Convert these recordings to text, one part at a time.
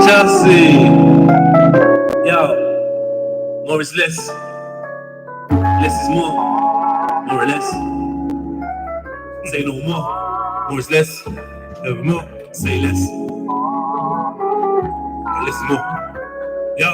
Chelsea. Yo, more is less. Less is more. More or less. Say no more. More is less. Never more. Say less. Less is more. Yo.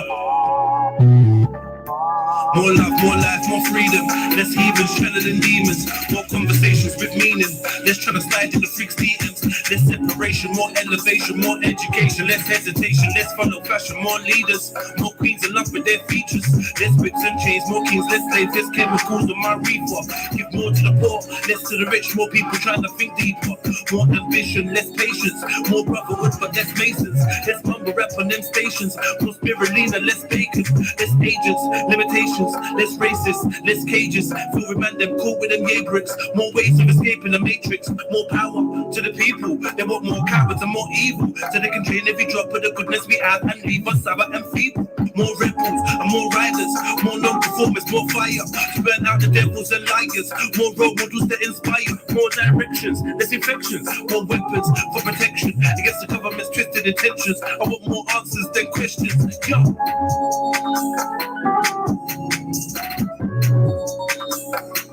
More love, more life, more freedom. Less heathens, channeling demons. More conversations with meaning. Less trying to slide in the freaks' DMs. Less separation, more elevation, more education. Less hesitation, less follow fashion. More leaders, more queens in love with their features. Less whips and chains, more kings, less slaves, less chemicals on my reefer. Give more to the poor, less to the rich. More people trying to think deeper. More ambition, less patience. More brotherhood, but less masons. Less mumble rap on them stations. More spirulina, less bacon. Less agents, limitations. Less racist, less cages. Feel with man them caught with them yay bricks. More ways of escaping the matrix. More power to the people. They want more cowards and more evil, so they can drain every drop of the goodness we have and leave us sour and feeble. More rebels and more riders. More non-performers, more fire to burn out the devils and liars. More role models that inspire. More directions, less infections. More weapons for protection against the government's twisted intentions. I want more answers than questions. Yo.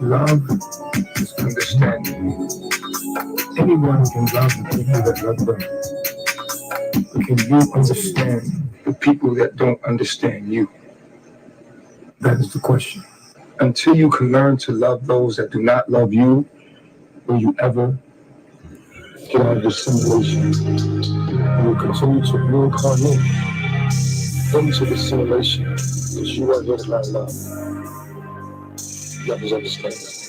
Love is understanding. Anyone can love the people that love them. But can you understand the people that don't understand you? That is the question. Until you can learn to love those that do not love you, will you ever get out of this simulation? You will continue to reincarnate into the simulation because you are here to learn love. You have to understand that.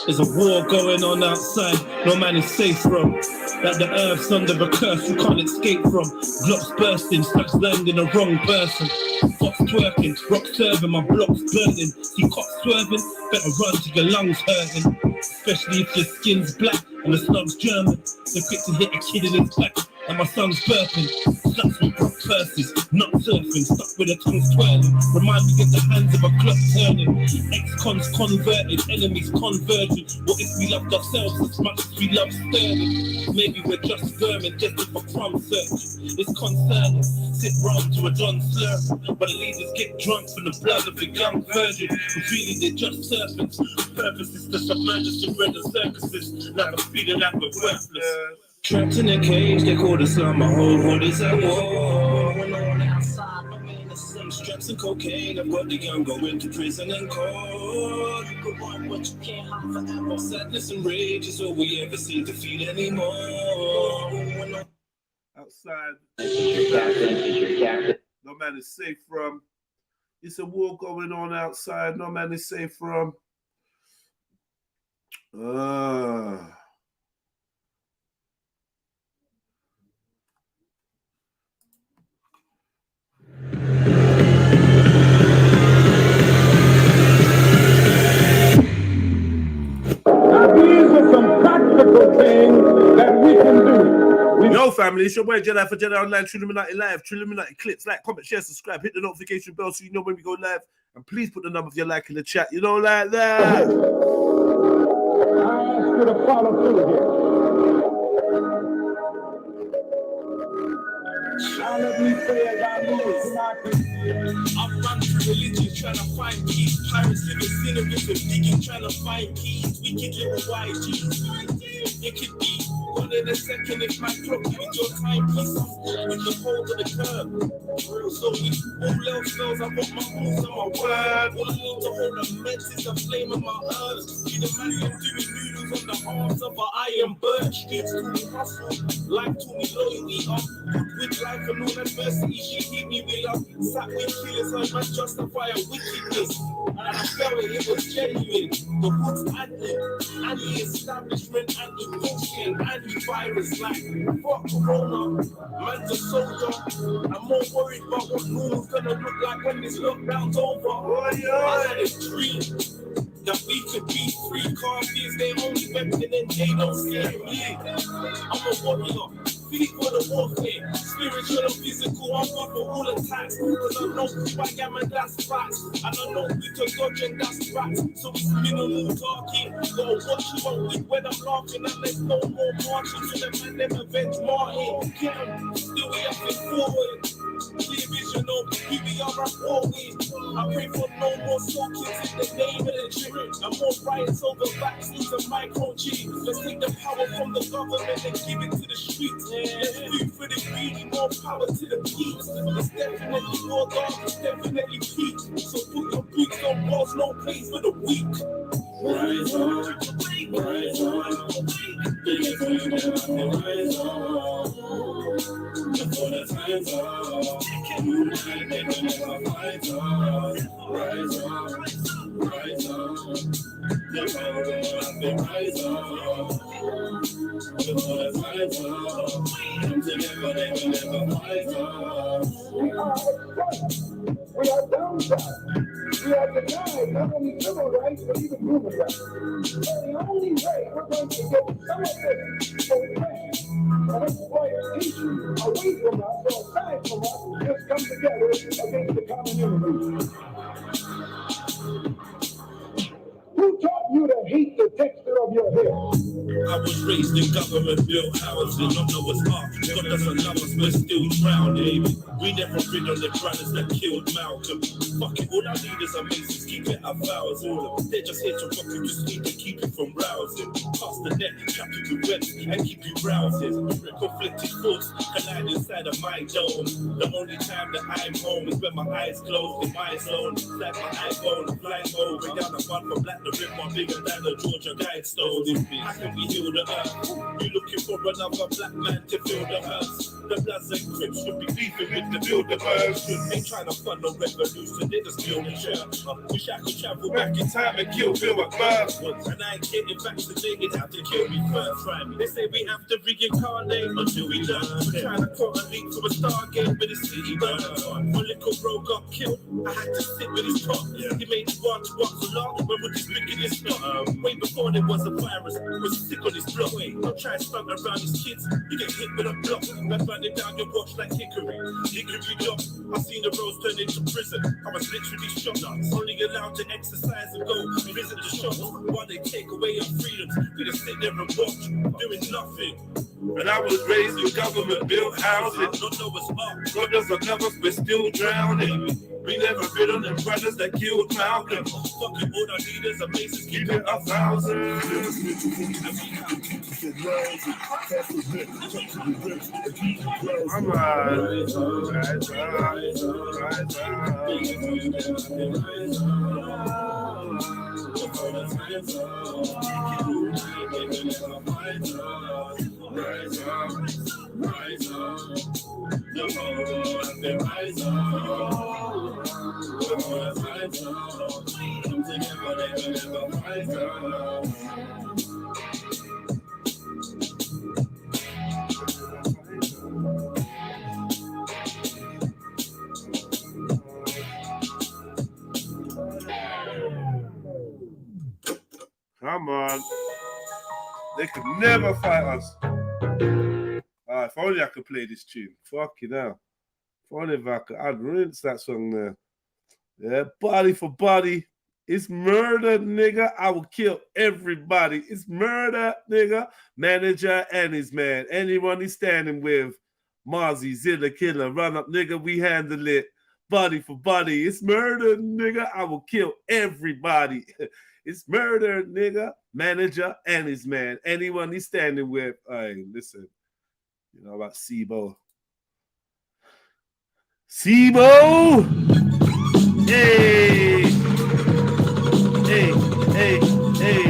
There's a war going on outside, no man is safe from. Like the earth's under a curse you can't escape from. Blocks bursting, slugs landing the wrong person. Fox twerking, rock serving, my block's burning. See cops swerving, better run to your lungs hurting. Especially if your skin's black and the slum's German. They're quick to hit a kid in his back and my son's burping. Sluts with rock curses, not surfing, stuck with their tongues twirling. Remind me of the hands of a clock turning. Ex-cons converted, enemies converging. What if we loved ourselves as much as we love sterling? Maybe we're just vermin, destined for crumb search. It's concerning, sit round to a John slur. But the leaders get drunk from the blood of a young virgin. Revealing they're just serpents. Purpose is to submerge us in red circuses. Like a feeling like we're worthless. Trapped in a cage, they call us on my whole world is at war. When on outside, my man is some straps and cocaine. I've got the young going to prison and court. You can run, but you can't hide forever. Sadness and rage is all we ever seem to feel anymore. Outside, no man is safe from. It's a war going on outside, no man is safe from. Now these are some practical things that we can do. Yo family, it's your boy Jedi for Jedi Online, Trilluminati Live, Trilluminati Clips. Like, comment, share, subscribe, hit the notification bell so you know when we go live. And please put the number of your like in the chat. You know, like that. I ask you to follow through here. Now let me say as I move. I'm running through religion trying to find peace. Pirates living sinnerism, digging trying to find keys. Wicked little YGs. It could be one in a second if my clock with your timepiece. With the hold of the curb. So with all else knows I want my moves and my word. All I need to hold the meds is the flame of my herbs. Be the man who's doing noodles on the arms of an iron bird. Streets to me hustle. Life to me loyalty up. With life and all adversity, she hit me with love. Sat with killers, I must justify a wickedness. And I felt it was genuine. The hood's anti-establishment, anti-bullshit, anti-virus. Like, fuck Corona, man's a soldier. I'm more worried about what normal's gonna look like when this lockdown's over. I had a dream that we could be free. Cars is their only weapon and they don't scare me. I'm a warrior. feet for the warfare. Spiritual or physical, I'm good for all attacks. Cause I know who I am and that's facts. And I know who to dodge and that's facts. So it's minimal talking. Gotta watch you won't think when I'm laughing. And there's no more marching to the man them avenge Martin. Get 'em, still we up and forward. Clear vision of who we are at war with. I pray for no more sockets in the name of the children. And more riots over vaccines and microchips. Let's take the power from the government and give it to the streets. Let's do for the greedy, more power to the peaks. It's definitely more dark, it's definitely peak. So put your boots on walls, no place for the weak. Rise on, rise on, rise on. Before the time's up, unite, they will never fight on. Rise on, rise on. The power will rise on. Before the time's up, come together, they will never fight on. We are downside. We are denied not only civil rights, but even human rights. So the only way we're going to get some of this oppression and exploitation away from us or aside from us is come together against the common enemy. Who taught you to hate the texture of your hair? I was raised in government-built housing. I know it's hard. God doesn't love us, we're still drowning. We never rid on the brothers that killed Malcolm. Fuck it, all our leaders are Masons, keep it our vows. They're just here to rock you, just need to keep it from rousing. Pass the net, trap you to webs, and keep you rousing. Conflicted thoughts collide inside of my dome. The only time that I'm home is when my eyes closed in my zone. Like my iPhone, flying over down the one from Black the Rim, one bigger than the Georgia Guidestone. How can we heal the earth? You looking for another black man to fill the hearse? The Bloods and Crips should be beefing with the Bilderbergs. Ain't trying to fund no revolution, they just build a church. Wish I could travel back in time and kill Bill at birth. And I ain't getting vaccinated, have to kill me first. They say we have to reincarnate until we die. We're trying to call a leak to a Stargate with a city burner. One little bro got killed, I had to sit with his top. He made me watch walk so long when we're just making this stop. Way before there was a virus, was sick on his block. Don't try and stunt around these kids, you get hit with a block. That's running down your watch like hickory. Hickory job, I seen the roads turn into prison. I was literally shocked. Only allowed to exercise and go visit the shops. While they take away our freedoms, we just sit there and watch, doing nothing. And I was raised in government-built housing. Don't know what's up. God doesn't love us, we're still drowning. We never rid on them brothers that killed Malcolm. Fucking all our leaders are Masons, keep it 1,000. I'm rise on, rise on, rise on. Rise up, rise up, the whole world they rise up. The whole rise up, come together, they will never rise up. Come on. They could never fight us. If only I could play this tune. Fucking hell. If only if I could. I'd rinse that song there. Yeah, body for body. It's murder, nigga. I will kill everybody. It's murder, nigga. Manager and his man. Anyone he's standing with. Marzi, Zilla, killer. Run up, nigga. We handle it. Body for body. It's murder, nigga. I will kill everybody. It's murder, nigga. Manager and his man. Anyone he's standing with. Hey, listen. You know about Sibo. Sibo! Hey! Hey, hey, hey.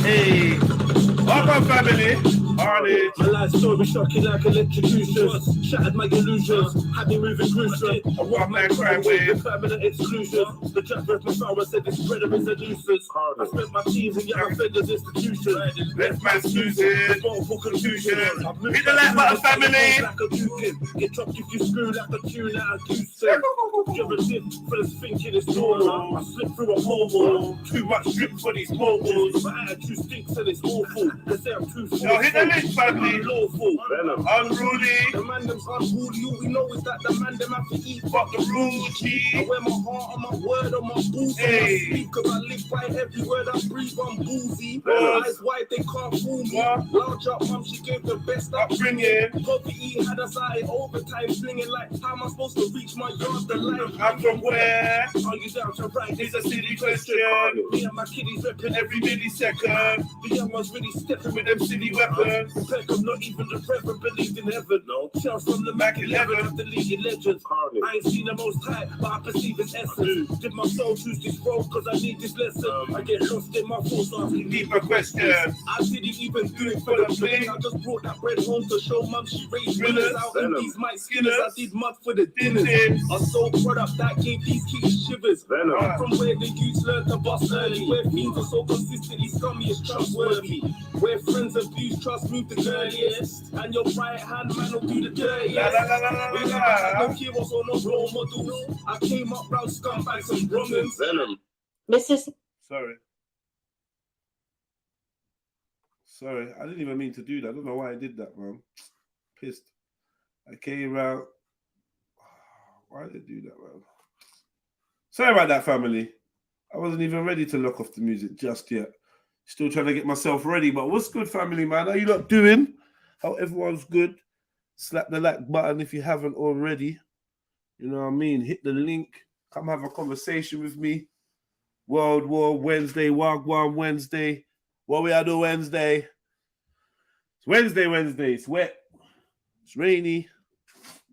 Hey. Welcome, family. Harley. life story shocking like electrocution. Shattered my illusions, had me moving gruesome. A one-man crime wave with permanent exclusion. The judge read my file and said this spreader is a nuisance. I spent my teens in young offenders institution. Left man snoozing. Multiple confusion. Hit the like button, family. Like a duking. Get dropped if you screw like a tune out of Houston. You're a dip for the thinking it's normal. I slip through a mobile. Too much drip for these mobiles. My attitude stinks and it's awful. They say I'm too full. Yo, hit the link, family. Unlawful. Unruly. The man them's unruly. All we know is that the man them have to eat. Fuck the rules, G. I wear my heart on my word on my boots. Hey. I speak cause I live by every word I breathe. I'm boozy. Yes. Eyes wide, they can't fool me. What? Large up, mum, she gave the best Upbringing. Poverty had us out in overtime, slinging like, how am I supposed to reach my yard? The life. I'm from where? Are you down to right? It's a silly question. Me and my kiddies repping Every millisecond. The young ones really stepping With them silly weapons. Peck of not even the reverend believed in heaven. No. Shells from the Mac 11 of the League of Legends. I ain't seen the most high, but I perceive his essence. Did my soul choose this road cause I need this lesson? I get lost in my thoughts asking Deeper questions. I didn't even do it for the play. I just brought that bread home to show mum she raised winners out in these might skinners. I did mud for the dinners. A soul product that gave these kids shivers. From where the youths learn to bust early. Where fiends are so consistently scummy is trustworthy. Where friends abuse trust move the girliest. And your right hand man will do the dirtiest. No heroes or no role models. I came up round scumbags and wrongins. This is Sorry, I didn't even mean to do that. I don't know why I did that, man. Pissed. I came out. Why did I do that, man? Sorry about that, family. I wasn't even ready to lock off the music just yet. Still trying to get myself ready. But what's good, family, man? How you lot doing? How everyone's good? Slap the like button if you haven't already. You know what I mean? Hit the link. Come have a conversation with me. World War Wednesday, Wagwan Wednesday. What we are doing Wednesday? It's Wednesday. It's wet. It's rainy.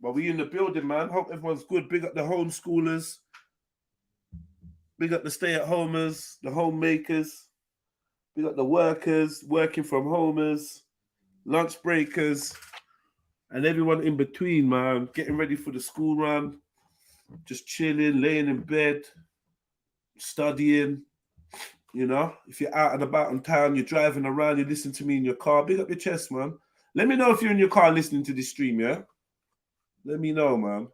But we in the building, man. Hope everyone's good. Big up the homeschoolers. Big up the stay-at-homers, the homemakers. Big up the workers, working from homers, lunch breakers, and everyone in between, man. Getting ready for the school run. Just chilling, laying in bed, studying. You know, if you're out and about in town, you're driving around, you listen to me in your car, big up your chest, man. Let me know if you're in your car listening to this stream, yeah? Let me know, man.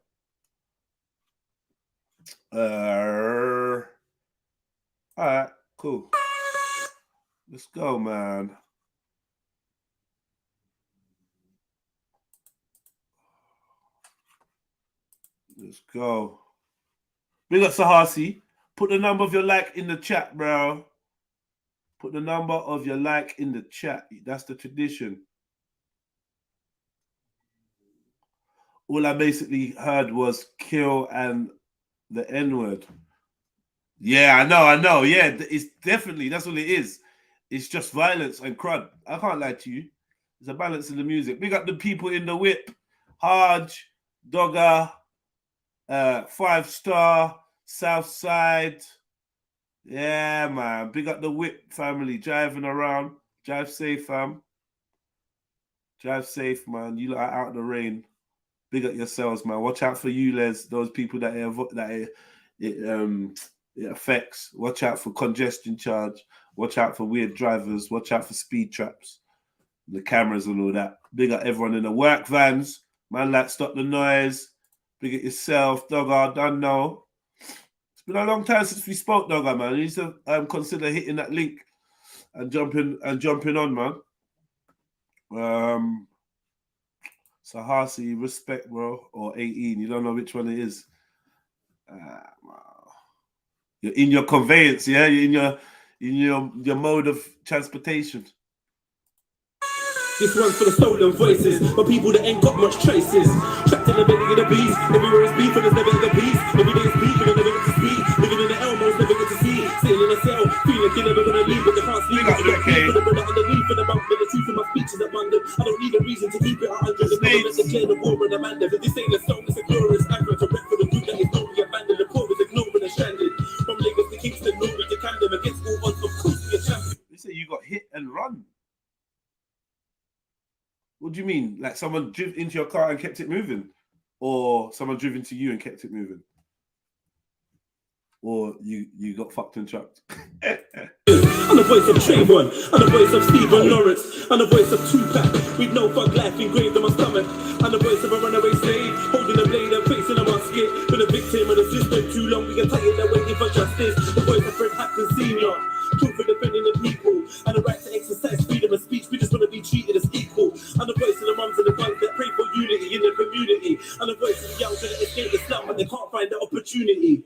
All right, cool. Let's go, man. Let's go. Big up Sahasi. Put the number of your like in the chat, bro. Put the number of your like in the chat. That's the tradition. All I basically heard was kill and the N-word. Yeah, I know. Yeah, it's definitely, that's all it is. It's just violence and crud. I can't lie to you. There's a balance in the music. Big up the people in the whip. Haj, Dogger, 5-star, Southside. Yeah, man. Big up the whip family driving around. Drive safe, fam. Drive safe, man. You lot are out in the rain. Big up yourselves, man. Watch out for you, Les. Those people that it affects. Watch out for congestion charge. Watch out for weird drivers. Watch out for speed traps. The cameras and all that. Big up everyone in the work vans. Man, like stop the noise. Big up yourself, Dogger. Don't know. It's been a long time since we spoke, Dogger, man. You need to consider hitting that link and jumping on, man. Sahasi, respect, bro, or 18. You don't know which one it is. You're in your conveyance, yeah. You're in your mode of transportation. This one's for the stolen voices, for people that ain't got much traces. Trapped in the belly of the beast, everywhere is beef and there's never the peace. Every day is beef and never get to speak. Living in the Elmos, never get to see. Sitting in a cell, feeling like you're never gonna leave, but they can't sleep. I got beef for the brother underneath and above me. The truth in my speech is abundant. I don't need a reason to keep it 100. The government declare the war and Amanda. If this ain't a song, it's a glorious anthem. To rep for the group that is known we abandoned. The poor is ignored and stranded. From Lagos to Kingston, Norway to Camden, against all odds, of course we are champions. They say you got hit and run. What do you mean? Like someone drove into your car and kept it moving? Or someone drove into you and kept it moving? Or you got fucked and trapped? I'm the voice of Trayvon, I'm the voice of Stephen Lawrence, I'm the voice of Tupac, with no fuck life engraved on my stomach. I'm the voice of a runaway slave, holding a blade and facing a musket. Been a victim of the system too long, we can tighten the waiting for justice. The voice of Fred Hampton Sr., true for defending the people, and the right to exercise freedom of speech. We just want to be treated as equal. I'm the voice of the mums and the guns that pray for unity in the community. I'm the voice of the young that escape the slum, but they can't find the opportunity.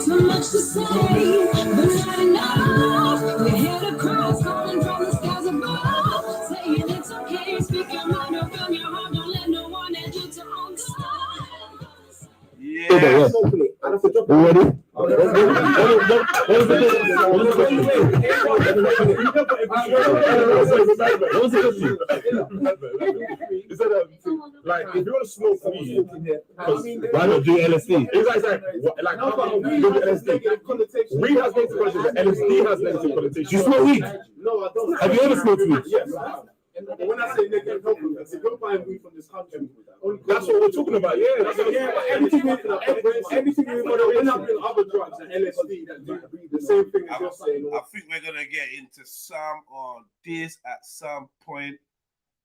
So much to say, but not enough. We hear the cries calling from the skies above, saying it's okay, speak your mind or from your heart, don't let no one edge you to own God. Yeah. Ready? Like, if you want to smoke weed, Why not do LSD? like, LSD. Weed has negative connotations, but LSD has negative connotations. You smoke weed? No, I don't. Have you ever smoked weed? Yes. But when I say negative connotations, if you're buying weed from this country, that's what we're talking about. Yeah, that's what everything we we're not doing other drugs and LSD that do the same thing as you're saying. I think we're gonna get into some on this at some point.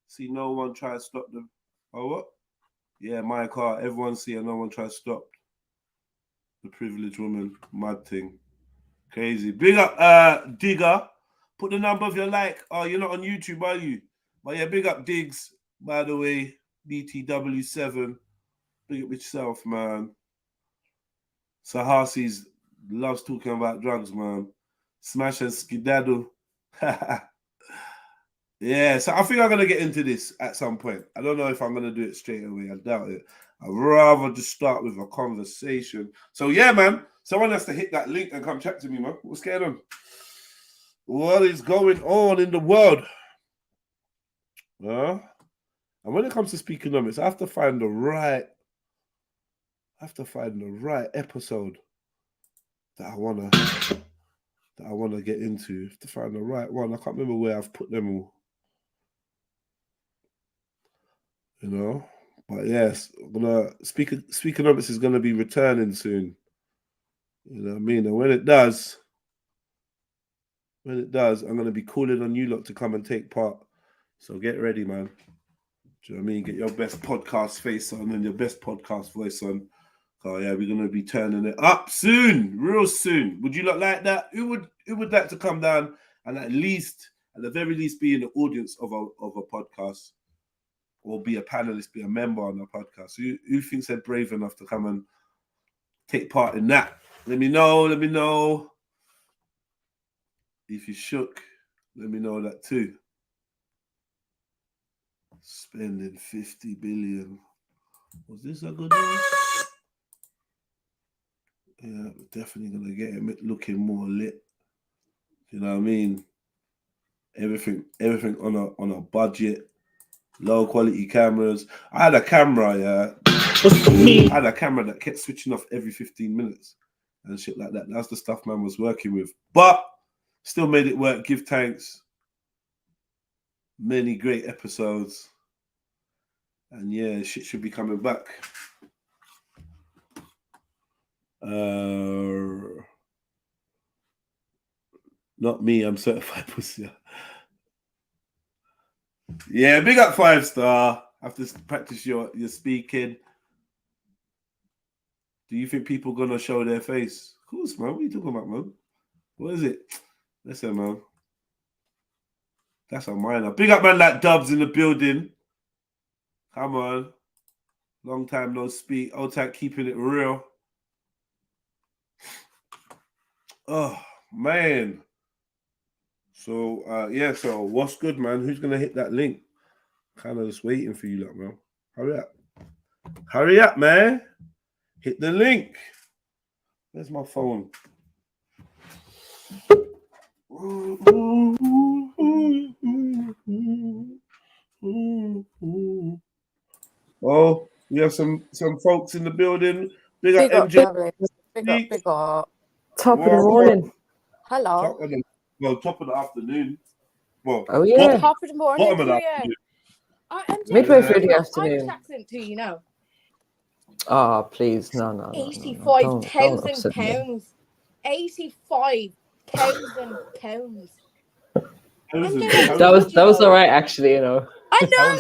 See, no one try to stop them. Oh, what? Yeah, my car. Everyone see and no one try to stop the privileged woman. Mad thing. Crazy. Big up, Digger. Put the number of your like. Oh, you're not on YouTube, are you? But yeah, big up Diggs, by the way. BTW7. Big up yourself, man. Sahasi's loves talking about drugs, man. Smash and skedaddle. Yeah, so I think I'm going to get into this at some point. I don't know if I'm going to do it straight away. I doubt it. I'd rather just start with a conversation. So yeah, man, someone has to hit that link and come chat to me, man. What's going on? What is going on in the world? And when it comes to Speakonomics, I have to find the right episode that I wanna get into. I have to find the right one. I can't remember where I've put them all. You know, but yes, Speakonomics is gonna be returning soon. You know what I mean? And when it does, I'm gonna be calling on you lot to come and take part. So get ready, man. Do you know what I mean? Get your best podcast face on and your best podcast voice on. Oh yeah, we're gonna be turning it up soon, real soon. Would you not like that? Who would like to come down and at the very least, be in the audience of a podcast, or be a panelist, be a member on a podcast? Who thinks they're brave enough to come and take part in that? Let me know. If you shook, let me know that too. Spending 50 billion. Was this a good one? Yeah, definitely gonna get him looking more lit. You know what I mean? Everything on a budget, low quality cameras. I had a camera, I had a camera that kept switching off every 15 minutes and shit like that. That's the stuff man was working with. But still made it work. Give thanks. Many great episodes. And yeah, shit should be coming back. Not me, I'm certified pussy. Yeah, big up 5-star. Have to practice your speaking. Do you think people gonna show their face? Of course, man. What are you talking about, man? What is it? Listen, man. That's a minor. Big up, man, like Dubs in the building. Come on. Long time no speak. Old tight, keeping it real. Oh, man. So, yeah, so what's good, man? Who's going to hit that link? Kind of just waiting for you, lot, man. Hurry up. Hurry up, man. Hit the link. Where's my phone? Oh, we have some folks in the building. Big up MJ. Big up. Top of the morning. Hello. Top of the afternoon. Well, oh yeah. Top of the morning. Bottom of the afternoon. Midway through the Irish afternoon. accent too, you know. Oh, please, no. 85,000 pounds. 85,000 pounds. That was all right, actually. You know. I know.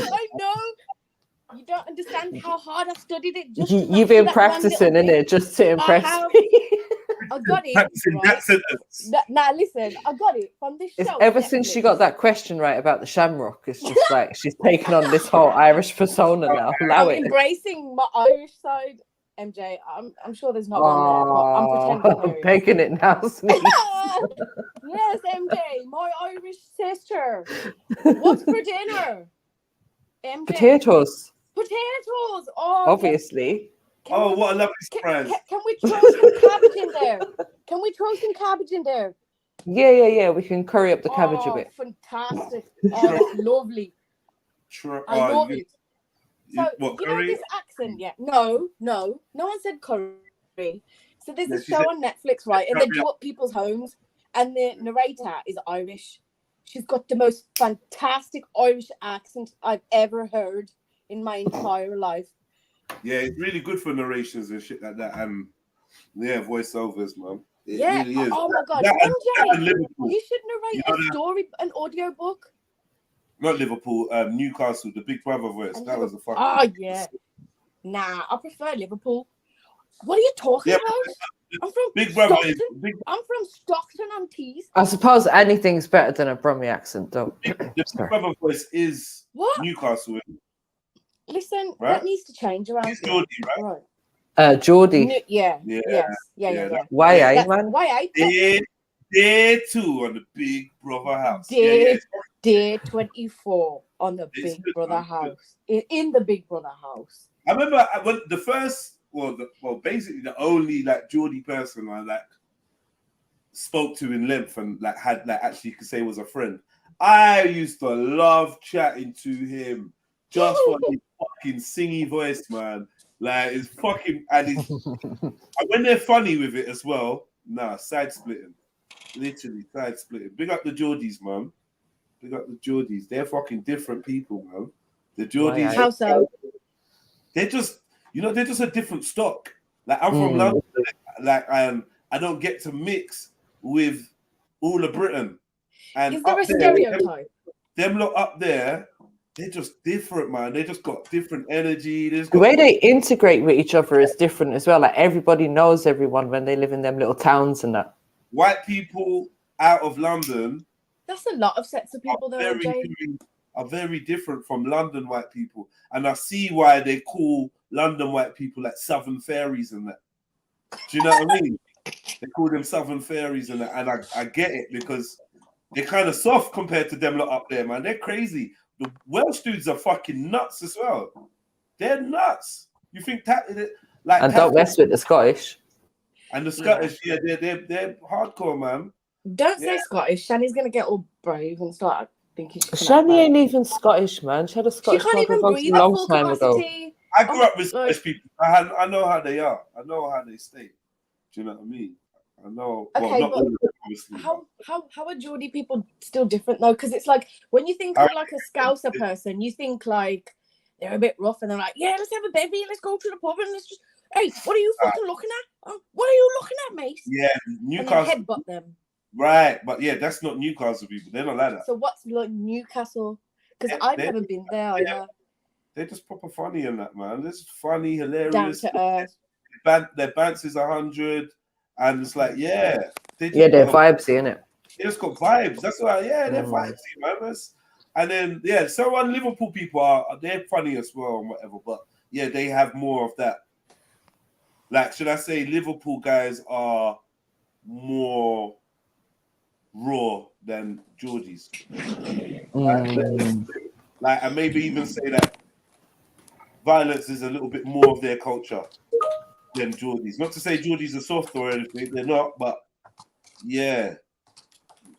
You don't understand how hard I've studied it. Just You've been practicing, innit, just to impress me. I got it. Practicing right? that sentence. Now listen, I got it from this show. Ever since she got that question right about the shamrock, it's just like she's taken on this whole Irish persona now. Allow it. Embracing my Irish side, MJ. I'm sure there's not one there, but I'm pretending. I'm taking it now, Sneak. Yes, MJ, my Irish sister. What's for dinner? MJ. Potatoes. Oh, Obviously. What a lovely surprise. Can we throw some cabbage in there? Yeah. We can curry up the cabbage a bit. Fantastic. Oh, that's lovely. I love it. So, what, you know this accent, yeah? No one said curry. So there's a show on Netflix, right? And they do up people's homes, and the narrator is Irish. She's got the most fantastic Irish accent I've ever heard in my entire life. Yeah, it's really good for narrations and shit like that, and voiceovers, man. It Yeah. really is. Oh my God, MJ, you should narrate a story, an audio book. Not Liverpool, Newcastle, the Big Brother voice. That was a fucking. Oh yeah. Nah, I prefer Liverpool. What are you talking about? I'm from Big Brother. I'm from Stockton-on-Tees. I suppose anything's better than a Brummie accent, though. The Big Brother voice is What? Newcastle. Listen, Right? That needs to change around. It's Geordie, right? Geordie. Yeah. Why, man? Why? Day 2 on the Big Brother house. Day 24 on the Big Brother house. In the Big Brother house. I remember when the first, basically the only like Geordie person I like spoke to in length and like had like actually could say was a friend. I used to love chatting to him just for his fucking singy voice, man. Like it's fucking and when they're funny with it as well. Nah, side splitting. Literally side splitting. Big up the Geordies, man. Big up the Geordies. They're fucking different people, man. The Geordies. How so? They're just, they're just a different stock. Like I'm from London. Like I don't get to mix with all of Britain. And is there a stereotype? Them lot up there, they're just different, man. They just got different energy. The way they integrate with each other is different as well. Like everybody knows everyone when they live in them little towns and that. White people out of London. That's a lot of sets of people there, are very different from London white people. And I see why they call London white people like Southern fairies and that. Do you know what I mean? They call them Southern fairies and that. And I get it because they're kind of soft compared to them lot up there, man. They're crazy. The Welsh dudes are fucking nuts as well. They're nuts. You think like and don't mess with the Scottish. And the Scottish, they're hardcore, man. Don't say Scottish. Shani's gonna get all brave and start thinking. Shani ain't even Scottish, man. She had a Scottish a long time ago. I grew up with Scottish people. I know how they are. I know how they stay. Do you know what I mean? I know. Okay, well, not all of them, obviously. How are Geordie people still different though? Because it's like when you think of like a Scouser person, you think like they're a bit rough and they're like, yeah, let's have a bevy, let's go to the pub and let's just. Hey, what are you fucking looking at? What are you looking at, mate? Yeah, Newcastle. And headbutt them. Right, but yeah, that's not Newcastle people. They're not like that. So what's like Newcastle? Because I've never been there either. They're just proper funny in that, man. They're just funny, hilarious. Down to earth. Their bounce is 100, and it's like, they're vibesy, innit? They just got vibes. That's why, they're vibesy, man. And then, so on Liverpool people they're funny as well and whatever, but they have more of that. Like, should I say Liverpool guys are more raw than Geordies? Like, and maybe even say that violence is a little bit more of their culture than Geordies. Not to say Geordies are soft or anything, they're not, but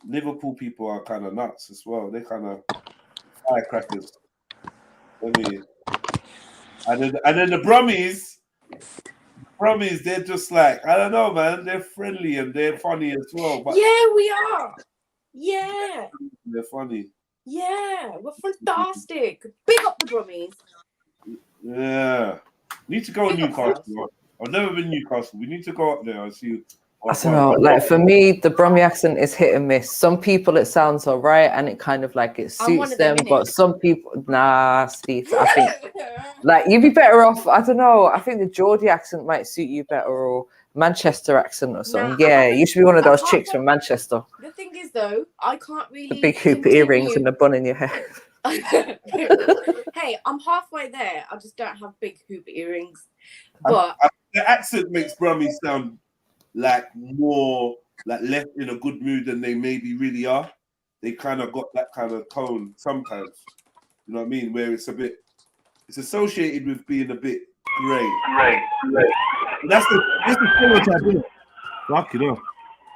Liverpool people are kind of nuts as well. They're kind of firecrackers. And then the Brummies, they're just like, I don't know, man. They're friendly and they're funny as well. But yeah, we are. Yeah. They're funny. Yeah, we're fantastic. Big up the Brummies. Yeah. Need to go to Big up Newcastle. South. I've never been Newcastle. We need to go up there and see. I don't know. Like for me, the Brummy accent is hit and miss. Some people it sounds all right, and it kind of like it I'm one suits of them, them. innit? But some people, nah, Steve. I think like you'd be better off. I don't know. I think the Geordie accent might suit you better, or Manchester accent or something. Nah, Yeah, you should be one of I those can't chicks go- from Manchester. The thing is, though, I can't really The big hoop earrings and the bun in your hair. Hey, I'm halfway there. I just don't have big hoop earrings. But The accent makes Brummies sound like more like left in a good mood than they maybe really are. They kind of got that kind of tone sometimes. You know what I mean? Where it's a bit, it's associated with being a bit grey. That's the stereotype, isn't it? Fuck it up.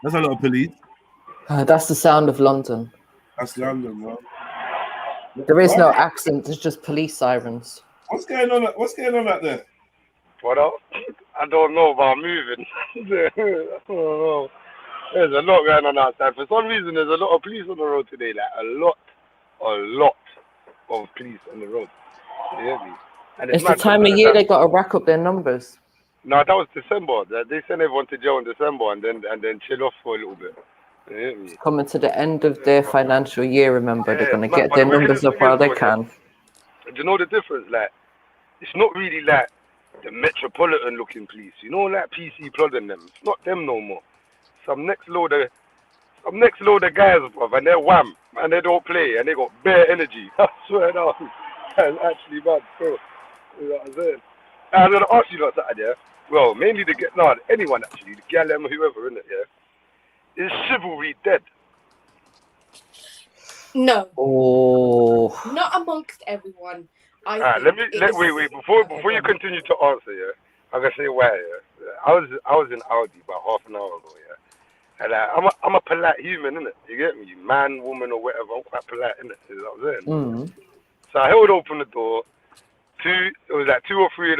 That's a lot of police. That's the sound of London. That's London, man. There is no accent. There's just police sirens. What's going on? What's going on out there? What up? I don't know about moving. I don't know. There's a lot going on outside. For some reason, there's a lot of police on the road today. Like a lot of police on the road. You hear me? And It's the time of year they got to rack up their numbers. No, that was December. They sent everyone to jail in December and then chill off for a little bit. You hear me? Coming to the end of their financial year, remember, they're going to but get their the numbers weirdest up thing while is, they boy, can. Do you know the difference? Like, it's not really like the metropolitan looking police. You know, like PC plodding them. It's not them no more. Some next load of guys, bruv, and they're wham, and they don't play, and they got bare energy. I swear down. That's actually bad, bro. You know what I'm saying? I'm gonna ask you about that, yeah. Well, mainly anyone actually, the gal, whoever, innit, yeah. Is chivalry dead? no, Oh, not amongst everyone. Alright, wait. Before you continue to answer, yeah, I'm gonna say why. Yeah, I was in Audi about half an hour ago, yeah, and I'm a polite human, innit? You get me, man, woman, or whatever. I'm quite polite, innit? You know what I'm saying? So I held open the door. It was like two or three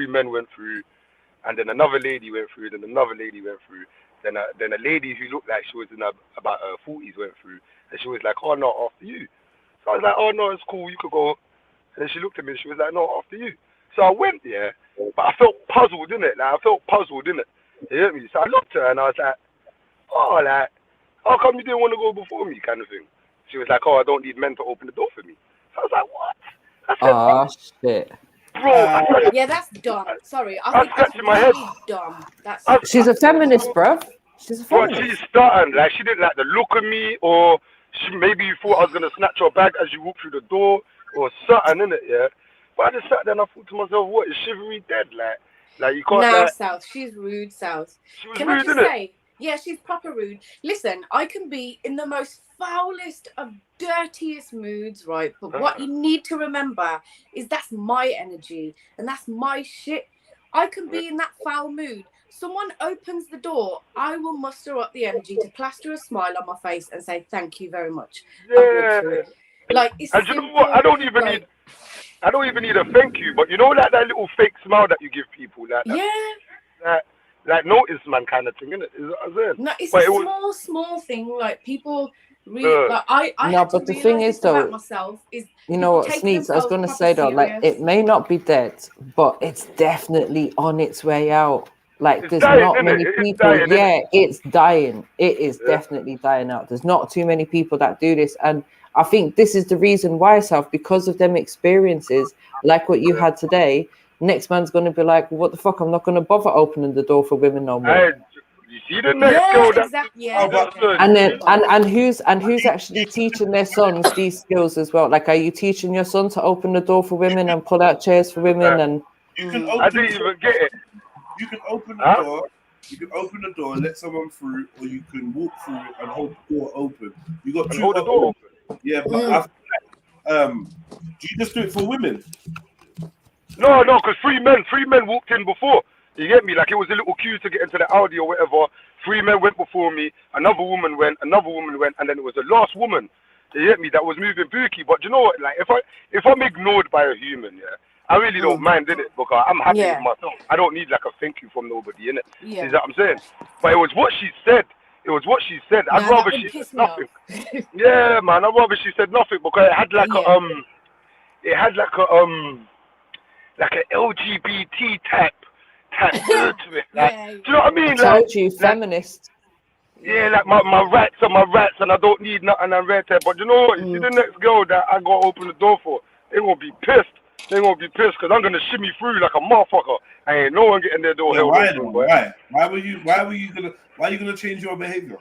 men went through, and then another lady went through, then another lady went through, then a lady who looked like she was in about her 40s went through, and she was like, "Oh no, after you." So I was like, "Oh no, it's cool, you could go." And then she looked at me and she was like, "No, after you." So I went there, but I felt puzzled, innit? Like I felt puzzled, innit? You hear me? So I looked at her and I was like, "Oh, like, how come you didn't want to go before me?" kind of thing. She was like, "Oh, I don't need men to open the door for me." So I was like, "What?" I said, shit. bro, Yeah, that's dumb. Sorry, I I'm think that's scratching my head. really dumb. That's She's a feminist, bruv. She's a But feminist. she's starting, like, she didn't like the look of me, or maybe you thought I was going to snatch her bag as you walk through the door, or something, innit, yeah? But I just sat there and I thought to myself, what, is chivalry dead? Like you can't, nah, like... South. She's rude, South. She was Can rude, I just innit? say, yeah, she's proper rude. Listen, I can be in the most foulest of dirtiest moods, right? But what you need to remember is that's my energy and that's my shit. I can be in that foul mood. Someone opens the door, I will muster up the energy to plaster a smile on my face and say thank you very much. Yeah. Like, it's and you know what? I don't even need a thank you, but you know, like that little fake smile that you give people, like that, like notice man kind of thing, innit? Is what I'm saying? No, it's but a small thing. Like people really, like I no, had to but the thing realise is, this about though, myself is, you know what, Sneaks, I was going to say though, like it may not be dead, but it's definitely on its way out. Like it's there's dying, not innit? many It's people. dying, Yeah, innit? it's dying. It is definitely dying out. There's not too many people that do this, and I think this is the reason why, South, because of them experiences, like what you had today. Next man's going to be like, what the fuck? I'm not going to bother opening the door for women no more. You see the next girl that... exactly. And then and who's actually teaching their sons these skills as well? Like, are you teaching your son to open the door for women and pull out chairs for women? And you can I didn't even get it. You can open the door. You can open the door, let someone through, or you can walk through it and hold the door open. You got two hold the door open. Yeah, but I feel like, do you just do it for women? No, because three men walked in before. You get me? Like it was a little queue to get into the Audi or whatever. 3 men went before me. Another woman went, and then it was the last woman. You get me? That was moving booky. But you know what? Like if I'm ignored by a human, yeah, I really don't mind, innit? Because I'm happy with myself. I don't need like a thank you from nobody, innit? Yeah. Is that what I'm saying? But it was what she said. It was what she said. I'd Nah, rather that she would said piss me off. nothing. Yeah, man. I'd rather she said nothing because it had like an LGBT type feel to it. Like, Yeah, do you know what I I mean? told you, Like, feminist. yeah, like my rights are my rights, and I don't need nothing and red tape. But you know what? You see the next girl that I gotta open the door for, they gonna be pissed. They gonna be pissed because I'm gonna shimmy through like a motherfucker. And ain't no one getting their door Yeah, held why open, though? boy. Why were you gonna change your behavior?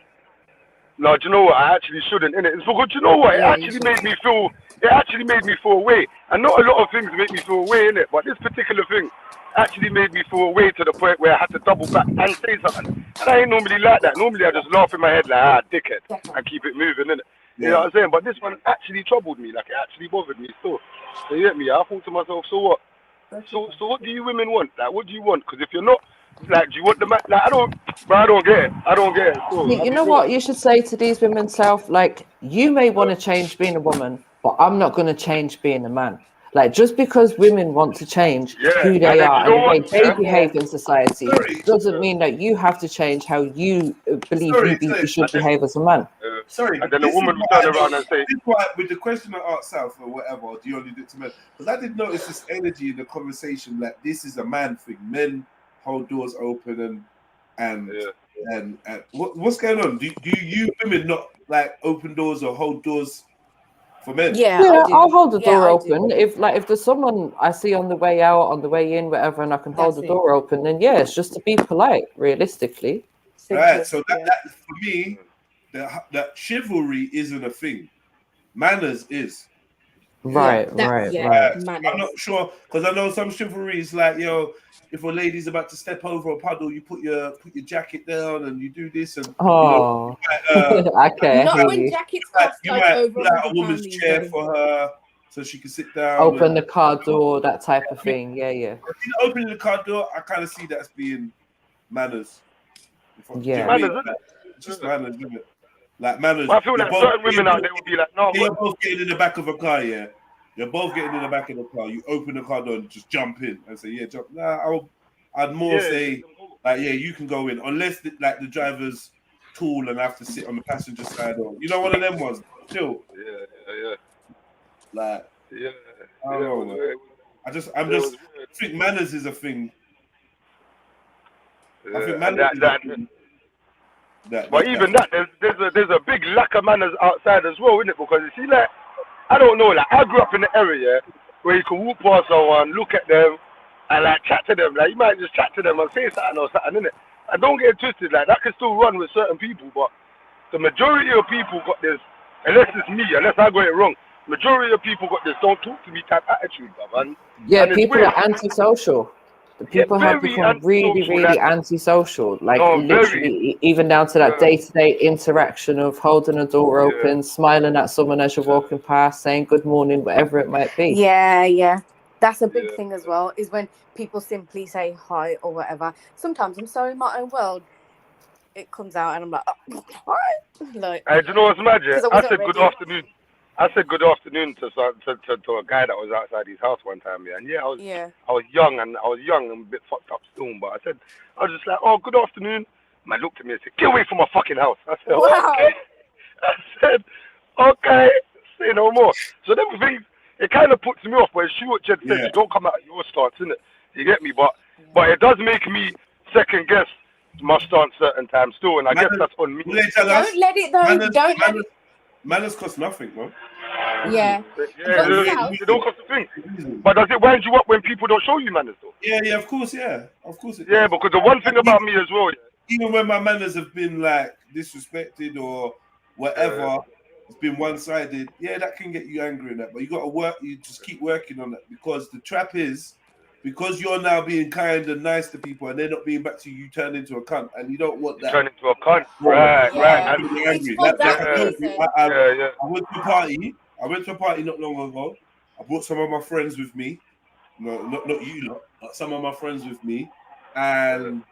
No, do you know what? I actually shouldn't, innit? It's because you know what? It Yeah, you actually should. made me feel. It actually made me feel away. And not a lot of things make me feel away, innit? But this particular thing actually made me feel away to the point where I had to double back and say something. And I ain't normally like that. Normally I just laugh in my head like, dickhead, and keep it moving, innit? You know what I'm saying? But this one actually troubled me. Like, it actually bothered me still. So you get me? I thought to myself, so what? So what do you women want? Like, what do you want? Because if you're not, like, do you want the man? Like, I don't get it. I don't get it. So, You know what you should say to these women, self? Like, you may want to change being a woman, but I'm not going to change being a man. Like, just because women want to change who they are and the way they behave in society doesn't mean that you have to change how you believe you should behave as a man. And then the woman will turn around and say, this is why, with the question I asked South or whatever, or do you only do it to men? Because I did notice this energy in the conversation, like this is a man thing. Men hold doors open and what's going on? Do you women not like open doors or hold doors for men? Yeah, I'll hold the door I open. do. If there's someone I see on the way out, on the way in, whatever, and I can hold the door open, then yeah, it's just to be polite, realistically. Right. So that for me, that chivalry isn't a thing. Manners is. Right. I'm not sure because I know some chivalry is like, yo, if a lady's about to step over a puddle, you put your jacket down and you do this and okay. Not when jackets cost you like might over pull out a £100 woman's these chair days. for her so she can sit down. Open the car door, that type of thing. Yeah. Opening the car door, I kind of see that as being manners. Yeah. Manners, isn't it? Just manners, isn't it? Like manners. I feel like certain women out there would be like, no, you're both getting in the back of a car, yeah. You're both getting in the back of the car. You open the car door and just jump in and say, yeah, jump. Nah, I'd more say, like, yeah, you can go in, unless the driver's tall and I have to sit on the passenger side, or you know, one of them ones. Still, yeah. Like, yeah. I don't know. I think manners is a thing. I think manners is a thing. But even that, there's a big lack of manners outside as well, isn't it? Because you see, like, I don't know, like, I grew up in the area where you can walk past someone, look at them, and like chat to them. Like, you might just chat to them and say something or something, innit? And don't get it twisted, like, that can still run with certain people, but the majority of people got this, unless it's me, unless I got it wrong, majority of people got this don't talk to me type attitude, man. Yeah, people are antisocial. The people have become really antisocial. Like, literally, even down to that day-to-day interaction of holding a door open, smiling at someone as you're walking past, saying good morning, whatever it might be. Yeah. That's a big thing as well, is when people simply say hi or whatever. Sometimes I'm so in my own world, it comes out and I'm like, oh, hi. Like, do you know what's magic? I said ready. good afternoon. I said good afternoon to a guy that was outside his house one time, and I was young and a bit fucked up still, but I was just like, oh, good afternoon. Man looked at me and said, get away from my fucking house. I said, okay. I said, okay, say no more. So them things, it kind of puts me off, but it's true what Jed said, you don't come out of your stance, innit? You get me? But it does make me second guess my stance certain times still, and I guess that's on me. Don't let it though. Manners cost nothing, man. Yeah. It don't cost a thing. But does it wind you up when people don't show you manners, though? Yeah, of course, yeah. Of course it does. Because the one thing about me as well, even when my manners have been like disrespected or whatever, it's been one-sided, that can get you angry in that. But you got to work, you just keep working on that, because the trap is, because you're now being kind and nice to people and they're not being back to you, you turn into a cunt, and you don't want that. Turn into a cunt, right. And you're angry. I went to a party. I went to a party not long ago. I brought some of my friends with me. No, not you lot, but some of my friends with me, and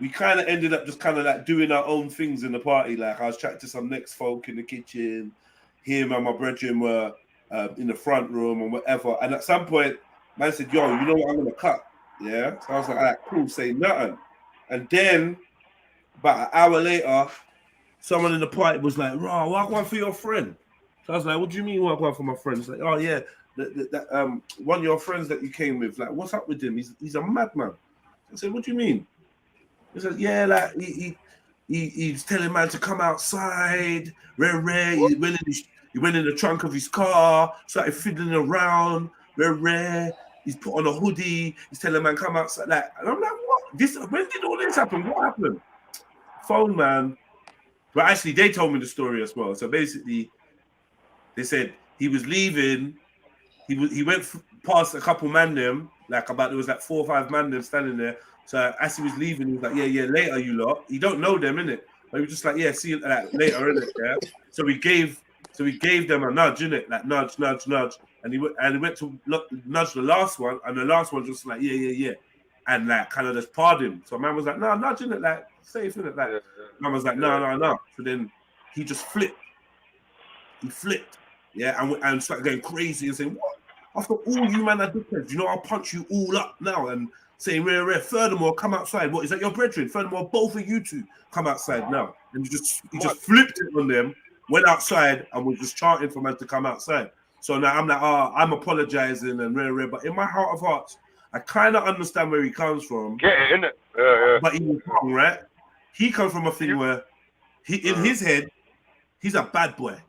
we kind of ended up just kind of like doing our own things in the party. Like, I was chatting to some next folk in the kitchen. Him and my brethren were in the front room and whatever. And at some point, man said, yo, you know what, I'm going to cut. Yeah? So I was like, all right, cool, say nothing. And then About an hour later, someone in the party was like, "Raw, walk one for your friend." So I was like, "What do you mean walk one for my friend?" It's like, "Oh yeah, that one of your friends that you came with. Like, what's up with him? He's a madman." I said, "What do you mean?" He said, "Yeah, like he's telling man to come outside. Rare. He went in the trunk of his car, started fiddling around. Rare. He's put on a hoodie. He's telling man come outside. Like, and I'm like, what? When did all this happen? What happened?" Phone man. But actually, they told me the story as well. So basically, they said he was leaving. He went past a couple man them, like there was like 4 or 5 man them standing there. So as he was leaving, he was like, yeah, later, you lot. He don't know them, innit? But he was just like, yeah, see you like, later, innit? Yeah. So we gave them a nudge, innit? Like nudge. And he went to nudge the last one, and the last one just like, yeah. And like kind of just pardoned him. So man was like, no, nudge, innit? Like, safe, innit? Like, man was like, no. So then he just flipped. He flipped, yeah, and started going crazy and saying, "What? After all you man are dickheads, you know I'll punch you all up now." And saying, "Rare. Furthermore, come outside. What is that? Your brethren? Furthermore, both of you two come outside now." And he just flipped it on them, went outside, and was just chanting for man to come outside. So now I'm like, I'm apologizing and rare. But in my heart of hearts, I kind of understand where he comes from. Get it, innit? Yeah. But he was wrong, right? He comes from a thing where in his head, he's a bad boy.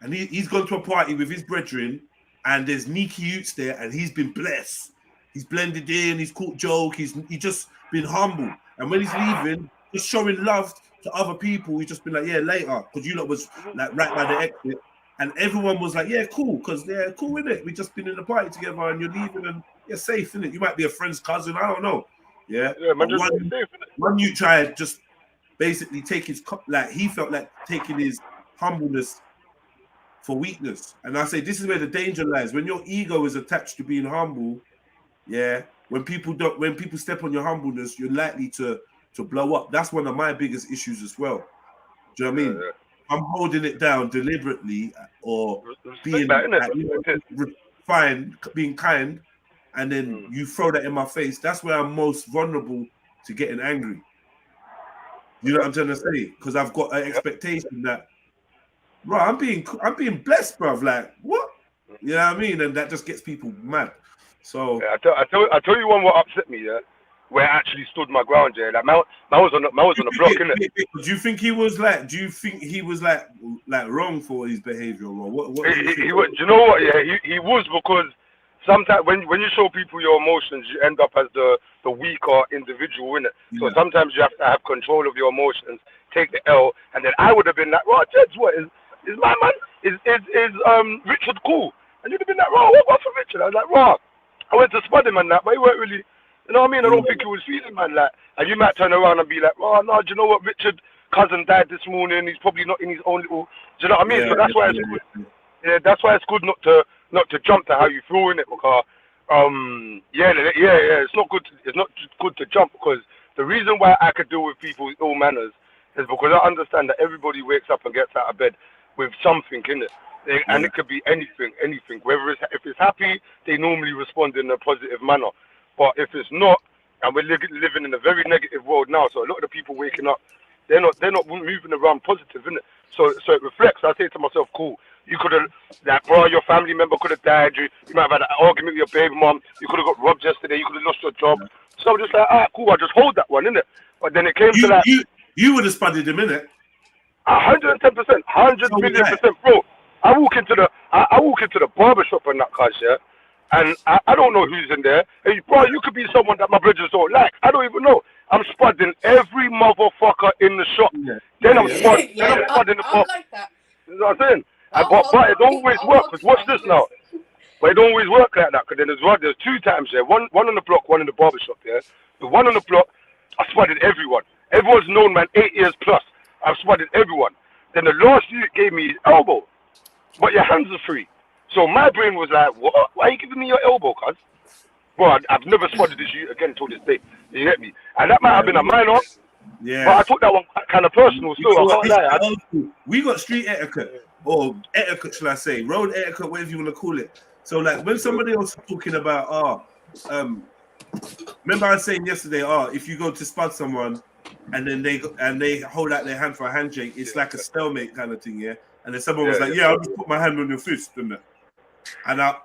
And he's gone to a party with his brethren, and there's Niki Utes there, and he's been blessed. He's blended in, he's caught joke, he's just been humble. And when he's leaving, just showing love to other people, he's just been like, yeah, later, because you lot was like right by the exit. And everyone was like, yeah, cool, because they're cool with it. We just been in the party together, and you're leaving, and you're safe, innit? You might be a friend's cousin, I don't know. Yeah, man, just safe, innit? One you tried just basically take his, like, he felt like taking his humbleness for weakness. And I say this is where the danger lies. When your ego is attached to being humble, yeah, when people step on your humbleness, you're likely to blow up. That's one of my biggest issues as well. Do you know what I mean? Yeah. I'm holding it down deliberately, or being fine, being kind, and then you throw that in my face. That's where I'm most vulnerable to getting angry. You know what I'm trying to say? Because I've got an expectation that, bro, I'm being blessed, bruv. Like, what? You know what I mean? And that just gets people mad. So yeah, I tell you one what upset me, yeah, where I actually stood my ground, yeah. Like man was on the block, innit? Do you think he was like? Do you think he was like wrong for his behavior, or what? Do you know what? Yeah, he was, because sometimes when you show people your emotions, you end up as the weaker individual, innit? Yeah. So sometimes you have to have control of your emotions, take the L, and then I would have been like, "Well, Jeds, what is my man? Is Richard cool?" And you'd have been like, "Raw, what for Richard?" I was like, "Raw, I went to spud him and that, but he weren't really, you know what I mean? I don't think he was feeling man like." And you might turn around and be like, "Oh no, do you know what? Richard cousin died this morning. He's probably not in his own little." Do you know what I mean? So that's why it's good. Yeah, that's why it's good not to jump to how you feel in it, because it's not good. It's not good to jump, because the reason why I could deal with people with ill manners is because I understand that everybody wakes up and gets out of bed with something in it. And it could be anything. Whether if it's happy, they normally respond in a positive manner. But if it's not, and we're living in a very negative world now, so a lot of the people waking up, they're not moving around positive, innit? So it reflects. I say to myself, cool. You could have, like, bro, your family member could have died. You might have had an argument with your baby mom. You could have got robbed yesterday. You could have lost your job. So I'm just like, all right, cool. I just hold that one, innit? But then it came to like, you would have spudded him, innit? 110%, 100 million%, bro. I walk into the barbershop and that kind of shit, and I don't know who's in there. Hey, bro, you could be someone that my brothers don't like. I don't even know. I'm spudding every motherfucker in the shop. Yeah. Then I'm spudding the pop. Like that. You know what I'm saying? But it don't always work. Because watch this now. But it don't always work like that. Because then there's 2 times there. One on the block, one in the barbershop. Yeah. The one on the block, I spudded everyone. Everyone's known, man. 8 years plus. I've spudded everyone. Then the last unit gave me his elbow. But your hands are free. So my brain was like, what? Why are you giving me your elbow, cuz? Bro, I've never spotted this unit again until this day. You get me? And that might have been a minor. Yeah. But I took that one kind of personal still. I can't lie. We got street etiquette, or etiquette, shall I say, road etiquette, whatever you want to call it. So like when somebody else was talking about, remember I was saying yesterday, if you go to spud someone, and then they hold out their hand for a handshake. It's like a stalemate kind of thing, yeah. And then someone was like, "Yeah, I'll just put my hand on your fist," and I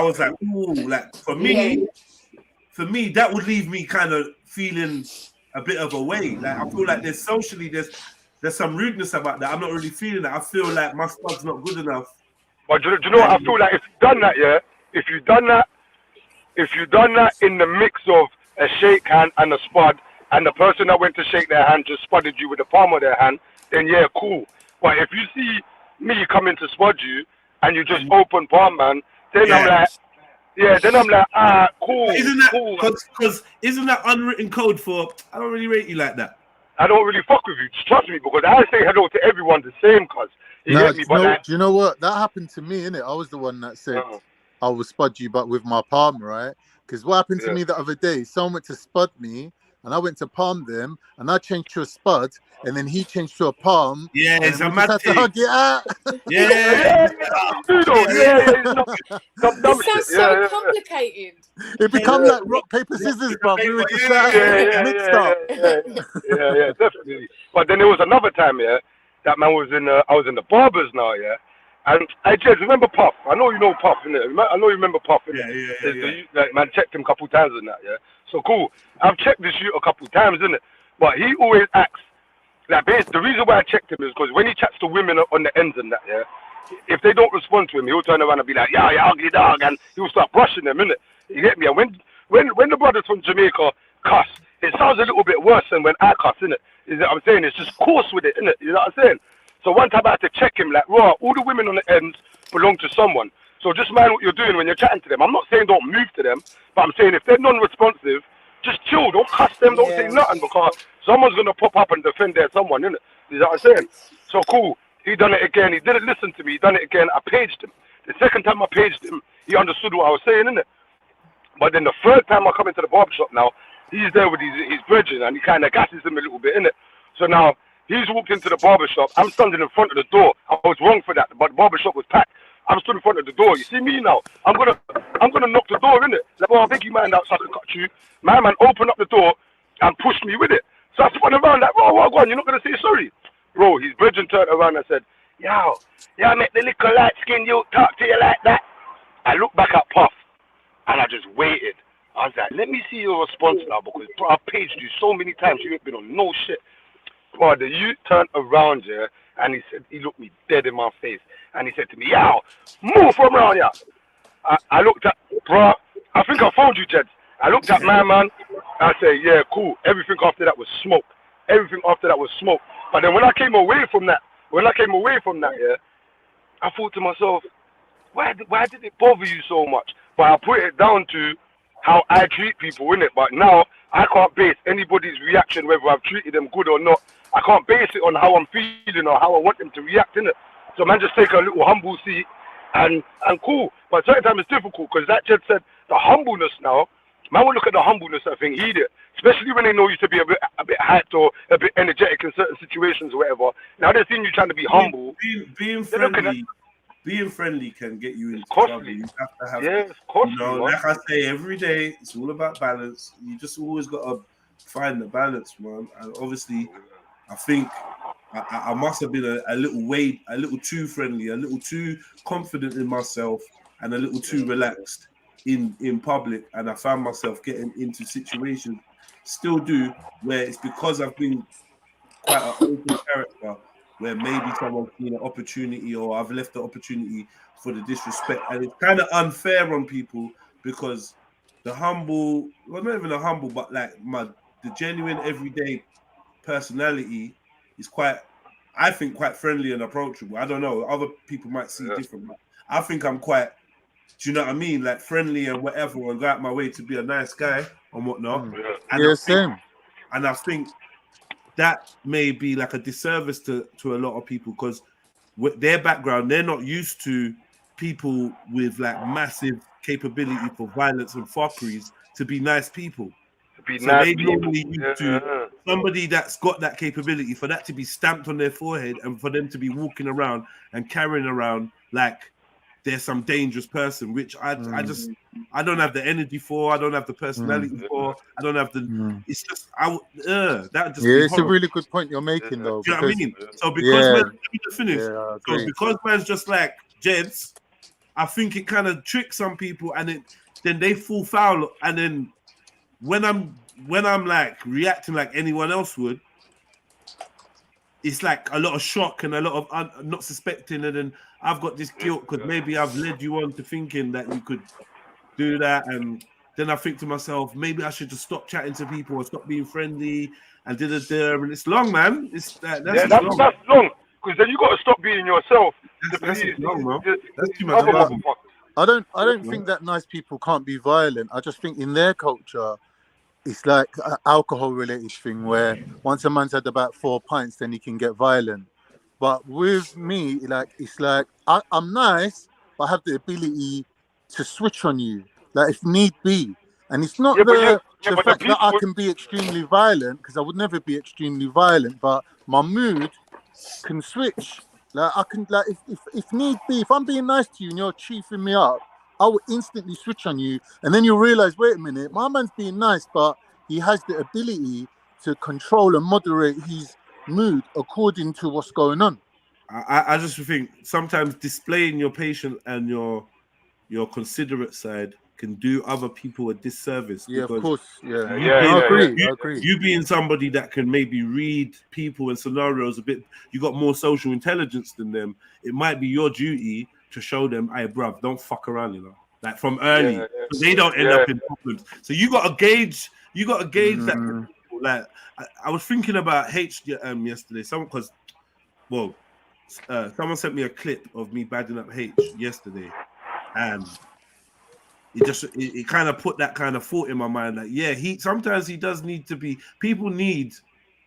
was like, "Ooh!" Like for me, that would leave me kind of feeling a bit of a way. Like I feel like there's some rudeness about that. I'm not really feeling that. I feel like my spud's not good enough. But do you know what I feel like? If you've done that, yeah. If you've done that in the mix of a shake hand and a spud, and the person that went to shake their hand just spudded you with the palm of their hand, then yeah, cool. But if you see me coming to spud you and you just open palm, man, then I'm like, cool. Isn't that cool? Because isn't that unwritten code for I don't really rate you like that? I don't really fuck with you. Just trust me, because I say hello to everyone the same, cuz. You get me? But do you know what? That happened to me, innit? I was the one that said I will spud you, but with my palm, right? Because what happened to me the other day, someone went to spud me, and I went to palm them, and I changed to a spud, and then he changed to a palm. Yeah, it's a mad thing. Hug it out. It sounds so complicated. It become like rock, paper, scissors, bro. We were just mixed up. Yeah, definitely. But then there was another time, that man was I was in the barbers now, and I just remember Puff. I know you know Puff, innit? I know you remember Puff, innit? Yeah. Like, man, checked him a couple times in that, So cool. I've checked this shoot a couple times, innit? But he always acts like, the reason why I checked him is because when he chats to women on the ends and that, if they don't respond to him, he'll turn around and be like, yeah, you ugly dog, and he'll start brushing them, innit? You get me? And when the brothers from Jamaica cuss, it sounds a little bit worse than when I cuss, innit? You know what I'm saying? It's just coarse with it, innit? You know what I'm saying? So one time I had to check him, like, raw, all the women on the ends belong to someone. So just mind what you're doing when you're chatting to them. I'm not saying don't move to them, but I'm saying if they're non-responsive, just chill. Don't cuss them. Don't say nothing, because someone's going to pop up and defend their someone, innit? You know what I'm saying? So cool. He done it again. He didn't listen to me. He done it again. I paged him. The second time I paged him, he understood what I was saying, innit? But then the third time I come into the barbershop now, he's there with his brethren, and he kind of gasses him a little bit, innit? So now, he's walked into the barbershop. I'm standing in front of the door. I was wrong for that, but the barbershop was packed. I'm stood in front of the door. You see me now? I'm gonna knock the door, innit? Like, oh, I think you man out so I can cut you. My man opened up the door and pushed me with it. So I spun around like, bro, what on? You're not gonna say sorry, bro? His brethren turned around and said, yo, make the little light skin you talk to you like that. I looked back at Puff and I just waited. I was like, let me see your response now, because bro, I've paged you so many times. You ain't been on no shit. Bro, the youth turned around here and he said, he looked me dead in my face and he said to me, yo, move from around here. I looked at, bro, I think I found you, Jed. I looked at my man. I said, yeah, cool. Everything after that was smoke. Everything after that was smoke. But then when I came away from that, I thought to myself, why did it bother you so much? But I put it down to how I treat people, innit? But now I can't base anybody's reaction, whether I've treated them good or not. I can't base it on how I'm feeling or how I want them to react, innit? So man, just take a little humble seat and cool. But certain times it's difficult, because that Jed said the humbleness now, man will look at the humbleness and think he did. Especially when they know you to be a bit hyped or a bit energetic in certain situations or whatever. Now they're seeing you trying to be humble. Being friendly can get you into trouble. You have to have, it's costly, you know, like I say every day, it's all about balance. You just always got to find the balance, man. And obviously, I think I must have been a little too friendly, a little too confident in myself, and a little too relaxed in public. And I found myself getting into situations, still do, where it's because I've been quite an open character, where maybe someone's seen an opportunity or I've left the opportunity for the disrespect. And it's kind of unfair on people, because the humble, well, not even the humble, but like the genuine everyday personality is I think quite friendly and approachable. I don't know, other people might see it different, but I think I'm quite, do you know what I mean? Like friendly and whatever, and go out my way to be a nice guy and whatnot. And same. And I think that may be like a disservice to a lot of people, because with their background, they're not used to people with like massive capability for violence and fuckeries to be nice people. They normally used to somebody that's got that capability, for that to be stamped on their forehead and for them to be walking around and carrying around like there's some dangerous person, which I don't have the energy for. I don't have the personality for. I don't have the. It's just that just. Yeah, it's a really good point you're making, though. Do you know what I mean? So because yeah, let me just finish. yeah, So because man's just like Jeds, I think it kind of tricks some people, and then they fall foul. And then when I'm like reacting like anyone else would, it's like a lot of shock and a lot of not suspecting, and then I've got this guilt because maybe I've led you on to thinking that you could do that, and then I think to myself, maybe I should just stop chatting to people or stop being friendly and and it's long, man. It's long. That's long, because then you got to stop being yourself. That's long, man. That's too much. much. I don't think that nice people can't be violent. I just think in their culture, it's like an alcohol-related thing where once a man's had about 4 pints, then he can get violent. But with me, like it's like I'm nice, but I have the ability to switch on you, like if need be. And it's not the fact that I can be extremely violent, because I would never be extremely violent, but my mood can switch. Like I can, like if need be, if I'm being nice to you and you're chiefing me up, I will instantly switch on you, and then you realize, wait a minute, my man's being nice, but he has the ability to control and moderate his mood according to what's going on. I just think sometimes displaying your patient and your considerate side can do other people a disservice. Yeah, of course. Yeah, I agree. You being somebody that can maybe read people and scenarios a bit, you got more social intelligence than them. It might be your duty to show them, hey, bruv, don't fuck around, you know, like from early, so they don't end up in problems. So you got to gauge that. Like I was thinking about yesterday. Someone sent me a clip of me badding up H yesterday, and it kind of put that kind of thought in my mind that sometimes he does need to be. People need.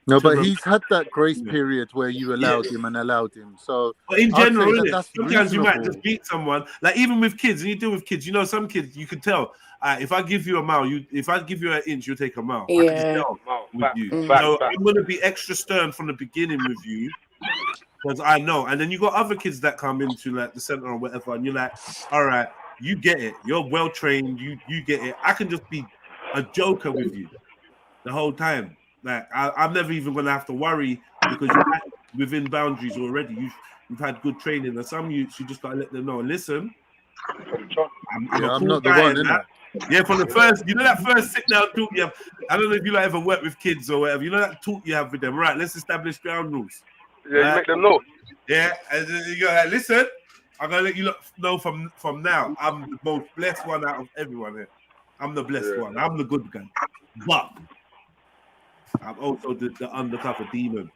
No, but he's had that grace period where you allowed him. So, but in general, sometimes reasonable. you might just beat someone. Like even with kids, and you deal with kids, you know, some kids you can tell. If I give you a mile, if I give you an inch, you'll take a mile. I can just tell with you. So I'm gonna be extra stern from the beginning with you, because I know. And then you got other kids that come into like the center or whatever, and you're like, all right, you get it. You're well trained. You get it. I can just be a joker with you the whole time. Like I'm never even gonna have to worry, because you're within boundaries already. You've had good training, and some youths you just gotta let them know. And listen, I'm not the one, innit? Yeah, from the first, you know that first sit down talk you have. I don't know if you ever work with kids or whatever. You know that talk you have with them, right? Let's establish ground rules. Yeah, you make them know. Yeah, and then you go like, listen, I'm gonna let you know from now. I'm the most blessed one out of everyone here. I'm the blessed one. I'm the good guy, but I'm also the undercover demon.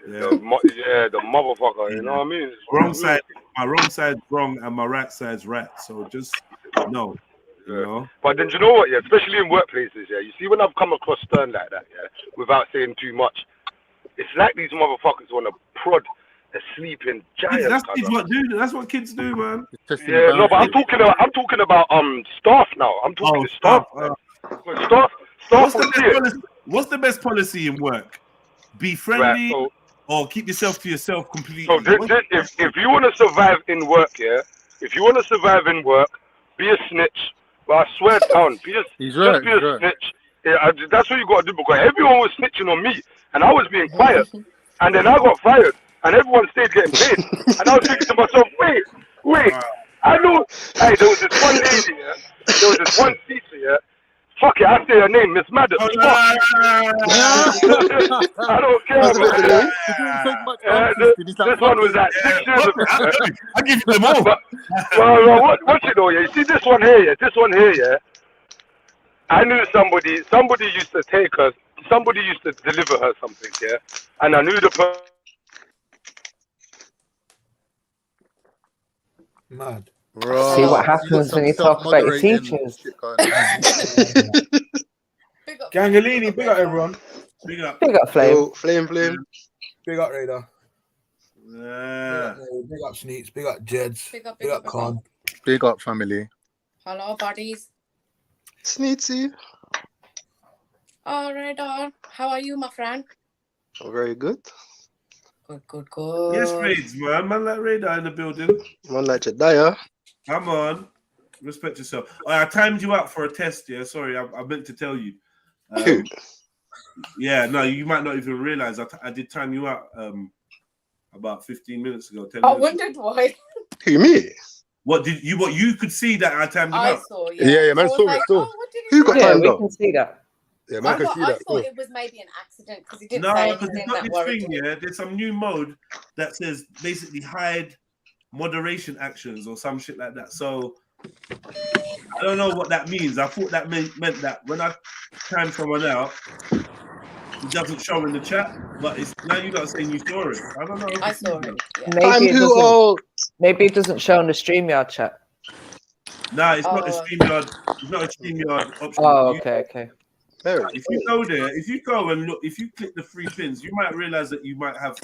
Yeah. The motherfucker. You know what I mean? My wrong side's wrong, and my right side's right. So just know. You know? But then you know what? Yeah, especially in workplaces. Yeah, you see when I've come across stern like that. Yeah, without saying too much, it's like these motherfuckers want to prod a sleeping giant. That's what kids do, man. Yeah, no, but I'm talking about staff now. I'm talking to staff. What's the best policy in work? Be friendly, or keep yourself to yourself completely. So if you want to survive in work, be a snitch. But I swear down, be a snitch. Yeah, that's what you got to do, because everyone was snitching on me, and I was being quiet. And then I got fired, and everyone stayed getting paid. And I was thinking to myself, wait, I know. Hey, there was this one lady, there was this one teacher, fuck it, I say her name, Miss Madden. I don't care about that. This one was like 6 years ago. I give you them all. Well, what you know, you see this one here, I knew somebody used to take her, somebody used to deliver her something, and I knew the person. Mad. Bro, see what happens when you talk about your teachers. Gangalini, big up everyone. Big up Flame. Yo, Flame. Big up Radar. Yeah. Big up Sneaks. Big up Jeds. Big up Con. Big up family. Hello, buddies. Sneetsy. All right, how are you, my friend? Very good. Good. Yes, Raids, man like Radar in the building. Man like Jedediah. Come on. Respect yourself. I timed you out for a test, yeah? Sorry, I meant to tell you. Yeah, no, you might not even realize I did time you out about 15 minutes ago. 10 I minutes wondered why. Who, me? What you could see that I timed you I out? saw, Yeah, man, So I was saw it, like, saw. oh, what did he Who got say? Yeah, timed we out? can see that. Yeah, man, can see I that. thought Cool. it was maybe an accident because he didn't No, say because anything it's not that this worried thing, me. yeah. There's some new mode that says basically hide moderation actions or some shit like that. So I don't know what that means. I thought that meant that when I time someone out, it doesn't show in the chat, but it's now you got saying you saw it. I don't know. I saw it. Yeah. Time who out? Maybe it doesn't show on the StreamYard chat. No, it's not a Oh. StreamYard. It's not a StreamYard option. Oh, okay. If you go there, if you go and look, if you click the 3 pins, you might realize that you might have.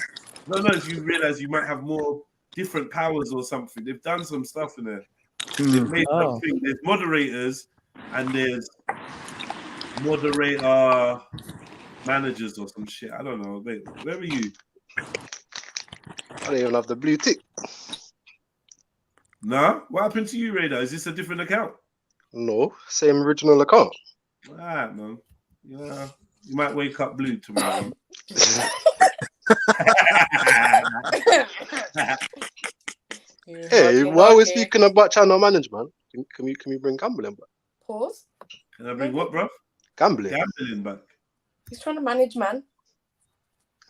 I don't know if you realize you might have more different powers or something. They've done some stuff in there. They've made something. There's moderators and there's moderator managers or some shit. I don't know. Wait, where are you? I don't even have the blue tick. Nah, what happened to you, Radar? Is this a different account? No, same original account. Alright, man. Yeah, you might wake up blue tomorrow. Hey, while we're speaking about channel management, can we bring gambling back? Pause. Can I bring what, bro? Gambling. Gambling back. He's trying to manage, man.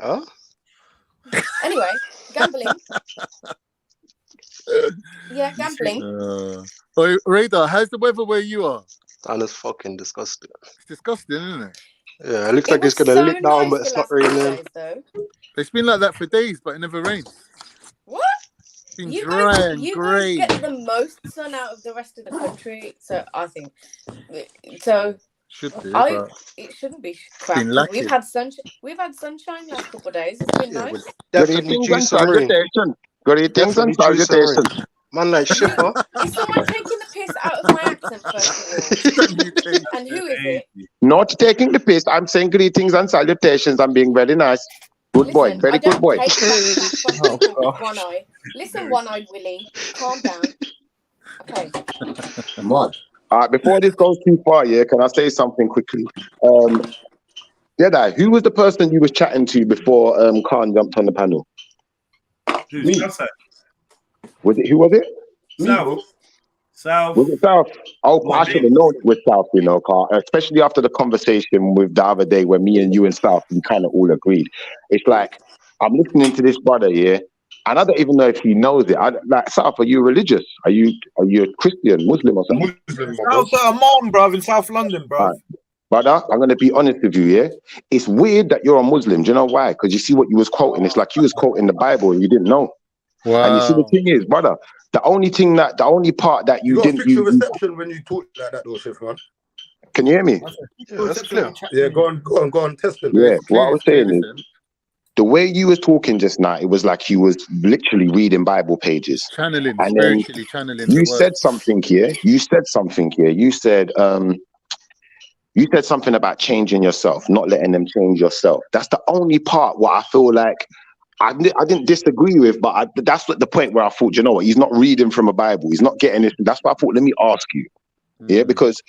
Huh? Anyway, gambling. Yeah, gambling. Oh, Radar, how's the weather where you are? That is fucking disgusting. It's disgusting, isn't it? Yeah, it looks like it's gonna lick down, but it's not raining. It's been like that for days, but it never rains. What? It's been You dry guys, and grey. get the most sun out of the rest of the country, so I think. So Should be, it shouldn't be crap. been lucky. We've had sunshine last couple of days. It's been nice. Definitely juice and rain. Greetings and salutations. Man, like shipper. Is someone taking the piss out of my accent first of all? And who is it? Not taking the piss. I'm saying greetings and salutations. I'm being very nice. Good boy. Listen, Very I good don't boy. take that from people with one eye. Listen, one-eyed Willie, calm down. Okay. Come on. Before this goes too far, yeah, can I say something quickly? Jedi, who was the person you was chatting to before Khan jumped on the panel? Me. Was it? Who was it? South. Was it South? Oh, I should have known it was South, you know, Carl. Especially after the conversation with the other day when me and you and South, we kind of all agreed. It's like, I'm listening to this brother here, and I don't even know if he knows it. Like, South, are you religious? Are you a Christian, Muslim or something? Muslim, I'm on, bruv, in South London, bruv. Right. Brother, I'm going to be honest with you, yeah? It's weird that you're a Muslim. Do you know why? Because you see what you was quoting. It's like you was quoting the Bible and you didn't know. Wow. And you see, the thing is, brother, the only part that you didn't... You got reception when you talk like that, though, Shift, man. Can you hear me? Yeah, that's clear. Yeah, go on, test it. Yeah, what I was saying is, the way you was talking just now, it was like you was literally reading Bible pages. Channeling, and spiritually channeling. You said something here. You said something something about changing yourself, not letting them change yourself. That's the only part what I feel like I didn't disagree with, but that's the point where I thought, you know what, he's not reading from a Bible. He's not getting it. That's why I thought, let me ask you. Yeah, because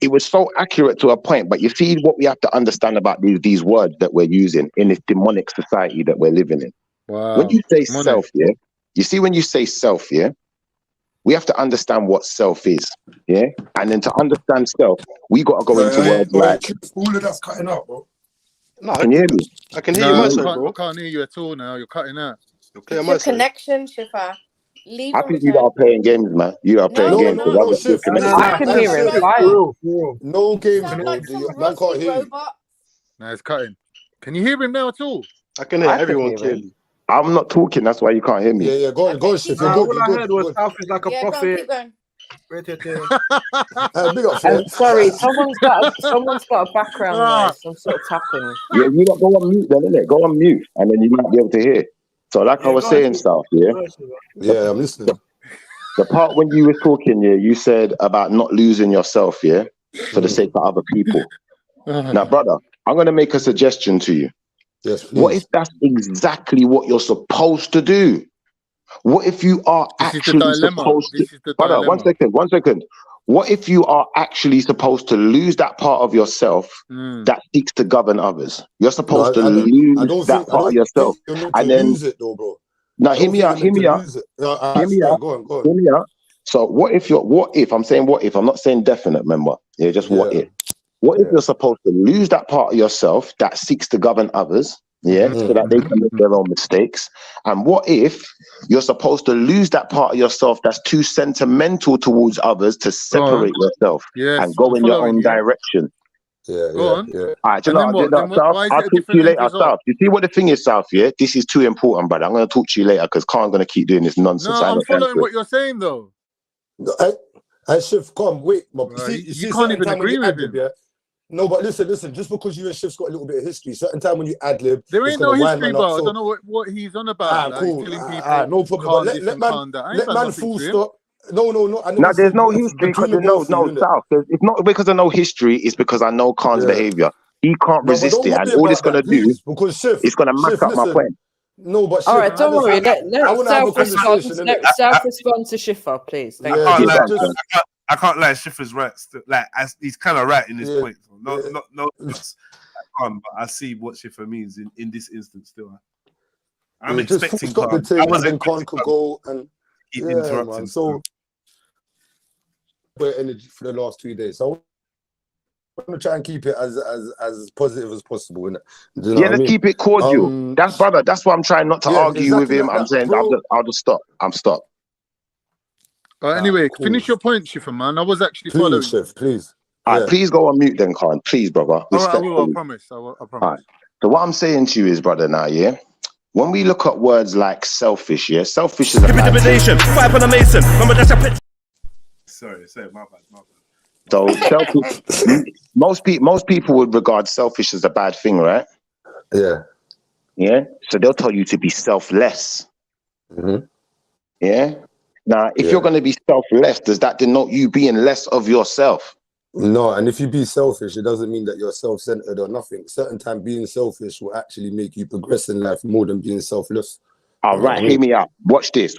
it was so accurate to a point. But you see what we have to understand about these words that we're using in this demonic society that we're living in. Wow. When you say self, yeah, you see when you say self, yeah, we have to understand what self is, yeah? And then to understand self, we got to go into words like... All of that's cutting out, bro. No, can you hear me? I can hear you myself, bro. I can't hear you at all now. You're cutting out. Okay, it's the connection, Shifa. Leave I think you are playing games, man. You are playing games. I can hear him fine. No games, man can't hear you. No, it's cutting. Can you hear him now at all? I can hear everyone clearly. I'm not talking, that's why you can't hear me. Yeah, go on, Shift. All I heard was South is like a prophet. Sorry, someone's got a background noise, some sort of tapping. Yeah, you got to go on mute then, innit? Go on mute, and then you might be able to hear. So like I was saying, stuff, yeah? Yeah, I'm listening. The part when you were talking, yeah, you said about not losing yourself, yeah, for the sake of other people. Now, brother, I'm going to make a suggestion to you. Yes, please. What if that's exactly what you're supposed to do? What if you are This is the actually dilemma. supposed to? This is the Brother, one dilemma. second. What if you are actually supposed to lose that part of yourself that seeks to govern others? You're supposed to I lose that part of yourself, you're meant to and then lose it though, bro. now I hear don't me think out. you're meant to lose it. Hear me out. Go on. Hear me out. So what if I'm saying what if? I'm not saying definite, remember? Yeah, just what if. What if you're supposed to lose that part of yourself that seeks to govern others, so that they can make their own mistakes? And what if you're supposed to lose that part of yourself that's too sentimental towards others to separate yourself and go in your own direction? All right, And then what? South, Why is I'll it a talk to different you end later, result? South. You see what the thing is, South, yeah? This is too important, brother. I'm going to talk to you later because Khan's going to keep doing this nonsense. No, I'm following what you're saying, though. I Shiv, come, wait. You see can't even time when agree you with ad-lib, him. yeah? No, but listen, just because you and Shiv's got a little bit of history, certain time when you ad-lib, There it's ain't no going to wind history, man up. bro. I So, don't know what he's on about. Like, cool. telling people, No problem. calm But this let and man, calm that. I ain't let done man nothing full to him. stop. No, I never Now, there's said no you. history Between because the both of you, innit? South. It's not because of no history. It's because I know Khan's behavior. He can't No, but resist don't it, and worry all it's about going to that, do please, because Shiv, is going to mash up my listen. point. No, but Shiv, All right, don't worry. I Let want to have a South respond. conversation, Let innit? South respond to Shifa, please. Thank I you. can't lie. I can't lie. Schiffer's right. Like he's kind of right in his point. No, but I see what Schiffer means in this instance. Still, I'm expecting just stop the Khan. thing, I and was then expecting Khan could go and keep man. interrupting. So, energy for the last 2 days. So I'm gonna try and keep it as positive as possible. Innit? Do you know what I Let's mean? keep it cordial. That's why I'm trying not to argue with exactly him. like I'm that, saying bro. I'll just stop. I'm stopped. Anyway, cool. finish your point, Schiffer, man. I was actually Please, following. Shiv, please. All right, please go on mute then, Khan. Please, brother. All right, I will. I Respectfully. promise. I promise. All right. So what I'm saying to you is, brother, now, yeah, when we look at words like selfish, yeah, selfish is a bad thing. 5 on a Mason. Remember that's a pit. Sorry, my bad. So selfish. most people would regard selfish as a bad thing, right? Yeah. Yeah. So they'll tell you to be selfless. Yeah. Now, if you're going to be selfless, does that denote you being less of yourself? No, and if you be selfish, it doesn't mean that you're self-centered or nothing. Certain time being selfish will actually make you progress in life more than being selfless. All right, hear me out. Watch this.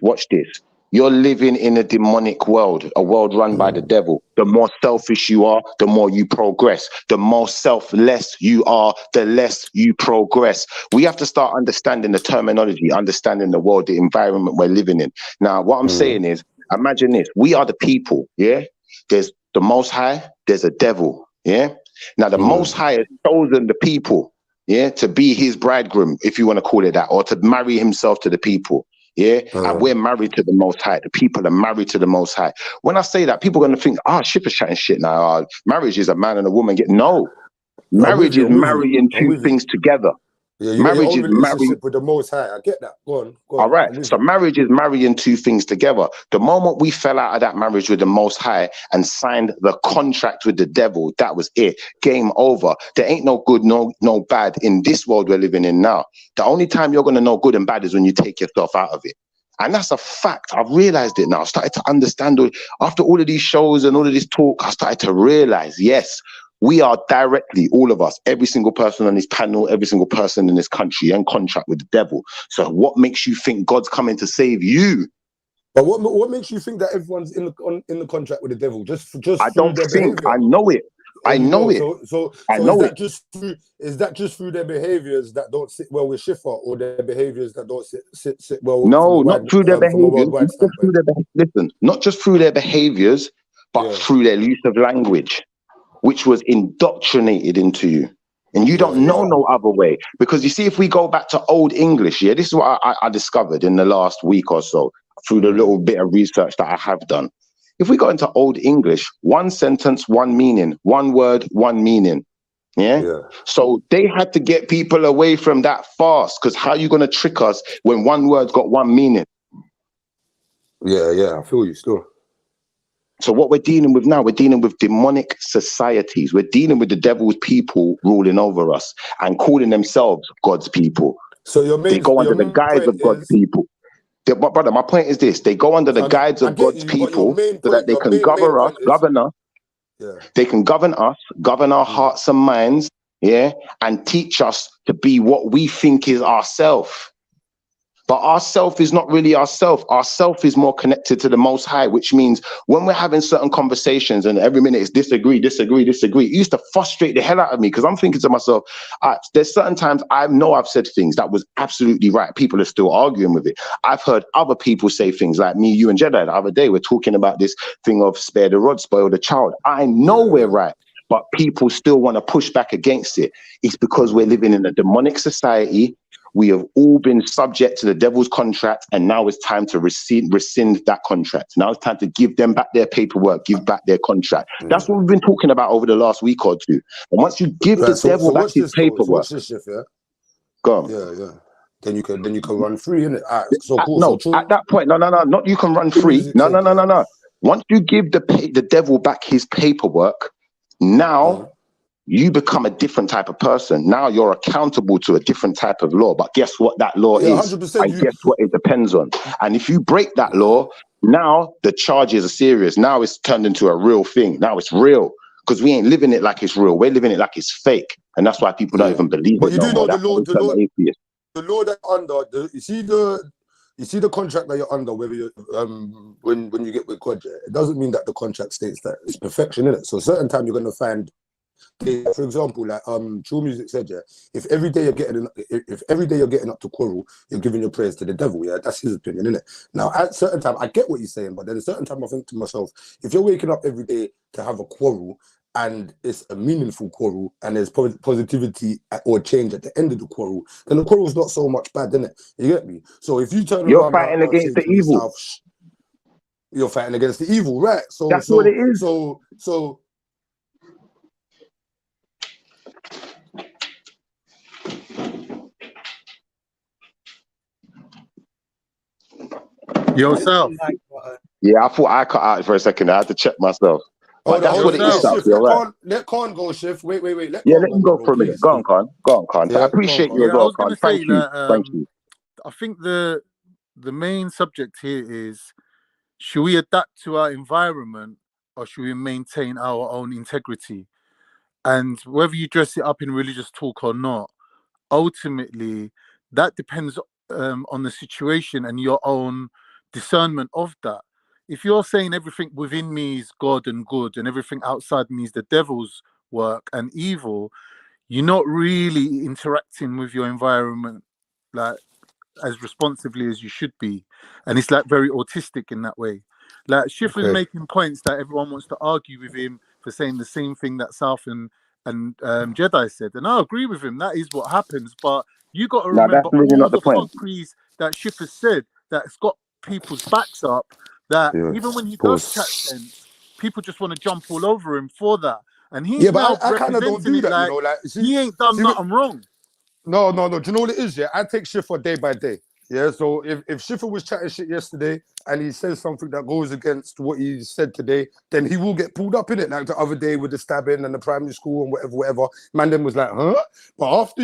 You're living in a demonic world, a world run by the devil. The more selfish you are, the more you progress. The more selfless you are, the less you progress. We have to start understanding the terminology, understanding the world, the environment we're living in. Now, what I'm saying is, imagine this. We are the people, yeah? There's the Most High, there's a devil, yeah? Now, the Most High has chosen the people, yeah, to be his bridegroom, if you want to call it that, or to marry himself to the people. Yeah, and we're married to the Most High. The people are married to the Most High. When I say that, people are going to think, Schiffer's chatting shit now. Marriage is a man and a woman. No, marriage is marrying two things together. Yeah, you marriage got your is own relationship with the Most High. I get that. Go on. All right. So marriage is marrying two things together. The moment we fell out of that marriage with the Most High and signed the contract with the devil, that was it. Game over. There ain't no good, no bad in this world we're living in now. The only time you're going to know good and bad is when you take yourself out of it. And that's a fact. I've realized it now. I started to understand after all of these shows and all of this talk, I started to realize, yes, we are directly, all of us, every single person on this panel, every single person in this country, in contract with the devil. So what makes you think God's coming to save you? But what makes you think that everyone's in the contract with the devil? Just I through don't their think. behavior? I know it. I know it. So I know is that just through their behaviors that don't sit well with Shifa, or their behaviors that don't sit well? No, not through their from a behaviors. worldwide standpoint. Listen, not just through their behaviors, but through their use of language, which was indoctrinated into you. And you don't know no other way. Because you see, if we go back to Old English, this is what I discovered in the last week or so through the little bit of research that I have done. If we go into Old English, one sentence, one meaning, one word, one meaning. Yeah. So they had to get people away from that fast, because how are you going to trick us when one word's got one meaning? Yeah, I feel you still. So what we're dealing with now, we're dealing with demonic societies. We're dealing with the devil's people ruling over us and calling themselves God's people. So they go under the guise of God's people. But brother, my point is this: they go under the guise of God's people so that they can govern us. They can govern us, govern our hearts and minds, and teach us to be what we think is ourselves. But our self is not really our self. Our self is more connected to the Most High, which means when we're having certain conversations and every minute is disagree, it used to frustrate the hell out of me because I'm thinking to myself, there's certain times I know I've said things that was absolutely right. People are still arguing with it. I've heard other people say things like me, you, and JEDI the other day. We're talking about this thing of spare the rod, spoil the child. I know we're right, but people still want to push back against it. It's because we're living in a demonic society. We have all been subject to the devil's contract, and now it's time to rescind that contract. Now it's time to give them back their paperwork, give back their contract. That's what we've been talking about over the last week or two. And once you give the devil back his paperwork, watch this shift, yeah? Go on. Yeah. Then you can run free, innit? So cool. No, at that point, no, not you can run free. No. Once you give the devil back his paperwork, now you become a different type of person. Now you're accountable to a different type of law. But guess what that law is? 100%. And guess what it depends on? And if you break that law, now the charges are serious. Now it's turned into a real thing. Now it's real. Because we ain't living it like it's real. We're living it like it's fake. And that's why people don't even believe but it. You do know the law that under, you see the contract that you're under, whether you when you get with God, it doesn't mean that the contract states that it's perfection in it. So certain time you're gonna find, for example, like True Music said, if every day you're getting up to quarrel, you're giving your prayers to the devil. Yeah, that's his opinion, innit? Now at certain time, I get what you're saying, but then at a certain time I think to myself, if you're waking up every day to have a quarrel and it's a meaningful quarrel and there's positivity or change at the end of the quarrel, then the quarrel's not so much bad, innit? You get me? So if you turn you're around, fighting against the evil. You're fighting against the evil, right? So that's what it is. So yourself. Yeah, I thought I cut out for a second. I had to check myself. But that's what it is, right? Let Khan go, Shift. Wait. Let him go for a minute. Go on, Khan. I appreciate you as well, Khan. Thank you. I think the main subject here is, should we adapt to our environment or should we maintain our own integrity? And whether you dress it up in religious talk or not, ultimately, that depends on the situation and your own discernment of that. If you're saying everything within me is God and good and everything outside me is the devil's work and evil, you're not really interacting with your environment like as responsibly as you should be. And it's like very autistic in that way. Like Schiffer's making points that everyone wants to argue with him for saying the same thing that South and JEDI said. And I agree with him. That is what happens. But you got to remember all the fuckeries that Schiffer said that's got people's backs up, that even when he does chat sense, people just want to jump all over him for that. And he's now representing it like, he ain't done nothing wrong. No. Do you know what it is? Yeah, I take Schiffer day by day. Yeah, so if Schiffer was chatting shit yesterday and he says something that goes against what he said today, then he will get pulled up in it. Like the other day with the stabbing and the primary school and whatever. Man, then was like, huh? But after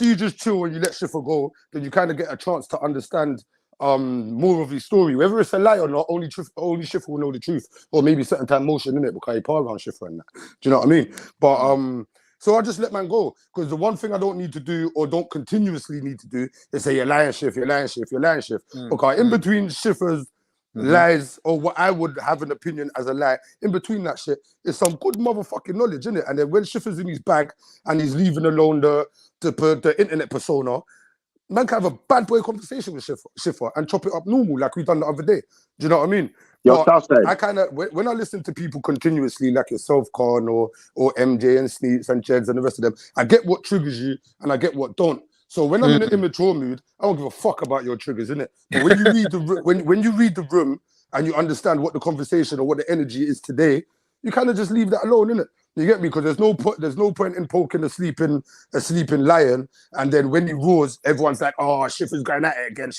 you just chill and you let Schiffer go, then you kind of get a chance to understand more of his story. Whether it's a lie or not, only Schiffer will know the truth. Or maybe certain time motion in it because he par around Schiffer and that. Do you know what I mean? But so I just let man go, because the one thing I don't need to do or don't continuously need to do is say you're lying, Shift. Because in between Schiffer's lies or what I would have an opinion as a lie, in between that shit is some good motherfucking knowledge, innit? And then when Schiffer's in his bag and he's leaving alone the internet persona, man can have a bad boy conversation with Schiffer and chop it up normal like we done the other day. Do you know what I mean? I kind of, when I listen to people continuously like yourself, Khan, or MJ and Sneaks and Jeds and the rest of them, I get what triggers you and I get what don't. So when I'm in an immature mood, I don't give a fuck about your triggers, innit? But when you read when you read the room and you understand what the conversation or what the energy is today, you kind of just leave that alone, innit? You get me? Because there's no point in poking a sleeping lion, and then when he roars, everyone's like, "Oh, Schiffer's going at it again."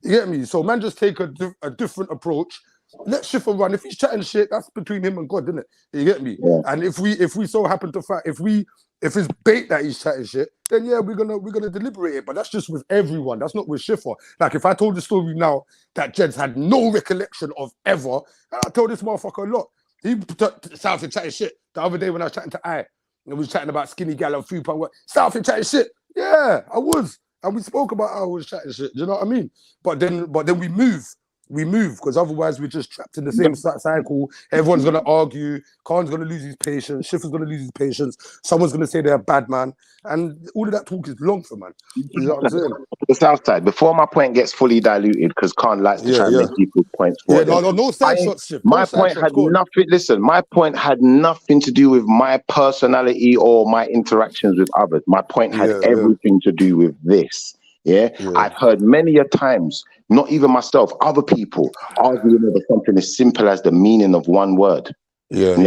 You get me? So man, just take a different approach. Let Schiffer run. If he's chatting shit, that's between him and God, isn't it? You get me? Yeah. And if we so happen to fight, if it's bait that he's chatting shit, then yeah, we're gonna deliberate it. But that's just with everyone. That's not with Schiffer. Like if I told the story now that Jeds had no recollection of ever, I told this motherfucker a lot. He started chatting shit the other day when I was chatting to I. And we was chatting about skinny gal and 3.1. Started chatting shit. Yeah, I was. and we spoke about how we was chatting shit. Do you know what I mean? But then we move. We move because otherwise we're just trapped in the same cycle. Everyone's gonna argue. Khan's gonna lose his patience. Schiffer's gonna lose his patience. Someone's gonna say they're a bad man, and all of that talk is long for man. You know what I'm saying? The south side. Before my point gets fully diluted, because Khan likes to try and make people's points for them. No side shots, Schiff. My point had nothing. Listen, my point had nothing to do with my personality or my interactions with others. My point had everything to do with this. Yeah, I've heard many a times, not even myself, other people arguing over something as simple as the meaning of one word. Yeah.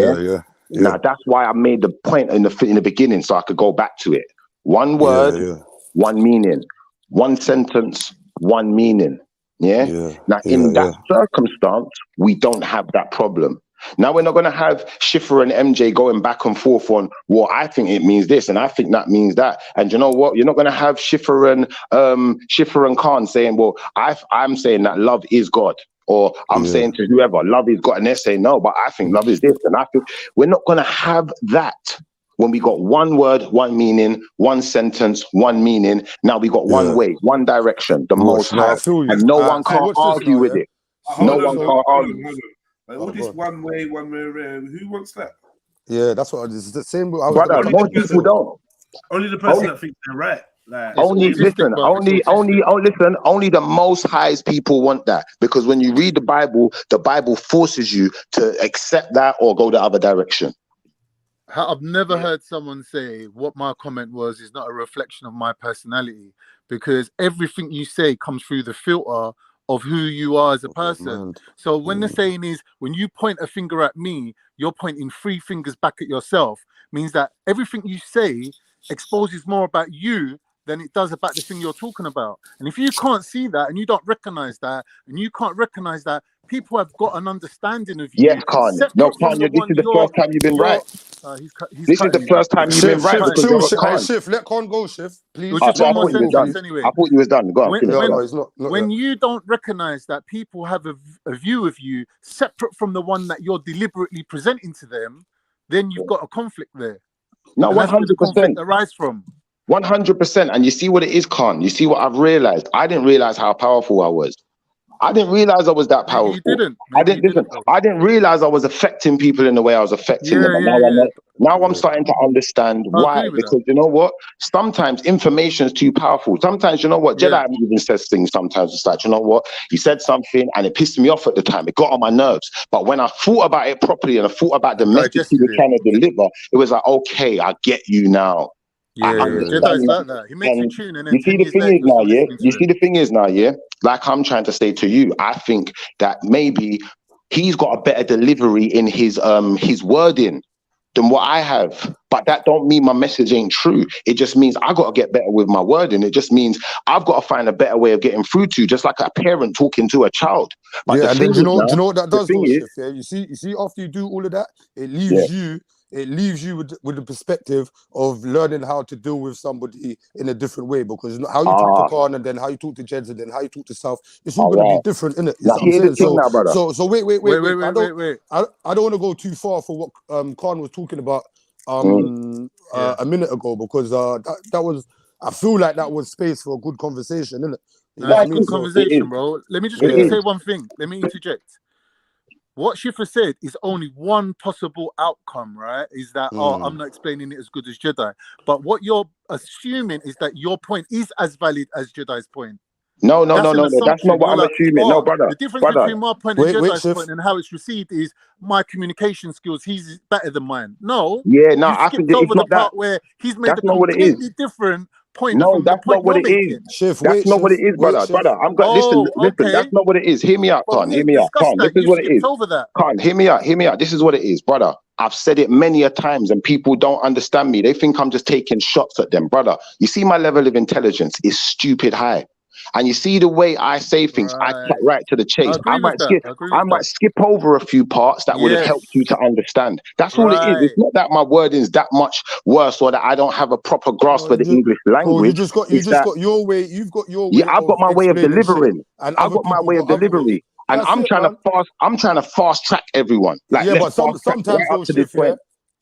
Now that's why I made the point in the beginning, so I could go back to it. One word, one meaning. One sentence, one meaning. Now in that circumstance, we don't have that problem. Now we're not going to have Schiffer and MJ going back and forth on, well, I think it means this and I think that means that. And you know what? You're not going to have Schiffer and Khan saying, well, I'm saying that love is God. Or I'm saying to whoever, love is God. And they're saying, no, but I think love is this. And I think we're not going to have that when we got one word, one meaning, one sentence, one meaning. Now we got one way, one direction, the Most High. And no one can argue with it. No one can argue. Like all this one way, who wants that? Yeah, that's what it's the same. Brother, most people don't. Only the person that thinks they're right. Like, only the Most High's people want that, because when you read the Bible forces you to accept that or go the other direction. I've never heard someone say what my comment was is not a reflection of my personality, because everything you say comes through the filter of who you are as a person. So when the saying is, when you point a finger at me, you're pointing 3 fingers back at yourself, means that everything you say exposes more about you than it does about the thing you're talking about. And if you can't see that and you don't recognize that, and you can't recognize that, people have got an understanding of you. Yes, Khan. No, Khan, this is the first time you've been right. This is the first time you've been right. Shift, let Khan go, Shift, please. I thought you was done. Go on. When you don't recognize that people have a view of you separate from the one that you're deliberately presenting to them, then you've got a conflict there. No, 100%. Arise from 100%. And you see what it is, Khan. You see what I've realized. I didn't realize how powerful I was. I didn't realize I was that powerful. I didn't realize I was affecting people in the way I was affecting them. And now I'm starting to understand why. Because you know what? Sometimes information is too powerful. Sometimes, you know what? Jedi even says things sometimes. It's like, you know what? He said something and it pissed me off at the time. It got on my nerves. But when I thought about it properly and I thought about the message he was trying to deliver, it was like, okay, I get you now. Jedi's like that. He makes you tune and then you see the thing is now, You see the thing is now, like I'm trying to say to you, I think that maybe he's got a better delivery in his wording than what I have. But that don't mean my message ain't true. It just means I got to get better with my wording. It just means I've got to find a better way of getting through to you, just like a parent talking to a child. But and then, do you know what that does? You see, after you do all of that, it leaves you. It leaves you with the perspective of learning how to deal with somebody in a different way, because how you talk to Khan and then how you talk to Jeds and then how you talk to South, it's all going to be different, isn't it? So wait. I don't want to go too far for what Khan was talking about a minute ago, because that was, I feel like that was space for a good conversation, isn't it? That's a good conversation, bro. Let me just quickly say one thing. Let me interject. What Schiffer said is only one possible outcome, right? Is that, I'm not explaining it as good as Jedi. But what you're assuming is that your point is as valid as Jedi's point. No. That's not what I'm assuming. No, brother. The difference between my point and Jedi's point and how it's received is my communication skills. He's better than mine. No. Yeah, no, I think over the part where he's made a completely different point. No, that's not what it is. That's not what it is, brother. Brother, I'm going. Listen. That's not what it is. Hear me out, Khan. Hear me out, Khan. This is what it is. Khan, hear me out. This is what it is, brother. I've said it many a times, and people don't understand me. They think I'm just taking shots at them, brother. You see, my level of intelligence is stupid high. And you see the way I say things, I cut right to the chase. I might skip over a few parts that would have helped you to understand. That's all it is. It's not that my wording is that much worse or that I don't have a proper grasp of the English language. You just got your way. You've got your way. Yeah, I've got my way of delivering. I've got my way of delivery. And I'm trying to fast track everyone. Like, but sometimes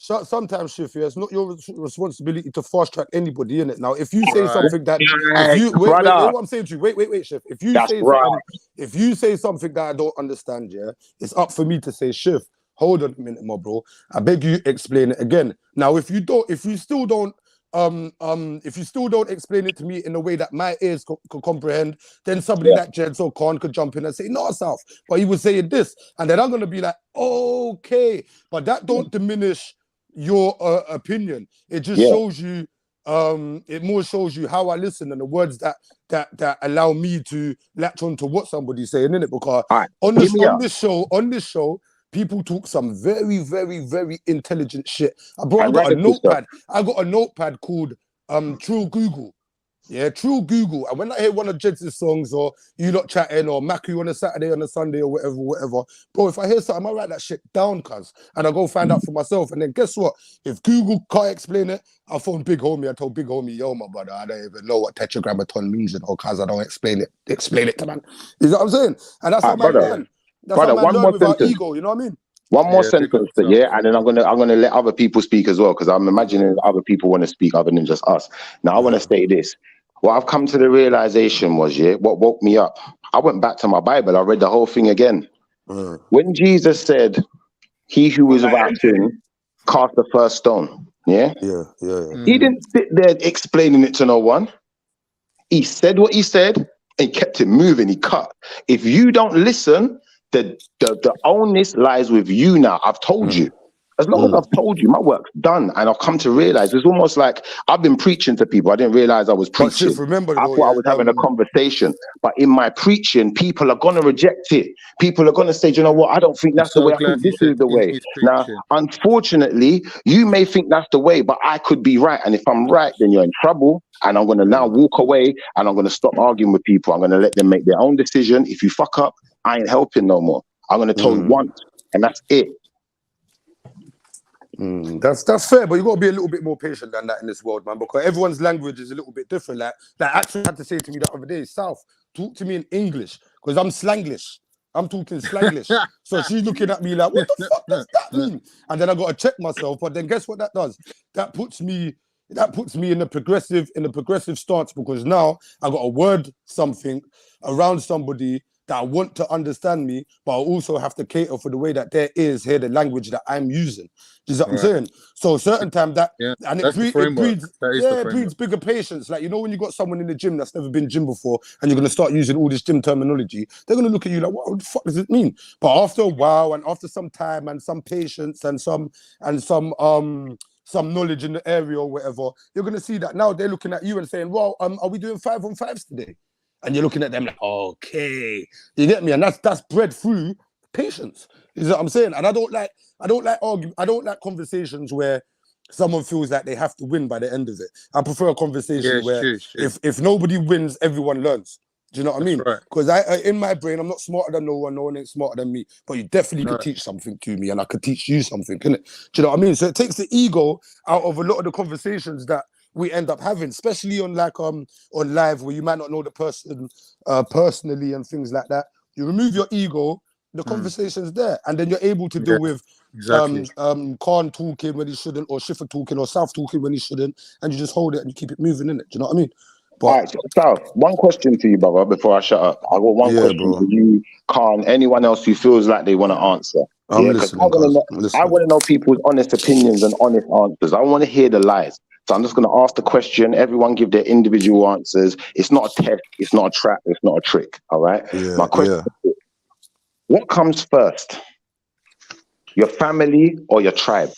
sometimes, Shift, yeah, it's not your responsibility to fast track anybody in it. Now, if you say Right. something that, Right, if you wait, brother. what I'm saying to you, wait, Shift. If you That's say right. something, if you say something that I don't understand, yeah, it's up for me to say, Shift, hold on a minute, my bro. I beg you, explain it again. Now, if you still don't explain it to me in a way that my ears could comprehend, then somebody Yeah. like Jed or Khan could jump in and say, no, South, but he was saying this. And then I'm going to be like, okay, but that don't diminish your opinion. It just Yeah. shows you, it more shows you how I listen and the words that allow me to latch on to what somebody's saying, innit? Because All right. on Hear me out. this show, people talk some very, very, very intelligent shit. Bro, And I got a radical stuff. notepad. I got a notepad called Trill Google. Yeah, Trill Google. And when I hear one of Jed's songs or you lot chatting or Maku on a Saturday, on a Sunday or whatever, bro, if I hear something, I write that shit down, cuz. And I go find out for myself. And then guess what? If Google can't explain it, I phone Big Homie. I told Big Homie, yo, my brother, I don't even know what tetragrammaton means, you know, cuz I don't explain it to man. You know what I'm saying? And that's All how right, man brother. learn. That's how Brother, man one learn more without sentence. ego, you know what I mean? One more Yeah, big up sentence, yourself. yeah, and then I'm gonna let other people speak as well, because I'm imagining other people want to speak other than just us. Now I want to say this. What I've come to the realization was, yeah, what woke me up. I went back to my Bible. I read the whole thing again. When Jesus said, "He who is without sin, cast the first stone," yeah, he didn't sit there explaining it to no one. He said what he said and kept it moving. He cut. If you don't listen, the onus lies with you now. I've told you. As long as I've told you, my work's done. And I've come to realize it's almost like I've been preaching to people. I didn't realize I was But Shift, preaching. remember I though, thought I yeah, was having a conversation. But in my preaching, people are going to reject it. People are going to say, do you know what? I don't think I'm that's the so way. I glad think you this said is the in way. his Now, preaching. unfortunately, you may think that's the way, but I could be right. And if I'm right, then you're in trouble. And I'm going to now walk away and I'm going to stop arguing with people. I'm going to let them make their own decision. If you fuck up, I ain't helping no more. I'm going to tell you once, and that's it. That's fair, but you got to be a little bit more patient than that in this world, man, because everyone's language is a little bit different. Like actually had to say to me the other day, South, talk to me in English, because I'm slanglish. I'm talking slanglish. So she's looking at me like, what the fuck does that mean? And then I got to check myself. But then guess what that does? That puts me in a progressive stance, because now I got to word something around somebody that I want to understand me, but I also have to cater for the way that their ears hear the language that I'm using. Do you know what I'm saying? So certain time that, and it breeds bigger patience. Like, you know, when you got someone in the gym that's never been gym before and you're going to start using all this gym terminology, they're going to look at you like, what the fuck does it mean? But after a while and after some time and some patience and some knowledge in the area or whatever, you're going to see that now they're looking at you and saying, well, are we doing 5-on-5s today? And you're looking at them like, okay, you get me? And that's bred through patience. You know what I'm saying? And I don't like conversations where someone feels like they have to win by the end of it. I prefer a conversation where if nobody wins, everyone learns. Do you know what I mean? Because I in my brain, I'm not smarter than no one ain't smarter than me. But you definitely could teach something to me, and I could teach you something, innit? Do you know what I mean? So it takes the ego out of a lot of the conversations that we end up having, especially on live, where you might not know the person personally and things like that. You remove your ego, the conversation's there, and then you're able to deal with Khan talking when he shouldn't, or Schiffer talking, or South talking when he shouldn't, and you just hold it and you keep it moving, innit? Do you know what I mean? But, all right, so South, one question to you, brother, before I shut up. I got one question for you, Khan, anyone else who feels like they want to answer. I'm listening, cuz. I want to know people's honest opinions and honest answers. I want to hear the lies. So I'm just going to ask the question. Everyone give their individual answers. It's not a test. It's not a trap. It's not a trick. All right? My question is, what comes first? Your family or your tribe?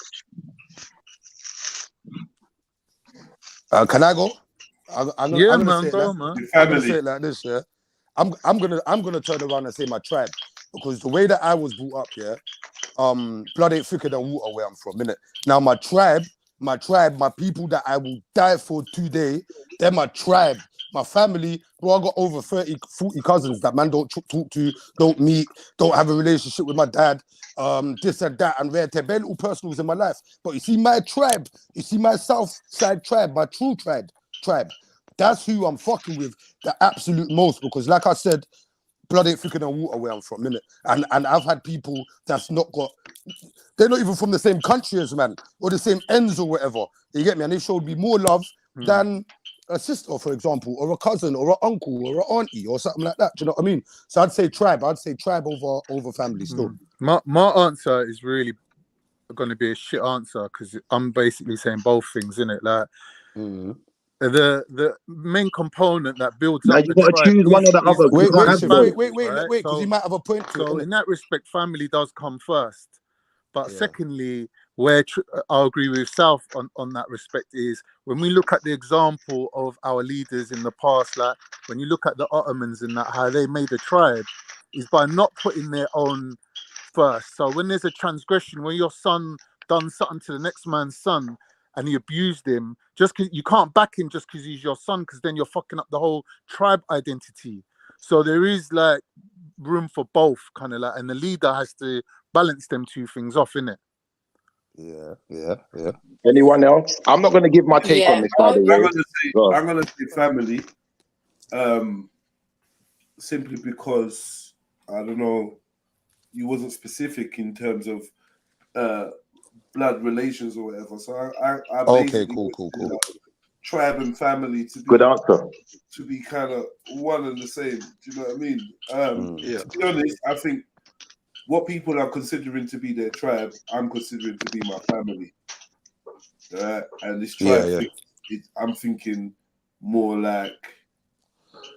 Can I go? I'm gonna say it like this, yeah. I'm gonna turn around and say my tribe, because the way that I was brought up, yeah, blood ain't thicker than water where I'm from, innit? Now my tribe, my people that I will die for today, they're my tribe. My family, bro, I got over 40 cousins that man don't talk to, don't meet, don't have a relationship with my dad, this and that, and rare bare little personals in my life. But you see my tribe, you see my south side tribe, my true tribe, that's who I'm fucking with the absolute most, because like I said, blood ain't thicker than water where I'm from, innit? And I've had people that's not got, they're not even from the same country as man, or the same ends or whatever. You get me? And they showed me more love than a sister, for example, or a cousin, or an uncle, or an auntie, or something like that. Do you know what I mean? So I'd say tribe. I'd say tribe over family still. My answer is really going to be a shit answer because I'm basically saying both things, innit? Like the main component that builds Now up you the got to tribe choose one or the other. You can't have both. right? Because he might have a point to it. So in that respect, family does come first. But Yeah. secondly, where I'll agree with South on that respect is when we look at the example of our leaders in the past, like when you look at the Ottomans and that, how they made a tribe is by not putting their own first. So when there's a transgression, where your son done something to the next man's son and he abused him, just because you can't back him just because he's your son, because then you're fucking up the whole tribe identity. So there is like room for both, kind of like, and the leader has to balance them two things off, innit? Yeah. Anyone else? I'm not going to give my take on this, by the way. I'm gonna say family, simply because I don't know, you wasn't specific in terms of blood relations or whatever. So I Okay, cool. Tribe and family to be good answer. To be kind of one and the same. Do you know what I mean? To be honest, I think what people are considering to be their tribe, I'm considering to be my family. And this tribe thing, I'm thinking more like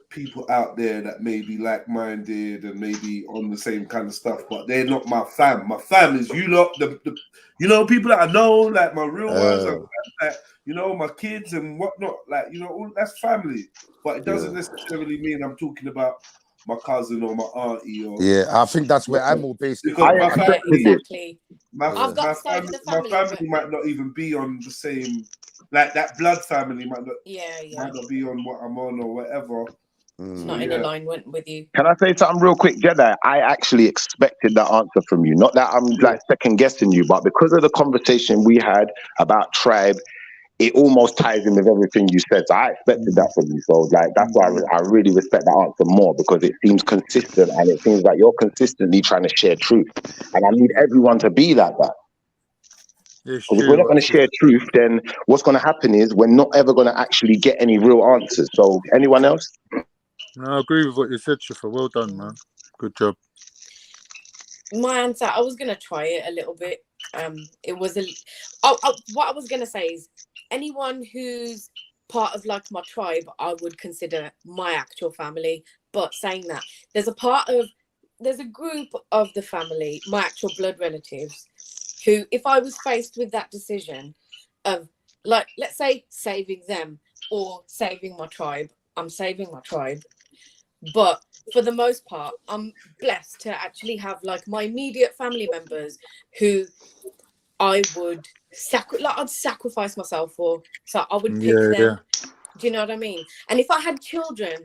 people out there that may be like-minded and maybe on the same kind of stuff, but they're not my fam. My fam is you lot, the you know, people that I know, like my real ones, and, like, you know, my kids and whatnot, like, you know, all that's family. But it doesn't necessarily mean I'm talking about my cousin or my auntie or I think that's where I'm more based. Because my family, exactly. my family might not even be on the same, like that blood family might not be on what I'm on or whatever. It's not in alignment with you. Can I say something real quick, Jedi? I actually expected that answer from you. Not that I'm like second guessing you, but because of the conversation we had about tribe, it almost ties in with everything you said. So I expected that from you. So like that's why I really respect that answer more, because it seems consistent and it seems like you're consistently trying to share truth. And I need everyone to be like that. Because if we're not going to share truth, then what's going to happen is we're not ever going to actually get any real answers. So anyone else? No, I agree with what you said, Shifa. Well done, man. Good job. My answer, I was gonna try it a little bit. It was what I was gonna say is anyone who's part of like my tribe, I would consider my actual family. But saying that, there's a group of the family, my actual blood relatives, who, if I was faced with that decision of, like, let's say saving them or saving my tribe, I'm saving my tribe. But for the most part, I'm blessed to actually have like my immediate family members who I would I'd sacrifice myself for. So I would pick them. Do you know what I mean? And if I had children,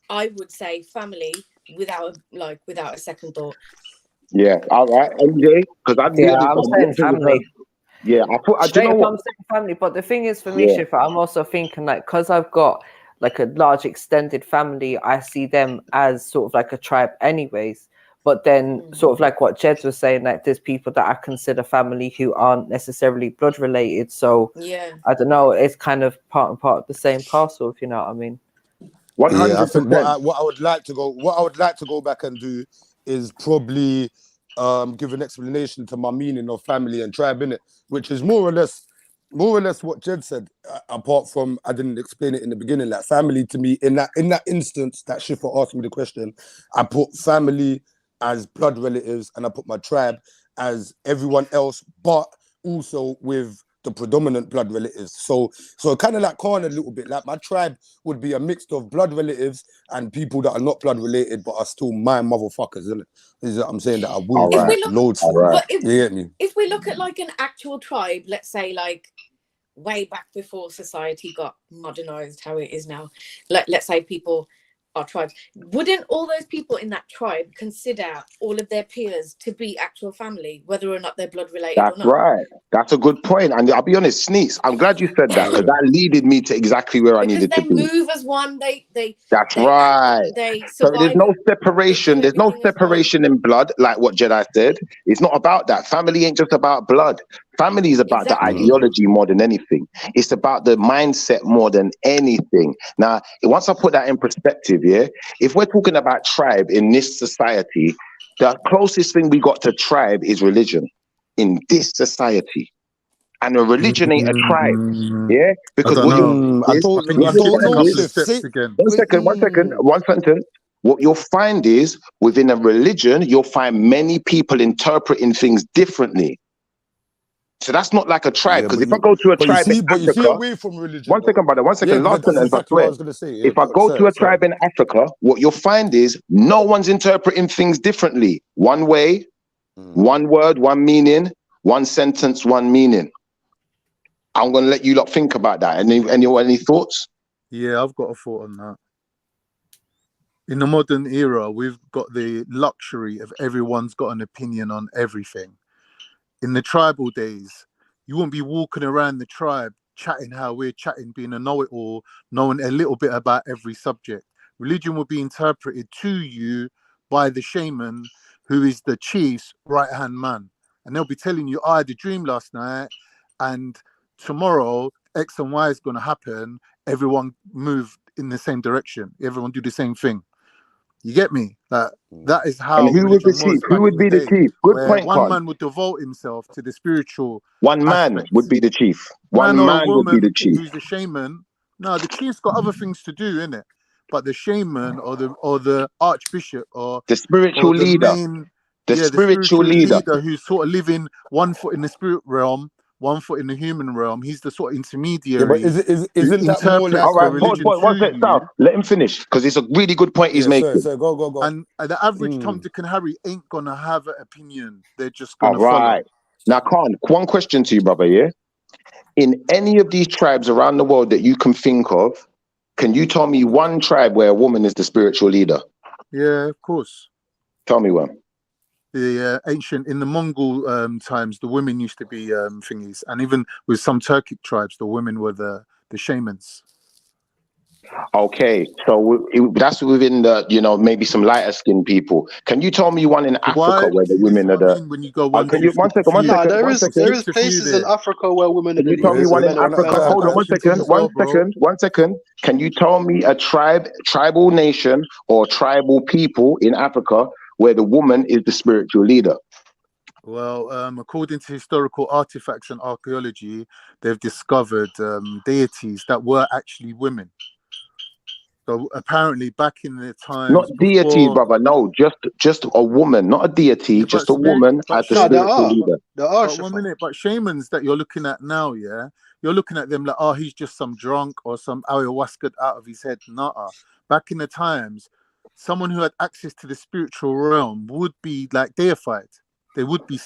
I would say family without a second thought. Yeah, all right, MJ, because I'm saying family. Yeah, I thought. I'm saying family, but the thing is, for me, Shifa, I'm also thinking like, because I've got like a large extended family, I see them as sort of like a tribe anyways. But then sort of like what Jed was saying, like there's people that I consider family who aren't necessarily blood related. So I don't know, it's kind of part and part of the same parcel, if you know what I mean. 100%. Yeah, I think what I would like to go back and do is probably give an explanation to my meaning of family and tribe, innit, which is more or less what Jed said, apart from I didn't explain it in the beginning. Like family to me, in that instance that Shifa asked me the question, I put family as blood relatives and I put my tribe as everyone else, but also with the predominant blood relatives. So kind of like Khan a little bit, like my tribe would be a mix of blood relatives and people that are not blood related but are still my motherfuckers, isn't it? Is what I'm saying, that I will do loads for. But you get me? If we look at like an actual tribe, let's say like way back before society got modernized how it is now, let's say people our tribes. Wouldn't all those people in that tribe consider all of their peers to be actual family, whether or not they're blood related That's or not? right. That's a good point. And I'll be honest, Sneaks, I'm glad you said that, because that leaded me to exactly where I Because needed they to be. move as one. That's right. They So there's survive. no separation. There's no separation in blood, like what Jedi said. It's not about that. Family ain't just about blood. Family is about the ideology more than anything. It's about the mindset more than anything. Now, once I put that in perspective, yeah, if we're talking about tribe in this society, the closest thing we got to tribe is religion in this society. And a religion ain't a tribe, yeah? I Because don't what you're know. finding is, I think I you've don't skipped a know, couple of Shiv. steps See, again. one sentence. What you'll find is, within a religion, you'll find many people interpreting things differently. So that's not like a tribe, yeah, because if I go to a tribe in but you see, Africa, away from religion, one second, brother, one yeah, second, because last that's sentence, I exactly what I swear. was gonna say. Yeah, If I go to a tribe in Africa, what you'll find is no one's interpreting things differently. One way, one word, one meaning, one sentence, one meaning. I'm gonna let you lot think about that. Any thoughts? Yeah, I've got a thought on that. In the modern era, we've got the luxury of everyone's got an opinion on everything. In the tribal days, you wouldn't be walking around the tribe chatting how we're chatting, being a know-it-all, knowing a little bit about every subject. Religion will be interpreted to you by the shaman, who is the chief's right-hand man. And they'll be telling you, I had a dream last night, and tomorrow X and Y is going to happen. Everyone move in the same direction. Everyone do the same thing. You get me? That is how And who was the religion chief? was Who back would in the be the day, chief? Good where point, one Khan. man would devote himself to the spiritual One man aspects. would be the chief. Man One or a man would be the woman chief. who's the shaman. No, the chief's got other things to do, innit? But the shaman or the archbishop or The spiritual the leader. main, The the spiritual leader. who's sort of living one foot in the spirit realm, one foot in the human realm. He's the sort of intermediary. Yeah, but who isn't that more or less? interprets All the right, pause, religion one to sec, you. Sal. Let him finish, because it's a really good point he's Yeah, making. sorry, go. And the average Tom, Dick, and Harry ain't gonna have an opinion. They're just All gonna follow. right. Now, Khan, one question to you, brother, yeah? In any of these tribes around the world that you can think of, can you tell me one tribe where a woman is the spiritual leader? Yeah, of course. Tell me one. The ancient, in the Mongol times, the women used to be thingies, and even with some Turkic tribes, the women were the shamans. Okay, so that's within the, maybe some lighter skinned people. Can you tell me one in Africa where the See, this is women are what I the... mean when you go one, can two, you, one skip a second, few. There is Skipped a few places in there. Africa where women are Can you the tell me leaders one and in men are Africa? men are Hold on, one coaches. second. One second. Can you tell me a tribal nation or tribal people in Africa where the woman is the spiritual leader? Well, according to historical artifacts and archaeology, they've discovered deities that were actually women. So apparently, back in the times Not deities, before, brother. No, just a woman, not a deity, yeah, just a woman as the No, there spiritual are. leader. There are, But 1 Shifa. minute, but shamans that you're looking at now, yeah, you're looking at them like, oh, he's just some drunk or some ayahuasca out of his head. Nah, back in the times, someone who had access to the spiritual realm would be like deified. They would be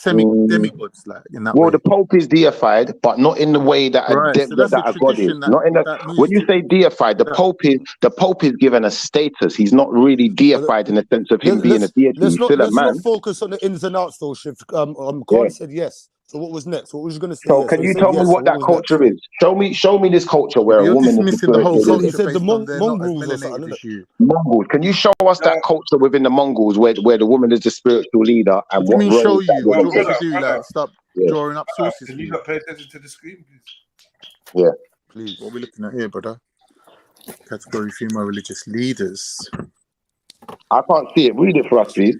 demigods, like in that Well, way. the Pope is deified, but not in the way that Right. So that's a a god is. tradition Not in the when you say deified, the Pope is given a status. He's not really deified in the sense of him being a deity. He's still a Let's not man. focus on the ins and outs though, Shiv. Khan Yeah. said yes. So what was next? What was you gonna say? So Yes. can So he you said tell me yes. what So that was culture next? is? Show me this culture where a You're woman is the dismissing the whole spiritual He culture said the based on they're not as mongrels or something. melanated as you. Mongols. Can you show us that culture within the Mongols where the woman is the spiritual leader and What do you what mean role show that you? What do woman you want me plays? to do? Like stop drawing up sources Can for you you? not pay attention to the screen, please? Yeah. Please. What are we looking at here, brother? Category female religious leaders. I can't see it. Read it for us, please.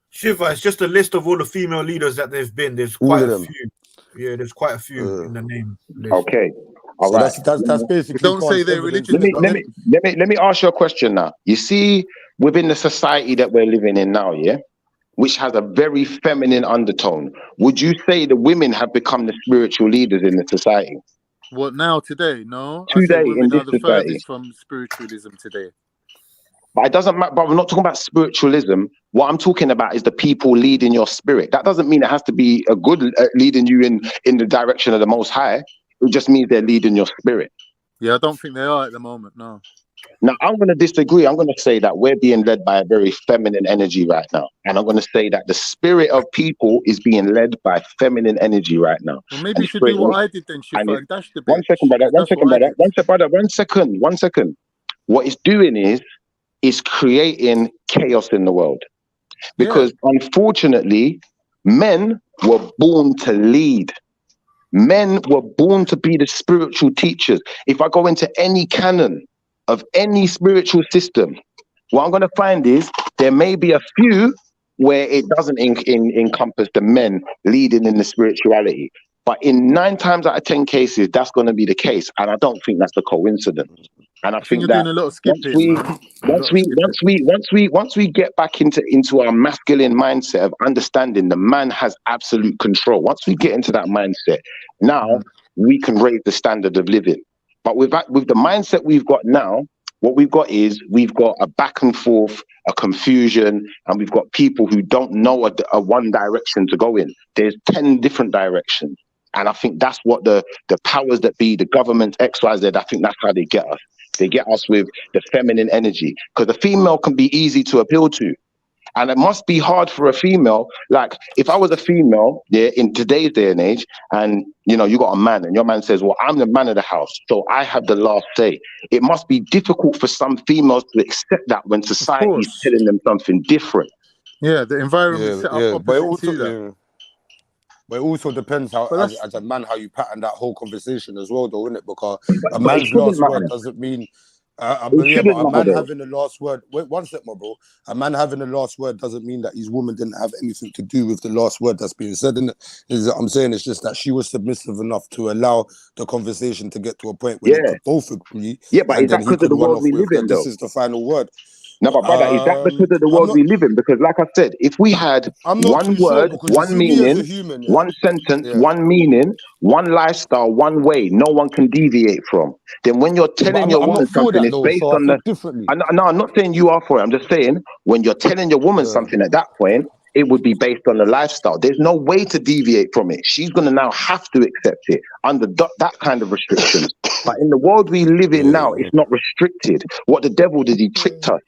Shiva, it's just a list of all the female leaders that they've been. There's All quite of a them. few. Yeah, there's quite a few in the name list. Okay. All So right. that's basically Don't say Khan's their evidence. religion. Let me ask you a question now. You see, within the society that we're living in now, yeah, which has a very feminine undertone, would you say the women have become the spiritual leaders in the society? What now today? No, I say Today in women this are the society. furthest from spiritualism today. But it doesn't matter, but we're not talking about spiritualism. What I'm talking about is the people leading your spirit. That doesn't mean it has to be a good leading you in the direction of the Most High. It just means they're leading your spirit. Yeah, I don't think they are at the moment. No. Now, I'm going to disagree. I'm going to say that we're being led by a very feminine energy right now. And I'm going to say that the spirit of people is being led by feminine energy right now. Well, maybe you should do what I did then, Shifa, and dash the bitch. One second, brother. One second, brother. One second. What it's doing is creating chaos in the world. Because unfortunately, men were born to lead. Men were born to be the spiritual teachers. If I go into any canon of any spiritual system, what I'm going to find is there may be a few where it doesn't encompass the men leading in the spirituality. But in 9 times out of 10 cases, that's going to be the case. And I don't think that's a coincidence. And I think you're that doing a lot of skipping, once we get back into our masculine mindset of understanding the man has absolute control, once we get into that mindset, now we can raise the standard of living. But with the mindset we've got now, what we've got is we've got a back and forth, a confusion, and we've got people who don't know a one direction to go in. There's 10 different directions. And I think that's what the powers that be, the government, XYZ, I think that's how they get us. They get us with the feminine energy. Because the female can be easy to appeal to. And it must be hard for a female. Like, if I was a female, in today's day and age, and, you know, you got a man, and your man says, well, I'm the man of the house, so I have the last say. It must be difficult for some females to accept that when society is telling them something different. Yeah, the environment set up opposite to that. But it also depends how, as a man, how you pattern that whole conversation as well, though, isn't it? Because a man's last word doesn't mean... but a man having the last word... Wait, one sec, my bro. A man having the last word doesn't mean that his woman didn't have anything to do with the last word that's being said, innit? I'm saying it's just that she was submissive enough to allow the conversation to get to a point where they could both agree. Yeah, but is that because of the world we live in, though? This is the final word. No, but brother, is that because of the world we live in? Because like I said, if we had one word, one meaning, one sentence, one meaning, one lifestyle, one way, no one can deviate from, then when you're telling your woman something, it's based on the... No, I'm not saying you are for it. I'm just saying when you're telling your woman something at that point, it would be based on the lifestyle. There's no way to deviate from it. She's going to now have to accept it under that kind of restrictions. But in the world we live in now, it's not restricted. What the devil did, he tricked us.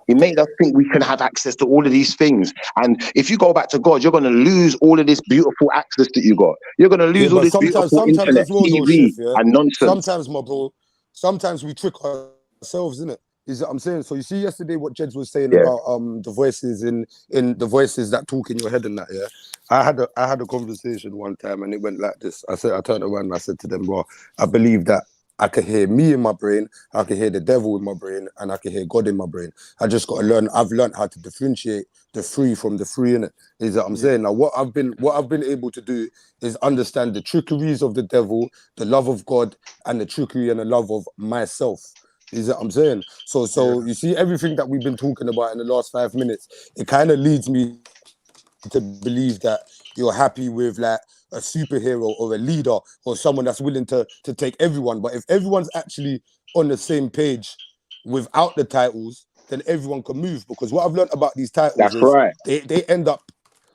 He made us think we can have access to all of these things. And if you go back to God, you're going to lose all of this beautiful access that you got. You're going to lose all this beautiful internet, TV, and nonsense. Sometimes, my bro, sometimes we trick ourselves, innit? Is what I'm saying. So you see yesterday what Jeds was saying about the voices in the voices that talk in your head and that, yeah? I had a conversation one time and it went like this. I turned around and I said to them, well, I believe that I can hear me in my brain, I can hear the devil in my brain, and I can hear God in my brain. I just got to learn. I've learned how to differentiate the free from the free, innit? Is what I'm saying. Now, what I've been able to do is understand the trickeries of the devil, the love of God, and the trickery and the love of myself. Is what I'm saying. So you see everything that we've been talking about in the last 5 minutes. It kind of leads me to believe that you're happy with like a superhero or a leader or someone that's willing to take everyone. But if everyone's actually on the same page without the titles, then everyone can move. Because what I've learned about these titles is they end up,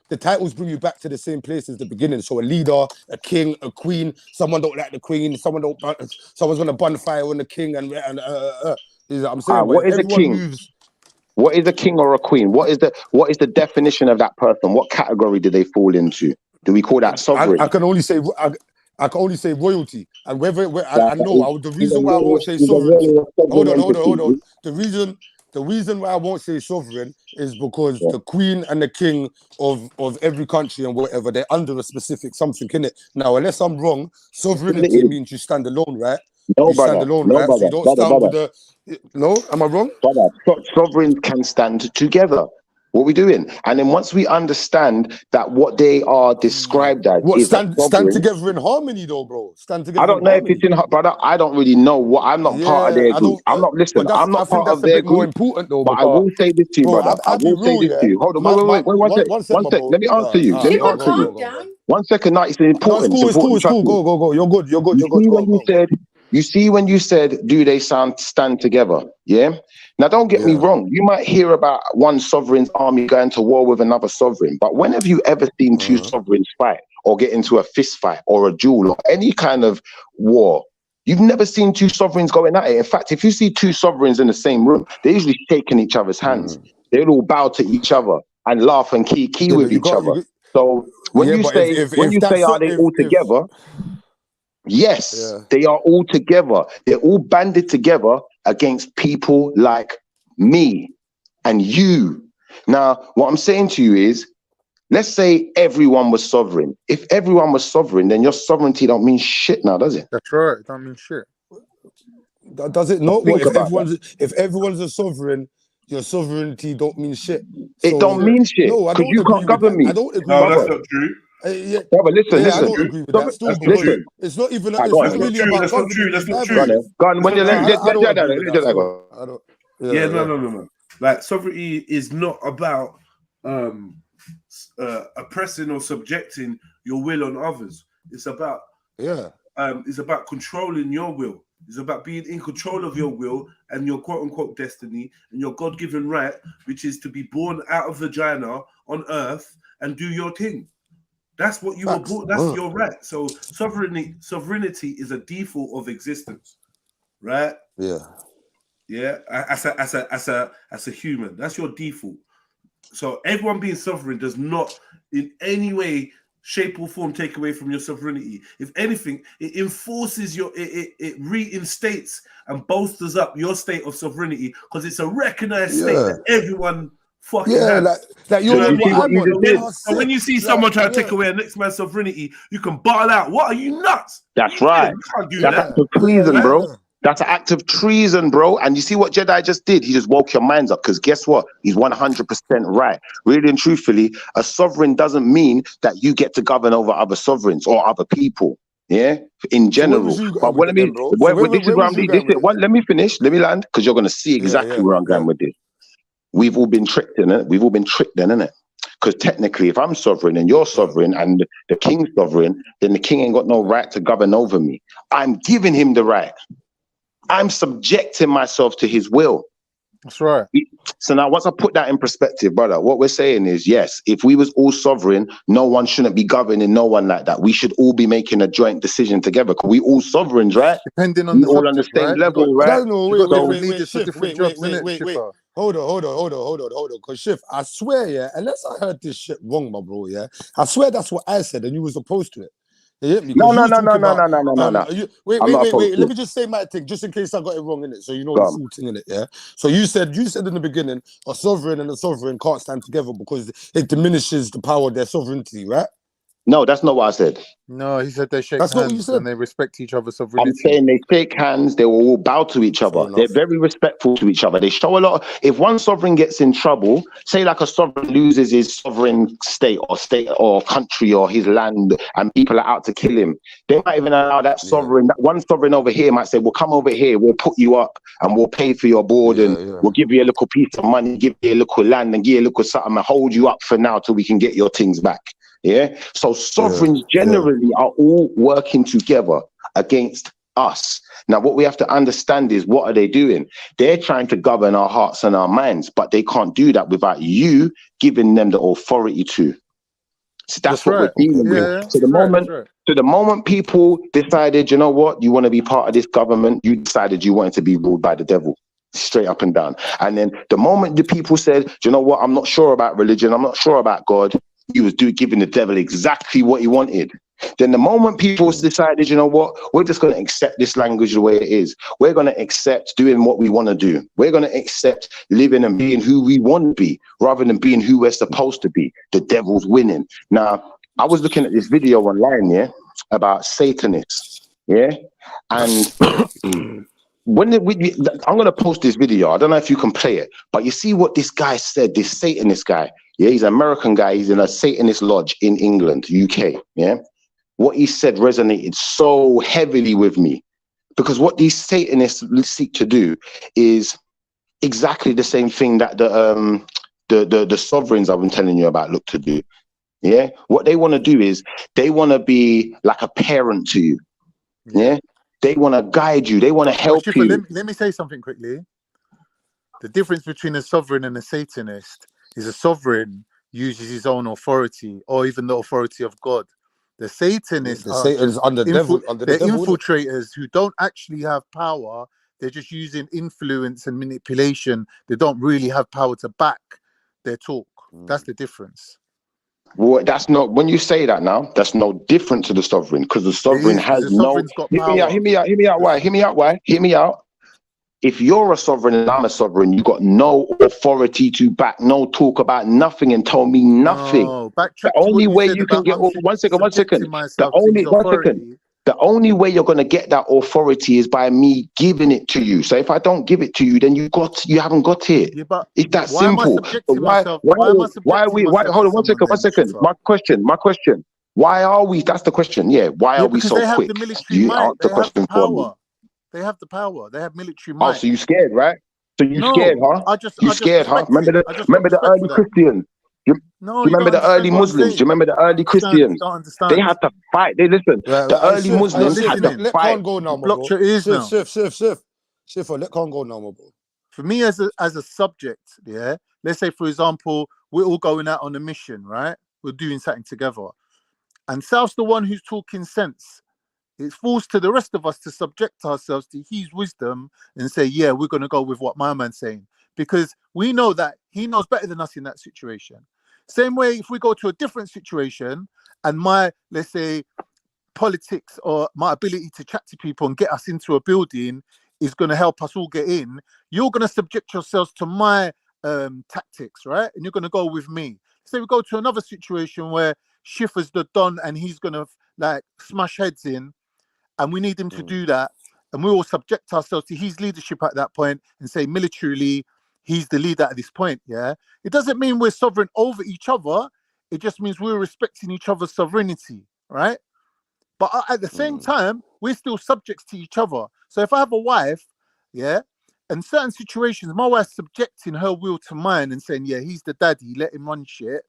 the titles bring you back to the same place as the beginning. So a leader, a king, a queen, someone don't like the queen, someone's gonna bonfire on the king and I'm saying, what is a king? What is a king or a queen? What is the definition of that person? What category do they fall into? Do we call that sovereign? I can only say royalty. And the reason why I won't say sovereign. Hold on. The reason why I won't say sovereign is because the queen and the king of every country and whatever, they're under a specific something, innit? Now, unless I'm wrong, sovereignty means you stand alone, right? No, you brother. Stand alone, no, right? brother. So you don't stand with the... No? Am I wrong? Brother, sovereigns can stand together. What are we doing? And then once we understand that what they are described as is stand together in harmony, though, bro. Stand together. I don't know if it's in, brother. I don't really know what. I'm not part of their group. I'm not listening. I'm not part of their group. More important, though. But I will say this to you, brother. I will say this to you. Hold on, wait. One sec. Let me answer you. One second. Now it's important. It's cool. Go. You're good. You see when you said, do they stand together? Yeah. Now, don't get me wrong. You might hear about one sovereign's army going to war with another sovereign, but when have you ever seen two sovereigns fight or get into a fist fight or a duel or any kind of war? You've never seen two sovereigns going at it. In fact, if you see two sovereigns in the same room, they're usually shaking each other's hands. They'll all bow to each other and laugh and key Yeah, with but you each got other. So when yeah, you but say are they all together? Yes, yeah. they are all together. They're all banded together against people like me and you. Now, what I'm saying to you is, let's say everyone was sovereign. If everyone was sovereign, then your sovereignty don't mean shit now, does it? That's right. It don't mean shit. Does it not? Think What if about everyone's a sovereign? Your sovereignty don't mean shit. It don't mean shit No, I because don't you agree can't with govern that. me. I don't agree No, with that's that. not true. Yeah, Brother, listen. I don't agree with that. Still, That's not because true. it's not even. Go It's on, not then. really about That's not true. governing. That's not Either. Go on, true. then. Go on. When you let I don't agree with that. go. Still. I don't. Yeah, no. Like sovereignty is not about oppressing or subjecting your will on others. It's about controlling your will. It's about being in control of your will and your quote unquote destiny and your God-given right, which is to be born out of vagina on earth and do your thing. That's what you were born. That's your right. So sovereignty is a default of existence, right? Yeah. As a human, that's your default. So everyone being sovereign does not in any way, shape or form take away from your sovereignty. If anything, it enforces it reinstates and bolsters up your state of sovereignty because it's a recognized state that everyone fucking has. Like you're you see what you just did? So when you see someone trying to take away a next man's sovereignty, you can bottle out. What, are you nuts? That's right. You can't do That's that. act of treason, bro. That's an act of treason, bro. And you see what JEDI just did? He just woke your minds up because guess what? He's 100% right. Really and truthfully, a sovereign doesn't mean that you get to govern over other sovereigns or other people. Yeah, in general. But what let me, let me finish. Let me land because you're going to see exactly where I'm going with this. We've all been tricked in it. We've all been tricked then, innit? Because technically, if I'm sovereign and you're sovereign and the king's sovereign, then the king ain't got no right to govern over me. I'm giving him the right. I'm subjecting myself to his will. That's right. So now once I put that in perspective, brother, what we're saying is, yes, if we was all sovereign, no one shouldn't be governing no one like that. We should all be making a joint decision together because we all sovereigns, right? Depending on we the all on the same level, right? I don't know. Wait. Wait. Hold on. Because Shift, I swear, yeah, unless I heard this shit wrong, my bro, yeah, I swear that's what I said and you was opposed to it. You hit me? No. Wait. I'm not opposed to Let it. me just say my thing, just in case I got it wrong in it, so you know the full thing in it, yeah. So you said in the beginning, a sovereign and a sovereign can't stand together because it diminishes the power of their sovereignty, right? No, that's not what I said. No, he said they shake That's not what you hands said. and they respect each other's sovereignty. I'm saying they shake hands, they will all bow to each other. They're very respectful to each other. They show a lot. If one sovereign gets in trouble, say like a sovereign loses his sovereign state or country or his land and people are out to kill him, they might even allow that sovereign, that one sovereign over here might say, well, come over here, we'll put you up and we'll pay for your board and we'll give you a little piece of money, give you a little land and give you a little something and hold you up for now till we can get your things back. Yeah. So sovereigns generally are all working together against us. Now, what we have to understand is what are they doing? They're trying to govern our hearts and our minds, but they can't do that without you giving them the authority to. So that's what we're dealing with. So the moment people decided, you know what, you want to be part of this government, you decided you wanted to be ruled by the devil. Straight up and down. And then the moment the people said, do you know what, I'm not sure about religion, I'm not sure about God, he was giving the devil exactly what he wanted. Then the moment people decided, you know what, we're just going to accept this language the way it is. We're going to accept doing what we want to do. We're going to accept living and being who we want to be rather than being who we're supposed to be. The devil's winning. Now, I was looking at this video online, yeah, about Satanists, yeah, and when I'm going to post this video. I don't know if you can play it, but you see what this guy said, this Satanist guy. Yeah, he's an American guy. He's in a Satanist lodge in England, UK. Yeah. What he said resonated so heavily with me because what these Satanists seek to do is exactly the same thing that the sovereigns I've been telling you about look to do. Yeah. What they want to do is they want to be like a parent to you. Yeah. They want to guide you. They want to help you. Let me say something quickly. The difference between a sovereign and a Satanist is a sovereign uses his own authority or even the authority of God. The Satanists The are Satan's just under devil, under the they're devil. innit? infiltrators who don't actually have power. They're just using influence and manipulation. They don't really have power to back their talk. That's the difference. Well, that's not, when you say that now, that's no different to the sovereign, because the It sovereign is, because has the no. sovereign's got Hear me out, power. hear me out, hear me out. Why? Hear me out. Why? Hear me out. If you're a sovereign and I'm a sovereign, you got no authority to back, no talk about nothing and tell me nothing. No, The backtrack to what only you way said you can about get, I'm one second. subjecting The myself to only, his one second. authority. The only way you're gonna get that authority is by me giving it to you. So if I don't give it to you, then you haven't got it. Yeah, but It's that why am I simple. So subjecting myself? Why am I subjecting myself hold to on one someone second, then, Shifa? My question. Why are we, that's the question, yeah. Why Yeah, are we because so they have quick? the military You might. answer the They have the question for me. power. They have the power. They have military Oh, might. so you scared, right? So you scared, No, huh? I just You scared, huh? respect it. I just got Remember the respect early for that. Christians? Do No, you you remember don't the early understand what I'm Muslims? Do you saying. remember the early Christians? Don't They understand. had to fight. They listen. Right, The early Sif, You're not Muslims had to listening. let fight. Khan go now, my Blocked bro. your ears now. Sif, let Khan go now, my bro. For me, as a subject, yeah. Let's say, for example, we're all going out on a mission, right? We're doing something together, and South's the one who's talking sense. It falls to the rest of us to subject ourselves to his wisdom and say, yeah, we're going to go with what my man's saying, because we know that he knows better than us in that situation. Same way, if we go to a different situation and my, let's say, politics or my ability to chat to people and get us into a building is going to help us all get in, you're going to subject yourselves to my tactics, right? And you're going to go with me. Say we go to another situation where Schiffer's the Don and he's going to like smash heads in, and we need him to do that, and we all subject ourselves to his leadership at that point and say militarily he's the leader at this point. Yeah, it doesn't mean we're sovereign over each other. It just means we're respecting each other's sovereignty, right? But at the same time, we're still subjects to each other. So if I have a wife, yeah, in certain situations, my wife's subjecting her will to mine and saying, yeah, he's the daddy, let him run shit.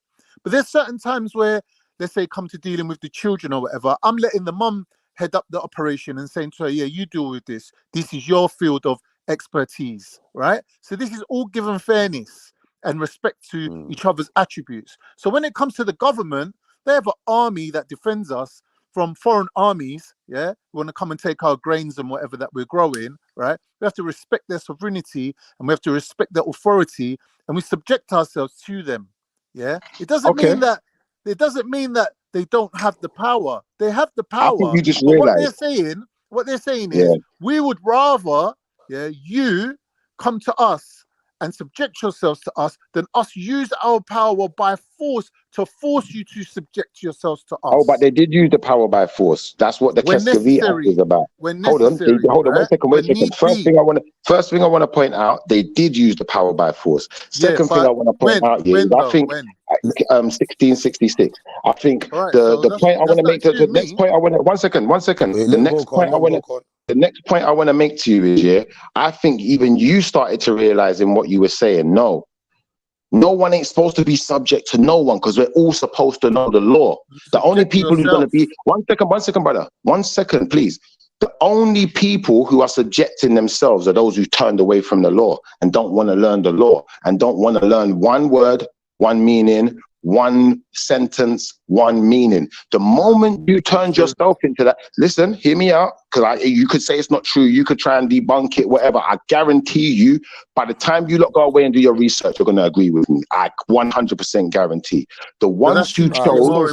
But there's certain times where, let's say, come to dealing with the children or whatever, I'm letting the mum head up the operation and saying to her, yeah, you deal with this. This is your field of expertise, right? So this is all given fairness and respect to each other's attributes. So when it comes to the government, they have an army that defends us from foreign armies, yeah, who want to come and take our grains and whatever that we're growing, right? We have to respect their sovereignty and we have to respect their authority, and we subject ourselves to them, yeah? It doesn't mean that they don't have the power. They have the I think power. you just But realized. what they're saying Yeah. is, we would rather, yeah, you come to us and subject yourselves to us than us use our power by force to force you to subject yourselves to us. Oh, but they did use the power by force. That's what the When Keskevi Act necessary. is about. When Hold on, necessary, hold on, right? wait a When second. need First be. thing I want to point out, they did use the power by force. Yeah, Second thing but I want to point out here is when I though? think When? 1666. I think All right, the so point I want to make, that's the next point I want to, one second. Wait, The let next go, point Khan, I want to, the next point I want to make to you is, yeah, I think even you started to realize in what you were saying, no one ain't supposed to be subject to no one, because we're all supposed to know the law. The only people who's going to be, one second, brother. 1 second, please. The only people who are subjecting themselves are those who turned away from the law and don't want to learn the law and don't want to learn one word, one meaning, one sentence, one meaning. The moment you turned yourself into that, listen, hear me out, because you could say it's not true, you could try and debunk it, whatever. I guarantee you, by the time you lot go away and do your research, you're going to agree with me. I 100% guarantee. The ones who chose, one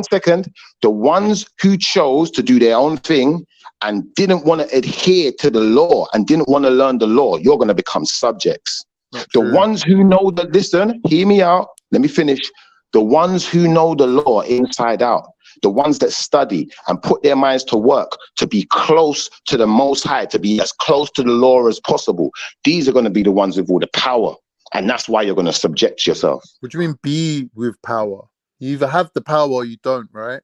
second. The ones who chose to do their own thing and didn't want to adhere to the law and didn't want to learn the law, you're going to become subjects. The ones who know that, listen, hear me out, let me finish. The ones who know the law inside out, the ones that study and put their minds to work to be close to the Most High, to be as close to the law as possible, these are going to be the ones with all the power. And that's why you're going to subject yourself. What do you mean be with power? You either have the power or you don't, right?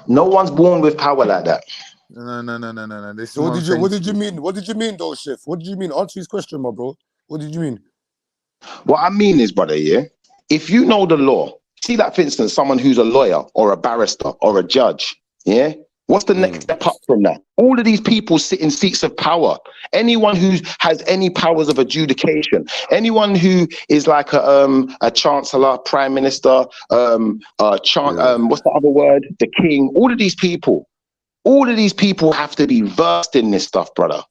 No one's born with power like that. No. This So what did you mean? What did you mean though, Chef? What did you mean? Answer his question, my bro. What did you mean? What I mean is, brother, yeah, if you know the law, see that, for instance, someone who's a lawyer or a barrister or a judge, yeah, What's the next step up from that? All of these people sit in seats of power. Anyone who has any powers of adjudication, anyone who is like a chancellor, prime minister, what's the other word? The king. All of these people have to be versed in this stuff, brother.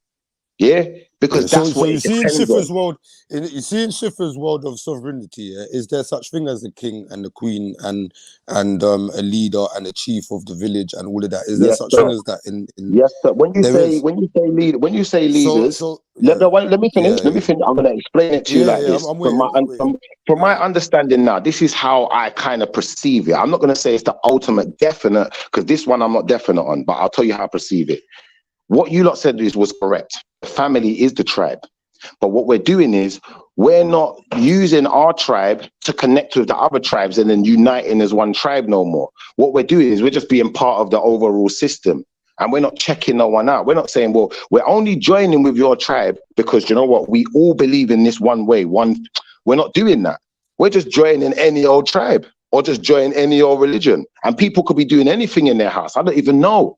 Yeah, because that's what you it see in depends Schiffer's on. world. You see in Schiffer's world of sovereignty. Yeah, is there such thing as a king and a queen and a leader and a chief of the village and all of that? Is there Yes, such sir. thing as that in Yes, sir. When you there is? say leaders, let me finish. Let me finish. I'm gonna explain it to you like this. I'm waiting. From my understanding now, this is how I kind of perceive it. I'm not gonna say it's the ultimate definite, because this one I'm not definite on, but I'll tell you how I perceive it. What you lot said was correct. The family is the tribe. But what we're doing is we're not using our tribe to connect with the other tribes and then uniting as one tribe no more. What we're doing is we're just being part of the overall system. And we're not checking no one out. We're not saying, well, we're only joining with your tribe because you know what? We all believe in this one way. We're not doing that. We're just joining any old tribe or just joining any old religion. And people could be doing anything in their house. I don't even know.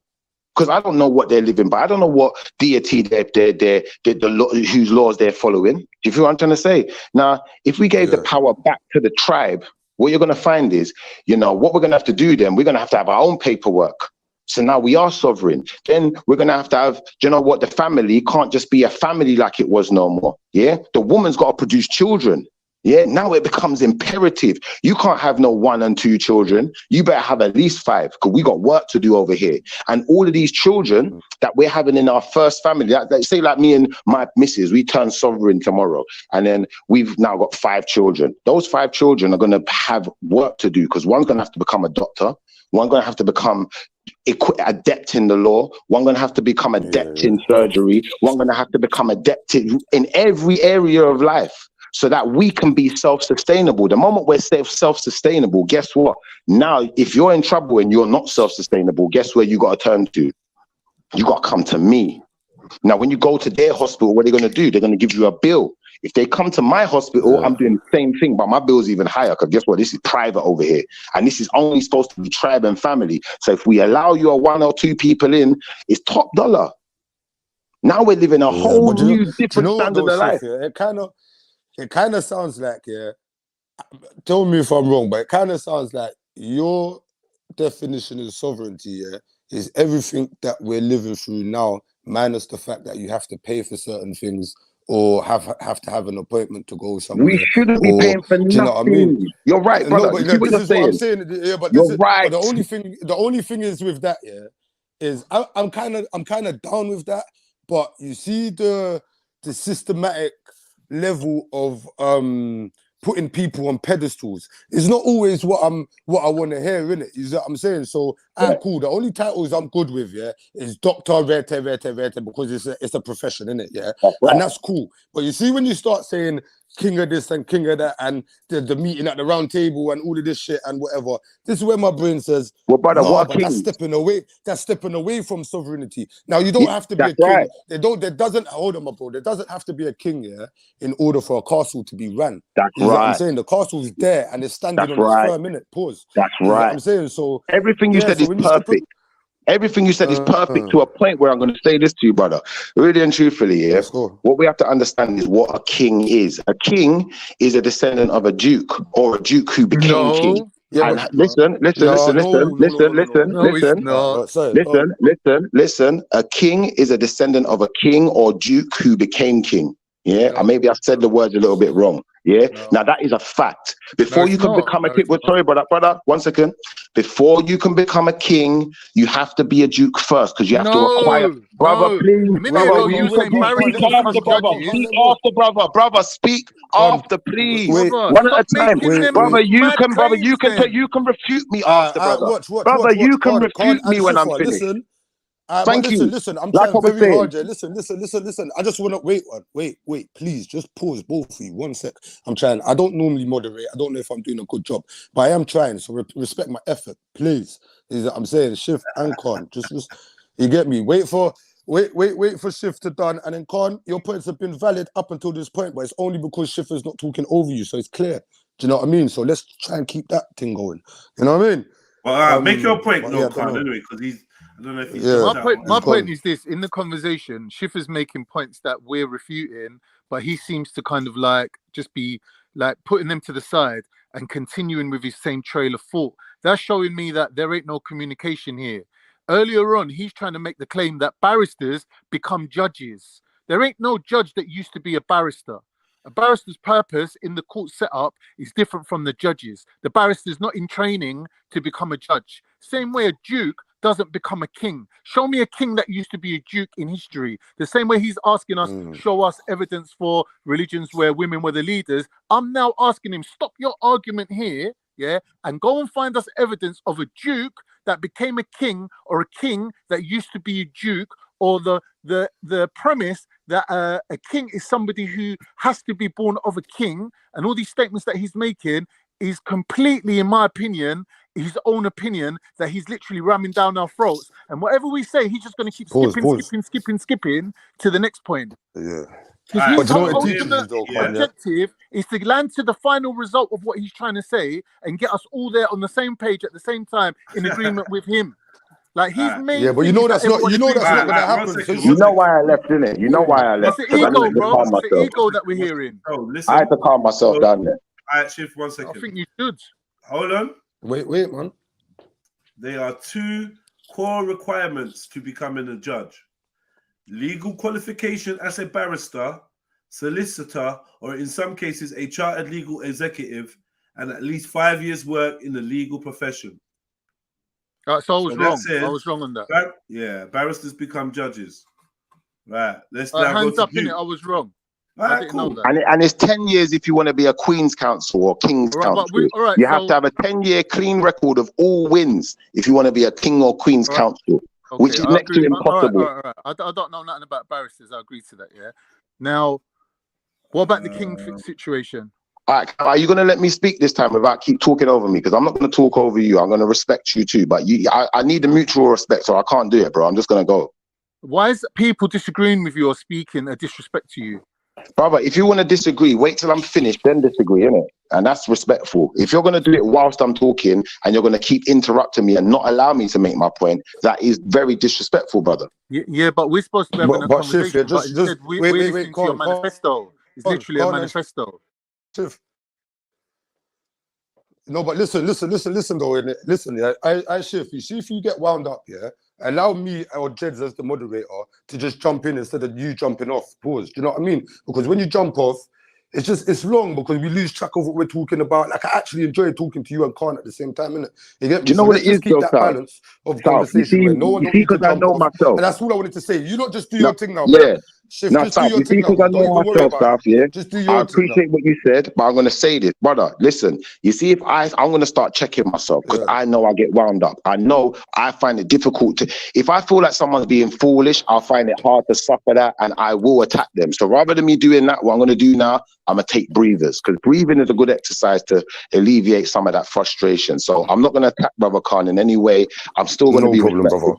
Because I don't know what they're living by. I don't know what deity whose laws they're following. Do you feel what I'm trying to say? Now, if we gave the power back to the tribe, what you're going to find is, you know, what we're going to have to do then, we're going to have our own paperwork. So now we are sovereign. Then we're going to have, do you know what? The family can't just be a family like it was no more. Yeah. The woman's got to produce children. Yeah, now it becomes imperative. You can't have no 1 and 2 children. You better have at least 5 because we got work to do over here. And all of these children that we're having in our first family, say like me and my missus, we turn sovereign tomorrow. And then we've now got 5 children. Those 5 children are going to have work to do because one's going to have to become a doctor. One's going to have to become adept in the law. One's going to have to become adept in surgery. One's going to have to become adept in every area of life, so that we can be self-sustainable. The moment we're self-sustainable, guess what? Now, if you're in trouble and you're not self-sustainable, guess where you got to turn to? You got to come to me. Now, when you go to their hospital, what are they going to do? They're going to give you a bill. If they come to my hospital, I'm doing the same thing, but my bill is even higher because guess what? This is private over here. And this is only supposed to be tribe and family. So if we allow your 1 or 2 people in, it's top dollar. Now we're living a whole new different standard of life. It kind of sounds like, tell me if I'm wrong, but it kind of sounds like your definition of sovereignty, is everything that we're living through now, minus the fact that you have to pay for certain things or have to have an appointment to go somewhere. We shouldn't be paying for nothing. Do you know what I mean? You're right, brother. No, but this is what I'm saying. Yeah, but you're right. But the only thing is with that, is I'm kind of down with that. But you see the systematic level of putting people on pedestals is not always what I want to hear, innit? You know what I'm saying? So cool. The only titles I'm good with, is Doctor Verte, because it's a profession, innit? Yeah. And that's cool. But you see when you start saying king of this and king of that and the meeting at the round table and all of this shit and whatever, this is where my brain says, well, brother, but that's stepping away from sovereignty. Now you don't have to be a king. There doesn't have to be a king, in order for a castle to be run. That's you know what I'm right. saying? The castle's there and it's standing on its firm, minute. Pause. That's you know right. what I'm saying? So everything you said is perfect. Everything you said is perfect to a point where I'm going to say this to you, brother. Really and truthfully, what we have to understand is what a king is. A king is a descendant of a duke or a duke who became king. Yeah, and listen. A king is a descendant of a king or duke who became king. Yeah, and maybe I said the words a little bit wrong. Yeah, now that is a fact. Before you can become a king, sorry, brother, 1 second. Before you can become a king, you have to be a duke first because you have to acquire. Brother, please, brother, you speak after, brother, speak after, please. One at a time, brother. You can refute me after, brother. Brother, you can refute me when I'm finished. Thank you. Listen, I'm Like trying very hard. Listen. I just want to wait. Please, just pause, both of you. 1 sec. I'm trying. I don't normally moderate. I don't know if I'm doing a good job, but I am trying. So respect my effort, please. I'm saying Shift and Con. Just you get me. Wait for Shift to done, and then Con, your points have been valid up until this point, but it's only because Shift is not talking over you, so it's clear. Do you know what I mean? So let's try and keep that thing going. You know what I mean? Well, make your point, but no, yeah, I don't Khan, know. anyway, because I don't know if he's Yeah, My jumped point, out. my he's point gone. is this: in the conversation, Schiffer's making points that we're refuting, but he seems to kind of like just be like putting them to the side and continuing with his same trail of thought. That's showing me that there ain't no communication here. Earlier on, he's trying to make the claim that barristers become judges. There ain't no judge that used to be a barrister. A barrister's purpose in the court setup is different from the judge's. The barrister's not in training to become a judge. Same way a duke doesn't become a king. Show me a king that used to be a duke in history. The same way he's asking us, show us evidence for religions where women were the leaders. I'm now asking him, stop your argument here, yeah, and go and find us evidence of a duke that became a king, or a king that used to be a duke, or the premise that a king is somebody who has to be born of a king. And all these statements that he's making is completely, in my opinion, his own opinion, that he's literally ramming down our throats. And whatever we say, he's just going to keep skipping to the next point. Yeah. Because But his do you know whole what it teaches ultimate you though, Khan, yeah? objective is to land to the final result of what he's trying to say and get us all there on the same page at the same time in agreement with him. Like his main Yeah, but you thing know is that's that not everyone you know agrees that's with not him. gonna happen. So You know why I left, innit? You know why I left. It's the Because I ego, needed to bro. calm It's the myself. ego that we're hearing. Oh, listen. I had to calm myself down there. All right, Shift, 1 I second. think you should. Hold on. Wait, man. There are 2 core requirements to becoming a judge: legal qualification as a barrister, solicitor, or in some cases a chartered legal executive, and at least 5 years work in the legal profession. So I was that wrong. said, I was wrong on that. Barristers become judges. Right, let's now Hands go up to in it. Duke. I was wrong. All I right, didn't cool. know that. And it's 10 years if you want to be a Queen's Counsel or King's All right, but Counsel. all right, You have so to have a 10-year clean record of all wins if you want to be a King or Queen's all right, Counsel, okay, which is I next to agree. impossible. All right. I don't know nothing about barristers. I agree to that. Yeah. Now, what about the king situation? All right, are you going to let me speak this time without keep talking over me? Because I'm not going to talk over you. I'm going to respect you too. But I need a mutual respect, so I can't do it, bro. I'm just going to go. Why is people disagreeing with you or speaking a disrespect to you? Brother, if you want to disagree, wait till I'm finished, then disagree, innit? And that's respectful. If you're going to do it whilst I'm talking and you're going to keep interrupting me and not allow me to make my point, that is very disrespectful, brother. Yeah, but we're supposed to be having a But Shift, conversation. yeah, But instead, we're wait, listening to your manifesto. It's literally a manifesto. Shift. No, but listen though, innit? Listen, yeah, I Shift, you see if you get wound up, yeah, allow me or Jeds as the moderator to just jump in instead of you jumping off. Pause. Do you know what I mean? Because when you jump off, it's long because we lose track of what we're talking about. Like I actually enjoy talking to you and Khan at the same time, innit? You get me? Do you know So what let's it is, just keep though, that Sal? balance of Sal, conversation where no one don't need to because I jump know off. myself. And that's all I wanted to say. You not just do No, your thing now, yeah. bro. Shift, No, just do Sal, your you see, thing now. because I Don't know even worry myself, about Sal, it. yeah. Just do I your thing now. appreciate what you said, but I'm going to say this, brother. Listen, you see, if I'm going to start checking myself because I know I get wound up. I know I find it difficult to. If I feel like someone's being foolish, I'll find it hard to suffer that, and I will attack them. So rather than me doing that, what I'm going to do now, I'm going to take breathers because breathing is a good exercise to alleviate some of that frustration. So I'm not going to attack Brother Khan in any way. I'm still going to be respectful.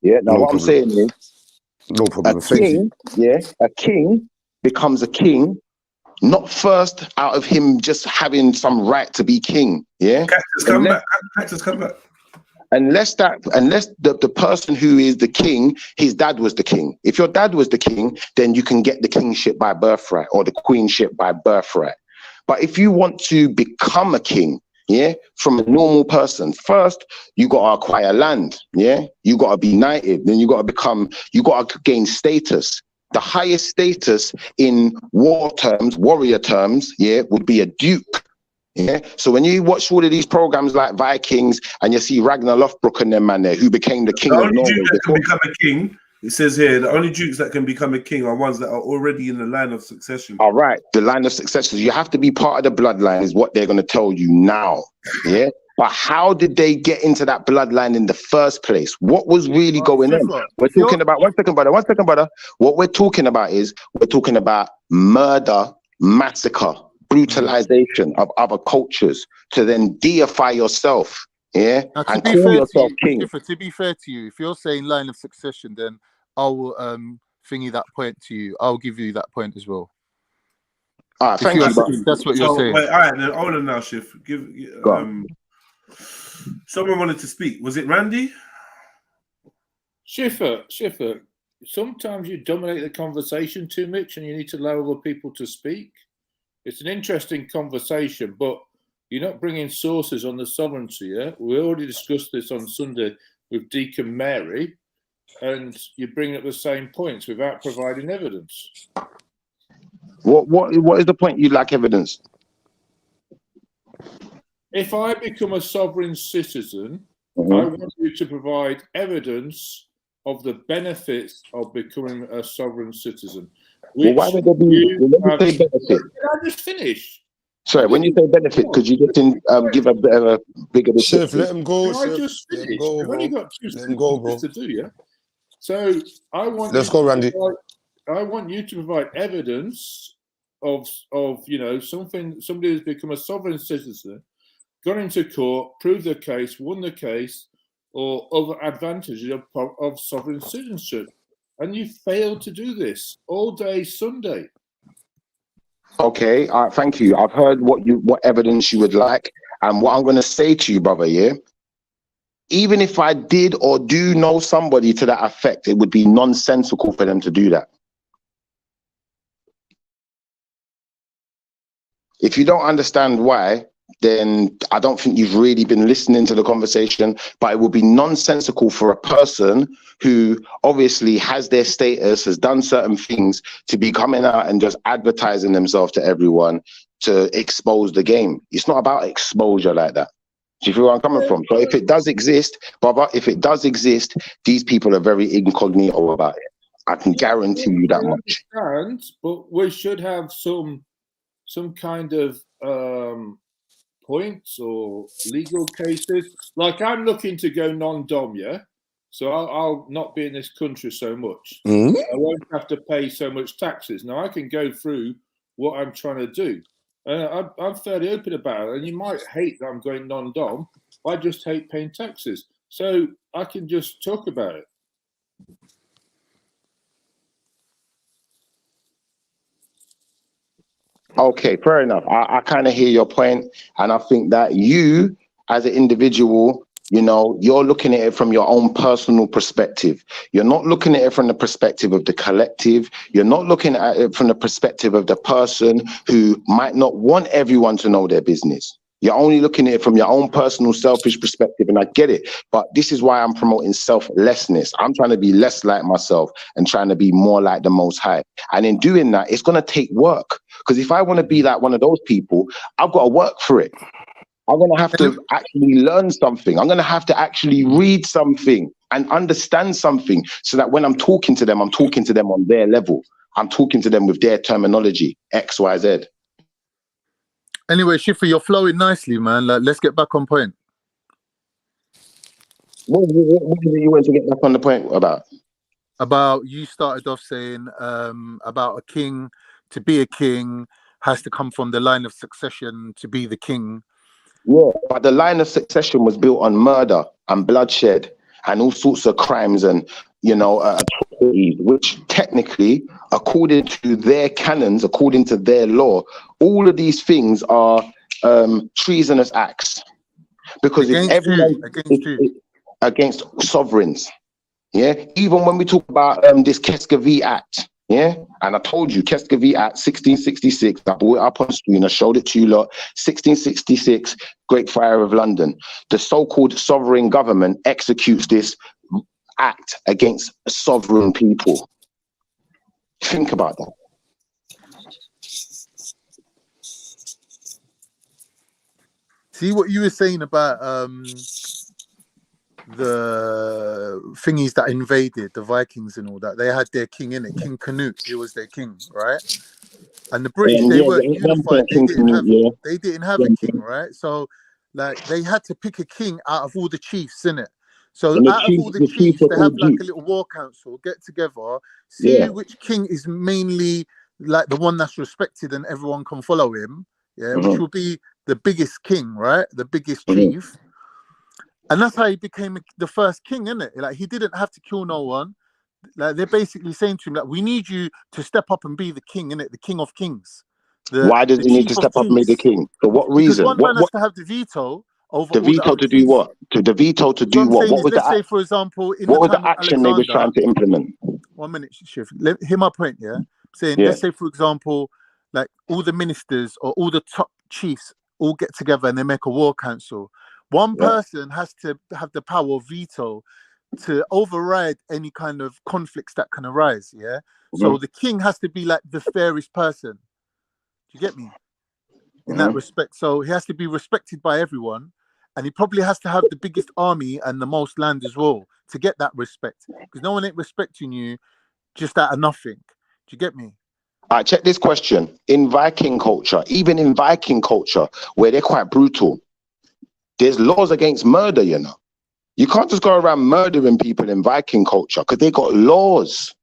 Yeah. Now, what I'm saying is, no problem. A king, a king becomes a king, not first out of him just having some right to be king. Yeah. Cactus, come back. Unless the person who is the king, his dad was the king. If your dad was the king, then you can get the kingship by birthright or the queenship by birthright. But if you want to become a king, yeah, from a normal person, first you gotta acquire land, yeah, you gotta be knighted, then you gotta gain status. The highest status in warrior terms, yeah, would be a duke. Yeah. So when you watch all of these programs like Vikings and you see Ragnar Lothbrok and them man there who became the king of Norway. Duke that can become a king, it says here, the only dukes that can become a king are ones that are already in the line of succession. All right, the line of succession. You have to be part of the bloodline is what they're going to tell you now. Yeah. But how did they get into that bloodline in the first place? What was really going on? We're talking about, one second, brother. What we're talking about is murder, massacre, brutalization of other cultures to then deify yourself, yeah, now, and call yourself king. To be fair to you, if you're saying line of succession, then I will thingy that point to you. I'll give you that point as well. All right, thank you. That's what you're saying. Wait, all right, then hold on now, Shift. Someone wanted to speak. Was it Randy? Schiffer, sometimes you dominate the conversation too much and you need to allow other people to speak. It's an interesting conversation, but you're not bringing sources on the sovereignty. Yeah? We already discussed this on Sunday with Deacon Mary, and you bring up the same points without providing evidence. What is the point you lack evidence? If I become a sovereign citizen, I want you to provide evidence of the benefits of becoming a sovereign citizen. Well, why would there be? When you say benefit, can I just finish? sorry, when you say benefit, could you just give a bit of a bigger Chef, description? let him go. Can I Chef. just Let him finish? go, We've bro. only got 2 Let him go, bro. sentences to do, yeah? So I want Let's you go, to Randy. I want you to provide evidence of somebody who's become a sovereign citizen, gone into court, proved the case, won the case, or other advantages of sovereign citizenship. And you failed to do this all day Sunday. Okay, thank you. I've heard what evidence you would like, and what I'm going to say to you, brother. Yeah, even if I did or do know somebody to that effect, it would be nonsensical for them to do that. If you don't understand why, then I don't think you've really been listening to the conversation. But it would be nonsensical for a person who obviously has their status, has done certain things, to be coming out and just advertising themselves to everyone to expose the game. It's not about exposure like that. Do you feel where I'm coming from? So if it does exist, Baba, if it does exist, these people are very incognito about it. I can guarantee you that much. But we should have some kind of points or legal cases. Like I'm looking to go non-dom, yeah? So I'll not be in this country so much. I won't have to pay so much taxes. Now I can go through what I'm trying to do. I'm fairly open about it. And you might hate that I'm going non-dom. I just hate paying taxes. So I can just talk about it. Okay, fair enough. I kind of hear your point, and I think that you, as an individual, you know, you're looking at it from your own personal perspective. You're not looking at it from the perspective of the collective. You're not looking at it from the perspective of the person who might not want everyone to know their business. You're only looking at it from your own personal selfish perspective, and I get it. But this is why I'm promoting selflessness. I'm trying to be less like myself and trying to be more like the Most High. And in doing that, it's going to take work. Because if I want to be like one of those people, I've got to work for it. I'm going to have to actually learn something. I'm going to have to actually read something and understand something, so that when I'm talking to them on their level. I'm talking to them with their terminology, X, Y, Z. Anyway, Schiffer, you're flowing nicely, man. Like, let's get back on point. What is it you want to get back on the point about? About, you started off saying about a king, to be a king has to come from the line of succession to be the king. Yeah, but the line of succession was built on murder and bloodshed and all sorts of crimes and, you know, atrocities, which technically, according to their canons, according to their law, all of these things are treasonous acts. Because against if everyone against sovereigns, yeah, even when we talk about this Keskavi Act, yeah, and I told you Keskavi Act 1666, I brought it up on screen, I showed it to you lot. 1666, Great Fire of London. The so-called sovereign government executes this act against sovereign people. Think about that. See what you were saying about the thingies that invaded, the Vikings and all that. They had their king in it, King Canute. He was their king, right? And the British, they weren't unified. They didn't have a king, right? So, like, they had to pick a king out of all the chiefs, innit? So out of all the chiefs, they have like a little war council, get together, see which king is mainly like the one that's respected and everyone can follow him, which will be the biggest king, right? The biggest chief. And that's how he became the first king, innit? Like, he didn't have to kill no one. Like, they're basically saying to him, like, we need you to step up and be the king, innit? The king of kings. Why does he need to step up and be the king? For what reason? Because one man has to have the veto over The all the veto other to do kings. what? To the veto to So do I'm what? saying What is, was let's the say, for example, in the what was time the of action they was Alexander. trying to implement? 1 minute, Shiv. Hear my point, yeah? I'm saying, Yeah. let's say, for example, like all the ministers or all the top chiefs all get together and they make a war council. One Yeah. person has to have the power of veto to override any kind of conflicts that can arise, yeah? So the king has to be like the fairest person. Do you get me? In that respect. So he has to be respected by everyone. And he probably has to have the biggest army and the most land as well to get that respect. Because no one ain't respecting you just out of nothing. Do you get me? All right, check this question. In Viking culture, even in Viking culture, where they're quite brutal, there's laws against murder, you know. You can't just go around murdering people in Viking culture because they got laws.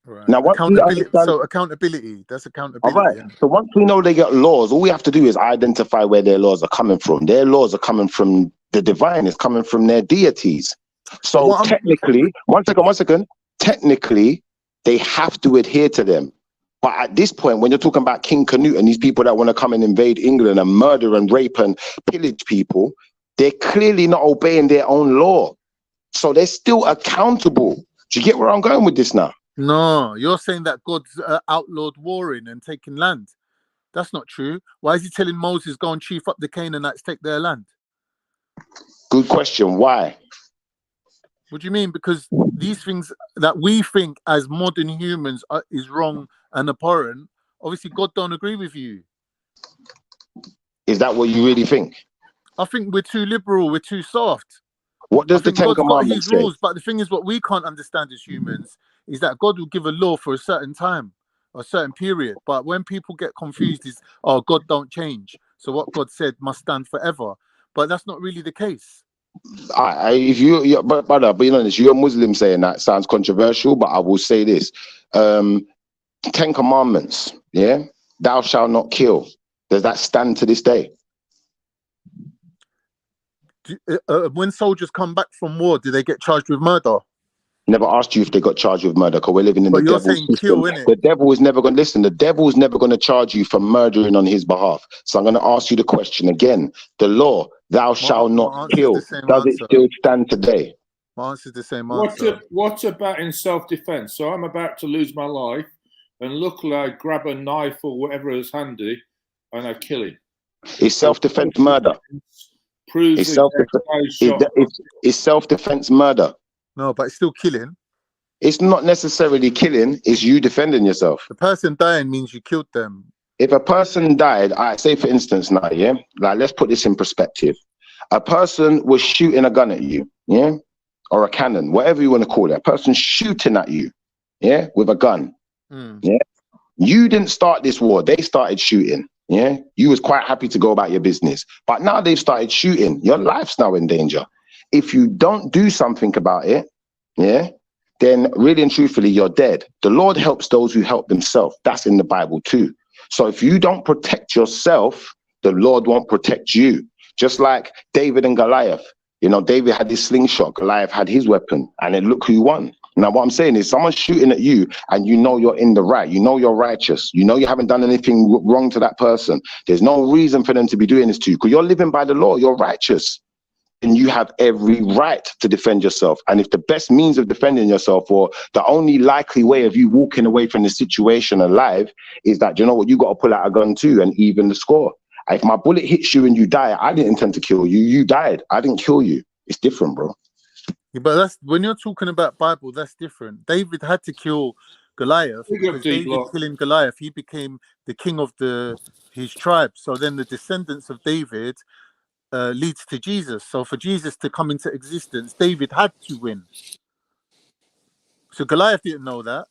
Right. Now, once we Accountability. understand, So accountability. That's all accountability. right. Yeah. So once we know they got laws, all we have to do is identify where their laws are coming from. Their laws are coming from the divine. It's coming from their deities. So technically, one second. Technically, they have to adhere to them. But at this point, when you're talking about King Canute and these people that want to come and invade England and murder and rape and pillage people, they're clearly not obeying their own law. So they're still accountable. Do you get where I'm going with this now? No, you're saying that God's outlawed warring and taking land. That's not true. Why is he telling Moses, go and chief up the Canaanites, take their land? Good question. Why? What do you mean? Because these things that we think as modern humans is wrong and abhorrent, obviously God don't agree with you. Is that what you really think? I think we're too liberal, we're too soft. What does the Ten God's got Commandments his say? rules, but the thing is, what we can't understand as humans is that God will give a law for a certain time, a certain period. But when people get confused, is God don't change. So what God said must stand forever. But that's not really the case. If you, brother, being honest, you're a Muslim saying that sounds controversial, but I will say this: Ten Commandments, yeah, thou shalt not kill. Does that stand to this day? When soldiers come back from war, do they get charged with murder? Never asked you if they got charged with murder, because we're living in But the you're devil's saying system. kill, innit? The devil is never going to listen. The devil is never going to charge you for murdering on his behalf. So I'm going to ask you the question again. The law, thou shalt not kill, does it still stand today? My answer is the same answer. What about in self-defense? So I'm about to lose my life, and luckily I grab a knife or whatever is handy, and I kill him. Is self-defense murder? Is self-defense murder? No, but it's still killing. It's not necessarily killing, it's you defending yourself. The person dying means you killed them. If a person died, I say for instance now, yeah, like let's put this in perspective. A person was shooting a gun at you, yeah, or a cannon, whatever you want to call it. A person shooting at you, yeah, with a gun, yeah. You didn't start this war; they started shooting, yeah. You was quite happy to go about your business, but now they've started shooting. Your life's now in danger. If you don't do something about it, yeah, then really and truthfully, you're dead. The Lord helps those who help themselves. That's in the Bible too. So if you don't protect yourself, the Lord won't protect you. Just like David and Goliath. You know, David had his slingshot, Goliath had his weapon, and then look who won. Now, what I'm saying is someone's shooting at you and you know you're in the right. You know you're righteous. You know you haven't done anything wrong to that person. There's no reason for them to be doing this to you because you're living by the law. You're righteous. And you have every right to defend yourself. And if the best means of defending yourself, or the only likely way of you walking away from the situation alive, is that, you know what, you got to pull out a gun too and even the score. If my bullet hits you and you die, I didn't intend to kill you. You died. I didn't kill you. It's different, bro. Yeah, but that's when you're talking about Bible, that's different. David had to kill Goliath because David killing Goliath, he became the king of his tribe. So then the descendants of David leads to Jesus. So for Jesus to come into existence, David had to win. So Goliath didn't know that.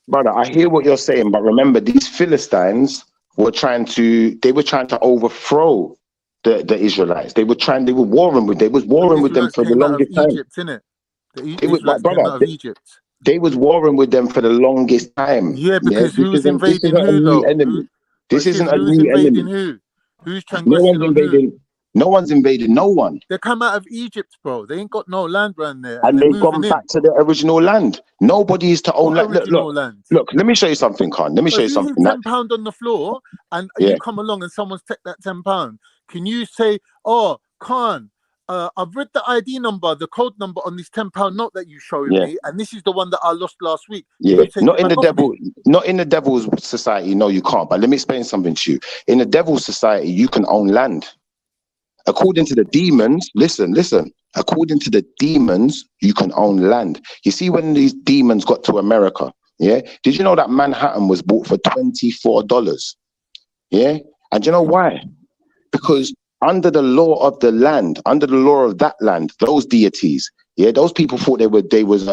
Brother, I hear what you're saying, but remember, these Philistines were trying to overthrow the Israelites. They were warring with them for the longest time. Egypt, innit? The Israelites came out of Egypt. They was warring with them for the longest time. Yeah, because who's invading who though? This isn't a Who's new invading enemy. who? Who's No one's transgressing on who? No one's invaded no one. They come out of Egypt, bro. They ain't got no land around there, And they're they've gone moving in. back to their original land. Nobody is to own What land. original land? Look, let me show you something, Khan. Let me But show you if you leave something. £10 on the floor and Yeah. you come along and someone's take that £10, can you say, "Oh, Khan, I've read the ID number, the code number on this £10 note that you showing Yeah. me, and this is the one that I lost last week. Can Yeah, you take not it in the back off me?" devil, not in the devil's society. No, you can't. But let me explain something to you. In the devil's society, you can own land. According to the demons, listen. According to the demons, you can own land. You see, when these demons got to America, yeah, did you know that Manhattan was bought for $24? Yeah, and you know why? Because under the law of the land, under the law of that land, those deities, yeah, those people thought they was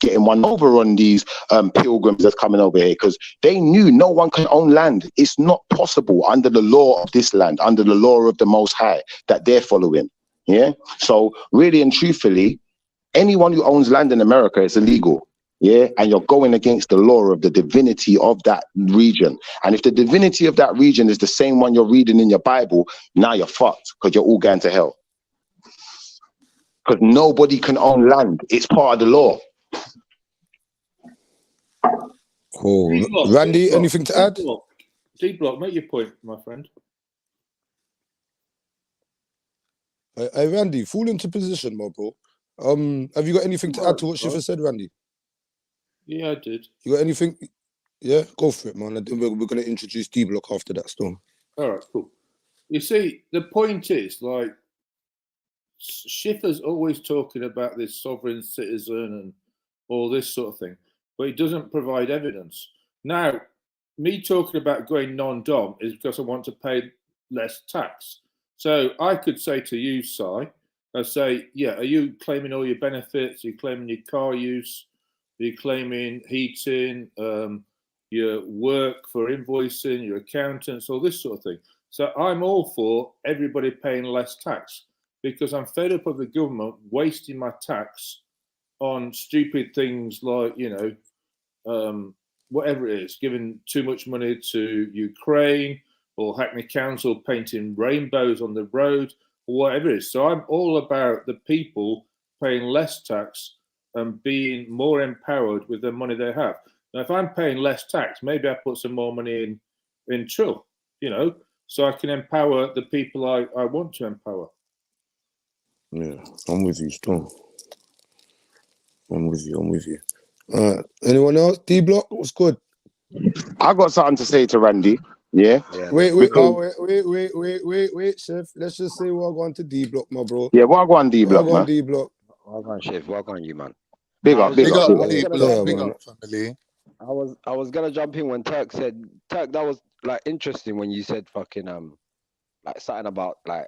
getting one over on these pilgrims that's coming over here, because they knew no one can own land. It's not possible under the law of this land, under the law of the Most High that they're following. Yeah. So really and truthfully, anyone who owns land in America is illegal. Yeah, and you're going against the law of the divinity of that region. And if the divinity of that region is the same one you're reading in your Bible, now you're fucked, because you're all going to hell. Because nobody can own land. It's part of the law. Cool. Randy, anything to add? D-Block, make your point, my friend. Hey, Randy, fall into position, my bro. Have you got anything to add to what Shifa said, Randy? Yeah, I did. You got anything? Yeah, go for it, man. I think we're going to introduce D-Block after that storm. All right, cool. You see, the point is, like, Shifa's always talking about this sovereign citizen and all this sort of thing, but he doesn't provide evidence. Now, me talking about going non-dom is because I want to pay less tax. So I could say to you, Si, I say, yeah, are you claiming all your benefits? Are you claiming your car use? Are you claiming heating, your work for invoicing, your accountants, all this sort of thing? So I'm all for everybody paying less tax, because I'm fed up of the government wasting my tax on stupid things like, you know, whatever it is, giving too much money to Ukraine, or Hackney Council painting rainbows on the road, or whatever it is. So I'm all about the people paying less tax and being more empowered with the money they have. Now, if I'm paying less tax, maybe I put some more money in Trill, you know, so I can empower the people I want to empower. Yeah, I'm with you, Storm. I'm with you. Anyone else? D-Block, what's good? I got something to say to Randy. Yeah. Wait, Chef. Let's just say we're going to D-Block, my bro. Yeah, we're going D-Block, man. D-Block. Welcome, Chef. Welcome, you, man. Big up, family. I was gonna jump in when Turk that was like interesting when you said fucking like something about like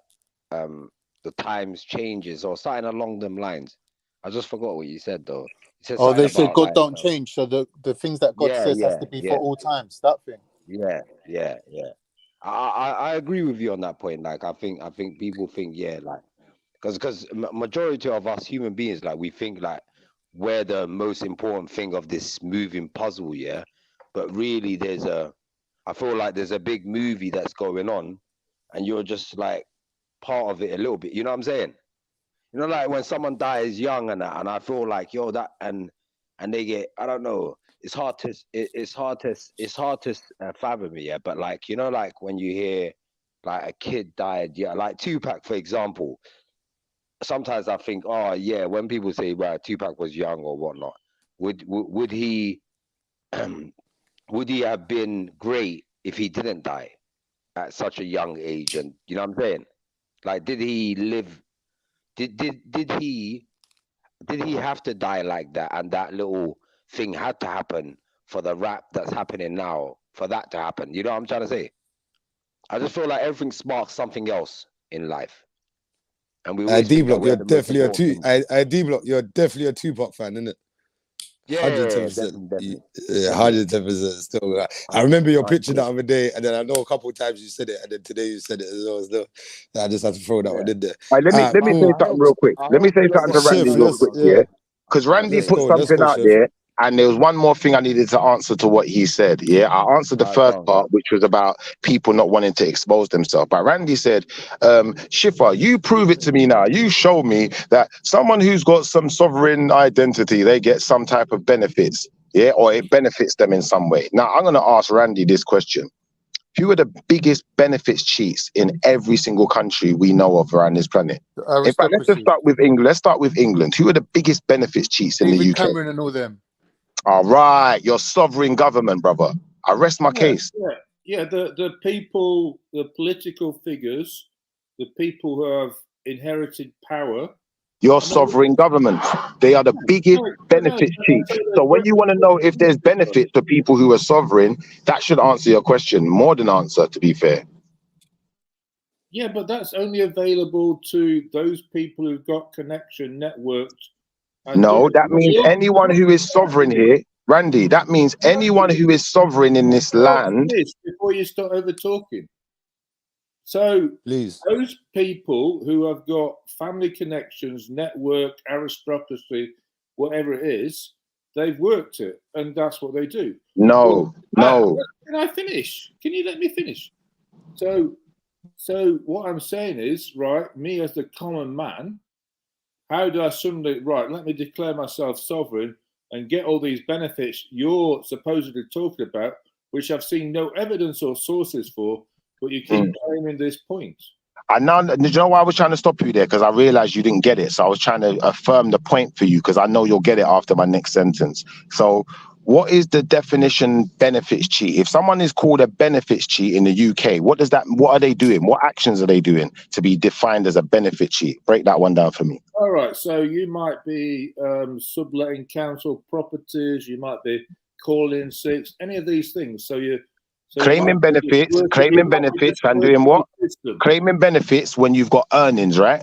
the times changes or something along them lines. I just forgot what you said though. Oh, they said God don't change, so the things that God says has to be for all times. That thing. Yeah. I agree with you on that point. Like I think people think like because majority of us human beings, like we think like we're the most important thing of this moving puzzle, yeah. But really, I feel like there's a big movie that's going on, and you're just like part of it a little bit. You know what I'm saying? You know, like when someone dies young and that, and I feel like that, and they get, I don't know. It's hard to fathom it, yeah. But like, you know, like when you hear like a kid died, yeah, like Tupac, for example. Sometimes I think, oh yeah, when people say, well, Tupac was young or whatnot, would he have been great if he didn't die at such a young age? And you know what I'm saying? Like, did he live? Did he have to die like that? And that little thing had to happen for the rap that's happening now, for that to happen. You know what I'm trying to say? I just feel like everything sparks something else in life. And we D-Block, you're definitely D-Block, you're definitely a Tupac fan, isn't it? Yeah, 110%. definitely. Yeah, 110% still. I remember your picture the other day, and then I know a couple of times you said it, and then today you said it as well. So I just had to throw that one in there. All right, let me say something real quick. Let me say something to Randy real quick, yeah? Because Randy put something out there, And there was one more thing I needed to answer to what he said. Yeah, I answered the first part, which was about people not wanting to expose themselves. But Randy said, Shifa, you prove it to me now. You show me that someone who's got some sovereign identity, they get some type of benefits. Yeah, or it benefits them in some way. Now, I'm going to ask Randy this question. Who are the biggest benefits cheats in every single country we know of around this planet? In fact, let's just start with England. Let's start with England. Who are the biggest benefits cheats in the David UK? Cameron and all them. All right, your sovereign government, brother. I rest my case. Yeah, the people, the political figures, the people who have inherited power. Your sovereign government. They are the biggest benefits cheats. So when you want to know if there's benefits for people who are sovereign, that should answer your question. More than answer, to be fair. Yeah, but that's only available to those people who've got connection, networked. No, that means anyone who is sovereign here, Randy, that means anyone who is sovereign in this land. Before you start over talking. So please, those people who have got family connections, network, aristocracy, whatever it is, they've worked it, and that's what they do. No. Can I finish? Can you let me finish? So what I'm saying is, right, me as the common man, how do I suddenly, right, let me declare myself sovereign and get all these benefits you're supposedly talking about, which I've seen no evidence or sources for, but you keep claiming this point. And now, do you know why I was trying to stop you there? Because I realized you didn't get it. So I was trying to affirm the point for you, because I know you'll get it after my next sentence. So what is the definition benefits cheat? If someone is called a benefits cheat in the UK, what are they doing? What actions are they doing to be defined as a benefit cheat? Break that one down for me. All right. So you might be subletting council properties. You might be calling sick, any of these things. So claiming benefits, and doing what? Claiming benefits when you've got earnings, right?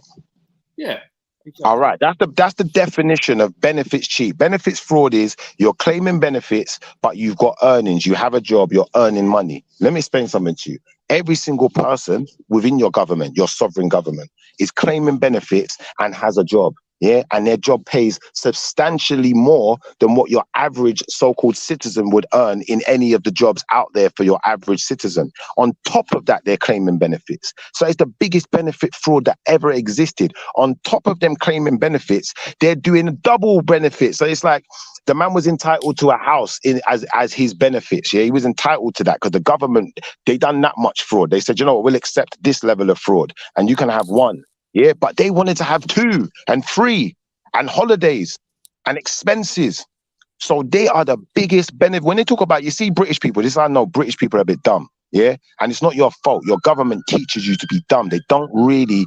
Yeah. Exactly. All right, that's the definition of benefits cheat. Benefits fraud is you're claiming benefits, but you've got earnings. You have a job, you're earning money. Let me explain something to you. Every single person within your government, your sovereign government, is claiming benefits and has a job. Yeah, and their job pays substantially more than what your average so-called citizen would earn in any of the jobs out there for your average citizen. On top of that, they're claiming benefits. So it's the biggest benefit fraud that ever existed. On top of them claiming benefits, they're doing double benefits. So it's like the man was entitled to a house as his benefits. Yeah, he was entitled to that because the government, they done that much fraud. They said, you know what, we'll accept this level of fraud and you can have one. Yeah, but they wanted to have 2 and 3 and holidays and expenses. So they are the biggest benefit. When they talk about, you see British people, this I know British people are a bit dumb. Yeah, and it's not your fault. Your government teaches you to be dumb. They don't really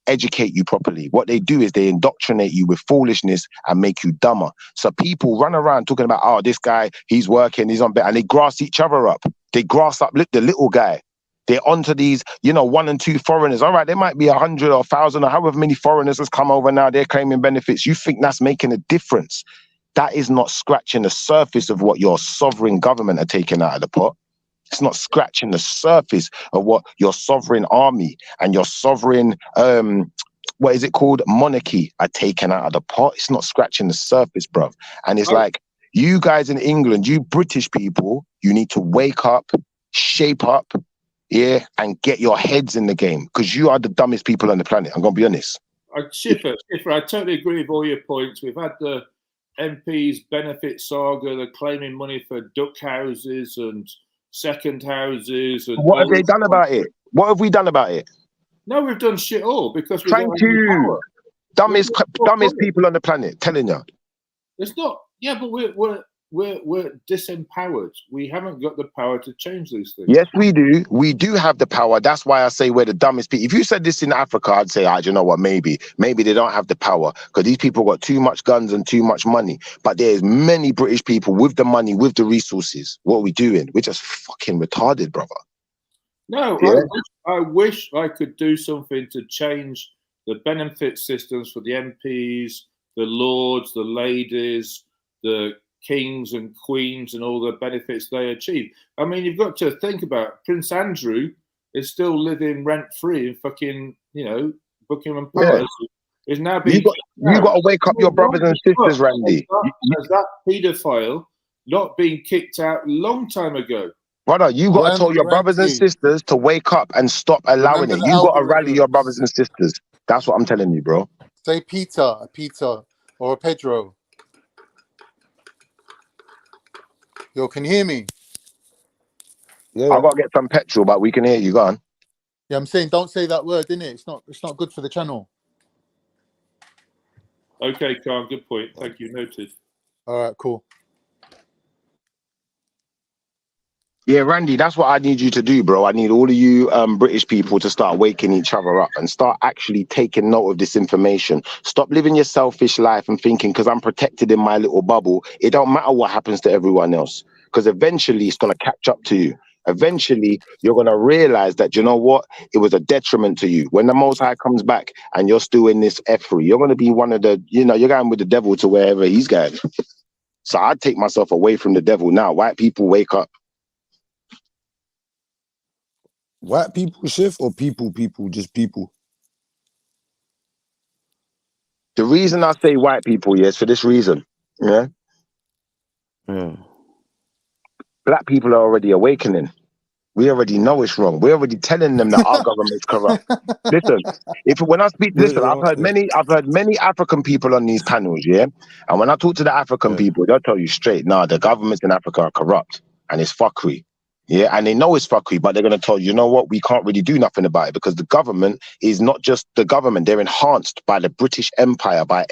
educate you properly. What they do is they indoctrinate you with foolishness and make you dumber. So people run around talking about, oh, this guy, he's working, he's on bed, and they grass each other up. They grass up the little guy. They're onto these, 1 and 2 foreigners. All right, there might be 100 or 1,000 or however many foreigners has come over now. They're claiming benefits. You think that's making a difference? That is not scratching the surface of what your sovereign government are taking out of the pot. It's not scratching the surface of what your sovereign army and your sovereign, what is it called, monarchy are taking out of the pot. It's not scratching the surface, bruv. And it's like, you guys in England, you British people, you need to wake up, shape up, yeah, and get your heads in the game, because you are the dumbest people on the planet. I'm going to be honest. Schiffer, I totally agree with all your points. We've had the MPs benefit saga, they're claiming money for duck houses and second houses. And what have they done about it? What have we done about it? No, we've done shit all because we Thank you. Dumbest people on the planet, telling you. It's not, yeah, but we're disempowered. We haven't got the power to change these things. Yes, we do. We do have the power. That's why I say we're the dumbest people. If you said this in Africa, I'd say, you know what, maybe they don't have the power because these people got too much guns and too much money. But there's many British people with the money, with the resources. What are we doing? We're just fucking retarded, brother. No, yeah. I wish I could do something to change the benefit systems for the MPs, the lords, the ladies, the kings and queens and all the benefits they achieve. I mean, you've got to think about Prince Andrew is still living rent-free in fucking, Buckingham Palace. Is now being You got to wake up your brothers and sisters, Randy. Has that paedophile not been kicked out a long time ago? Brother, you got to tell your brothers and sisters to wake up and stop allowing it. You got to rally your brothers and sisters. That's what I'm telling you, bro. Say Peter, or a Pedro. Yo, can you hear me? Yeah. I got to get some petrol, but we can hear you. Go on. Yeah, I'm saying don't say that word, innit? It's not good for the channel. Okay, Khan, good point. Thank you. Noted. All right, cool. Yeah, Randy, that's what I need you to do, bro. I need all of you British people to start waking each other up and start actually taking note of this information. Stop living your selfish life and thinking, because I'm protected in my little bubble, it don't matter what happens to everyone else, because eventually it's going to catch up to you. Eventually, you're going to realize that, you know what, it was a detriment to you. When the Most High comes back and you're still in this effery, you're going to be one of the, you know, you're going with the devil to wherever he's going. So I'd take myself away from the devil now. White people, wake up. White people shift or people, just people? The reason I say white people, yes, for this reason. Yeah. Black people are already awakening. We already know it's wrong. We're already telling them that our government's corrupt. Listen, I've heard many African people on these panels, yeah? And when I talk to the African people, they'll tell you straight, nah, the governments in Africa are corrupt and it's fuckery. Yeah, and they know it's fuckery, but they're going to tell you know what, we can't really do nothing about it because the government is not just the government. They're enhanced by the British Empire, by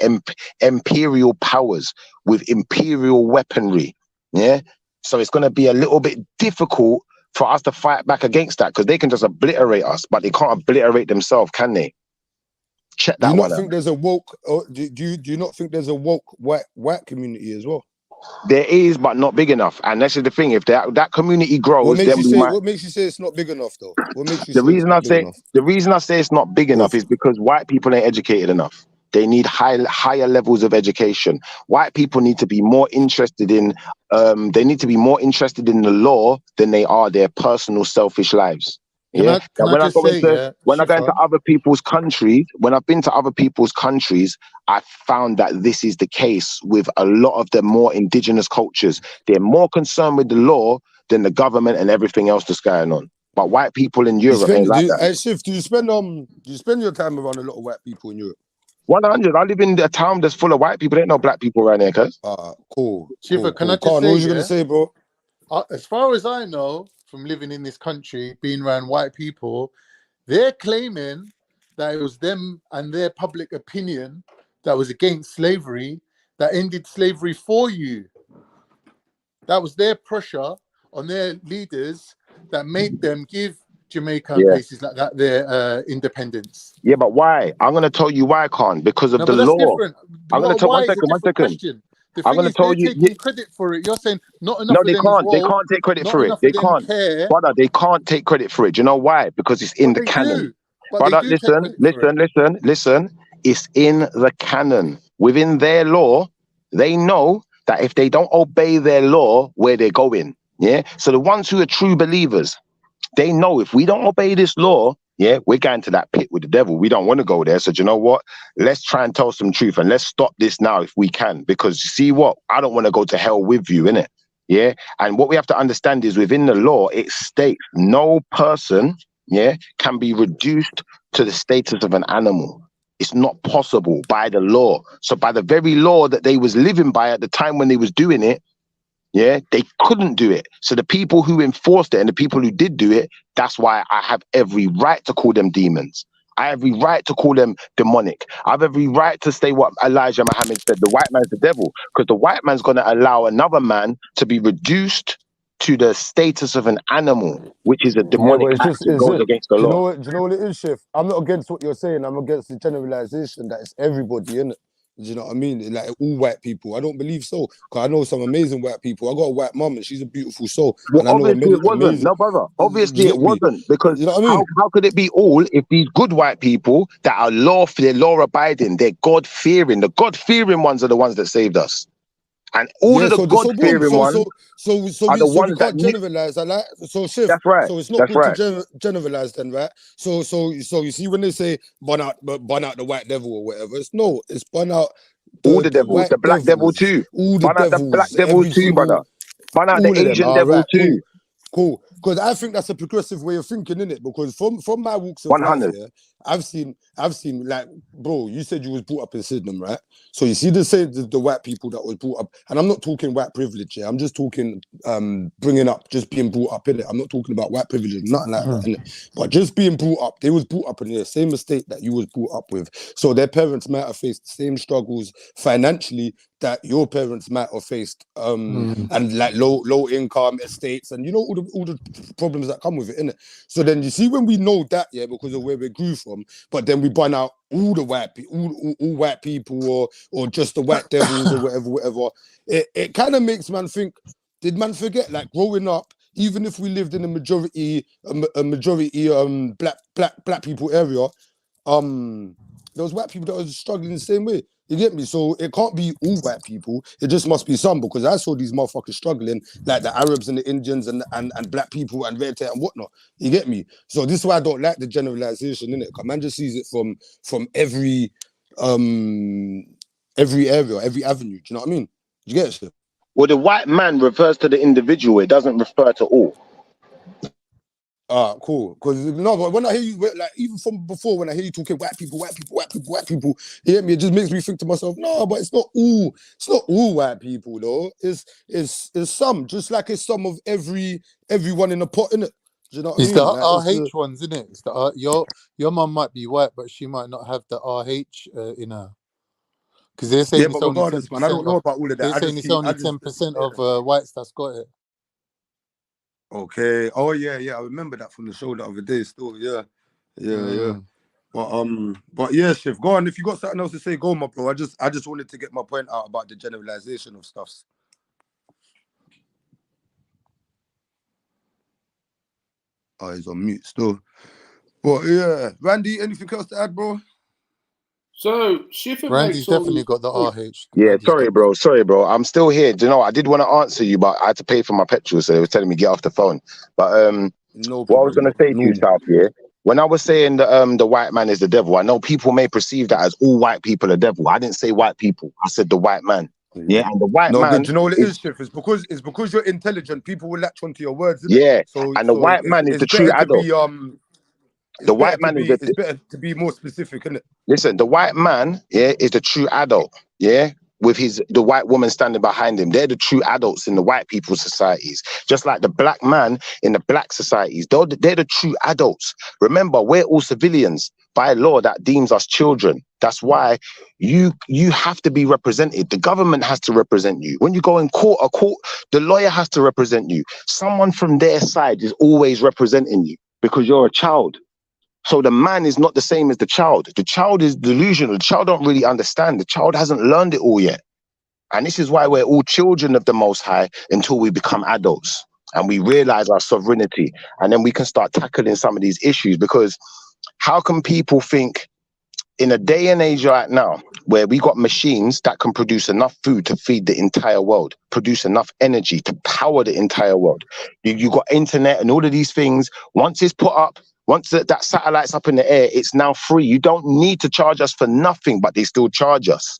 imperial powers with imperial weaponry. Yeah, so it's going to be a little bit difficult for us to fight back against that because they can just obliterate us, but they can't obliterate themselves, can they? Check that one out. Do you not think there's a woke? Do you not think there's a woke white community as well? There is, but not big enough. And that's the thing. If that community grows, what makes you say it's not big enough, though? What makes you the reason I say it's not big enough is because white people ain't educated enough. They need higher levels of education. White people need to be more interested in the law than they are their personal selfish lives. Yeah. When I go into other people's countries, when I've been to other people's countries, I found that this is the case with a lot of the more indigenous cultures. They're more concerned with the law than the government and everything else that's going on. But white people in Europe ain't like that. Shift, do you spend your time around a lot of white people in Europe? 100. I live in a town that's full of white people. There ain't no black people around here, cuz. Cool. Shiva, can I just say, what was you gonna say, bro? As far as I know, from living in this country, being around white people, they're claiming that it was them and their public opinion that was against slavery that ended slavery for you. That was their pressure on their leaders that made them give Jamaica and places like that their independence. Yeah, but why? I'm going to tell you why, Khan. Because of the law. Different. I'm going to tell one second. Question. I'm going to tell you. Taking credit for it. You're saying not enough. No, they can't. They can't take credit for it. They can't. Brother, they can't take credit for it. Do you know why? Because it's in the canon. Brother, listen. It's in the canon. Within their law, they know that if they don't obey their law, where they're going. Yeah. So the ones who are true believers, they know if we don't obey this law, yeah, we're going to that pit with the devil. We don't want to go there. So do you know what? Let's try and tell some truth and let's stop this now if we can. Because you see what? I don't want to go to hell with you, innit? Yeah. And what we have to understand is within the law, it states no person, yeah, can be reduced to the status of an animal. It's not possible by the law. So by the very law that they was living by at the time when they was doing it, yeah, they couldn't do it. So the people who enforced it and the people who did do it, that's why I have every right to call them demons. I have every right to call them demonic. I have every right to say what Elijah Muhammad said, the white man's the devil, because the white man's going to allow another man to be reduced to the status of an animal, which is a demonic act that goes against the law. Do you know what it is, Chef? I'm not against what you're saying. I'm against the generalization that it's everybody, innit? Do you know what I mean? Like all white people. I don't believe so. Because I know some amazing white people. I got a white mum and she's a beautiful soul. Well, and I know obviously it wasn't. No, brother. Obviously it wasn't. Because you know what I mean? How could it be all if these good white people that are they're law abiding, they're God fearing, the God fearing ones are the ones that saved us. And all of the so God-fearing boom. ones So are the we ones that can't generalize. I like so shift. That's right. So it's not That's good right. to generalize then, right? So you see when they say burn out the white devil or whatever, it's burn out All the devils, white the black devil devils, too. all the Burn out the black devils, devil every too, brother. single, Burn out all the of them. Asian All devil right, too. cool. Because I think that's a progressive way of thinking, innit? Because from my walks of life, 100. yeah, I've seen like, bro, you said you was brought up in Sydenham, right? So you see the white people that was brought up, and I'm not talking white privilege here. I'm just talking bringing up, just being brought up in it. I'm not talking about white privilege, nothing like that, innit? But just being brought up, they was brought up in the same estate that you was brought up with. So their parents might have faced the same struggles financially that your parents might have faced, and like low income estates, and you know all the problems that come with it, innit? So then you see when we know that, yeah, because of where we grew from, but then we burn out all the white people, all white people, or just the white devils or whatever. It kind of makes man think, did man forget, like growing up, even if we lived in a majority black people area, there was white people that was struggling the same way. You get me? So it can't be all white people. It just must be some, because I saw these motherfuckers struggling, like the Arabs and the Indians and black people and red hair and whatnot. You get me? So this is why I don't like the generalization, innit? Because man just sees it from every area, every avenue. Do you know what I mean? Do you get it? Well, the white man refers to the individual. It doesn't refer to all. Cool. Because no, but when I hear you, like even from before, when I hear you talking white people, you hear me, it just makes me think to myself, no, but it's not all white people though. It's some, just like it's some of everyone in the pot, innit? Do you know what It's I the mean? Like, RH ones, isn't it? It's the your mum might be white, but she might not have the RH in her. Because they're saying it's but only regardless, man, I 10% don't know of. about all of that. They're saying it's only 10% of whites that's got it. Okay. Oh yeah. I remember that from the show the other day. Still, yeah. But yeah, Shiv, go on. If you got something else to say, go, my bro. I just wanted to get my point out about the generalization of stuffs. Oh, he's on mute still. But yeah, Randy, anything else to add, bro? So Schiffer Randy's makes all definitely these got the RH. Yeah, Randy's sorry, bro. I'm still here. Do you know, I did want to answer you, but I had to pay for my petrol, so they were telling me get off the phone. But no what I was problem, gonna say to you, normal. South, yeah, when I was saying that the white man is the devil, I know people may perceive that as all white people are devil. I didn't say white people. I said the white man. Yeah, and the white No, man but do you know what it is, is, Shiv? It's because you're intelligent. People will latch onto your words, innit? yeah, So and the white man is it's the true better to adult. be The white man is it's better to be more specific, isn't it? Listen, the white man, yeah, is the true adult, yeah, with the white woman standing behind him. They're the true adults in the white people's societies, just like the black man in the black societies. They're the true adults. Remember, we're all civilians. By law, that deems us children. That's why you have to be represented. The government has to represent you. When you go in court, the lawyer has to represent you. Someone from their side is always representing you because you're a child. So the man is not the same as the child. The child is delusional. The child don't really understand. The child hasn't learned it all yet. And this is why we're all children of the Most High until we become adults and we realize our sovereignty. And then we can start tackling some of these issues, because how can people think in a day and age right now where we got machines that can produce enough food to feed the entire world, produce enough energy to power the entire world? You got internet and all of these things. Once it's put up, once that satellite's up in the air, it's now free. You don't need to charge us for nothing, but they still charge us.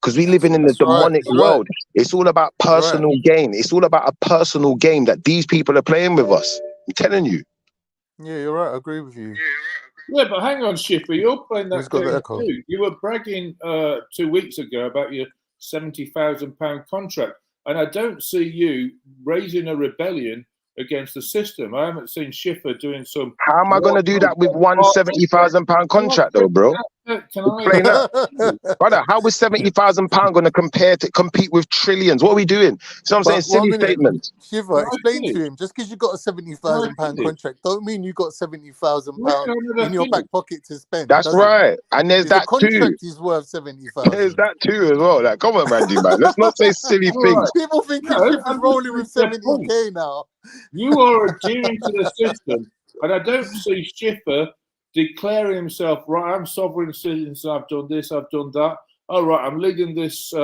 Because we living in the demonic world. It's all about personal gain. It's all about a personal game that these people are playing with us. I'm telling you. Yeah, you're right. I agree with you. Yeah, but hang on, Schiffer, you're playing Who's that got the game echo? too. You were bragging 2 weeks ago about your £70,000 contract, and I don't see you raising a rebellion against the system. I haven't seen Schiffer doing some. How am I going to do that with one £70,000 contract, though, bro? Explain that, brother. How is £70,000 going to compete with trillions? What are we doing? So I'm saying silly statements. Shiva, explain to him. Just because you got a £70,000 contract, don't mean you got £70,000 in your back pocket to spend. That's right, and there's that the contract too. is worth 70,000. There's that too as well. Like, come on, Randy, man. Let's not say silly things. People thinking Shiva's rolling with 70k now. You are adhering to the system, and I don't see Schiffer declaring himself, right, I'm sovereign citizen, I've done this, I've done that. All right, I'm leading this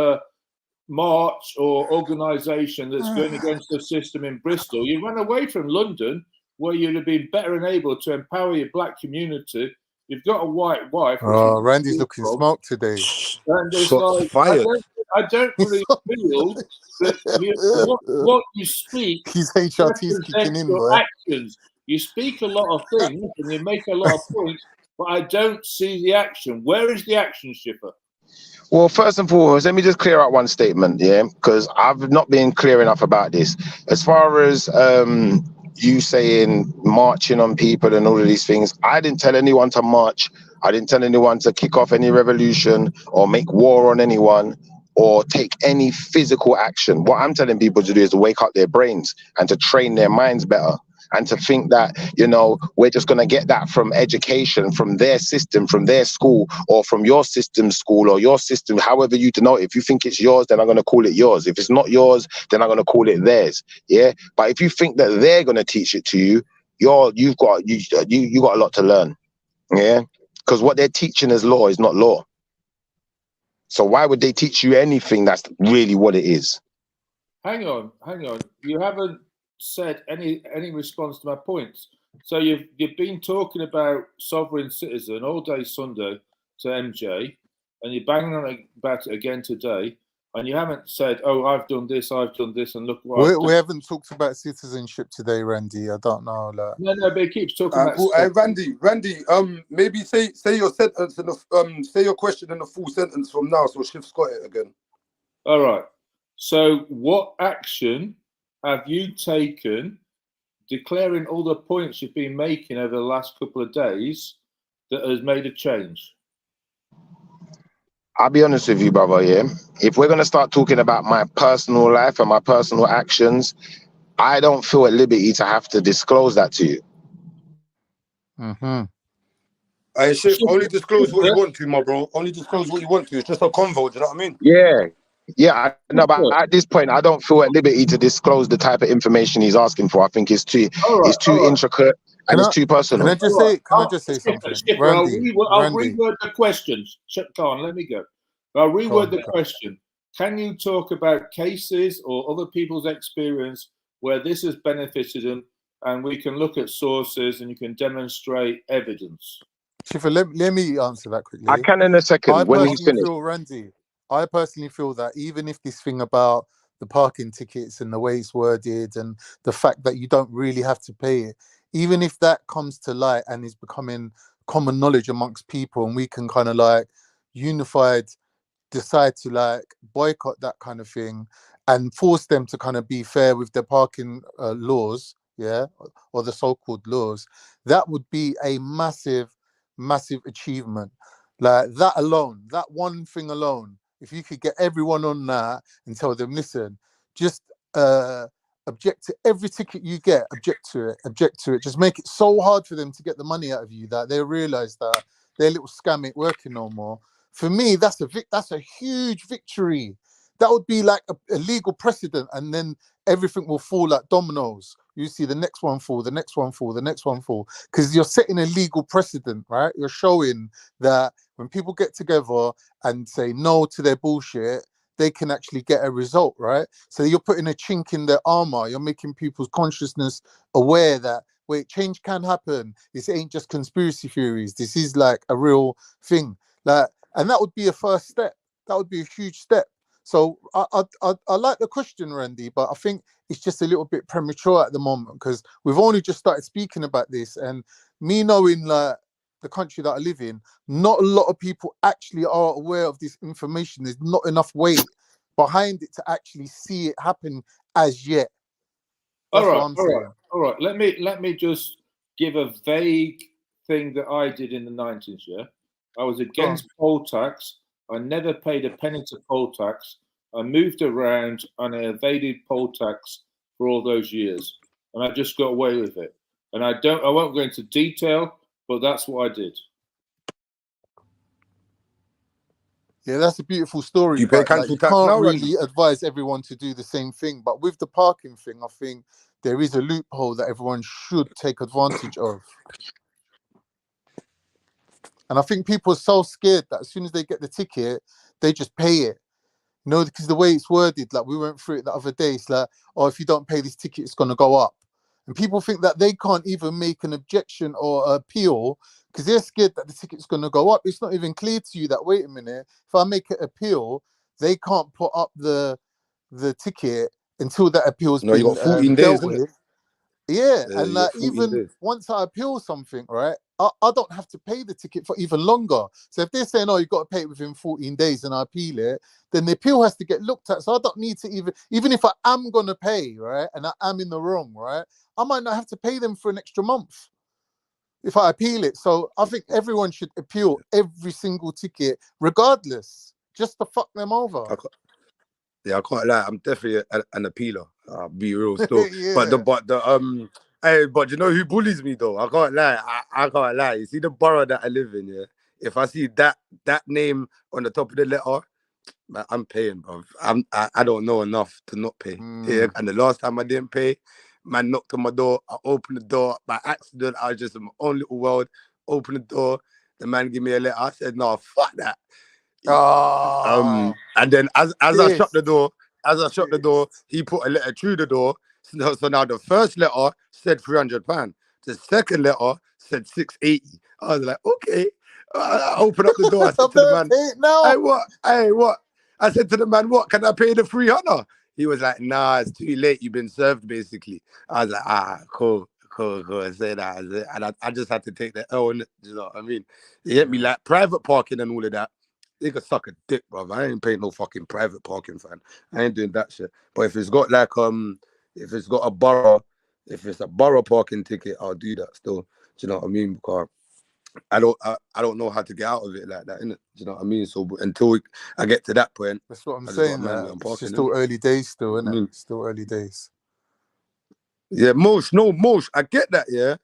march or organisation that's going against the system in Bristol. You ran away from London, where you'd have been better and able to empower your black community. You've got a white wife. Oh, Randy's looking smoked today. And it's Shots like, fired. I don't really feel that what you speak His HRT's kicking represents in, your boy. actions. You speak a lot of things and you make a lot of points, but I don't see the action. Where is the action, Shipper? Well, first and foremost, let me just clear out one statement, yeah, because I've not been clear enough about this. As far as you saying marching on people and all of these things, I didn't tell anyone to march. I didn't tell anyone to kick off any revolution or make war on anyone or take any physical action. What I'm telling people to do is to wake up their brains and to train their minds better. And to think that, you know, we're just going to get that from education, from their system, from their school, or from your system's school, or your system, however you denote it. If you think it's yours, then I'm going to call it yours. If it's not yours, then I'm going to call it theirs. Yeah. But if you think that they're going to teach it to you, you've got a lot to learn. Yeah. Because what they're teaching as law is not law. So why would they teach you anything that's really what it is? Hang on. You haven't said any response to my points. So you've been talking about sovereign citizen all day Sunday to MJ, and you're banging on about it again today, and you haven't said, "Oh, I've done this, and look what." We haven't talked about citizenship today, Randy. I don't know. Like... No, but he keeps talking about. Cool. Randy, maybe say your sentence in say your question in a full sentence from now, so Shift's got it again. All right. So, what action have you taken, declaring all the points you've been making over the last couple of days, that has made a change? I'll be honest with you, brother, yeah? If we're going to start talking about my personal life and my personal actions, I don't feel at liberty to have to disclose that to you. Mm-hmm. I Shift, only disclose what you want to, my bro. Only disclose what you want to. It's just a convo, do you know what I mean? Yeah, no, but at this point, I don't feel at liberty to disclose the type of information he's asking for. I think it's too intricate and it's too personal. Can I just say something? Skipper, I'll reword the question. Go on, let me go. I'll reword the question. Can you talk about cases or other people's experience where this has benefited them, and we can look at sources and you can demonstrate evidence? Shifa, let me answer that quickly. I can in a second when he's finished. Randy, I personally feel that even if this thing about the parking tickets and the way it's worded and the fact that you don't really have to pay it, even if that comes to light and is becoming common knowledge amongst people, and we can kind of like unified decide to like boycott that kind of thing and force them to kind of be fair with their parking laws, or the so-called laws, that would be a massive achievement. Like that alone, that one thing alone, if you could get everyone on that and tell them, listen, just object to every ticket you get, object to it, just make it so hard for them to get the money out of you that they realize that their little scam ain't working no more. For me, that's a huge victory. That would be like a legal precedent, and then everything will fall like dominoes. You see the next one fall, the next one fall, the next one fall, because you're setting a legal precedent, right? You're showing that when people get together and say no to their bullshit, they can actually get a result, right? So you're putting a chink in their armor. You're making people's consciousness aware that, wait, change can happen. This ain't just conspiracy theories. This is like a real thing. Like, and that would be a first step. That would be a huge step. So I like the question, Randy, but I think it's just a little bit premature at the moment because we've only just started speaking about this, and me knowing like the country that I live in, not a lot of people actually are aware of this information. There's not enough weight behind it to actually see it happen as yet. That's what I'm saying. All right. Let me just give a vague thing that I did in the 90s. Yeah, I was against poll tax. I never paid a penny to poll tax. I moved around and I evaded poll tax for all those years, and I just got away with it. And I won't go into detail, but that's what I did. Yeah, that's a beautiful story. You pay but, council you tax can't now, really Randy? advise everyone to do the same thing. But with the parking thing, I think there is a loophole that everyone should take advantage of. And I think people are so scared that as soon as they get the ticket, they just pay it. You know, because the way it's worded, like we went through it the other day, it's like, oh, if you don't pay this ticket, it's going to go up. And people think that they can't even make an objection or appeal because they're scared that the ticket's going to go up. It's not even clear to you that, wait a minute, if I make an appeal, they can't put up the ticket until that appeal's No, you been got 14 days, dealt isn't it? with. Yeah, Yeah, and you got 14 even days. once I appeal something, right, I don't have to pay the ticket for even longer. So if they're saying, oh, you've got to pay it within 14 days and I appeal it, then the appeal has to get looked at. So I don't need to even if I am going to pay, right, and I am in the wrong, right, I might not have to pay them for an extra month if I appeal it. So I think everyone should appeal every single ticket, regardless, just to fuck them over. I can't lie. I'm definitely an appealer. I'll be real still. Yeah. But you know who bullies me though? I can't lie. I can't lie. You see the borough that I live in, yeah. If I see that name on the top of the letter, man, I'm paying, bro. I don't know enough to not pay. Yeah. And the last time I didn't pay, man knocked on my door. I opened the door by accident. I was just in my own little world. Opened the door. The man gave me a letter. I said, no, fuck that. And then as I shut the door, he put a letter through the door. So now the first letter said £300. The second letter said 680. I was like, okay. I opened up the door. I said to the man, Hey, what? I said to the man, what? Can I pay the 300? He was like, nah, it's too late. You've been served, basically. I was like, cool. I said that. And I just had to take the L, you know what I mean? They hit me like private parking and all of that. They could suck a dick, bro. I ain't paying no fucking private parking, fam. I ain't doing that shit. But if it's got like if it's got if it's a borough parking ticket, I'll do that still. Do you know what I mean? Because I don't know how to get out of it like that, innit? Do you know what I mean? So until I get to that point, that's what I'm I saying. It's just still early days, still, innit? Still early days. Yeah, Mosh, I get that, yeah.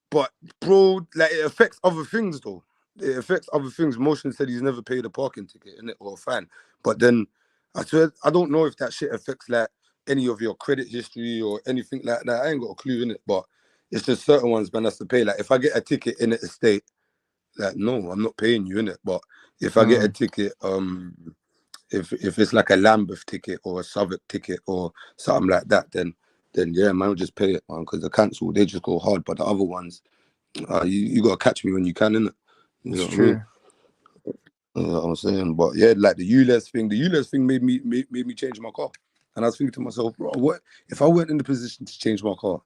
But bro, like it affects other things though. It affects other things. Motion said he's never paid a parking ticket, innit, or a fine. But then I swear I don't know if that shit affects like any of your credit history or anything like that. I ain't got a clue in it, but it's just certain ones man has to pay. Like if I get a ticket in the estate, like no, I'm not paying you in it. But if I get a ticket, if it's like a Lambeth ticket or a Southwark ticket or something like that, then yeah, man, I'll just pay it, man, because the cancel they just go hard. But the other ones, you gotta catch me when you can, innit? You know what I mean? You know what I'm saying? But yeah, like the ULEZ thing made me change my car. And I was thinking to myself, bro, what if I weren't in the position to change my car?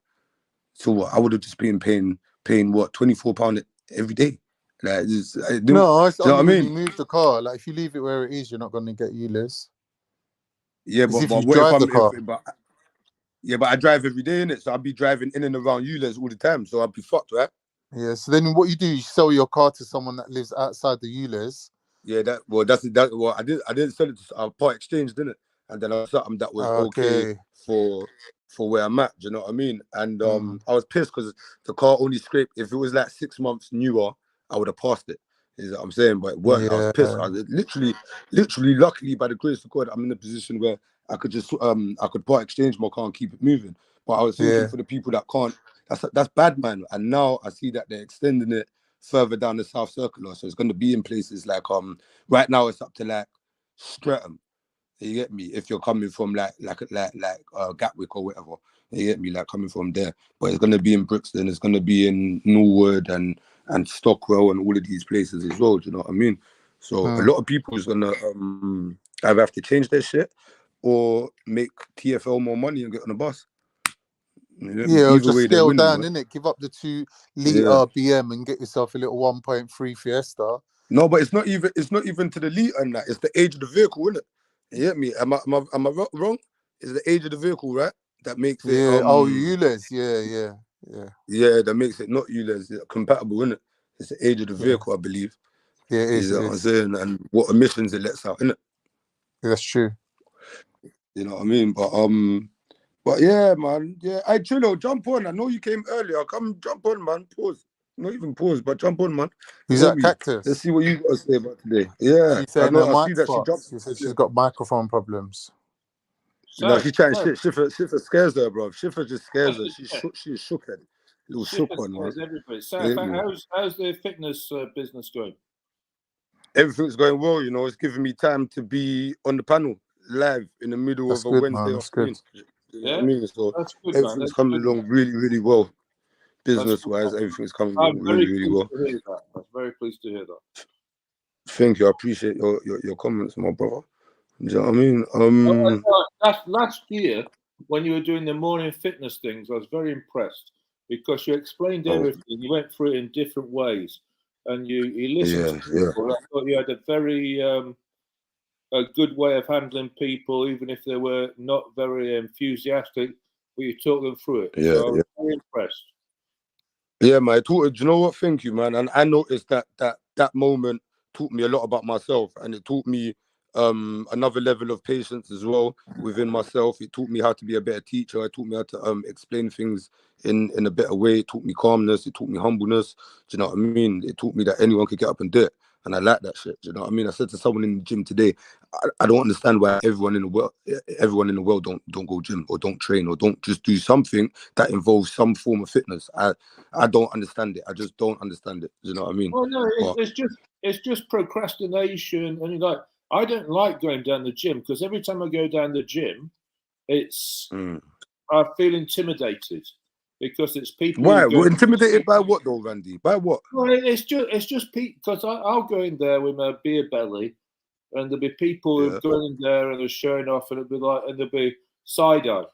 So what? I would have just been paying what, £24 every day. Like, it's only you know what I mean? When you move the car, like if you leave it where it is, you're not going to get ULEZ. Yeah, but if you what drive if the car? But I drive every day, innit? So I'll be driving in and around ULEZ all the time. So I'll be fucked, right? Yeah. So then what you do, you sell your car to someone that lives outside the ULEZ. Yeah, I didn't sell it to part exchange, didn't it? And then I was something that was okay for where I'm at. Do you know what I mean? And I was pissed because the car only scraped. If it was like 6 months newer, I would have passed it. Is what I'm saying, but it worked. I was pissed. I was literally, luckily by the grace of God, I'm in a position where I could just I could part exchange my car and keep it moving. But I was thinking for the people that can't, that's bad, man. And now I see that they're extending it further down the South Circular, so it's going to be in places like right now it's up to like Streatham. You get me? If you're coming from like Gatwick or whatever, you get me? Like coming from there, but it's going to be in Brixton, it's going to be in Norwood and Stockwell and all of these places as well. Do you know what I mean? So a lot of people is going to either have to change their shit or make TFL more money and get on the bus. Yeah, or just scale down, right? innit? Give up the 2-litre BM and get yourself a little 1.3 Fiesta. No, but it's not even to the liter and that. It's the age of the vehicle, isn't it? You get me? Am I wrong? It's the age of the vehicle, right? That makes it. Yeah. ULEZ. Yeah. Yeah, that makes it not ULEZ compatible, isn't it? It's the age of the vehicle, I believe. Yeah, it is. You know what I'm saying? And what emissions it lets out, innit? Yeah, that's true. You know what I mean? But yeah, man. Yeah, hey, Trillo, jump on. I know you came earlier. Come jump on, man. Pause. Not even pause, but jump on, man. Who's that, Cactus? Let's see what you got to say about today. Yeah, she's saying I see that she dropped. She said she's got microphone problems. No, she's trying shit. Schiffer scares her, bro. Schiffer just scares her. She's shook head. Little shook one, man. How's the fitness business going? everything's going well. You know, it's giving me time to be on the panel live in the middle That's of a good, Wednesday man. That's good. afternoon. You know Yeah, what I mean? So that's good, man. everything's That's coming good, man. along really, really well. That's Business good, wise, man. everything's coming I'm along very really, really pleased well. to hear that. I'm very pleased to hear that. Thank you. I appreciate your comments, my brother. Do you know what I mean? Last year, when you were doing the morning fitness things, I was very impressed because you explained everything. You went through it in different ways, and you listened Yeah, to people. I thought you had a very a good way of handling people, even if they were not very enthusiastic, but you talked them through it. yeah, So I was yeah. very impressed. Yeah, man. Do you know what? Thank you, man. And I noticed that moment taught me a lot about myself, and it taught me another level of patience as well within myself. It taught me how to be a better teacher. It taught me how to explain things in a better way. It taught me calmness. It taught me humbleness. Do you know what I mean? It taught me that anyone could get up and do it. And I like that shit. Do you know what I mean? I said to someone in the gym today, I don't understand why everyone in the world don't go gym or don't train or don't just do something that involves some form of fitness. I don't understand it. I just don't understand it. Do you know what I mean? Oh no, But it's just procrastination, and you're like, I don't like going down the gym because every time I go down the gym, it's I feel intimidated because it's people why? who go. We're intimidated by what though, Randy? By what? Well, it's just people because I'll go in there with my beer belly, and there'll be people who go in there and they're showing off, and it'll be like, and there'll be side eye.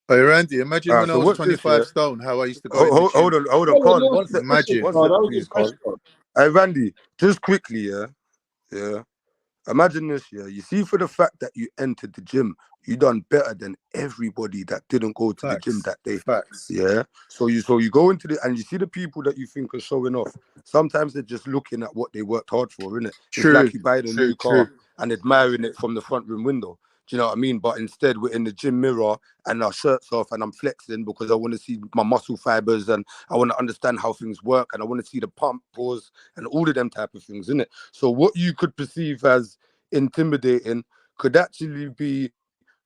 Hey, Randy, imagine when I So was what's this? 25 Yeah. stone, how I used to go in the Hold gym. on, Con. One sec, Imagine. please, Con. Hey, Randy, just quickly, yeah. Imagine this, yeah. You see, for the fact that you entered the gym, you done better than everybody that didn't go to the gym that day. Facts. Yeah. So you go into the and you see the people that you think are showing off. Sometimes they're just looking at what they worked hard for, innit? It's like you buying a new car and admiring it from the front room window. Do you know what I mean? But instead, we're in the gym mirror and our shirts off, and I'm flexing because I want to see my muscle fibers and I want to understand how things work and I want to see the pump, pause, and all of them type of things, innit? So what you could perceive as intimidating could actually be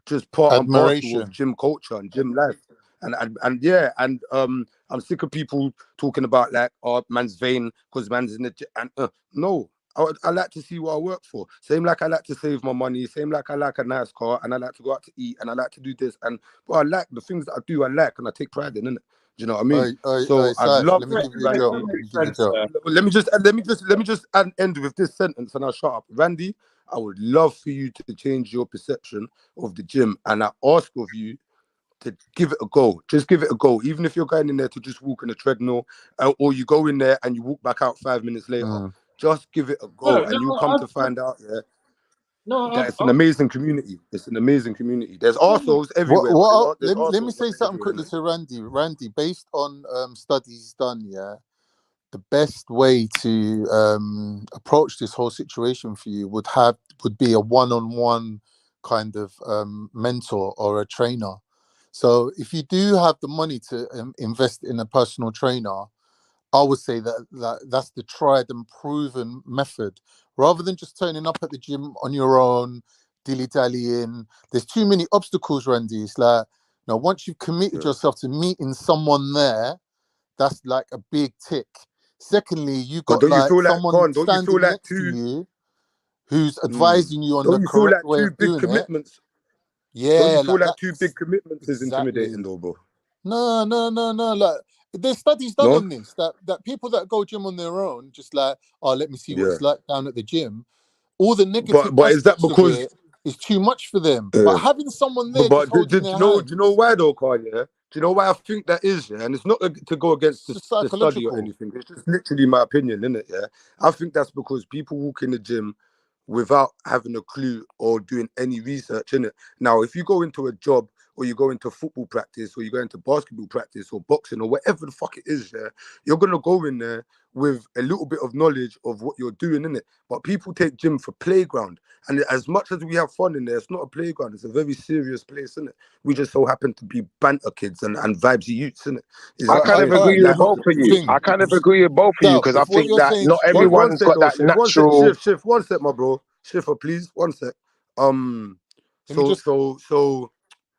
just part and parcel of Admiration. gym culture and gym life. And yeah, and I'm sick of people talking about like, oh, man's vain because man's in the gym. And no, I like to see what I work for. Same like I like to save my money. Same like I like a nice car and I like to go out to eat and I like to do this. And but I like the things that I do. I like and I take pride in it. Do you know what I mean? So I'd love. let me give you a joke. Let me just end with this sentence and I'll shut up. Randy, I would love for you to change your perception of the gym, and I ask of you to give it a go. Just give it a go, even if you're going in there to just walk on a treadmill, or you go in there and you walk back out 5 minutes later. Just give it a go, and you'll come to find out, that it's an amazing community. It's an amazing community. There's arseholes everywhere. But let me say something quickly to Randy. Randy, based on studies done, the best way to approach this whole situation for you would be a one-on-one kind of mentor or a trainer. So if you do have the money to invest in a personal trainer, I would say that's the tried and proven method, rather than just turning up at the gym on your own, dilly-dallying. There's too many obstacles, Randy. It's like, once you've committed yourself to meeting someone there, that's like a big tick. Secondly, you got like someone standing next to you who's advising you on the correct way of doing it. Yeah, don't you feel like too big commitments is intimidating though, bro? No. Like, there's studies done on this that people that go gym on their own, just like, oh, let me see what it's like down at the gym. All the negative but is that aspects because of it is too much for them. But having someone there just holding their hand, do you know why though, Kanye? Do you know why I think that is? Yeah, and it's not to go against the study or anything. It's just literally my opinion, isn't it? Yeah, I think that's because people walk in the gym without having a clue or doing any research in it. Now, if you go into a job or you go into football practice or you go into basketball practice or boxing or whatever the fuck it is, you're going to go in there with a little bit of knowledge of what you're doing in it. But people take gym for playground. And as much as we have fun in there, it's not a playground. It's a very serious place, isn't it? We just so happen to be banter kids and vibesy youths, isn't it? I kind of agree with both of you. I kind of agree with both of you because I think that not everyone's got that natural. Shift, one sec, my bro. Shifter, please, one sec. So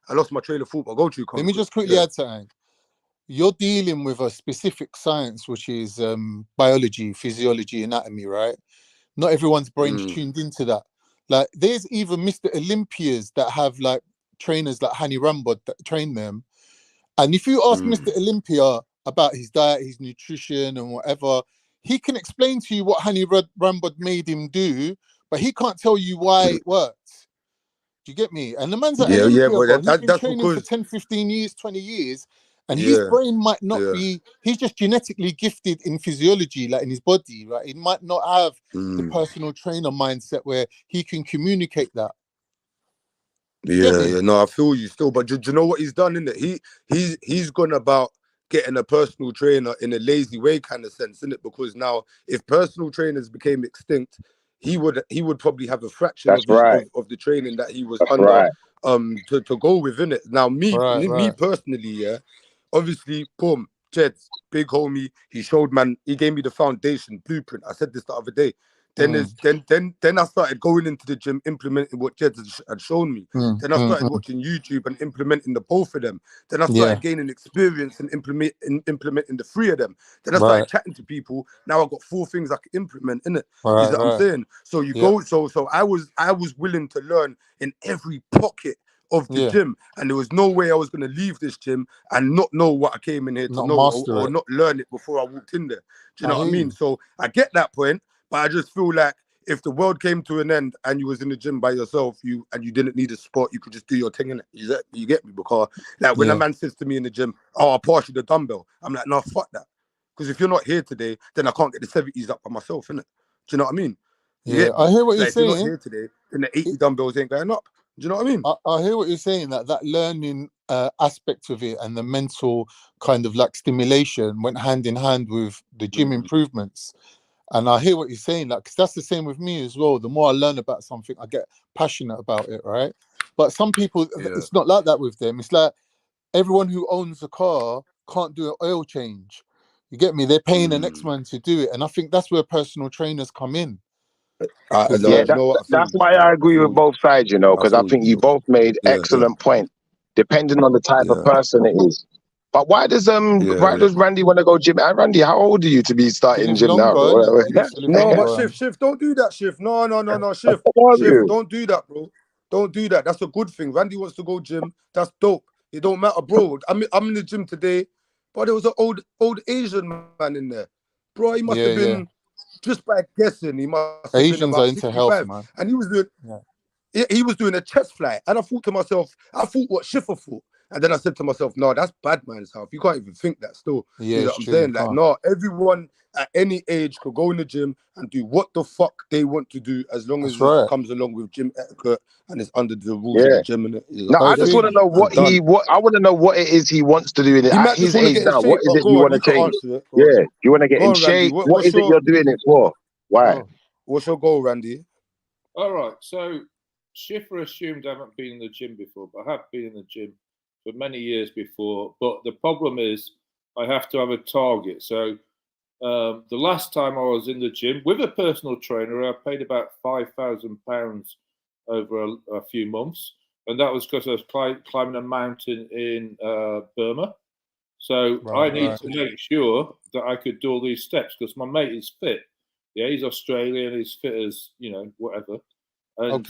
I lost my trail of thought. Go to. Let me just quickly add something. You're dealing with a specific science, which is biology, physiology, anatomy, right? Not everyone's brain's tuned into that. Like, there's even Mr. Olympias that have like trainers like Hani Rambod that train them. And if you ask Mr. Olympia about his diet, his nutrition, and whatever, he can explain to you what Hani Rambod made him do, but he can't tell you why it worked. Do you get me? And the man's at Olympia, but bro. He's been that's training for because 10, 15 years, 20 years, and his brain might not be, he's just genetically gifted in physiology, like in his body, right? He might not have the personal trainer mindset where he can communicate that. No, I feel you still, but do you know what he's done in it? He's gone about getting a personal trainer in a lazy way kind of sense, in it, because now if personal trainers became extinct, he would probably have a fraction That's of his right. of the training that he was That's under right. to go with, in it. Now me personally, yeah, obviously, boom, Jed's big homie, he gave me the foundation blueprint. I said this the other day. Then I started going into the gym, implementing what Jed had shown me. Then I started watching YouTube and implementing the both of them. Then I started gaining experience and implementing the three of them. Then I started chatting to people. Now I've got 4 things I can implement in it. You see what I'm saying? So you go. So I was willing to learn in every pocket of the gym, and there was no way I was going to leave this gym and not know what I came in here to know, or not learn it before I walked in there. Do you know what I mean? So I get that point. But I just feel like if the world came to an end and you was in the gym by yourself, you didn't need a spot, you could just do your thing in it. You get me? Because like when a man says to me in the gym, "Oh, I'll pass you the dumbbell," I'm like, "No, fuck that." Because if you're not here today, then I can't get the 70s up by myself, innit? Do you know what I mean? I hear what you're If you're not saying. here today, then the 80 dumbbells ain't going up. Do you know what I mean? I hear what you're saying, that learning aspect of it and the mental kind of like stimulation went hand in hand with the gym improvements. And I hear what you're saying, like, because that's the same with me as well. The more I learn about something, I get passionate about it, right? But some people, it's not like that with them. It's like everyone who owns a car can't do an oil change. You get me? They're paying the next man to do it. And I think that's where personal trainers come in. That's why I agree with both sides, you know, because I think you both made excellent points, depending on the type of person it is. But why does Randy want to go gym? Randy, how old are you to be starting gym now? No, but Shift, don't do that, Shift. No, Shift. Shift, don't do that, bro. Don't do that. That's a good thing. Randy wants to go gym. That's dope. It don't matter, bro. I'm in the gym today, but there was an old Asian man in there, bro. He must have been, just by guessing, he must have Asians been about are into 65, health, man. and he was doing. He was doing a chest fly, and I thought to myself, I thought what Schiffer thought, and then I said to myself, no, that's bad man's health. You can't even think that still. You know what I'm saying? Like, no, everyone at any age could go in the gym and do what the fuck they want to do, as long as it comes along with gym etiquette and it's under the rules of the gym. And no, I just want to know I want to know what it is he wants to do in it. At his age now, what is it you want to change? Yeah, you want to get in shape. What is it you're doing it for? Why? What's your goal, Randy? All right, so Schiffer assumed I haven't been in the gym before, but I have been in the gym for many years before. But the problem is I have to have a target. So the last time I was in the gym with a personal trainer, I paid about £5,000 over a few months. And that was because I was climbing a mountain in Burma. So I need to make sure that I could do all these steps because my mate is fit. Yeah, he's Australian, he's fit as, whatever. And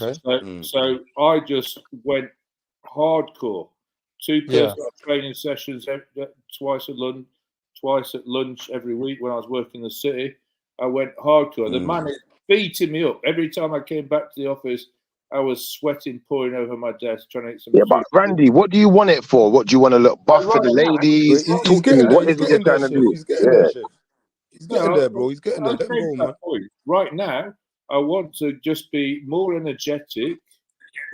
so I just went hardcore. 2 personal training sessions twice at lunch every week when I was working in the city. I went hardcore. The man is beating me up. Every time I came back to the office, I was sweating, pouring over my desk, trying to get some food. But Randy, what do you want it for? What do you want to look buff for the ladies? Talk to me. What is it you're trying to do? He's getting there, Chef. He's getting there, bro. He's getting there. Let him go, man. Right now, I want to just be more energetic,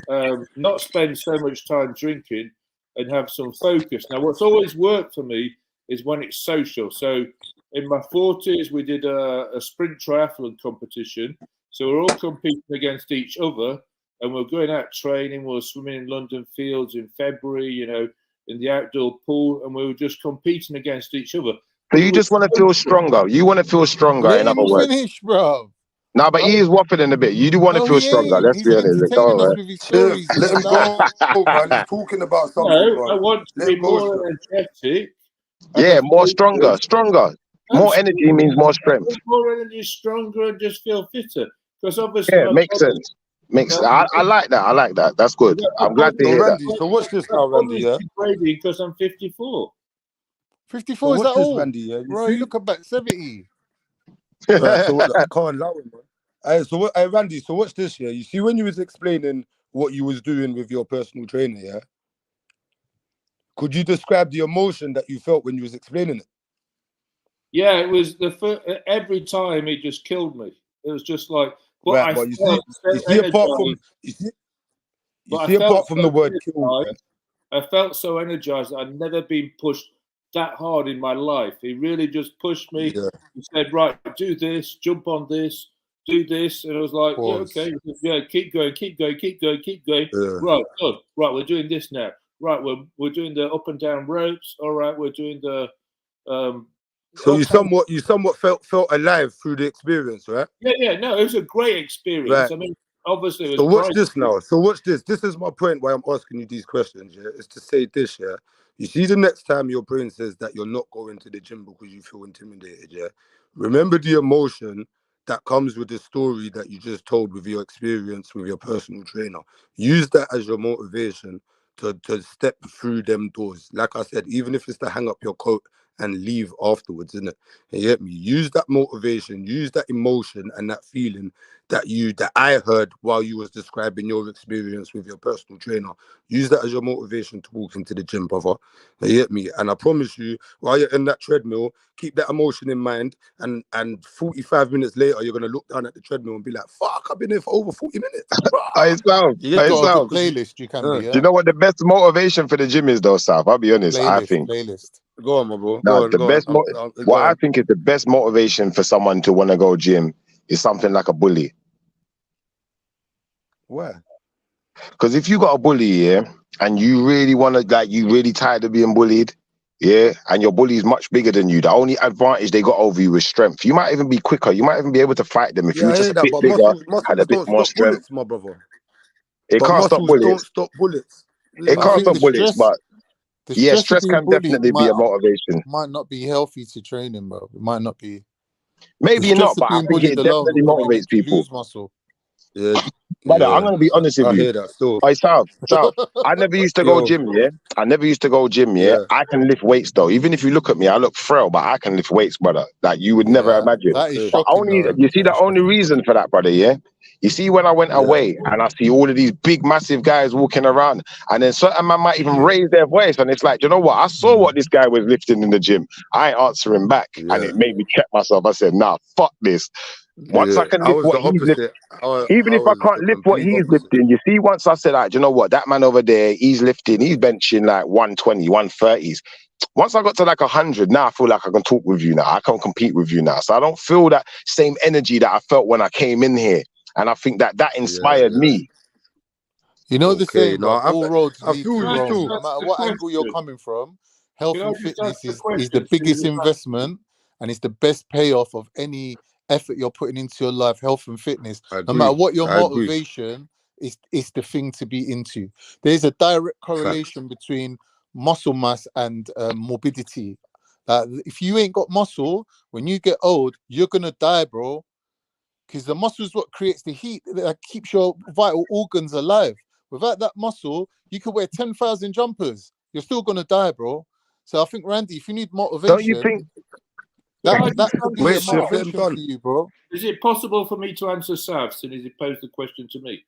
not spend so much time drinking, and have some focus. Now, what's always worked for me is when it's social. So in my 40s, we did a sprint triathlon competition. So we're all competing against each other, and we're going out training. We were swimming in London fields in February, in the outdoor pool, and we were just competing against each other. So you just want to feel stronger. You want to feel stronger, in other words. Finish, bro. No, but he is waffling a bit. You do want to feel stronger. Let's be honest. Let him go, man. He's talking about something. I want to be more energetic. Yeah, more stronger. More energy means more strength. More energy, stronger, and just feel fitter. Because obviously Yeah, my makes body, sense. I like that. I like that. That's good. I'm glad to So hear that. Randy, so watch this now, Randy. Yeah. Degrading because I'm 54. 54 So is watch that this, all? Randy. Yeah. You Bro, see? you look about 70. Right, so I can't allow it, man. So what, Randy? So watch this. Yeah. You see when you was explaining what you was doing with your personal trainer. Yeah. Could you describe the emotion that you felt when you was explaining it? Yeah, it was every time it just killed me. It was just like, but Right, I but you felt so see, apart from energized. you see, apart from the word kill, yeah? I felt so energized. I'd never been pushed that hard in my life. He really just pushed me. Yeah. He said, "Right, do this, jump on this, do this," and I was like, "Yeah, Pause. okay, yeah, keep going, keep going, keep going, keep going." Yeah. Right, good. Right, we're doing this now. Right, we're doing the up and down ropes. All right, we're doing the So you okay. somewhat felt alive through the experience, right? Yeah. No, it was a great experience. Right. I mean, obviously it was So watch pricey. this now. So watch this. This is my point why I'm asking you these questions, yeah? Is to say this, yeah? You see the next time your brain says that you're not going to the gym because you feel intimidated, yeah? Remember the emotion that comes with the story that you just told with your experience with your personal trainer. Use that as your motivation to step through them doors. Like I said, even if it's to hang up your coat and leave afterwards, innit? You get me? Use that motivation, use that emotion and that feeling that I heard while you was describing your experience with your personal trainer. Use that as your motivation to walk into the gym, brother. You get me? And I promise you, while you're in that treadmill, keep that emotion in mind. And 45 minutes later, you're gonna look down at the treadmill and be like, "Fuck, I've been here for over 40 minutes." I sound. Yeah, Got a good sound. playlist you can be, Do yeah? you know what the best motivation for the gym is, though, Saf? I'll be honest. I think. Playlist. Go on, my bro. Now, Go on. What I think is the best motivation for someone to want to go gym is something like a bully. Why? Because if you got a bully, yeah, and you really want to, like, you really tired of being bullied, yeah, and your bully is much bigger than you, the only advantage they got over you is strength. You might even be quicker. You might even be able to fight them if you Yeah, were I just hear a that, bit but bigger, had a muscles bit don't more stop strength. bullets, my brother. It But can't stop muscles don't bullets. stop bullets. It But I can't think stop bullets, but the yeah, stress of stress being can bullied definitely be a motivation. might not be healthy to training, bro. It might not be. The Maybe stress not, of but I being think bullied it alone will definitely probably motivates make you people. lose muscle. Yeah, Brother, I'm gonna be honest with I you. hear that still. Hey, Sal, I never used to go Yo, gym, yeah? I never used to go gym, yeah? yeah. I can lift weights, though. Even if you look at me, I look frail, but I can lift weights, brother. Like, you would never Yeah, imagine. that is But shocking, though. you see, That the is only shocking. reason for that, brother, yeah? You see, when I went away and I see all of these big, massive guys walking around, and then certain man might even raise their voice, and it's like, you know what? I saw what this guy was lifting in the gym. I ain't answering back, and it made me check myself. I said, nah, fuck this. Once I Yeah, can I lift was what the he's lifting, opposite. I even if I was can't the lift what complete he's opposite. lifting, you see, once I said, you know what, that man over there, he's lifting, he's benching like 120, 130s. Once I got to like 100, now I feel like I can talk with you now. I can compete with you now. So I don't feel that same energy that I felt when I came in here. And I think that inspired me. You know the Okay, saying, no, bro, all roads I lead feel to you Rome. still. No matter what angle you're coming from, health Can I and just ask fitness the is the question? biggest investment and it's the best payoff of any effort you're putting into your life, health and fitness. I No matter agree. what your I agree. motivation is the thing to be into. There's a direct correlation between muscle mass and morbidity. If you ain't got muscle, when you get old, you're gonna die, bro. Because the muscle is what creates the heat that keeps your vital organs alive. Without that muscle, you could wear 10,000 jumpers. You're still gonna die, bro. So I think, Randy, if you need Don't you motivation, think? that could be a Wait, shift them motivation for done. you, bro. Is it possible for me to answer Sav since he posed the question to me?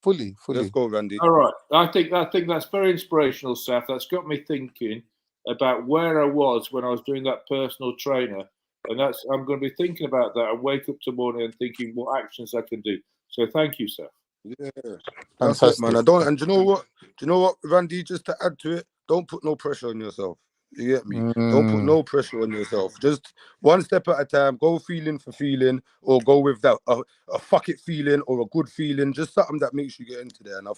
Fully. Let's go, Randy. All right. I think that's very inspirational, Sav. That's got me thinking about where I was when I was doing that personal trainer. And I'm going to be thinking about that and wake up tomorrow and thinking what actions I can do. So thank you, Sav. Yeah, that's it, man. And do you know what? Do you know what, Randy? Just to add to it, don't put no pressure on yourself. You get me? Don't put no pressure on yourself. Just one step at a time. Go feeling for feeling, or go with that a fuck it feeling or a good feeling. Just something that makes you get into there. And I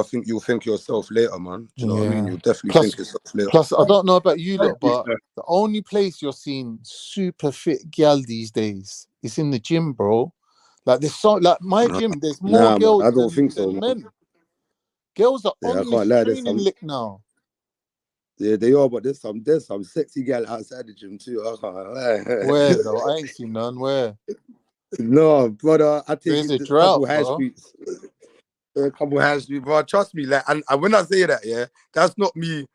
think you'll think yourself later, man. Do you know what I mean? You'll definitely think yourself later. Plus, I don't know about you lot, you, but the only place you're seeing super fit gal these days is in the gym, bro. Like there's my gym, there's more Nah, man, girls I don't think so, than man. men. Girls are Yeah, I on this can't lie. training lick now. Yeah, they are, but there's some sexy gal outside the gym too. I can't lie. Where though? I ain't seen none. Where? No, brother, I take There's it a to a drought, couple high bro. streets. A couple high streets, bro. Trust me, like, and when I say that, yeah, that's not me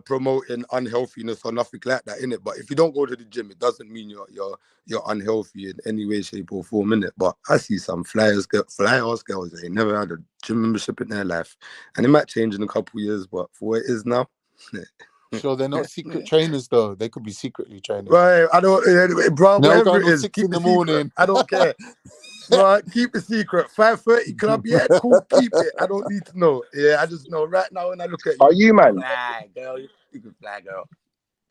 promoting unhealthiness or nothing like that, innit? But if you don't go to the gym, it doesn't mean you're unhealthy in any way, shape, or form, innit? But I see some fly ass girls, they never had a gym membership in their life. And it might change in a couple years, but for what it is now. Sure, they're not secret trainers though. They could be secretly training. Right, I don't, bro, No, whatever going it on is, 6 keep in the the secret. morning. I don't care. Right, keep the secret. 5:30 club, yeah, cool, keep it. I don't need to know. Yeah, I just know right now when I look at you. Are you, man? Fly, girl. You can fly, girl.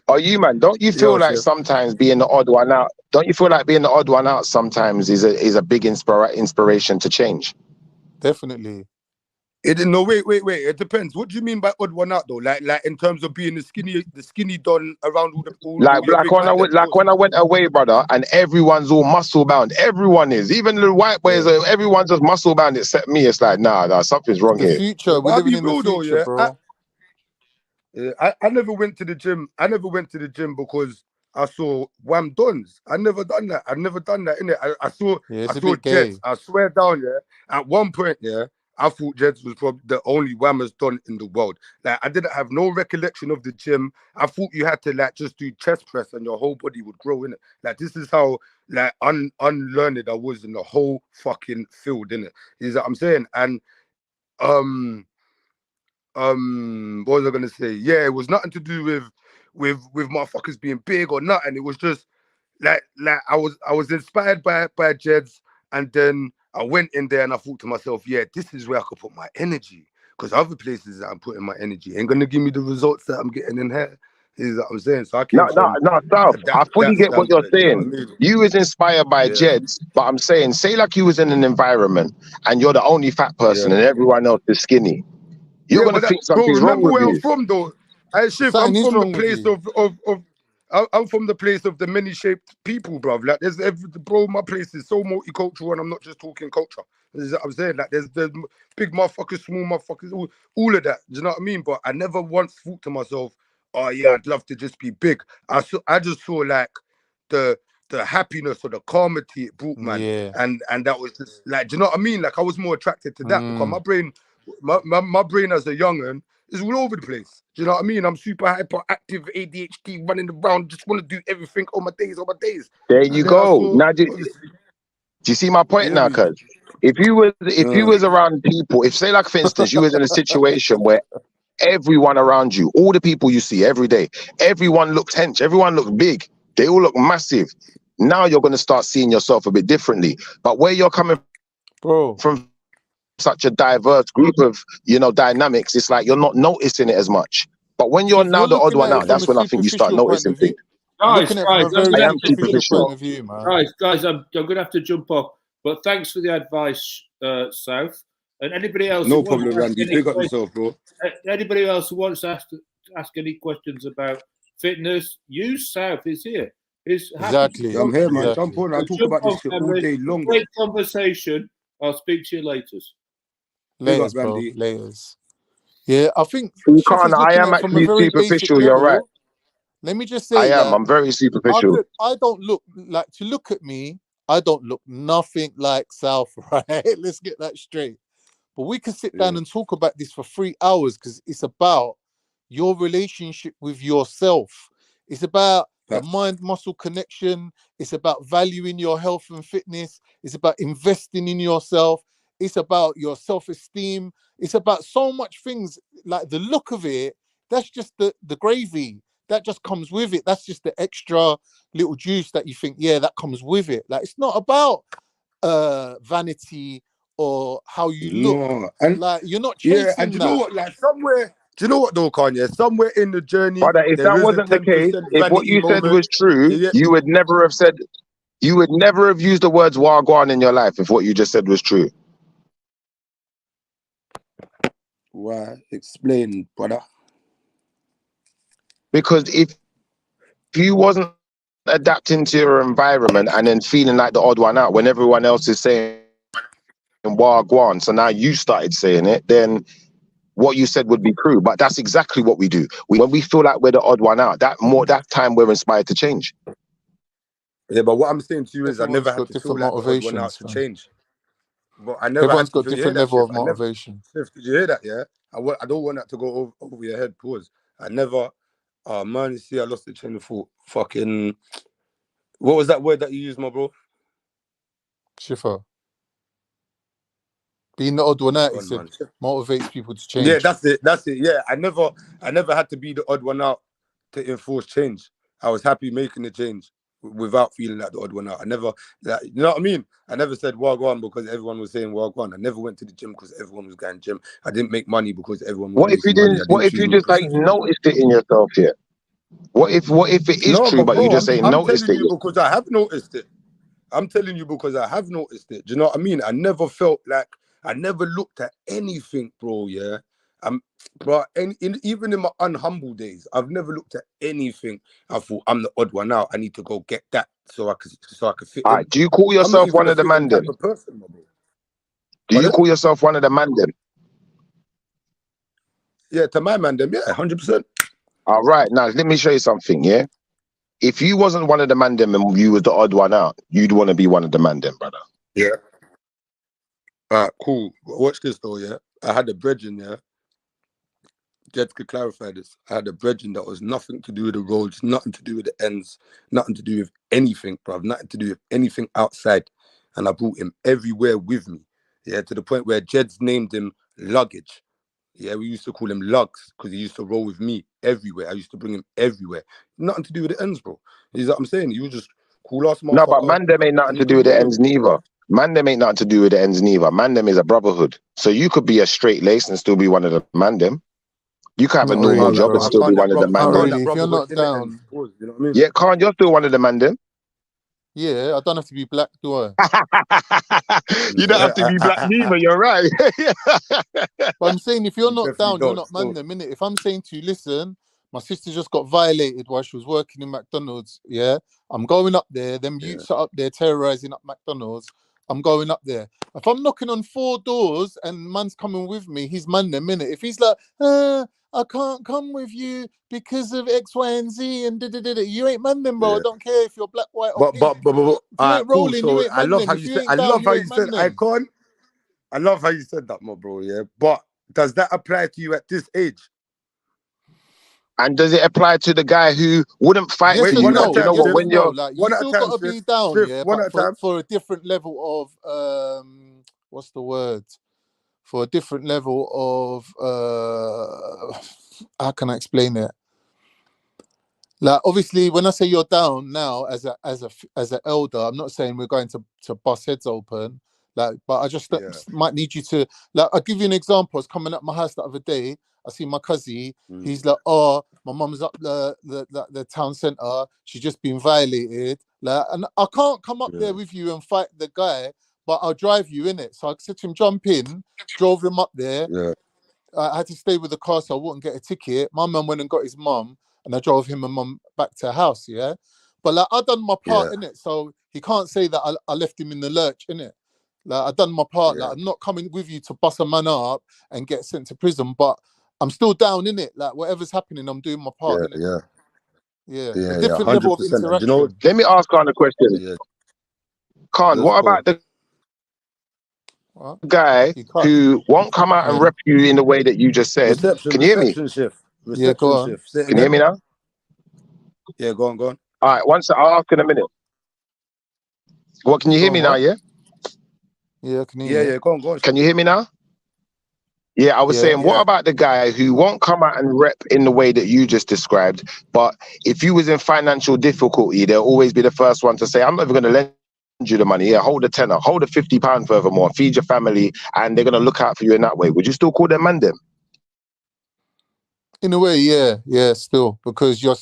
Are you, man? Don't you feel Yo, like sis. sometimes being the odd one out? Don't you feel like being the odd one out sometimes is a big inspiration to change? Definitely. No, wait. It depends. What do you mean by odd one out though? Like in terms of being the skinny don around all your big man. When I went away, brother, and everyone's all muscle bound. Everyone is, even the white boys. Everyone's just muscle bound except me. It's like, nah, something's wrong The here. future. We're I'll living be in the real though, future, yeah. bro. I never went to the gym. I never went to the gym because I saw Wham Dons. I never done that. I've never done that, innit? I saw Yeah, it's a saw bit gay. Jeds. I swear down, yeah. At one point, yeah, I thought Jeds was probably the only Whammers Don in the world. Like, I didn't have no recollection of the gym. I thought you had to like just do chest press and your whole body would grow, innit? Like, this is how like unlearned I was in the whole fucking field, innit? Is that I'm saying? And what was I gonna say? Yeah, it was nothing to do with motherfuckers being big or nothing. It was just like I was inspired by Jeds, and then I went in there and I thought to myself, yeah, this is where I could put my energy, because other places that I'm putting my energy ain't gonna give me the results that I'm getting in here. Is what I'm saying. So I came from South. I fully that get what you're standpoint. You know saying. what I mean? You was inspired by Yeah. Jeds, but I'm saying, say like you was in an environment and you're the only fat person Yeah. and everyone else is skinny. You're gonna think Bro, something's wrong remember with where I'm you. from though. I'm Something is from the wrong with place you. I'm from the place of the many shaped people, bruv. Like bro, my place is so multicultural, and I'm not just talking culture. This is what I'm saying. Like there's big motherfuckers, small motherfuckers, all of that. Do you know what I mean? But I never once thought to myself, oh yeah, I'd love to just be big. I just saw like the happiness or the calmity it brought, man. Yeah. And that was just like, do you know what I mean? Like I was more attracted to that because my brain as a young'un is all over the place. Do you know what I mean? I'm super hyperactive, ADHD, running around, just want to do everything all my days. There And you then I go. saw, Now, do you see my point now, cuz? If you was around people, if say like for instance, you was in a situation where everyone around you, all the people you see every day, everyone looks hench, everyone looks big, they all look massive. Now you're gonna start seeing yourself a bit differently. But where you're coming from such a diverse group of dynamics, it's like you're not noticing it as much. But when you're Because now you're the odd looking one at it out, from that's a when I think you start superficial point noticing of view. things. You're looking at it from a very I am superficial superficial. point of view, man. Guys, I'm gonna have to jump off. But thanks for the advice, South. And anybody else? No who wants problem, to ask Randy. any Big up questions- yourself, bro. Anybody else who wants to ask any questions about fitness? Use South is here. He's happy to Exactly. I'm here, man. Exactly. Jump on. I So talk jump about this on, shit all family. day long. Great conversation. I'll speak to you later. Big up, Laters, bro. Randy. Laters. Yeah, I think You Shiff can't. is I looking am at it from a actually very basic superficial. You're level. right. Let me just I say am. that I'm very superficial. I don't look like, to look at me, I don't look nothing like South, right? Let's get that straight. But we can sit down and talk about this for 3 hours because it's about your relationship with yourself. It's about the mind-muscle connection. It's about valuing your health and fitness. It's about investing in yourself. It's about your self-esteem. It's about so much things. Like the look of it, that's just the gravy. That just comes with it. That's just the extra little juice that you think, yeah, that comes with it. Like, it's not about vanity or how you look. No, and like, you're not yeah, chasing and do you know that. what? Like somewhere, do you know what though, Kanye? Somewhere in the journey, Brother, if there that is a wasn't the 10% case, if what vanity you said moment. was true, You get you me? would never have said. You would never have used the words "wagwan" in your life if what you just said was true. Why? Explain, brother. Because if you wasn't adapting to your environment and then feeling like the odd one out when everyone else is saying "wagwan," so now you started saying it, then what you said would be true. But that's exactly what we do. When we feel like we're the odd one out, that time we're inspired to change. Yeah, but what I'm saying to you is I never Everyone's had got to feel different like the odd one out motivations, to man. change. But I never Everyone's had to got feel. You hear different that, level Shift? of I never. motivation. Shift, did you hear that? Yeah. I don't want that to go over your head. Pause. I never. Oh man, you see, I lost the train of thought. Fucking. What was that word that you used, my bro? Shifa. Being the odd one out, he Gone, said, man. motivates people to Yeah, change. that's it. That's it. Yeah, I never had to be the odd one out to enforce change. I was happy making the change without feeling like the odd one out. I never, like, you know what I mean? I never said wagwan because everyone was saying wagwan. I never went to the gym because everyone was going gym. I didn't make money because everyone was What if you making money. didn't? I What didn't if you choose just because ain't noticed it in yourself yet? What if it is no, true, but but you bro, just ain't I'm noticed telling it you yet? because I have noticed it. I'm telling you because I have noticed it. Do you know what I mean? I never felt like I never looked at anything, bro. Yeah, but even in my unhumble days, I've never looked at anything. I thought I'm the odd one out. I need to go get that so I could fit All in. right. Do you call I'm not yourself even one a of the fit in man them? type of person, bro. Do you Pardon? call yourself one of the man them? Yeah, to my man, them. Yeah, 100%. All right. Now let me show you something. Yeah. If you wasn't one of the man them and you was the odd one out, you'd want to be one of the man them, brother. Yeah. All right, cool. Watch this though. Yeah, I had a brethren. Yeah. Jed could clarify this. I had a brethren that was nothing to do with the roads, nothing to do with the ends, nothing to do with anything, bruv, nothing to do with anything outside. And I brought him everywhere with me. Yeah, to the point where Jed's named him Luggage. Yeah, we used to call him Lugs because he used to roll with me everywhere. I used to bring him everywhere. Nothing to do with the ends, bro. You know what I'm saying? You just cool ass No, but motherfucker man them ain't nothing and to you do could with the roll with ends him. neither. Man them ain't nothing to do with the ends neither. Man them is a brotherhood. So you could be a straight lace and still be one of the man them. You can have a Not normal really, Alright, job and but I bro. still be found that one of the brother, I man Not them. found really. that If you're brotherhood not in the ends. down, Pause, you know what I mean? Yeah, Khan, you're still one of the man them. yeah, I don't have to be black, do I? You don't have to be black neither, you're right. But I'm saying if you're You not definitely down, you're don't. not man Still. them, innit? If I'm saying to you, listen, my sister just got violated while she was working in McDonald's, yeah? I'm going up there, them Yeah. youths are up there terrorizing up McDonald's. I'm going up there. If I'm knocking on 4 doors and man's coming with me, he's man them, innit? If he's like, I can't come with you because of X, Y, and Z and da-da-da-da, you ain't man them, bro. I Yeah. don't care if you're black, white, or But pink. If you alright, ain't cool. rolling, you So ain't I man love them. how If you you said ain't down, you ain't man them. icon. I love how you said that, my bro. Yeah. But does that apply to you at this age? And does it apply to the guy who wouldn't fight Yes for Wait, you? and one at a Like, no. you know time, what? Yes Shift. When and no. you're Like you One at a still time, gotta be Shift. down, Shift, yeah, one but at a time. for a different level of what's the word? For a different level of how can I explain it? Like obviously when I say you're down now as an elder, I'm not saying we're going to bust heads open. Like, but I just Yeah. might need you to like I'll give you an example. I was coming up my house the other day. I see my cousin, he's like, oh, my mum's up the town centre, she's just been violated. Like, and I can't come up there with you and fight the guy, but I'll drive you in it. So I said to him, jump in, drove him up there. Yeah. I had to stay with the car so I wouldn't get a ticket. My mum went and got his mum, and I drove him and mum back to the house, yeah? But like I done my part Yeah. in it, so he can't say that I left him in the lurch, in it. Like I done my part. Yeah. Like I'm not coming with you to bust a man up and get sent to prison, but I'm still down in it. Like whatever's happening, I'm doing my part in it. Yeah. Yeah, a Yeah. different level of 100%. And you know, interaction. let me ask Khan a question. yeah, Khan, let's what go. about the What? guy You can't. who won't come out and Yeah, rep you in the way that you just said? Can you hear me? Reception shift. yeah. Go Reception on. shift. Say it Can you hear again. me now? Yeah, go on. All right, one sec. I'll ask in a minute. What, can you Go hear on. me now, What? yeah? Yeah, I can hear you. Yeah, go on. Can you hear me now? Yeah, I was Yeah. saying, what about the guy who won't come out and rep in the way that you just described, but if you was in financial difficulty, they'll always be the first one to say, I'm not even going to lend you the money. Yeah, hold a tenner, hold a £50 furthermore, feed your family, and they're going to look out for you in that way. Would you still call them man them? In a way, yeah, still, because you're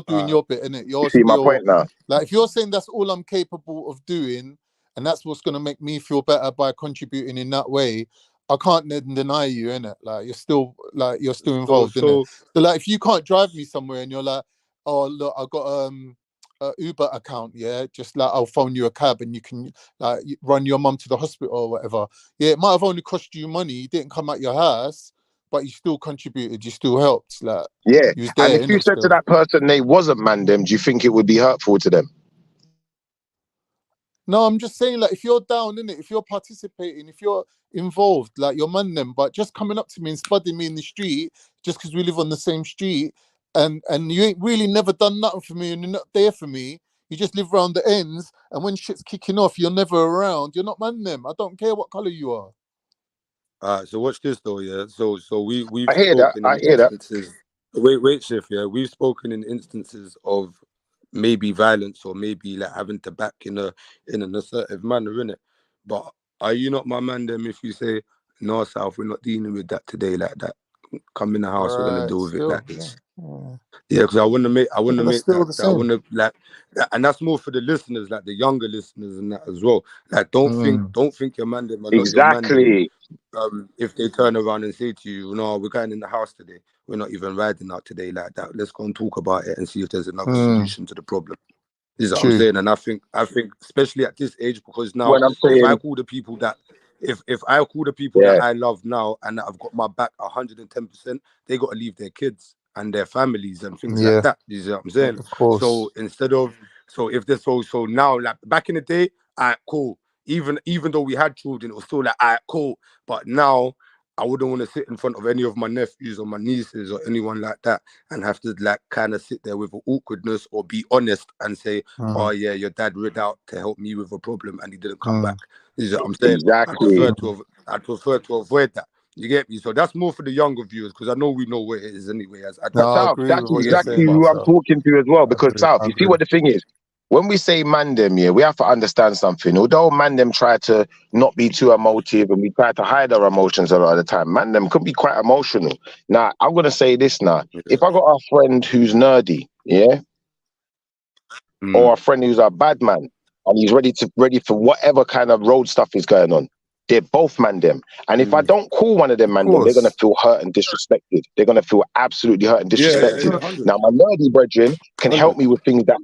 doing your bit, innit? You You're see my still point now? like if you're saying that's all I'm capable of doing, and that's what's gonna make me feel better by contributing in that way, I can't then deny you, innit? Like you're still involved, innit? So So like if you can't drive me somewhere and you're like, oh look, I got a Uber account, yeah, just like I'll phone you a cab and you can like run your mum to the hospital or whatever. Yeah, it might have only cost you money, you didn't come out your house, but you still contributed, you still helped, like Yeah. you was And there, if you innit, said to still. that person they wasn't man them, do you think it would be hurtful to them? No, I'm just saying, like, if you're down in it, if you're participating, if you're involved, like, you're man them, but just coming up to me and spudding me in the street just because we live on the same street, and you ain't really never done nothing for me, and you're not there for me. You just live around the ends, and when shit's kicking off, you're never around. You're not man them. I don't care what color you are. So watch this though, yeah. So we've I hear that. spoken I in hear that. instances. Wait, Shift, yeah. We've spoken in instances of maybe violence or maybe like having to back in an assertive manner, innit? But are you not my man then if you say no, South, we're not dealing with that today like that? Come in the house, we're gonna Right, deal with it still, like this. yeah. Yeah, because I want to make But that's still the I same. want to like, and that's more for the listeners, like the younger listeners and that as well. Like, don't think your man them are not your man them. Exactly. If they turn around and say to you, no, we're going in the house today, we're not even riding out today like that. Let's go and talk about it and see if there's another solution to the problem. Is what I'm True. saying, and I think especially at this age, because now When I'm if I saying, call the people that if I call the people yeah, that I love now and that I've got my back 110%, they got to leave their kids and their families and things like Yeah, that. You see what I'm saying? of course. So instead of if there's so now, like back in the day, cool. Even though we had children, it was still like cool. But now I wouldn't want to sit in front of any of my nephews or my nieces or anyone like that and have to like kind of sit there with awkwardness or be honest and say, oh yeah, your dad rid out to help me with a problem and he didn't come back. You see what I'm saying? exactly. I prefer to avoid that. You get me? So that's more for the younger viewers because I know we know what it is anyway. No, I South, agree that's with what you're exactly saying, who I'm South. talking to as well. I Because agree. South, you see what the thing is? When we say man them, yeah, we have to understand something. Although man them try to not be too emotive and we try to hide our emotions a lot of the time, man them could be quite emotional. Now, I'm gonna say this now. If I got a friend who's nerdy, yeah, or a friend who's a bad man and he's ready for whatever kind of road stuff is going on, they're both man them. And if I don't call one of them man them, they're gonna feel hurt and disrespected. They're gonna feel absolutely hurt and disrespected. Now my nerdy brethren can help me with things that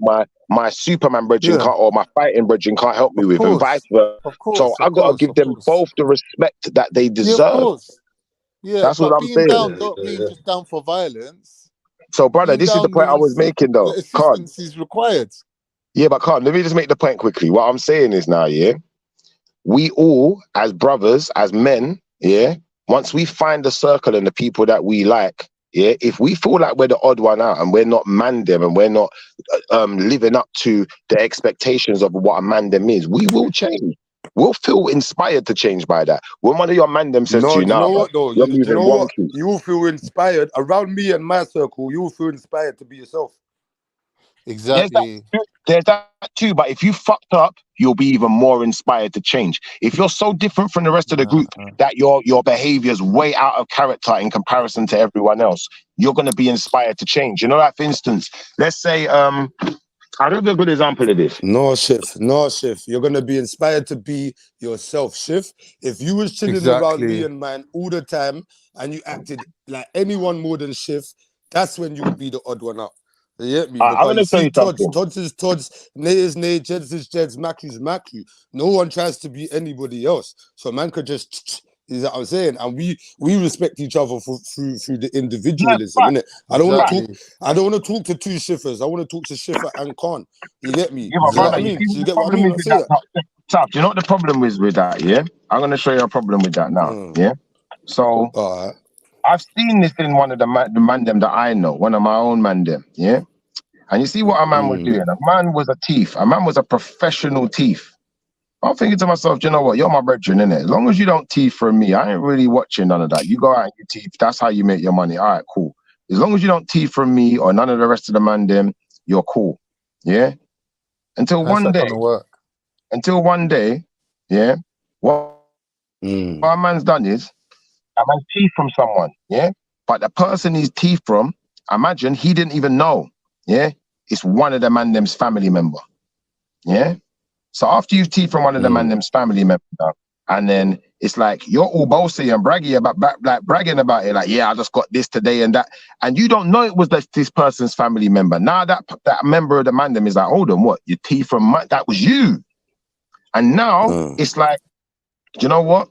my Superman brethren can't, or my fighting brethren can't help me with, and vice versa. So I've got to give them both the respect that they deserve. Yeah, of course. Yeah, that's what I'm being saying. down don't mean just down for violence. So brother, Being this is the down point I was means making though. the assistance is required. Yeah, but Khan, let me just make the point quickly. What I'm saying is now, yeah, we all, as brothers, as men, yeah, once we find the circle and the people that we like, yeah, if we feel like we're the odd one out and we're not man them and we're not living up to the expectations of what a man them is, we will change. We'll feel inspired to change by that. When one of your man them says to you, do you now, know what though? you're Do you moving know what? wonky. You will feel inspired around me and my circle. You will feel inspired to be yourself. Exactly. There's that too, but if you fucked up, you'll be even more inspired to change. If you're so different from the rest of the group that your behavior's way out of character in comparison to everyone else, you're gonna be inspired to change. You know, like for instance, let's say I don't know a good example of this. No, Shift. You're gonna be inspired to be yourself, Shift. If you was chilling around me and mine all the time and you acted like anyone more than Shift, that's when you would be the odd one out. You get me? I'm gonna tell you something. Todd's is Todd's, Nay is Nay, Jed's is Jed's, Macu's Macu. No one tries to be anybody else. So man could just, is what I'm saying, and we respect each other through the individualism, innit? I don't want to talk to two Shiffers. I want to talk to Shiffer and Khan. You get me? Yeah, but brother, you see, you get what I mean? Tough. You know what the problem is with that? Yeah, I'm gonna show you a problem with that now. Yeah. So I've seen this in one of the man them that I know, one of my own man them. Yeah. And you see what a man was doing? A man was a thief. A man was a professional thief. I'm thinking to myself, you know what? You're my brethren, innit? As long as you don't thief from me, I ain't really watching none of that. You go out and you thief. That's how you make your money. All right, cool. As long as you don't thief from me or none of the rest of the man them, you're cool. Yeah? Until one day, yeah, what a man's done is, a man's thief from someone, yeah? But the person he's thief from, imagine he didn't even know, yeah? It's one of the man them's family member, yeah? So after you've thief from one of the man them's family member, and then it's like you're all bossy and bragging about it, like, yeah, I just got this today and that, and you don't know it was this person's family member. Now that member of the man them is like, hold on, what? You thief from that was you, and now it's like, you know what?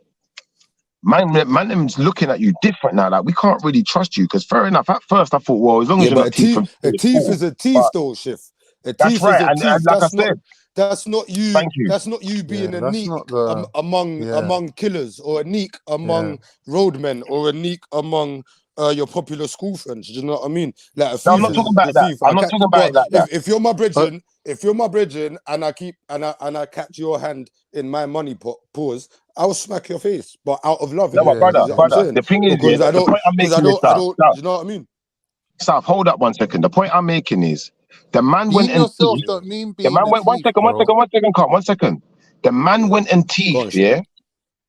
Man them's looking at you different now. Like, we can't really trust you, because fair enough. At first, I thought, well, as long as you're not thief from a thief is a thief, though, Shift. A thief is a thief. And like I said, that's not you. Thank you. That's not you being a that's neek not the among killers, or a neek among roadmen, or a neek among your popular school friends. Do you know what I mean? Like a No, I'm thief not is talking a about that. thief. I'm not talking about it like that. If you're my brethren, and I keep and I catch your hand in my money pot, pause, I'll smack your face, but out of love. No, but brother, You know what I'm saying? the thing is, Because I the don't, point I'm because I making is don't. that. Do you know what I mean? Staff, hold up 1 second. The point I'm making is the man went being and yourself thief. don't mean The being man a went thief, one bro. second, Carl, 1 second. The man went and thief, yeah,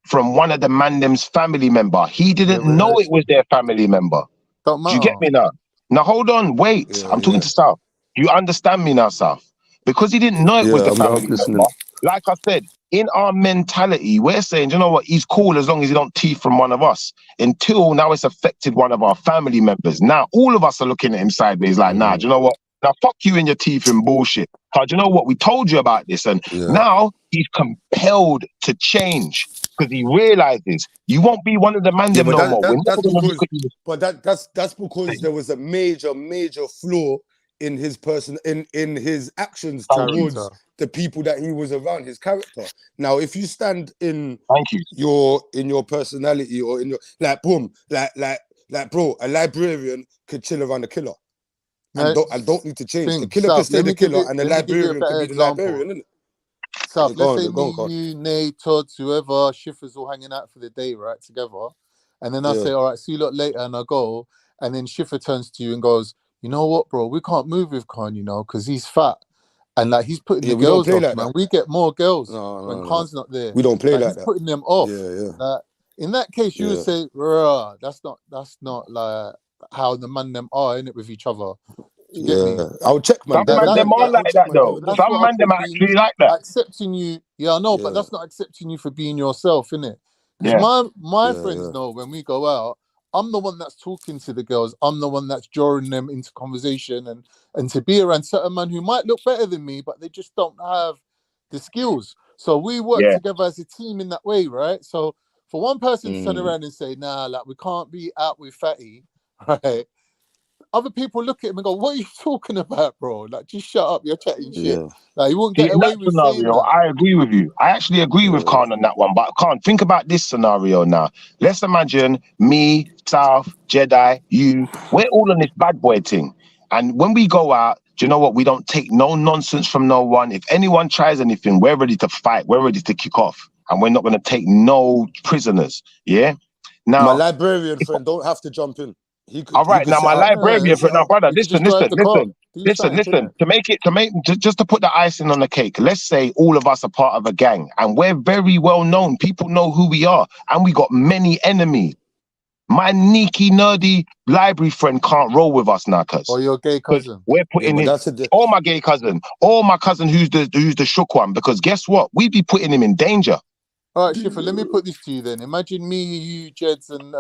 from one of the man them's family member. He didn't know it was their family member. Don't Do you get matter. me now? Now hold on, wait. I'm talking to South. You understand me now, South? Because he didn't know it was the I'm family listening. member. Like I said, in our mentality, we're saying, you know what, he's cool as long as he don't thief from one of us. Until now it's affected one of our family members. Now all of us are looking at him sideways like, nah, do you know what? Now fuck you and your teeth and bullshit. Do you know what? We told you about this, and now he's compelled to change because he realizes you won't be one of the man them no more. We're That's never gonna because, look at you. but that's because there was a major flaw in his person, in his actions towards the people that he was around, his character. Now, if you stand in your personality, or in your like bro, a librarian could chill around a killer. And don't need to change. The killer could stay the killer, and the librarian could be the librarian, isn't it? South, let's say me, you, Nate, Todd, whoever, Shiffers all hanging out for the day, right, together. And then I say, all right, see you lot later, and I go. And then Schiffer turns to you and goes, you know what, bro, we can't move with Khan, you know, because he's fat. And like he's putting the girls off, like man. that. We get more girls when Khan's not there. We don't play like he's that. putting them off. Yeah. In that case, you would say, bruh, that's not like how the man them are in it with each other. Do you get me? I'll check, man. Some man them are like that though. Some man them are actually like that. Accepting you, I know, but that's not accepting you for being yourself, innit? Because my friends know when we go out, I'm the one that's talking to the girls. I'm the one that's drawing them into conversation and to be around certain men who might look better than me, but they just don't have the skills. So we work together as a team in that way, right? So for one person to turn around and say, nah, like we can't be out with Fatty, right? Other people look at him and go, what are you talking about, bro? Like, just shut up, you're chatting shit. Like, you won't get away with saying that. I agree with you. I actually agree with Khan on that one. But Khan, think about this scenario now. Let's imagine me, South, JEDI, you. We're all on this bad boy thing. And when we go out, do you know what? We don't take no nonsense from no one. If anyone tries anything, we're ready to fight. We're ready to kick off. And we're not going to take no prisoners. Yeah? Now, my librarian friend don't have to jump in. All right, now my librarian friend, now brother, listen. Just to put the icing on the cake, let's say all of us are part of a gang and we're very well known. People know who we are, and we got many enemies. My sneaky, nerdy library friend can't roll with us now, cuz. Or your gay cousin. We're putting or my gay cousin, or my cousin who's the shook one, because guess what? We'd be putting him in danger. All right, Schiffer, let me put this to you then. Imagine me, you, Jeds, and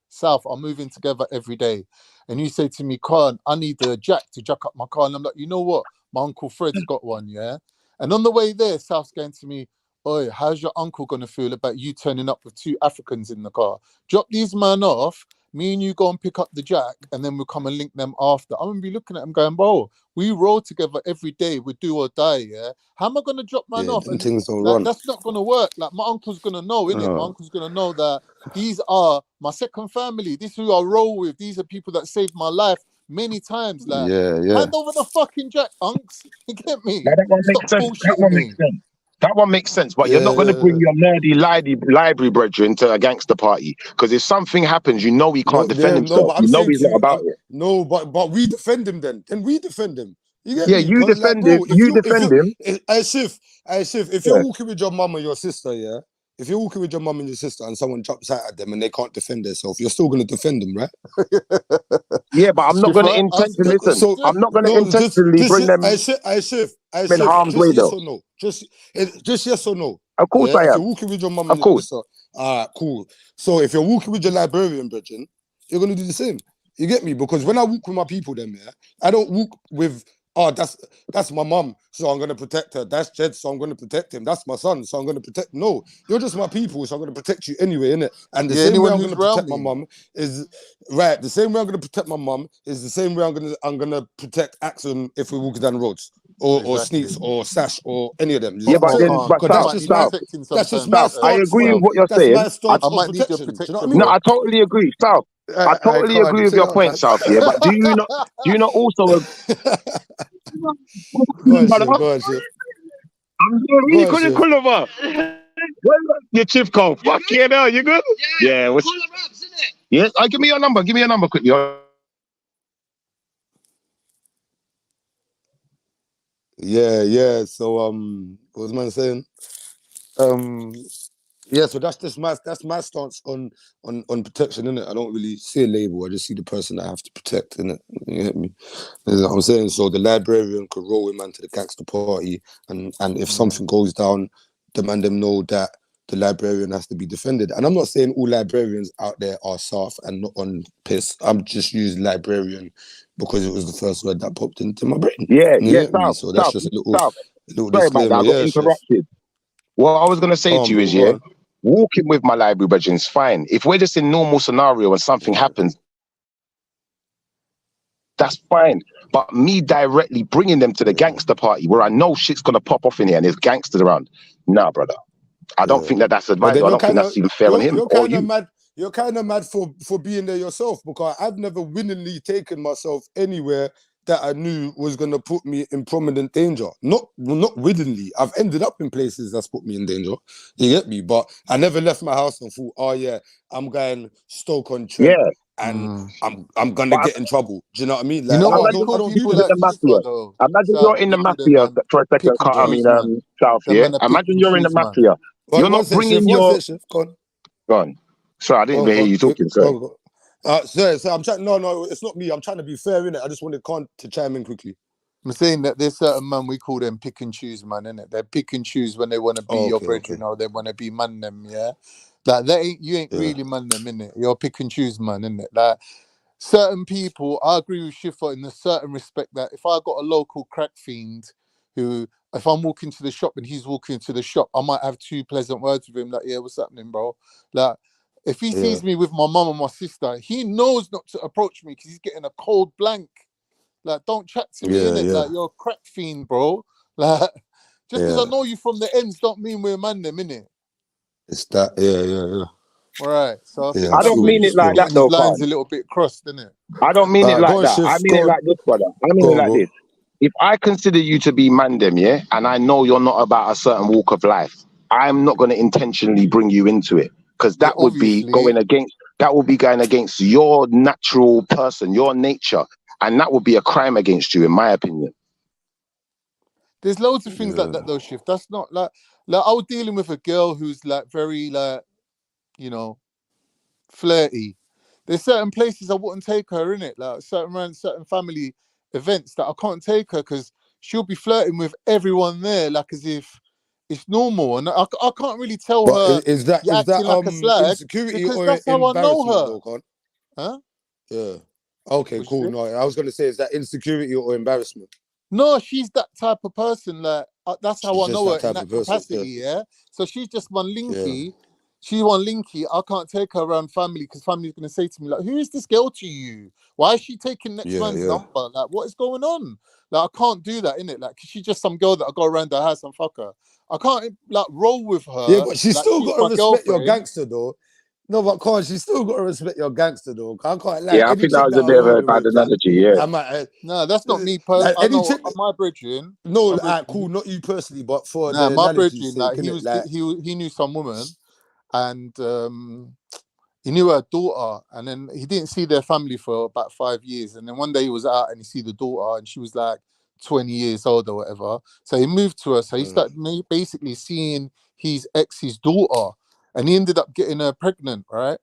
South are moving together every day, and you say to me, Khan, I need a jack to jack up my car, and I'm like, you know what, my uncle Fred's got one, yeah. And on the way there, South's going to me, oi, how's your uncle gonna feel about you turning up with 2 Africans in the car? Drop these man off, me and you go and pick up the jack, and then we'll come and link them after. I'm gonna be looking at him going, bro, we roll together every day, we do or die, yeah. How am I gonna drop man off? And things don't like, run. that's not gonna work. Like, my uncle's gonna know, innit? My uncle's gonna know that these are my second family. This is who I roll with. These are people that saved my life many times. Like, hand over the fucking jack, unks. You get me? Now, that one makes sense. That one makes sense. That one makes sense, but you're not going to bring your nerdy library brethren to a gangster party, because if something happens, you know he can't defend himself. But I'm you know saying he's not about it. No, but we defend him then. Then we defend him. You get Yeah, me? you defend him. You defend him. As if you're walking with your mum or your sister, yeah. If you're walking with your mum and your sister and someone jumps out at them and they can't defend themselves, you're still going to defend them, right? Yeah, but I'm not going to intentionally listen. So I'm not going to intentionally bring them in harm's way, though. Yes or no? Just yes or no? Of course I am. If you're walking with your mum and your sister, all right, cool. So if you're walking with your librarian, brethren, you're going to do the same. You get me? Because when I walk with my people, then, yeah, I don't walk with oh, that's my mum, so I'm gonna protect her. That's Jed, so I'm gonna protect him. That's my son, so I'm gonna protect. No, you're just my people, so I'm gonna protect you anyway, innit? And the same way anyone I'm who's gonna protect around my me. mum is right. The same way I'm gonna protect my mum is the same way I'm gonna protect Axum if we're walking down the roads, or Exactly. Sneaks or Sash or any of them. Yeah, but I then, can't. but Because I South, might need South, protecting that's just sometimes. my South, I stance, agree with bro. what you're That's saying. my stance I on might need your protection. Do you know what I protection, mean? No, bro. I totally agree, South. I I totally can't agree with chill your out, point, man. South. Yeah, but do you not also, Go on, brother? Chef. Go on, Chef. I'm doing Go really on, good, Chef. Nicola. Your chief call. Fuck yeah, now you good? Yeah. What's... Yes. Give me your number. Give me your number quickly. Yeah. So what was man saying? Yeah, so that's my stance on protection, innit? I don't really see a label, I just see the person that I have to protect, innit? You get me? You know what I'm saying? So the librarian could roll a man to the gangster party, and if something goes down, demand them know that the librarian has to be defended. And I'm not saying all librarians out there are soft and not on piss. I'm just using librarian because it was the first word that popped into my brain. Yeah, You get me? So that's just a little Sorry about disclaimer. that. I got Yeah, Chef. interrupted. What I was gonna say to you Bro, is, go yeah, on. walking with my library brethren is fine. If we're just in normal scenario and something happens, that's fine. But me directly bringing them to the gangster party where I know shit's gonna pop off in here and there's gangsters around, nah, brother. I don't think that's But then advisable. I don't think that's even fair on him you're or kind of you. mad. You're kind of mad for being there yourself, because I've never willingly taken myself anywhere that I knew was gonna put me in prominent danger. Not willingly. I've ended up in places that's put me in danger. You get me? But I never left my house and thought, oh yeah, I'm going Stoke-on-Trent and I'm gonna get in trouble. Do you know what I mean? You Like know what? I We call don't do people In that. like the Schiffer mafia. though. Imagine you're South, in the we call them mafia for a pick second. and I mean, choose, man. South. Them Yeah. men are pick Imagine and you're in the choose, man. mafia. You're One not sec, Chef. bringing One your. sec, Chef. Go on. Go on. Sorry, I didn't even hear you talking. Sorry. Go on. Sorry, I'm trying. No, it's not me. I'm trying to be fair, innit? I just wanted Khan to chime in quickly. I'm saying that there's certain man we call them pick and choose, man, innit? They pick and choose when they want to be your brethren or they want to be man them, yeah. Like you ain't really man them, innit? You're pick and choose, man, innit? Like certain people, I agree with Schiffer in a certain respect that if I got a local crack fiend who, if I'm walking to the shop and he's walking to the shop, I might have 2 pleasant words with him, like, yeah, what's happening, bro? Like, if he sees me with my mum and my sister, he knows not to approach me because he's getting a cold blank. Like, don't chat to me, innit? Like, you're a crack fiend, bro. Like, just because I know you from the ends don't mean we're man them, innit? It's that, yeah. Right. So I think I that's don't where mean he's it like that getting his though, lines Khan. a little bit crossed, innit? I don't mean it Go like on, that. I Chef. mean it like this, brother. I mean it like this. If I consider you to be mandem, yeah, and I know you're not about a certain walk of life, I'm not going to intentionally bring you into it, because Yeah, that would be going against your natural person, your nature, and that would be a crime against you, in my opinion. There's loads of things like that though, Shift. That's not like I was dealing with a girl who's like very like, you know, flirty. There's certain places I wouldn't take her in it, like certain family events that I can't take her because she'll be flirting with everyone there, like as if it's normal, and I can't really tell But her is that you're acting like a slag insecurity because or that's how I know embarrassment, her. though, Khan? Huh? Yeah. Okay, What's cool. it? No, I was gonna say, is that insecurity or embarrassment? No, she's that type of person. Like that's how She's I just know her that in type that of person. capacity. Yeah. So she's just one Yeah. linky. She's one linky. I can't take her around family because family's gonna say to me like, "Who is this girl to you? Why is she taking next man's number? Like, what is going on?" Like, I can't do that, innit? Like, she's just some girl that I go around the house and fuck her. I can't like roll with her. Yeah, but she's like still she's got to my respect your girlfriend. gangster, though. No, but Khan, she's still got to respect your gangster, though. I can't like Yeah, I any think that chick was that a I'm bit of a rolling bad with, yeah. analogy. Yeah. I might. No, that's not me. Like, I any know chick. my brethren. No, My cool, not you personally, but for Nah, the my analogy's brethren, sake, like innit? Like, he knew some woman, and he knew her daughter, and then he didn't see their family for about 5 years, and then one day he was out and he see the daughter, and she was like 20 years old or whatever. So he moved to her. So he started basically seeing his ex's daughter, and he ended up getting her pregnant, right?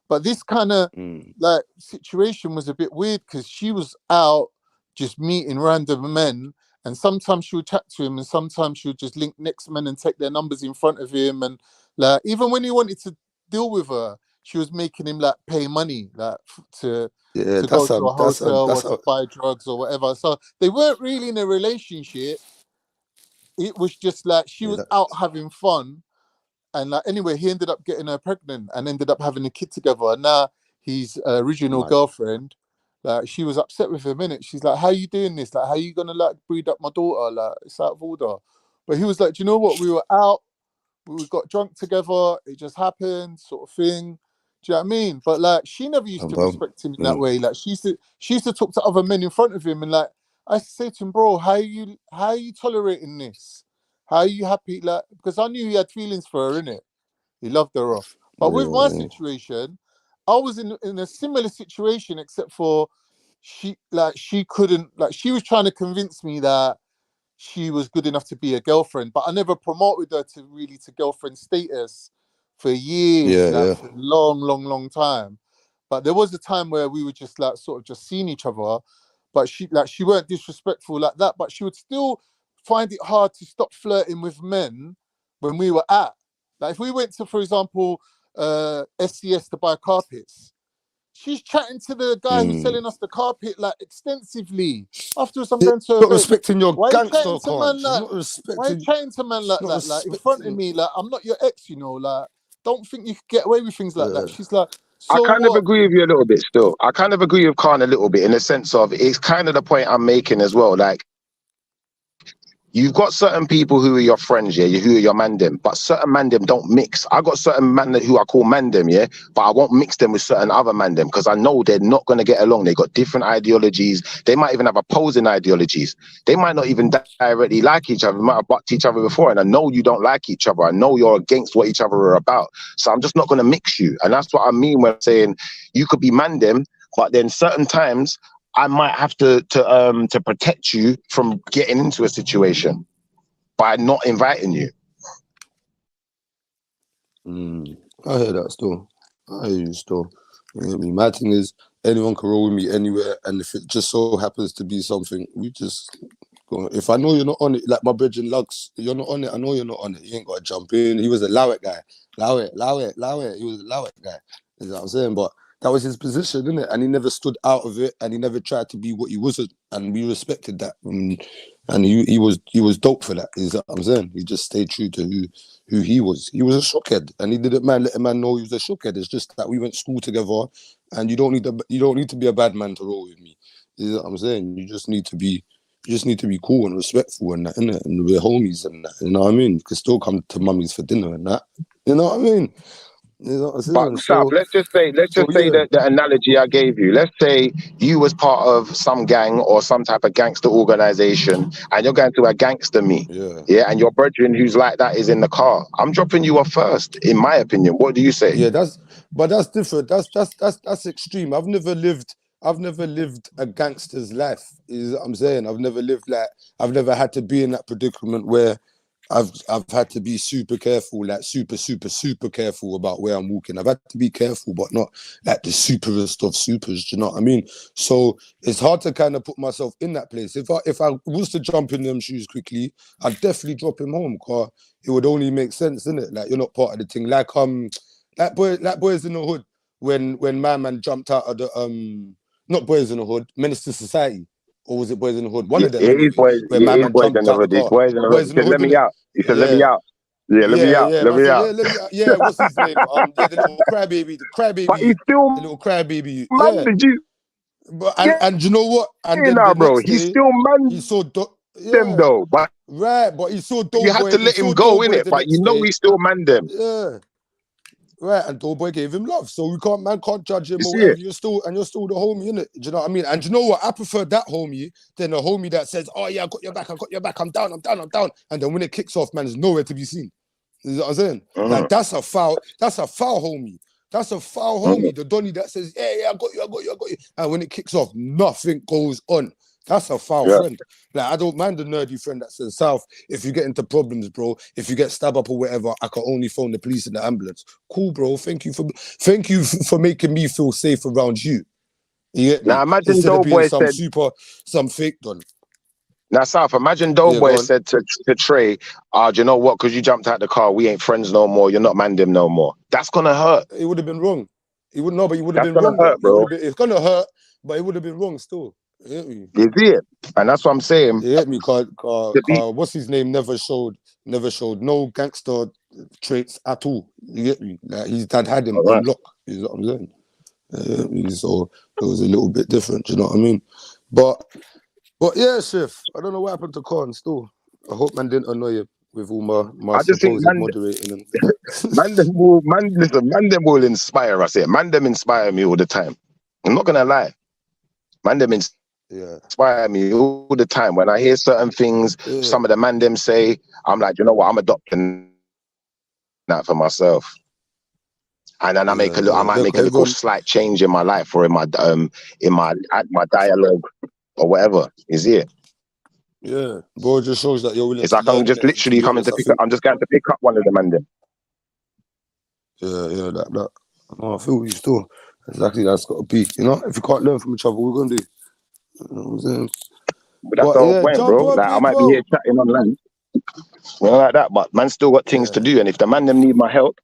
But this kind of like situation was a bit weird because she was out just meeting random men, and sometimes she would chat to him, and sometimes she would just link next men and take their numbers in front of him, and like even when he wanted to deal with her, she was making him like pay money like to Yeah, go to a hotel or to buy drugs or whatever. So they weren't really in a relationship. It was just like she was out having fun. And like anyway, he ended up getting her pregnant and ended up having a kid together. And now his original girlfriend, like she was upset with him, innit? She's like, "How you doing this? Like, how you gonna like breed up my daughter? Like, it's out of order." But he was like, "Do you know what? We were out, we got drunk together. It just happened, sort of thing." Do you know what I mean? But like, she never used to respect him in that way. Like, she used to talk to other men in front of him, and like, I used to say to him, "Bro, how are you tolerating this? How are you happy?" Like, because I knew he had feelings for her, innit? He loved her off. But with my situation, I was in a similar situation, except for she couldn't, like, she was trying to convince me that she was good enough to be a girlfriend, but I never promoted her to girlfriend status for years, for a long time. But there was a time where we were just like sort of just seeing each other, but she weren't disrespectful like that, but she would still find it hard to stop flirting with men when we were at. Like if we went to, for example, SCS to buy carpets, she's chatting to the guy who's selling us the carpet like extensively. Afterwards, I'm going to her. Not respecting your why gangster chatting to man She's like? not respecting. Why chatting to man like that? Like in front of me, like I'm not your ex, you know. Like don't think you could get away with things like that. She's like, I so kind of what? agree with you a little bit still. I kind of agree with Khan a little bit in the sense of it's kind of the point I'm making as well. Like, you've got certain people who are your friends, yeah, who are your mandem, but certain mandem don't mix. I got certain mandem who I call mandem, yeah, but I won't mix them with certain other mandem because I know they're not going to get along. They got different ideologies. They might even have opposing ideologies. They might not even directly like each other. They might have bucked each other before, and I know you don't like each other. I know you're against what each other are about. So I'm just not going to mix you. And that's what I mean when I'm saying you could be mandem, but then certain times I might have to protect you from getting into a situation by not inviting you. I hear that still. I hear you still. You know what I mean? My thing is, anyone can roll with me anywhere, and if it just so happens to be something, we just go. If I know you're not on it, like my brethren Lux, you're not on it, I know you're not on it. You ain't got to jump in. He was a low it guy. Low it. He was a low it guy. You know what I'm saying? But that was his position, isn't it? And he never stood out of it, and he never tried to be what he wasn't, and we respected that. And he was dope for that. Is what I'm saying? He just stayed true to who he was. He was a shookhead, and he didn't mind letting man know he was a shookhead. It's just that we went to school together, and you don't need to be a bad man to roll with me. Is what I'm saying? You just need to be cool and respectful and that, innit? And we're homies and that. You know what I mean? You can still come to mummies for dinner and that. You know what I mean? You know what I'm saying? But Sab, let's just say that the analogy I gave you. Let's say you was part of some gang or some type of gangster organization, and you're going to a gangster meet, yeah, and your brethren who's like that is in the car. I'm dropping you off first, in my opinion. What do you say? Yeah, that's different. That's extreme. I've never lived a gangster's life. Is what I'm saying. I've never had to be in that predicament where I've had to be super careful, like super careful about where I'm walking. I've had to be careful, but not like the superest of supers. Do you know what I mean? So it's hard to kind of put myself in that place. If I was to jump in them shoes quickly, I'd definitely drop him home, cause it would only make sense, innit? Like you're not part of the thing. Like Boys in the Hood, when my man jumped out of the not Boys in the Hood, Menace to Society. Or was it Boys in the Hood? One of them. It is boys. Where my man jumped out the car. Boys in the Hood. He said, "Let me out." He said, "Let me out." Yeah, let me out. Let me out. Yeah, what's his name? The little crybaby. But he's still the little crybaby. Man, Yeah. did you? But and you know what? And then now, the bro, next he's day, still man. He saw them though, but but he saw Doughboy. You have to let him go, innit? But you know he's still man them. Yeah. Right, and Doughboy gave him love, so man can't judge him or You see whatever. it? You're still the homie, innit? Do you know what I mean? And you know what? I prefer that homie than a homie that says, "Oh yeah, I got your back, I'm down," and then when it kicks off, man, there's nowhere to be seen. You know what I'm saying? Like that's a foul homie. That's a foul homie. The Donny that says, "Yeah, I got you," and when it kicks off, nothing goes on. That's a foul friend. Like, I don't mind the nerdy friend that says, "South, if you get into problems, bro, if you get stabbed up or whatever, I can only phone the police and the ambulance." Cool, bro. Thank you for making me feel safe around you. You get me? Now imagine Instead of being Doughboy said, some fake don. Now, South, imagine Doughboy said to Trey, do you know what? Because you jumped out the car, we ain't friends no more. You're not man them no more. That's gonna hurt. It would have been wrong. He would know, but he would have That's been gonna wrong though. hurt, bro. It's gonna hurt, but it would have been wrong still. You get me? You see it, and that's what I'm saying. You get me? Cause To be, what's his name never showed no gangster traits at all. You get me? Like his dad had him on lock. You know what I'm saying? You get me? So it was a little bit different. You know what I mean? But yeah, Chef. I don't know what happened to Khan. Still, I hope man didn't annoy you with all my I just think supposed moderating and man them will inspire us here. Man them inspire me all the time. I'm not gonna lie. Man them inspire me all the time. When I hear certain things, some of the man them say, I'm like, you know what? I'm adopting that for myself. And then I make I might make a little slight change in my life or in my dialogue or whatever. Is it? Yeah, bro, it just shows that you're willing It's to like learn. I'm just innit? And literally to be coming honest, to pick up. I'm just going to pick up one of the man them. Yeah, that. No, I feel you still. Exactly, that's got to be. You know, if you can't learn from each other, what we're gonna do? You know what I'm saying? But that's the whole point, jump bro. on, Like I might be people. here chatting online, you know, like that. But man, still got things to do. And if the man them need my help,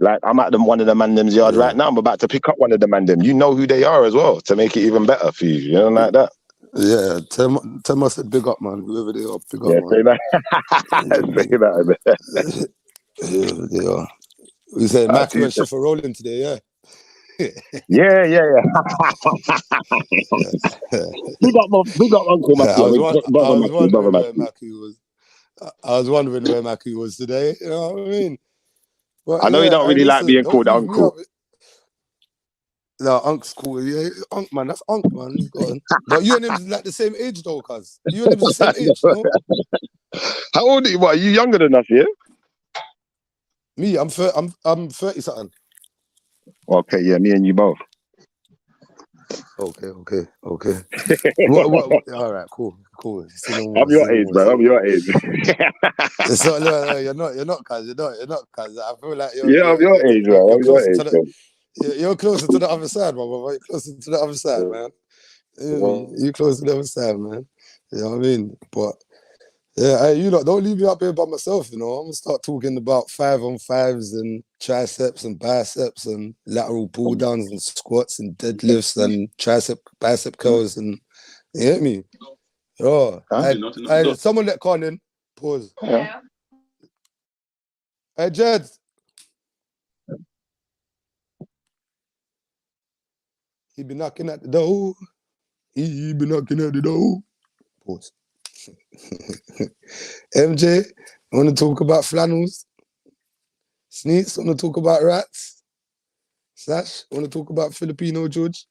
like I'm at one of the man them's yard right now. I'm about to pick up one of the man them. You know who they are as well to make it even better for you. You know, like that. Yeah, tell us big up, man. Whoever they are, big up, Yeah, man. say that. Say that. Yeah, they are. We say Matthew and Shiff are rolling today, yeah. Yeah. Big up Uncle Matthew. I was wondering where Matthew was. I was wondering where Matthew was today. You know what I mean? But I know you don't really like being called Uncle. No, Unc's cool. Yeah, Unc, man. That's Unc, man. He's got But you and him's like the same age, though, cuz. You and him's the same age, no? How old are you? What, are you younger than us, yeah? Me, I'm 30 something. Okay, yeah, me and you both. Okay. what? All right, cool. I'm your age, bro. I'm your age. So, no, you're not, cuz. You're not, cuz. I feel like you're. Yeah, I'm your age, bro. I'm your age, bro. You're closer to the other side, man. You're closer to the other side, man. You're closer to the other side, man. You know what I mean? But yeah, hey, you lot, don't leave me up here by myself, you know. I'm gonna start talking about 5-on-5s and triceps and biceps and lateral pull downs and squats and deadlifts and bicep curls and you get me? Oh, someone let Con in. Pause. Yeah. Hey, Jed. He be knocking at the door. He be knocking at the door. Pause. MJ, want to talk about flannels? Sneaks, want to talk about rats? Sash, want to talk about Filipino George?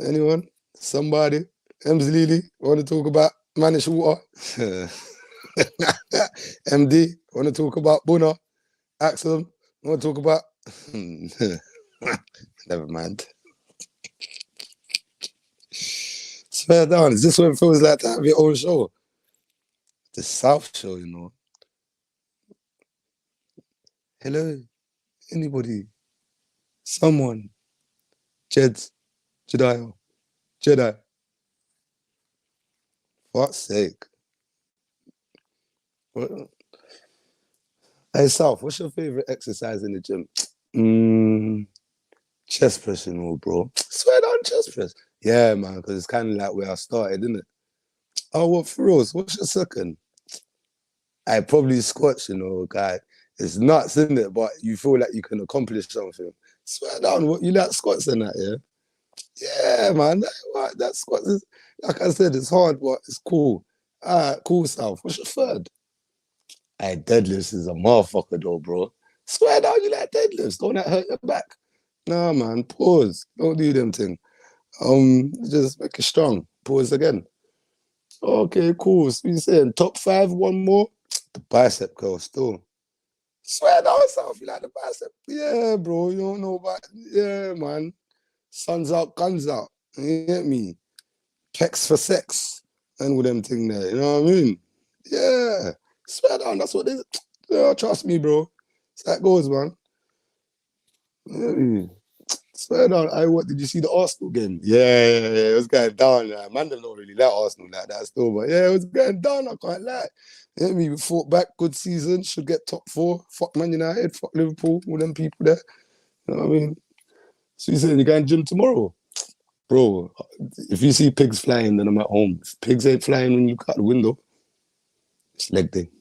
Anyone? Somebody? Ems Lily, want to talk about Manish Water? MD, want to talk about Buna? Axel, want to talk about... Never mind. Swear down, is this what it feels like to have your own show? The South Show, you know. Hello, anybody? Someone? Jedi. For fuck's sake. Hey, South, what's your favorite exercise in the gym? Chest press, you know, bro. Swear down, chest press. Yeah, man, because it's kind of like where I started, isn't it? Oh, what for real? What's your second? I probably squats, you know, guy. It's nuts, isn't it? But you feel like you can accomplish something. Swear down, what you like squats and that, yeah? Yeah, man. That squats is, like I said, it's hard, but it's cool. All right, cool, South. What's your third? Hey, deadlifts is a motherfucker, though, bro. Swear down, you like deadlifts. Don't that hurt your back? Nah, man. Pause. Don't do them thing. Just make it strong. Pause again. Okay, cool. So you saying top 5, one more? The bicep curl still. Swear down, South. You like the bicep? Yeah, bro. You don't know about. Yeah, man. Sun's out, guns out. You get me? Pecs for sex. And with them thing there. You know what I mean? Yeah. Swear down. That's what it is. Yeah, trust me, bro. That's how it goes, man. Yeah. Swear down. What did you see the Arsenal game? Yeah. It was going down. Man, they don't really like Arsenal like that still, but yeah, it was going down. I can't lie. You know me? We fought back. Good season. Should get top 4. Fuck Man United. Fuck Liverpool. All them people there. You know what I mean? So you saying you're going gym tomorrow? Bro, if you see pigs flying, then I'm at home. If pigs ain't flying when you look out the window, it's leg day.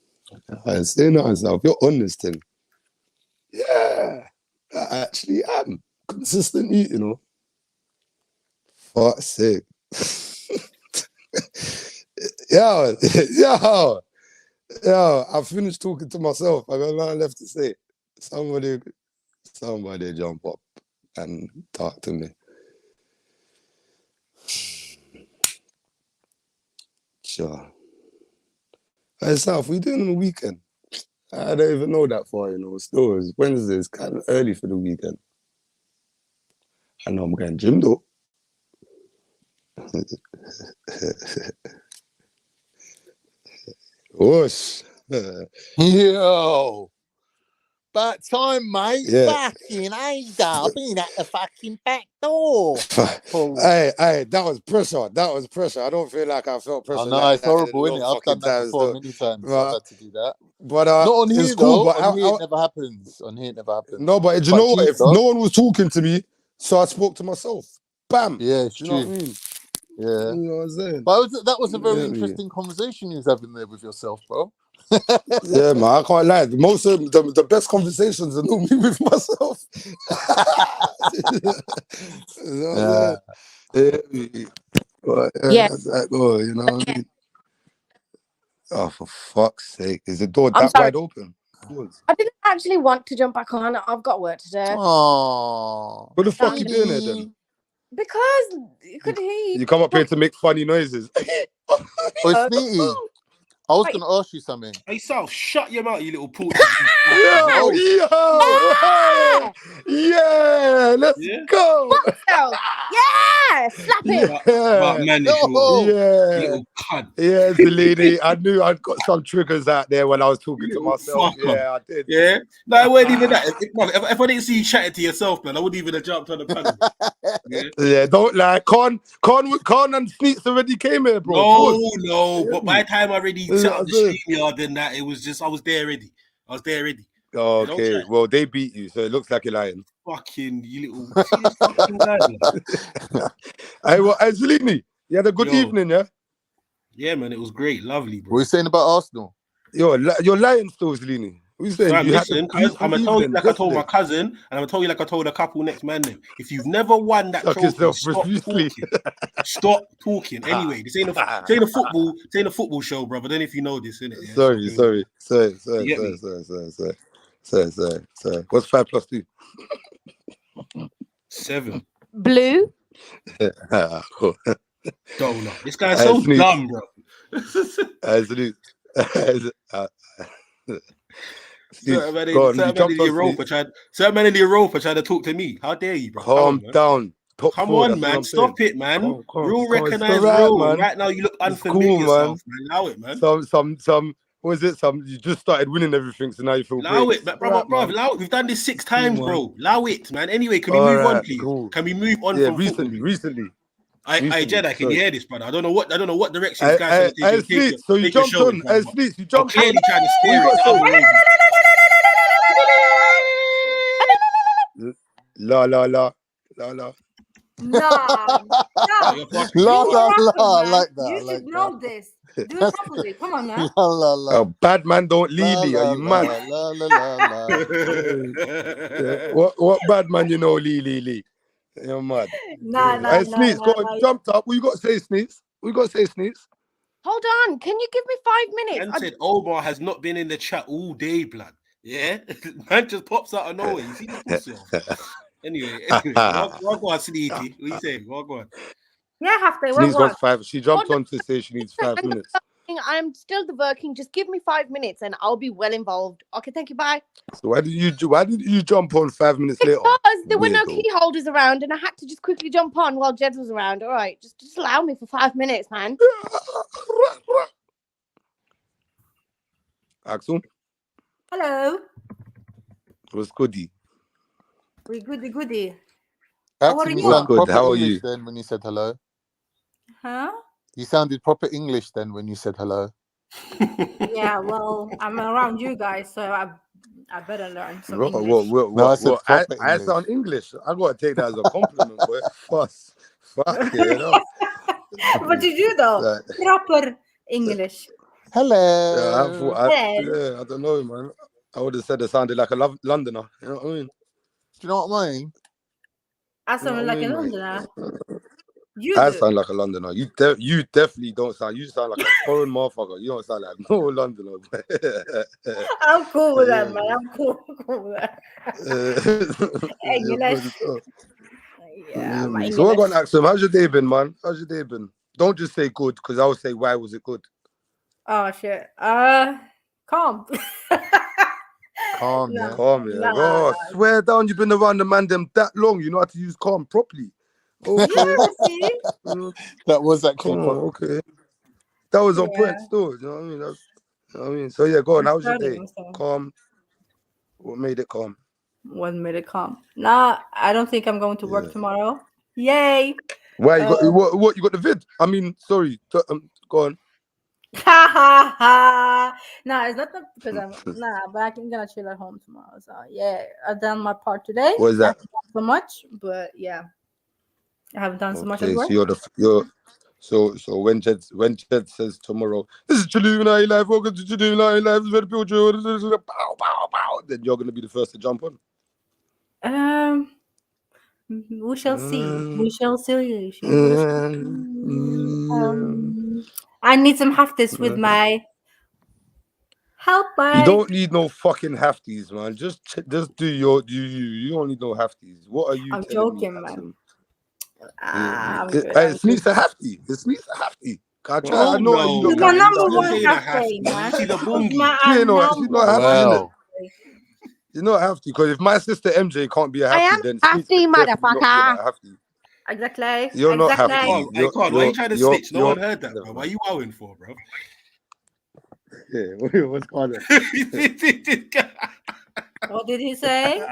I say no myself. You're honest, then. Yeah, I actually am. Consistent eating, you know. Fuck's sake. Yo, I finished talking to myself. I got nothing left to say. Somebody jump up and talk to me. Sure. Hey, South, what you doing on the weekend? I don't even know that far, you know. Still, it's Wednesday. It's kind of early for the weekend. I know I'm going gym, though. Whoosh. Yo. About time, mate. Yeah. Fucking Ada. I've been at the fucking back door. Hey, that was pressure. That was pressure. I don't feel like I felt pressure. I know, like it's that horrible, in a isn't it? long I've done fucking that time, before so- many times. but- I've had to do that. But Not on it's here, cool. though. But On here, it never happens. On here, it never happens. no, but do you But know what? geez, If though. no one was talking to me, so I spoke to myself. Bam. Yeah, it's Do you know what I true. mean? Yeah. You know what I'm saying? But that was a very Yeah, interesting conversation you was having there with yourself, bro. Yeah, man, I can't lie. Most of the best conversations are normally with myself. You know what I'm saying? Yeah. But, Yeah. that's that go, you know what I mean? Oh, for fuck's sake. Is the door I'm that sorry. wide open? I didn't actually want to jump back on. I've got work to do. Oh. What the fuck you doing there then? Because you could hear You come up here to make funny noises. Oh, Sneaky. I was going to ask you something. Hey, Sal, shut your mouth, you little porch. Yeah, let's go. Yeah, slap him. Little cunt. Yeah, the lady. I knew I'd got some triggers out there when I was talking to myself. fucker. Yeah, I did. Yeah, no, I wasn't even that. If I didn't see you chatting to yourself, man, I wouldn't even have jumped on the panel. Yeah, don't lie. Con and Sneaks already came here, bro. No. But by the time I already set up the StreamYard and that, it was just I was there already. Oh, Don't okay, try. well, they beat you, so it looks like you're lying. Fucking you little. See this fucking guy, man. Hey, well, Zelini, you had a good evening, yeah? Yeah, man, it was great, lovely, bro. What are you saying about Arsenal? You're lying still, Zelini. What are you saying? Fam, You listen, had a I'm gonna tell you evening like I told my yesterday. cousin, and I'm gonna tell you like I told a couple next man them. If you've never won that Suck trophy, yourself stop profusely. talking. Stop talking. Anyway, this ain't a football show, brother. I don't know if you know this, innit? Yeah, Sorry. What's 5 plus 2? 7. Blue. Cool. Donut. This guy's so dumb, bro. Certain man in the Europa tried to talk to me. How dare you, bro? Calm down. Come on, man. Stop it, man. Real recognize real. Man. Right now, you look unfamiliar yourself, man. Allow it, man. Some. What is it? You just started winning everything, so now you feel allow great. it, bro. Allow it. We've done this 6 times, bro. Allow it, man. Anyway, can we move on, please? Cool. Can we move on from recently? I Jedi, can you hear this, brother? I don't know what direction this guy's trying to take. So you jumped on. Sleep. You jumped on. Clearly trying to steer it the other way. La. Nah. La, I like that. You should know this. Do it properly. Come on, man. A bad man don't Lily. Are you mad? What bad man you know, Lily? You're mad. Nah. Sneaks, go on, jumped up. What you got to say, Sneaks? Hold on. Can you give me 5 minutes? Man said Omar has not been in the chat all day, blood. Yeah? Man just pops out of nowhere. You see yourself. Anyway, what go on, Sneaky? What you saying? What go on? Yeah, Hafte, Sneaks got 5. She jumped on to say she needs 5 minutes. I'm still working. Just give me 5 minutes and I'll be well involved. Okay, thank you. Bye. So why did you jump on 5 minutes later? Because there were no key holders around and I had to just quickly jump on while Jed was around. All right, just allow me for 5 minutes, man. Axel? Hello. What's goody? We goody. How are you? How are you? Then when you said hello, huh? You sounded proper English then when you said hello. Yeah, well, I'm around you guys, so I I better learn some Bro, English. No, I said I proper English. sound English. I gotta take that as a compliment, boy. Fuss. Fuck it, you know. What did you do? Like, Proper English. Hello. yeah, Hello. I don't know, man. I would have said it sounded like a Londoner. You know what I mean? Do you know what I mean? I You know sound what like I a mean, mate? Londoner. You I do. sound like a Londoner. You definitely don't sound. You sound like a foreign motherfucker. You don't sound like no Londoner. I'm cool with that, man. I'm cool with that. English. Yeah, my So we're English. gonna ask him, how's your day been, man? How's your day been? Don't just say good, because I would say, why was it good? Oh shit. Calm. Calm, Nah, yeah. Calm, yeah. nah. Oh, swear down, you've been around the man them that long. You know how to use calm properly. Okay. Yeah, see? That was actually Come on, proper. okay. That was on Yeah. point still. You know what I mean? You know what I mean? So yeah, go on. How was your day? I'm Calm. What made it calm? What made it calm? Nah, I don't think I'm going to work tomorrow. Yay! Why you got what you got the vid? I mean, sorry. Go on. Ha ha ha! Nah, it's not because I'm but I'm gonna chill at home tomorrow. So yeah, I've done my part today. What is that? I haven't done so much, but yeah, I haven't done so much at Okay, work. so when Jed says tomorrow, this is Trilluminati live, welcome to Trilluminati live, pow, pow, pow, then you're gonna be the first to jump on. We shall see. We shall see. I need some haftis with my help. You don't need no fucking hafties, man. Just do your you don't need no hafties. What are you I'm telling joking, me, man. Yeah, I'm good. it needs a hafty. It needs a hafty. I Oh, know how you no. look It's my at it. number You one Say that hafti, hafty. man. You see the It's bungie. my she's not number hafty, innit? Wow. You not have to, because if my sister MJ can't be a I hafty, am then hafty, Sneaks can definitely not be motherfucker. a hafty. Exactly. You're not Exactly. hafty. Hey, Con, why you trying to snitch? No one heard that, bro. Why you wowing for, bro? Yeah, what's going on? What did he say?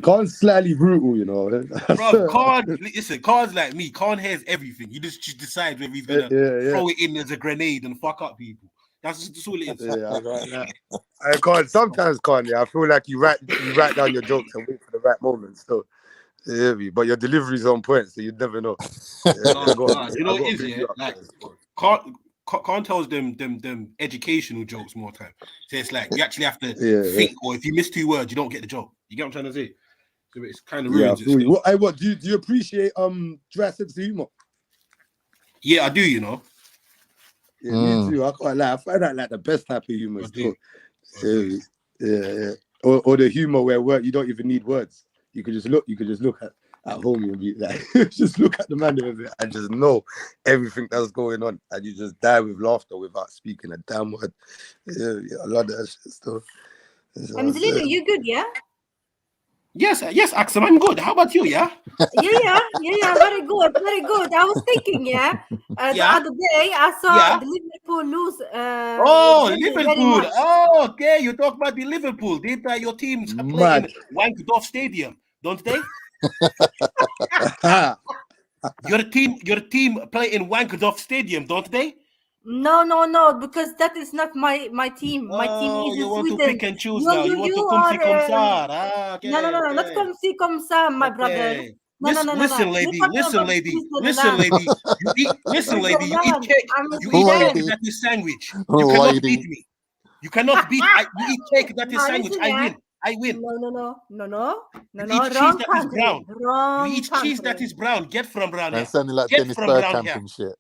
Khan's slightly brutal, you know. Bro, Khan, listen, Khan's like me. Khan hears everything. You just decide whether he's gonna throw it in as a grenade and fuck up people. That's just all it is. Yeah, I got that. I can't. Sometimes, Khan, I feel like you write down your jokes and wait for the right moment. So, yeah, but your delivery's on point, so you'd never know. You know what it is, yeah? Like, Khan tells them educational jokes more time. So it's like you actually have to think, or if you miss 2 words, you don't get the joke. You get what I'm trying to say? So it's kind of ruins it. What do you appreciate dry sense of humor? Yeah, I do, you know. Yeah, me too. I can't lie. I find that like the best type of humor. Yeah. Or the humor where you don't even need words. You could just look at home and be like, just look at the man and just know everything that's going on, and you just die with laughter without speaking a damn word. Yeah, I love that shit still. Zelina, you good, yeah? Yes, Axel, I'm good. How about you, yeah? Yeah, very good. I was thinking, the other day I saw the Liverpool lose. Liverpool. Oh, okay. You talk about the Liverpool. Did your teams play in Wankdorf Stadium, don't they? Your team play in Wankdorf Stadium, don't they? No, because that is not my team. My team is you in want Sweden. to pick and choose now. You want to come see come ça. No, not come see come ça, my brother. No. Listen, lady. You eat cake. You eat cake that is sandwich. You cannot beat me. You cannot beat. You eat cake that is sandwich. I win. No. You eat cheese that is brown. You eat cheese that is brown. Get from brown here. And sounding like Get Dennis from Bergkamp brown here. and shit.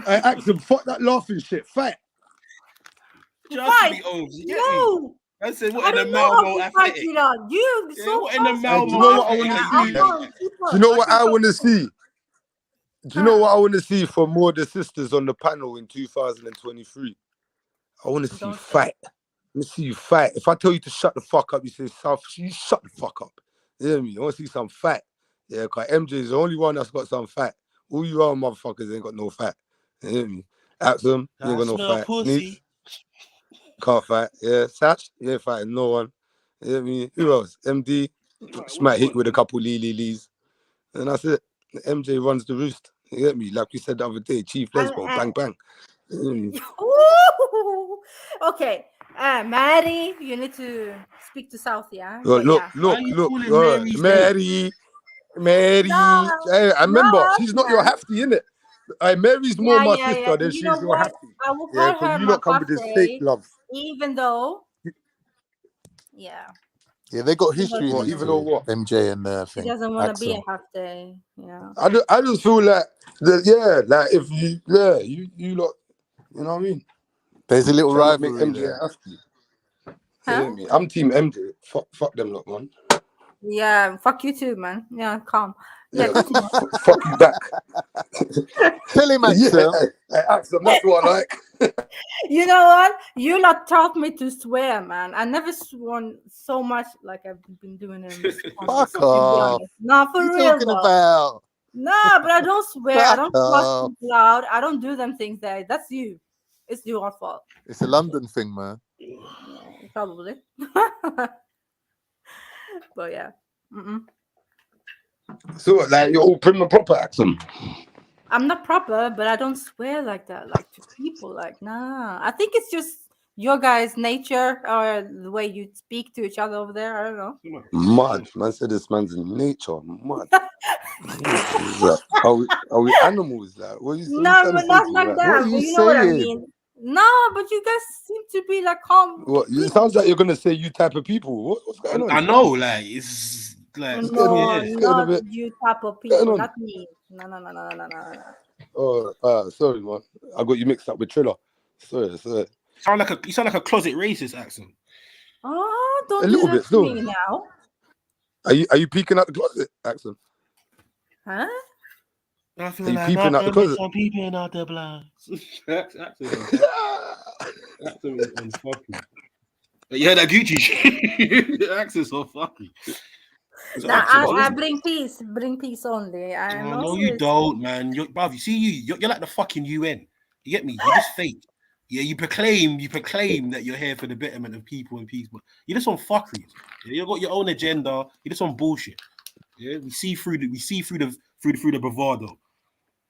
I asked him, fuck that laughing shit. Fight. Just be over. No. I said, what in the Malmo athletic? What in the Malmo athletic? Do you know what I want to see? Do you know what I want to see for more of the sisters on the panel in 2023? I want to see you fight. Let me see you fight. If I tell you to shut the fuck up, you say, you shut the fuck up. You hear me? I want to see some fight. Yeah, because MJ is the only one that's got some fight. All you other motherfuckers ain't got no fight. You hear me? Axum, you ain't got no fight. Neat, can't fight. Yeah, Satch, you ain't fighting no one. You hear me? Who else? MD, might hit with a couple lees. And that's it. MJ runs the roost. You get me? Like we said the other day, Chief Lesbo, bang, bang. Ooh. Okay, Maddie, you need to speak to South, yeah. Look, But yeah. Mary. No, Hey, I remember, no, she's not your hefty, innit? Mary's more yeah, my yeah, yeah. sister than And you know she's your what? hefty. I will Yeah, call because her you my lot come with this fake birthday, love. even though, yeah, Yeah, they got even though history in What, it even though too. what? MJ and she thing. doesn't want to be a Axel. half day, yeah. I just feel like, like if you lot, you know what I mean? There's a little Trying to make rivalry MJ there. a hefty. Huh? Hear me? I'm team MJ. Fuck them lot, man. Yeah, fuck you too, man. Yeah, calm. Yeah, continue. Fuck you back. Tell him, Yeah, Axel. Axel, that's what I like. You know what? You lot taught me to swear, man. I never sworn so much like I've been doing in this country. Fuck To be off. honest. No, for What you real talking though. about? No, but I don't swear. I Fuck don't cuss off. people out. I don't do them things there. That's you. It's your fault. It's a London thing, man. Yeah, probably. But yeah. Mm-mm. So, like, you're all prim and proper, Axel. I'm not proper, but I don't swear like that, like to people. Like, nah. I think it's just your guys' nature or the way you speak to each other over there. I don't know. Mad. Man said this man's in nature. Mad. Are we animals? Like, what are you No, trying to but say not to me? like Like, that. What are But you you know what I saying? mean. No, but you guys seem to be like calm. what? It sounds like you're gonna say you type of people. What's going on? I know, like it's like It's No, getting a not bit. you type of Going people. on. Not me. No. Oh, sorry, man. I got you mixed up with Triller. Sorry. you sound like a closet racist accent. Oh, don't A do little that bit to still. me now. Are you peeking out the closet, Axel? Huh? I feel Are you like peeping out the closet? some peeping out the blinds. Accent is unfucking. Yeah, that Gucci shit. Accent's so fucking. Nah, I bring peace only. I No, know you it's don't, man. Bruv, you see, you're like the fucking UN. You get me? You're just fake. Yeah, you proclaim that you're here for the betterment of people and peace, but you're just on fuckeries. Yeah, you got your own agenda. You're just on bullshit. Yeah, we see through the bravado.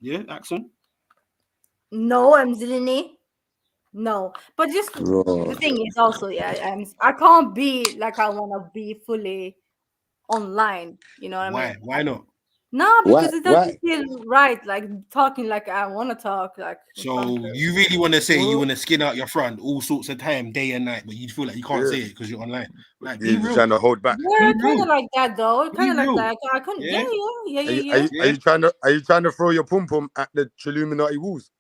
Yeah, Axon. no, I'm Zilini. No, but just the thing is also, yeah, I can't be like I want to be fully online. You know what I mean? Why not? No, because it doesn't Why? feel right. Like talking like I want to talk. Like So you really want to say you want to skin out your front all sorts of time, day and night, but you feel like you can't say it because you're online. Like, be You're just real. trying to hold back. yeah, kind of like that though. Be Kind of like real. that. I couldn't. Yeah? Yeah. Are you trying to throw your pum pum at the Trilluminati walls?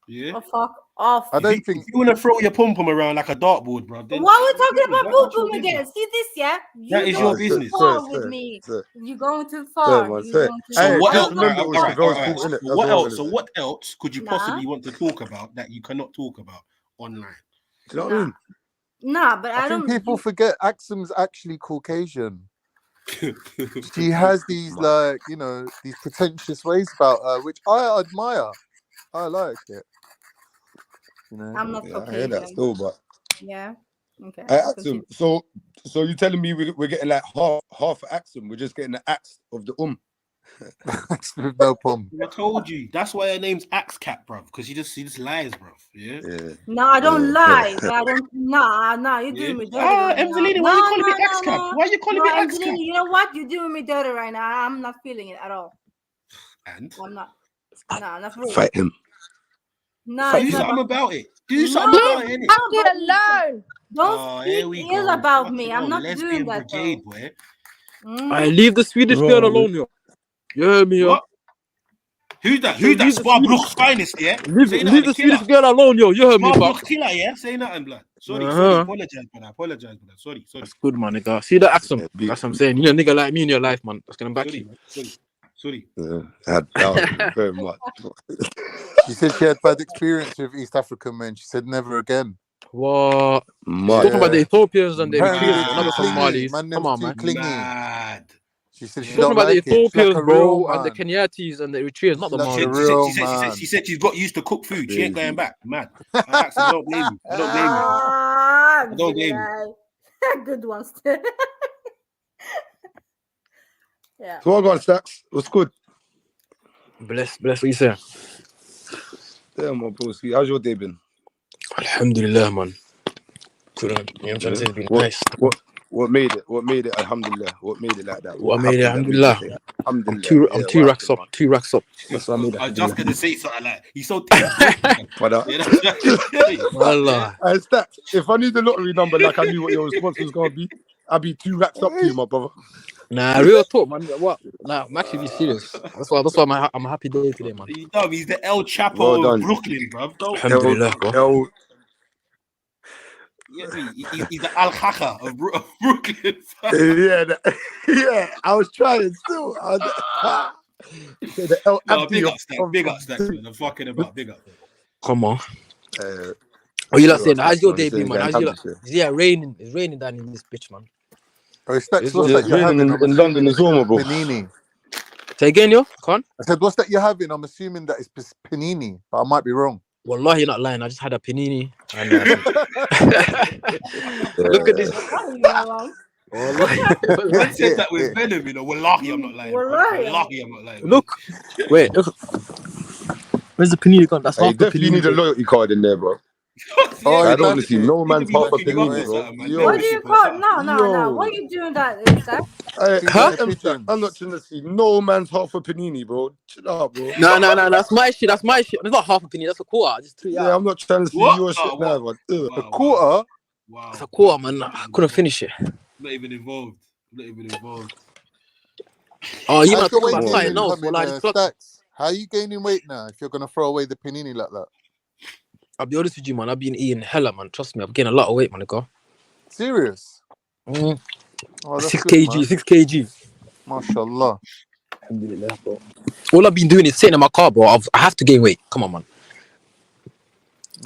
Yeah. Oh, fuck off. I don't think If you want to throw your pom pom around like a dartboard, bro. Then Why are we talking about that's boom your boom again? business. See this, yeah? That is your business. Too far with me. You're going too far. You're going too So what just else? remember it was Chavelle's fault, innit? So That's what all I'm else? So gonna say. what else could you possibly want to talk about that you cannot talk about online? Do you know what I mean? Nah, but I think people forget Axum's actually Caucasian. She has these these pretentious ways about her, which I admire. I like it. You know, I'm not I hear Caucasian. that still, but Yeah. Okay. I asked him. So you're telling me we're getting like half Axum? We're just getting the axe of the with no pum. I told you. That's why her name's Axe Cat, bruv. Because she just lies, bruv. Yeah. No, I don't lie. But I don't. Nah. You're doing me dirty. Right Emzelina, now. why are you calling me Axe Cat? Why are you calling me Axe Cat? You know what? You're doing me dirty right now. I'm not feeling it at all. And I'm not. Nah, not for real. Fight him. Nah, do something about it. Do something about it. Leave it alone. Don't speak ill about me. I'm not doing that. Brigade, boy. I leave the Swedish girl alone, yo. You heard me, yo. What? Who's that? Who's that? Sparbrook's finest, yeah? Leave the Swedish girl alone, yo. You heard me, Sparbrook's pal. killer, yeah? Say nothing, blood. Sorry. Apologize for that. Sorry. That's good, man, nigga. See that accent? That's what I'm saying. You know, nigga like me in your life, man. That's gonna back you. Sorry. Very much. She said she had bad experience with East African men. She said never again. What? Talking about the Ethiopians and the Eritreans, another Somalis. Come on, man. Mad. She said she talking don't about like the Ethiopians, like bro, and the Kenyatis and the Eritreans, not the Maoris. She said she's got used to cook food. She ain't going back. Mad. I don't blame you. I don't blame you. Good ones. Yeah. So I got Stacks. What's good? Bless what you say. Yeah, my broski. How's your day been? Alhamdulillah, man. Couldn't. You know what I'm trying to say? It's been nice. What made it? What made it? Alhamdulillah. What made it like that? What made it? happened that made you Alhamdulillah. say I'm alhamdulillah? two What racks happened, up. 2 racks up. That's what I made it. I was just gonna say something like he's so man? yeah, that's Wallah. It's that. If I knew the lottery number, like I knew what your response was gonna be, I'd be 2 racks up to you, my brother. Nah, real talk, man. What? Nah, I'm actually be serious. That's why I'm a happy day today, man. He's the El Chapo Well of done. Brooklyn, bruv. Don't Alhamdulillah, bro. you get me? He's the Al Khaka of Brooklyn. Yeah, I was trying still. The El No, Abdi big of- up Stacks, big up Stacks, man. I'm fucking about, big up. Come on. Oh, you lot saying, how's your day been, man? saying How's your Alhamdulillah. Yeah, raining. It's raining down in this bitch, man. Oh, Stacks, It's what's that you're raining having? I'm in London assuming as well, my bro. Panini. Say again, yo? Con? I said, what's that you're having? I'm assuming that it's panini, but I might be wrong. Wallahi, you're not lying. I just had a panini. And, look at this. I said that with venom, you know. Wallahi, I'm not lying. Wallahi, I'm not lying. Look. Wait, look. Where's the panini gone? That's Hey, half the definitely panini. need a loyalty card in there, bro. Oh, I you don't want left to see it. no man's half a fucking you up panini, or bro. something, man. What do you call? No. What are you doing that, Zach? I'm not trying to see no man's half a panini, bro. Chill out, bro. No. That's my shit. That's my shit. It's not half a penny. That's a quarter. Just 3 Yeah, I'm not trying to see your shit now, man. A quarter? Wow. It's a quarter, man. I couldn't finish it. Not even involved. Oh, you How's not your talking weight about something gaining else? coming, Well, I just clocked. Stacks? How are you gaining weight now if you're going to throw away the panini like that? I'll be honest with you, man. I've been eating hella, man. Trust me. I've gained a lot of weight, man. Go. Serious? Oh, that's 6 good, kg. man. 6 kg. Mashallah. Alhamdulillah, bro. All I've been doing is sitting in my car, bro. I have to gain weight. Come on, man.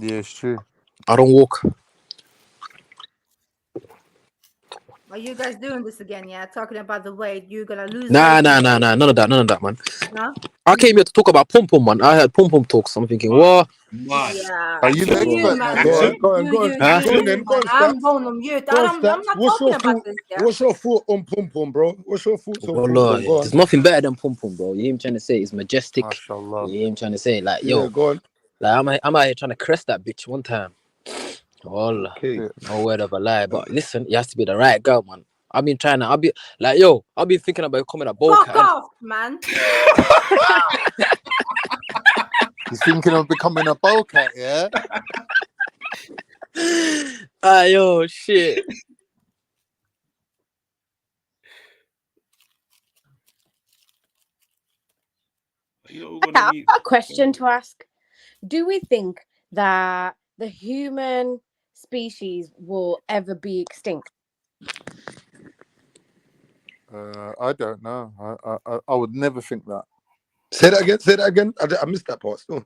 Yeah, it's true. I don't walk. Are you guys doing this again? Yeah, talking about the weight. You're gonna lose. Nah. None of that, man. No. I came here to talk about pom pom, man. I had pom pom talks. I'm thinking, what? Yeah. Are you the expert now? Go on, then. Go on, I'm going on mute. I'm not talking about this. Yeah. What's your thought on pom pom, bro? What's your thoughts on pom Wallah, pom? Go on. there's nothing better than pom pom, bro. You hear him trying to say it's majestic. Mashallah. You hear him trying to say like, yo, Yeah, go on. like I'm out here trying to crest that bitch one time. Wallah, Okay. no word of a lie. But listen, it has to be the right girl, man. I've been trying to. I'll be like, yo, I've been thinking about coming a bowl. Fuck off, man. He's thinking of becoming a bowl cat, yeah? Yo, shit. I've got a question to ask. Do we think that the human species will ever be extinct? I don't know. I would never think that. Say that again. I missed that part still.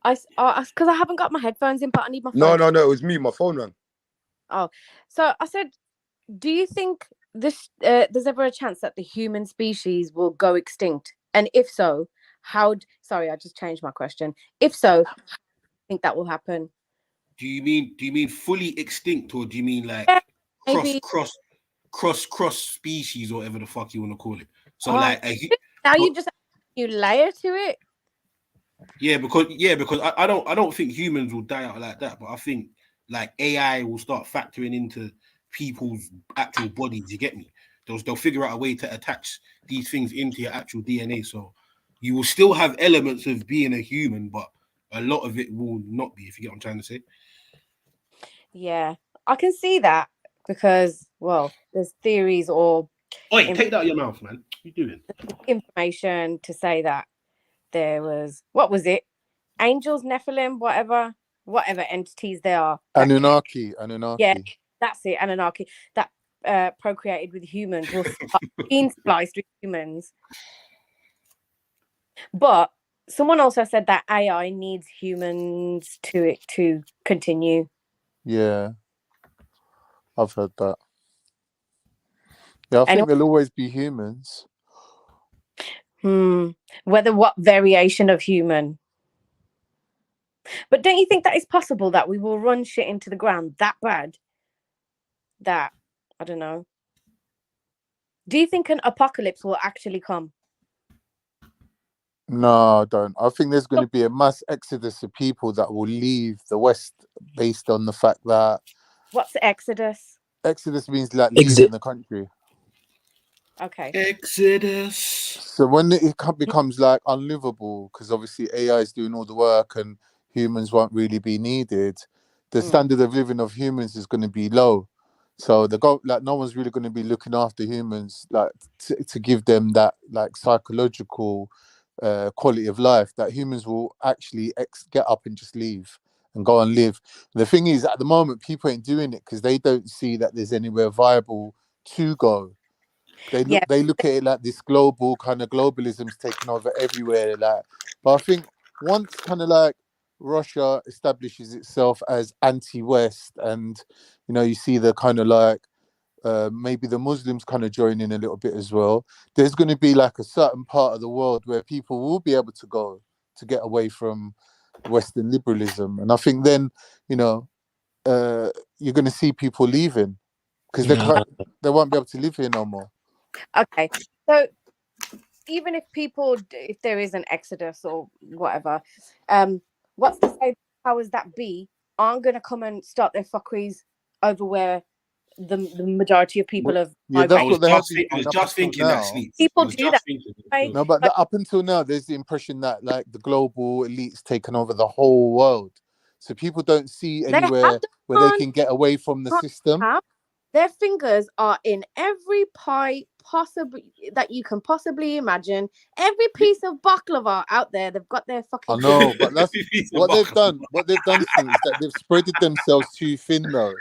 Because I haven't got my headphones in, but I need my phone. No. It was me. My phone rang. Oh, so I said, do you think there's ever a chance that the human species will go extinct? And if so, sorry, I just changed my question. If so, how do you think that will happen? Do you mean fully extinct, or do you mean like maybe cross species, or whatever the fuck you want to call it? So you layer to it. Yeah, because I don't think humans will die out like that, but I think like AI will start factoring into people's actual bodies. You get me? They'll figure out a way to attach these things into your actual DNA. So you will still have elements of being a human, but a lot of it will not be. If you get what I'm trying to say. Yeah, I can see that because, well, there's theories or... Oi, take that out of your mouth, man. What are you doing? Information to say that there was... What was it? Angels, Nephilim, whatever entities they are. Anunnaki. Yeah, that's it, Anunnaki. That procreated with humans or being spliced with humans. But someone also said that AI needs humans to continue. Yeah, I've heard that. Yeah, I think there'll always be humans. Whether what variation of human. But don't you think that it's possible that we will run shit into the ground that bad? That, I don't know. Do you think an apocalypse will actually come? No, I don't. I think there's going to be a mass exodus of people that will leave the West based on the fact that What's exodus? exodus means like Exit. leaving the country. Okay. Exodus. So when it becomes like unlivable, because obviously AI is doing all the work and humans won't really be needed, the standard of living of humans is going to be low. So like no one's really going to be looking after humans like to give them that like psychological quality of life that humans will actually get up and just leave and go and live. The thing is, at the moment, people ain't doing it because they don't see that there's anywhere viable to go. They look at it like this global kind of globalism's taking over everywhere. Like, but I think once kind of like Russia establishes itself as anti-West, and you know, you see the kind of like maybe the Muslims kind of join in a little bit as well. There's going to be like a certain part of the world where people will be able to go to get away from Western liberalism, and I think then you know you're going to see people leaving because they won't be able to live here no more. Okay, so even if if there is an exodus or whatever, what's to say powers that be aren't going to come and start their fuckeries over where the majority of people have that's what they have been I was doing just thinking that, Sleep. People do that. Right? No, but up until now, there's the impression that like the global elite's taken over the whole world, so people don't see anywhere where they can get away from the system. Their fingers are in every pie possible that you can possibly imagine. Every piece of baklava out there, they've got their fucking. I know, but that's what they've done. What they've done is that they've spreaded themselves too thin, though.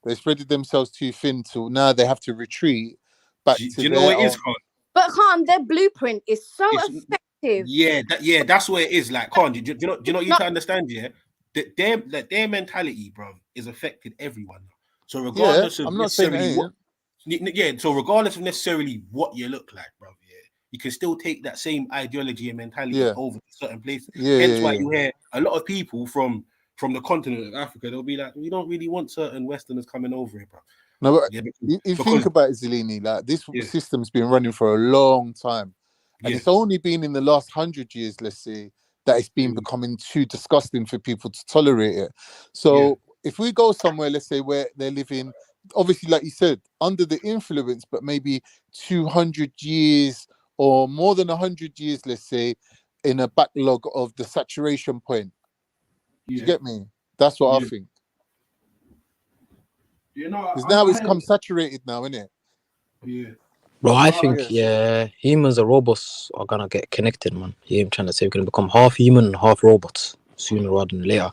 They spreaded themselves too thin till now they have to retreat back to. Do you know what it is, Khan? But Khan, their blueprint is so effective. Yeah, that's what it is. Like, Khan, do you know you need to understand, yeah, that their mentality, bro, is affected everyone. So regardless of necessarily so regardless of necessarily what you look like, bro, you can still take that same ideology and mentality over to certain places. Hence why you hear a lot of people from the continent of Africa, they'll be like, we don't really want certain Westerners coming over here, bro. No, but you think about it, Zellini, like this system's been running for a long time. And it's only been in the last 100 years, let's say, that it's been becoming too disgusting for people to tolerate it. So if we go somewhere, let's say, where they're living, obviously, like you said, under the influence, but maybe 200 years or more than 100 years, let's say, in a backlog of the saturation point. Do you get me? That's what I think. You know, because now it's come saturated now, isn't it? Yeah. Bro, I think humans and robots are gonna get connected, man. Yeah, I'm trying to say we're gonna become half human and half robots sooner rather than later.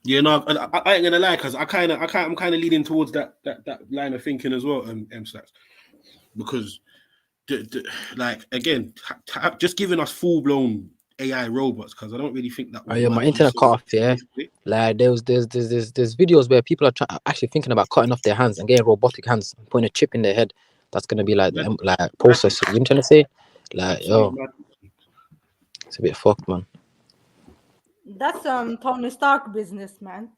Yeah, no, I ain't gonna lie, cause I'm kind of leaning towards that line of thinking as well, M-Slaps, because like again, just giving us full blown AI robots, because I don't really think that. Oh yeah, my internet cut off. Yeah, like there's videos where people are actually thinking about cutting off their hands and getting robotic hands, and putting a chip in their head. That's gonna be like process. You know what I'm trying to say? Like, yo, it's a bit fucked, man. That's Tony Stark business, man.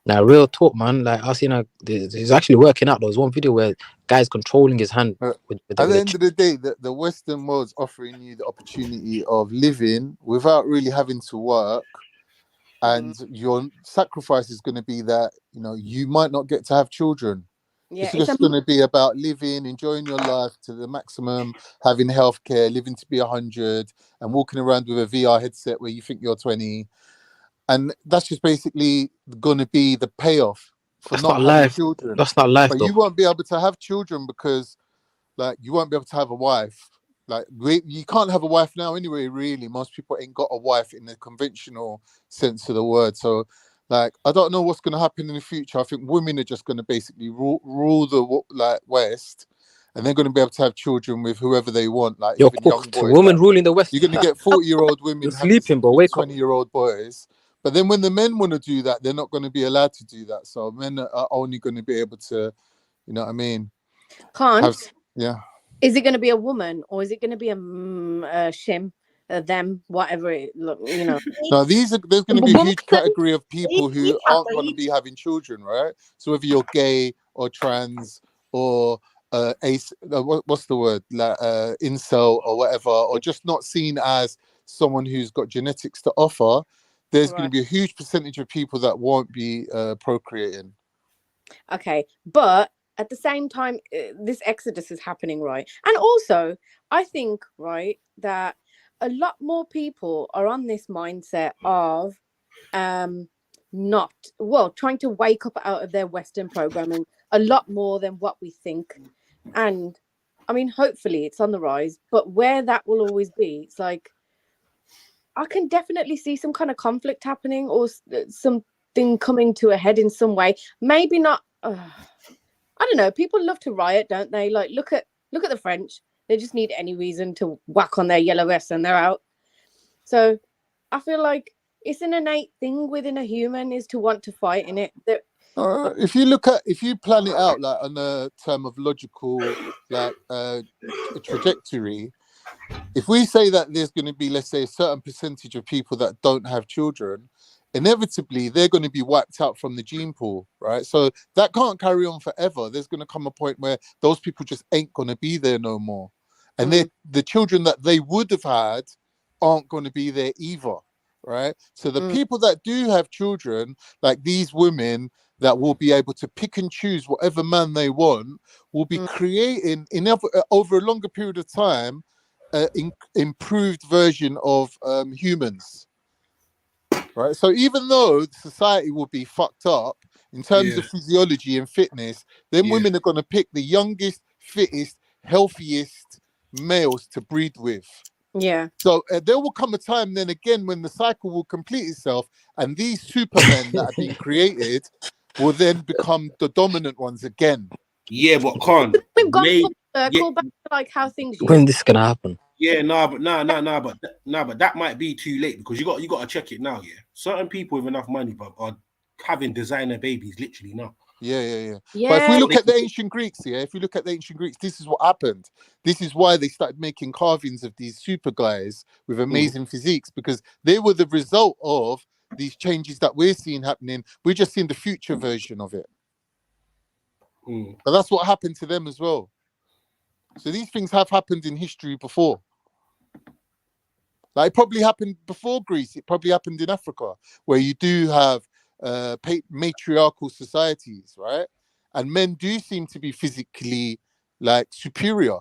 Now, real talk, man. Like I seen, he's actually working out. There was one video where guy's controlling his hand. At the end of the day, the Western world's offering you the opportunity of living without really having to work, and your sacrifice is going to be that you might not get to have children. It's just going to be about living, enjoying your life to the maximum, having healthcare, living to be 100, and walking around with a VR headset where you think you're 20. And that's just basically going to be the payoff for not having children. That's not life, but though. You won't be able to have children because, you won't be able to have a wife. You can't have a wife now anyway, really. Most people ain't got a wife in the conventional sense of the word. So, I don't know what's going to happen in the future. I think women are just going to basically rule the West. And they're going to be able to have children with whoever they want, You're even young cooked. boys. Women ruling the West. You're going to get 40-year-old women You're sleeping, bro. Wake 20-year-old boys. But then when the men want to do that, they're not going to be allowed to do that. So men are only going to be able to, you know what I mean? Is it going to be a woman or is it going to be a shim, them, whatever it look, No, there's going to be a huge category of people who aren't going to be having children, right? So whether you're gay or trans or what's the word, incel or whatever, or just not seen as someone who's got genetics to offer, there's going to be a huge percentage of people that won't be procreating. Okay, but at the same time, this exodus is happening, right? And also, I think, right, that a lot more people are on this mindset of not, well, trying to wake up out of their Western programming a lot more than what we think. And I mean, hopefully it's on the rise, but where that will always be, it's like, I can definitely see some kind of conflict happening or something coming to a head in some way. Maybe not. I don't know. People love to riot, don't they? Like, look at the French. They just need any reason to whack on their yellow vest and they're out. So I feel like it's an innate thing within a human is to want to fight in it. If you plan it out like on a term of logical trajectory, if we say that there's going to be, let's say, a certain percentage of people that don't have children, inevitably they're going to be wiped out from the gene pool, right? So that can't carry on forever. There's going to come a point where those people just ain't going to be there no more, and the children that they would have had aren't going to be there either, right? So the people that do have children, like these women that will be able to pick and choose whatever man they want, will be creating over a longer period of time improved version of humans, right? So even though society will be fucked up in terms of physiology and fitness, then women are going to pick the youngest, fittest, healthiest males to breed with. Yeah. So there will come a time then again when the cycle will complete itself, and these supermen that have been created will then become the dominant ones again. Yeah, but Khan, we've gone full circle back to like how things used. When this gonna happen? Yeah, but that might be too late because you got to check it now. Yeah, certain people with enough money, but are having designer babies literally now. Yeah. But if we look at the ancient Greeks, this is what happened. This is why they started making carvings of these super guys with amazing physiques, because they were the result of these changes that we're seeing happening. We're just seeing the future version of it. But that's what happened to them as well. So these things have happened in history before. Like, it probably happened before Greece. It probably happened in Africa, where you do have matriarchal societies, right? And men do seem to be physically like superior.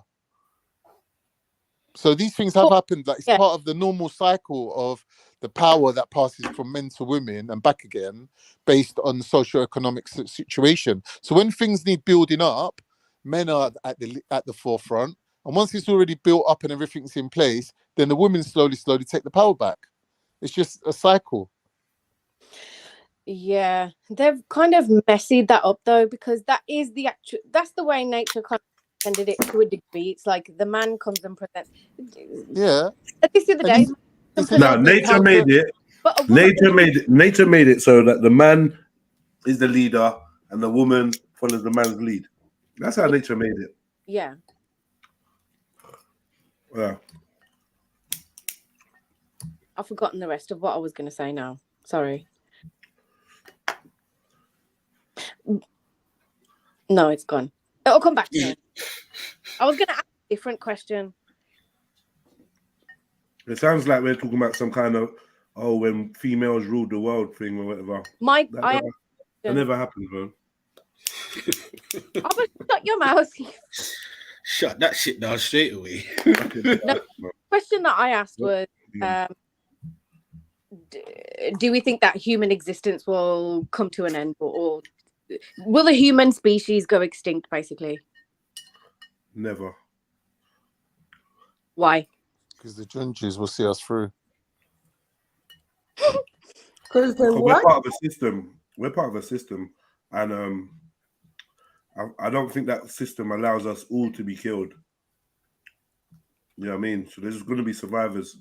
So these things have happened. Like, it's part of the normal cycle of the power that passes from men to women and back again, based on the socio-economic situation. So when things need building up, men are at the forefront, and once it's already built up and everything's in place, then the women slowly take the power back. It's just a cycle. Yeah, they've kind of messied that up though, because that's the way nature kind of intended it to a degree. It's like the man comes and presents. Yeah. At the other day. No, nature made it. Nature made it so that the man is the leader and the woman follows the man's lead. That's how nature made it. Yeah. Yeah. I've forgotten the rest of what I was going to say now. Sorry. No, it's gone. It'll come back to me. I was going to ask a different question. It sounds like we're talking about some kind of when females ruled the world thing or whatever. That never happened, man. I was shut your mouth. Shut that shit down straight away. The question that I asked was, do we think that human existence will come to an end, or will the human species go extinct, basically? Never. Why? Because the Junjis will see us through. Because we're part of a system. We're part of a system, and I don't think that system allows us all to be killed. You know what I mean? So there's going to be survivors.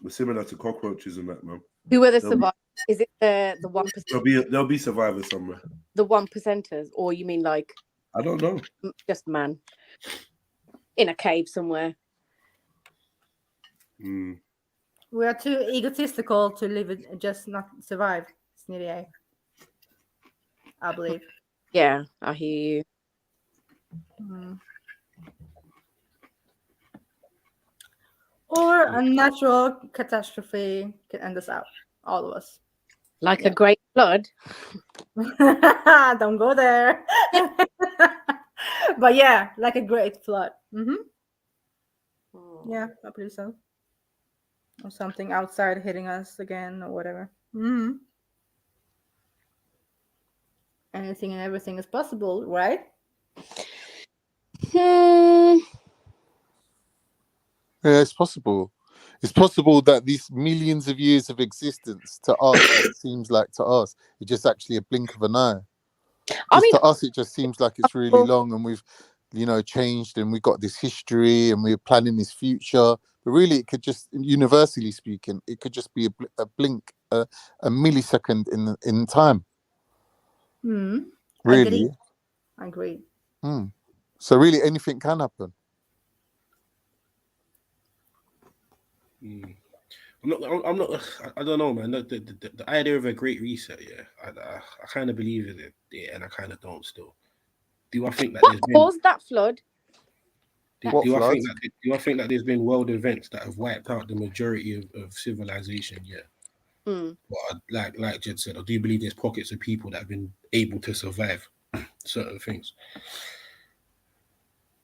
We're similar to cockroaches and that, man. Who are the survivors? Is it the 1%? There'll be survivors somewhere. The 1%ers, or you mean like? I don't know. Just man in a cave somewhere. We are too egotistical to live it, just not survive. I believe. Yeah, I hear you. Or a natural catastrophe can end us out, all of us. Like a great flood. Don't go there. But yeah, like a great flood. Yeah, I believe so. Or something outside hitting us again or whatever. Anything and everything is possible, right? Yeah, it's possible. It's possible that these millions of years of existence to us, it seems like to us, it's just actually a blink of an eye. To us, it just seems like it's really long, and we've, changed, and we've got this history, and we're planning this future. But really, it could just, universally speaking, it could just be a blink, a millisecond in time. Really, Agreed. So really, anything can happen. I'm not. I don't know, man. The idea of a great reset, I kind of believe in it, and I kind of don't still. Do I think that what caused that flood? Do I think that there's been world events that have wiped out the majority of civilization? Yeah. But like Jed said, I do believe there's pockets of people that have been able to survive certain things.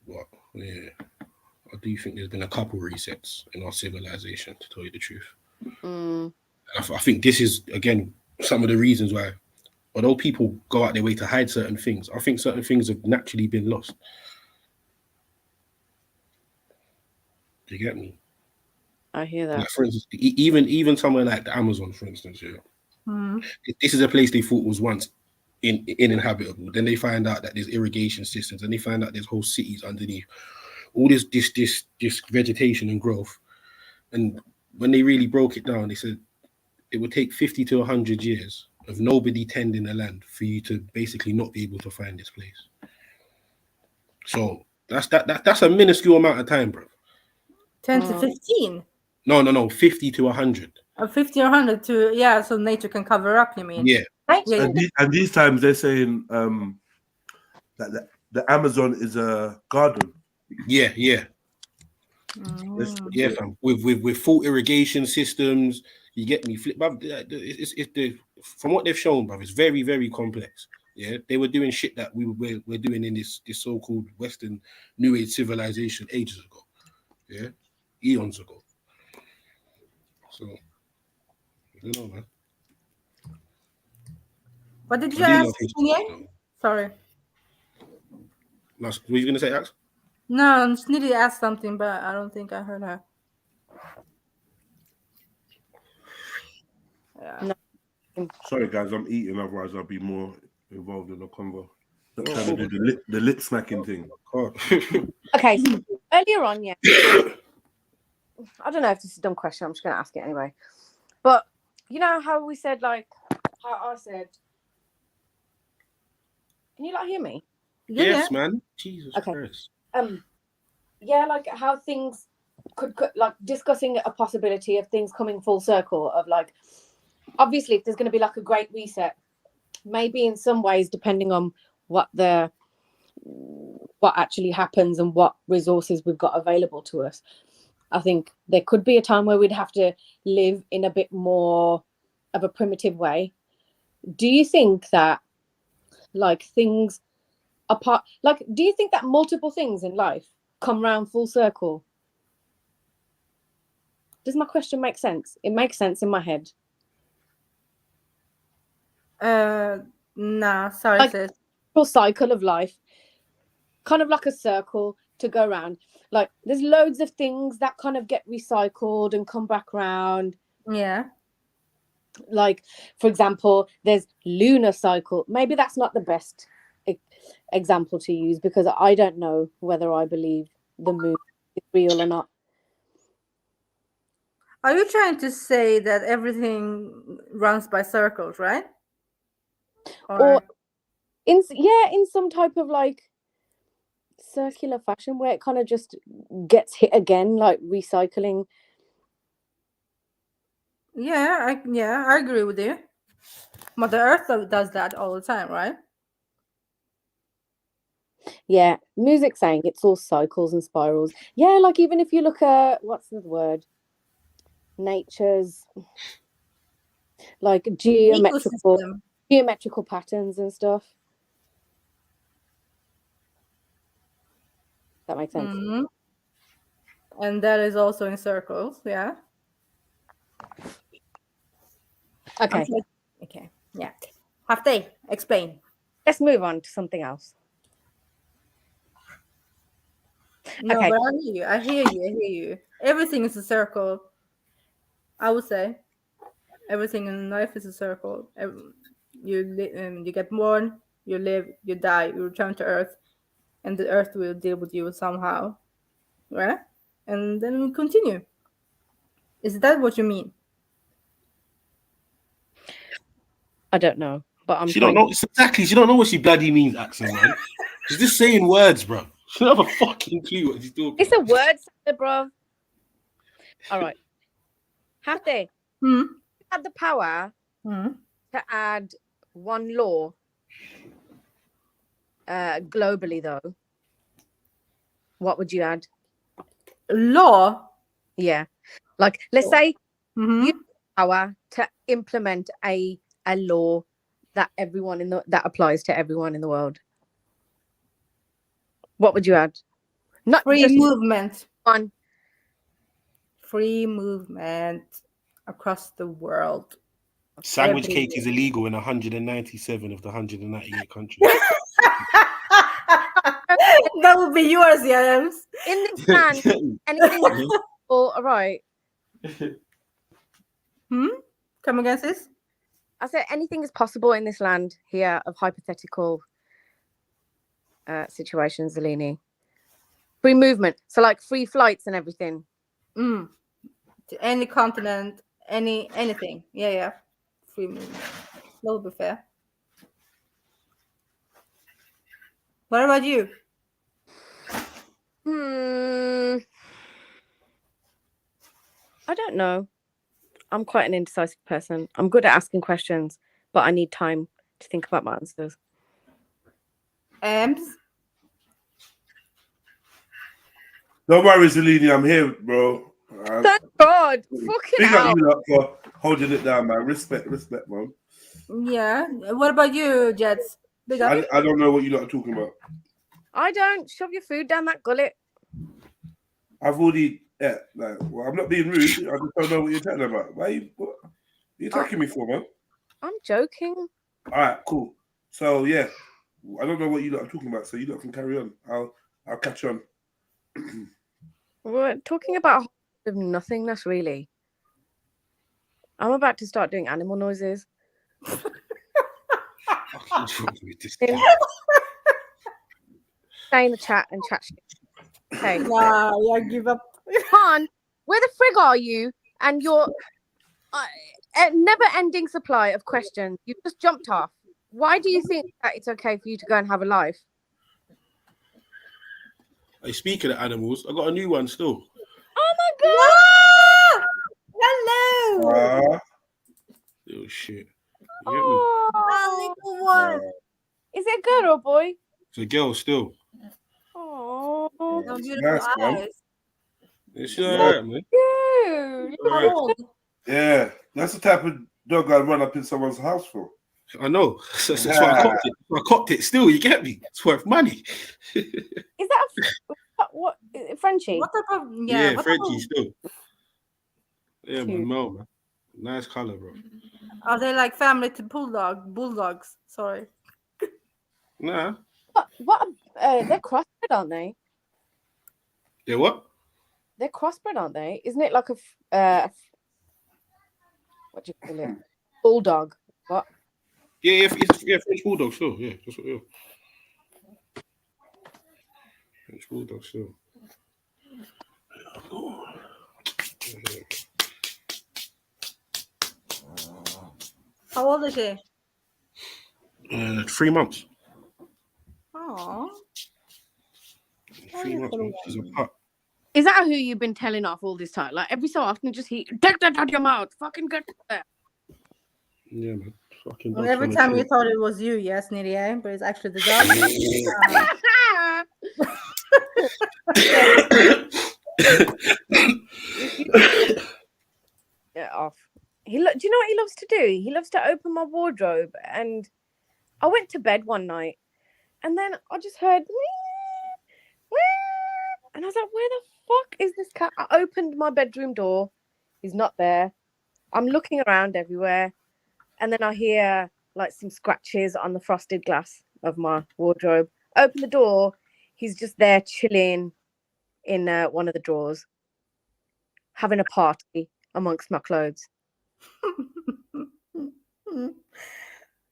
But yeah, I do think there's been a couple resets in our civilization, to tell you the truth. I think this is, again, some of the reasons why, although people go out their way to hide certain things, I think certain things have naturally been lost. Do you get me? I hear that. Like, for instance, even somewhere like the Amazon, for instance, this is a place they thought was once uninhabitable. Then they find out that there's irrigation systems, and they find out there's whole cities underneath all this vegetation and growth. And when they really broke it down, they said it would take 50 to 100 years of nobody tending the land for you to basically not be able to find this place. So that's a minuscule amount of time, bro. 10 to 15. No, 50 to 100. 50 or 100 to, so nature can cover up, you mean? Yeah. And these times they're saying that the Amazon is a garden. Yeah. Yeah, fam. With full irrigation systems, you get me. From what they've shown, bruv, it's very, very complex. Yeah, they were doing shit that we're doing in this so-called Western New Age civilization ages ago. Yeah, eons ago. So, I don't know, man. What did you ask again? Sorry. What were you gonna say, Ax? No, I just needed to ask something, but I don't think I heard her. Yeah. No. Sorry, guys, I'm eating. Otherwise, I'll be more involved in the convo. I'm trying to do the lip smacking thing. Okay, so earlier on, I don't know if this is a dumb question. I'm just going to ask it anyway. But you know how we said, like, how I said, can you hear me? Yes, man. Jesus Christ. Yeah, like how things could like discussing a possibility of things coming full circle of like, obviously if there's going to be like a great reset, maybe in some ways, depending on what actually happens and what resources we've got available to us, I think there could be a time where we'd have to live in a bit more of a primitive way. Do you think that like things apart, like, do you think that multiple things in life come round full circle? Does my question make sense? It makes sense in my head. Nah, sorry, like sis. A cycle of life, kind of like a circle to go round. Like there's loads of things that kind of get recycled and come back round. Yeah. Like, for example, there's lunar cycle. Maybe that's not the best example to use because I don't know whether I believe the moon is real or not. Are you trying to say that everything runs by circles, right? Or in some type of like circular fashion where it kind of just gets hit again, like recycling. Yeah, I agree with you. Mother Earth does that all the time, right? Yeah, music saying it's all cycles and spirals. Yeah, like even if you look at what's the word? Nature's like Ecosystem. geometrical patterns and stuff. That makes sense. Mhm. And that is also in circles, yeah. Okay. Okay. Yeah. Have they explain? Let's move on to something else. No, Okay. but I hear you. I hear you. I hear you. Everything is a circle. I would say everything in life is a circle. You get born, you live, you die, you return to Earth, and the Earth will deal with you somehow, right? And then we continue. Is that what you mean? I don't know, but I'm She don't trying. know exactly. She don't know what she bloody means, accent, man. She's just saying words, bro. She don't have a fucking clue what she's talking. It's a word, bro. All right. Have they had the power to add one law globally, though? What would you add? Law? Yeah. Like, let's say you have power to implement a law that that applies to everyone in the world. What would you add? Not free just movement. One. Free movement across the world. Sandwich cake is illegal in 197 of the 198 countries. That would be yours, Yams. In this land, anything all right. Come against this? I said anything is possible in this land here of hypothetical situations, Zelini. Free movement. So like free flights and everything. To any continent, anything. Yeah. Free movement. That would be fair. What about you? I don't know. I'm quite an indecisive person. I'm good at asking questions, but I need time to think about my answers. Ems? Don't worry, Zelini, I'm here, bro. Thank God. Fucking Big up hell. you lot for holding it down, man. Respect, man. Yeah. What about you, Jets? Big up. I don't know what you lot are talking about. I don't. Shove your food down that gullet. I've already, I'm not being rude. I just don't know what you're talking about. What are you attacking me for, man? I'm joking. All right, cool. So, yeah, I don't know what you lot are talking about, so you lot can carry on. I'll catch on. We're talking about nothingness, really. I'm about to start doing animal noises. Stay in the chat and chat shit. Okay. Nah, yeah, give up. Han, where the frig are you? And your never-ending supply of questions. You just jumped off. Why do you think that it's okay for you to go and have a life? Hey, speaking of animals, I got a new one still. Oh my god! Hello! Oh shit. Oh, little one. Is it a girl or a boy? It's a girl still. Oh, beautiful eyes. Is she alright, man? Cute. Yeah, that's the type of dog I'd run up in someone's house for. I know. That's why I copped it. I copped it still, you get me? It's worth money. Is that what Frenchie? What type of Yeah, Frenchie still. Yeah, man. Nice color, bro. Are they like family to bulldogs? Sorry. Nah. What? They're crossbred, aren't they? They're what? They're crossbred, aren't they? Isn't it like a what do you call it? Bulldog. What? Yeah, French bulldog still. Yeah, that's what. Yeah. French bulldog still. How old is she? 3 months. Oh. 3 months, man. She's a pup. Is that who you've been telling off all this time? Like every so often, just take that out of your mouth. Fucking get there. Yeah, man. Fucking Well, dog's every trying to time you talk. thought it was you, yes, Nidhi, eh? But it's actually the dog. Get off. Do you know what he loves to do? He loves to open my wardrobe. And I went to bed one night, and then I just heard, and I was like, where the fuck is this cat? I opened my bedroom door. He's not there. I'm looking around everywhere, and then I hear like some scratches on the frosted glass of my wardrobe. Open the door. He's just there chilling in one of the drawers, having a party amongst my clothes.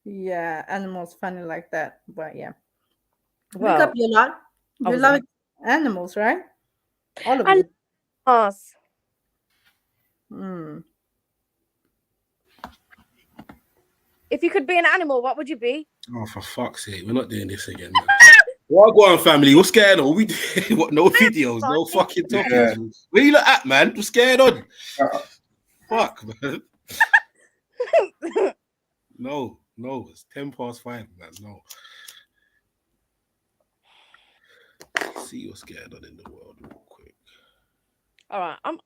Yeah, animals funny like that. But yeah. Well, Pick up your lot. I You was love animals, right? All of I you. love us. If you could be an animal, what would you be? Oh, for fuck's sake, we're not doing this again, man. What go on, family? What's going on? We what? No videos, no fucking topics. Yeah. Where you look at, man? What's going on? Fuck, man. No, it's 5:10, man. No. Let's see what's going on in the world real quick. All right, I'm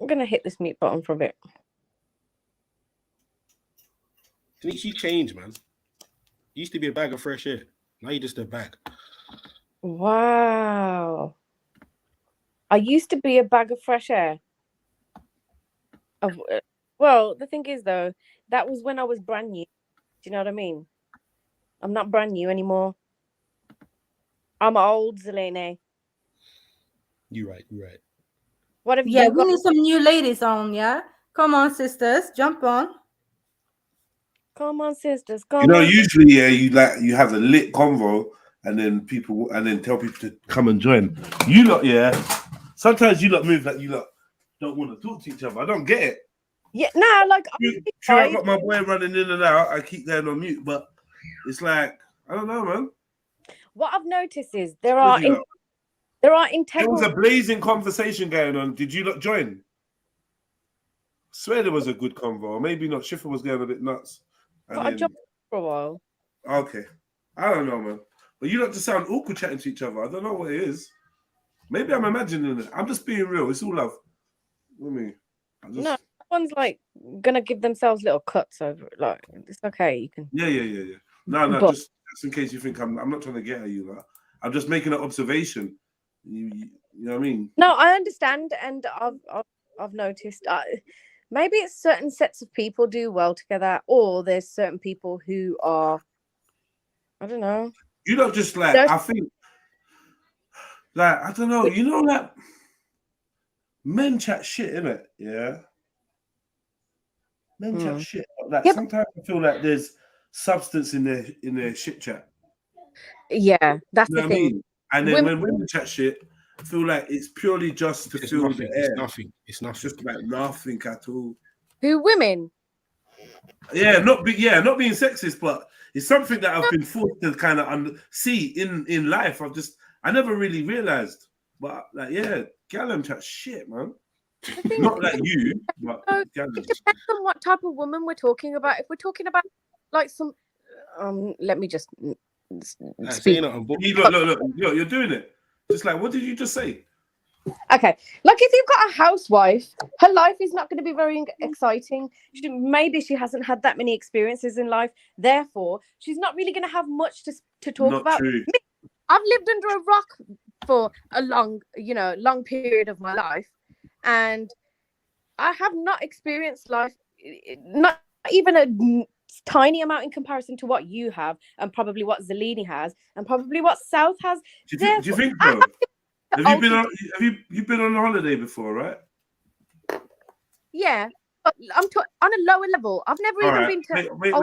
gonna hit this mute button for a bit. Didn't you change, man? You used to be a bag of fresh air. Now you're just a bag. Wow. I used to be a bag of fresh air. Well, the thing is, though, that was when I was brand new. Do you know what I mean? I'm not brand new anymore. I'm old, Zelene. You're right. What have Yeah, you we got? need some new ladies on, yeah? Come on, sisters, jump on. Come on, sisters. You know, usually, you have a lit convo, and then tell people to come and join. You lot, sometimes you lot move like you lot don't want to talk to each other. I don't get it. Yeah, no, like Sure, I got my boy running in and out. I keep going on mute, but it's like I don't know, man. What I've noticed is there are integral. There was a blazing conversation going on. Did you lot join? I swear there was a good convo. Maybe not. Schiffer was going a bit nuts. But I jumped for a while. Okay. I don't know, man. But you lot just sound awkward chatting to each other. I don't know what it is. Maybe I'm imagining it. I'm just being real. It's all love. What I mean? No, everyone's like gonna give themselves little cuts over it. Like it's okay. You can. Yeah. No. But... just in case you think I'm not trying to get at you. Like, I'm just making an observation. You know what I mean? No, I understand, and I've noticed. Maybe it's certain sets of people do well together, or there's certain people who are, I don't know. You don't just like, I think, like, I don't know, you know, like, men chat shit, innit? Yeah. Men chat shit. Like, sometimes I feel like there's substance in their shit chat. Yeah, that's you know the what thing. I mean? And then when women chat shit, I feel like it's purely just to fill the air. It's nothing. It's just like nothing at all. Who, women? Yeah, not being sexist, but it's something that I've been forced to kind of see in life. I never really realized, but like, yeah, Gallum chat shit, man. Not like you, but Gallum. It depends on what type of woman we're talking about. If we're talking about like some, let me just speak. Look, you're doing it. Just like, what did you just say? Okay, like if you've got a housewife, her life is not going to be very exciting. Maybe she hasn't had that many experiences in life. Therefore, she's not really going to have much to talk about. True. I've lived under a rock for a long period of my life, and I have not experienced life, not even a tiny amount in comparison to what you have, and probably what Zelini has, and probably what South has. Do you think so? Have you been on a holiday before, right? Yeah, but I'm on a lower level. I've never even been to. Wait.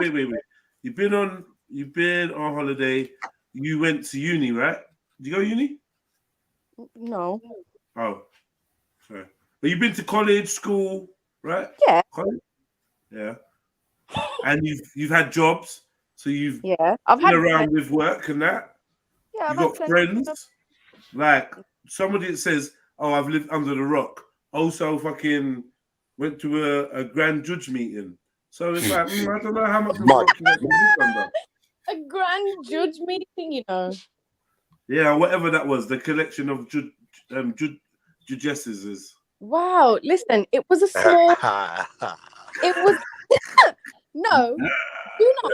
You've been on holiday. You went to uni, right? Did you go to uni? No. Oh, sorry. But you've been to college, school, right? Yeah. College? Yeah. And you've had jobs, so you've I've been had around with work and that. Yeah, you got friends. Like somebody that says, "Oh, I've lived under the rock." Also, fucking went to a grand judge meeting. So it's like, I don't know how much Mad. work you've done, bro. A grand judge meeting, you know. Yeah, whatever that was, the collection of judgesses. Wow, listen, it was a small. It was no, do not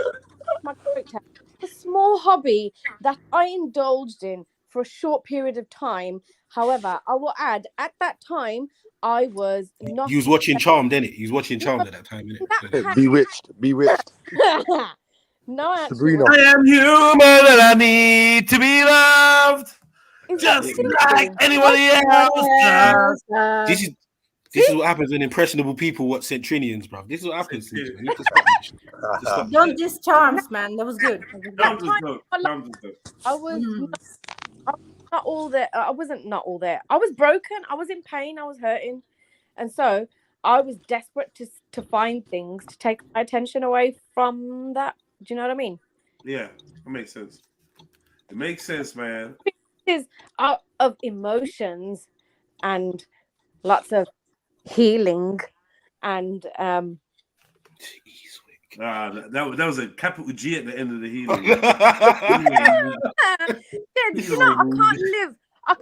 my character. A small hobby that I indulged in for a short period of time. However, I will add, at that time, I was not. You was watching Charmed, didn't it? You was watching Charmed at that time, innit? Bewitched. No, I actually Sabrina. wasn't. I am human and I need to be loved, just like anybody else does. This is what happens when impressionable people watch Centrinians, bro. This is what happens. You need to stop. Don't diss Charms, man. That was good. I was not all there. I wasn't not all there. I was broken. I was in pain. I was hurting, and so I was desperate to find things to take my attention away from that. Do you know what I mean? Yeah, that makes sense. It makes sense, man. It is out of emotions and lots of healing and that was a capital G at the end of the healing. You know, I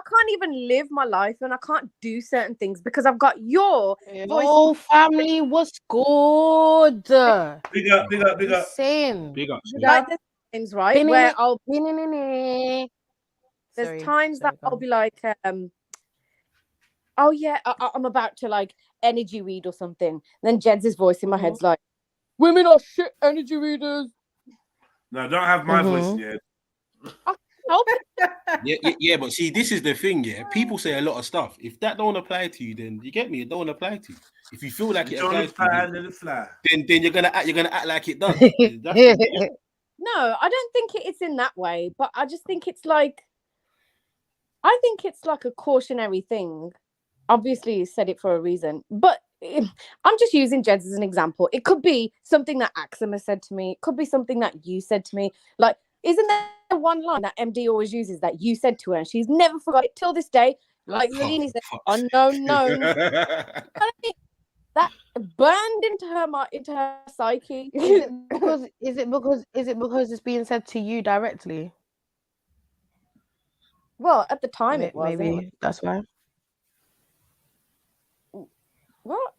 can't even live my life, and I can't do certain things because I've got your Oh, family was good. Big up. Same. Big up. Like there's times, right, where I'll Sorry, times that I'll be like, oh yeah, I'm about to like energy read or something. Then Jed's voice in my head's like, women are shit energy readers. No, don't have my voice in your head. Yeah, but see, this is the thing, yeah. People say a lot of stuff. If that don't apply to you, then you get me, it don't apply to you. If you feel like it applies to you, then you're gonna act like it does. No, I don't think it's in that way, but I just think it's like a cautionary thing. Obviously, you said it for a reason, but I'm just using Jed's as an example. It could be something that Axima said to me. It could be something that you said to me. Like, isn't there one line that MD always uses that you said to her, and she's never forgot it till this day? Like Lilini said, unknown known. That burned into her psyche. Is it because it's being said to you directly? Well, at the time it was. Maybe that's why. What?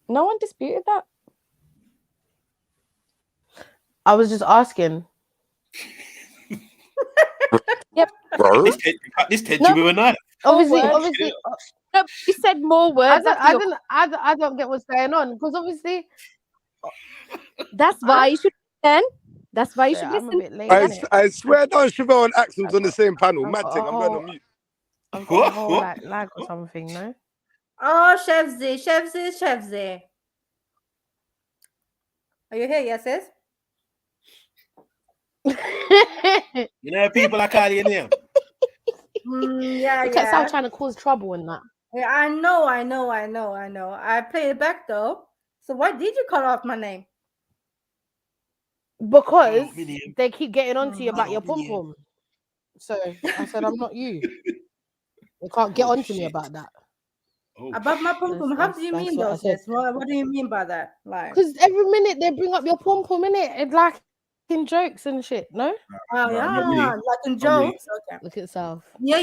No one disputed that. I was just asking. Yep. This tension with a knife. Obviously. No, you said more words. I don't get what's going on because obviously. That's why you should listen. That's why you should I'm listen. a bit late. I swear down Chevelle and Axel's on the same panel. Mad thing, I'm going on mute. I've got a whole lag or something, no? Oh, Chefzy. Are you here? Yes, sis? You know, people are calling you name. Yeah. I'm trying to cause trouble in that. Yeah, I know. I played it back though. So why did you call off my name? Because they keep getting on to you about your pom pom. So I said, I'm not you. They can't get on to me about that. About my pom pom? How do you mean though, sis? What do you mean by that? Like, because every minute they bring up your pom pom, innit? It's like in jokes and shit, no? Oh yeah, like in jokes. Okay. Look at yourself. Yeah.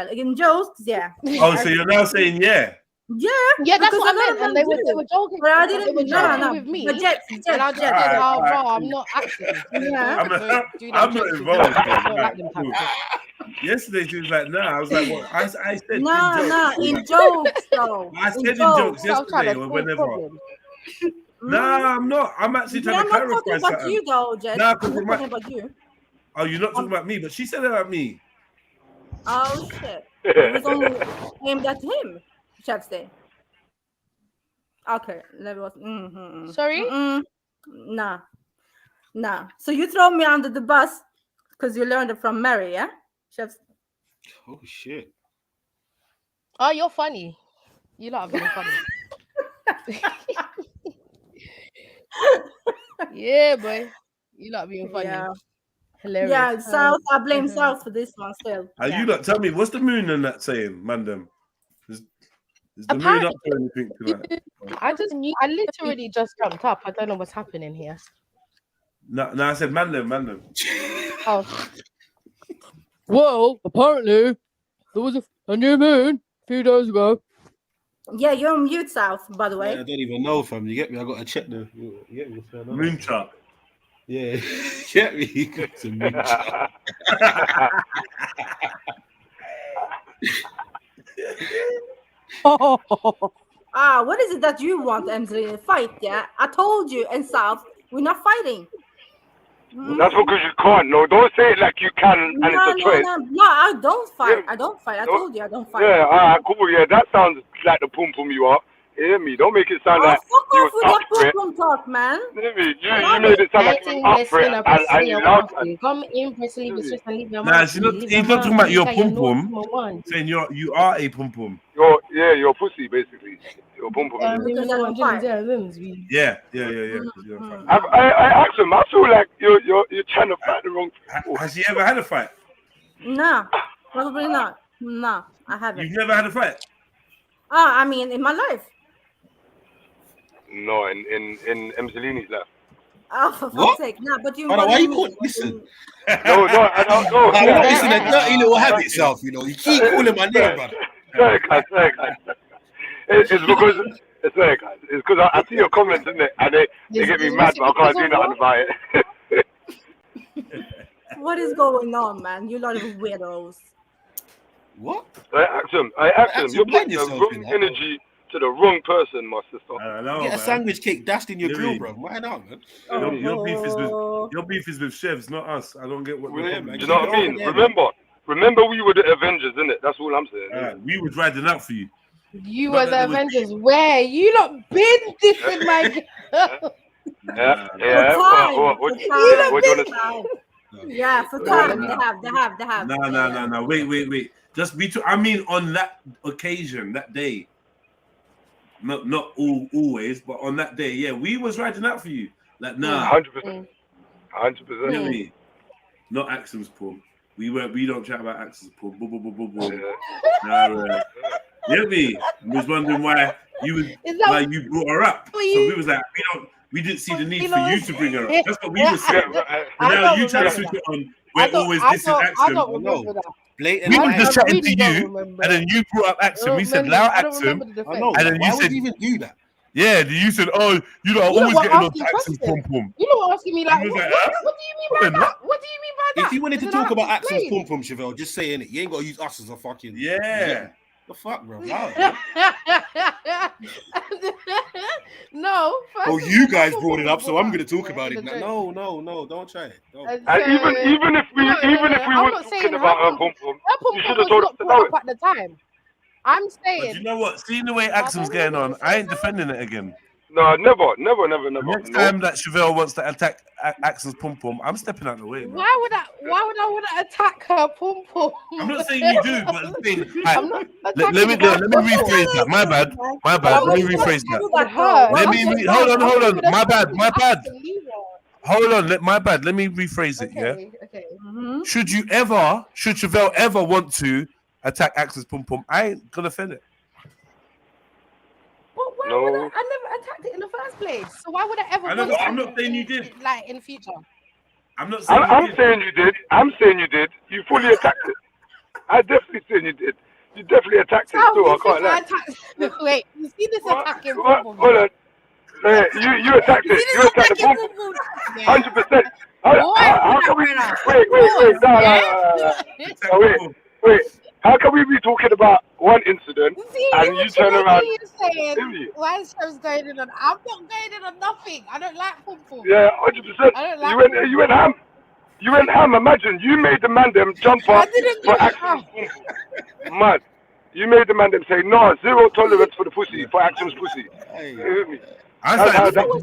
Like in jokes, yeah. Oh, so you're now saying yeah? Yeah, that's what I meant. And they were joking. But I didn't. They were joking with me. And I just said, I'm not actually. Yeah. I'm not involved. Yesterday she was like, nah. I was like, what? I said no, in jokes though. I said in jokes yesterday or whenever. Nah, I'm not. I'm actually trying to clarify something. I'm not talking about you though, Jess. Nah, I'm talking about you. Oh, you're not talking about me, but she said about me. Oh shit! It was only aimed at him. Chef's Day. Okay, let me. Sorry. Nah. So you throw me under the bus because you learned it from Mary, yeah? Chef's. Oh shit! Oh, you're funny. You lot are very funny. Yeah, boy. You lot being funny. Yeah. Hilarious. Yeah, South. I blame South for this one still. You lot tell me, what's the moon and that saying, Mandem? Is the moon up Apparently, or anything tonight? I literally just jumped up. I don't know what's happening here. No, I said man them. Oh, Well, apparently there was a new moon a few days ago. Yeah, you're on mute, South, by the Yeah, way. I don't even know, fam. You get me? I got to check the. You get me? What's going on? Moon chart. Yeah, you get me? You got some moon chart. What is it that you want, Emsley? Fight, yeah? I told you, and South, we're not fighting. That's because you can't. No, don't say it like you can and No, it's a choice. no, I don't fight. I don't fight. I told you I don't fight. Yeah, alright, cool. Yeah, that sounds like the pum pum you are. You hear me? Don't make it sound like Fuck you off was with up that for it. pum talk, man. You hear me? You made it sound like you was up for it and you loud. come in, press leave your sister, leave your Nah, mouth, he's not leave your talking mouth, about your leave your pum nose, pum. Saying you are a pum pum. You're pussy basically. You're pum pum. Because I don't fight. Yeah. I asked him. I feel like you're trying to fight the wrong people. Has she ever had a fight? No, probably not. No, I haven't. You've never had a fight? I mean, in my life. No, in Emselini's life. Oh, for What? fuck's sake. No, but you. Hold on, why you calling? Listen. No, I don't know. It's in a dirty little habit, self. You know, you keep calling my name, brother. Sorry, guys. It's because I see your comments in it and they get me mad, but I can't do nothing about it. What is going on, man? You lot of weirdos. What? I asked him. You're putting the wrong energy to the wrong person, my sister. I know, Get a man. sandwich cake dashed in your Really? grill, bro. Why not, man? Your beef is with chefs, not us. I don't get what. Do you know what I mean? Remember, we were the Avengers, innit? That's all I'm saying. We was riding out for you. You were the Avengers. Where? You not been different, my girl. Yeah. Yeah, for time. They have. No. Wait. Just be I mean, on that occasion, that day. Not always, but on that day, yeah, we was riding out for you. Like, nah. 100%. Really? Not Axum's pum. We don't chat about Axum's pum. Get me? We was wondering why you brought her up. So we was like, we didn't see the need for you to bring her up. That's what we were saying. But now you try to switch it on. We're always dissing Axum. No. Blatant. We were just chatting to you, and then you brought up Axum. We said, "Allow Axum," and then you said, even do that? Yeah, you said, "Oh, you know, always getting on to Axum's pum pum." You know what asking me like, what do you mean by that? What do you mean by that? If you wanted to talk about Axum's pum pum, Chevelle, just say it. You ain't got to use us as a fucking. Yeah. The fuck, bro? No. Oh, you guys brought it up, so I'm going to talk about it now. No, don't try it. Don't. And even if we were talking about her pum pum, you should have told us to know it at the time. I'm saying. But you know what? Seeing the way Axum's going on, I ain't defending it again. No, never. Next time that Chevelle wants to attack Axum's pum pum, I'm stepping out of the way. Man. Why would I want to attack her pum pum? I'm not saying you do, but the thing, let me rephrase that. My bad. Let me rephrase that. Hold on. My bad. Hold on. My bad. Let me rephrase it. Okay. Mm-hmm. Should Chevelle ever want to attack Axum's pum pum, I ain't gonna defend it. But why would I never attacked it in the first place? So why would I ever? I'm not saying you did. Like in the future. I'm not saying. I'm saying you did. You fully attacked it. I definitely saying you did. You definitely attacked it too. I can't lie. Wait, you see this attacking? Hold on. You attacked it. You attacked the pum pum. 100%. How can we? Wait. How can we be talking about one incident and you turn around? Why is Shev's going in on? I'm not going in on nothing. I don't like pum pum. Yeah, 100%. You went ham. You went ham. Imagine you made the man them jump up for Axum's pum pum. Mad. You made the man them say no, zero tolerance for the pussy, for Axum's pussy. You hear me? I started to think to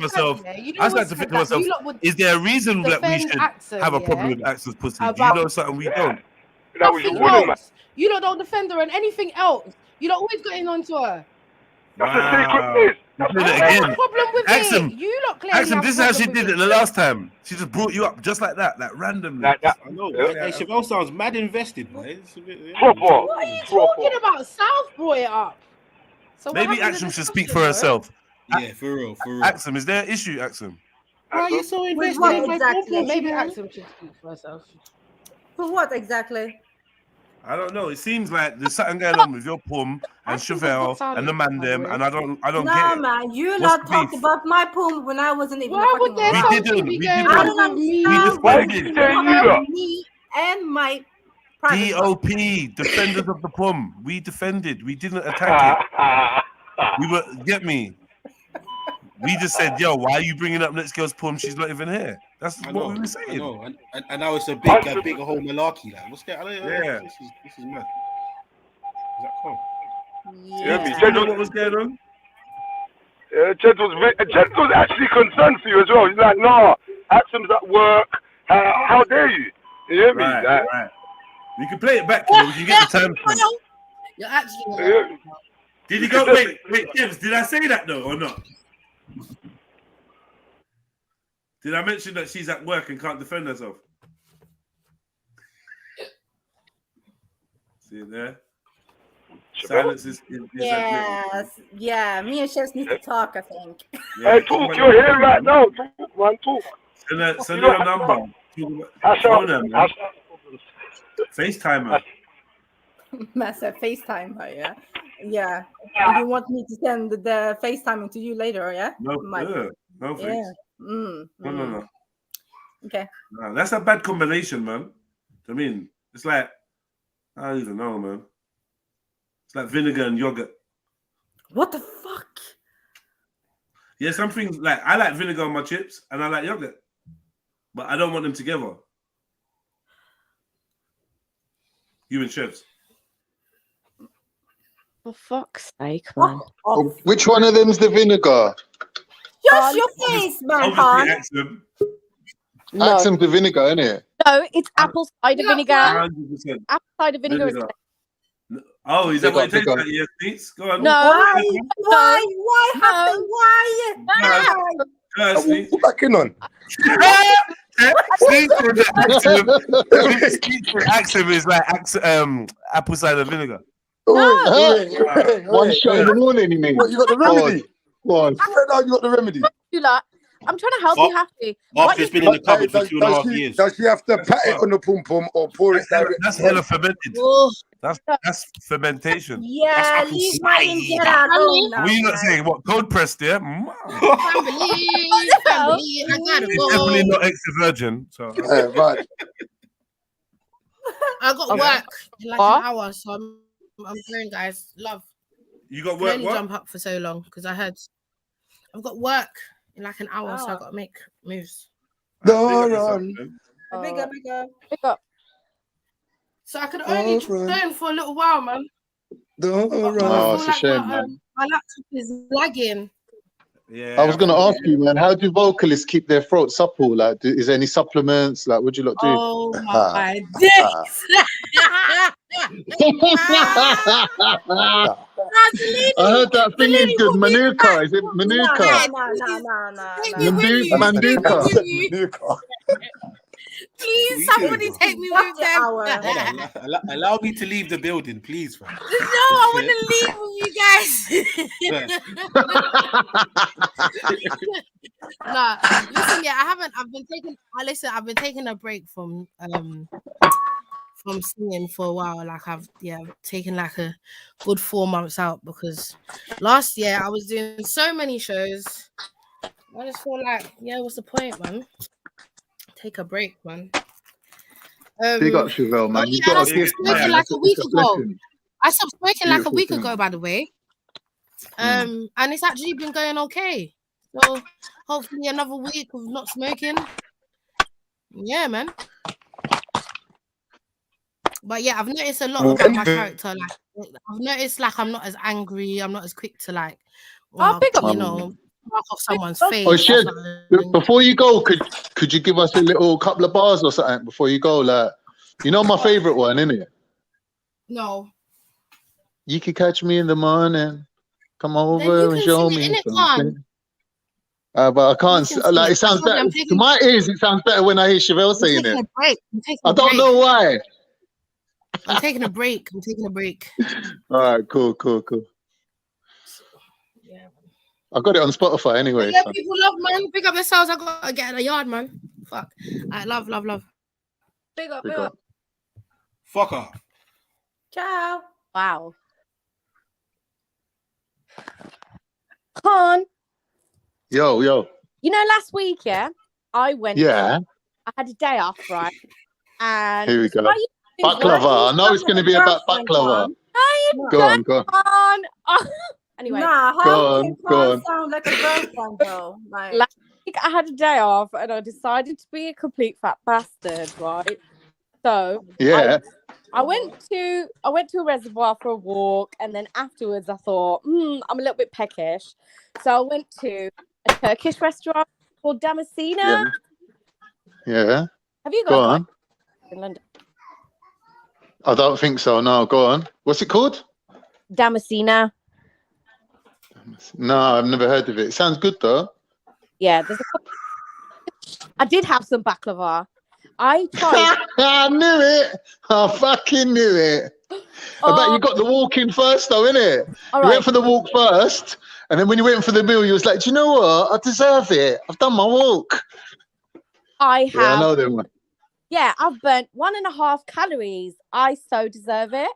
myself, is there a reason that we should have a problem with Axum's pussy? Do you know something we don't? That was your woman, man. You lot don't defend her and anything else. You lot always getting onto her. That's a secret place. That's again. Problem with Axum, it. You lot clearly Axum, this is how she did it the last time. She just brought you up just like that, randomly. I know. Hey, Chevelle sounds mad invested, boy. Proper. What are you talking about? South brought it up. So Maybe Axum should speak for herself. Yeah, for real, for real. Axum, is there an issue, Axum? Why are you so With invested what in my exactly? problem? Maybe Axum should speak for herself. For what exactly? I don't know. It seems like there's something going on with your Pum and Chevelle and the man them, and I don't No, get it. man, you What's lot the talked beef? about my poem when I wasn't even Why a would fucking there around. We didn't. We I didn't. don't We understand why defended. you have me and my private DOP, defenders of the Pum. We defended. We didn't attack it. We were, get me? We just said, yo, why are you bringing up next girl's Pum? She's not even here. That's what we were saying. I know. And now it's a big whole malarkey. Like, what's that? I don't know. Yeah. This is mad. Is that calm? Yeah. What was going on? Jed was actually concerned for you as well. He's like, nah, Axum's at work. How dare you? You hear me? Right. We can play it back. We can get the time. You're actually. Did he go? Wait, James, did I say that though or not? Did I mention that she's at work and can't defend herself? See it there? Silence is Yes, yeah. Me and Chefs need to talk, I think. Hey, talk. You're here right now. Talk, man. Talk. Send her a number. Phone her, man. FaceTime her. Massive FaceTime her, yeah. Yeah. And you want me to send the FaceTiming to you later, yeah? No, no, thanks. Yeah. No. Okay. No, that's a bad combination, man. I mean, it's like, I don't even know, man. It's like vinegar and yogurt. What the fuck? Yeah, some things like I like vinegar on my chips and I like yogurt, but I don't want them together. You and Chefs. For fuck's sake, man. Oh, which one of them's the vinegar? Just your face, man. Axum. No. Axum's the vinegar, isn't it? No, it's apple cider vinegar. 100%. Apple cider vinegar is. Vinegar. Oh, is that what it tastes like? Yes, please. Go on. No. Why? What backing on? Axum is like apple cider vinegar. One shot in the morning, you mean? What, you got the remedy? Go on. You got the remedy. Do that. I'm trying to help you, Happy. After it's been in the cupboard for 2.5 years. Does she have to pat it on the pum pum or pour it direct? That's hella fermented. That's fermentation. Yeah, leave my injera alone now. What are you not saying? What, cold pressed there? Family, I gotta It's go. definitely not extra virgin. So right. I got work in like an hour, so I'm going, guys. Love. You got I work? only What? jump up for so long because I heard I've got work in like an hour, so I got to make moves. Big up. So I could only turn for a little while, man. Oh, it's a shame, man. My laptop is lagging. Yeah. I was going to ask you, man, how do vocalists keep their throat supple? Like, is there any supplements? Like, what do you lot do? Oh my days! I heard that thing is good. Manuka, is it Manuka? No. Manuka. Please, somebody take me with them. Allow me to leave the building, please, man. No, I want to leave with you guys. Nah, listen, yeah, I've been taking a break from singing for a while. Like I've taken like a good 4 months out because last year I was doing so many shows. I just feel like, what's the point, man? Take a break, man. Big up, Chevelle, man. You got a gift, man. Like a week ago. Blessing. I stopped smoking like a Beautiful week thing. ago, by the way. And it's actually been going okay. So hopefully another week of not smoking. Yeah, man. But yeah, I've noticed a lot about my character. Like I've noticed like I'm not as angry, I'm not as quick to like pick up, mark off someone's face. Oh shit! Before you go, could you give us a little couple of bars or something before you go? Like, you know my favorite one, innit? No. You could catch me in the morning. Come over and show me something. But I can't. Like, it sounds better to my ears. It sounds better when I hear Chevelle saying it. I don't know why. I'm taking a break. All right, cool. I got it on Spotify anyway. Yeah, So. people love, man. Pick up themselves. I got to get in the yard, man. Fuck. I love. Big up, Big big up. up. Fuck off. Ciao. Wow. Khan, Yo. you know, last week, yeah, I went. Yeah. I had a day off, right? And Here we go. I used to do Baklava. I know it's going to be about baklava. Go on. Oh, anyway, Nah, Go how on, can go Khan on. sound like a girlfriend though? Like, last week I had a day off and I decided to be a complete fat bastard, right? So Yeah. I went to a reservoir for a walk, and then afterwards I thought, I'm a little bit peckish, so I went to a Turkish restaurant called Damascena. Yeah. Have you Go guys on. in London? I don't think so. No, go on. What's it called? Damascena. No, I've never heard of it. It sounds good though. Yeah, I did have some baklava. I tried. I knew it. I fucking knew it. I bet you got the walk in first though, innit? You went for the walk first, and then when you went for the meal, you was like, do you know what? I deserve it. I've done my walk. I have. Yeah, I know them. Yeah, I've burnt 1.5 calories. I so deserve it.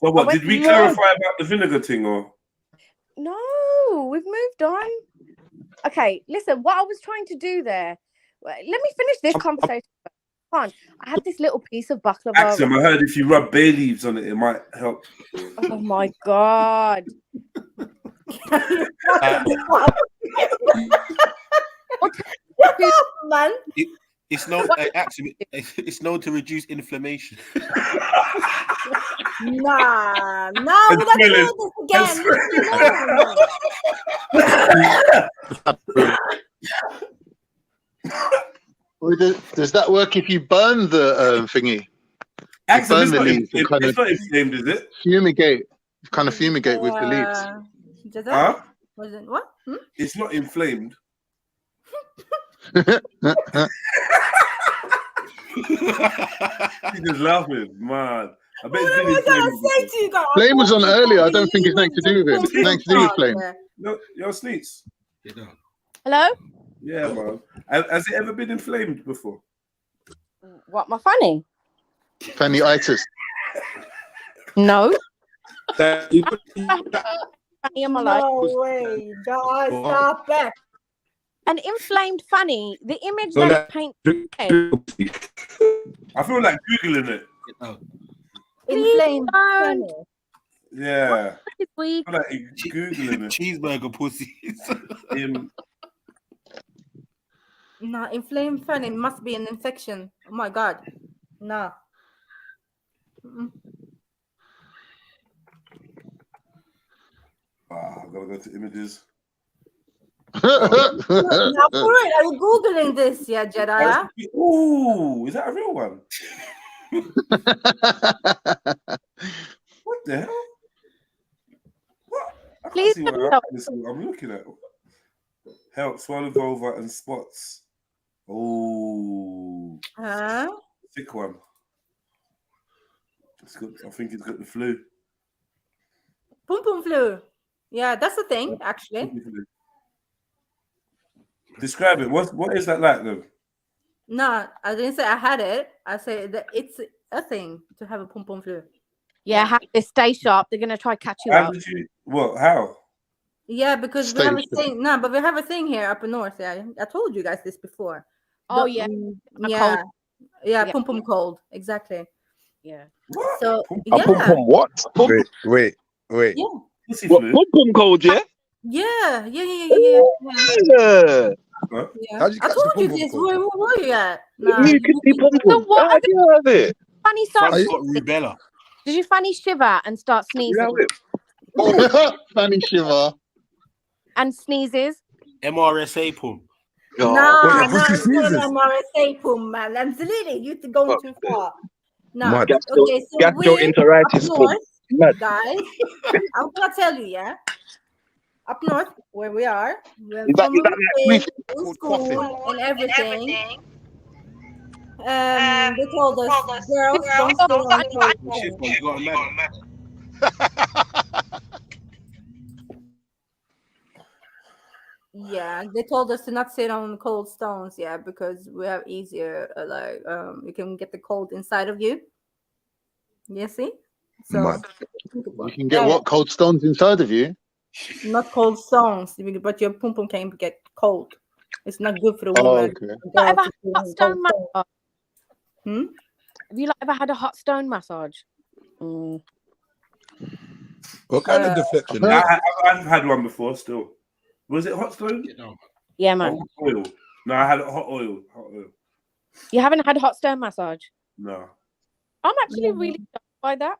So what? Did we clarify about the vinegar thing, or? No, we've moved on. Okay, listen, what I was trying to do there, let me finish this conversation. Come on, I had this little piece of baklava. Axum, I heard if you rub bay leaves on it, it might help. Oh my God. man. It's known, actually, it's known to reduce inflammation. Nah, we're not doing this again. Does that work if you burn the thingy? You burn the leaves and kind it's not inflamed, is it? Fumigate. Kind of fumigate with the leaves. Does Huh? that? Was it what? It's not inflamed. He's just laughing, man. I bet it's been inflamed. Flame was on earlier. I don't think it's nothing to do with it. It's nothing to do with Flame. No, you're Sneets. Hello? Yeah, man. Has it ever been inflamed before? What, my fanny? Fanny-itis. No. No way, God, stop it. An inflamed fanny, the image that paint. I feel like Googling it. Inflamed fanny. Yeah. This week. I feel like Googling it. Cheeseburger pussies. No, inflamed fanny must be an infection. Oh my God. No. I gotta go to images. Now for it, are you Googling this, yeah, Jedi? Ooh, is that a real one? What the hell? What? I can't Please see what I'm looking at. Help swallow vulva and spots. Oh, sick one. It's got, I think it's got the flu. Pum pum flu. Yeah, that's the thing, actually. Describe it. What is that like, though? No, I didn't say I had it. I said that it's a thing to have a pum pum flu. Yeah, stay sharp. They're gonna try to catch you How out. did you? What? How? Yeah, because we have a thing. No, but we have a thing here up north. Yeah, I told you guys this before. Oh yeah, yeah, Yeah. pum pum cold. Exactly. Yeah. So A yeah, pum pum what? Wait. yeah, What, pum pum cold, yeah? yeah. Yeah. How'd you I catch told the you pum-pum this. cold? Where were you at? Nah, You can see pum pum. what? How do you have it? Fanny start. Fanny's got rubella. Did you fanny shiver and start sneezing? Fanny shiver. And sneezes? MRSA pum. nah, it's not an MRSA pum, man. Absolutely, you're going too far. No, okay, so Gastroenteritis up pum. north, guys, I'm gonna tell you, yeah. Up north, where we are, when Is that in like school and everything, they told us, girls don't stay on toilet. Yeah, they told us to not sit on cold stones, yeah, because we have easier, you can get the cold inside of you. You see? So, Mad. You can get what? Cold stones inside of you? not cold stones, but your pum pum can get cold. It's not good for the Oh, woman. okay. Girl Ever to had sit a hot on stone cold stone. massage? Have you ever had a hot stone massage? What kind of deflection? I've had one before. Still, was it hot stone? Yeah, man. Hot oil. No, I had hot oil. Hot oil. You haven't had a hot stone massage? No. I'm actually really shocked by that.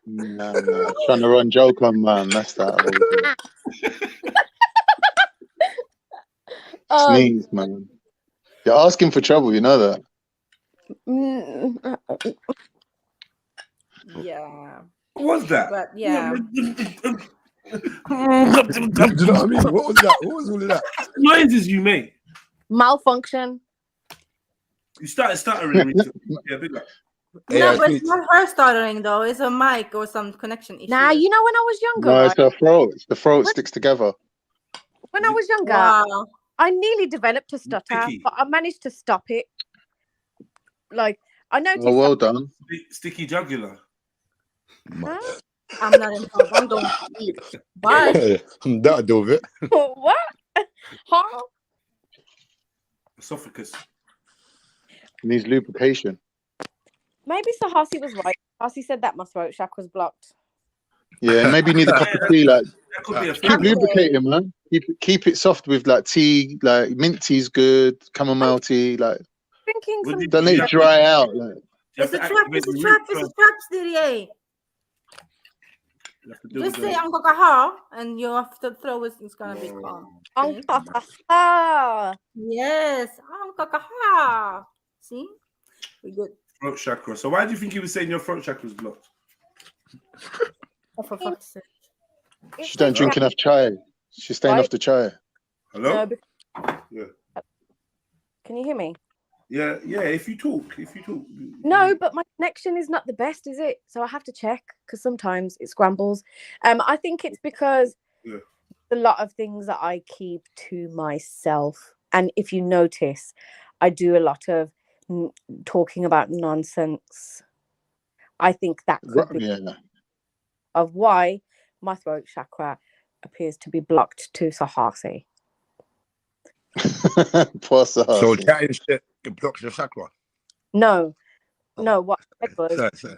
No. Trying to run joke on man. That's that. Sneeze, man. You're asking for trouble, you know that. Yeah. What was that? But yeah. Do you know what I mean? What was that? What was all of that? Noises you make. Malfunction. You started stuttering. Yeah, big up. No, but it's not her stuttering though. It's a mic or some connection issue. Nah, you know when I was younger. No, it's her throat. It's the throat sticks together. When I was younger, I nearly developed a stutter, but I managed to stop it. Like I noticed. Oh, well done. Sticky jugular. Huh? I'm not involved. I'm going to eat. Bye. That'll do with it. What? Huh? Esophagus. Needs lubrication. Maybe Sahasi was right. Sahasi said that my throat chakra's blocked. Yeah, maybe you need a cup of tea. Like, keep keep lubricating, man. Keep it soft with like tea. Like mint tea's good. Chamomile tea. Like, drinking some. don't let it dry out. Like. It's a trap. It's a trap. It's a trap, Didier. Just say Angkakaha and your throat is gonna be calm. Angkakaha. Yes, Angkakaha. See, we good. Throat chakra. So why do you think he was saying your throat chakra was blocked? Oh, for fuck's sake. She don't drink enough chai. She's staying off the chai. Hello? No, Yeah. Can you hear me? Yeah, if you talk. No, but my connection is not the best, is it? So I have to check because sometimes it scrambles. I think it's because a lot of things that I keep to myself. And if you notice, I do a lot of talking about nonsense. I think that could be of why my throat chakra appears to be blocked to Sahasi. Poor Sahasi. So chatting shit blocks your chakra. No, what I said was Sorry.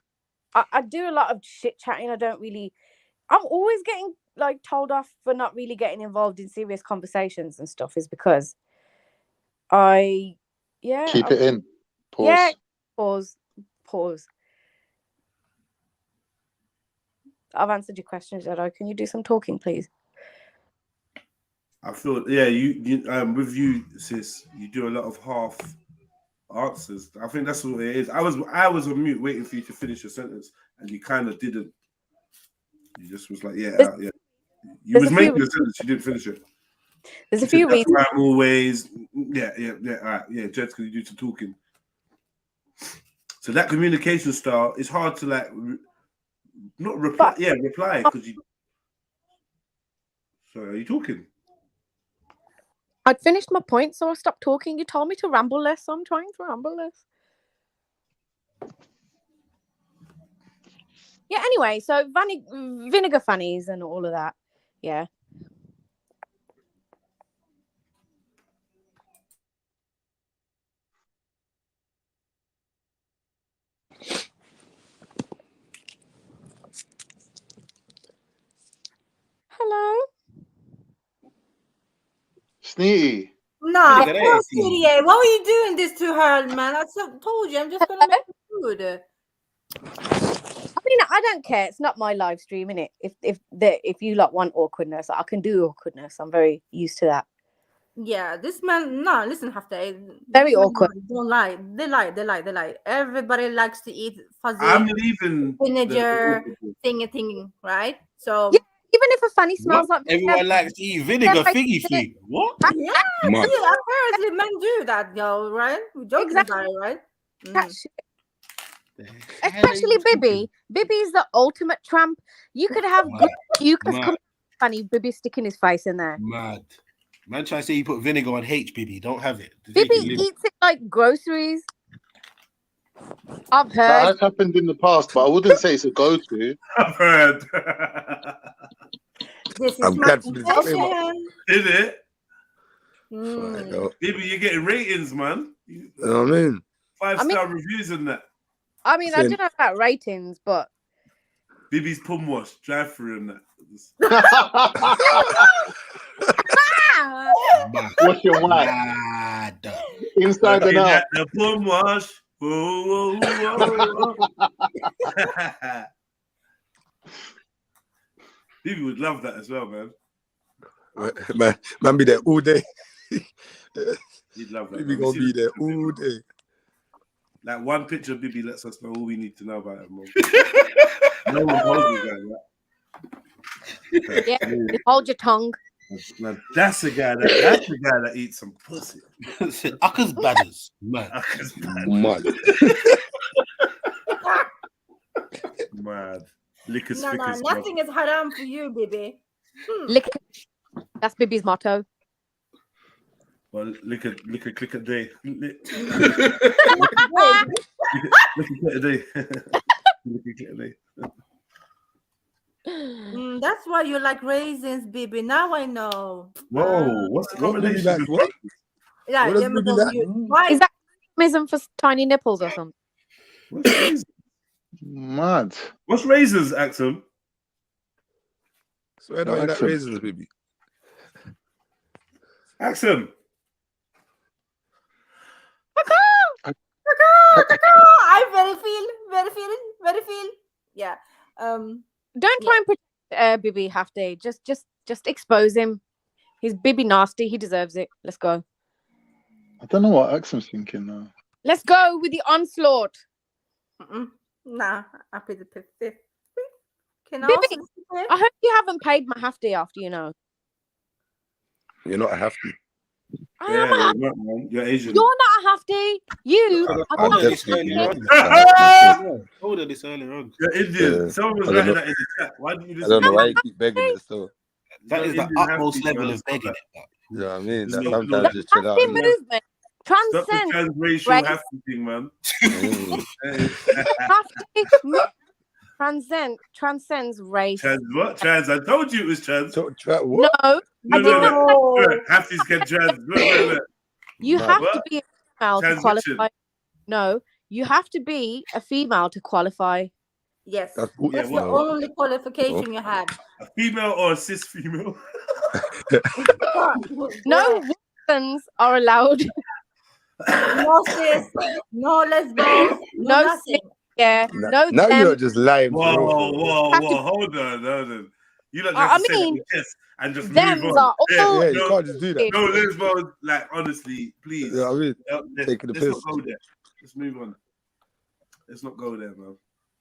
I do a lot of shit chatting. I'm always getting like told off for not really getting involved in serious conversations and stuff is because keep it in. Pause. Yeah, pause. I've answered your question, Jedi. Can you do some talking, please? I feel you with you, sis, you do a lot of half answers. I think that's what it is. I was on mute waiting for you to finish your sentence, and you kind of didn't. You just was like, yeah. You was making a sentence, you didn't finish it. There's a few reasons. I'm always, all right, yeah. Jed's gonna do some talking. So that communication style is hard to like, not reply. Reply because you. Sorry, are you talking? I'd finished my point, so I stopped talking. You told me to ramble less, so I'm trying to ramble less. Yeah, anyway, so vinegar fannies and all of that. Yeah. Hello? Sneaky. No, poor Didier. Why were you doing this to her, man? I told you, I'm just gonna make food. I mean, I don't care. It's not my live stream, innit? If you lot want awkwardness, I can do awkwardness. I'm very used to that. Yeah, this man. No, listen, Hafta. Very awkward. Don't lie. They lie. Everybody likes to eat fuzzy. I'm leaving vinegar thingy, right? So yeah, even if a fanny smells like everyone likes to eat vinegar, figgy. What? Yeah, apparently men do that, yo, right? We joking about it, right? Especially Bibby. Bibby's the ultimate tramp. You could have good mucus Mad. coming funny, Bibby sticking his face in there. Mad. Man, try to say you put vinegar on H, Bibby. Don't have it. Bibby eats it like groceries. I've That heard. has happened in the past, but I wouldn't say it's a go-to. I've heard. This is I'm my glad for this confession. Is it? Mm. Baby, you're getting ratings, man. You know what I mean? 5-star reviews and that. I mean, I don't know about ratings, but Bibi's pum wash, drive through and that. Wash your wife. Inside and out. The pum wash. Whoa, whoa, whoa. Bibi would love that as well, man. Man be there all day. He'd love that. Bibi gonna be there all day. Like one picture of Bibi lets us know all we need to know about him. No one holds me like that. yeah, hold your tongue. Now, that's a guy that eats some pussy. Ucker's badders, man. Mad. Mad. Lickers, No, flickers, nothing is haram for you, baby. Lick. That's Bibby's motto. Well, lick a click a day. Lick a click a day. Lick a click a day. That's why you like raisins, baby. Now I know. Whoa, what's the combination? Like, what? Yeah, What does let me Bibi go like? you. Why? Is that euphemism for tiny nipples or something? Mad. What's razors, Axel? Swear down, you like raisins, Bibi. Axel. I very feel. Yeah. Don't try and protect Bibby half day. Just expose him. He's Bibby nasty. He deserves it. Let's go. I don't know what Axel's thinking now. Let's go with the onslaught. Nah, happy the 50. Can I Bibby, also I hope you haven't paid my half day after, you know. You're not a hefty. I am a half. You're not, man. You're Asian. You're not a half day. You are I'm not definitely a not. Told her this earlier on. You're Indian. Yeah. Someone was I don't writing know. that in the chat. Why didn't you I just don't know why you keep begging it still. That is the Indian utmost half-beat, level man. of begging it. You know what I mean? That No, sometimes just chill out. half day movement. Stop the Transcends transracial race. half-beat thing, man. Half day transcends race. Trans what? Trans. I told you it was trans. What? No, No, no. Half-beats get trans. Look. you What? have What? to be a female to Transition. qualify. No, you have to be a female to qualify. Yes. That's That's the only qualification you have. A female or a cis female? No women are allowed. No cis, no lesbians, No nothing. cis, yeah, no Now them. you're just lying. Whoa. Have to- Hold on. You don't I have to say mean, that with chest and just thems move on. are all- Yeah, you can't just do that. No, lesbos, like, honestly, please. You know what I mean? Let's Taking the not piss. go there. Let's move on. Let's not go there, man.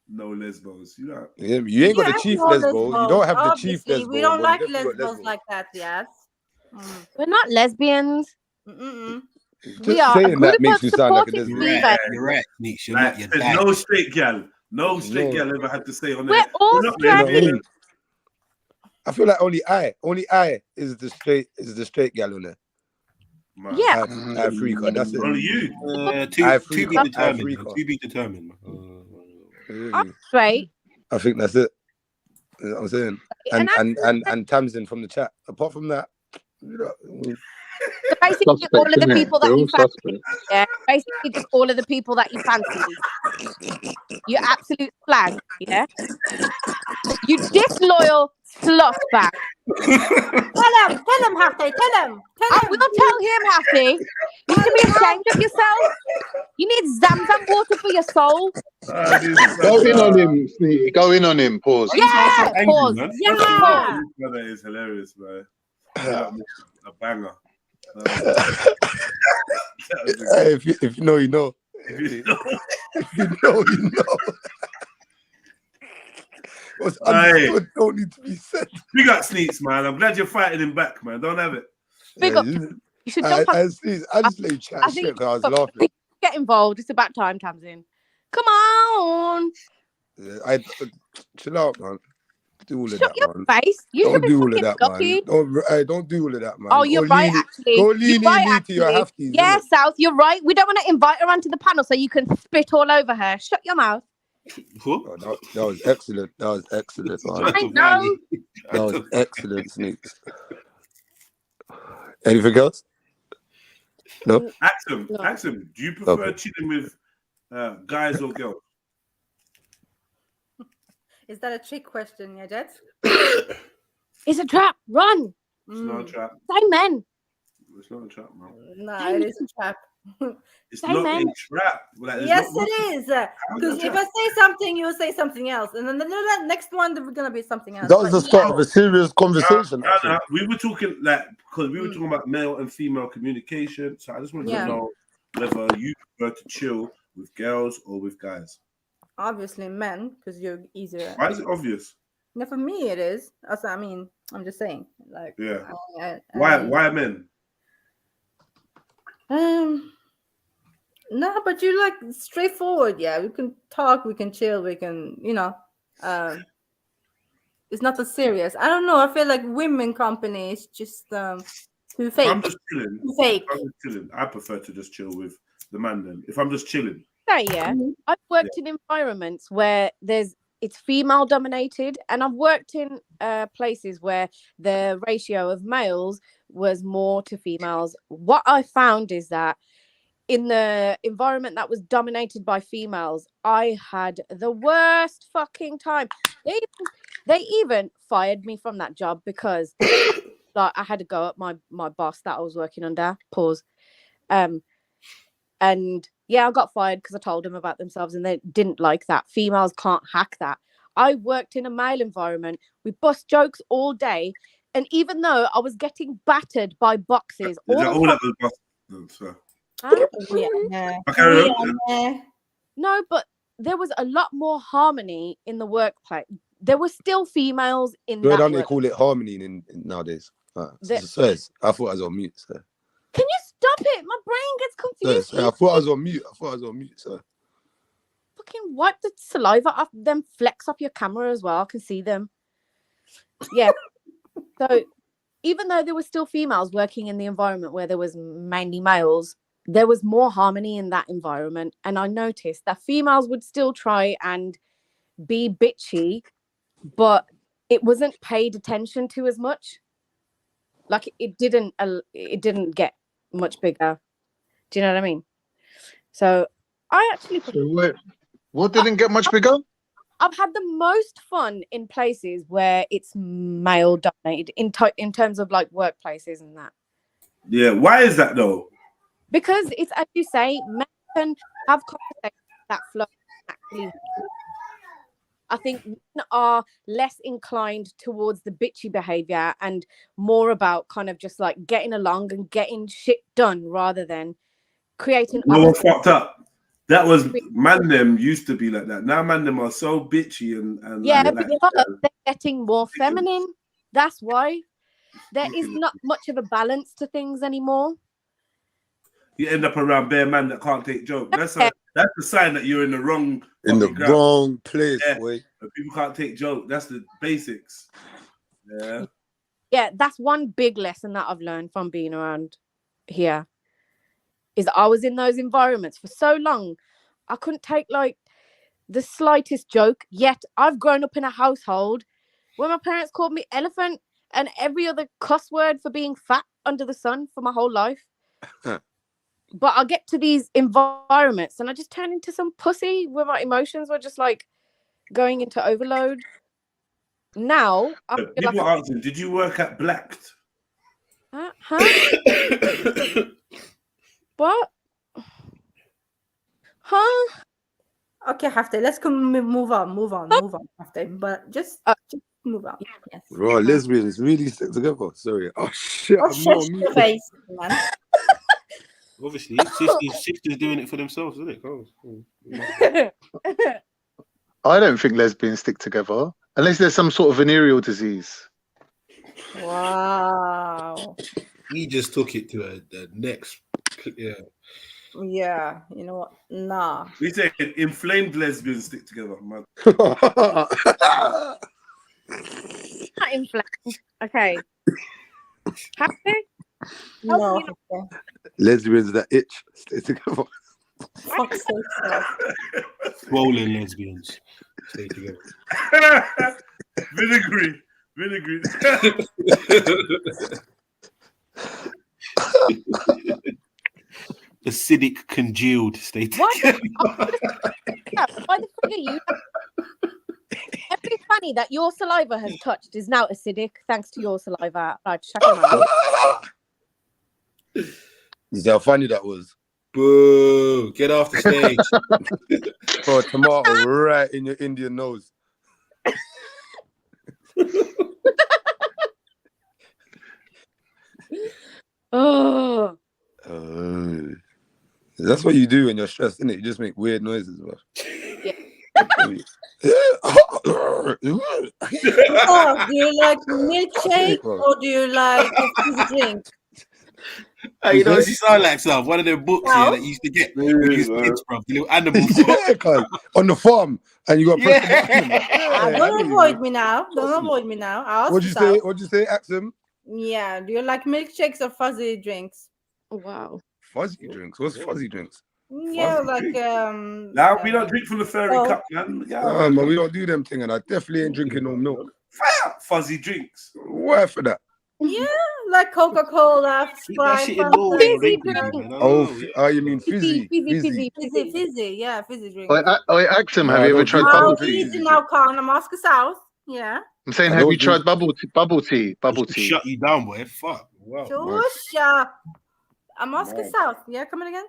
No lesbos. You know. Yeah, you ain't got the Yeah, chief no lesbo. You don't have the chief obviously. lesbo. We don't but like you definitely got lesbos like that, yes. We're not lesbians. Just We are a saying group that makes of you sound like a supportive lesbian. females. You're right, Nietzsche. You're Like, not your there's dad. no straight gal. No straight No. gal ever had to say on We're there. all We're not straight. You know what I lesbian. mean? I feel like only I is the straight gal on there. Man. Yeah. I freak her. That's it. Only you. To be determined. To be determined. I'm straight. I think that's it. You know what I'm saying? And Tamsin from the chat. Apart from that, you know, So basically, all of the people that you fancy. Yeah, basically just all of the people that you fancy. You absolute flag. Yeah. You disloyal slut bag. Tell him, Hafte, tell him. I will tell him, Hafte. You need to be ashamed of yourself. You need Zamzam water for your soul. Go in on him, Sneaky. Go in on him. Pause. Yeah, pause. Yeah. That is hilarious, man. A banger. Hey, if you know, you know. If you know, you know. What's understood don't need to be said. Big up Sneaks, man. I'm glad you're fighting him back, man. Don't have it. Big up. You should jump on. I just let you chat shit because I was laughing. Get involved. It's about time, Tamsin. Come on. I chill out, man. Do all of Shut that, your man. face. You should Don't be do all of fucking that, man. gutted. Don't do all of that, man. Oh, you're right, actually. Go You're lean right, me to your actually. halfties, Yeah, innit? South, you're right. We don't want to invite her onto the panel so you can spit all over her. Shut your mouth. Oh, that was excellent. That was excellent, man. I know. That was excellent, Sneaks. Anything else? No? Axum, do you prefer Okay. chilling with guys or girls? Is that a trick question, yeah, Jet? It's a trap. Run. It's not a trap. Say men. It's not a trap, man. No, it is a trap. It's not a trap. Like, Yes, it is. Because if I say something, you'll say something else, and then the next one there's gonna be something else. That was the start of a serious conversation. No, we were talking because we were talking about male and female communication. So I just wanted to know whether you prefer to chill with girls or with guys. Obviously, men, because you're easier. Why is it obvious? No, for me it is. Also, I mean, I'm just saying. Like, Why men? No, but you like straightforward. Yeah, we can talk, we can chill, we can, it's not that serious. I don't know. I feel like women company is just too fake. I'm just chilling. Too fake. I'm just chilling. I prefer to just chill with the man then. If I'm just chilling. I've worked in environments where it's female dominated, and I've worked in places where the ratio of males was more to females. What I found is that in the environment that was dominated by females, I had the worst fucking time. They even fired me from that job because like I had to go at my boss that I was working under. Pause. And yeah, I got fired because I told them about themselves and they didn't like that. Females can't hack that. I worked in a male environment. We bust jokes all day. And even though I was getting battered by boxes, no, but there was a lot more harmony in the workplace. There were still females in Where that don't they work. call it harmony in nowadays? The- Says I thought I was on mute, sir. Can you stop it? My brain gets confused. I thought I was on mute. Sir. Fucking wipe the saliva off them flecks off your camera as well. I can see them. Yeah. So even though there were still females working in the environment where there was mainly males, there was more harmony in that environment. And I noticed that females would still try and be bitchy, but it wasn't paid attention to as much. Like it didn't get much bigger. Do you know what I mean? So I actually what didn't get much bigger? I've had the most fun in places where it's male dominated in terms of like workplaces and that. Yeah, why is that though? Because it's, as you say, men can have conversations that flow naturally. I think men are less inclined towards the bitchy behavior and more about kind of just like getting along and getting shit done rather than creating. No one fucked up. That was man them used to be like that. Now man them are so bitchy and yeah, like, because they're getting more feminine. That's why there is not much of a balance to things anymore. you end up around bare man that can't take jokes. That's a sign that you're in the wrong wrong place. Yeah. And people can't take jokes. That's the basics. Yeah. Yeah, that's one big lesson that I've learned from being around here. Is I was in those environments for so long, I couldn't take like the slightest joke. Yet I've grown up in a household where my parents called me elephant and every other cuss word for being fat under the sun for my whole life. But I get to these environments and I just turn into some pussy where my emotions were just like going into overload. Now, I feel people like asking, did you work at Blacked? Huh? What? Huh? Okay, Hafte, let's move on, Hafte. But just move on. Yes. Bro, lesbians really stick together. Sorry. Oh shit. Oh, shut your face, man. Obviously, sisters doing it for themselves, isn't it? I don't think lesbians stick together unless there's some sort of venereal disease. Wow. He just took it to the next. Yeah. Yeah, you know what? Nah. We say inflamed lesbians stick together, man. Not inflamed. Okay. Happy? No. Lesbians that itch stay together. Fuck's sake, sir. Swollen lesbians stay together. Vinegary. Acidic congealed stay together. Why the frig are you? Every fanny that your saliva has touched is now acidic thanks to your saliva. Right, shut your mouth. You see how funny that was? Boo! Get off the stage. Throw a tomato right in your Indian nose. Oh. That's what you do when you're stressed, isn't it? You just make weird noises, bro. Oh, do you like milkshake or do you like a fizzy drink? You know what she sound like, son? One of them books here that you used to get when you used to kids, bro. The little animal. Yeah, cuz, on the farm, and you got to press the button. Don't avoid me now. Don't avoid me now. I'll What'd you say? What'd you say, Axum? Yeah. Do you like milkshakes or fuzzy drinks? Wow. Fuzzy drinks? What's fuzzy drinks? Yeah, like Now we don't drink from the fairy cup, man. Yeah, man, we don't do them thing, and I definitely ain't drinking no milk. Fuzzy drinks. Where for that? Yeah, like Coca-Cola, Sprite, fizzy drink. Oh, you mean fizzy? Fizzy, yeah, fizzy drink. Wait, Axum, have you ever tried Now, bubble tea? easy now, Khan. I'm asking South. Yeah. I'm saying, have you tried bubble tea? Shut you down, boy. Fuck. Wow. Sure. I'm asking South. Yeah, come in again.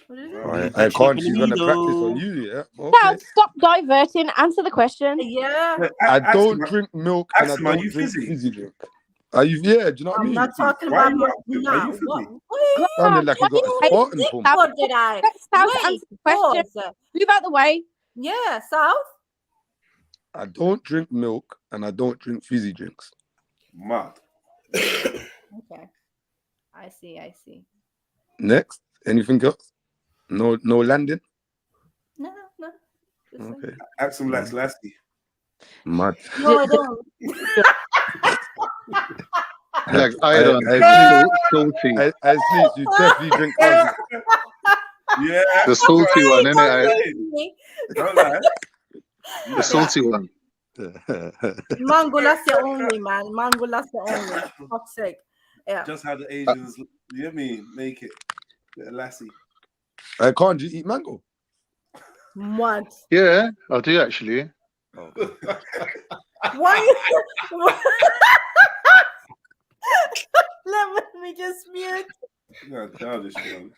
What is it? I can't. She's gonna practice on you, yeah. Okay. Now stop diverting. Answer the question. Yeah. I don't drink milk and I don't drink fizzy drink. Are you? Yeah. Do you know what I mean? I'm not talking about my now. What? Sounded like you got a Spartan pump. What did I? Answer the question. Move out the way. Yeah, South. I don't drink milk and I don't drink fizzy drinks. Mad. Okay. I see. Next, anything else? No landing. No. Okay. Axum likes lasty. Mad. No, I don't. Like iron, salty. I see. You definitely drink fizzy. Yeah. The salty one, innit? Don't lie. The salty one. Mango lassi only, man. Mango lassi only. For fuck's sake. Yeah. Just how the Asians, make it. The lassie. I can't you eat mango. What? Yeah, I do actually. Oh. Why? Let me just mute. You're childish, man.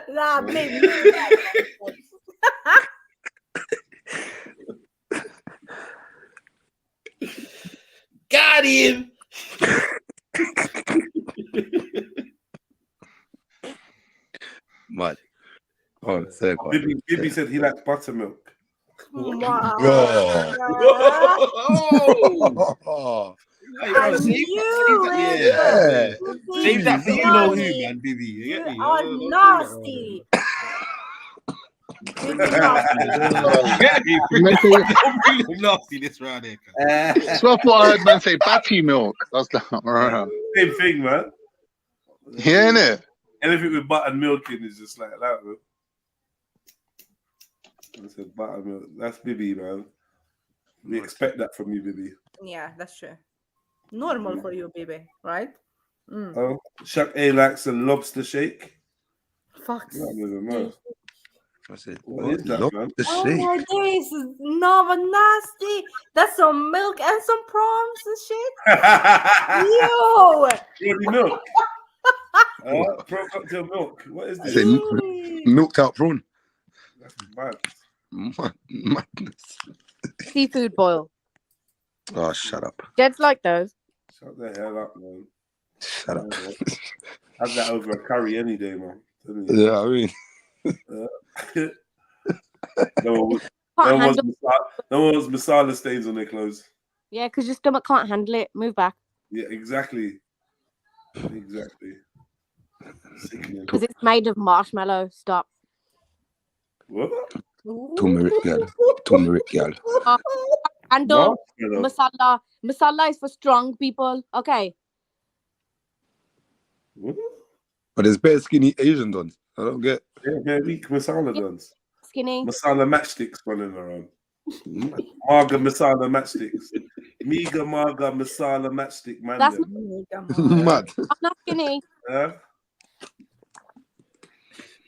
Nah, baby. Got him. Mad. Oh, third one. Bibi said he likes buttermilk. Wow. Oh. Save that for you know who, man, Bibi. You get me? You are nasty. Nasty this round here. That's what I heard man say batty milk. That's like, same thing, man. Yeah, innit? Anything with buttermilk in is just like that, bro. I said buttermilk. That's Bibi, man. We expect that from you, Bibi. Yeah, that's true. Normal for you, baby, right? Oh, Shaq A likes a lobster shake. Fuck. I said, what is that, man? Oh my days, no, but nasty. That's some milk and some prawns and shit. Yo, Bloody milk. Prawn cocktail milk. What is this? Milked out prawn. That's mad. Madness. Seafood boil. Oh, shut up. Jed's like those. Shut the hell up, man. Shut up. Have that over a curry any day, man. Yeah, I mean. No one was masala stains on their clothes. Yeah, because your stomach can't handle it. Move back. Yeah, exactly. Exactly. Because it's made of marshmallow. Stop. What? Turmeric, girl. Turmeric, girl. And masala. Masala is for strong people. Okay. But there's better skinny Asian dons. I don't get. Yeah, they're weak masala dons. Skinny. Masala matchsticks running around. Marga masala matchsticks. Miga marga masala matchstick man. That's mad. I'm not skinny.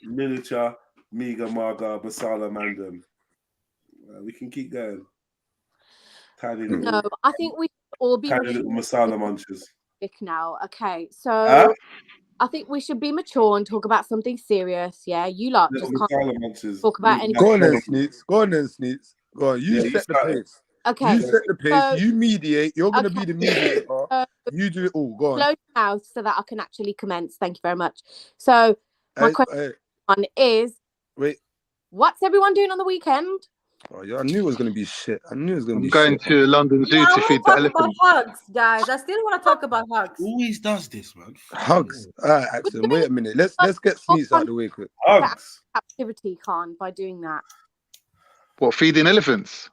Miniature miga marga masala mandem. We can keep going. Tiny little. No, I think we should all be Tiny little masala munchers. now. Okay, so I think we should be mature and talk about something serious. Yeah, you lot just can't talk about anything. Go on then, Sneaks. Go on then, Sneaks. Go on. You set the pace. Okay. You set the pace. So, you mediate. You're going to be the mediator. You do it all. Go on. Close your mouth so that I can actually commence. Thank you very much. So my question is, what's everyone doing on the weekend? Oh, yeah, I knew it was going to be shit. I knew it was going to be going shit. to London Zoo to feed the elephant. Hugs, guys. I still want to talk about hugs. Always does this, man. Hugs. All right, Axel, wait a minute. Let's get Sneaks out of the way quick. Hugs. Captivity, Khan, by doing that. What, feeding elephants?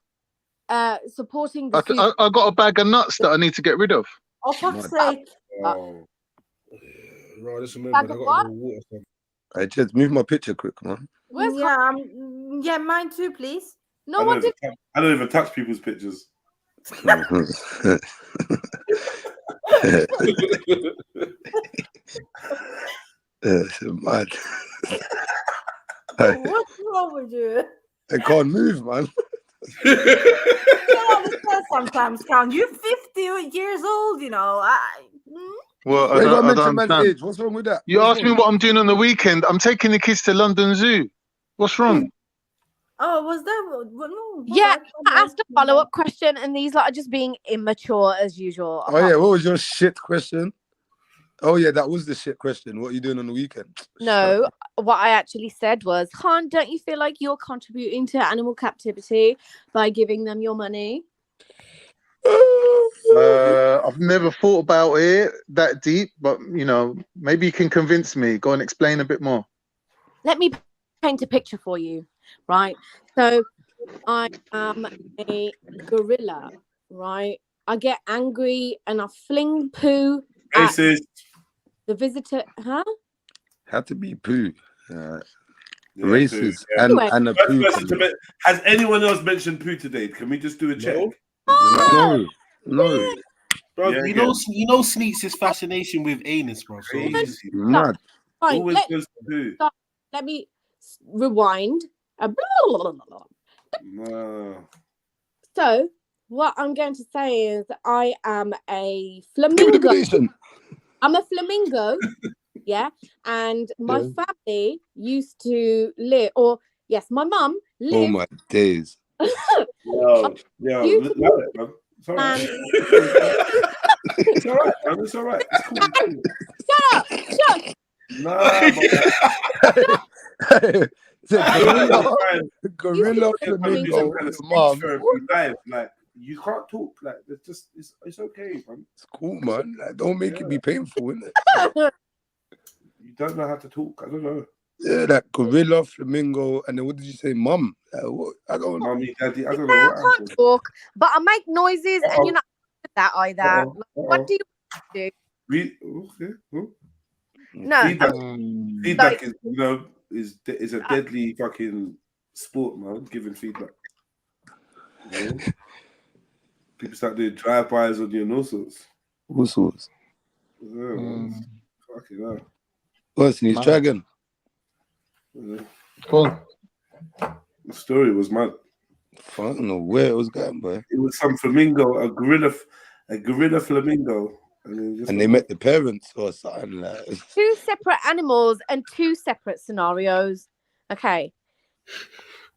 Supporting the I got a bag of nuts that I need to get rid of. Oh, fuck's sake. Right, just remember, I got a water. Hey, just move my picture quick, man. Where's yeah, mine too, please. No I one did. I don't even touch people's pictures. Mad. What's wrong with you? I can't move, man. You don't understand sometimes, Count. You're 50 years old, you know. Well, Why you gotta I mention don't man's understand. age? What's wrong with that? You asked me what I'm doing on the weekend. I'm taking the kids to London Zoo. What's wrong? Oh, was that? No, Yeah, I asked a follow-up question, and these lot are just being immature as usual. Oh yeah, what was your shit question? Oh yeah, that was the shit question. What are you doing on the weekend? No, what I actually said was, Khan, don't you feel like you're contributing to animal captivity by giving them your money? I've never thought about it that deep, but you know, maybe you can convince me. Go and explain a bit more. Let me paint a picture for you, right? So I am a gorilla, right? I get angry and I fling poo at the visitor. Huh? Had to be poo. Racist and a poo. Has anyone else mentioned poo today? Can we just do a check? No. Bro, you know Sneaks' fascination with anus, bro. So mad. Fine, let me rewind. So what I'm going to say is I am a flamingo. I'm a flamingo. Yeah. And my family used to live, or yes, my mum lived. Oh my days. It's all right. It's all right, man. It's all right. It's cool. Shut up. Gorilla flamingo. Mom. Like, you can't talk. Like, it's okay, man. It's cool, man. Like, don't make it be painful, innit? You don't know how to talk. I don't know. Yeah, that gorilla, flamingo, and then what did you say, mum? What? I don't know. Mommy, daddy, I don't know. I can't talk, but I make noises, and you're not good at that either. What do you do? No. Feedback is, you know, is a deadly fucking sport, man. Giving feedback. You know? People start doing drive-bys on you and all sorts. All sorts. Yeah, fucking hell. What's Sneeze Dragon? Cool. The story was mad. I don't know where it was going, boy. It was some flamingo, a gorilla flamingo. And they met the parents or something like that. 2 separate animals and 2 separate scenarios. Okay.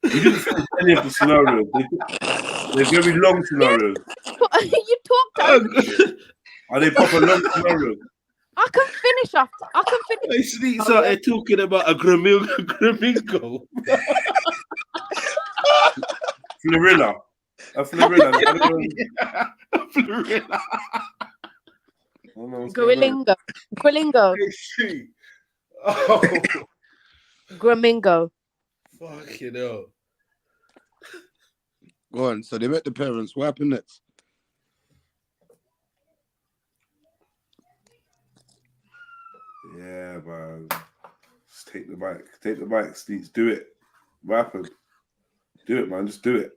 You didn't say any of the scenarios. They're very long scenarios. You talked over. Are they proper long scenarios? I can finish after. I can finish. They Sneaks out there talking about a flamingo. Florilla. A Florilla. Grillingo. Oh, Gramingo. fucking hell. Go on. So they met the parents. What happened next? Yeah, man. Just take the mic. Take the mic, Steets. Do it. What happened? Do it, man. Just do it.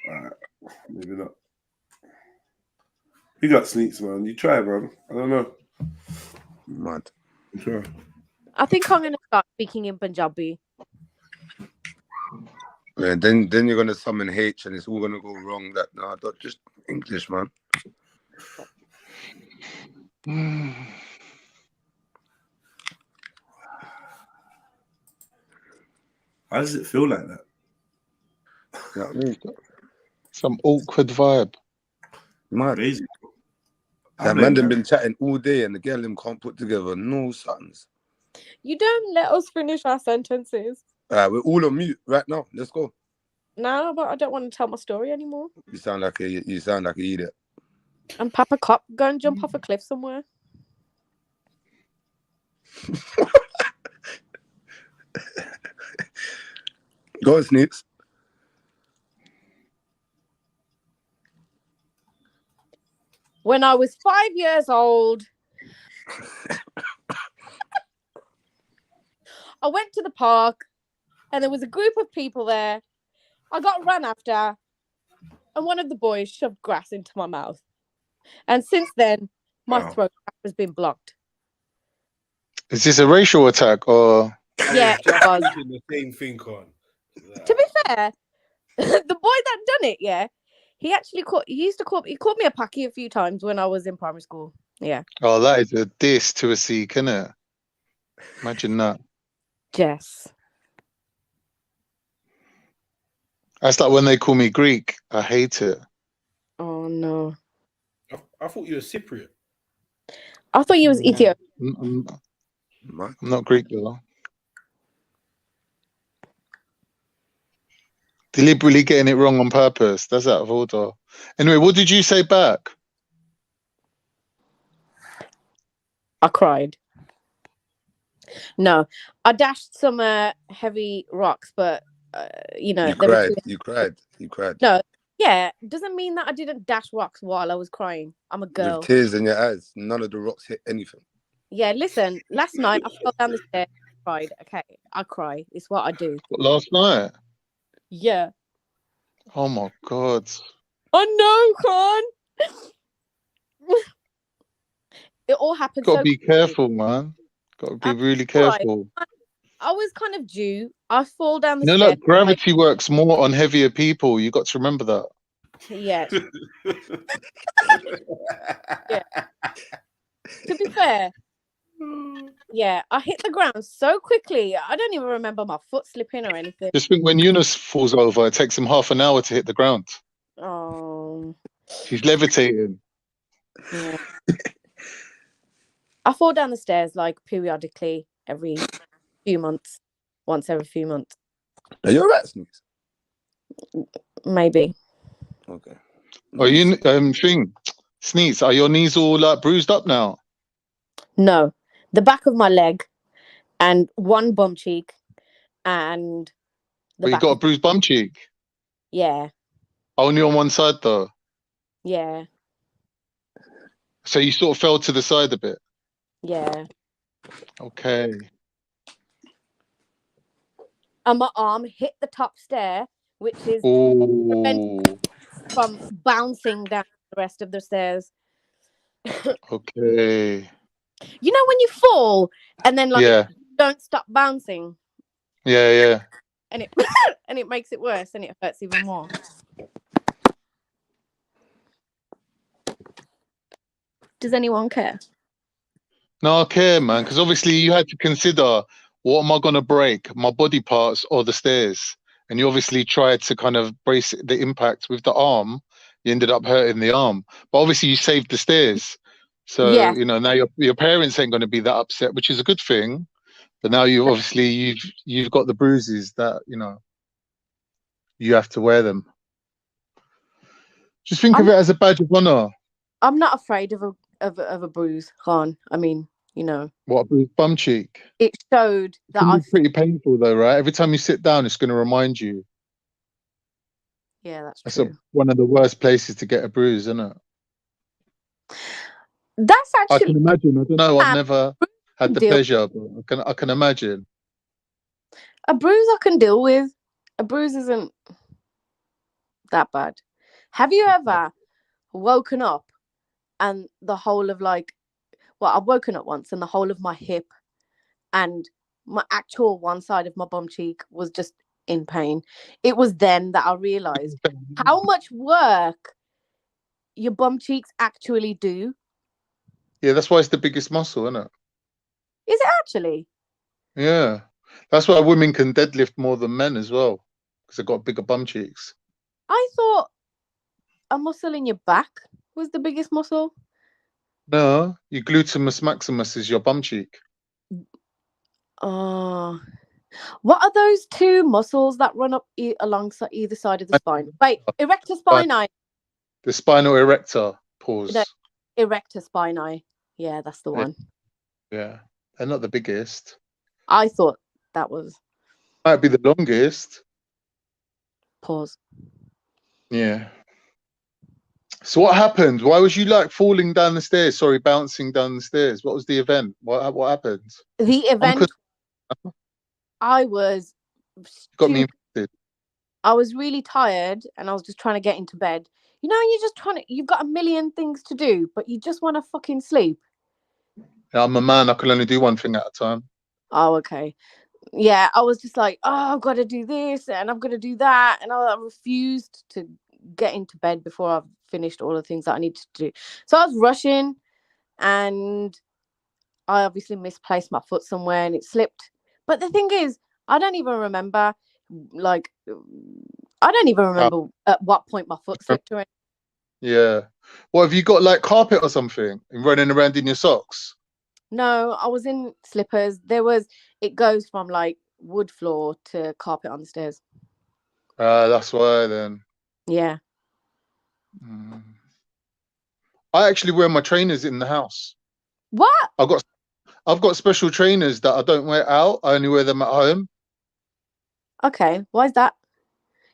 Alright. Maybe not. You got Sneaks, man. You try, man. I don't know. Mad. You try. I think I'm gonna start speaking in Punjabi. Yeah, then you're gonna summon H and it's all gonna go wrong. That no, not just English, man. How does it feel like that? You know what I mean? Some awkward vibe. Mad. Crazy. That man them been chatting all day and the girl them can't put together no sentence. You don't let us finish our sentences. We're all on mute right now. Let's go. No, but I don't want to tell my story anymore. You sound like an idiot. And Papa Cop, go and jump off a cliff somewhere. Go on, Sneaks. When I was 5 years old, I went to the park and there was a group of people there. I got run after and one of the boys shoved grass into my mouth. And since then, my throat has been blocked. Is this a racial attack or? Yeah, it was. The same thing on. To be fair, the boy that done it, yeah, he called me a packy a few times when I was in primary school. Yeah. Oh, that is a diss to a Sikh, isn't it? Imagine that. Yes. That's like when they call me Greek. I hate it. Oh no. I thought you were Cypriot. I thought you was Ethiopian. I'm not Greek though. Deliberately getting it wrong on purpose. That's out of order. Anyway, what did you say back? I cried. No, I dashed some heavy rocks, but you know, You cried. No, yeah, doesn't mean that I didn't dash rocks while I was crying. I'm a girl. With tears in your eyes. None of the rocks hit anything. Yeah, listen, last night I fell down the stairs and cried. Okay, I cry. It's what I do. What, last night? Yeah. Oh my God. I know, Khan. It all happened. Got to so be quickly. careful, man. Got to be really careful. I was kind of due. I fall down the You know, stairs. like gravity works more on heavier people. You got to remember that. Yeah. Yeah. To be fair, yeah, I hit the ground so quickly. I don't even remember my foot slipping or anything. Just think when Eunice falls over, it takes him half an hour to hit the ground. Oh. He's levitating. Yeah. I fall down the stairs like periodically every few months. Once every few months. Are you alright, Sneaks? Maybe. Okay. Are you Sneeze, are your knees all like bruised up now? No. The back of my leg and one bum cheek and But you got a bruised bum cheek? Yeah. Only on one side though. Yeah. So you sort of fell to the side a bit. Yeah. Okay. And my arm hit the top stair, which is from bouncing down the rest of the stairs. Okay. You know when you fall and then like Yeah. don't stop bouncing Yeah. and it and it makes it worse and it hurts even more. Does anyone care? No, I care, man, because obviously you had to consider, what am I going to break, my body parts or the stairs? And you obviously tried to kind of brace the impact with the arm. You ended up hurting the arm, but obviously you saved the stairs. So Yeah. you know now your parents ain't going to be that upset, which is a good thing. But now you obviously you've got the bruises that you have to wear them. Just think of it as a badge of honor. I'm not afraid of a bruise, Khan. I mean, you know. What, with bum cheek? It showed It that can I. be pretty painful though, right? Every time you sit down, it's going to remind you. Yeah, that's That's true. one of the worst places to get a bruise, isn't it? That's I actually. can imagine. I don't know. I've never had the deal. pleasure, but I can imagine. A bruise I can deal with. A bruise isn't that bad. Have you ever woken up and the whole of like, well, I've woken up once and the whole of my hip and my actual one side of my bum cheek was just in pain. It was then that I realized how much work your bum cheeks actually do. Yeah, that's why it's the biggest muscle, isn't it? Is it actually? Yeah, that's why women can deadlift more than men as well, because they've got bigger bum cheeks. I thought a muscle in your back was the biggest muscle. No, your gluteus maximus is your bum cheek. Oh, what are those two muscles that run up alongside either side of the spine? Wait, erector spinae. The spinal erector. Pause. No, erector spinae. Yeah, that's the one. Yeah, they're not the biggest. I thought that was. Might be the longest. Pause. Yeah. So what happened? Why was you like falling down the stairs? Sorry, bouncing down the stairs. What was the event? What happened? The event. I was. Got me interested. I was really tired, and I was just trying to get into bed. You know, you're just trying to. You've got a million things to do, but you just want to fucking sleep. Yeah, I'm a man. I can only do one thing at a time. Oh, okay. Yeah, I was just like, oh, I've got to do this and I've got to do that, and I refused to get into bed before I've finished all the things that I needed to do. So I was rushing, and I obviously misplaced my foot somewhere and it slipped. But the thing is, I don't even remember, like, at what point my foot slipped or anything. Yeah. What have you got, like carpet or something, and running around in your socks? No, I was in slippers. It goes from like wood floor to carpet on the stairs. That's why then. Yeah. I actually wear my trainers in the house. What? I've got special trainers that I don't wear out. I only wear them at home. Okay, why is that?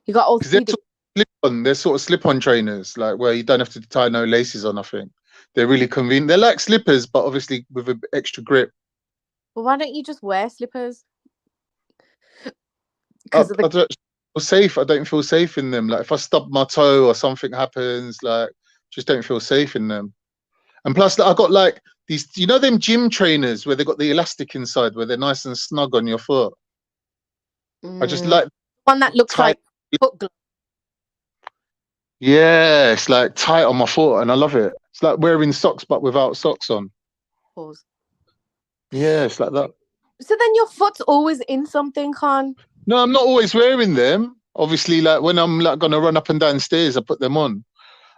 You got all they're sort of slip-on trainers, like where you don't have to tie no laces or nothing. They're really convenient. They're like slippers, but obviously with an extra grip. Well, why don't you just wear slippers? I don't feel safe. I don't feel safe in them. Like if I stub my toe or something happens, like just don't feel safe in them. And plus, I got like these, you know, them gym trainers where they got the elastic inside, where they're nice and snug on your foot. I just like one that looks like foot glove. Yeah, it's like tight on my foot, and I love it. It's like wearing socks but without socks on. Pause. Yeah, it's like that. So then your foot's always in something, Khan? No, I'm not always wearing them. Obviously, like when I'm like gonna run up and down stairs, I put them on.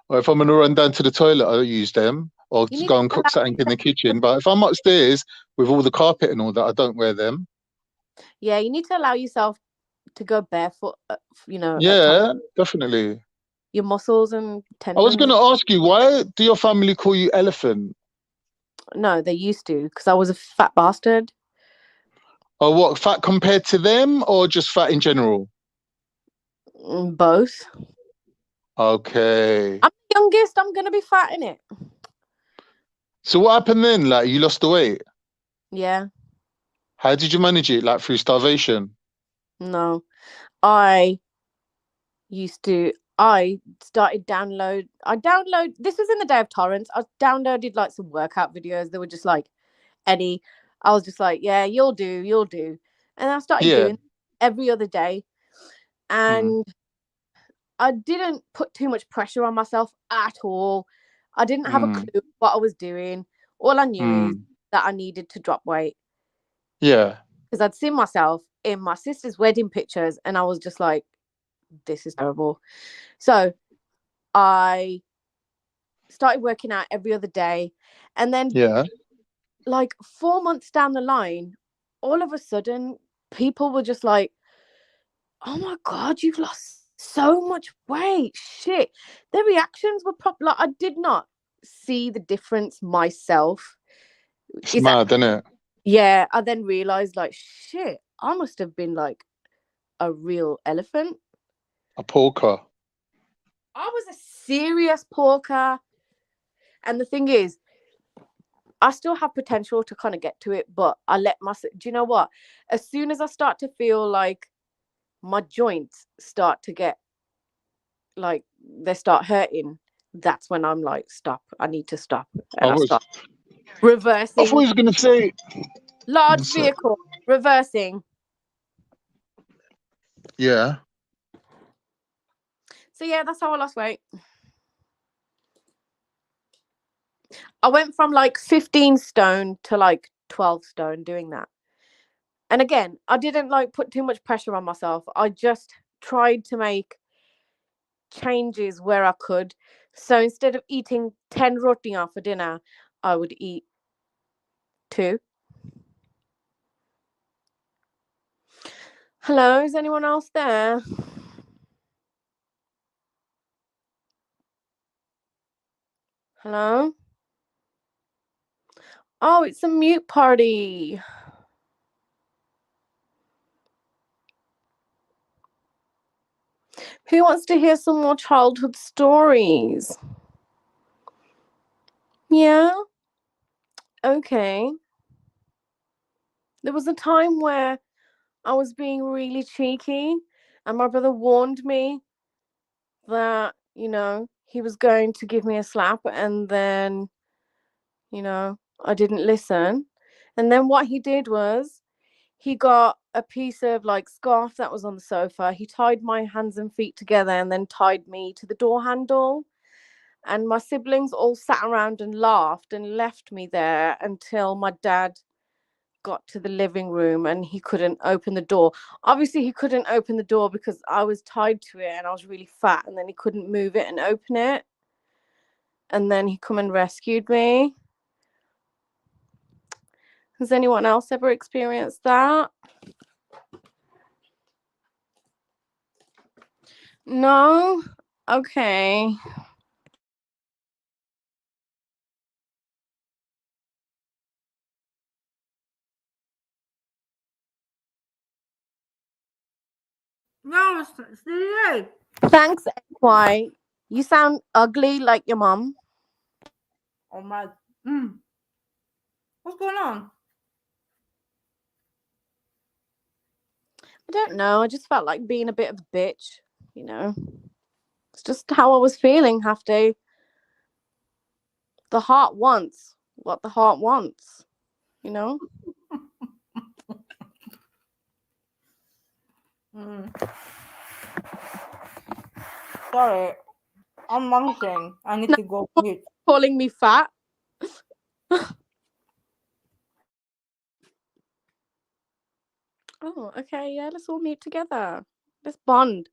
Or if I'm gonna run down to the toilet, I use them. Or just go and cook something in the kitchen. But if I'm upstairs with all the carpet and all that, I don't wear them. Yeah, you need to allow yourself to go barefoot. You know. Yeah, definitely. Your muscles and tendons. I was gonna ask you, why do your family call you Elephant? No, they used to, because I was a fat bastard. Oh, what, fat compared to them, or just fat in general? Both. Okay. I'm the youngest. I'm gonna be fat in it. So what happened then? Like you lost the weight? Yeah. How did you manage it? Like through starvation? No, I started download. This was in the day of torrents. I downloaded like some workout videos. They were just like I was just like, yeah, you'll do. And I started doing every other day. And I didn't put too much pressure on myself at all. I didn't have a clue what I was doing. All I knew is that I needed to drop weight. Yeah. Because I'd seen myself in my sister's wedding pictures and I was just like, this is terrible. So I started working out every other day. And then like 4 months down the line, all of a sudden, people were just like, oh my God, you've lost so much weight. Shit. Their reactions were like, I did not see the difference myself It's mad, isn't it? Yeah, I then realized, like, shit, I must have been like a real elephant. A porker. I was a serious porker. And the thing is, I still have potential to kind of get to it, but I let myself, do you know what? As soon as I start to feel like my joints start to get, like, they start hurting, that's when I'm like, stop, I need to stop. And I start I reversing. thought he was going to say... Large vehicle, reversing. Yeah. So yeah, that's how I lost weight. I went from like 15 stone to like 12 stone doing that. And again, I didn't like put too much pressure on myself. I just tried to make changes where I could. So instead of eating 10 rotiyan for dinner, I would eat 2. Hello, is anyone else there? Hello? Oh, it's a mute party. Who wants to hear some more childhood stories? Yeah? Okay. There was a time where I was being really cheeky, and my brother warned me that, you know, he was going to give me a slap, and then, you know, I didn't listen. And then what he did was he got a piece of like scarf that was on the sofa. He tied my hands and feet together and then tied me to the door handle. And my siblings all sat around and laughed and left me there until my dad got to the living room and he couldn't open the door. Obviously, he couldn't open the door because I was tied to it and I was really fat, and then he couldn't move it and open it. And then he come and rescued me. Has anyone else ever experienced that? No? Okay. No, it's Thanks, XY. You sound ugly like your mom. Oh my. What's going on? I don't know. I just felt like being a bit of a bitch, you know. It's just how I was feeling half day. The heart wants what the heart wants, you know. Sorry, I'm munching. I need to go mute. Calling me fat. Oh, okay, yeah, let's all mute together. Let's bond.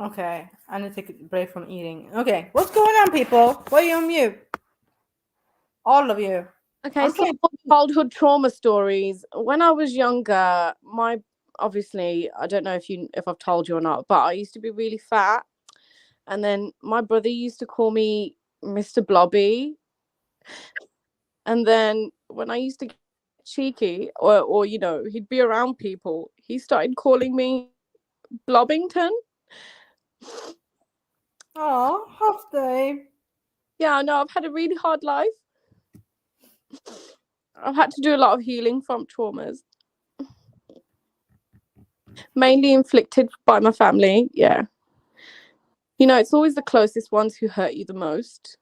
Okay, I need to take a break from eating. Okay, what's going on, people? Why are you on mute? All of you. Okay, some childhood trauma stories. When I was younger, obviously, I don't know if I've told you or not, but I used to be really fat. And then my brother used to call me Mr. Blobby. And then when I used to get cheeky or you know, he'd be around people, he started calling me Blobbington. Oh, half day. Yeah, no, I've had a really hard life. I've had to do a lot of healing from traumas. Mainly inflicted by my family, yeah. You know, it's always the closest ones who hurt you the most.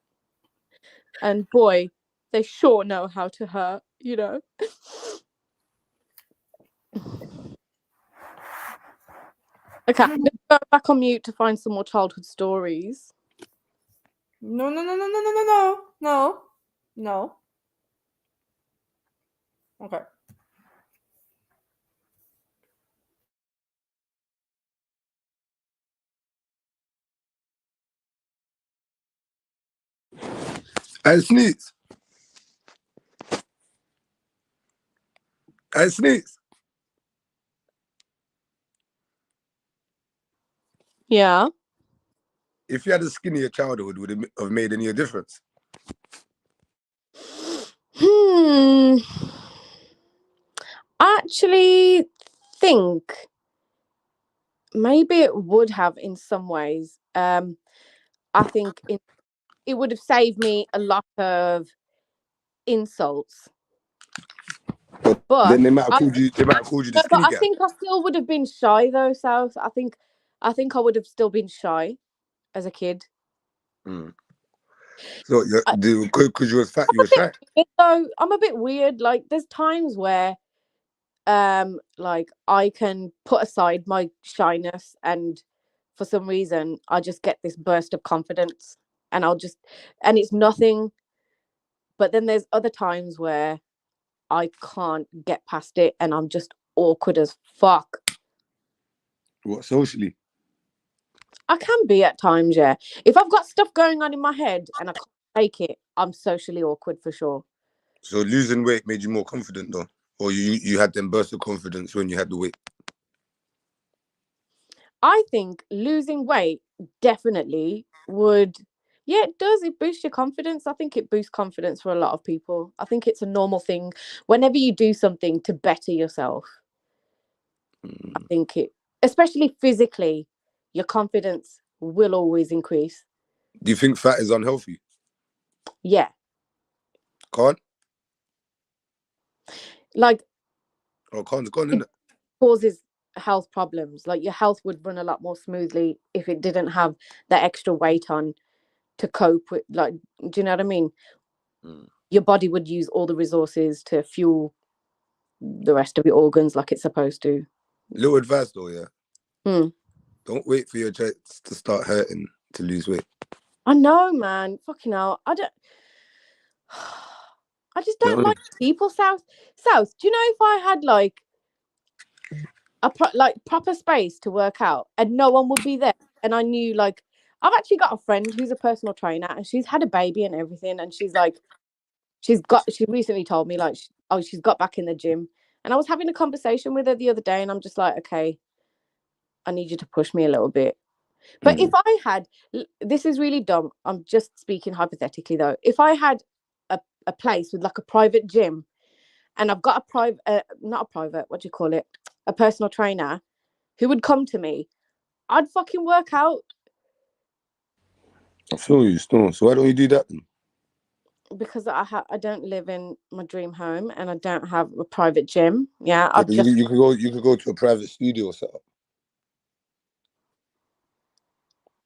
And boy, they sure know how to hurt, you know. Okay, I'm going to go back on mute to find some more childhood stories. No. Okay. I sneeze. I sneeze. Yeah. If you had a skinnier childhood, would it have made any difference? I actually think maybe it would have in some ways. I think it would have saved me a lot of insults. But then they might have called you. They might have called you the no, but skinny I guy. think I still would have been shy though, South. I think I would have still been shy as a kid. So because you was fat, you were shy. So I'm a bit weird. Like there's times where like I can put aside my shyness and for some reason I just get this burst of confidence and and it's nothing. But then there's other times where I can't get past it and I'm just awkward as fuck. What, socially? I can be at times, yeah. If I've got stuff going on in my head and I can't take it, I'm socially awkward for sure. So losing weight made you more confident though? Or you had them bursts of confidence when you had the weight? I think losing weight definitely would, yeah, it does. It boosts your confidence. I think it boosts confidence for a lot of people. I think it's a normal thing. Whenever you do something to better yourself, I think it, especially physically, your confidence will always increase. Do you think fat is unhealthy? Yeah. Can't? Like, can't, isn't it? Causes health problems. Like your health would run a lot more smoothly if it didn't have that extra weight on to cope with, like, do you know what I mean? Your body would use all the resources to fuel the rest of your organs like it's supposed to. Little advice though, yeah. Don't wait for your joints to start hurting to lose weight. I know, man. Fucking hell. I just don't like people, South. Do you know if I had like proper space to work out and no one would be there and I knew, like, I've actually got a friend who's a personal trainer and she's had a baby and everything and she's like, she recently told me like, she's got back in the gym and I was having a conversation with her the other day and I'm just like, okay, I need you to push me a little bit. But if I had, this is really dumb, I'm just speaking hypothetically though, if I had a place with like a private gym and I've got a private, not a private, what do you call it? A personal trainer who would come to me, I'd fucking work out. I feel you, Storm. So why don't you do that then? Because I don't live in my dream home and I don't have a private gym. Yeah, you could go to a private studio setup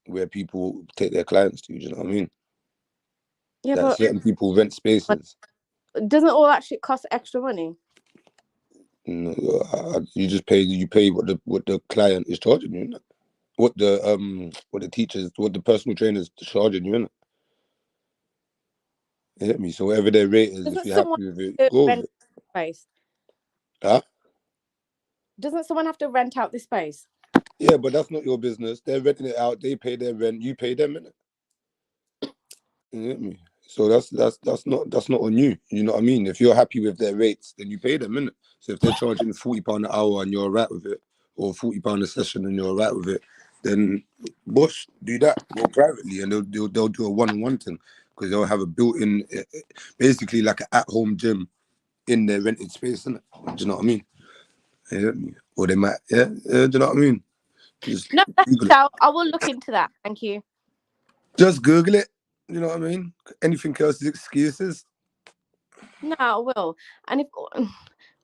where people take their clients to. Do you know what I mean? Yeah, that but certain people rent spaces. Doesn't all that shit cost extra money? No, you just pay. You pay what the client is charging you. Innit? What the teachers, what the personal trainers are charging you. Innit? You get me? So whatever their rate is, if you're happy with it, go with it. Space. Huh? Doesn't someone have to rent out this space? Yeah, but that's not your business. They're renting it out. They pay their rent. You pay them, innit? You get me? So that's not on you. You know what I mean? If you're happy with their rates, then you pay them, innit? So if they're charging £40 an hour and you're alright with it, or £40 a session and you're alright with it, then boss, do that. Go privately, and they'll do a one-on-one thing because they'll have a built-in, basically like an at-home gym in their rented space, innit? Do you know what I mean? Yeah, or they might, do you know what I mean? No, that's out. I will look into that. Thank you. Just Google it. You know what I mean? Anything else is excuses. No, I will. And if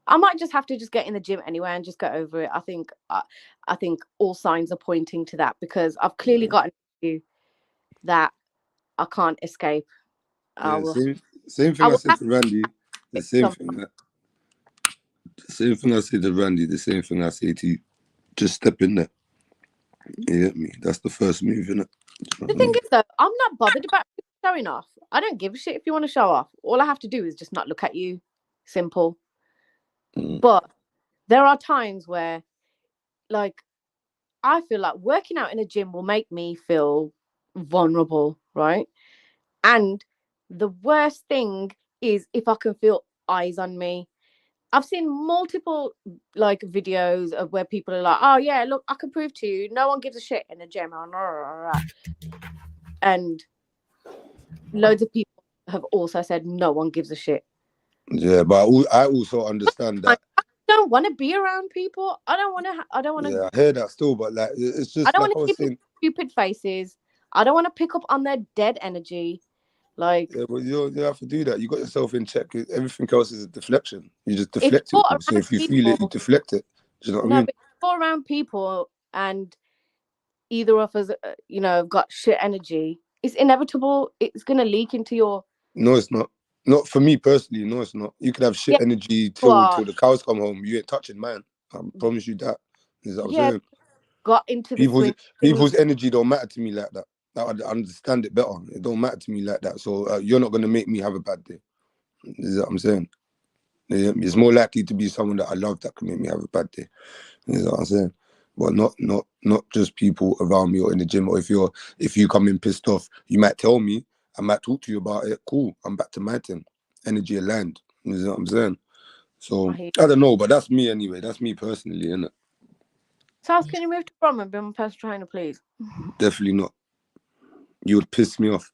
I might just have to just get in the gym anyway and just get over it. I think all signs are pointing to that because I've clearly got an issue that I can't escape. Yeah, same thing I said to Randy. The same thing I said to Randy. The same thing I say to you. Just step in there. You get me? That's the first move, innit? The thing is, though, I'm not bothered about showing off. I don't give a shit if you want to show off. All I have to do is just not look at you. Simple. But there are times where, like, I feel like working out in a gym will make me feel vulnerable, right? And the worst thing is if I can feel eyes on me. I've seen multiple like videos of where people are like, oh yeah, look, I can prove to you, no one gives a shit in a gym, and loads of people have also said no one gives a shit. Yeah, but I also understand that. I don't want to be around people. I don't want to. Yeah, I hear that still, but like it's I just don't like want I to was see saying. stupid faces. I don't want to pick up on their dead energy. Like, Yeah, but you have to do that. You got yourself in check. Everything else is a deflection. You just if deflect you're it. So around if you feel people, it, you deflect it. Do you know what I no, mean? but if you're around people and either of us, have got shit energy, it's inevitable. It's gonna leak into your. No, it's not. Not for me personally. No, it's not. You could have shit Yeah, energy you till the cows come home. You ain't touching mine. I promise you that. Is what I'm yeah, saying. got into the swing. People's energy don't matter to me like that. I understand it better. It don't matter to me like that. So you're not gonna make me have a bad day. Is what I'm saying. Yeah, it's more likely to be someone that I love that can make me have a bad day. Is what I'm saying. But not just people around me or in the gym. Or if you come in pissed off, you might tell me. I might talk to you about it. Cool. I'm back to my thing. Energy aligned. You know what I'm saying? So I don't know, but that's me anyway. That's me personally, innit? Sals, can you move to Brom and be my personal trainer, please? Definitely not. You would piss me off.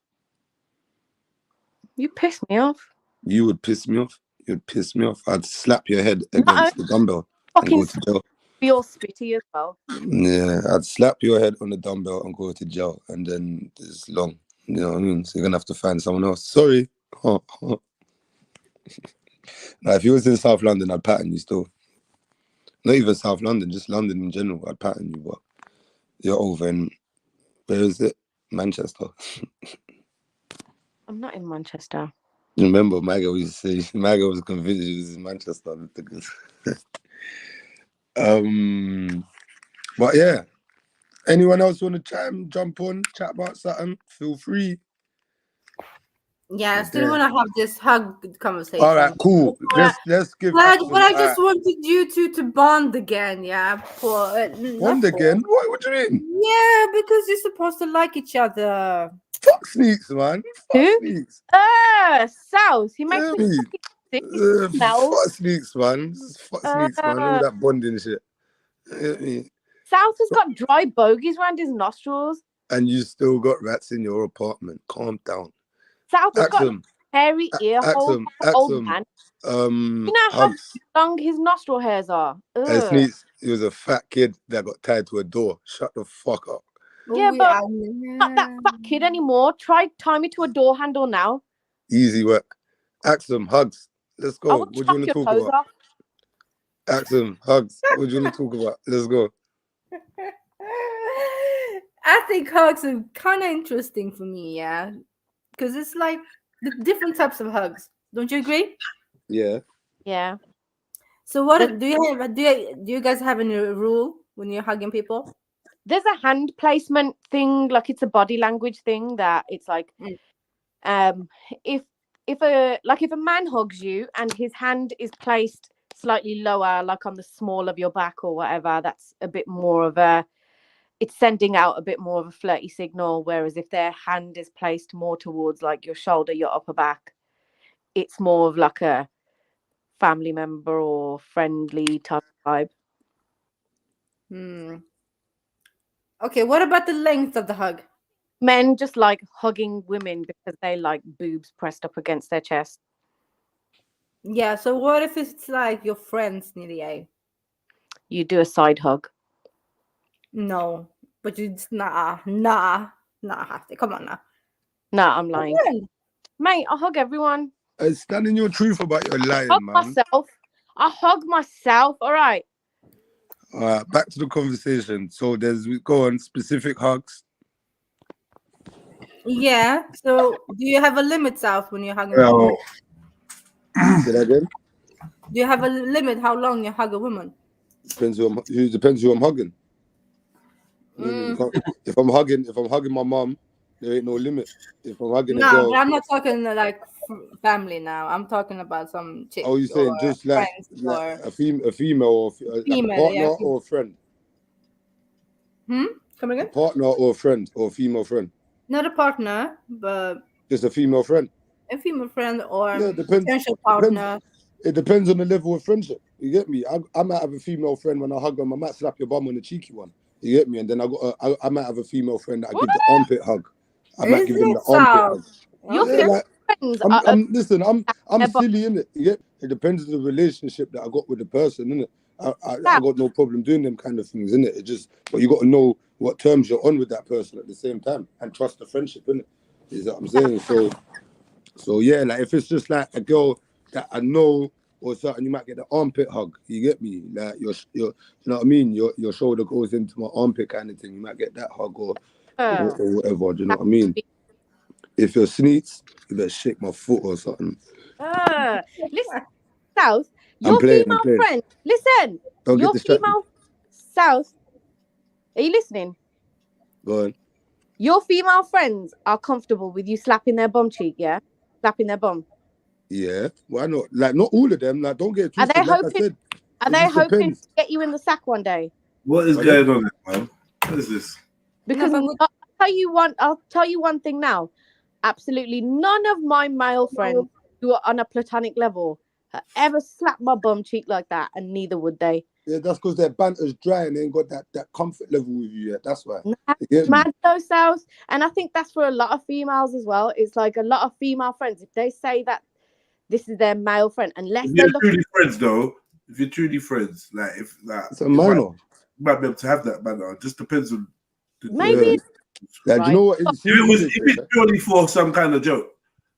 You piss me off. You would piss me off. You'd piss me off. I'd slap your head against the dumbbell and go to jail. You're spitty as well. Yeah, I'd slap your head on the dumbbell and go to jail, and then it's long. You know what I mean? So you're gonna have to find someone else. Sorry. Now, if you was in South London, I'd pattern you still. Not even South London, just London in general. I'd pattern you, but you're over in, where is it? Manchester. I'm not in Manchester. Remember, my girl used to say, my girl was convinced she was in Manchester. But yeah. Anyone else want to jump on, chat about something? Feel free. Yeah, I still want to have this hug conversation. All right, cool. Let's give. But I just wanted you two to bond again, yeah. Bond again? What do you mean? Yeah, because you're supposed to like each other. Fuck Sneaks, man. Fuck Sneaks. South. He makes me sick. Fuck Sneaks, man. Fuck Sneaks, man. All that bonding shit. South has got dry bogies around his nostrils. And you still got rats in your apartment. Calm down. South has got hairy ear holes like old man. You know how long his nostril hairs are? And Sneaks, he was a fat kid that got tied to a door. Shut the fuck up. Yeah, but not that fat kid anymore. Try tie me to a door handle now. Easy work. Axum, hugs. Let's go. What do you want to talk about? Axum, hugs. What do you want to talk about? Let's go. I think hugs are kind of interesting for me, yeah. Because it's like the different types of hugs. Don't you agree? Yeah. Yeah. So what do you guys have any rule when you're hugging people? There's a hand placement thing, like it's a body language thing that it's like if a man hugs you and his hand is placed slightly lower, like on the small of your back or whatever, that's a bit more of it's sending out a bit more of a flirty signal. Whereas if their hand is placed more towards like your shoulder, your upper back, it's more of like a family member or friendly type vibe. Okay, what about the length of the hug? Men just like hugging women because they like boobs pressed up against their chest. Yeah, so what if it's like your friends near the eye? You do a side hug. No, but you just nah. Come on now. Nah, I'm lying. Mate, I hug everyone. Stand in your truth about your lying, hug man. Myself. I hug myself. All right. All right, back to the conversation. So we go on specific hugs. Yeah. So do you have a limit, South, when you're hugging? Say that again? Do you have a limit how long you hug a woman? Depends who I'm hugging. If I'm hugging my mom, there ain't no limit. If I'm hugging a girl, but I'm not talking like family now. I'm talking about some chicks. Oh, you saying just like a female or like a partner or a friend? Come again? A partner or a friend or a female friend? Not a partner, but just a female friend. A female friend or potential partner. It depends on the level of friendship. You get me? I might have a female friend when I hug them, I might slap your bum on the cheeky one. You get me? And then I might have a female friend that I give the armpit hug. I might give them the armpit hug. Your Yeah, female like, friends listen, I'm their bum. silly, innit? You get? It depends on the relationship that I got with the person, innit? I got no problem doing them kind of things, innit? It just, but you got to know what terms you're on with that person at the same time and trust the friendship, innit? Is that what I'm saying? So yeah, like if it's just like a girl that I know or something, you might get the armpit hug. You get me? Like your you know what I mean? Your shoulder goes into my armpit kind of thing. You might get that hug or whatever. Do you know what I mean? If you're sneaks, you better shake my foot or something. Listen, South, your female friend. Listen, Don't your get distracted. female South. Are you listening? Go on. Your female friends are comfortable with you slapping their bum cheek, yeah? Slapping their bum. Yeah, why not? Like not all of them. Like don't get it Are twisted. they Like I hoping? said, Are it they just hoping depends. to get you in the sack one day? What is going on, man? What is this? Because I'll tell you one thing now. Absolutely none of my male friends who are on a platonic level have ever slapped my bum cheek like that, and neither would they. Yeah, that's because their banter's dry and they ain't got that comfort level with you yet. That's why. You get me? Mad though, South. And I think that's for a lot of females as well. It's like a lot of female friends, if they say that this is their male friend, unless If they're you're looking truly friends, though, if you're truly friends, like if like it's a minor. You might be able to have that banter. It just depends on. Maybe. Like, you know what? If it's purely for some kind of joke,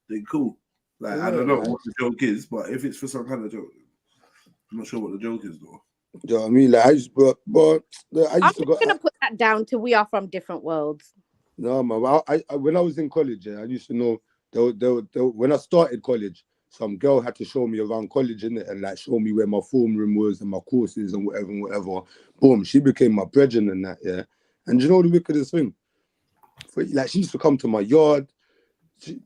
then cool. Like I don't know what the joke is, but if it's for some kind of joke, I'm not sure what the joke is though. Do you know what I mean? Like I used to gonna put that down to we are from different worlds. No, man. When I was in college, I used to know when I started college, some girl had to show me around college, innit, and like show me where my form room was and my courses and whatever. Boom, she became my brethren and that, yeah. And you know the wickedest thing? Like she used to come to my yard,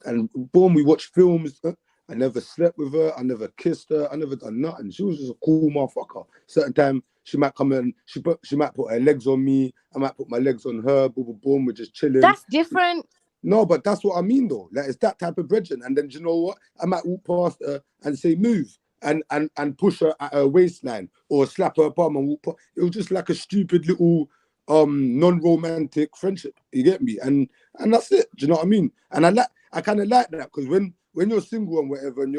and boom, we watched films. I never slept with her. I never kissed her. I never done nothing. She was just a cool motherfucker. Certain time she might come in. She might put her legs on me. I might put my legs on her. Boom, boom, boom. We're just chilling. That's different. No, but that's what I mean though. Like it's that type of brethren. And then you know what? I might walk past her and say move and push her at her waistline or slap her bum and walk past. It was just like a stupid little non-romantic friendship. You get me? And that's it. Do you know what I mean? And I kind of like that because when you're single and whatever, and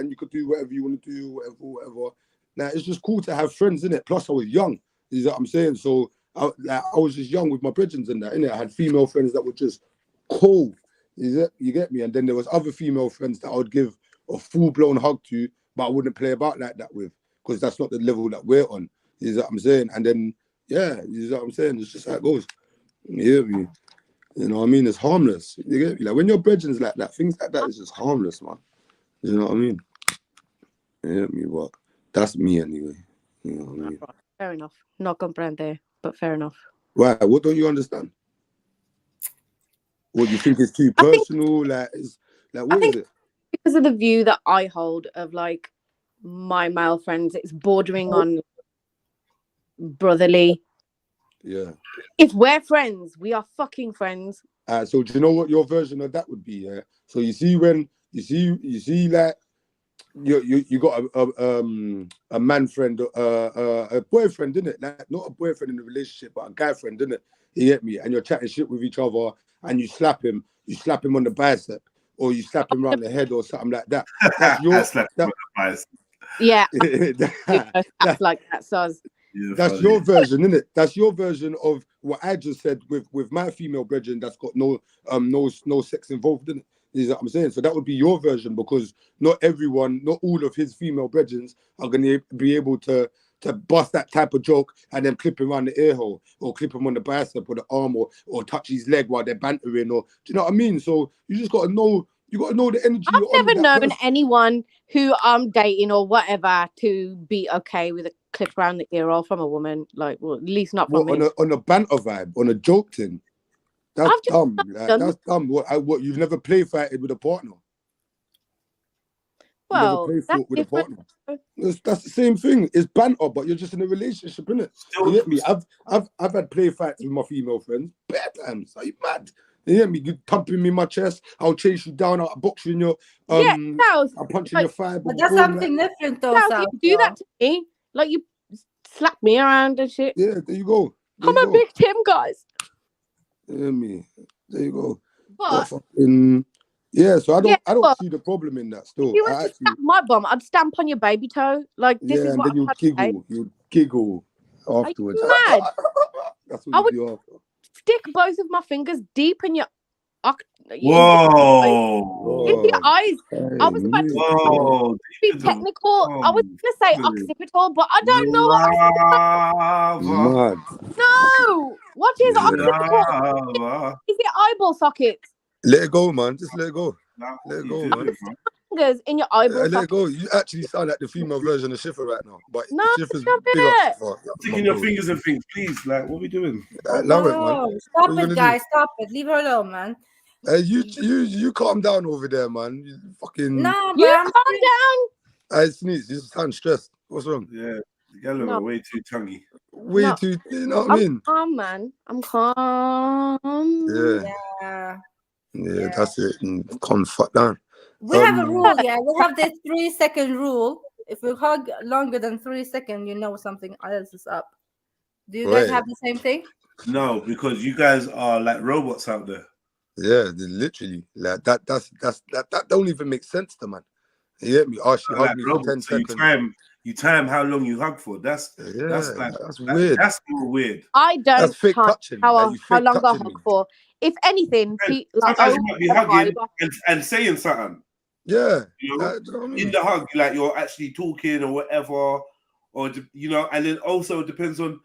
you could do whatever you want to do, whatever. Like it's just cool to have friends, innit? Plus I was young. You know what I'm saying? So I was just young with my brethren and that, innit? I had female friends that were just cool. You get me? And then there was other female friends that I would give a full-blown hug to, but I wouldn't play about like that with, because that's not the level that we're on. You know what I'm saying? And then yeah, you know what I'm saying? It's just how it goes. You get me? You know what I mean? It's harmless. You get me? Like when your brethren's like that, things like that is just harmless, man. You know what I mean? You get me? But that's me anyway. You know what I mean? Fair enough. Not comprehend there, but fair enough. Why? What don't you understand? What you think is too personal? What is it? Because of the view that I hold of like my male friends, it's bordering on brotherly. Yeah. If we're friends, we are fucking friends. So do you know what your version of that would be? Yeah. So you see when you see like you got a man friend, a boyfriend, innit? Like not a boyfriend in a relationship, but a guy friend, innit? You get me? And you're chatting shit with each other, and you slap him on the bicep, or you slap him around the head, or something like that. That's your Yeah. That's like that, Soz. That's your version, innit? That's your version of what I just said with my female brethren that's got no sex involved in it. You know what I'm saying? So that would be your version, because not all of his female brethren are going to be able to bust that type of joke and then clip him around the ear hole, or clip him on the bicep or the arm, or touch his leg while they're bantering, or do you know what I mean? So you just got to know. You got to know the energy. I've never known anyone who I'm dating or whatever to be okay with a clip around the ear hole from a woman. Like, well, at least not from me. On a banter vibe, on a joke thing. That's dumb. Like, that's dumb. What you've never play fighted with a partner? Well, that's with a partner. That's the same thing. It's banter, but you're just in a relationship, innit? You get me? I've had play fights with my female friends bare times. Are you mad? You hear me? You thumping me in my chest. I'll chase you down. I'll box you in your South. I'll punch you in your thigh. But that's something different though, South, South. you do that to me. Like you slap me around and shit. Yeah, there you go. I'm a victim, guys. You hear me? There you go. But fucking, yeah, so I don't see the problem in that still. if you was to stamp my bum, I'd stamp on your baby toe. Like this Yeah, is and what then you'd giggle afterwards. Are you mad? That's I what would you do after. stick both of my fingers deep in your Whoa. into your eyes. I was about to Whoa. be technical. I was gonna say occipital, but I don't know what Mad. No. What is occipital? Is it eyeball sockets? Let it go, man. Just let it go. Let it go, man. Fingers in your eyeball Let it socket. go. You actually sound like the female version of Schiffer right now. But No, Schiffer's stop big up it. Schiffer. Sticking your fingers and things, please. Like, what are we doing? Allow it, man. No, stop What you it, gonna guys. Stop it. Leave her alone, man. Hey, you calm down over there, man. You fucking. No, You but calm down. I sneeze. You sound stressed. What's wrong? Yeah, the gallo No. are way too tonguey. Way too. You know what I mean? I'm calm, man. I'm calm. Yeah, that's it. Calm fuck down. we have a rule, yeah. We have this 3-second rule. If we hug longer than 3 seconds, you know something else is up. Do you guys Right. have the same thing? No, because you guys are like robots out there. Yeah, literally. Like that don't even make sense to man. You get me? Oh, she Like hugged me for robots, 10 so seconds. you time how long you hug for. That's weird. That's more weird. I don't That's fake time touching. how Like, you how fake long I touching hug me. for. If anything, like Sometimes you might be hugging vibe. and saying something. Yeah. You know, do you know what I mean? in the hug, like you're actually talking or whatever, or you know, and then also it depends on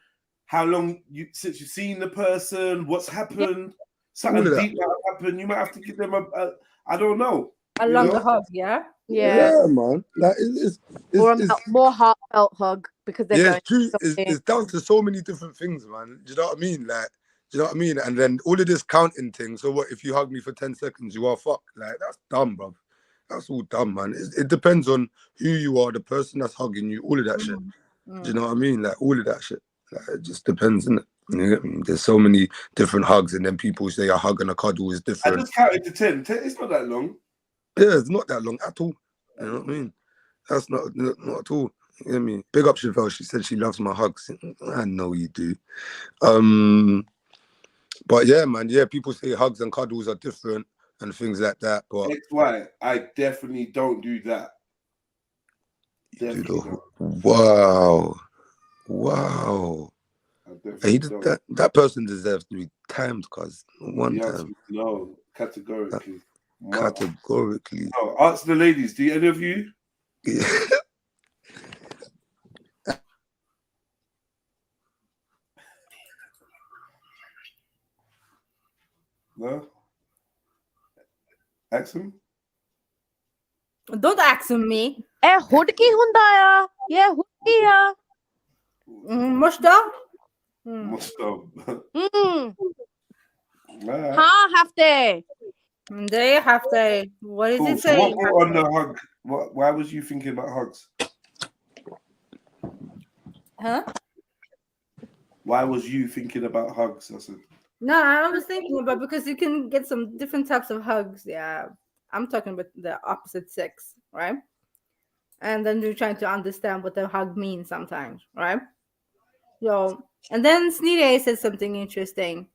how long since you've seen the person, what's happened, something All of that. deep might have happened. You might have to give them a I don't know. A you longer know? hug, yeah? Yeah, man. Like it's or a more heartfelt hug because they're yeah, going it's true. through something. It's down to so many different things, man. Do you know what I mean? Like, do you know what I mean? And then all of this counting thing. So what if you hug me for 10 seconds, you are fucked? Like, that's dumb, bro. That's all dumb, man. It depends on who you are, the person that's hugging you, all of that shit. Do you know what I mean? Like, all of that shit. Like, it just depends, innit? You get me? There's so many different hugs, and then people say a hug and a cuddle is I different. just counted to 10. It's not that long. Yeah, it's not that long at all. You know what I mean? That's not at all. You know what I mean? Big up Chevelle. She said she loves my hugs. I know you do. But yeah, man. Yeah, people say hugs and cuddles are different and things like that. But XY, I definitely don't do that. Definitely don't. Wow. I definitely don't. That person deserves to be timed, cause one The time. answer is no, categorically. Categorically. No, ask the ladies. Do any of you? No. Ask them. Don't ask me. Hudki hunda ya. Hudki ya. Mushta? Ha hafte. They have to. What is Cool. it So saying? what brought on the hug? Why was you thinking about hugs? Huh? Why was you thinking about hugs? I said. No, I was thinking about because you can get some different types of hugs. Yeah, I'm talking about the opposite sex, right? And then you're trying to understand what the hug means sometimes, right? So, and then Snide said something interesting.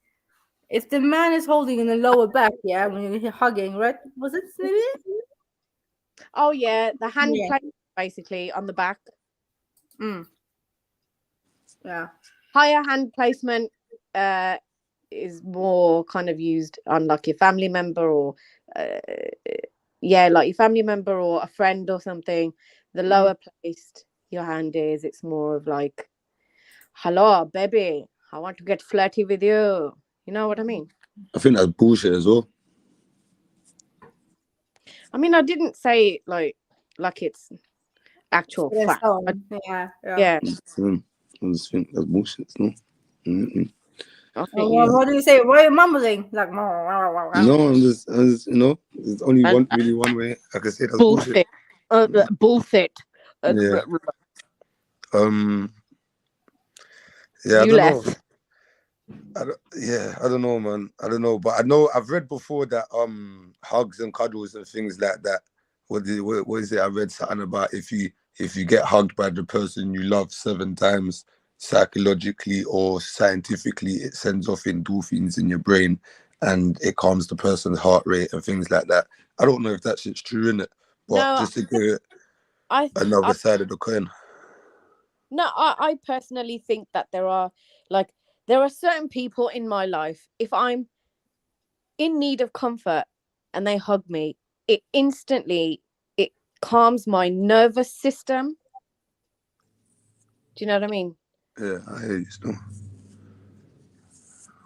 If the man is holding in the lower back, yeah, when you're hugging, right? Was it Snide? Oh yeah, the hand Yeah. placement basically on the back. Yeah. Higher hand placement is more kind of used on like your family member or like your family member or a friend or something. The lower placed your hand is, it's more of like, hello baby, I want to get flirty with you. You know what I mean? I think that's bullshit as well. I mean, I didn't say it like it's actual Yes, fact. yeah. I just think that's bullshit. No. What do you say? Why are you mumbling? Like, No, I'm just you know, there's only really one way I can say that's bullshit. Bullshit. Yeah, I You don't left. know. I don't know, man. I don't know, but I know I've read before that hugs and cuddles and things like that. What is it? I read something about if you get hugged by the person you love 7 times, psychologically or scientifically, it sends off endorphins in your brain and it calms the person's heart rate and things like that. I don't know if that shit's true, innit? But No, just to get I another side of the coin. No, I personally think that there are certain people in my life, if I'm in need of comfort and they hug me, it calms my nervous system. Do you know what I mean? Yeah, I hear you still.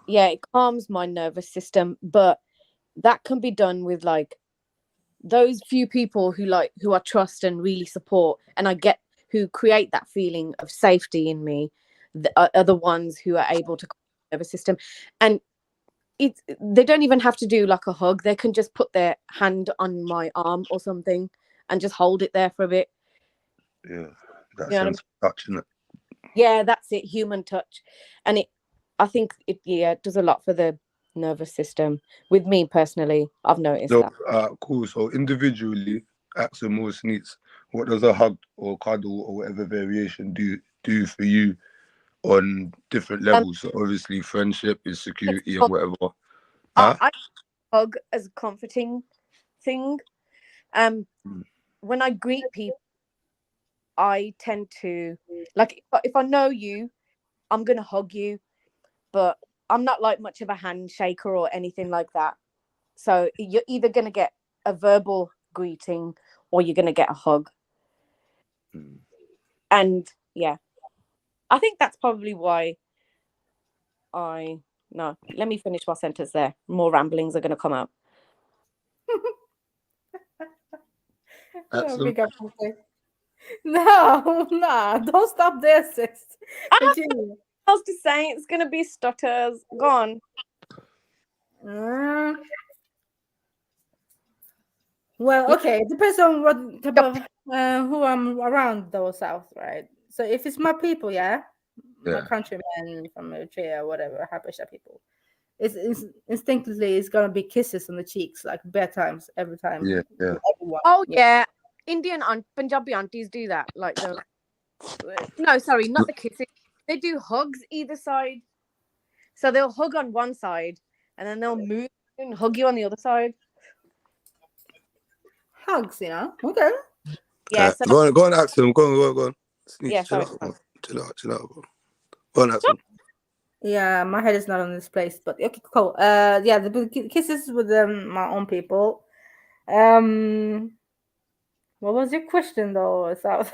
Yeah, it calms my nervous system, but that can be done with like those few people who I trust and really support, and I get who create that feeling of safety in me, are the ones who are able to calm the nervous system. And they don't even have to do like a hug. They can just put their hand on my arm or something and just hold it there for a bit. Yeah, that You know sense of touch, innit? Yeah, that's it, human touch. And I think it does a lot for the nervous system. With me personally, I've noticed So, that. cool. So individually, Axel Morse needs, what does a hug or cuddle or whatever variation do for you on different levels? So obviously, friendship is security and whatever. I hug as a comforting thing. When I greet people, I tend to like if I know you, I'm gonna hug you, but I'm not like much of a handshaker or anything like that. So you're either gonna get a verbal greeting or you're gonna get a hug. And yeah, I think that's probably why no, let me finish my sentence there. More ramblings are gonna come out. Oh, big up, okay. No, nah, don't stop there, sis. Continue. I was just saying it's gonna be stutters. Go on. Well, okay, it depends on what type of who I'm around though, South, right? So if it's my people, my countrymen from Eritrea, whatever, Habesha people, it's instinctively it's gonna be kisses on the cheeks, like bedtimes every time. Yeah. Everyone. Oh yeah, Indian Punjabi aunties do that. Like no, sorry, not the kissing. They do hugs either side. So they'll hug on one side and then they'll move and hug you on the other side. Hugs, okay. Yeah. So Go on, Axel. Go on. Yeah, chill sorry. out. Chill out. Go on, Axel. Yeah, my head is not on this place, but okay, cool. Yeah, the kisses with my own people. What was your question though, South?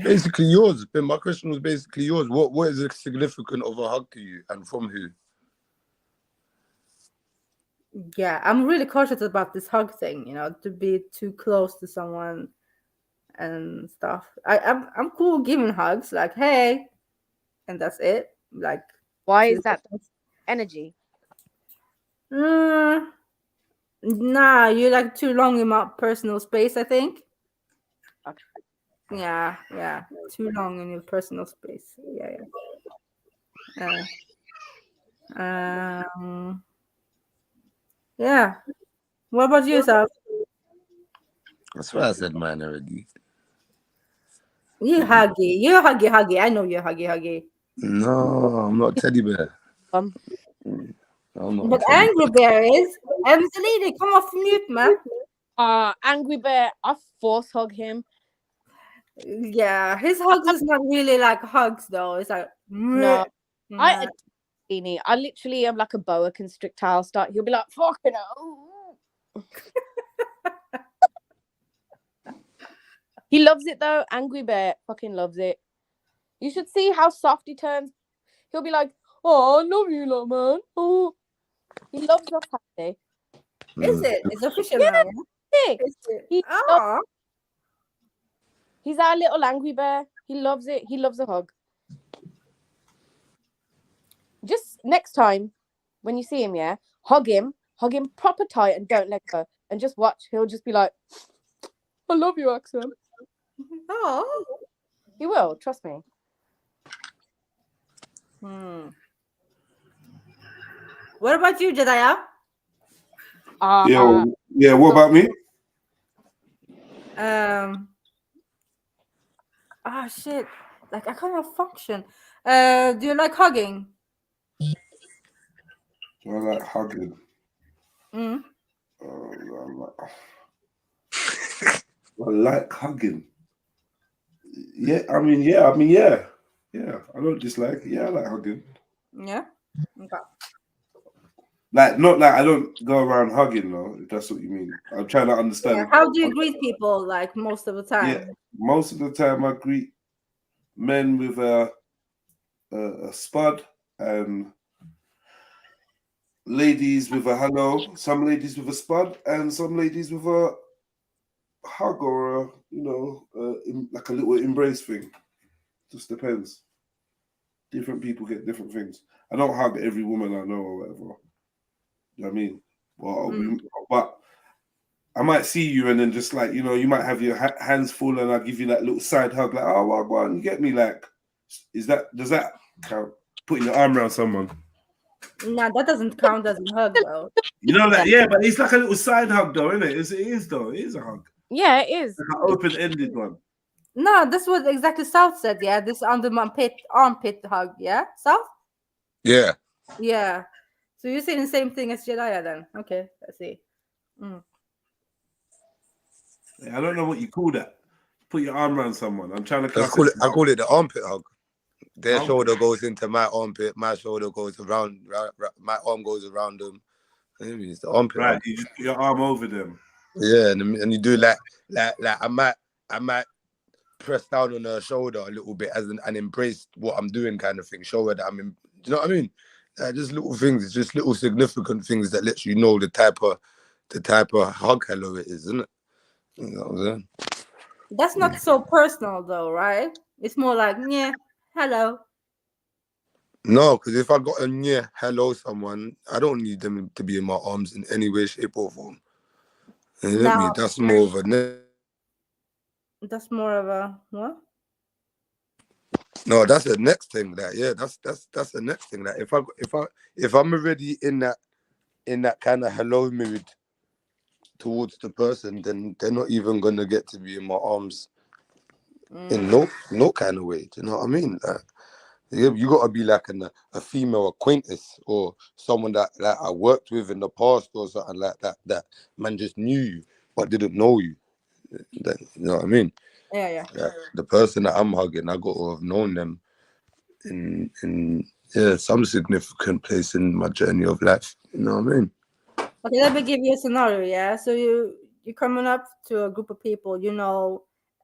Basically yours. My question was basically yours. What is the significance of a hug to you, and from who? Yeah, I'm really cautious about this hug thing. To be too close to someone and stuff. I'm cool giving hugs, like hey, and that's it. Like, why is that energy? Nah, you're like too long in my personal space, I think. Okay. Yeah, too long in your personal space. Yeah. What about you, Sal? That's why I said mine already. You're huggy. I know you're huggy. No, I'm not a teddy bear. I'm not But Angry Bear is. Zelina, come off mute, man. Angry Bear, I force hug him. Yeah, his hugs is not really like hugs though. It's like no. I literally am like a boa constrictor. I'll start. He'll be like, "Fucking hell." He loves it though. Angry Bear fucking loves it. You should see how soft he turns. He'll be like, "Oh, I love you, lot, man." Oh, he loves us, happy. Is it? It's official now. He's our little Angry Bear. He loves it. He loves a hug. Just next time when you see him, hug him proper tight and don't let go. And just watch. He'll just be like, "I love you, Axel." Oh. He will, trust me. What about you, Jedediah? Yeah, what about me? Shit. Like I can't function. Do you like hugging? I like hugging. Mm. I like hugging. Yeah, I mean, yeah. I don't dislike it. Yeah, I like hugging. Yeah. Okay. Like, not like I don't go around hugging though, if that's what you mean. I'm trying to understand. Yeah. How do you greet people like most of the time? Yeah, most of the time I greet men with a spud and ladies with a hello. Some ladies with a spud and some ladies with a hug or a, like a little embrace thing. Just depends. Different people get different things. I don't hug every woman I know or whatever. You know what I mean? Well, but I might see you and then just like, you might have your hands full and I'll give you that little side hug, like, oh, well, go on, you get me? Like, does that count? Putting your arm around someone? No, that doesn't count as a hug, though. You know that, yeah, but it's like a little side hug, though, isn't it? It is, though. It is a hug. Yeah, it is. Like an open-ended one. No, this was exactly South said, yeah. This under my armpit hug, yeah? South? Yeah. Yeah. So you're saying the same thing as Jedediah then? Okay, let's see. I don't know what you call that. Put your arm around someone. I'm trying to I call it the armpit hug. Their shoulder goes into my armpit, my shoulder goes around, my arm goes around them. It's the armpit hug. You just put your arm over them. Yeah, and you do like I might press down on her shoulder a little bit and embrace what I'm doing, kind of thing. Show her that I'm in. Do you know what I mean? Just little things. It's just little significant things that lets you know the type of hug hello it is, isn't it? You know what I'm saying? That's not so personal, though, right? It's more like, yeah, hello. No, because if I got a hello someone, I don't need them to be in my arms in any way, shape, or form. You know me? That's more of a. That's more of a what? No, that's the next thing. That that's the next thing. That if I'm already in that kind of hello mood towards the person, then they're not even gonna get to be in my arms in no kind of way. Do you know what I mean? You gotta be like a female acquaintance or someone that I worked with in the past or something like that. That man just knew you but didn't know you. You know what I mean? Yeah. The person that I'm hugging, I got to have known them in some significant place in my journey of life. You know what I mean? Okay, let me give you a scenario. Yeah, so you're coming up to a group of people.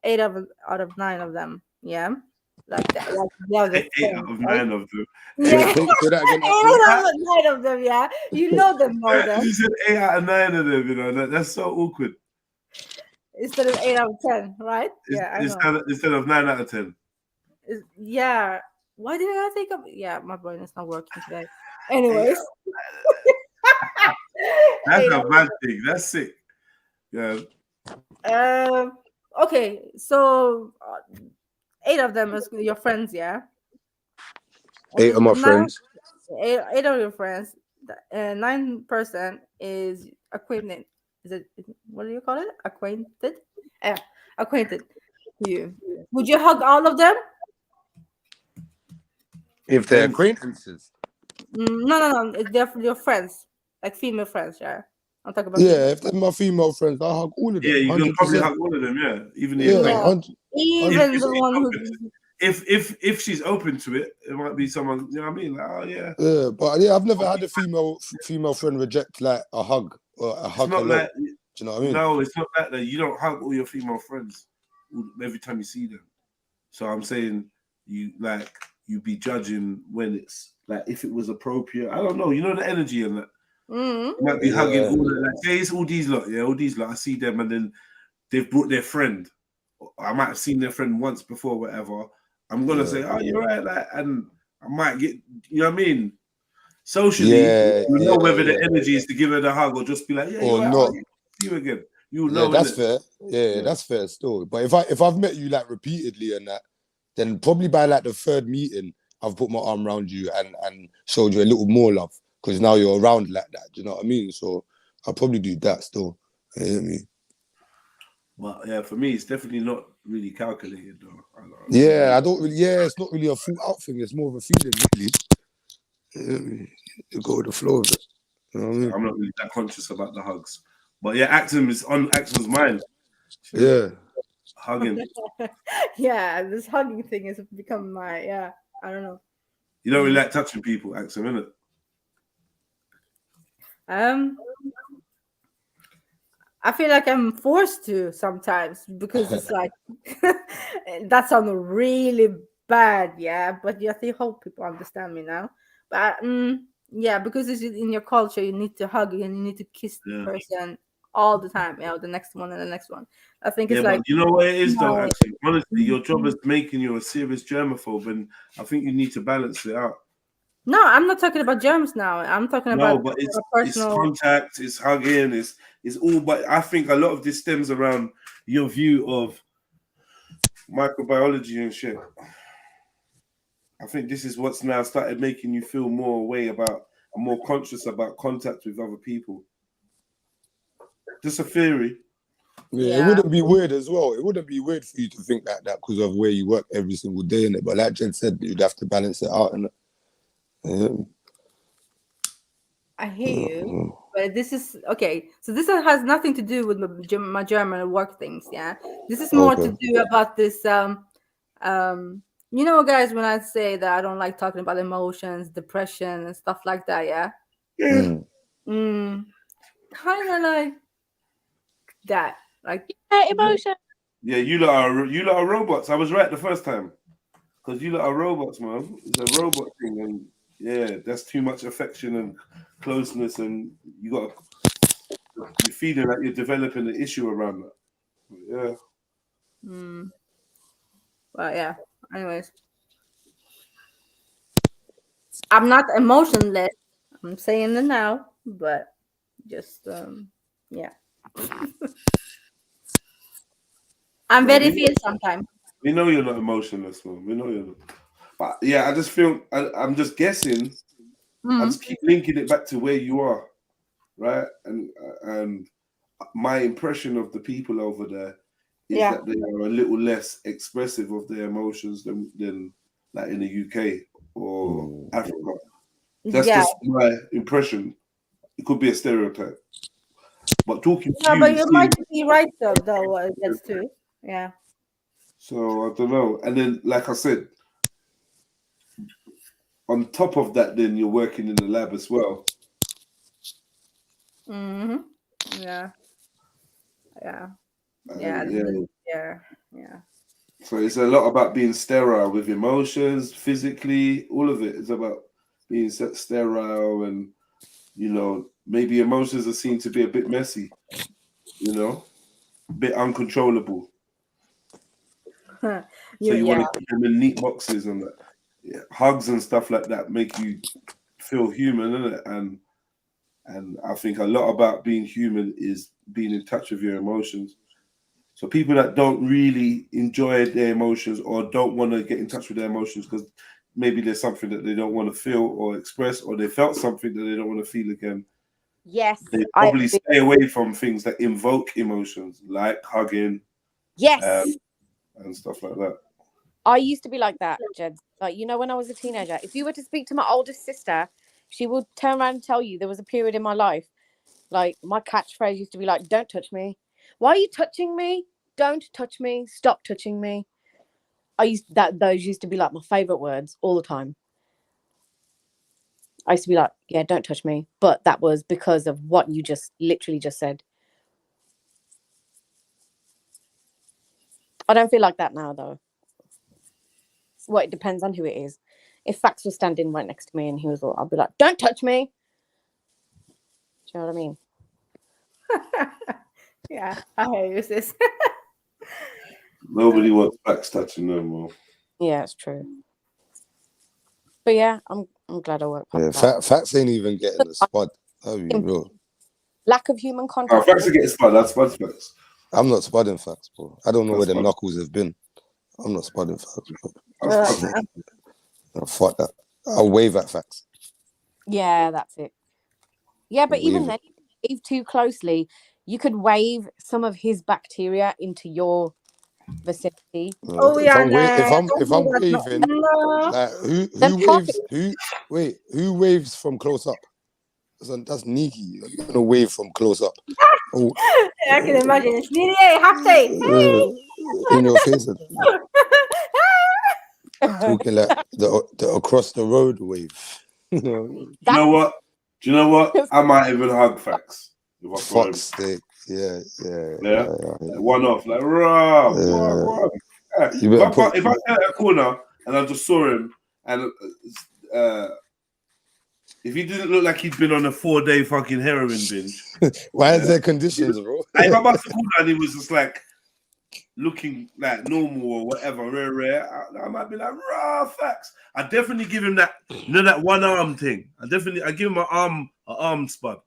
8 out of 9 of them. Yeah, like that. Like 8 out of 9 of them. Yeah, 8 out of 9 of them. Yeah, know them. You said 8 out of 9 of them. That's so awkward. Instead of 8 out of 10, right? I know. Instead of 9 out of 10. Yeah. Why didn't I think of? Yeah, my brain is not working today. Anyways. That's a bad thing. That's sick. Yeah. Okay, so 8 of them is your friends, yeah? 8 of my friends. 8 of your friends. 9% is acquainted. Is it? What do you call it? Acquainted. Acquainted. You. Would you hug all of them? If they're acquaintances. No. They're your friends, like female friends. Yeah, I'm talking about. Yeah, if they're my female friends, I hug all of them. Yeah, you can probably hug all of them. Yeah, even the the one who. If she's open to it, it might be someone. You know what I mean? Like, oh yeah. Yeah, but I've never had a female friend reject like a hug or a hug. Do you know what I mean? No, it's not that. You don't hug all your female friends every time you see them. So I'm saying you be judging when it's like if it was appropriate. I don't know. You know the energy in that. You might be hugging all the it's all these lot. Yeah, all these lot. I see them and then they've brought their friend. I might have seen their friend once before, whatever. I'm gonna say, oh, you're right, and I might get, you know what I mean? Socially, you know whether the energy is to give her the hug or just be like, yeah, or not. See you again. You know. That's fair. Yeah, that's fair still. But if I've met you like repeatedly and that, then probably by like the 3rd meeting, I've put my arm around you and showed you a little more love. because now you're around like that. Do you know what I mean? So I'll probably do that still. You know what I mean? But yeah, for me, it's definitely not really calculated though. Yeah, it's not really a full out thing. It's more of a feeling, really. You know what I mean? You go with the flow of it. You know what I mean? I'm not really that conscious about the hugs. But yeah, Axum is on Axum's mind. Yeah. Hugging. Yeah, this hugging thing has become my I don't know. You don't really like touching people, Axum, innit? I feel like I'm forced to sometimes because it's like that sounds really bad, but I hope people understand me now. But because it's in your culture, you need to hug and you need to kiss the person all the time, the next one and the next one. I think it's like, but you know what it is though, actually. Honestly, your job is making you a serious germaphobe, and I think you need to balance it out. No, I'm not talking about germs now. I'm talking about but it's personal contact, it's hugging, it's all. But I think a lot of this stems around your view of microbiology and shit. I think this is what's now started making you feel more aware about and more conscious about contact with other people. Just a theory. Yeah, it wouldn't be weird as well. It wouldn't be weird for you to think like that because of where you work every single day in it. But like Jen said, you'd have to balance it out. I hear you, but this is okay. So this has nothing to do with my German work things. Yeah, this is more to do about this. You know, guys, when I say that I don't like talking about emotions, depression, and stuff like that. Yeah. Kind of like that, like emotion. Yeah, you lot are robots. I was right the first time, because you lot are robots, man. It's a robot thing, and yeah, that's too much affection and closeness, and you're feeling like you're developing an issue around that. Yeah. Well, yeah. Anyways, I'm not emotionless. I'm saying it now, but just yeah. I'm very feel sometimes. We know you're not emotionless, man. We know you're not. But yeah, I just feel I'm just guessing. I just keep linking it back to where you are, right? And my impression of the people over there is that they are a little less expressive of their emotions than like in the UK or Africa. That's just my impression. It could be a stereotype. But talking to you, but you might be right though. That's true. Yeah. So I don't know. And then, like I said, on top of that, then you're working in the lab as well. Yeah. So it's a lot about being sterile with emotions, physically, all of it is about being sterile, and maybe emotions are seen to be a bit messy, a bit uncontrollable. So you want to keep them in neat boxes, and hugs and stuff like that make you feel human, isn't it? And I think a lot about being human is being in touch with your emotions. So people that don't really enjoy their emotions or don't want to get in touch with their emotions because maybe there's something that they don't want to feel or express, or they felt something that they don't want to feel again. Yes. They probably stay away from things that invoke emotions, like hugging. Yes. And stuff like that. I used to be like that, Jed. Like, when I was a teenager, if you were to speak to my oldest sister, she would turn around and tell you there was a period in my life. Like, my catchphrase used to be like, don't touch me. Why are you touching me? Don't touch me. Stop touching me. Those used to be like my favorite words all the time. I used to be like, yeah, don't touch me. But that was because of what you literally just said. I don't feel like that now, though. Well, it depends on who it is. If Fax was standing right next to me and he was all, I'll be like, don't touch me. Do you know what I mean? Yeah, I hear you, sis. Nobody wants Fax touching no more. Yeah, it's true. But yeah, I'm glad I work. Yeah, Fax ain't even getting a spud. That'll be real. Lack of human contact. Fax are getting spud. That's spud Fax. I'm not spudding Fax, bro. I don't know where them knuckles have been. I'm not spudding Fax, bro. Fuck that. I'll wave at Fax. Yeah, that's it. Yeah, but even then, if you wave too closely, you could wave some of his bacteria into your vicinity. Oh If yeah, I'm don't if do I'm that. waving, No. like Then who waves who waves from close up? That's sneaky. You're gonna wave from close up. Oh, I can imagine. It's nearly half day. in your face, talking like the across the road wave. You know what? Do you know what? I might even hug facts. Fuck's sake. Yeah. Like one off, like raw. Yeah. You better If I turn a corner and I just saw him, and if he didn't look like he'd been on a 4-day fucking heroin binge, why is there conditions, bro? If I bust a corner and he was just like looking like normal or whatever, rare, I might be like raw facts. I definitely give him that, you know, that one arm thing. I give him an arm spud,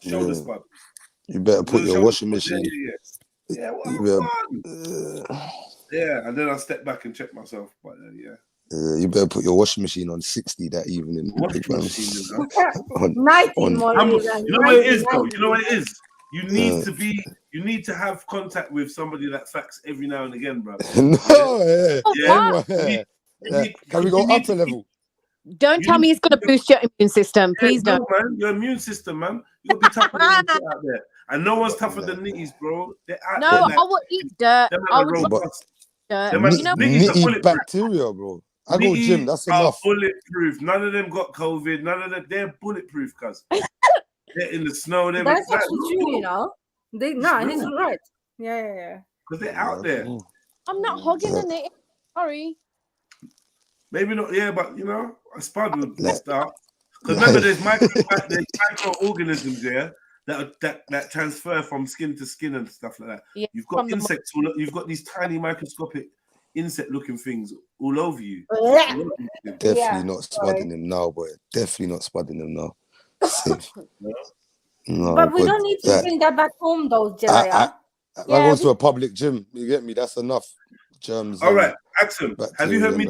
shoulder spud. You better put your washing machine. Yeah, and then I step back and check myself. But you better put your washing machine on 60 that evening. Washing machine, 90 more. You know what it is, though. You know what it is. You need to be. You need to have contact with somebody that facts every now and again, bro. Can we go up a level? Don't tell me it's going to boost your immune system. Please don't. No, man. Your immune system, man. You'll be tougher than out there. And no one's tougher than nitties, bro. They're out there, like, I would eat dirt. I would dirt. Nitty bacteria, bro. I go gym, that's enough. Bulletproof. None of them got COVID. None of them, they're bulletproof, cuz. They're in the snow. That's actually true, you know. He's right. Yeah. Because they're out there. I'm not hogging the native. Sorry. Maybe not, but you know, a spud would start. Because remember, there's microorganisms there that transfer from skin to skin and stuff like that. Yeah, you've got insects, you've got these tiny microscopic insect-looking things all over you. Definitely not spudding him now, boy. Definitely not spudding him now. Safe. No, but we don't need to bring that back home, though, Jerry. I go to a public gym. You get me? That's enough. Germs. All right, Axel. Have you heard me?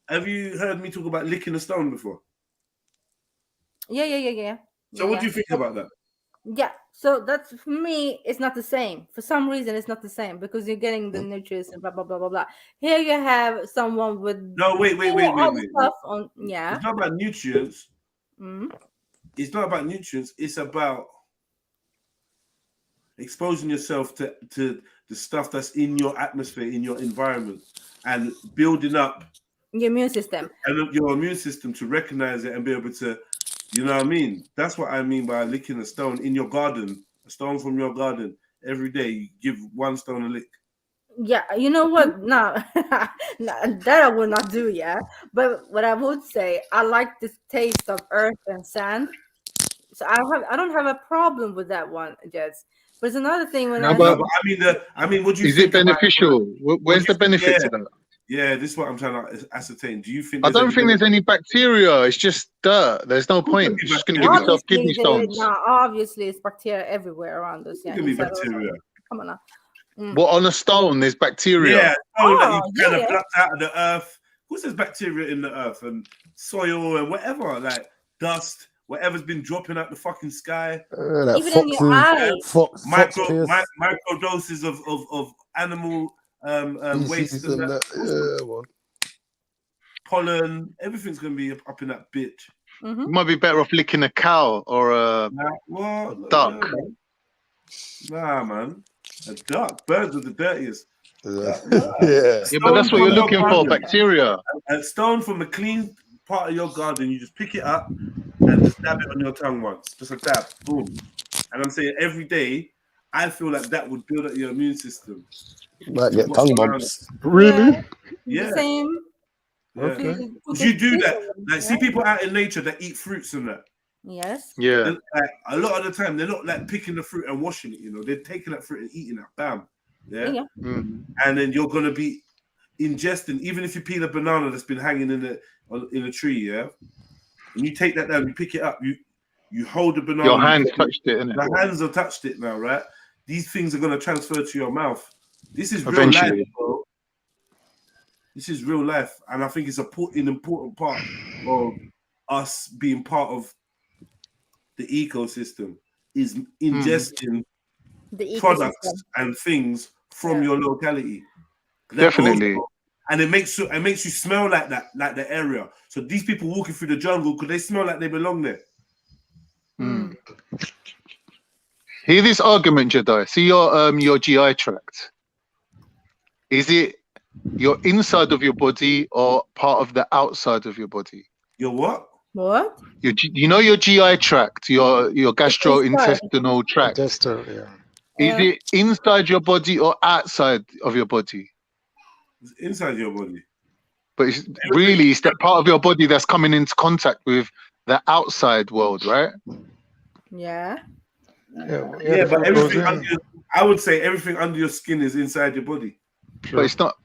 Have you heard me talk about licking a stone before? Yeah. So what do you think about that? Yeah, so that's, for me, it's not the same. For some reason, it's not the same because you're getting the nutrients and blah, blah, blah, blah, blah. Here you have someone with... No, wait. Stuff on, yeah. It's not about nutrients. Mm-hmm. It's not about nutrients. It's about exposing yourself to the stuff that's in your atmosphere, in your environment, and building up your immune system. And your immune system to recognize it and be able to, you know what I mean? That's what I mean by licking a stone in your garden, a stone from your garden. Every day, you give one stone a lick. Yeah, you know what? No, that I would not do, yeah. But what I would say, I like the taste of earth and sand. So I don't have a problem with that one, Jess. But it's another thing when I mean, would you? Is it beneficial? Where's the benefit to that? Yeah, this is what I'm trying to ascertain. Do you think? I don't think there's any bacteria. It's just dirt. There's no point. You're just going to give yourself kidney stones. No, obviously, it's bacteria everywhere around us. Yeah, it can be bacteria. Come on now. What, on a stone? There's bacteria. Yeah, that you kind of plucked out of the earth. What's there's bacteria in the earth and soil and whatever, like dust, whatever's been dropping out the fucking sky. Even in your eyes. Micro doses of animal waste and that. Pollen, everything's gonna be up in that bitch. Mm-hmm. You might be better off licking a cow or a duck. Nah, man. A duck. Birds are the dirtiest. Yeah, but that's what you're looking for, bacteria. A stone from a clean part of your garden, you just pick it up and just dab it on your tongue once. Just a dab. Boom. And I'm saying every day, I feel like that would build up your immune system. Might get tongue bumps. Really? Yeah. Same. Okay. Would you do that? Like, see people out in nature that eat fruits and that. Yes. Yeah. Like, a lot of the time, they're not like picking the fruit and washing it. You know, they're taking that fruit and eating it. Bam. Yeah. Mm. And then you're gonna be ingesting, even if you peel a banana that's been hanging in a tree. Yeah. And you take that down, you pick it up, you hold the banana. Your hands touched it, innit? The hands have touched it now, right? These things are gonna transfer to your mouth. This is real Eventually. life, bro. This is real life, and I think it's an important part of us being part of the ecosystem is ingesting The products ecosystem. and things from your locality. That Definitely. also- and it makes you smell like that, like the area. So these people walking through the jungle, could they smell like they belong there? Hear this argument, Jedi. See your GI tract. Is it your inside of your body or part of the outside of your body? Your what? What? You know your GI tract, your gastrointestinal tract. Is it inside your body or outside of your body? It's inside your body. But it's that part of your body that's coming into contact with the outside world, right? Yeah. Yeah, but everything I would say everything under your skin is inside your body. But it's not.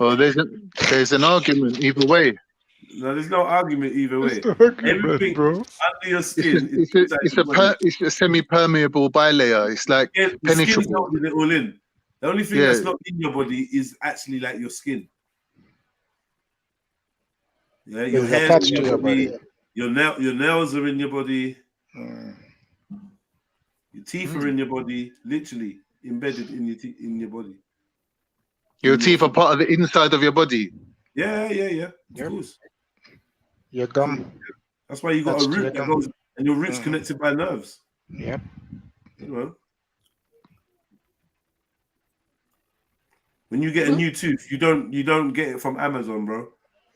Well, there's an argument either way. No, there's no argument either way. Everything under your skin It's a semi-permeable bilayer. It's like the skin is penetrable. holding it all in. The only thing that's not in your body is actually like your skin. Yeah, your It's hair attached in to your your body. body. Your nails are in your body. Your teeth are in your body, literally embedded in your body. Your teeth are part of the inside of your body. Yeah. Of course. Your gum. That's why you got a root that goes, and your root's connected by nerves. Yep. You know. When you get a new tooth, you don't get it from Amazon, bro.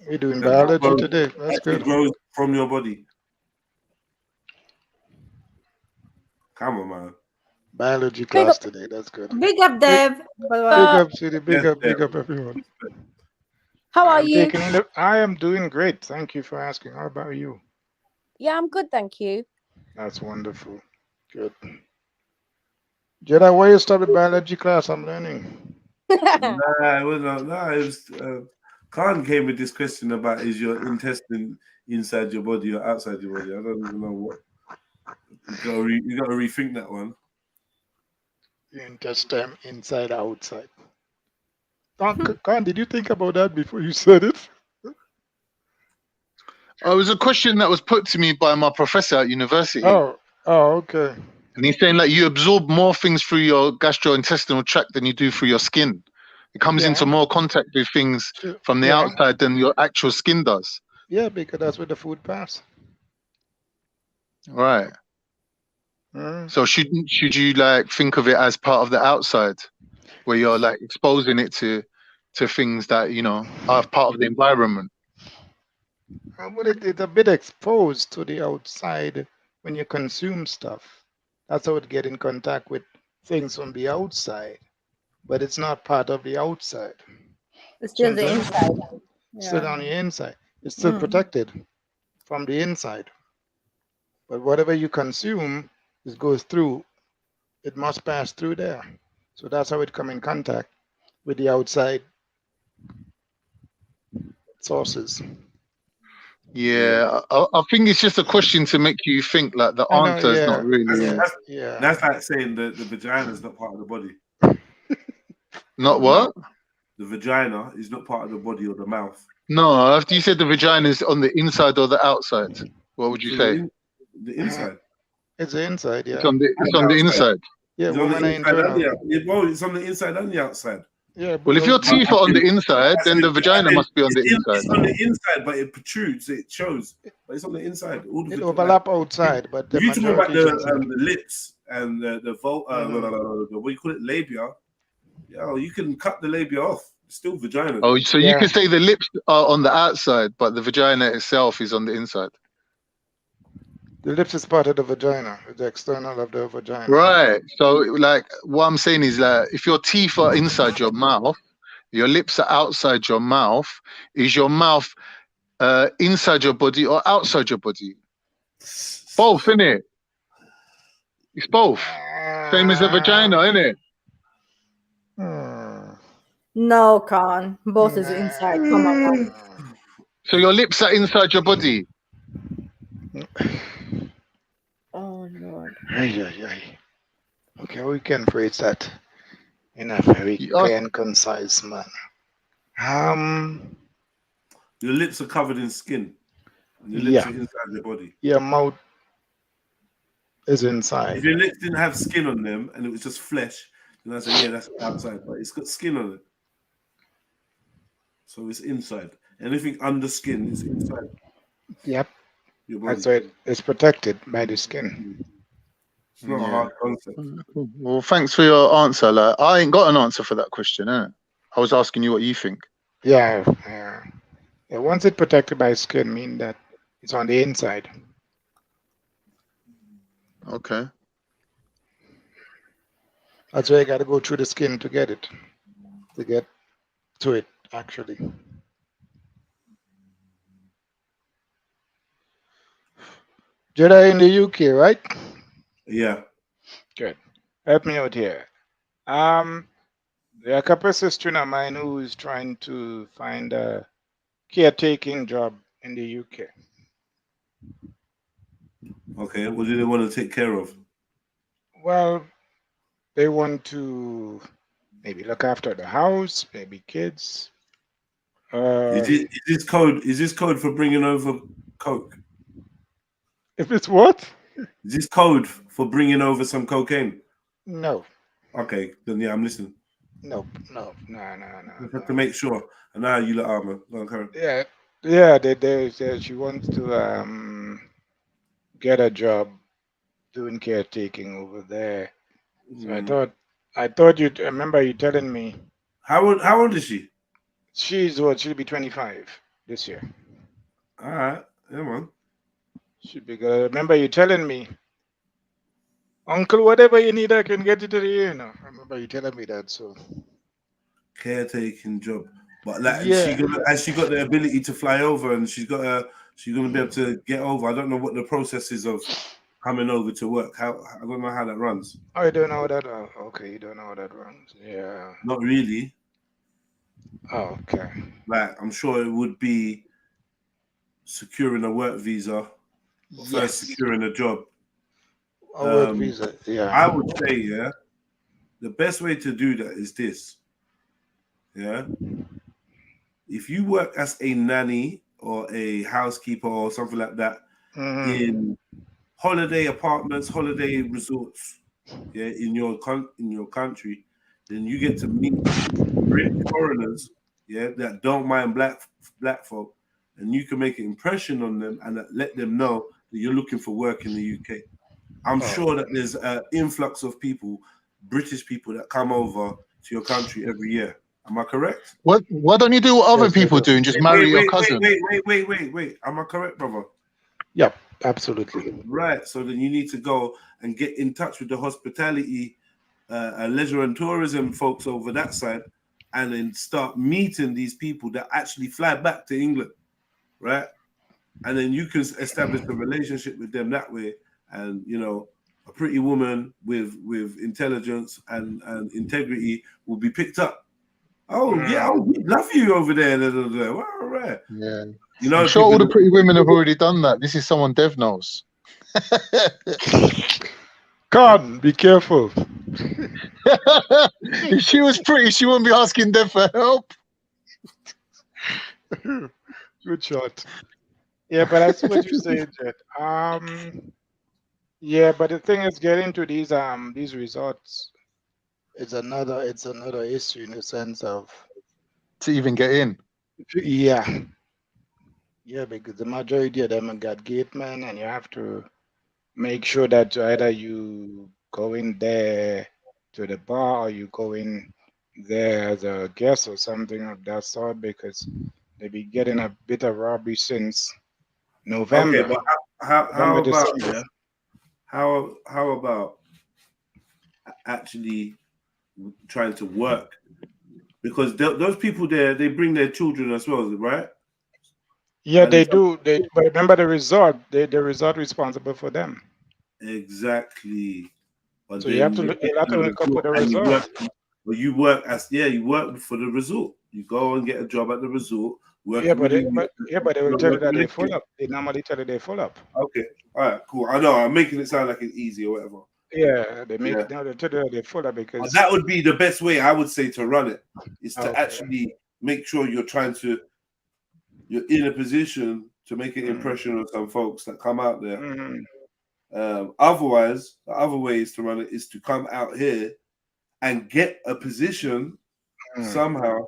We're doing biology today. That's good. It grows from your body. Come on, man. Biology class today. That's good. Big up, Dev. Big up, City. Big up, everyone. How are I'm you? I am doing great. Thank you for asking. How about you? Yeah, I'm good, thank you. That's wonderful. Good. Jedi, why you started biology class? I'm learning. Nah, it wasn't. Nah, it was. Khan came with this question about is your intestine inside your body or outside your body? I don't even know what. You got to rethink that one. Intestine inside, outside. Khan, did you think about that before you said it? It was a question that was put to me by my professor at university. Oh, okay. And he's saying like you absorb more things through your gastrointestinal tract than you do through your skin. It comes into more contact with things from the outside than your actual skin does. Yeah, because that's where the food pass. Right. So should you like think of it as part of the outside, where you're like exposing it to things that are part of the environment? Well, it's a bit exposed to the outside when you consume stuff. That's how it get in contact with things from the outside, but it's not part of the outside. It's still the inside. It's still on the inside. It's still protected from the inside. But whatever you consume, it goes through. It must pass through there. So that's how it come in contact with the outside sources. Yeah, I think it's just a question to make you think. Like the answer is not really. That's like saying the vagina is not part of the body. Not what? The vagina is not part of the body or the mouth. No, after you said the vagina is on the inside or the outside, what would you say? The inside. It's the inside, yeah. It's on the inside. Yeah, it's on the inside and the outside. Yeah. Well, if your teeth are on the inside, then the vagina must be on the inside. It's on the inside, but it protrudes. It shows, but it's on the inside. It overlap outside, but the you talking about majority the lips and the what do you call it, labia? Yeah, you can cut the labia off. It's still vagina. Oh, so you can say the lips are on the outside, but the vagina itself is on the inside. The lips is part of the vagina, the external of the vagina. Right. So, like, what I'm saying is that if your teeth are inside your mouth, your lips are outside your mouth, is your mouth inside your body or outside your body? Both, innit? It's both. Same as the vagina, innit? No, Khan. Both is inside. Come on. So your lips are inside your body? Oh, Lord. Okay, we can phrase that in a very clear and concise manner. Your lips are covered in skin. And your lips Yeah. are inside your body. Your mouth is If inside. your lips didn't have skin on them and it was just flesh, then I say, yeah, that's outside. But it's got skin on it. So it's inside. Anything under skin is inside Yep. your body. That's why it's protected by the skin. It's not a hard concept. Well, thanks for your answer. Like, I ain't got an answer for that question, innit? I was asking you what you think. Yeah. Yeah. Once it's protected by skin, mean that it's on the inside. Okay. That's why you got to go through the skin to get it. To get to it, actually. Jedi in the UK, right? Yeah. Good. Help me out here. There are a couple of sisters of mine who is trying to find a caretaking job in the UK. Okay. What do they want to take care of? Well, they want to maybe look after the house, maybe kids. Is this code for bringing over coke? If it's what? Is this code for bringing over some cocaine? No. Okay, then yeah, I'm listening. No. Just have to make sure. And now you lot are, man. Okay. Yeah. They she wants to get a job doing caretaking over there. So I thought you remember you telling me. How old is she? She'll be 25 this year. All right, yeah, man. Should be good. Remember you telling me, Uncle, whatever you need, I can get it to you. I remember you telling me that. So caretaking job, but like, yeah. has she got the ability to fly over, and she's gonna be able to get over? I don't know what the process is of coming over to work. I don't know how that runs. Oh, you don't know that? Okay, you don't know how that runs. Yeah. Not really. Oh, okay. Like, I'm sure it would be securing a work visa, or first securing a job. A work visa, yeah. I would say, yeah, the best way to do that is this. Yeah. If you work as a nanny or a housekeeper or something like that in holiday apartments, holiday resorts, yeah, in your country, then you get to meet rich foreigners, yeah, that don't mind black folk, and you can make an impression on them and let them know that you're looking for work in the UK. I'm sure that there's an influx of people, British people, that come over to your country every year. Am I correct? Why don't you do what other people do and just marry your cousin? Wait. Am I correct, brother? Yep, absolutely. Right. So then you need to go and get in touch with the hospitality, leisure and tourism folks over that side, and then start meeting these people that actually fly back to England, right? And then you can establish a relationship with them that way. And, you know, a pretty woman with intelligence and integrity will be picked up. Oh, yeah, we love you over there. Well, all right. Yeah. You know, I'm sure all the pretty women have already done that. This is someone Dev knows. Con, be careful. If she was pretty, she wouldn't be asking Dev for help. Good shot. Yeah, but I see what you're saying, Jet. Yeah, but the thing is, getting to these resorts, it's another issue in the sense of to even get in. Yeah. Yeah, because the majority of them got gate men, and you have to make sure that either you go in there to the bar or you go in there as a guest or something of that sort, because they be getting a bit of robbery since November. Okay, but how about actually trying to work? Because those people there, they bring their children as well, right? Yeah, and they do. But remember the resort, the resort responsible for them. Exactly. But so you have to look up with the resort. You work for the resort. You go and get a job at the resort. But they will tell you that they're full up. They normally tell you they're full up. Okay. All right, cool. I know I'm making it sound like it's easy or whatever. Yeah, they make it now. They tell you they're full up because that would be the best way, I would say, to run it. Is to actually make sure you're trying to you're in a position to make an impression on some folks that come out there. Otherwise, the other ways to run it is to come out here and get a position somehow,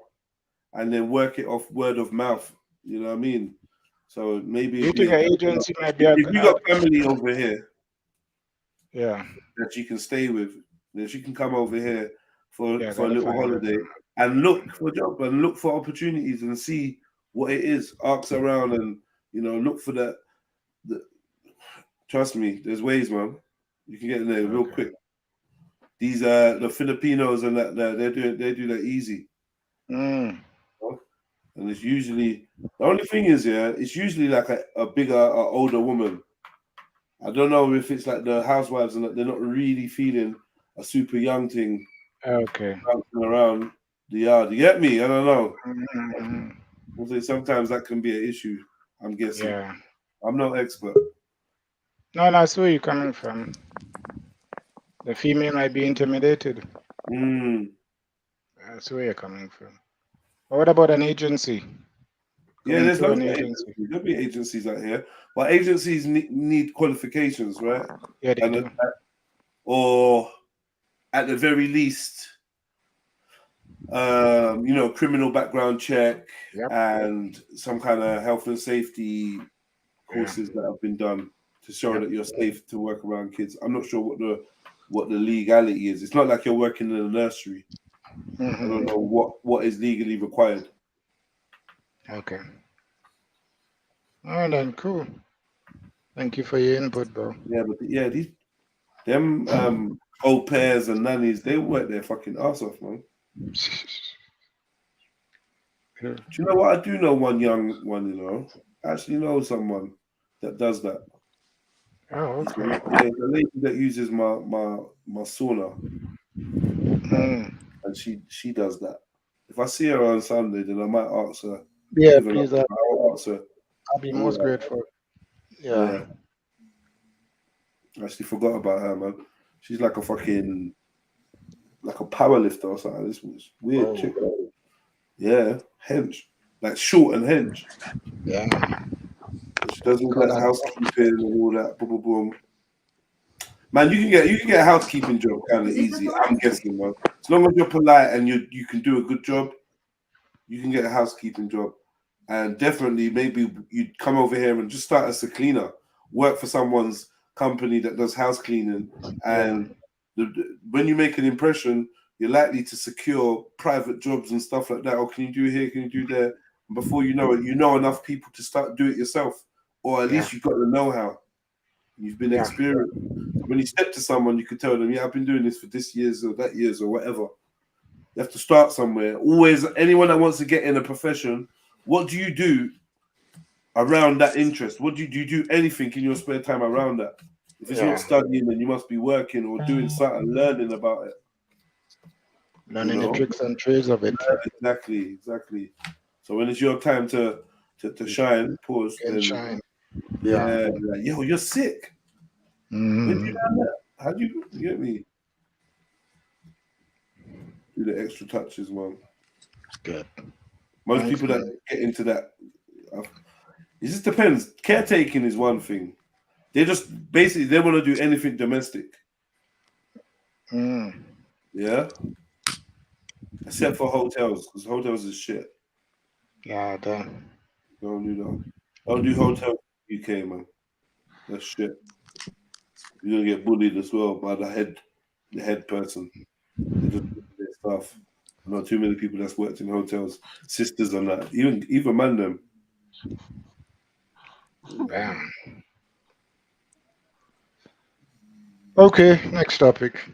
and then work it off word of mouth. You know what I mean? So maybe You think an agency might be if you got family over here, yeah, that you can stay with, then she can come over here for a gotta little find holiday and look for a job and look for opportunities and see what it is. Ask around and look for that. Trust me, there's ways, man. You can get in there real quick. These the Filipinos and that they do that easy. And it's usually the only thing is, it's usually like a bigger, older woman. I don't know if it's like the housewives and they're not really feeling a super young thing. Okay. Bouncing around the yard. You get me? I don't know. Sometimes that can be an issue. I'm guessing. Yeah. I'm no expert. No, that's where you're coming from. The female might be intimidated. That's where you're coming from. But what about an agency? Yeah, there's no agency. There'll be agencies out here, but agencies need qualifications, right? Yeah, they do. Or at the very least, criminal background check and some kind of health and safety courses that have been done to show that you're safe to work around kids. I'm not sure what the legality is. It's not like you're working in a nursery. I don't know what is legally required. Okay. All right, then, cool. Thank you for your input, bro. Yeah, but them au pairs and nannies, they work their fucking ass off, man. Do you know what? I do know one young one, I actually know someone that does that. Oh, okay. Yeah, the lady that uses my sauna. And she does that. If I see her on Sunday, then I might ask her. Yeah, please. I'll ask her. I'll be most grateful. Yeah. I actually forgot about her, man. She's like a fucking power lifter or something. This was weird chick. Yeah, hench. Like short and hench. Yeah. She does all that housekeeping and all that. Boom, boom, boom. Man, you can get a housekeeping job kind of easy. I'm guessing, man. As long as you're polite and you can do a good job, you can get a housekeeping job. And definitely, maybe you'd come over here and just start as a cleaner, work for someone's company that does house cleaning, and when you make an impression, you're likely to secure private jobs and stuff like that. Oh, can you do here? Can you do there? And before you know it, you know enough people to start do it yourself, or at least you've got the know-how. You've been experienced. When you step to someone, you can tell them, "Yeah, I've been doing this for this years or that years or whatever." You have to start somewhere. Always, anyone that wants to get in a profession, what do you do around that interest? What do you do anything in your spare time around that? If it's not studying, then you must be working or doing something, learning about it. Learning the tricks and trades of it. Exactly. So when it's your time to shine, pause and shine. Yeah, like, yo, you're sick. When you done that? How do you get me? Do the extra touches, man. Good. Most people that get into that, it just depends. Caretaking is one thing. They just basically they want to do anything domestic. Yeah. Except for hotels, because hotels is shit. Yeah, damn. Don't do that. Don't do hotels in the UK, man. That's shit. You're gonna get bullied as well by the head person. They just do their stuff. I know too many people that's worked in hotels, sisters and that. Even man them. Damn. Okay, next topic.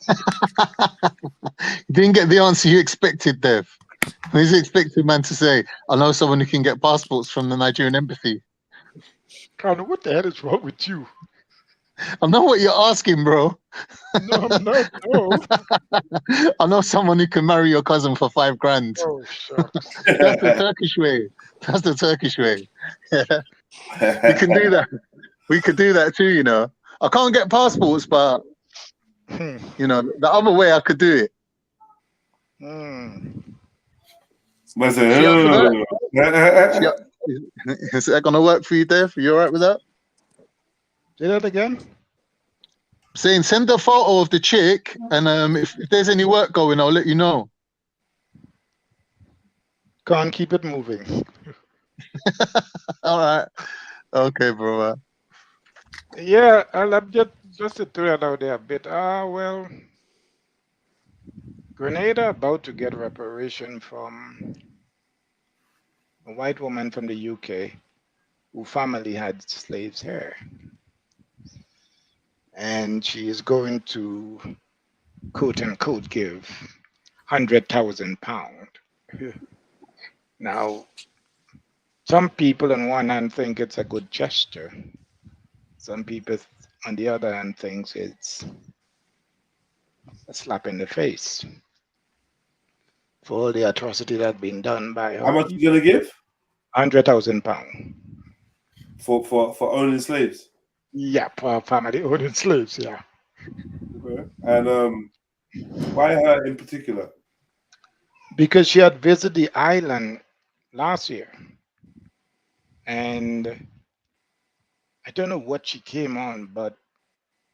You didn't get the answer you expected, Dev. What is expected man to say? I know someone who can get passports from the Nigerian embassy. Connor, what the hell is wrong with you? I know what you're asking, bro. No, I'm not. No. I know someone who can marry your cousin for $5,000. Oh, shucks. That's the Turkish way. That's the Turkish way. We can do that. We could do that too, you know. I can't get passports, but you know, the other way I could do it. But She up for that? Is that gonna work for you, Dave? You all right with that? Say that again. Saying send a photo of the chick, and if there's any work going, I'll let you know. Can't keep it moving. All right. Okay, brother. Yeah, I'm just to throw it out there a bit. Well, Grenada about to get reparation from a white woman from the UK who family had slaves here. And she is going to, quote unquote, give £100,000. Now, some people on one hand think it's a good gesture. Some people on the other hand thinks it's a slap in the face for all the atrocity that's been done by her. How much are you gonna give? £100,000 for owning slaves. Yeah, for family owning slaves. Yeah. Okay. And why her in particular? Because she had visited the island last year, and I don't know what she came on, but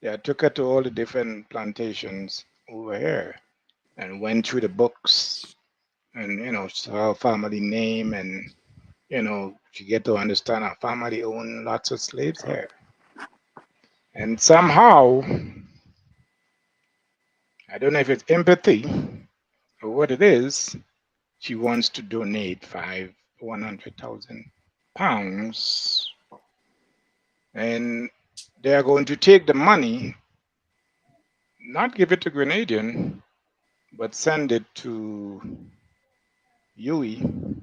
I took her to all the different plantations over here and went through the books and, saw her family name and, she get to understand her family owned lots of slaves here. And somehow, I don't know if it's empathy or what it is, she wants to donate £100,000, and they are going to take the money, not give it to Grenadian, but send it to UE.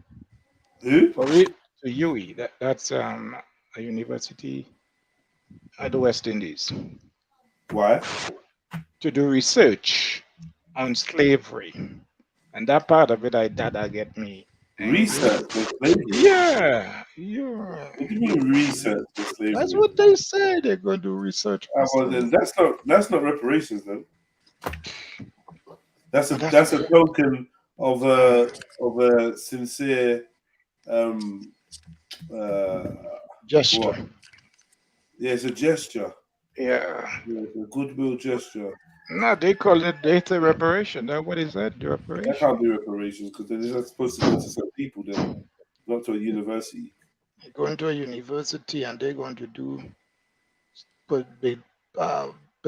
Who? To UE. That's a university at the West Indies. Why? To do research on slavery. And that part of it, that get me angry. Research on slavery? Yeah. What do you mean research on slavery? That's what they say. They're going to do research. Well, then that's not reparations then. That's a token of a sincere gesture. What? Yeah, it's a gesture. Yeah. It's a goodwill gesture. No, they call it data reparation. What is that? Reparation? That can't be reparations because they're just supposed to go to some people then, not to a university. They're going to a university and they're going to do put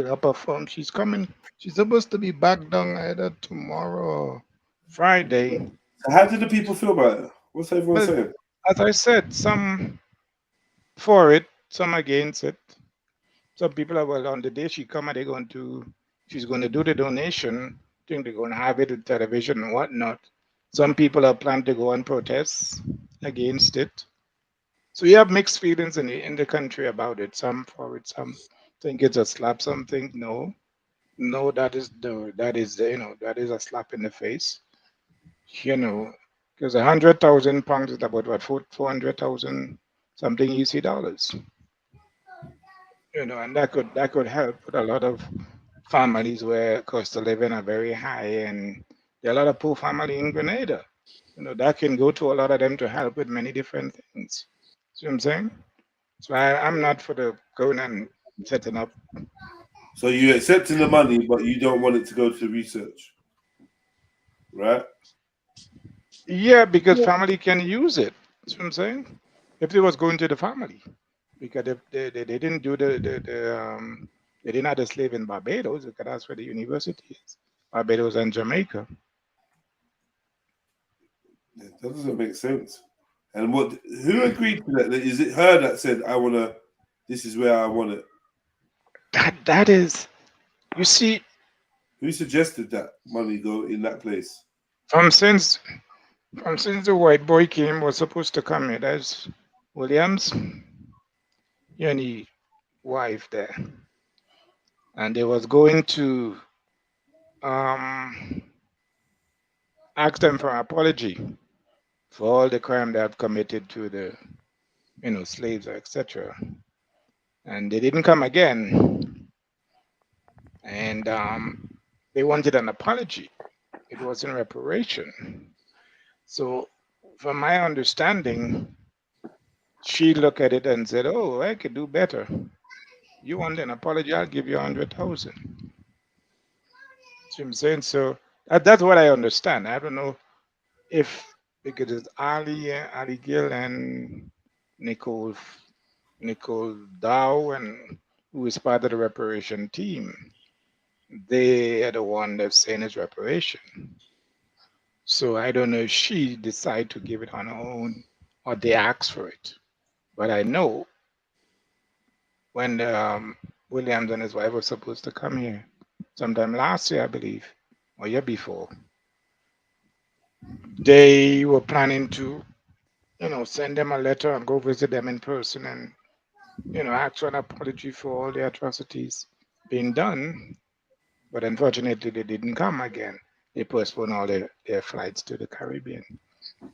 up a form. She's coming. She's supposed to be back down either tomorrow or Friday. So how did the people feel about it? What's everyone saying? As I said, some for it, some against it. Some people are, well, on the day she come, she's going to do the donation. I think they're going to have it on television and whatnot. Some people are planning to go and protest against it. So you have mixed feelings in the country about it. Some for it, some think it's a slap. Some think no, that is a slap in the face. Because £100,000 is about what, 400,000 something EC dollars. And that could help with a lot of families where cost of living are very high, and there are a lot of poor family in Grenada. That can go to a lot of them to help with many different things. See what I'm saying? So I'm not for the going and setting up. So you're accepting the money, but you don't want it to go to research, right? Yeah, because family can use it. See what I'm saying? If it was going to the family, because if they didn't do they didn't have a slave in Barbados, because that's where the university is, Barbados and Jamaica. That doesn't make sense. And who agreed to that? Is it her that said, this is where I want it? That is, you see. Who suggested that money go in that place? Since the white boy was supposed to come here, that's Williams, and his wife there. And they was going to ask them for an apology for all the crime they have committed to the, slaves, etc. And they didn't come again. And they wanted an apology. It wasn't reparation. So from my understanding, she looked at it and said, "Oh, I could do better. You want an apology? I'll give you 100,000." See what I'm saying? So that's what I understand. I don't know if because it's Ali Gill and Nicole Dow, and who is part of the reparation team. They are the one that's saying it's reparation. So I don't know if she decided to give it on her own or they asked for it. But I know when Williams and his wife were supposed to come here sometime last year, I believe, or year before, they were planning to, send them a letter and go visit them in person and, ask for an apology for all the atrocities being done. But unfortunately, they didn't come again. They postponed all their flights to the Caribbean.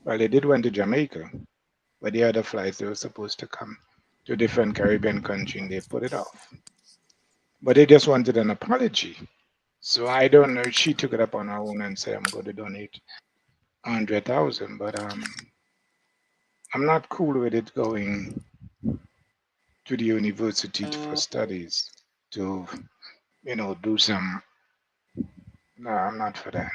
Well, they did went to Jamaica, but the other flights, they were supposed to come to different Caribbean countries, and they put it off. But they just wanted an apology. So I don't know if she took it up on her own and said, I'm going to donate 100,000, but I'm not cool with it going to the university for studies to, do some. No, I'm not for that.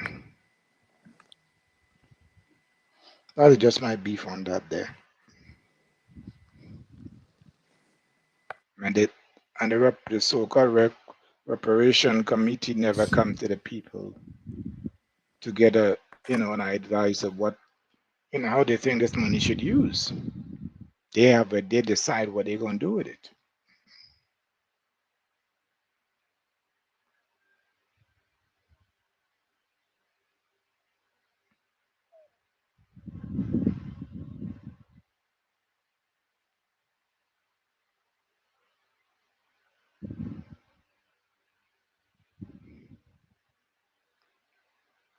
That's just my beef on that there. And the so-called reparation committee never come to the people to get an advice of what, how they think this money should use. They decide what they're going to do with it.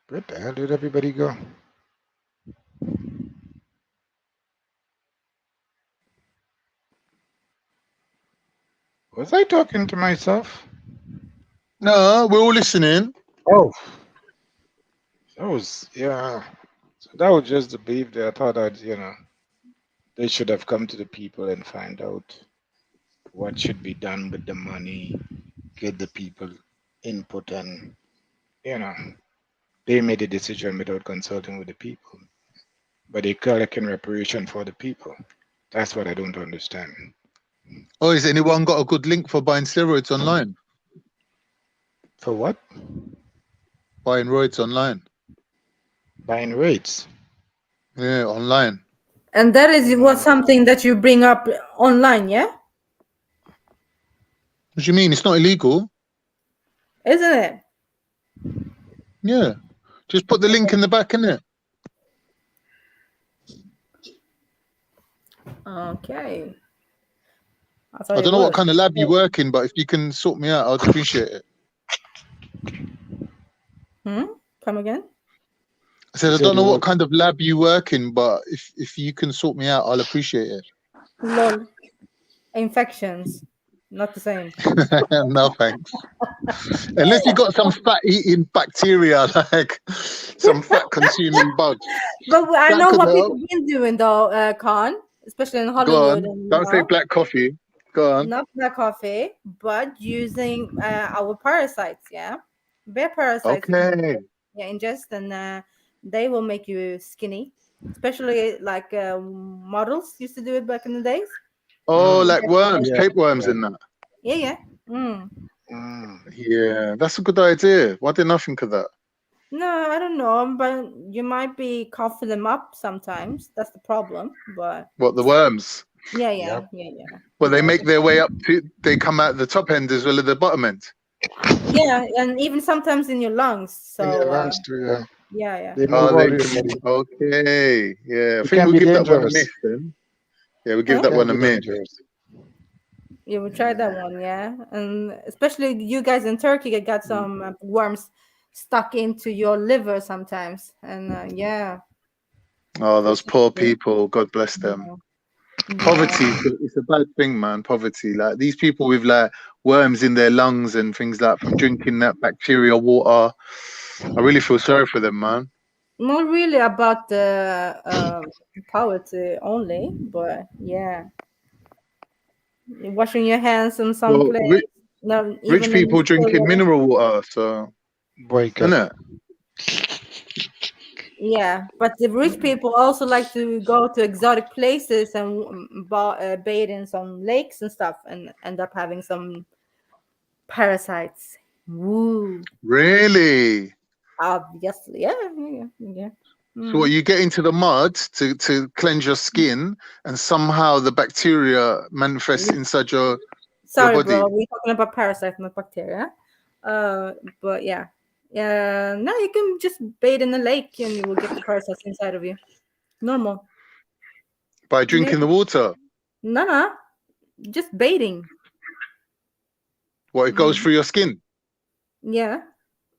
Where the hell did everybody go? Was I talking to myself? No, we're all listening. Oh, that was, yeah. So that was just the beef there. I thought that, they should have come to the people and find out what should be done with the money, get the people input, and, they made a decision without consulting with the people. But they collecting reparation for the people. That's what I don't understand. Oh, has anyone got a good link for buying steroids online? For what? Buying roids online. Buying roids? Yeah, online. And that is what something that you bring up online, yeah? What do you mean? It's not illegal? Isn't it? Yeah. Just put the link in the back, innit? Okay. I don't know what kind of lab you work in, but if you can sort me out, I'd appreciate it. Come again? I said, I don't know what kind of lab you work in, but if you can sort me out, I'll appreciate it. Lol. Infections. Not the same. No, thanks. Unless you got some fat-eating bacteria, like some fat-consuming bugs. But I That know could what help. people been doing though, Khan, especially in Go Hollywood. on. And, Don't say black coffee. Go on. Not black coffee, but using our parasites, yeah? Bear parasites. Okay. Yeah, ingest, and they will make you skinny. Especially like models used to do it back in the days. Oh, like worms, tapeworms and that. Yeah. Yeah, that's a good idea. Why didn't I think of that? No, I don't know, but you might be coughing them up sometimes. That's the problem. But What, the worms? yeah. Well, they make their way up to, they come out the top end as well as the bottom end. Yeah, and even sometimes in your lungs. So in your lungs too, yeah. They move all your body. Okay, yeah. I It think can we'll be give that one a dangerous. miss then. Yeah, we'll give that one a miss. Yeah, we'll try that one, yeah. And especially you guys in Turkey got some worms stuck into your liver sometimes. And yeah. Oh, those poor people. God bless them. Poverty is a bad thing, man. Poverty. Like these people with like worms in their lungs and things like from drinking that bacterial water. I really feel sorry for them, man. not really about the poverty only, but yeah, washing your hands in some Well, place, rich, not rich even in people drinking the mineral water, so break it. innit? yeah, but the rich people also like to go to exotic places and bathe in some lakes and stuff, and end up having some parasites. Woo! Really? Obviously, yeah. So what, you get into the mud to cleanse your skin, and somehow the bacteria manifests inside your Sorry, body. bro. We're talking about parasites, not bacteria. But yeah. No, you can just bathe in the lake and you will get the parasites inside of you. Normal. By drinking the water. No. Just bathing. What, it goes through your skin? Yeah.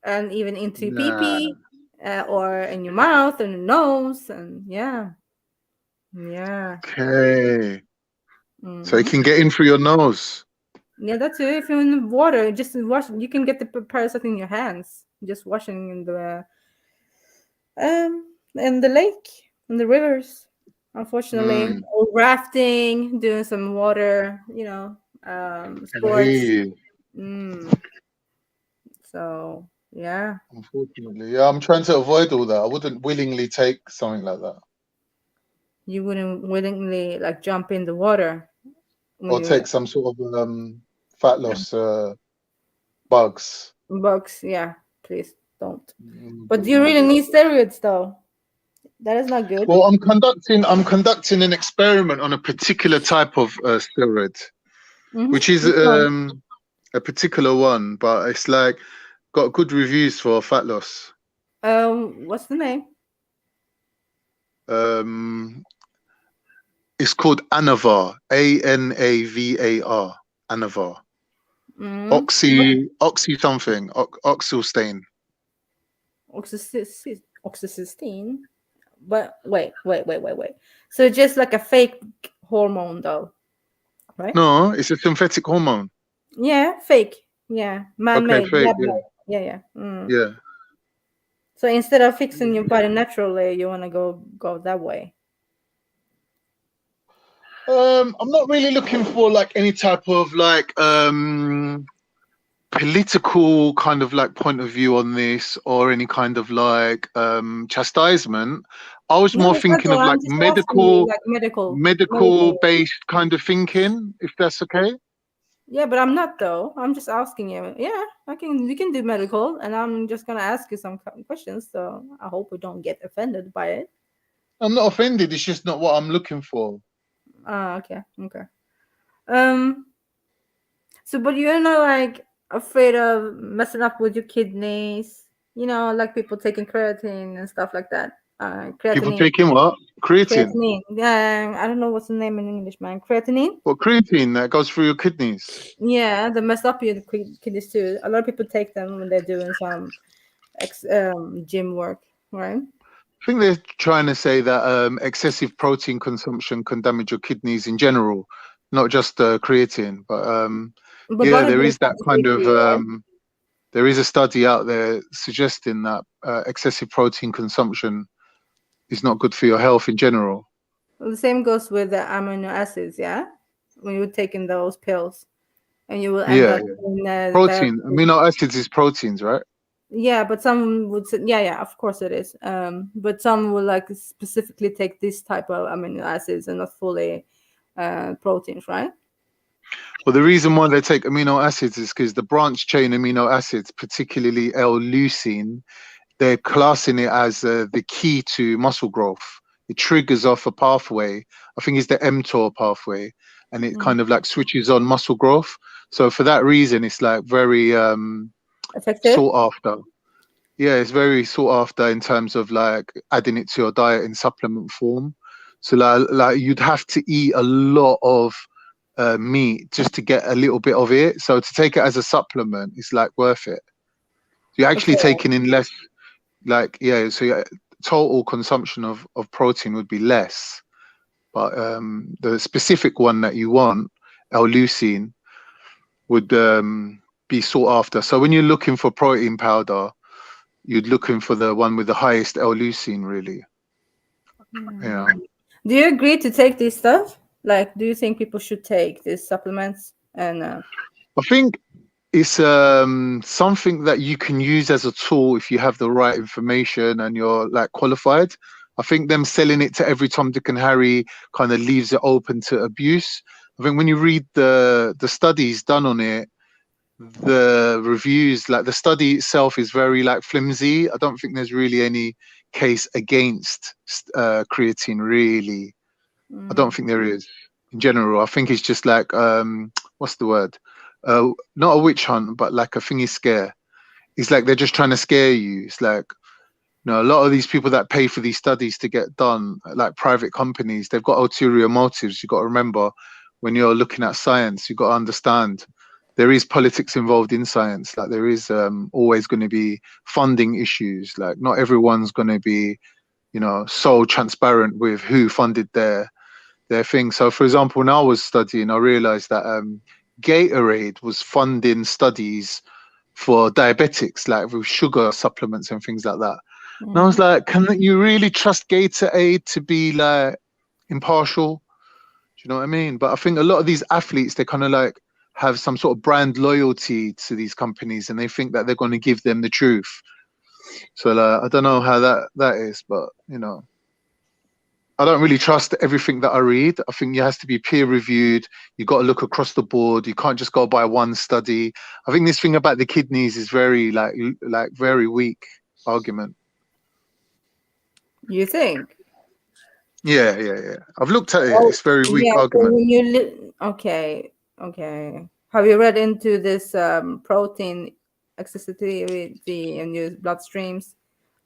And even into Nah. pee-pee, or in your mouth and your nose, and yeah. Okay. So it can get in through your nose. Yeah, that's it. If you're in the water, just wash. You can get the parasite in your hands. Just washing in the lake, in the rivers. Unfortunately, or rafting, doing some water, sports. Hey. So yeah. Unfortunately, yeah, I'm trying to avoid all that. I wouldn't willingly take something like that. You wouldn't willingly like jump in the water. Or take some sort of fat loss bugs. Bugs, yeah. Please don't. But do you really need steroids though? That is not good. Well, I'm conducting an experiment on a particular type of steroid, which is a particular one, but it's like got good reviews for fat loss. What's the name? It's called Anavar, ANAVAR, Anavar. Oxy something, oxylstain. Oxycysteine. But wait. So just like a fake hormone though, right? No, it's a synthetic hormone. Yeah, fake. Yeah, man-made. Okay, fake, Yeah. Yeah. So instead of fixing your body naturally, you want to go that way. I'm not really looking for like any type of like political kind of like point of view on this, or any kind of like chastisement. I was more thinking of like medical based kind of thinking, if that's okay. Yeah, but I'm not though. I'm just asking you. Yeah, we can do medical, and I'm just gonna ask you some questions. So I hope we don't get offended by it. I'm not offended. It's just not what I'm looking for. Okay. So, but you're not like afraid of messing up with your kidneys, like people taking creatine and stuff like that. Creatinine. People taking what? Creatine. Yeah, I don't know what's the name in English, man. Creatinine. What, creatine that goes through your kidneys? Yeah, they mess up your kidneys too. A lot of people take them when they're doing some gym work, right? I think they're trying to say that excessive protein consumption can damage your kidneys in general, not just creatine. But yeah, there is that kind of there is a study out there suggesting that excessive protein consumption is not good for your health in general. Well, the same goes with the amino acids, yeah. When you're taking those pills, and you will end up in protein. Amino acids is proteins, right? Yeah, but some would say, yeah, of course it is. But some will like specifically take this type of amino acids and not fully proteins, right? Well, the reason why they take amino acids is because the branch chain amino acids, particularly L-leucine, they're classing it as the key to muscle growth. It triggers off a pathway. I think it's the mTOR pathway, and it kind of like switches on muscle growth. So for that reason, it's like very sought after. Yeah, it's very sought after in terms of like adding it to your diet in supplement form. So like you'd have to eat a lot of meat just to get a little bit of it. So to take it as a supplement, it's like worth it. You're actually taking in less, like, yeah, so total consumption of protein would be less. But the specific one that you want, L-leucine, would be sought after. So when you're looking for protein powder, you'd looking for the one with the highest L-leucine, really. Yeah. Do you agree to take this stuff? Like, do you think people should take these supplements? And I think it's something that you can use as a tool if you have the right information and you're like qualified. I think them selling it to every Tom, Dick and Harry kind of leaves it open to abuse. I think when you read the studies done on it, the reviews, like the study itself is very like flimsy. I don't think there's really any case against creatine, really. I don't think there is in general. I think it's just like what's the word? Not a witch hunt, but like a thingy scare. It's like they're just trying to scare you. It's like, you know, a lot of these people that pay for these studies to get done, like private companies, they've got ulterior motives. You've got to remember, when you're looking at science, you've got to understand there is politics involved in science. Like there is always going to be funding issues. Like not everyone's going to be, you know, so transparent with who funded their thing. So for example, when I was studying, I realized that Gatorade was funding studies for diabetics, like with sugar supplements and things like that. And I was like, can you really trust Gatorade to be like impartial? Do you know what I mean? But I think a lot of these athletes, they kind of like have some sort of brand loyalty to these companies, and they think that they're going to give them the truth. So like, I don't know how that is, but you know, I don't really trust everything that I read. I think it has to be peer reviewed. You got to look across the board. You can't just go by one study. I think this thing about the kidneys is very like very weak argument. you think? Yeah. I've looked at it. It's very weak argument. So when you okay. Have you read into this protein accessibility in your bloodstreams,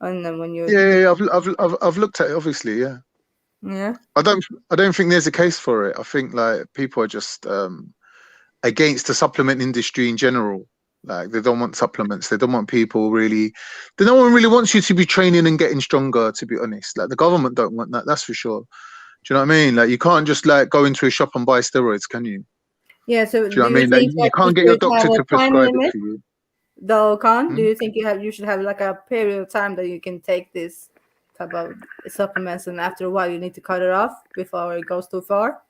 and then when you I've looked at it, obviously. Yeah. I don't think there's a case for it. I think like people are just against the supplement industry in general. Like they don't want supplements. They don't want people really. No one really wants you to be training and getting stronger, to be honest. Like the government don't want that. That's for sure. Do you know what I mean? Like you can't just like go into a shop and buy steroids, can you? Yeah. So do you know what I mean? Like, you can't get your doctor to prescribe it for you. Though, do you think you should have like a period of time that you can take this type of supplements, and after a while you need to cut it off before it goes too far,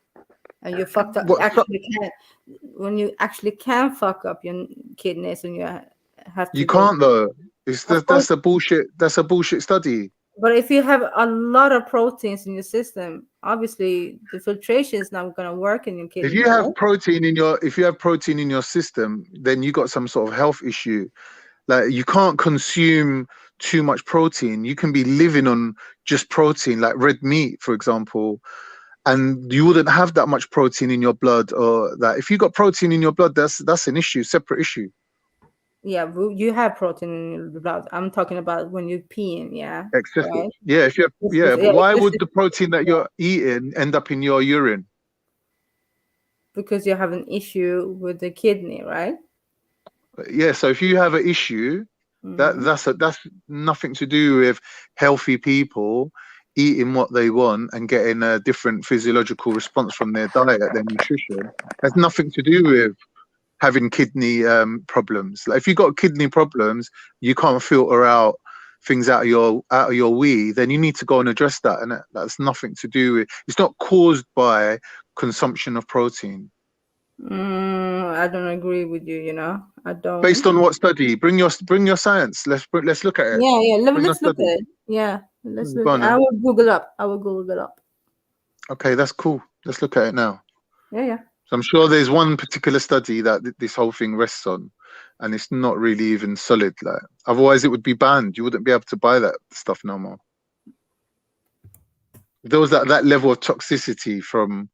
and you fucked up? When you actually can fuck up your kidneys, and you have to. You can't though. That's a bullshit. That's a bullshit study. But if you have a lot of proteins in your system, obviously the filtration is not going to work in your kidneys. If you have protein in your system, then you got some sort of health issue. Like you can't consume too much protein. You can be living on just protein, like red meat, for example, and you wouldn't have that much protein in your blood. Or that if you got protein in your blood, that's an issue, separate issue. Yeah, you have protein in your blood. I'm talking about when you're peeing. Yeah. Excessive. Right? Yeah. If you but why would the protein that you're eating end up in your urine? Because you have an issue with the kidney, right? Yeah. So if you have an issue, that's nothing to do with healthy people eating what they want and getting a different physiological response from their diet, their nutrition. Has nothing to do with having kidney problems. Like if you got kidney problems, you can't filter out things out of your wee, then you need to go and address that, and that's nothing to do with. It's not caused by consumption of protein. I don't agree with you. You know, I don't. Based on what study? Bring your science. Let's look at it. Yeah. Let's look at it. Yeah, let's look. I will Google it up. Okay, that's cool. Let's look at it now. Yeah. So I'm sure there's one particular study that this whole thing rests on, and it's not really even solid. Like otherwise, it would be banned. You wouldn't be able to buy that stuff no more. There was that level of toxicity from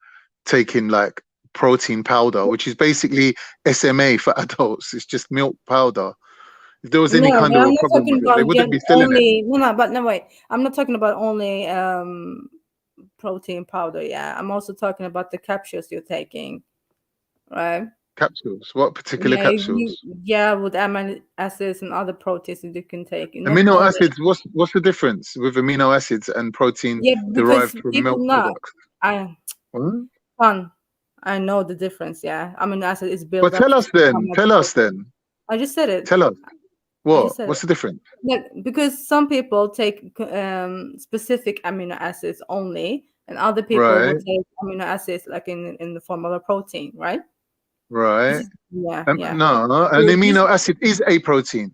taking like protein powder, which is basically SMA for adults. It's just milk powder. If there was any kind of a problem with it, they wouldn't be selling it. No, wait. I'm not talking about only protein powder. Yeah, I'm also talking about the capsules you're taking, right? Capsules? What particular capsules? With amino acids and other proteins that you can take. Amino acids. What's the difference with amino acids and protein derived from milk products? I know the difference. Yeah, amino acid is built. But tell us then. I just said it. Tell us. What? What's the difference? Like, because some people take specific amino acids only, and other people will Right. take amino acids like in the form of a protein, right? Right. Yeah, yeah. No, an So amino acid is a protein.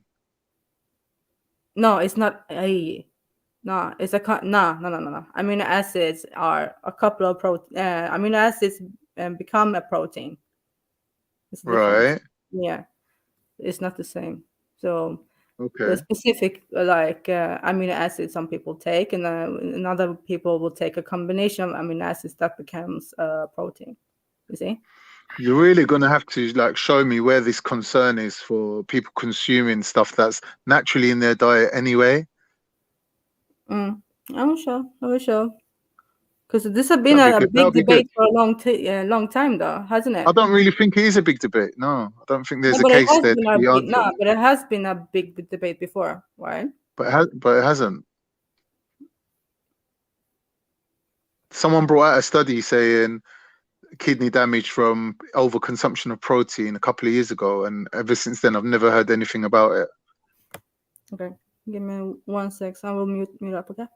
No, it's not a. No, it's a no. Amino acids are a couple of amino acids become a protein. It's different. Right. Yeah, it's not the same. So the Okay. specific amino acids some people take, and other people will take a combination of amino acids that becomes a protein. You see? You're really gonna have to like show me where this concern is for people consuming stuff that's naturally in their diet anyway. I will show. Because this has been a big debate for a long time, though, hasn't it? I don't really think it is a big debate. No, I don't think there's No, a but it case has there been to be answered. no, but it has been a big debate before, right? But it hasn't. Someone brought out a study saying kidney damage from overconsumption of protein a couple of years ago, and ever since then I've never heard anything about it. Okay, give me 1 sec. I will mute up. Okay.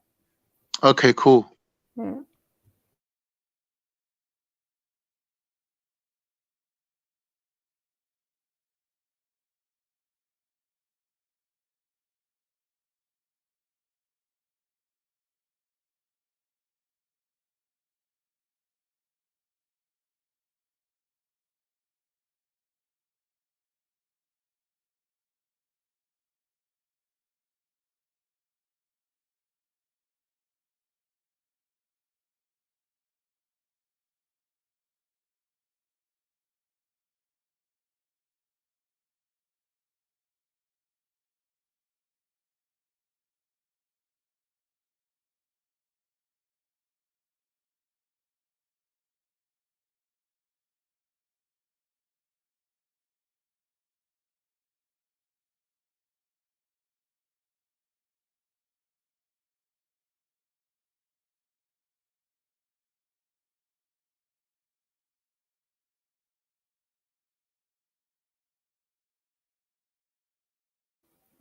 Okay, cool. Yeah.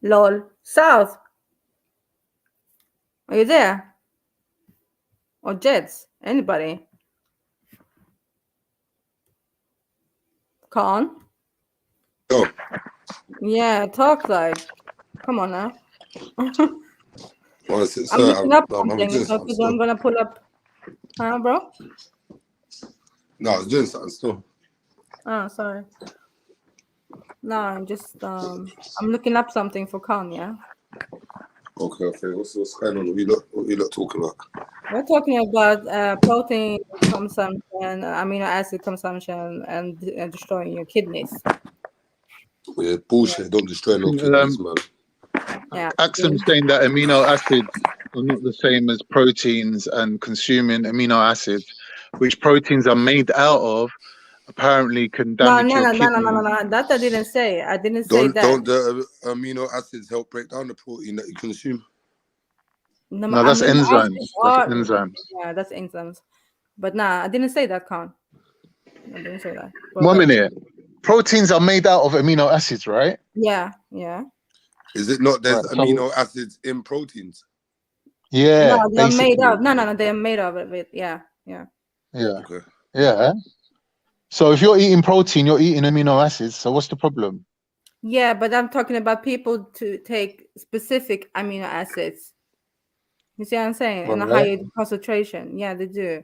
Lol. South. Are you there? Or Jets? Anybody? Khan? Oh. Yeah, talk like. Come on now. Well, so I'm looking up I'm something, doing so something I'm gonna pull up. Huh, bro? No, I was doing something still. Oh, sorry. No, I'm just I'm looking up something for Khan, yeah. Okay. What's going on? What you lot talking about? We're talking about protein consumption, amino acid consumption, and destroying your kidneys. Yeah, bullshit. Don't destroy no kidneys, man. Yeah. Axum saying that amino acids are not the same as proteins, and consuming amino acids, which proteins are made out of, apparently can damage your kidney. No. That I didn't say. I didn't say that. Don't the amino acids help break down the protein that you consume? No, that's enzymes. That's enzymes. Yeah, that's enzymes. But nah, I didn't say that, Khan. I didn't say that. But 1 minute. Proteins are made out of amino acids, right? Yeah. Is it not? There's Right, amino acids in proteins. Yeah. No, they're made of. No, they're made of it. Yeah. Okay. Yeah. So if you're eating protein, you're eating amino acids. So what's the problem? Yeah, but I'm talking about people to take specific amino acids. You see what I'm saying? In a higher concentration. Yeah, they do.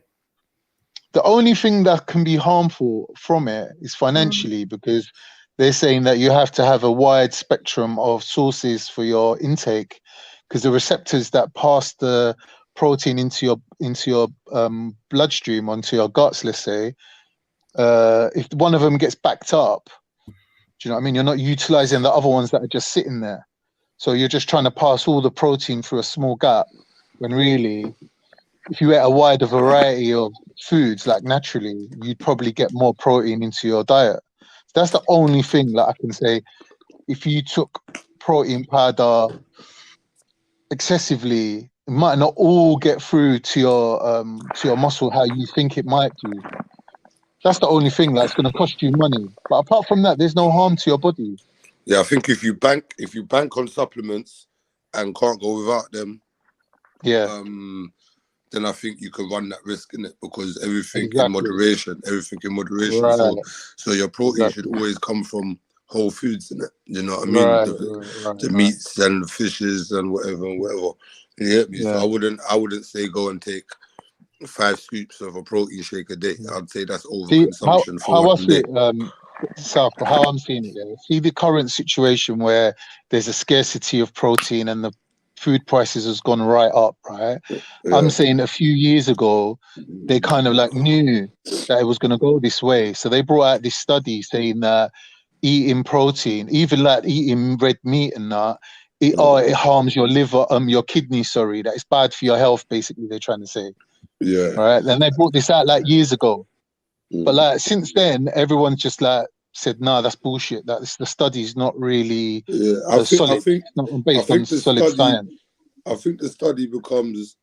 The only thing that can be harmful from it is financially, because they're saying that you have to have a wide spectrum of sources for your intake, because the receptors that pass the protein into your bloodstream, onto your guts, let's say, if one of them gets backed up, do you know what I mean? You're not utilizing the other ones that are just sitting there. So you're just trying to pass all the protein through a small gap, when really, if you ate a wider variety of foods, like naturally, you'd probably get more protein into your diet. So that's the only thing that I can say. If you took protein powder excessively, it might not all get through to your muscle how you think it might do. That's the only thing that's going to cost you money. But apart from that, there's no harm to your body. Yeah, I think if you bank on supplements and can't go without them, then I think you can run that risk in it, because everything in moderation. Right. So your protein should always come from whole foods in it. You know what I mean? The meats and the fishes and whatever. You get me? So I wouldn't say go and take 5 scoops of a protein shake a day. I'd say that's overconsumption for one day. South, how I'm seeing it, yeah. See the current situation where there's a scarcity of protein and the food prices has gone right up, right? I'm saying a few years ago, they kind of like knew that it was going to go this way. So they brought out this study saying that eating protein, even like eating red meat and that, it harms your liver, your kidney, sorry, that it's bad for your health, basically, they're trying to say. Yeah. Right. And they brought this out like years ago. But like since then, everyone's just like said, nah, that's bullshit. That's the study's not really solid. It's not based on solid science. I think the study becomes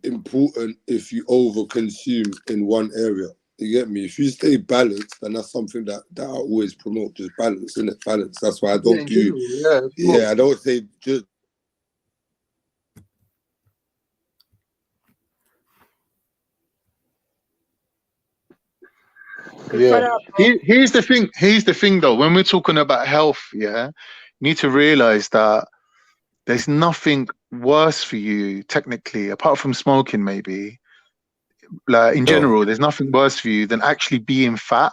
important if you over-consume in one area. You get me? If you stay balanced, then that's something that I always promote, just balance, innit? Balance. That's why I don't I don't say just. Yeah. Here's the thing though, when we're talking about health, you need to realize that there's nothing worse for you technically, apart from smoking maybe, like in general, there's nothing worse for you than actually being fat.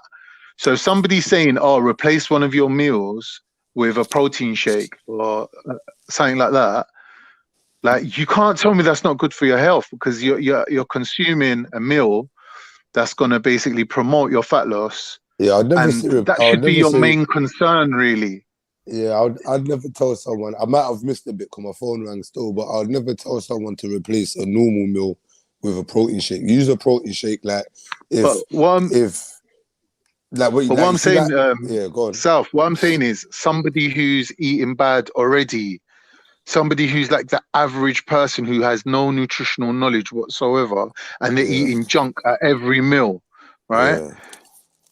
So if somebody's saying, oh, replace one of your meals with a protein shake or something like that, like you can't tell me that's not good for your health, because you're consuming a meal that's going to basically promote your fat loss. Yeah, that should be your main concern, really. Yeah, I'd never tell someone. I might have missed a bit because my phone rang still, but I'd never tell someone to replace a normal meal with a protein shake. Use a protein shake what I'm saying, go on. South, what I'm saying is somebody who's eating bad already, somebody who's like the average person who has no nutritional knowledge whatsoever, and they're eating junk at every meal, right?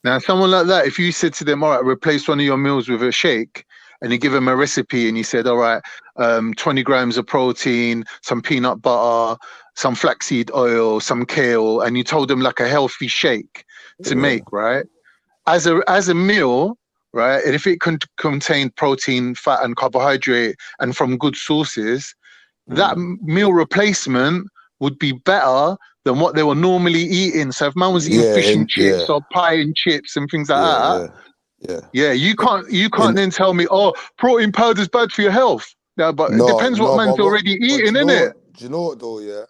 Now, someone like that, if you said to them, all right, replace one of your meals with a shake, and you give them a recipe and you said, all right, 20 grams of protein, some peanut butter, some flaxseed oil, some kale, and you told them like a healthy shake to make, right? As a meal, right? And if it contain protein, fat, and carbohydrate, and from good sources, that meal replacement would be better than what they were normally eating. So if man was eating fish and chips or pie and chips and things like that, you can't then tell me, oh, protein powder is bad for your health. Yeah, but it depends what man's already eating, innit? Do you know what though? Yeah.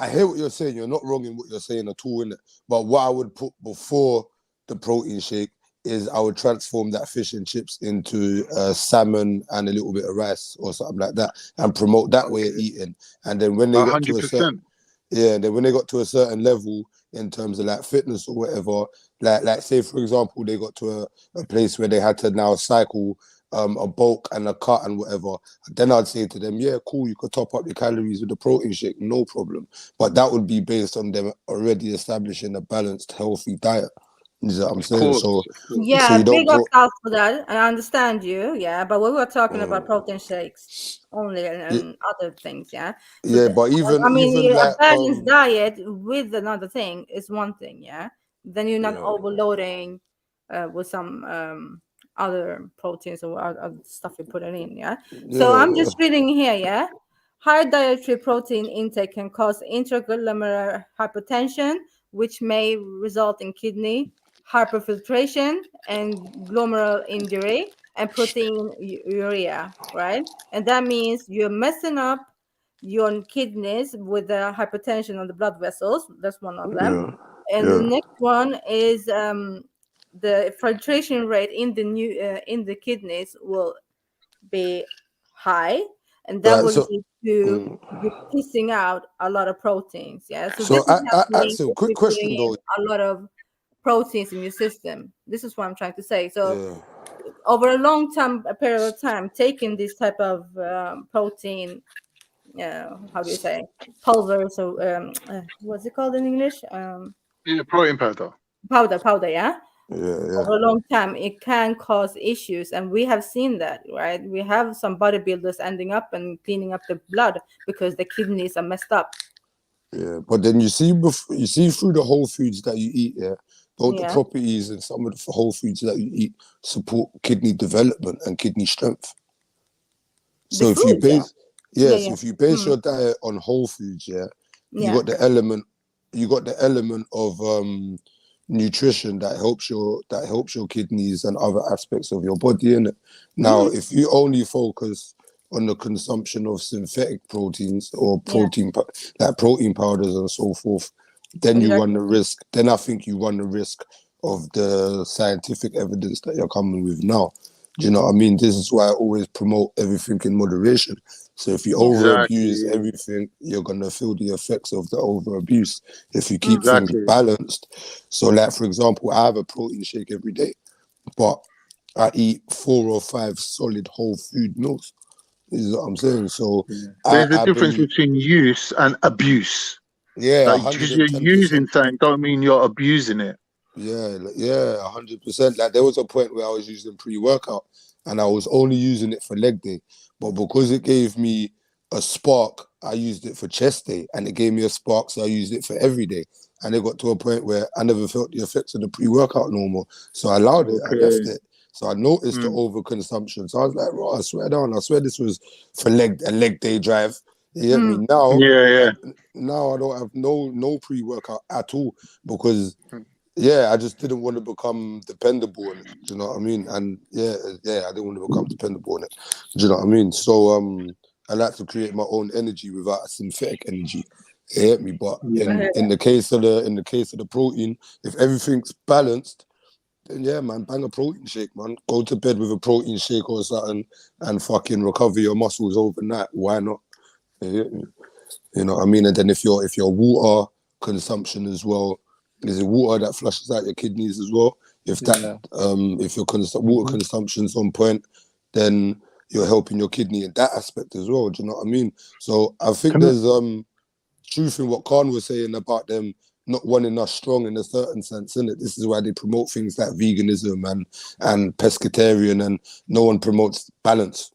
I hear what you're saying. You're not wrong in what you're saying at all, innit? But what I would put before the protein shake is I would transform that fish and chips into salmon and a little bit of rice or something like that, and promote that way of eating. And then when they got to a certain, then when they got to a certain level in terms of like fitness or whatever, like say for example they got to a place where they had to now cycle a bulk and a cut and whatever, then I'd say to them, yeah, cool, you could top up your calories with the protein shake, no problem. But that would be based on them already establishing a balanced, healthy diet. You know what I'm saying? So you don't big up for that, and I understand you, but we were talking about protein shakes only and other things, but even a balanced diet with another thing is one thing, then you're not overloading with some other proteins or other stuff you put it in, so I'm just reading here, high dietary protein intake can cause intraglomerular hypertension, which may result in kidney hyperfiltration and glomerular injury and proteinuria, right? And that means you're messing up your kidneys with the hypertension on the blood vessels. That's one of them. And the next one is the filtration rate in the kidneys will be high, and that will lead to you pissing out a lot of proteins. So this is happening. So quick question though. A lot of proteins in your system. This is what I'm trying to say. So over a long period of time, taking this type of protein, how do you say, pulver? So what's it called in English? Protein powder. Powder, over a long time, it can cause issues, and we have seen that, right? We have some bodybuilders ending up and cleaning up the blood because the kidneys are messed up. Yeah, but then you see through the whole foods that you eat, don't the properties and some of the whole foods that you eat support kidney development and kidney strength. So if you base if you base your diet on whole foods, you got the element of nutrition that helps your kidneys and other aspects of your body in it. Now, if you only focus on the consumption of synthetic proteins or protein powders and so forth, then you run the risk. Then I think you run the risk of the scientific evidence that you're coming with now. Do you know what I mean? This is why I always promote everything in moderation. So if you overabuse everything, you're gonna feel the effects of the overabuse. If you keep things balanced, so like for example, I have a protein shake every day, but I eat 4 or 5 solid whole food meals. Is what I'm saying. So there's a difference between use and abuse. Yeah, because you're using something don't mean you're abusing it. Yeah, 100%. Like there was a point where I was using pre-workout and I was only using it for leg day, but because it gave me a spark, I used it for chest day, and it gave me a spark, so I used it for every day. And it got to a point where I never felt the effects of the pre-workout no more. So I allowed it, I left it. So I noticed the overconsumption. So I was like, "Bro, I swear this was for a leg day drive." You get me? Now, now I don't have no pre-workout at all because I just didn't want to become dependable on it. Do you know what I mean? And I didn't want to become dependable on it. Do you know what I mean? So I like to create my own energy without a synthetic energy. You get me? But in the case of the protein, if everything's balanced, then man, bang a protein shake, man. Go to bed with a protein shake or something and fucking recover your muscles overnight. Why not? You know what I mean? And then if your water consumption as well, is it water that flushes out your kidneys as well? If that if your water consumption's on point, then you're helping your kidney in that aspect as well. Do you know what I mean? So I think there's truth in what Khan was saying about them not wanting us strong in a certain sense, innit? This is why they promote things like veganism and pescatarian, and no one promotes balance.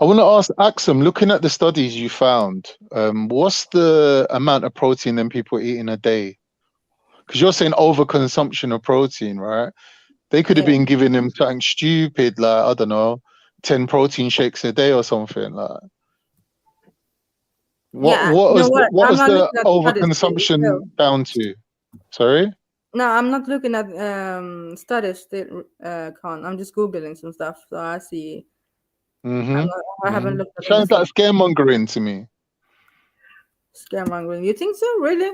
I want to ask Axum, looking at the studies you found, what's the amount of protein that people eat in a day? Because you're saying overconsumption of protein, right? They could have been giving them something stupid, like, I don't know, 10 protein shakes a day or something. Like, what was the overconsumption down to? Sorry? No, I'm not looking at studies still, Con. I'm just Googling some stuff, so I see. I haven't looked at Sounds like scaremongering to me. Scaremongering. You think so? Really?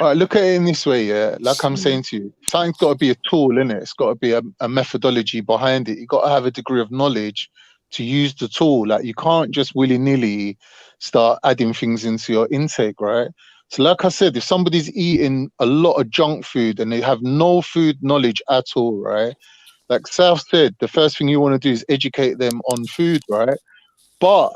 All right, look at it in this way, like I'm saying to you, something's got to be a tool, innit? It's got to be a methodology behind it. You've got to have a degree of knowledge to use the tool. Like, you can't just willy-nilly start adding things into your intake, right? So like I said, if somebody's eating a lot of junk food and they have no food knowledge at all, right? Like South said, the first thing you want to do is educate them on food, right? But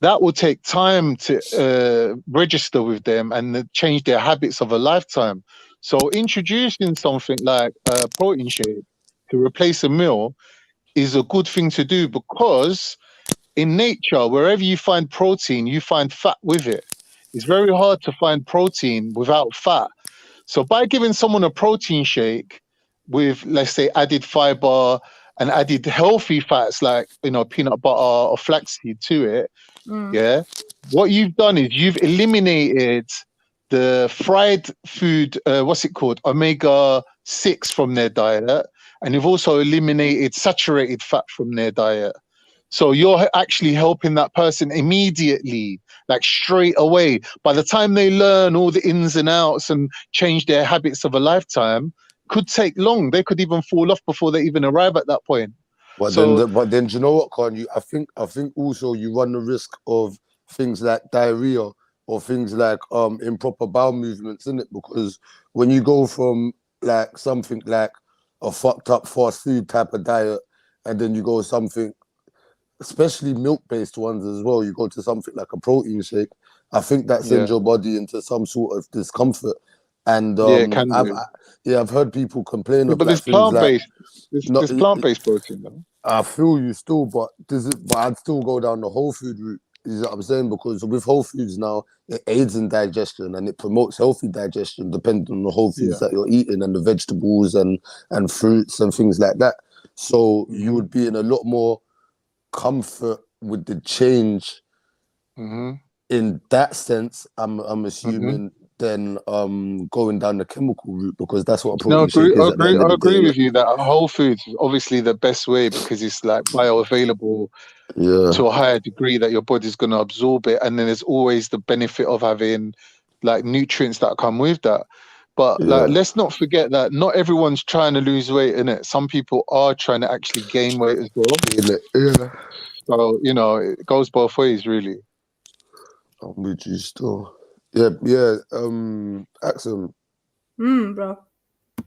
that will take time to register with them and change their habits of a lifetime. So introducing something like a protein shake to replace a meal is a good thing to do, because in nature, wherever you find protein, you find fat with it. It's very hard to find protein without fat. So by giving someone a protein shake with, let's say, added fiber and added healthy fats like, you know, peanut butter or flaxseed to it, what you've done is you've eliminated the fried food, what's it called, omega-6 from their diet, and you've also eliminated saturated fat from their diet. So you're actually helping that person immediately, like straight away. By the time they learn all the ins and outs and change their habits of a lifetime, could take long. They could even fall off before they even arrive at that point. But then, do you know what, Khan? I think also you run the risk of things like diarrhea or things like improper bowel movements, isn't it? Because when you go from like something like a fucked up fast food type of diet, and then you go something, especially milk-based ones as well, you go to something like a protein shake, I think that sends your body into some sort of discomfort. And it can do. I've heard people complain Yeah, of but like there's things like plant-based. There's plant-based protein, though. I feel you still, but I'd still go down the whole food route. You know what I'm saying? Because with whole foods now, it aids in digestion and it promotes healthy digestion, depending on the whole foods that you're eating and the vegetables and fruits and things like that. So you would be in a lot more comfort with the change in that sense. I'm assuming than going down the chemical route, because that's what a No, protein shake is at the end of I the agree day. with you that whole foods is obviously the best way because it's like bioavailable to a higher degree that your body's going to absorb it, and then there's always the benefit of having like nutrients that come with that. But like, let's not forget that not everyone's trying to lose weight, innit? Some people are trying to actually gain weight as well. So you know, it goes both ways, really. I'm with you still. Axum. Bro.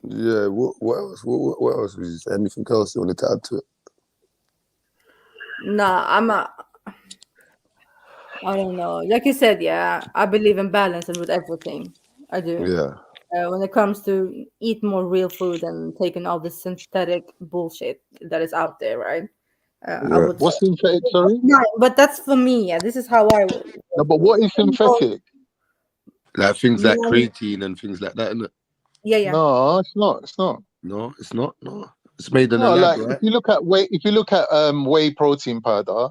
Yeah, what else? What else was you saying? Anything else you wanted to add to it? Nah, I don't know. Like you said, I believe in balance and with everything. I do. Yeah. When it comes to eat more real food and taking all the synthetic bullshit that is out there, right? I would. What's synthetic? Sorry. But that's for me. Yeah, this is how I. No, but what is synthetic? Like things like creatine and things like that, innit? Yeah. No, it's not. It's not. No, it's not. No, it's made in a No, lab, like right? if you look at whey protein powder,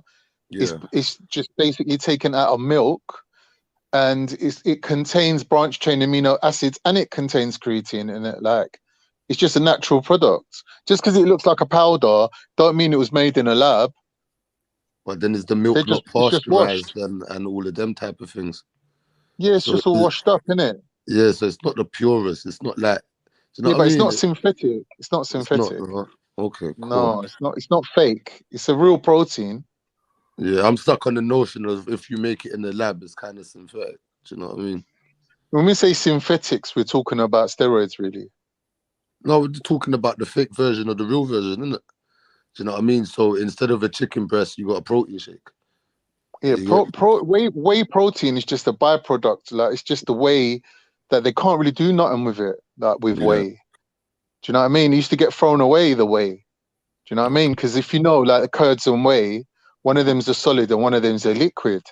it's just basically taken out of milk, and it contains branch chain amino acids and it contains creatine in it. Like, it's just a natural product. Just because it looks like a powder, don't mean it was made in a lab. But then is the milk not pasteurized and all of them type of things? Yeah, it's just all washed up, isn't it? Yeah, so it's not the purest. It's not like. You know Yeah, what but I it's mean? not synthetic. It's not synthetic. It's not, okay, cool. No, it's not. It's not fake. It's a real protein. Yeah, I'm stuck on the notion of if you make it in the lab, it's kind of synthetic. Do you know what I mean? When we say synthetics, we're talking about steroids, really. No, we're talking about the fake version of the real version, isn't it? Do you know what I mean? So instead of a chicken breast, you got a protein shake. Yeah, whey protein is just a byproduct. Like, it's just the way that they can't really do nothing with it. Like with whey. Do you know what I mean? It used to get thrown away the whey. Do you know what I mean? Because if you know, like the curds and whey, one of them's a solid and one of them's a liquid.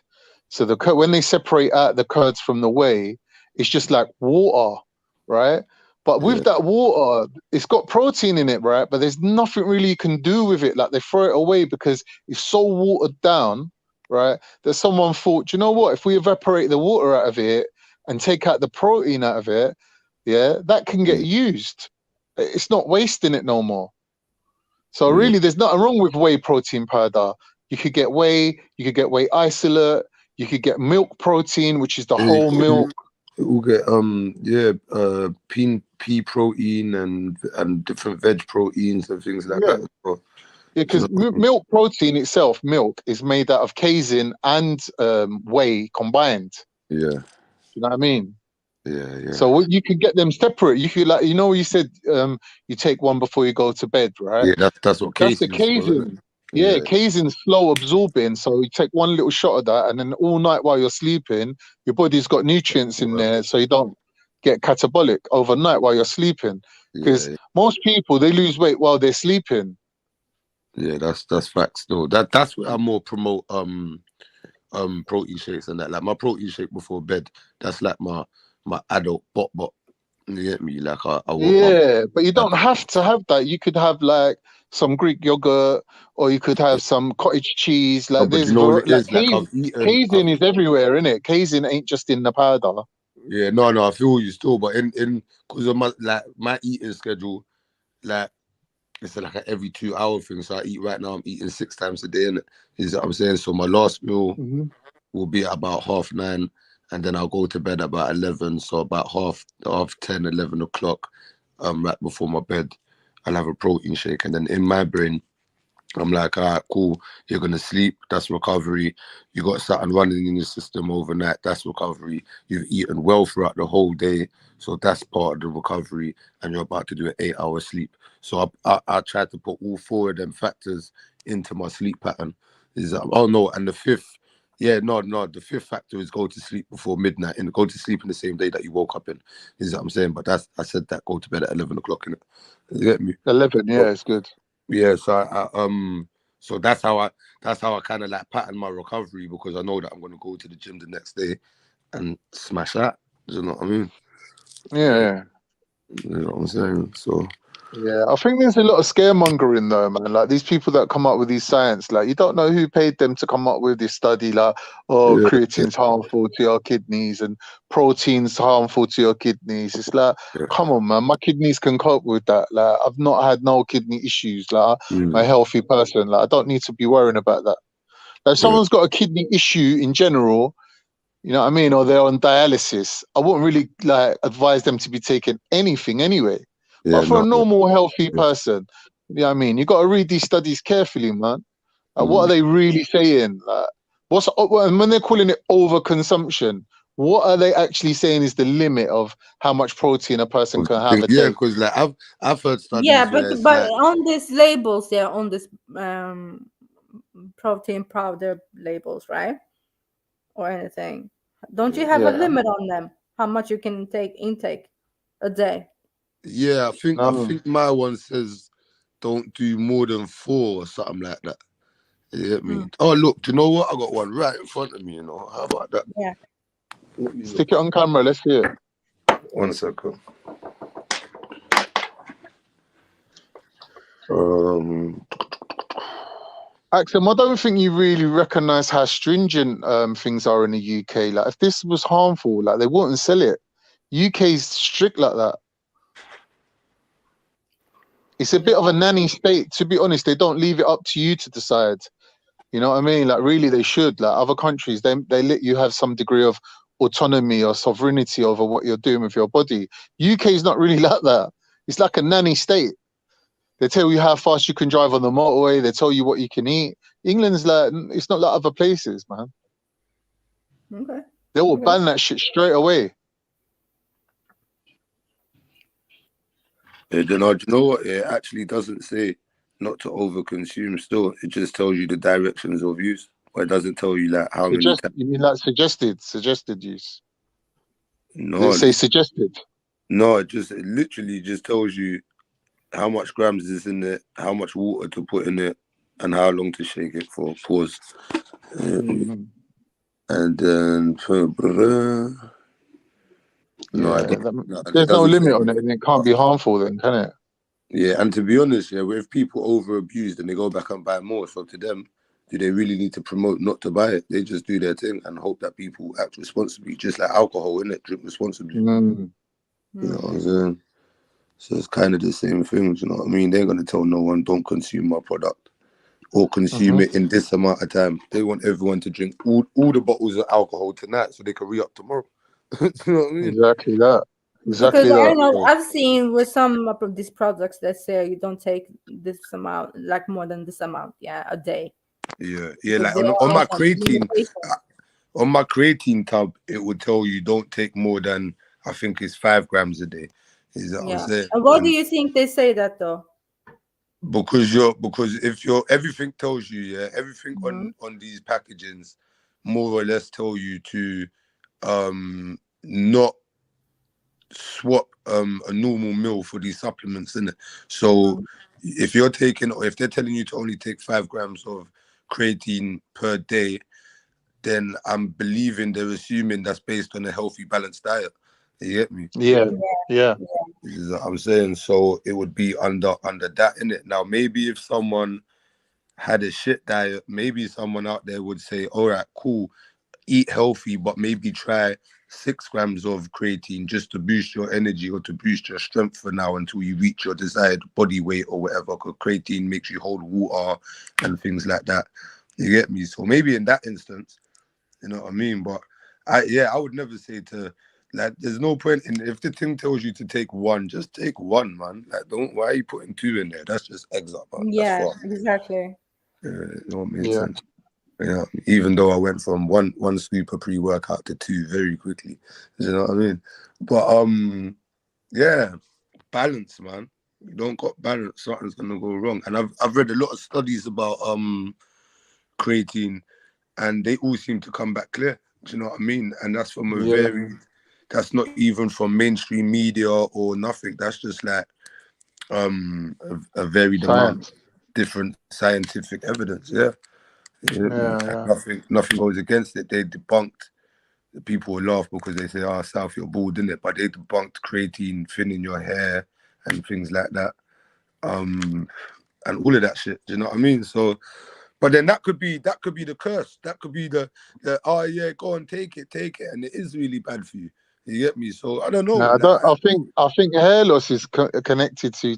So when they separate out the curds from the whey, it's just like water, right? But with that water, it's got protein in it, right? But there's nothing really you can do with it. Like, they throw it away because it's so watered down, right? That someone thought, do you know what? If we evaporate the water out of it and take out the protein out of it, that can get used. It's not wasting it no more. So really, there's nothing wrong with whey protein powder. You could get whey, you could get whey isolate, you could get milk protein, which is the whole milk. We'll get pea protein and different veg proteins and things like that. So, yeah, because milk protein itself, milk is made out of casein and whey combined. Yeah. You know what I mean? Yeah. So you could get them separate. You could, like, you know, you said you take one before you go to bed, right? Yeah, that's what That's the casein is for, isn't casein. it? Yeah, casein's slow absorbing, so you take one little shot of that, and then all night while you're sleeping, your body's got nutrients in there, so you don't get catabolic overnight while you're sleeping. Because most people, they lose weight while they're sleeping. Yeah, that's facts. No, that's what I more promote. Protein shakes and that. Like my protein shake before bed, that's like my adult bot. You get me? Like I but you don't have to have that. You could have like some Greek yogurt, or you could have some cottage cheese. Like there's casein is everywhere, isn't it? Casein ain't just in the powder. Yeah, no, I feel you still, but in because of my eating schedule, like it's like an every 2 hour thing. So I eat right now. I'm eating 6 times a day, and is what I'm saying. So my last meal will be at about 9:30, and then I'll go to bed about 11. So about half 10, 11 o'clock, right before my bed, I'll have a protein shake, and then in my brain, I'm like, all right, cool. You're gonna sleep. That's recovery. You got something running in your system overnight. That's recovery. You've eaten well throughout the whole day, so that's part of the recovery. And you're about to do an 8-hour sleep. So I tried to put all 4 of them factors into my sleep pattern. And the 5th Yeah, no. The fifth factor is go to sleep before midnight and go to sleep in the same day that you woke up in. Is what I'm saying. But I said that go to bed at 11 o'clock. In it, you get me? 11, yeah, it's good. Yeah, so that's how I kind of like pattern my recovery, because I know that I'm gonna go to the gym the next day and smash that. Do you know what I mean? Yeah. You know what I'm saying? So yeah, I think there's a lot of scaremongering though, man. Like these people that come up with these science, like you don't know who paid them to come up with this study, like, oh, creatine's harmful to your kidneys and protein's harmful to your kidneys. It's like, come on, man, my kidneys can cope with that. Like I've not had no kidney issues. Like I'm a healthy person. Like I don't need to be worrying about that. Like if someone's got a kidney issue in general, you know what I mean, or they're on dialysis, I wouldn't really like advise them to be taking anything anyway. But for a normal, healthy person, you know what I mean, you got to read these studies carefully, man. Like, what are they really saying? Like, when they're calling it overconsumption, what are they actually saying is the limit of how much protein a person can have a day? Yeah, because like I've heard studies. Yeah, but where it's but like, on these labels, they're on this protein powder labels, right? Or anything. Don't you have a limit on them? How much you can intake a day? yeah, I think my one says don't do more than 4 or something like that. You get me? Oh look, do you know what? I got one right in front of me. You know, how about that? Yeah. Stick it on camera. Let's see it. 1 second. Axel, I don't think you really recognise how stringent things are in the UK. Like, if this was harmful, like they wouldn't sell it. UK's strict like that. It's a bit of a nanny state. To be honest, they don't leave it up to you to decide. You know what I mean? Like, really, they should. Like other countries, they let you have some degree of autonomy or sovereignty over what you're doing with your body. UK is not really like that. It's like a nanny state. They tell you how fast you can drive on the motorway. They tell you what you can eat. England's like, it's not like other places, man. Okay. They will ban that shit straight away. Yeah, do you know what? It actually doesn't say not to overconsume still. It just tells you the directions of use. But it doesn't tell you like how many times. You mean like suggested use? No. Does it say suggested? No, it literally just tells you how much grams is in it, how much water to put in it, and how long to shake it for. Pause. And then there's no limit on it, and it can't be harmful then, can it? Yeah, and to be honest, yeah, if people over abuse, then they go back and buy more. So to them, do they really need to promote not to buy it? They just do their thing and hope that people act responsibly, just like alcohol, innit? Drink responsibly. You know what I'm saying? So it's kind of the same thing, you know what I mean? They ain't gonna tell no one don't consume my product or consume it in this amount of time. They want everyone to drink all the bottles of alcohol tonight so they can re-up tomorrow. You know what I mean? Exactly that. Because I know I've seen with some of these products that say you don't take this amount, like more than this amount, a day. Yeah, like on my creatine tub, it would tell you don't take more than, I think it's 5 grams a day. Is that what I'm saying? And what do you think they say that though? Because if everything tells you, everything on these packagings more or less tell you to not swap a normal meal for these supplements, innit? So if you're taking, or if they're telling you to only take 5 grams of creatine per day, then I'm believing they're assuming that's based on a healthy, balanced diet. You get me? Yeah. This is what I'm saying. So it would be under that, innit? Now, maybe if someone had a shit diet, maybe someone out there would say, all right, cool, eat healthy, but maybe try 6 grams of creatine just to boost your energy or to boost your strength for now until you reach your desired body weight or whatever, because creatine makes you hold water and things like that. You get me? So maybe in that instance, you know what I mean? But I would never say to, like, there's no point in, if the thing tells you to take 1, just take 1, man. Like, why are you putting 2 in there? That's just eggs up, man. Yeah, exactly. It don't make sense. Yeah, even though I went from one scoop of pre-workout to 2 very quickly. You know what I mean? But balance, man. You don't got balance, something's gonna go wrong. And I've read a lot of studies about creatine, and they all seem to come back clear. Do you know what I mean? And that's from a Yeah. that's not even from mainstream media or nothing. That's just like a varied amount of different scientific evidence. Yeah. Nothing goes against it. They debunked. The people will laugh because they say, "Oh, South, you're bald, innit?" But they debunked creatine thin in your hair and things like that, and all of that shit. Do you know what I mean? So, but then that could be the curse. That could be the oh yeah, go and take it, and it is really bad for you. You get me? So I don't know. No, I think hair loss is connected to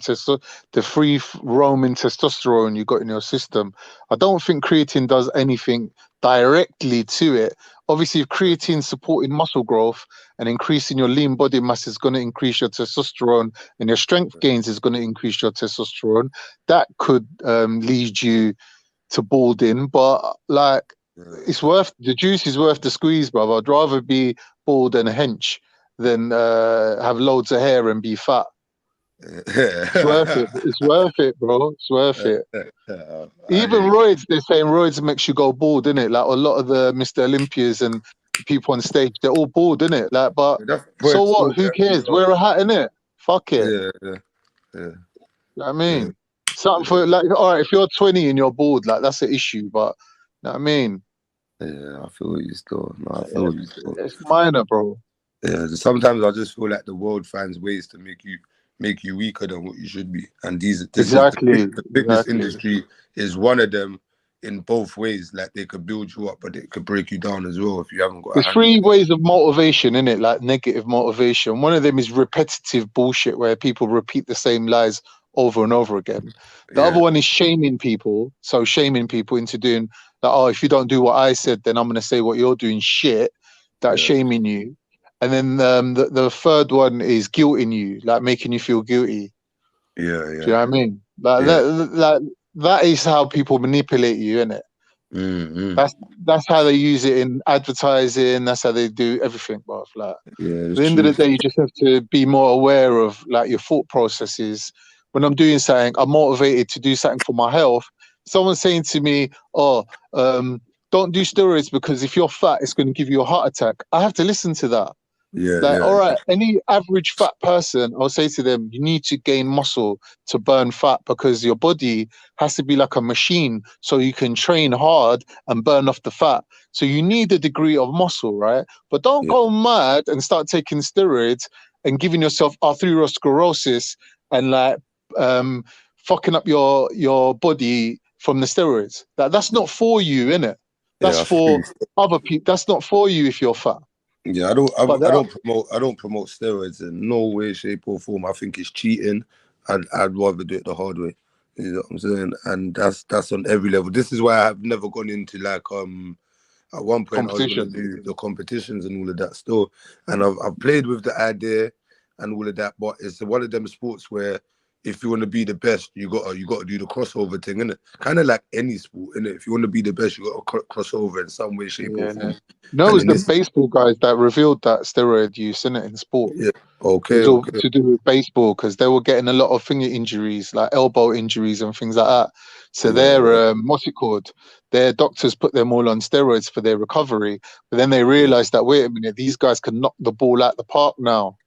the free roaming testosterone you got in your system. I don't think creatine does anything directly to it. Obviously, if creatine supporting muscle growth and increasing your lean body mass is going to increase your testosterone, and your strength gains is going to increase your testosterone, that could lead you to balding. But like, the juice is worth the squeeze, brother. I'd rather be bald and hench than have loads of hair and be fat. It's worth it. It's worth it, bro. It's worth it. Even roids, they're saying roids makes you go bald, innit? Like a lot of the Mr. Olympias and people on stage, they're all bald, innit? Like, but so what? Who cares? Wear a hat, innit? Fuck it. Yeah. You know what I mean? Something for like, all right, if you're 20 and you're bald, like that's an issue, but you know what I mean? Yeah, I feel what you still. No, I feel what you still. It's minor, bro. Yeah, sometimes I just feel like the world finds ways to make you weaker than what you should be, and the fitness industry is one of them in both ways. Like they could build you up, but it could break you down as well if you haven't got. There's three ways of motivation, innit? Like negative motivation. One of them is repetitive bullshit where people repeat the same lies over and over again. The other one is shaming people. So shaming people into doing like, oh, if you don't do what I said, then I'm going to say what you're doing shit. That's shaming you. And then the third one is guilting you, like making you feel guilty. Yeah. Do you know what I mean? Like that is how people manipulate you, innit? That's how they use it in advertising. That's how they do everything, bruv. Like at the end of the day, you just have to be more aware of like your thought processes. When I'm doing something, I'm motivated to do something for my health. Someone's saying to me, "Oh, don't do steroids because if you're fat, it's going to give you a heart attack." I have to listen to that. All right, any average fat person, I'll say to them, you need to gain muscle to burn fat because your body has to be like a machine so you can train hard and burn off the fat. So you need a degree of muscle, right? But don't go mad and start taking steroids and giving yourself arteriosclerosis and like fucking up your body from the steroids. That's not for you, innit? That's for other people. That's not for you if you're fat. Yeah, I don't promote steroids in no way, shape, or form. I think it's cheating. I'd rather do it the hard way. You know what I'm saying? And that's on every level. This is why I've never gone into like at one point I was gonna do the competitions and all of that still. And I've played with the idea and all of that, but it's one of them sports where if you want to be the best, you gotta do the crossover thing, innit? Kind of like any sport, innit? If you want to be the best, you gotta cross over in some way, shape, or form. No, it was the baseball guys that revealed that steroid use in sport. Yeah, to do with baseball because they were getting a lot of finger injuries, like elbow injuries and things like that. So their what's it called? Their doctors put them all on steroids for their recovery, but then they realized that wait a minute, these guys can knock the ball out the park now.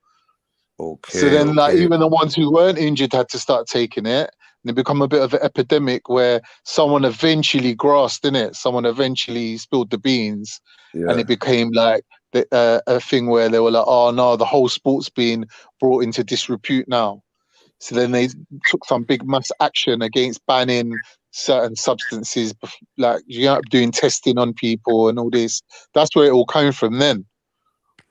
So then, like, even the ones who weren't injured had to start taking it, and it become a bit of an epidemic where someone eventually grasped in it. Someone eventually spilled the beans, and it became like a thing where they were like, "Oh no, the whole sport's been brought into disrepute now." So then they took some big mass action against banning certain substances, like doing testing on people and all this. That's where it all came from then.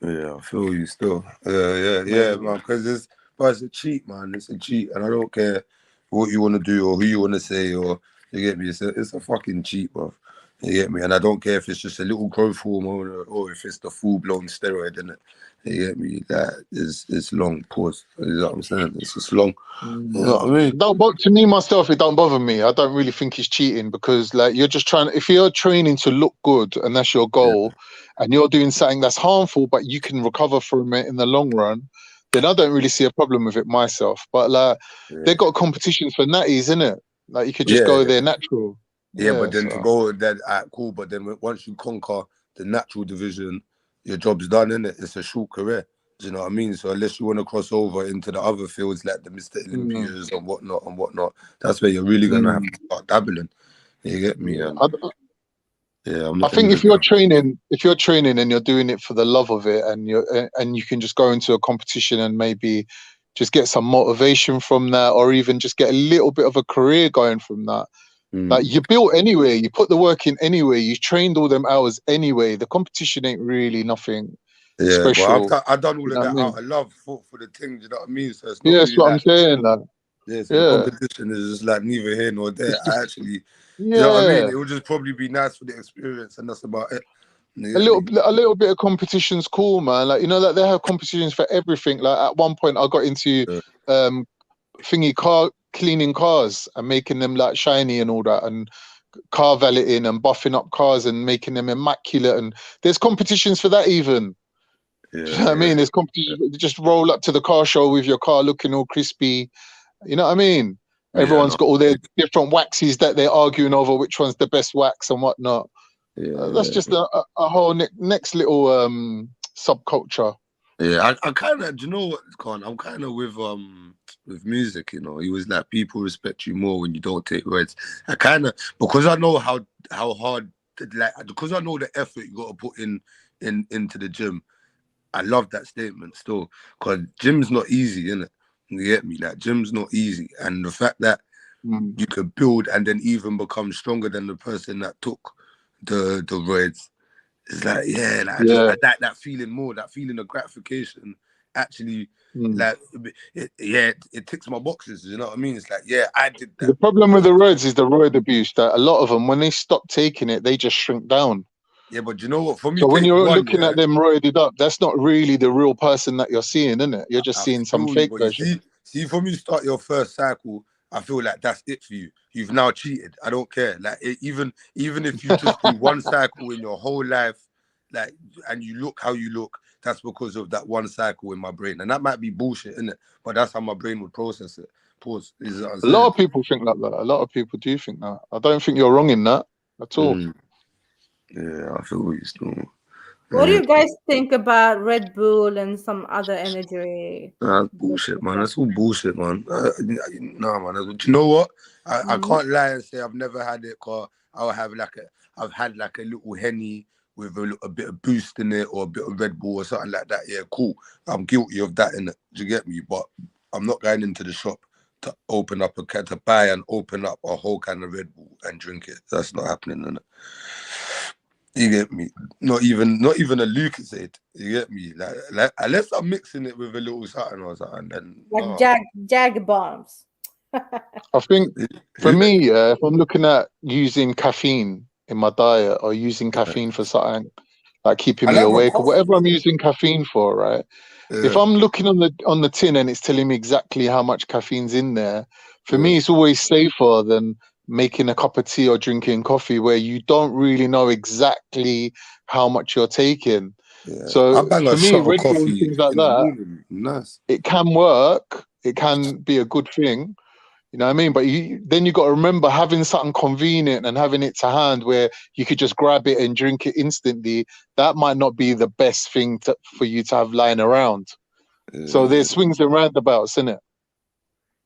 Yeah, I feel you still. Yeah, man. Because it's a cheat, man. It's a cheat, and I don't care what you want to do or who you want to say, or you get me. It's a fucking cheat, bro. You get me, and I don't care if it's just a little growth hormone or if it's the full blown steroid, innit? You get me? That is long. Pause. You know what I'm saying? It's just long. You know what I mean? But to me myself, it don't bother me. I don't really think it's cheating because like you're just trying. If you're training to look good and that's your goal, and you're doing something that's harmful, but you can recover from it in the long run, then I don't really see a problem with it myself. But like they got competitions for natties, innit? Like you could just go there natural. Yeah, but then to so go then cool. But then once you conquer the natural division, your job's done, innit? It's a short career. Do you know what I mean? So unless you want to cross over into the other fields like the Mr. Olympias and whatnot, that's where you're really gonna have to start dabbling. You get me? yeah. I'm I not think into if you're training and you're doing it for the love of it, and you can just go into a competition and maybe just get some motivation from that, or even just get a little bit of a career going from that. Like you built anyway, you put the work in anyway, you trained all them hours anyway. The competition ain't really nothing special. But I've done all You of know that what I out mean? of love for the thing. Do you know what I mean? So it's not Yeah, that's really what I'm like saying. Like, so the yeah, competition is just like neither here nor there. it's just Do you know what I mean? yeah. It would just probably be nice for the experience, and that's about it. You A get me? little bit of competition's cool, man. Like, you know, like they have competitions for everything. Like at one point I got into car cleaning cars and making them like shiny and all that, and car valeting and buffing up cars and making them immaculate, and there's competitions for that even. Do you know what I mean? There's competitions. You just roll up to the car show with your car looking all crispy. You know what I mean? Everyone's got all their different waxes that they're arguing over which one's the best wax and whatnot. That's just a whole next little subculture. Yeah, I kind of, do you know what, Con? I'm kind of with music, you know. He was like, people respect you more when you don't take words. I kind of, because I know how hard, like, because I know the effort you got to put into the gym. I love that statement still, because gym's not easy, innit? You get me? Like, gym's not easy, and the fact that you could build and then even become stronger than the person that took the roids. It's like, I like that feeling more, that feeling of gratification. Actually, like, it ticks my boxes. You know what I mean? It's like, I did that. The problem with the roids is the roid abuse. That a lot of them, when they stop taking it, they just shrink down. Yeah, but you know what? For me, so when you're looking at them roided up, that's not really the real person that you're seeing, isn't it? You're just seeing some fake version. See, for me to start your first cycle, I feel like that's it for you. You've now cheated. I don't care. Like, even if you just do one cycle in your whole life, like, and you look how you look, that's because of that one cycle in my brain. And that might be bullshit, innit? But that's how my brain would process it. Pause. Is what I'm A saying? lot of people think like that. A lot of people do think that. I don't think you're wrong in that at all. Yeah, I feel what you're doing. What do you guys think about Red Bull and some other energy? That's bullshit, man. That's all bullshit, man. Nah, man. Do you know what? I can't lie and say I've never had it, cause I've had like a little Henny with a bit of boost in it, or a bit of Red Bull or something like that. Yeah, cool. I'm guilty of that, innit? Do you get me? But I'm not going into the shop to buy and open up a whole can of Red Bull and drink it. That's not happening, innit? You get me? Not even a Lucasade. You get me? Like unless I'm mixing it with a little something or something, then Like Jag bombs. I think for me, if I'm looking at using caffeine in my diet or using caffeine for something like keeping me awake or whatever I'm using caffeine for, right? If I'm looking on the tin and it's telling me exactly how much caffeine's in there, for me it's always safer than making a cup of tea or drinking coffee where you don't really know exactly how much you're taking. So I bang for a me, shot of Red Bull and coffee things like in the that, morning. Nice. it can work. It can be a good thing. You know what I mean? But then you got to remember having something convenient and having it to hand where you could just grab it and drink it instantly. That might not be the best thing for you to have lying around. So there's swings and roundabouts, innit?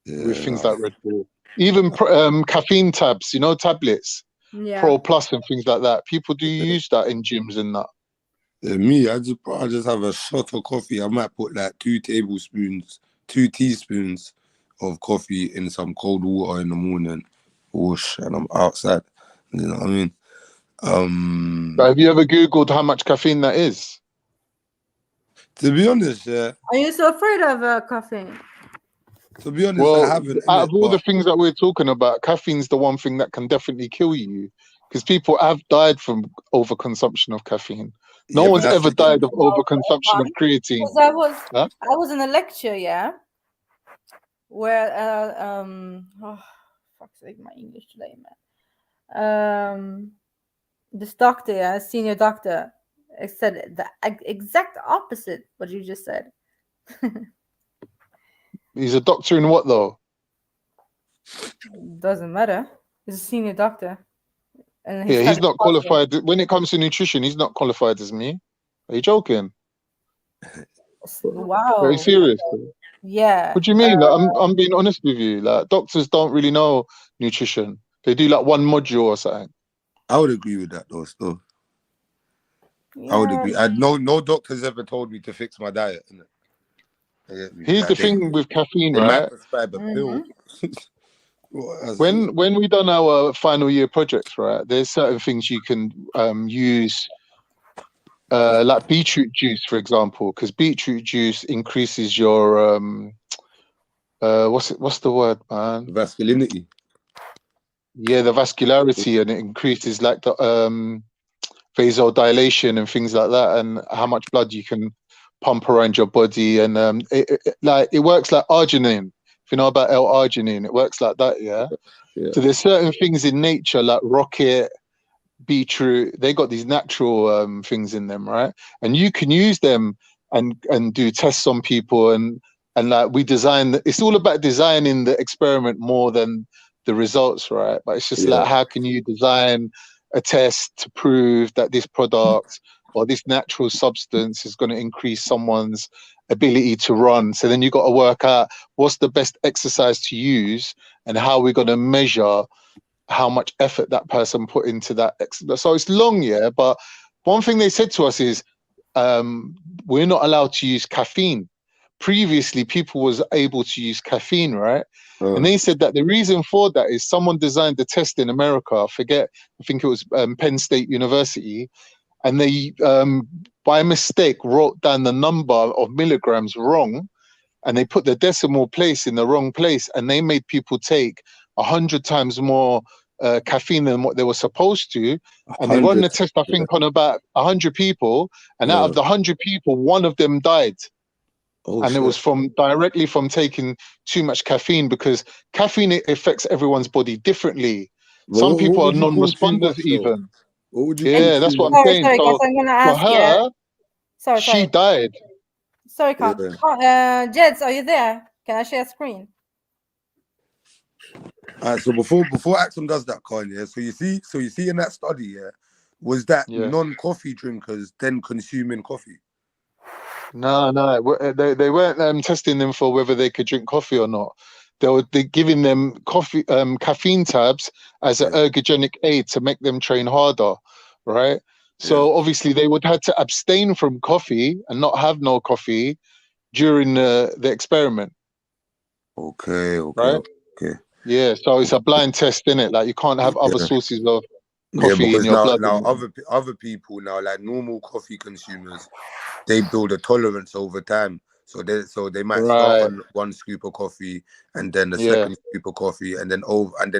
With things like Red Bull. Even caffeine tabs, you know, tablets, Pro Plus and things like that. People do use that in gyms and that. Me, I just have a shot of coffee. I might put like 2 teaspoons of coffee in some cold water in the morning, whoosh, and I'm outside. You know what I mean? But have you ever Googled how much caffeine that is? To be honest, Are you so afraid of caffeine? To be honest, well, I haven't. Out of all the things that we're talking about, caffeine's the one thing that can definitely kill you, because people have died from overconsumption of caffeine. No one's ever died of overconsumption of creatine. Because I was in a lecture, where fuck's sake, my English today, man. This doctor, senior doctor, said the exact opposite what you just said. He's a doctor in what though? Doesn't matter. He's a senior doctor. And Yeah, he's started not puzzling. qualified when it comes to nutrition. He's not qualified as me. Are you joking? Wow. Very serious. Yeah. What do you mean? Like, I'm being honest with you. Like, doctors don't really know nutrition. They do like one module or something. I would agree with that though. Still, I would agree. No doctors ever told me to fix my diet. Innit? Here's the thing with caffeine, they right? might prescribe a pill. When we done our final year projects, right? There's certain things you can use, like beetroot juice, for example, because beetroot juice increases your what's the word, man? Masculinity. Yeah, the vascularity, and it increases like the vasodilation and things like that, and how much blood you can pump around your body, and it works like arginine. If you know about L-arginine, it works like that, yeah? So there's certain things in nature like rocket, beetroot, they got these natural things in them, right? And you can use them and do tests on people, and like we design, it's all about designing the experiment more than the results, right? But it's just like, how can you design a test to prove that this product or this natural substance is going to increase someone's ability to run? So then you got to work out what's the best exercise to use and how we're going to measure how much effort that person put into that exercise. So it's long, yeah. But one thing they said to us is we're not allowed to use caffeine. Previously, people was able to use caffeine, right? And they said that the reason for that is someone designed the test in America. I think it was Penn State University, and they by mistake wrote down the number of milligrams wrong, and they put the decimal place in the wrong place, and they made people take 100 times more caffeine than what they were supposed to. And they run the test, I think, on about 100 people, and out of the 100 people, one of them died. It was directly from taking too much caffeine, because caffeine affects everyone's body differently. Some people are non-responders even. What would you Yeah, that's what I'm saying. Sorry, guys, So I'm gonna for ask. her, Sorry. she died. Sorry, Jeds, are you there? Can I share screen? Alright, so before Axel does that, Kanye, so you see in that study, was that non-coffee drinkers then consuming coffee? No, they weren't testing them for whether they could drink coffee or not. They're giving them caffeine tabs as an ergogenic aid to make them train harder, right? So obviously they would have to abstain from coffee and not have no coffee during the experiment. Okay. Yeah, so it's a blind test, innit? Like you can't have other sources of coffee in because your blood. now other people now, like normal coffee consumers, they build a tolerance over time. So they might start on one scoop of coffee, and then the second scoop of coffee, and then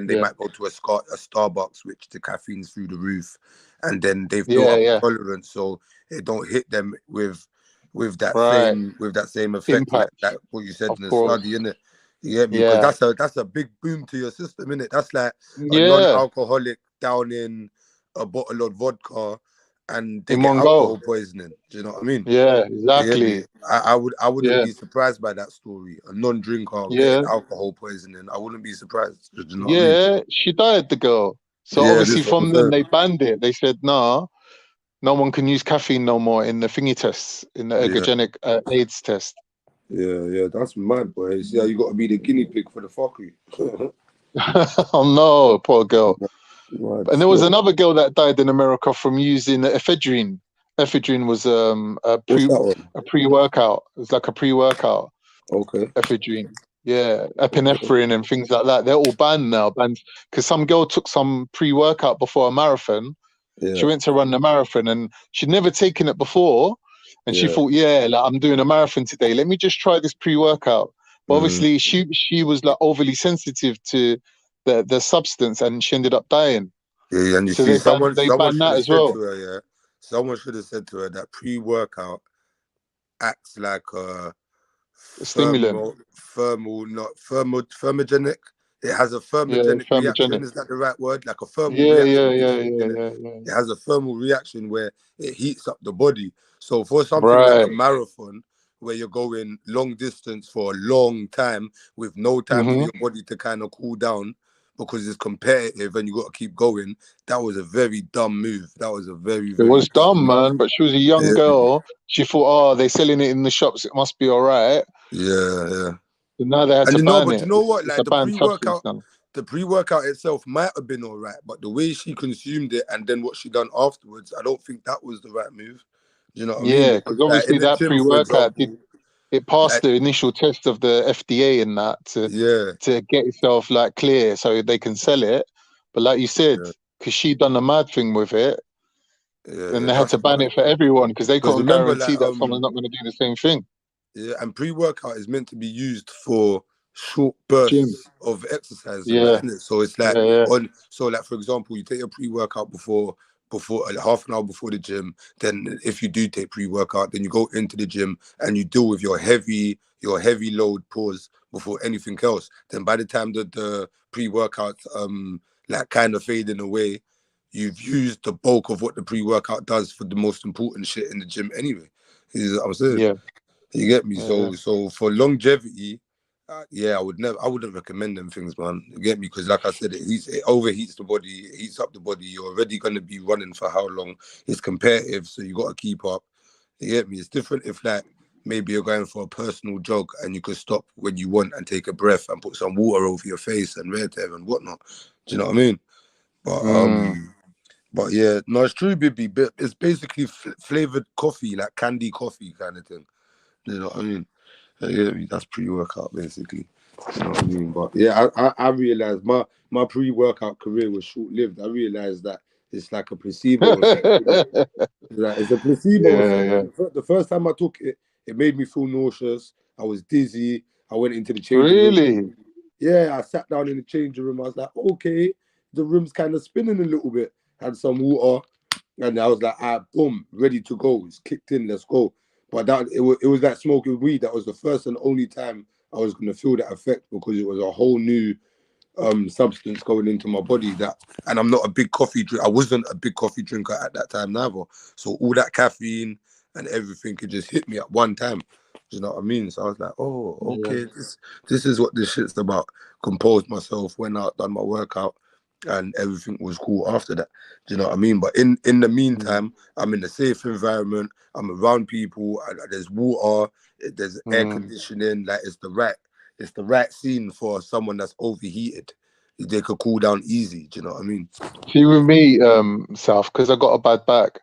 they might go to a Starbucks, which the caffeine's through the roof, and then they've built up a tolerance, so it don't hit them with that same effect, like what you said in the study, innit? You get me? Because that's a big boom to your system, innit? That's like a non-alcoholic downing a bottle of vodka and they get alcohol poisoning. Do you know what I mean? Yeah, exactly. I wouldn't be surprised by that story. A non-drinker getting alcohol poisoning. I wouldn't be surprised. Do you know what I mean? She died, the girl. So obviously from then they banned it. They said, nah, no one can use caffeine no more in the thingy tests, in the ergogenic AIDS test. Yeah, that's mad, boy. See how you got to be the guinea pig for the fuckery. Oh no, poor girl. And there was another girl that died in America from using ephedrine. Ephedrine was a pre-workout. It was like a pre-workout. Okay. Ephedrine. Yeah, epinephrine and things like that. They're all banned now. Banned because some girl took some pre-workout before a marathon. She went to run the marathon and she'd never taken it before. And she thought, like I'm doing a marathon today. Let me just try this pre-workout. But obviously she was like overly sensitive to the substance, and she ended up dying. Yeah, and you so see, they someone should banned have that said as well. to her, someone should have said to her that pre-workout acts like a stimulant. thermogenic. It has a thermogenic reaction. Is that the right word? Like a thermal reaction. It has a thermal reaction where it heats up the body. So for something like a marathon, where you're going long distance for a long time with no time for your body to kind of cool down, because it's competitive and you got to keep going. That was a very dumb move. That was a very, It very was dumb, move. man. But she was a young girl. She thought, oh, they're selling it in the shops. It must be all right. Yeah. So now they had And to ban it. you know what? It's Like a banned substance the pre-workout itself might have been all right, but the way she consumed it and then what she done afterwards, I don't think that was the right move. Do you know what I mean? Yeah, because obviously in the that gym, for pre-workout example, it passed the initial test of the FDA and that to get itself like clear so they can sell it. But like you said, because she done a mad thing with it, then they had to ban it for everyone because they couldn't remember, guarantee that someone's not going to do the same thing. Yeah, and pre-workout is meant to be used for short bursts of exercise, and that, innit? So it's like like for example, you take a pre-workout before half an hour before the gym. Then if you do take pre-workout, then you go into the gym and you deal with your heavy load pause before anything else. Then by the time that the pre-workout like kind of fading away, you've used the bulk of what the pre-workout does for the most important shit in the gym anyway. You know what I'm saying? Yeah. You get me? So for longevity, I wouldn't recommend them things, man. You get me? Because like I said, it overheats the body, it heats up the body. You're already gonna be running for how long? It's competitive, so you gotta keep up. You get me? It's different if like maybe you're going for a personal jog and you could stop when you want and take a breath and put some water over your face and REDPILLTRILL and whatnot. Do you know what I mean? But yeah, no, it's true, Bibi. It's basically flavored coffee, like candy coffee kind of thing. You know what I mean? Yeah, that's pre-workout basically. You know what I mean? But yeah, I realized my pre-workout career was short-lived. I realized that it's like a placebo effect. It's a placebo effect. The first time I took it, it made me feel nauseous. I was dizzy. I went into the changing room. Yeah, I sat down in the changing room. I was like, okay, the room's kind of spinning a little bit. Had some water, and I was like, boom, ready to go. It's kicked in. Let's go. But it was like smoking weed. That was the first and only time I was gonna feel that effect because it was a whole new substance going into my body. And I'm not a big coffee drinker. I wasn't a big coffee drinker at that time neither. So all that caffeine and everything could just hit me at one time. Do you know what I mean? So I was like, oh, okay, this is what this shit's about. Composed myself, went out, done my workout, and everything was cool after that. Do you know what I mean? But in the meantime, I'm in a safe environment. I'm around people. There's water. There's air conditioning. Like it's the right scene for someone that's overheated. They could cool down easy. Do you know what I mean? See, with me, South, because I got a bad back.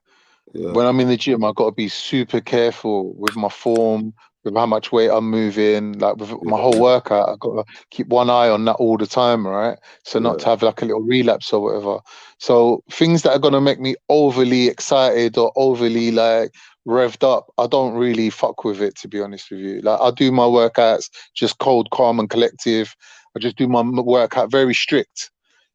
When I'm in the gym, I've got to be super careful with my form, with how much weight I'm moving, like with my whole workout. I've got to keep one eye on that all the time, right? So not to have like a little relapse or whatever. So things that are going to make me overly excited or overly like revved up, I don't really fuck with it, to be honest with you. Like I do my workouts just cold, calm and collective. I just do my workout very strict.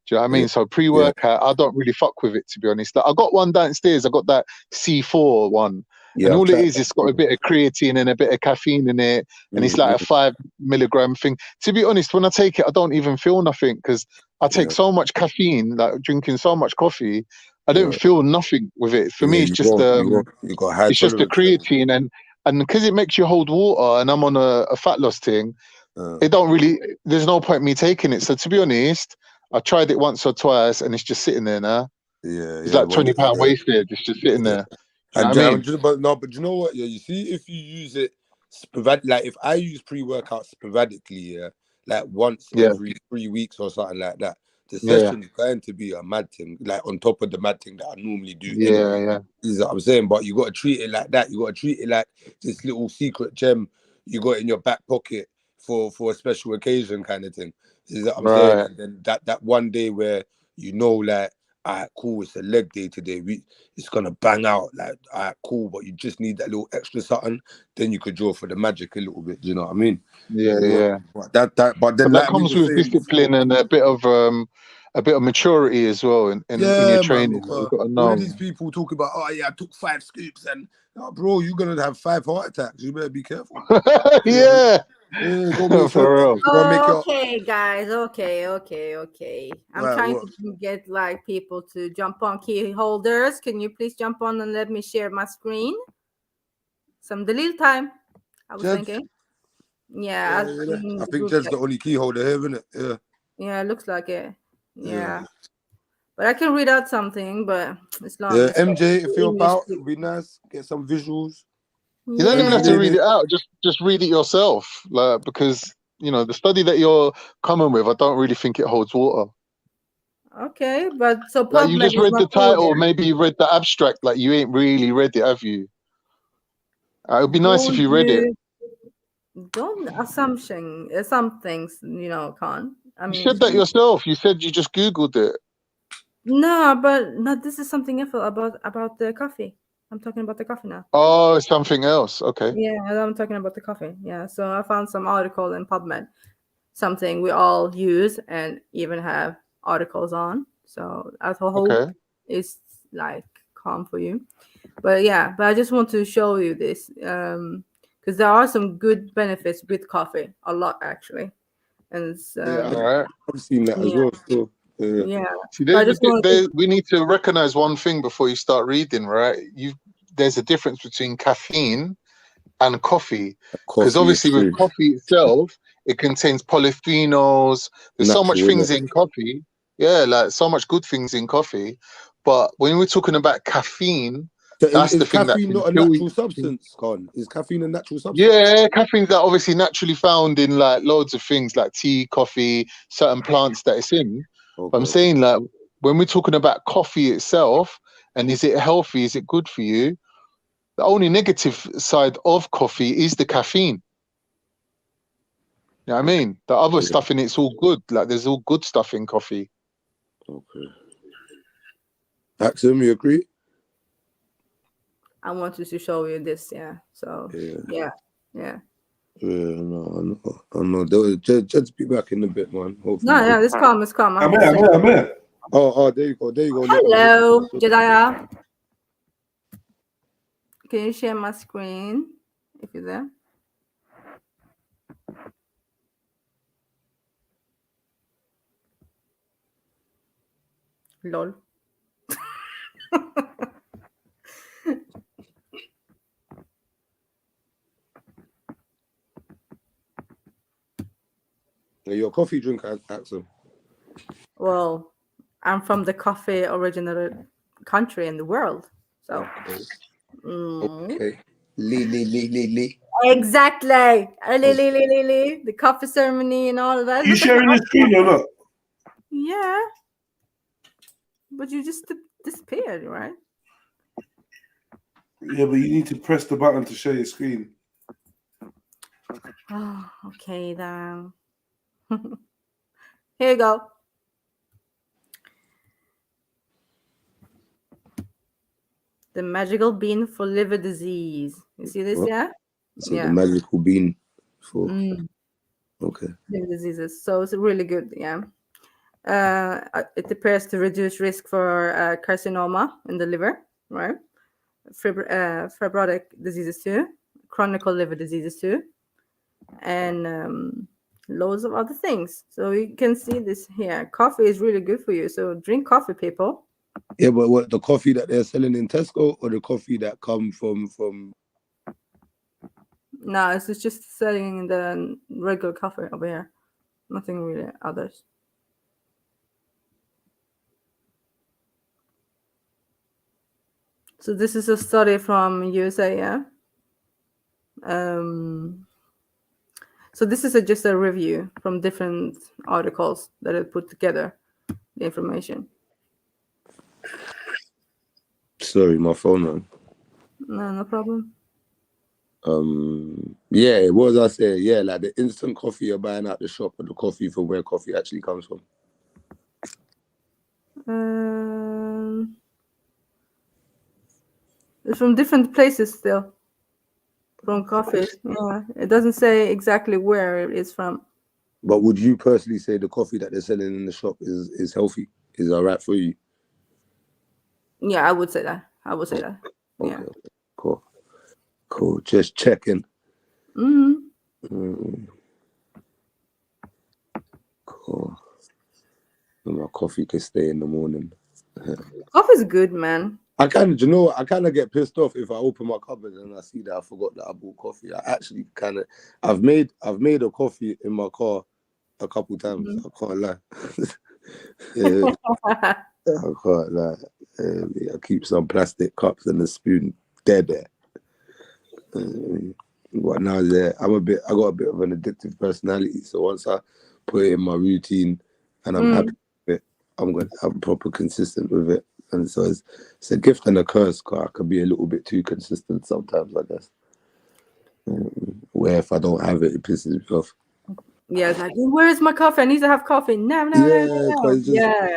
Do you know what I mean? So pre-workout, I don't really fuck with it, to be honest. Like, I got one downstairs. I got that C4 one. And all it is, it's got a bit of creatine and a bit of caffeine in it. And it's like a 5 milligram thing. To be honest, when I take it, I don't even feel nothing because I take so much caffeine, like drinking so much coffee. I don't feel nothing with it. For me, it's just it's just the creatine and because it makes you hold water and I'm on a fat loss thing, it don't really, there's no point me taking it. So to be honest, I tried it once or twice and it's just sitting there now. It's like £20 wasted. It's just sitting there. You know what I mean? But you know what? Yeah, you see, if you use it like if I use pre-workout sporadically, like once every 3 weeks or something like that, the session's going to be a mad thing, like on top of the mad thing that I normally do. Anyway. You know what I'm saying? But you got to treat it like that. You got to treat it like this little secret gem you got in your back pocket for a special occasion kind of thing. You know what I'm saying? And then that one day where you know, like, all right, cool, it's a leg day today. It's gonna bang out, like, all right, cool, but you just need that little extra something. Then you could draw for the magic a little bit. Do you know what I mean? But then that comes with discipline and a bit of maturity as well in your training. Man, you've got to know. All of these people talk about, oh yeah, I took 5 scoops and bro, you're gonna have 5 heart attacks. You better be careful. Don't make For real. Okay, guys. Okay. I'm trying to get like people to jump on. Key holders, can you please jump on and let me share my screen? Some Dalil time. I was thinking. I think Jed's the only key holder here, isn't it? Yeah, it looks like it. Yeah. But I can read out something, but it's long. Yeah, It's MJ, if you're English. about, it'd be nice. Get some visuals. You don't even have to read it out. Just read it yourself, like, because you know the study that you're coming with. I don't really think it holds water. Okay, but so Like you PubMed just is read the not cool title, there. maybe you read the abstract. Like you ain't really read it, have you? It would be nice if you read it. Don't assumption some things, Khan. I You mean, said that yourself. You said you just Googled it. no, but no, this is something else about the coffee. I'm talking about the coffee now. Oh, it's something else. Okay. Yeah, I'm talking about the coffee. Yeah, so I found some article in PubMed, something we all use and even have articles on. So I hope it's like calm for you. But yeah, but I just want to show you this because there are some good benefits with coffee, a lot actually. And it's, I've seen that as well. So, yeah. See, But I just want we need to recognize one thing before you start reading, right? There's a difference between caffeine and coffee, because obviously with coffee itself, it contains polyphenols. There's so much things in coffee. Yeah, like so much good things in coffee. But when we're talking about caffeine, that's the thing that caffeine can not a kill natural you. substance, Con? Is caffeine a natural substance? Yeah, caffeine's obviously naturally found in like loads of things like tea, coffee, certain plants that it's in. But I'm saying like when we're talking about coffee itself, and is it healthy? Is it good for you? The only negative side of coffee is the caffeine. You know what I mean? The other stuff in it's all good. Like there's all good stuff in coffee. Okay. Axum, you agree? I wanted to show you this, yeah. So yeah. Yeah, no, I know. Just be back in a bit, man. Hopefully. No, yeah, it's calm. I'm here. Oh, there you go. Hello, Jedediah. Can you share my screen if you're there? Lol. You're a coffee drinker, Axel. Well, I'm from the coffee original country in the world. So Okay. Lee. Exactly. The coffee ceremony and all of that. You sharing the screen or not? Yeah. But you just disappeared, right? Yeah, but you need to press the button to share your screen. Oh, okay then. Here you go. The magical bean for liver disease. You see this, yeah? So the magical bean for liver diseases. So it's really good, yeah. It appears to reduce risk for carcinoma in the liver, right? Fibrotic diseases too, chronic liver diseases too, and loads of other things. So you can see this here. Coffee is really good for you. So drink coffee, people. Yeah, but what, the coffee that they're selling in Tesco or the coffee that come from? No, it's just selling the regular coffee over here. Nothing really others. So this is a study from USA, yeah. So this is just a review from different articles that I put together, the information. Sorry, my phone on. No problem. Yeah, what was I saying? Yeah, like the instant coffee you're buying out the shop or the coffee from where coffee actually comes from. It's from different places still. From coffees. Yeah. It doesn't say exactly where it is from. But would you personally say the coffee that they're selling in the shop is healthy? Is all right for you? Yeah, I would say that. Yeah. Okay. Cool. Just checking. Cool. So my coffee can stay in the morning. Coffee's good, man. I kind of get pissed off if I open my cupboard and I see that I forgot that I bought coffee. I actually I've made a coffee in my car a couple times. I can't lie. Yeah, I can't like. I keep some plastic cups and a spoon dead there. But now there, I got a bit of an addictive personality. So once I put it in my routine and I'm happy with it, I'm proper consistent with it. And so it's a gift and a curse, because I can be a little bit too consistent sometimes, I guess. Where if I don't have it, it pisses me off. Yeah, it's like, where's my coffee? I need to have coffee. No. Because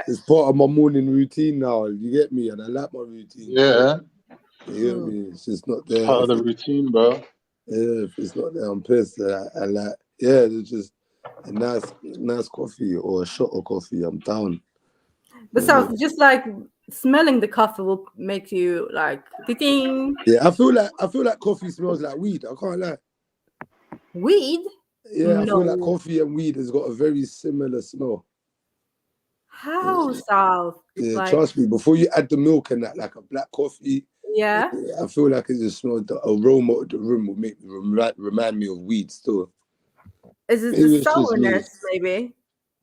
it's part of my morning routine now. You get me? And I like my routine. Yeah. You get me? It's just not there. Part of the routine, bro. Yeah, if it's not there, I'm pissed. I like, yeah, it's just a nice coffee or a shot of coffee. I'm down. But so just like smelling the coffee will make you like ding. Yeah, I feel like coffee smells like weed. I can't lie. Weed? Yeah, I feel like coffee and weed has got a very similar smell. How, South? Yeah, Like, trust me. Before you add the milk and that, like a black coffee, yeah, I feel like it just smells. The aroma of the room will make me remind me of weed still. Is it the sourness, maybe?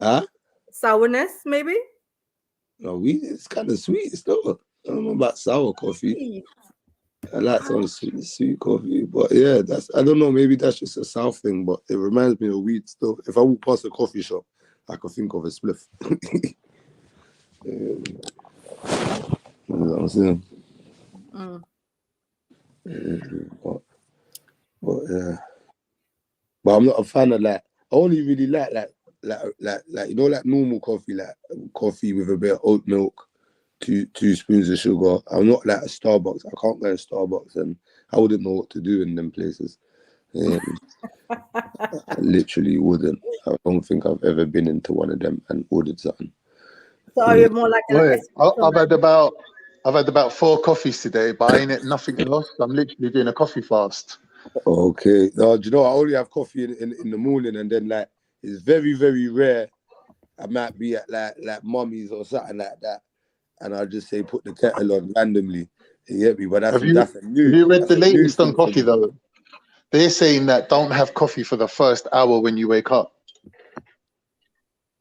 Huh? Sourness, maybe? No, weed is kind of sweet still. I don't know about sour coffee. I like some sweet coffee, but yeah, I don't know, maybe that's just a South thing, but it reminds me of weed still. If I walk past a coffee shop, I could think of a spliff. You know what I'm saying? But yeah, but I'm not a fan of like. I only really like you know, like normal coffee, like coffee with a bit of oat milk, two spoons of sugar. I'm not like a Starbucks. I can't go to Starbucks, and I wouldn't know what to do in them places. I literally wouldn't. I don't think I've ever been into one of them and ordered something. So are you more like I've had about 4 coffees today, but I ain't had nothing else. I'm literally doing a coffee fast. Okay. No, do you know, I only have coffee in the morning, and then like it's very, very rare. I might be at like mummy's or something like that, and I'll just say put the kettle on randomly. You get me? But Have you read the latest on coffee though? They're saying that don't have coffee for the first hour when you wake up.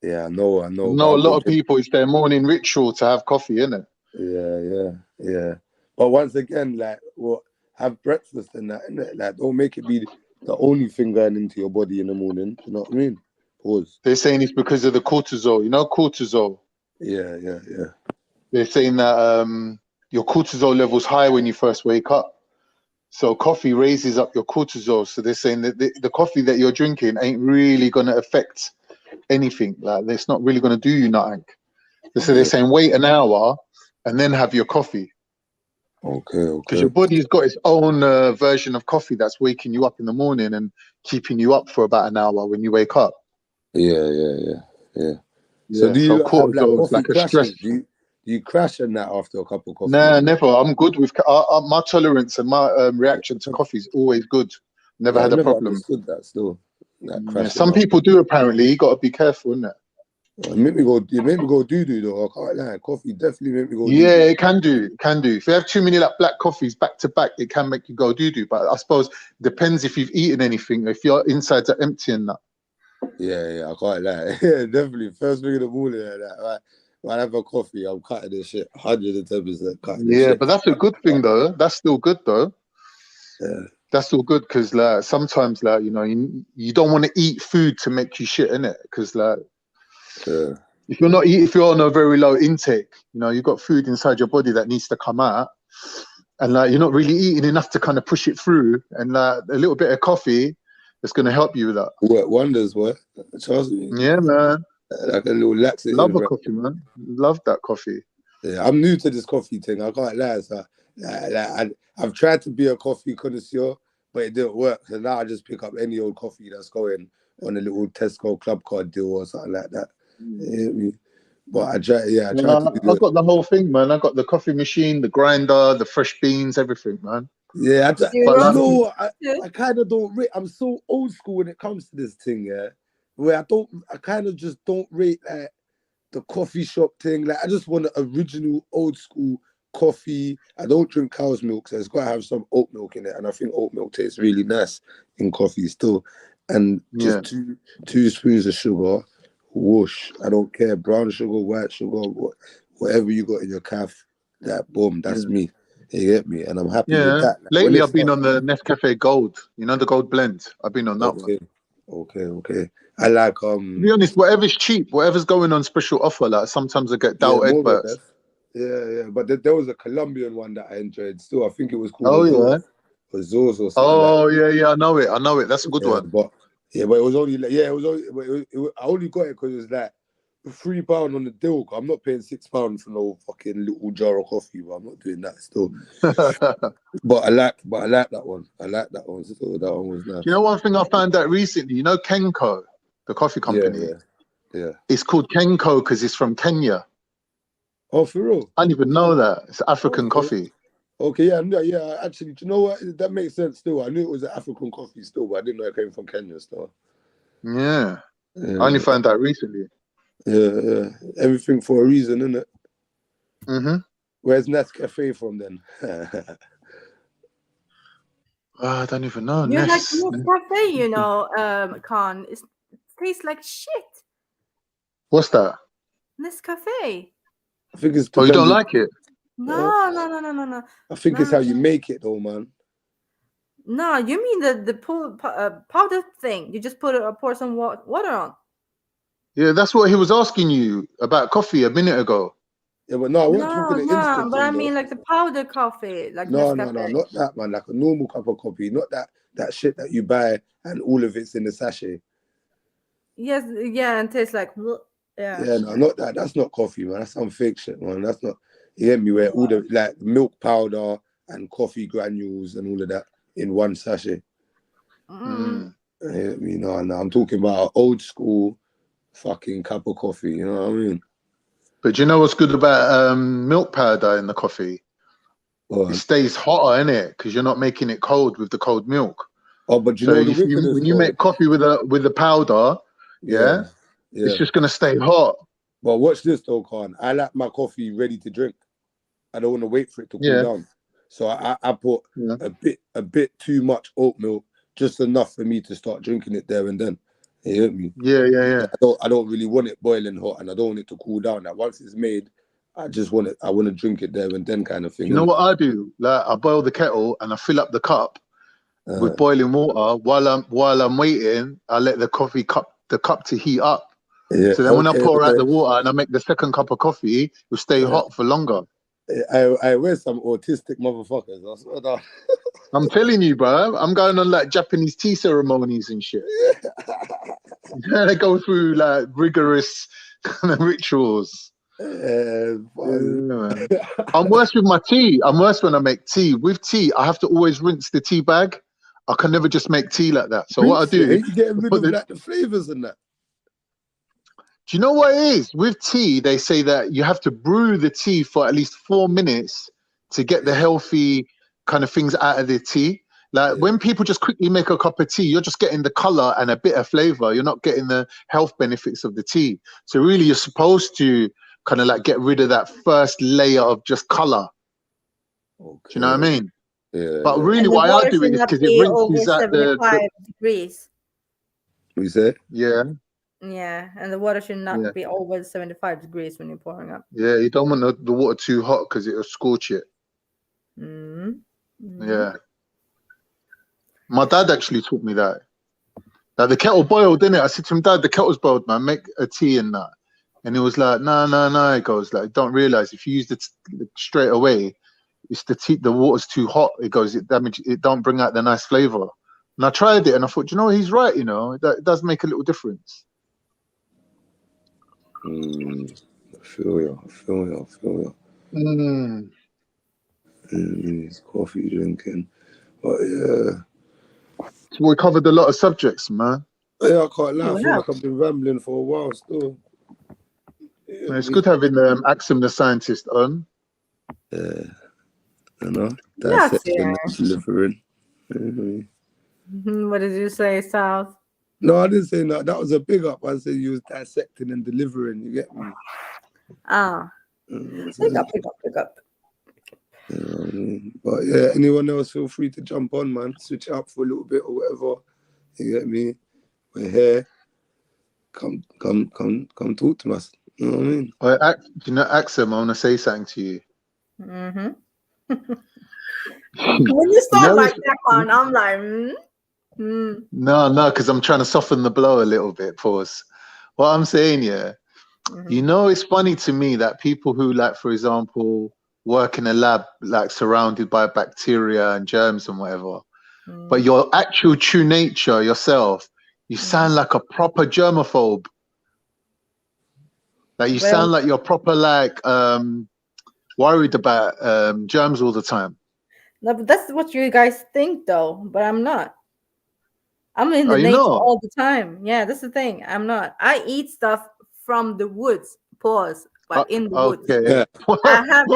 Yeah, I know. I know a lot of people, it's their morning ritual to have coffee, innit? Yeah. But once again, like, have breakfast and that, innit? Like, don't make it be the only thing going into your body in the morning. You know what I mean? Pause. They're saying it's because of the cortisol. You know cortisol? Yeah. They're saying that your cortisol level's high when you first wake up. So coffee raises up your cortisol. So they're saying that the coffee that you're drinking ain't really going to affect anything. Like, it's not really going to do you nothing. So they're saying wait an hour and then have your coffee. Okay. Because your body's got its own version of coffee that's waking you up in the morning and keeping you up for about an hour when you wake up. Yeah. So do you have like coffee like crashes? Do you crash in that after a cup of coffee? Nah, never. I'm good with my tolerance and my reaction to coffee is always good. Never had a problem. Understood that still. Some people do apparently. You got to be careful, innit? It made me go doo-doo though. I can't lie. Coffee definitely made me go Yeah, doo-doo. it can do. If you have too many like black coffees back to back, it can make you go doo-doo. But I suppose it depends if you've eaten anything. If your insides are empty and that. Yeah, I can't lie. Yeah, definitely. First thing in the morning, like that. Right? When I have a coffee, I'm cutting this shit. 110% cutting this shit. But that's a good thing though. That's still good though. Yeah. That's still good because like sometimes like you don't want to eat food to make you shit, innit? Because like if you're on a very low intake, you've got food inside your body that needs to come out, and like you're not really eating enough to kind of push it through, and like a little bit of coffee is going to help you with that. What wonders? What? Trust me. Yeah, man. Like a little laxative. Love a coffee, man. Love that coffee. Yeah, I'm new to this coffee thing. I can't lie. So, I've tried to be a coffee connoisseur, but it didn't work. So now I just pick up any old coffee that's going on a little Tesco club card deal or something like that. You hear me? But I try. Yeah, I tried to do I got the whole thing, man. I got the coffee machine, the grinder, the fresh beans, everything, man. Yeah, I kind of don't rate. I'm so old school when it comes to this thing, yeah. Where I kind of just don't rate like the coffee shop thing. Like I just want the original old school coffee. I don't drink cow's milk, so it's got to have some oat milk in it. And I think oat milk tastes really nice in coffee still. And just two spoons of sugar whoosh. I don't care. Brown sugar, white sugar, whatever you got in your calf, that boom, that's me. You get me? And I'm happy with Yeah. that. Like, when Lately, it I've been starts, on the Nescafe Gold. You know the gold blend. I've been on that one. Okay. I like To be honest, whatever's cheap, whatever's going on special offer. Like sometimes I get yeah, Dow more or Egberts. less. Yeah. But there was a Colombian one that I enjoyed still. I think it was called Oh yeah. Azores or something like Oh yeah. I know it. That's a good yeah, one. but it was only like, yeah, it was only I only got it because it was like £3 on the deal. I'm not paying £6 for no fucking little jar of coffee, but I'm not doing that still. but I like that one. I like that one still. That one was nice. Do you know one thing I found out recently? You know Kenko, the coffee company. Yeah. It's called Kenko because it's from Kenya. Oh, for real? I didn't even know that. It's African coffee. Okay, yeah. Actually, do you know what? That makes sense still. I knew it was an African coffee still, but I didn't know it came from Kenya still. Yeah. I only found out recently. Yeah. Everything for a reason, isn't it? Mm-hmm. Where's Nescafe from then? I don't even know. You like Nescafe, you know, Khan. It tastes like shit. What's that? Nescafe. I think it's. Oh, you don't like it? No. I think it's how you make it, though, man. No, you mean the powder thing? You just pour some water on. Yeah, that's what he was asking you about coffee a minute ago. Yeah, but no, I wasn't talking the instant but thing, I mean like the powder coffee, like no, Nescafe. not that, man. Like a normal cup of coffee, not that shit that you buy and all of it's in the sachet. Yes, yeah, and tastes like Yeah, no, not that. That's not coffee, man. That's some fake shit, man. That's not. You get me? Where all the like milk powder and coffee granules and all of that in one sachet. You get me? No, I'm talking about an old school fucking cup of coffee. You know what I mean? But do you know what's good about milk powder in the coffee? It stays hotter, innit? Because you're not making it cold with the cold milk. Oh, but you know the wickedness, when you make coffee with the powder, it's just gonna stay hot. But watch this though, Khan. I like my coffee ready to drink. I don't want to wait for it to cool down. So I put a bit too much oat milk, just enough for me to start drinking it there and then. You hear me? Yeah. I don't really want it boiling hot, and I don't want it to cool down. Now once it's made, I want to drink it there and then, kind of thing. You know what I do? Like I boil the kettle and I fill up the cup with boiling water. While I'm waiting, I let the cup to heat up. Yeah, so then when I pour out the water and I make the second cup of coffee, it will stay hot for longer. I wear some autistic motherfuckers. I swear that. I'm telling you, bro. I'm going on like Japanese tea ceremonies and shit. They go through like rigorous kind of rituals. I'm worse with my tea. I'm worse when I make tea. With tea, I have to always rinse the tea bag. I can never just make tea like that. So what I do, you getting rid of like the flavors and that. Do you know what it is? With tea, they say that you have to brew the tea for at least 4 minutes to get the healthy kind of things out of the tea. Like when people just quickly make a cup of tea, you're just getting the color and a bit of flavor. You're not getting the health benefits of the tea. So really, you're supposed to kind of like get rid of that first layer of just color. Do you know what I mean? Yeah. But really, why I do it is because it rinses out the 75 degrees. We say? Yeah. Yeah, and the water should not be over 75 degrees when you're pouring up. Yeah, you don't want the water too hot because it'll scorch it. Yeah. My dad actually taught me that. Now the kettle boiled, didn't it? I said to him, Dad, the kettle's boiled, man. Make a tea and that. And he was like, no. He goes, like, don't realize if you use it straight away, it's the water's too hot. It goes, it don't bring out the nice flavor. And I tried it and I thought, you know, he's right. You know, it does make a little difference. I feel you. Coffee drinking. But yeah. So we covered a lot of subjects, man. Yeah, I can't lie. I feel like I've been rambling for a while still. Yeah, it's good having Axum the scientist on. Yeah. You know, dissecting and delivering. What did you say, South? No, I didn't say that. That was a big up. I said you was dissecting and delivering. You get me? Pick up. But yeah, anyone else feel free to jump on, man. Switch up for a little bit or whatever. You get me? We're here. come talk to us. You know what I mean? You know, Axel, I want to say something to you. Mm-hmm. When you start like that one, I'm like, No, because I'm trying to soften the blow a little bit. Pause. What I'm saying, yeah, you know, it's funny to me that people who, like, for example, work in a lab, like surrounded by bacteria and germs and whatever, but your actual true nature, yourself, you sound like a proper germaphobe. Like you sound like you're proper, like, worried about germs all the time. No, but that's what you guys think, though. But I'm not. I'm in the Are you nature not? all the time. Yeah, that's the thing. I'm not. I eat stuff from the woods. Pause. But in the woods. Okay. I have.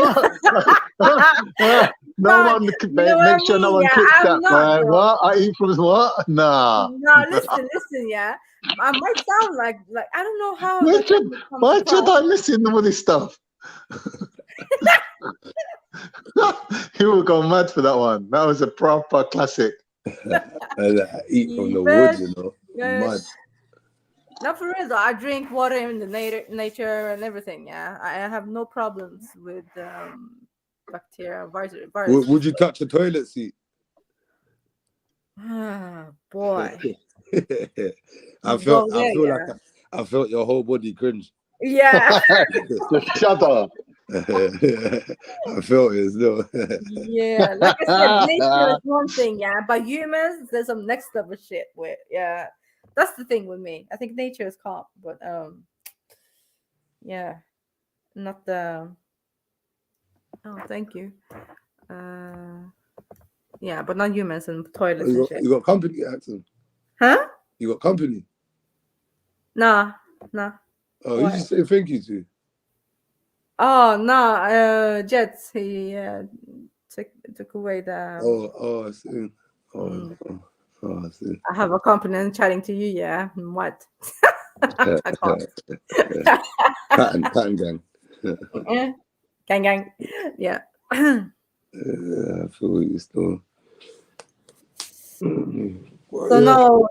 No one, you know make what sure I no mean? one Yeah, kicks I'm that, not, boy. though. What? I eat from what? Nah. No, listen, yeah. I might sound like I don't know how that comes Why across. Jedi missing all this stuff? You will go mad for that one. That was a proper classic. I eat from the woods, you know. Mad. Not for real though. I drink water in the nature and everything. Yeah, I have no problems with bacteria, virus. Would you touch a toilet seat? Ah, boy. I felt your whole body cringe. Yeah. Just shudder. I felt it still. Yeah, like I said, nature is one thing, yeah, but humans, there's some next level shit with, yeah. That's the thing with me. I think nature is calm, but yeah, not the. Oh, thank you. Yeah, but not humans and toilets and shit. You got company, Axel? Huh? You got company? Nah. Oh, who did you say thank you to? Oh no, Jets. He took away the. I see. I see. I have a company chatting to you. Yeah, what? I can't. Pattern gang. Gang. Yeah. I feel you still. So no,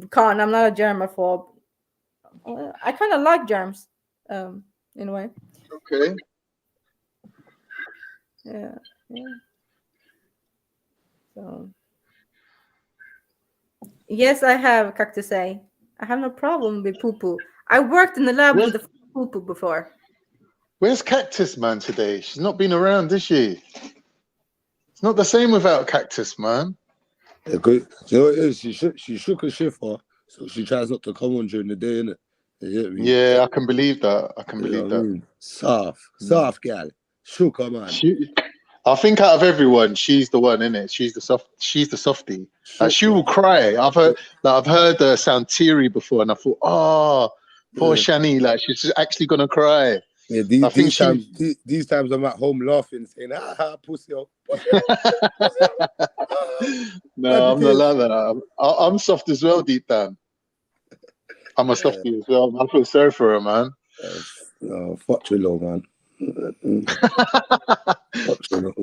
Con, I'm not a germaphobe. I kind of like germs, in a way. Okay. Yeah. So yes, I have cactus. I have no problem with poo-poo. I worked in the lab with the poo-poo before. Where's Cactus Man today? She's not been around, is she? It's not the same without Cactus Man. Yeah, good. You know what it is? She shook a shifter, so she tries not to come on during the day, innit? You get me? Yeah, I can believe that. I can believe that. I mean? Soft gal. Shook her, man. I think out of everyone, she's the one, innit? She's the softie. Like, she will cry. I've heard her sound teary before, and I thought, oh, poor Shani, like she's actually gonna cry. Yeah, these times I'm at home laughing, saying, pussy up. No, I'm not like that. I'm soft as well, deep down. I'm a softie as well. I feel sorry for her, man. Fuck Trillo, man. Fuck Trillo.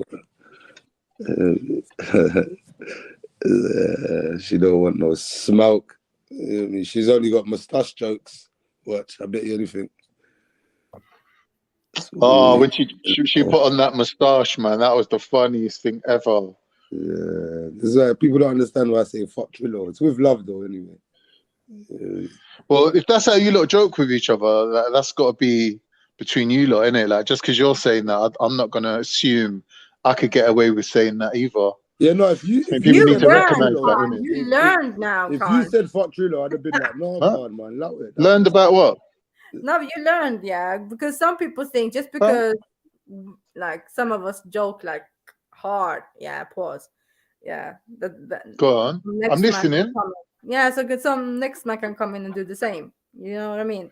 She don't want no smoke. You know what I mean? She's only got moustache jokes. Watch, I bet you anything. Oh, when she put on that moustache, man, that was the funniest thing ever. Yeah, this is why people don't understand why I say fuck Trillo. It's with love, though, anyway. Yeah. Well, if that's how you lot joke with each other, that's got to be between you lot, innit? Like, just because you're saying that, I'm not going to assume I could get away with saying that either. Yeah, no, if you need to recognize that, innit? You learned now, If Con. you said fuck Trillo, I'd have been like, no, Con, man, love it. Learned about what? No, you learned, yeah, because some people think just because, like, some of us joke like hard, yeah, pause, yeah. Go on, I'm listening. Yeah, so some next man can come in and do the same. You know what I mean?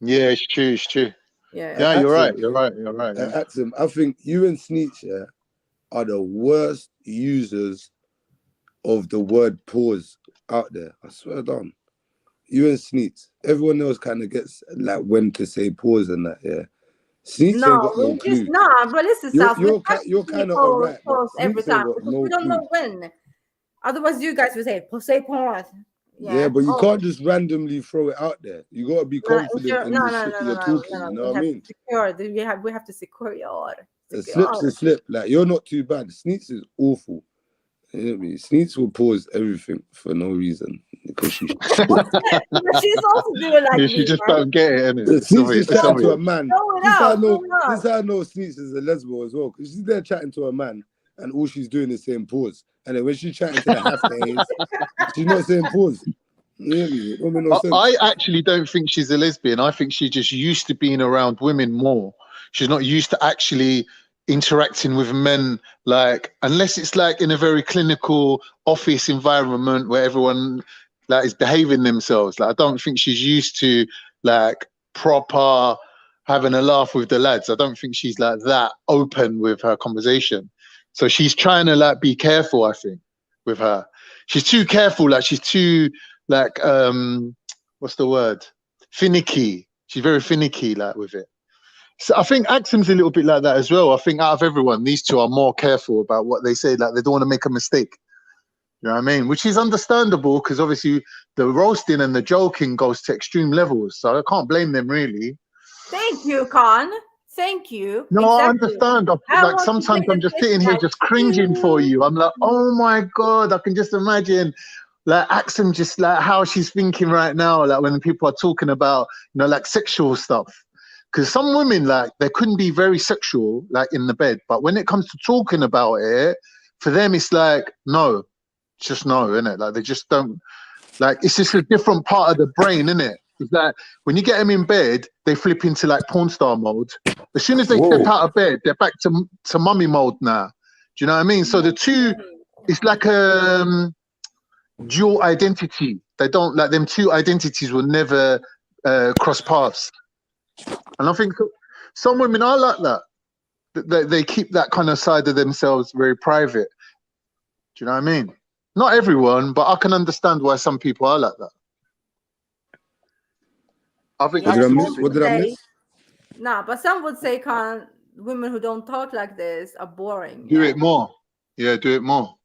Yeah, it's true. Yeah, you're right. Yeah. Axel, I think you and Sneech are the worst users of the word pause out there. I swear down. You and Sneets. Everyone else kind of gets like when to say pause and that, yeah. Sneets ain't got no clue. But listen, South. You're kind of alright. Pause every time because we don't know when. Otherwise, you guys would say pause. Yeah, but you oh, can't just randomly throw it out there. You got to be no, if confident you're, in no, the no, shit no, that no, you're no, talking. no, You no. know what I mean? We have to secure your. A slip's a slip. Like, you're not too bad. Sneaks is awful. You know what I mean? Sneaks will pause everything for no reason because she's She's also doing like Yeah, me, she just man. don't get it, innit? It's Sneaks is obvious. It's chatting to a obvious. man. Throw it This how I out, know. throw it out. This how I know Sneaks is a lesbo as well. Because she's there chatting to a man, and all she's doing is saying pause. And then when she's chatting to the half days, she's not saying pause. You know what I mean? It don't make no sense. I actually don't think she's a lesbian. I think she's just used to being around women more. She's not used to actually interacting with men, like, unless it's like in a very clinical office environment where everyone like is behaving themselves. Like, I don't think she's used to like proper having a laugh with the lads. I don't think she's like that open with her conversation. So she's trying to like be careful, I think, with her. She's too careful, like she's too like what's the word? Finicky. She's very finicky like with it. So I think Axum's a little bit like that as well. I think out of everyone, these two are more careful about what they say. Like, they don't want to make a mistake. You know what I mean? Which is understandable because obviously the roasting and the joking goes to extreme levels. So I can't blame them really. Thank you, Khan. Thank you. No, exactly. I understand. I Like, want to sometimes take I'm a just piss sitting here like just cringing for you. I'm like, oh my God, I can just imagine like Axum just like how she's thinking right now, like when people are talking about, you know, like sexual stuff. Because some women, like, they couldn't be very sexual, like in the bed. But when it comes to talking about it, for them, it's like, no, it's just no, innit? Like, they just don't, like, it's just a different part of the brain, innit? It's like, when you get them in bed, they flip into like porn star mode. As soon as they step out of bed, they're back to mummy mode now. Do you know what I mean? So the two, it's like a dual identity. They don't, like, them two identities will never cross paths. And I think some women are like that. They keep that kind of side of themselves very private. Do you know what I mean? Not everyone, but I can understand why some people are like that. I think What did I miss? Nah, but some would say, Khan, women who don't talk like this are boring. Do it more. Yeah, do it more.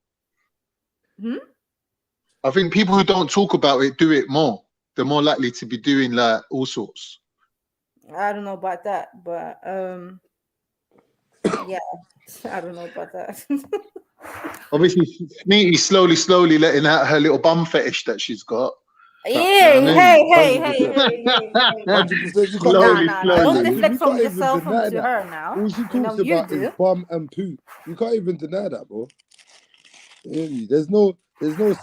I think people who don't talk about it do it more. They're more likely to be doing like all sorts. I don't know about that, but yeah, I don't know about that. Obviously, Sneaky's slowly letting out her little bum fetish that she's got. Hey, hey. 100%. You can't Slowly. Don't deflect You from can't even yourself deny onto that. her now. All she You know, talks you about is do. bum and poo. You can't even deny that, bro. There's no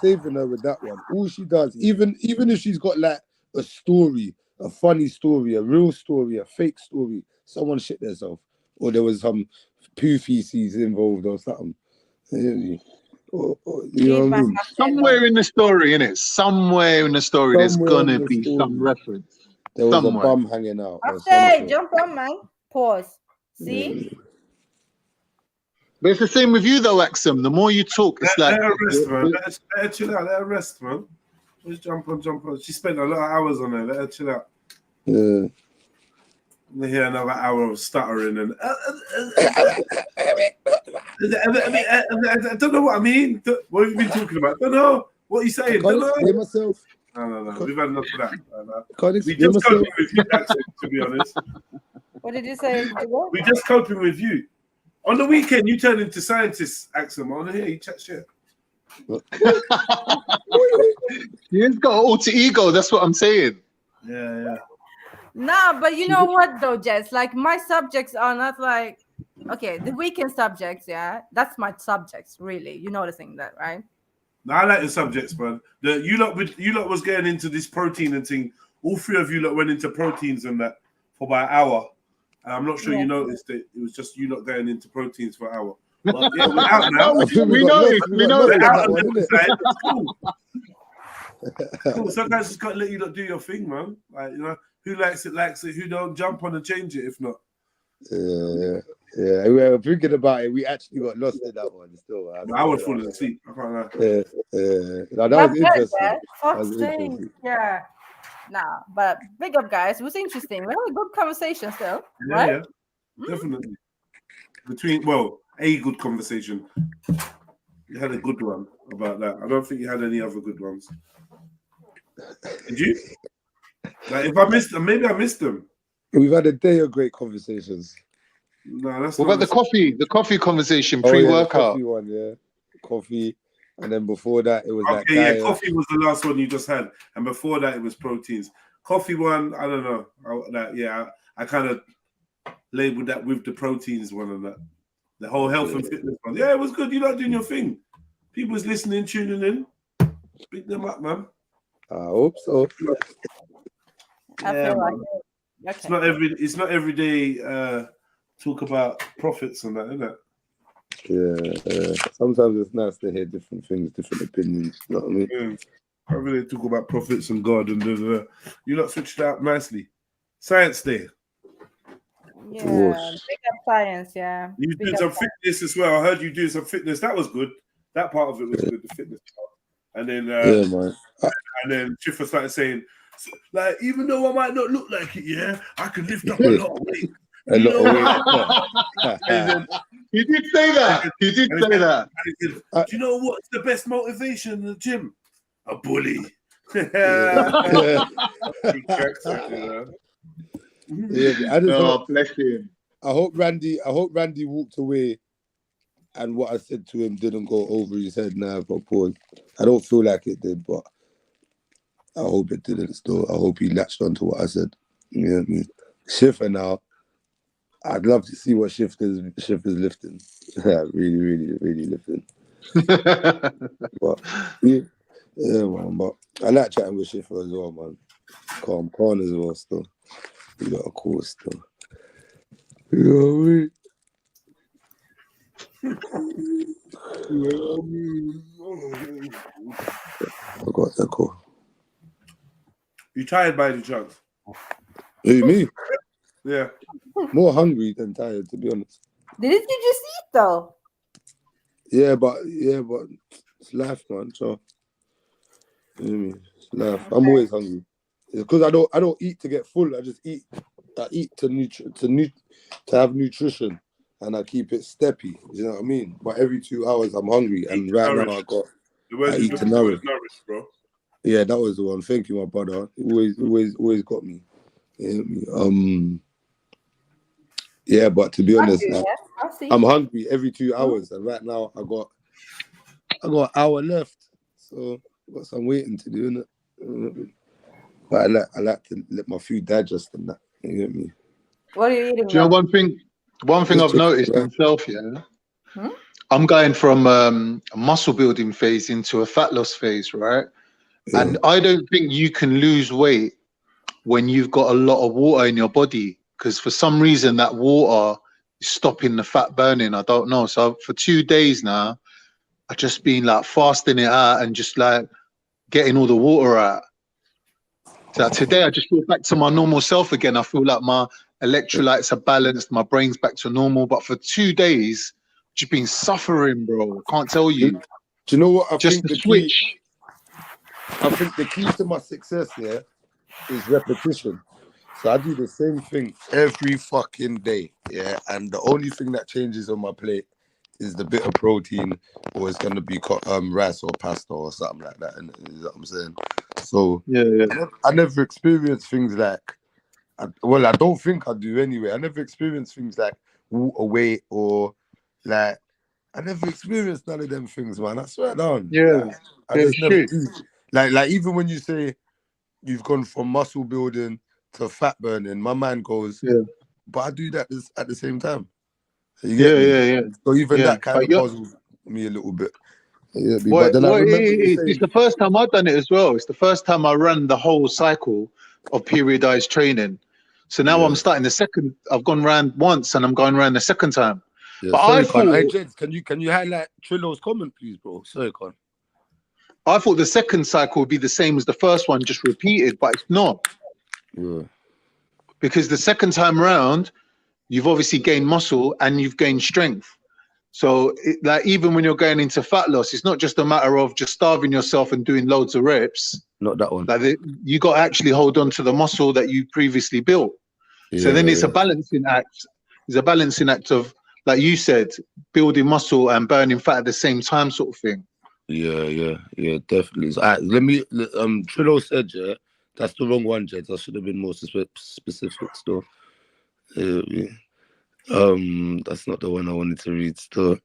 saving her with that one. All she does, even if she's got like a story, a funny story, a real story, a fake story, someone shit themselves, or there was some poo feces involved or something. You know what I mean? Somewhere in the story, innit? Somewhere in the story, there's Somewhere in gonna the be some story, reference. there was somewhere. a bum hanging out or Okay, something. jump on, man. Pause. See? But it's the same with you, though, Axum. The more you talk, it's Let like her rest, man. Let her chill out. Let her rest, man. Just jump on. She spent a lot of hours on it. Let her chill out. Yeah. We hear another hour of stuttering and I don't know what I mean. What have you been talking about? Don't know. What are you saying? I can't explain myself. No. We've had enough of that. Can't We explain just myself. coping with you, actually, to be honest. What did you say? We're just coping with you. On the weekend, you turn into scientist, Axum. On here, you chat shit. He's got an alter ego. That's what I'm saying. Yeah. Nah, but you know what though, Jess? Like, my subjects are not like, okay, the weekend subjects, yeah, that's my subjects, really. You noticing that, right? No, I like the subjects, man. You lot was getting into this protein and thing. All three of you lot went into proteins and that for about an hour. And I'm not sure you noticed it. It was just you lot going into proteins for an hour. But yeah, we're out now. We noticed. We're out on the side. It's cool. Cool. Sometimes just gotta let you lot do your thing, man. Like, you know, who likes it, likes it. Who don't, jump on and change it if not. Yeah. We were thinking about it. We actually got lost in that one still. I was falling asleep. I can't lie. No, that was interesting. Fuck's sake. Yeah. Nah, but big up, guys. It was interesting. We had a good conversation still, right? Yeah. Definitely. A good conversation. You had a good one about that. I don't think you had any other good ones. Did you? Like, if I missed them, maybe I missed them. We've had a day of great conversations. No, that's What not about the coffee? The coffee conversation Oh, yeah, the pre-workout. coffee one, yeah. Coffee. And then before that, it was that Okay, yeah, diet. coffee was the last one you just had, and before that, it was proteins. Coffee one, I don't know. I kind of labeled that with the proteins one and that. The whole health and fitness one. Yeah, it was good. You're not doing your thing. People was listening, tuning in. Pick them up, man. I hope so. I Yeah, feel like man. it. Okay. It's not every day talk about profits and that, isn't it? Yeah. Sometimes it's nice to hear different things, different opinions. You know what I mean? Yeah. Every day talk about profits and God and you lot switched it out nicely. Science Day. Yeah, big up science, yeah. You was Big doing up some science. fitness as well. I heard you doing some fitness. That was good. That part of it was good, the fitness part. And then Yeah, man. And then Schiffer started saying, like, even though I might not look like it, yeah, I can lift up a lot of weight. A lot of weight. He did say that. He did say that. Do you know what's the best motivation in the gym? A bully. He cracks it, you know. Yeah, I just hope, bless him. I hope Randy walked away and what I said to him didn't go over his head now, but pause. I don't feel like it did, but I hope it didn't still. I hope he latched on to what I said. You know what I mean? Schiffer now, I'd love to see what Schiffer's lifting. really, really, really lifting. But yeah, man. But I like chatting with Schiffer as well, man. Calm as well still. You got a cool still. You know what I mean? I got that cool. You tired by the chance? Who, me? Yeah. More hungry than tired, to be honest. Didn't you just eat though? Yeah, but it's life, man. So you know what I mean? It's life. I'm always hungry. It's because I don't eat to get full. I just eat. I eat to have nutrition, and I keep it steppy. You know what I mean? But every 2 hours I'm hungry, and right now I eat to nourish. Bro. Yeah, that was the one. Thank you, my brother. Always got me. You know what I mean? Yeah, but to be honest, I'm hungry every 2 hours, and right now I got an hour left, so I've got some waiting to do, innit? But I like to let my food digest and that. You get me? What are you eating? Do you know one thing I've noticed myself, yeah? Hmm? I'm going from a muscle building phase into a fat loss phase, right? Yeah. And I don't think you can lose weight when you've got a lot of water in your body, because for some reason that water is stopping the fat burning. I don't know. So for 2 days now, I've just been like fasting it out and just like getting all the water out. So today I just feel back to my normal self again. I feel like my electrolytes are balanced, my brain's back to normal. But for 2 days, I've just been suffering, bro. Can't tell you. Do you know what? I think the key to my success here is repetition. So I do the same thing every fucking day, yeah. And the only thing that changes on my plate is the bit of protein, or it's gonna be rice or pasta or something like that. And you know what I'm saying? So yeah. I never experienced things like, I don't think I do anyway. I never experienced things like water weight or like, I never experienced none of them things, man. I swear down. Yeah, like, I just never do. Like even when you say you've gone from muscle building to fat burning, my mind goes, but I do that at the same time. You get me? Yeah. So even that kind of puzzles me a little bit. Yeah, But then I remember it's the first time I've done it as well. It's the first time I ran the whole cycle of periodized training. So now I'm starting the second. I've gone round once and I'm going round the second time. Yeah, but sorry, I thought, hey, Jeds, can you highlight Trillo's comment, please, bro? Sorry, Con. I thought the second cycle would be the same as the first one, just repeated, but it's not. Yeah. Because the second time round, you've obviously gained muscle and you've gained strength. So like even when you're going into fat loss, it's not just a matter of just starving yourself and doing loads of reps. Not that one. Like you got to actually hold on to the muscle that you previously built. So then it's a balancing act. It's a balancing act of, like you said, building muscle and burning fat at the same time, sort of thing. Yeah, definitely. So, let me. Trillo said, yeah, that's the wrong one, Jed. I should have been more specific. Still, yeah. That's not the one I wanted to read. Still,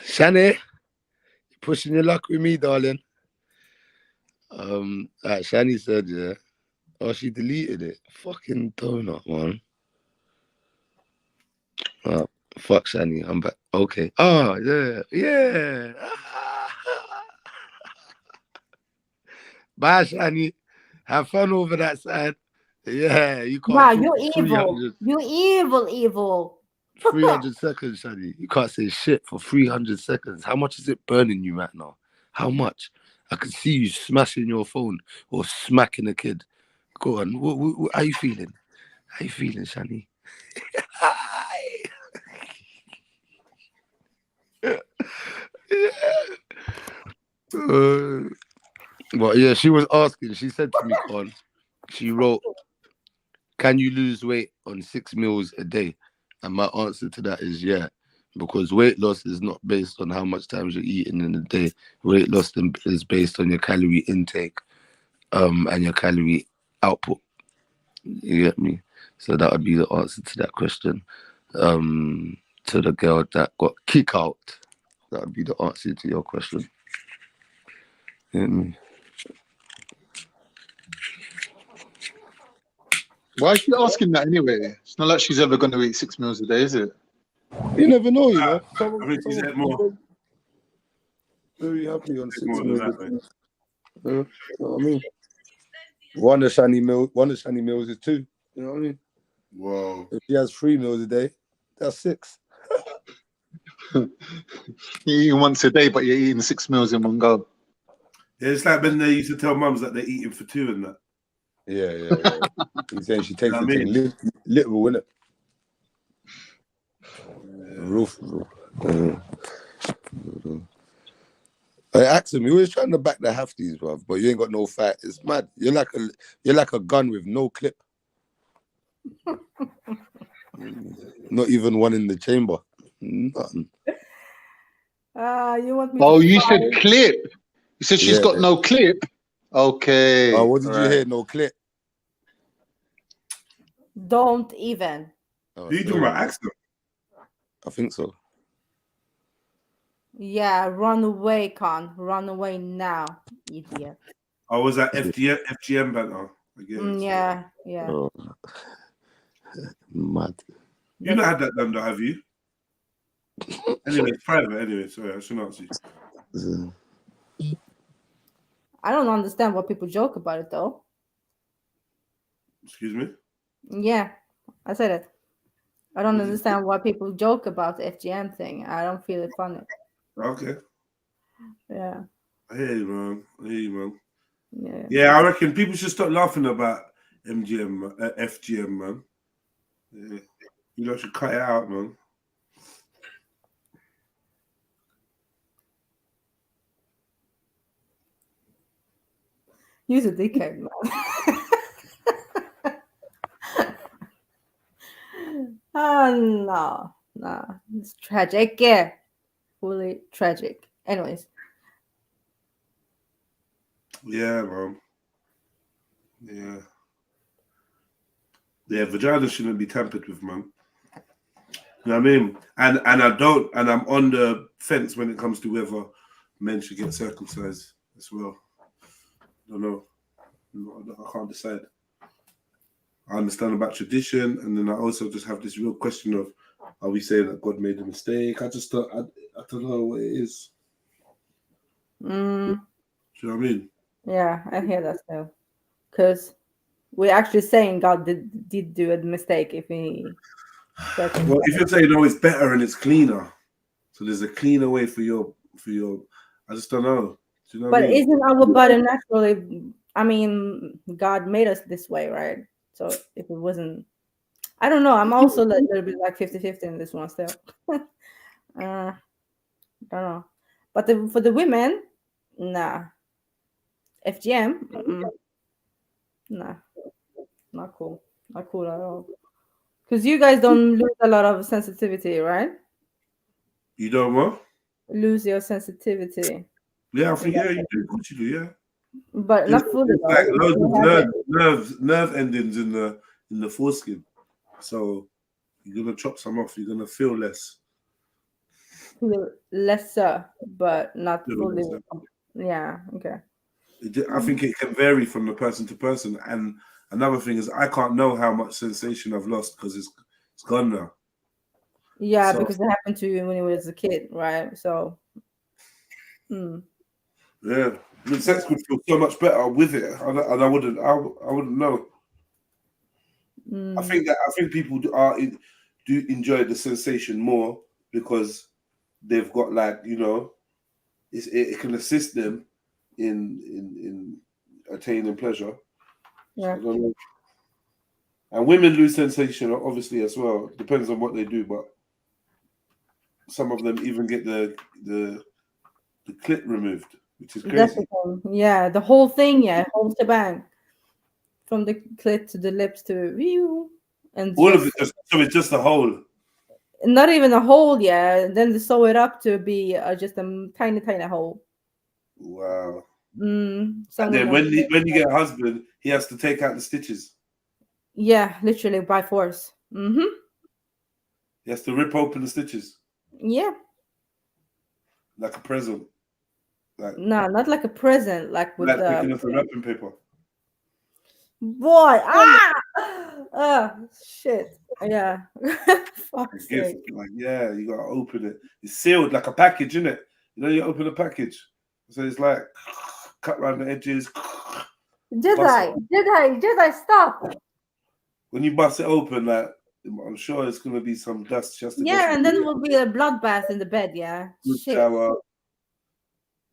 Shani, you pushing your luck with me, darling. Shani said, yeah. Oh, she deleted it. Fucking donut, man. Oh, fuck, Shani. I'm back. Okay. Oh, yeah. Bye, Shani. Have fun over that side. Yeah, you can't Wow, talk you're for evil. 300. You're evil. 300 seconds, Shani. You can't say shit for 300 seconds. How much is it burning you right now? How much? I can see you smashing your phone or smacking a kid. Go on. How you feeling? How you feeling, Shani? Well, yeah, she was asking. She said to me, Con, she wrote, can you lose weight on 6 meals a day? And my answer to that is yeah, because weight loss is not based on how much times you're eating in a day. Weight loss is based on your calorie intake and your calorie output. You get me? So that would be the answer to that question. To the girl that got kicked out, that would be the answer to your question. You get me? Why is she asking that anyway? It's not like she's ever going to eat 6 meals a day, is it? You never know, you know. I think she's had more. Very happy on 6 More meals than a that, day. man. You know what I mean? One of Shani meals is 2. You know what I mean? Whoa. If she has 3 meals a day, that's 6. You're eating once a day, but you're eating 6 meals in one go. Yeah, it's like when they used to tell mums that they're eating for 2 and that. Yeah. He's saying she takes You know the what I thing literal, innit? Yeah. I asked him, you always trying to back the halfties, bruv, but you ain't got no fight. It's mad. You're like a gun with no clip. Not even one in the chamber. Nothing. You want me Oh, to you fight? said clip. You said she's got no clip. Okay. Oh, what did you hear? No clip. Don't even. Oh, Who you talking about? Axel? I think so. Yeah, run away, Con. Run away now, idiot. Oh, was that FGM banner? I guess. Yeah. Oh. Mad. You not had that done, though, have you? Anyway, it's private. Anyway, sorry, I shouldn't answer you. I don't understand why people joke about it, though. Excuse me? Yeah, I said it. I don't understand why people joke about the FGM thing. I don't feel it funny. Okay. Yeah. I hear you, man. Yeah, I reckon people should stop laughing about FGM, man. Yeah. You know, should cut it out, man. Use a dickhead, man. Oh, no. It's tragic. Yeah. Fully tragic. Anyways. Yeah, man. Yeah, vagina shouldn't be tampered with, man. You know what I mean? And I'm on the fence when it comes to whether men should get circumcised as well. I don't know. I can't decide. I understand about tradition, and then I also just have this real question of, are we saying that God made a mistake? I don't know what it is. Do you know what I mean? Yeah, I hear that too. Because we're actually saying God did do a mistake if he... Well, if you're saying, no, it's better and it's cleaner, so there's a cleaner way for your, I just don't know. Do you know what I mean? Isn't our body naturally, I mean, God made us this way, right? So if it wasn't, I don't know. I'm also a little bit like 50-50 in this one still. I don't know. But for the women, nah. FGM, nah. Not cool. Not cool at all. Because you guys don't lose a lot of sensitivity, right? You don't what? lose your sensitivity. Yeah, I think you do. What you do, yeah. But not fully. There's like though. loads You of have it. nerve endings in the foreskin. So you're gonna chop some off. You're gonna feel less. Feel lesser, but not Feel fully. lesser. Yeah. Okay. I think it can vary from the person to person. And another thing is, I can't know how much sensation I've lost because it's gone now. Yeah, So, because it happened to you when you was a kid, right? So. yeah, the sex could feel so much better with it, and I wouldn't know. I think people do enjoy the sensation more because they've got it can assist them in attaining pleasure. Yeah. So I don't know. And women lose sensation obviously as well. Depends on what they do, but some of them even get the clit removed, which is crazy. That's the thing. Yeah, the whole thing, yeah, whole shebang. From the clit to the lips to view. And all of it so it's just a hole. Not even a hole, yeah. Then they sew it up to be just a tiny hole. Wow. And then when you get a husband, he has to take out the stitches. Yeah, literally by force. He has to rip open the stitches. Yeah. Like a present. No, not like a present, like with the picking up the wrapping paper. Boy, shit. Yeah. Fuck's sake. Yeah, you gotta open it. It's sealed like a package, isn't it? You know, you open a package. So it's like cut around the edges. Jedi, stop. When you bust it open, I'm sure it's gonna be some dust just to and then it will be a bloodbath in the bed, yeah. Shit. Shower.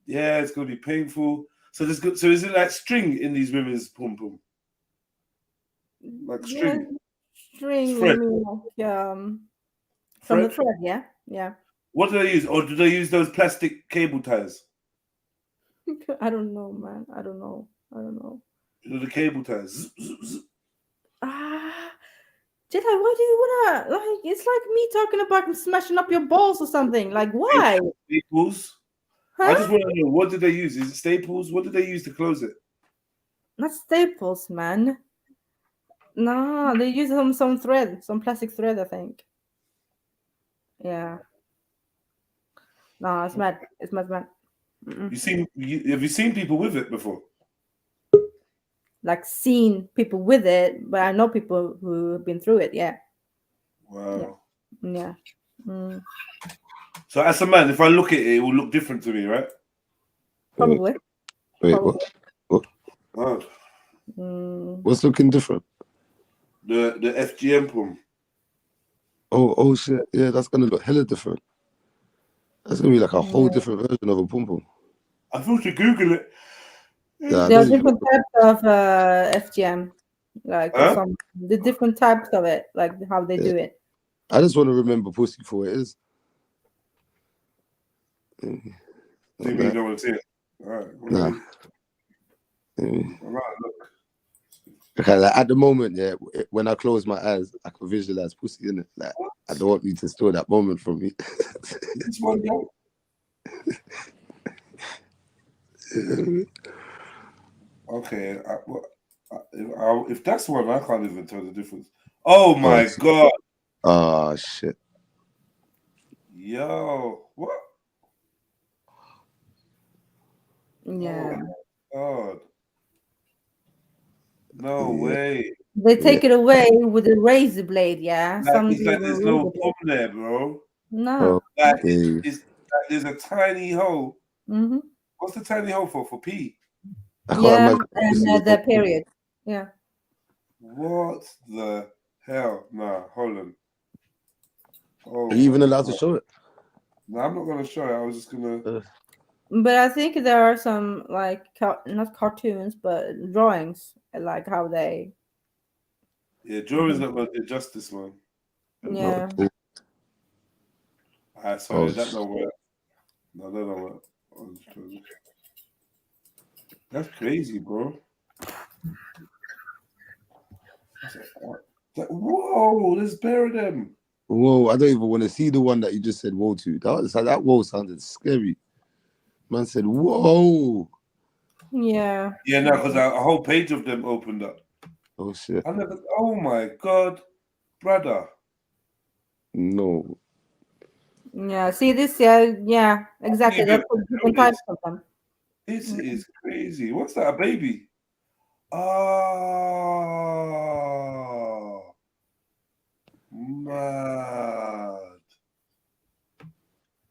Yeah, it's gonna be painful. So is it like string in these women's pum pum? Like string. Yeah, string, thread. From the thread, yeah. Yeah. What do they use? Or do they use those plastic cable ties? I don't know, man. I don't know. You know, the cable ties. Zip, zip, zip. Jedi, why do you wanna it's like me talking about smashing up your balls or something. Like, why? Staples. Huh? I just want to know, what did they use? Is it staples? What did they use to close it? Not staples, man. No, they use some thread, some plastic thread, I think. Yeah. No, it's mad. It's mad. Have you seen people with it before? Like seen people with it, but I know people who have been through it. Yeah. Wow. Yeah. So as a man, if I look at it, it will look different to me, right? Probably. Wait, Probably. what? Oh. What's looking different? The FGM pum. Oh shit! Yeah, that's gonna look hella different. That's gonna be like a whole different version of a pum pum. I thought to Google it. Yeah, there are different types of FGM, like the different types of it, like how they do it. I just want to remember pussy for what it is. You don't want to see it? All right. Nah. All right, look. Because at the moment, yeah, when I close my eyes, I can visualize pussy in it. Like, I don't want you to store that moment from me. This one, okay, if that's one, I can't even tell the difference. Oh my god! Oh shit! Yo, what? Yeah. Oh, God. No way. They take it away with a razor blade, yeah. It's like there's no pump there, bro. No. There's a tiny hole. Mm-hmm. What's the tiny hole for? For pee? Yeah, and the period. Yeah. What the hell? Nah, hold on. Are you even allowed to show it? No, I'm not gonna show it. I was just gonna. But I think there are some like not cartoons, but drawings, like how they. Yeah, drawings not gonna do justice, man. Yeah. Sorry, that don't work. No, that don't work. That's crazy, bro. Whoa, there's bare of them. Whoa, I don't even want to see the one that you just said whoa to. That whoa sounded scary. Man said, whoa. Yeah. Yeah, no, because a whole page of them opened up. Oh, shit. Oh, my God, brother. No. Yeah, see this? Yeah, exactly. That's what different types of them. This is crazy. What's that, a baby? Oh, mad.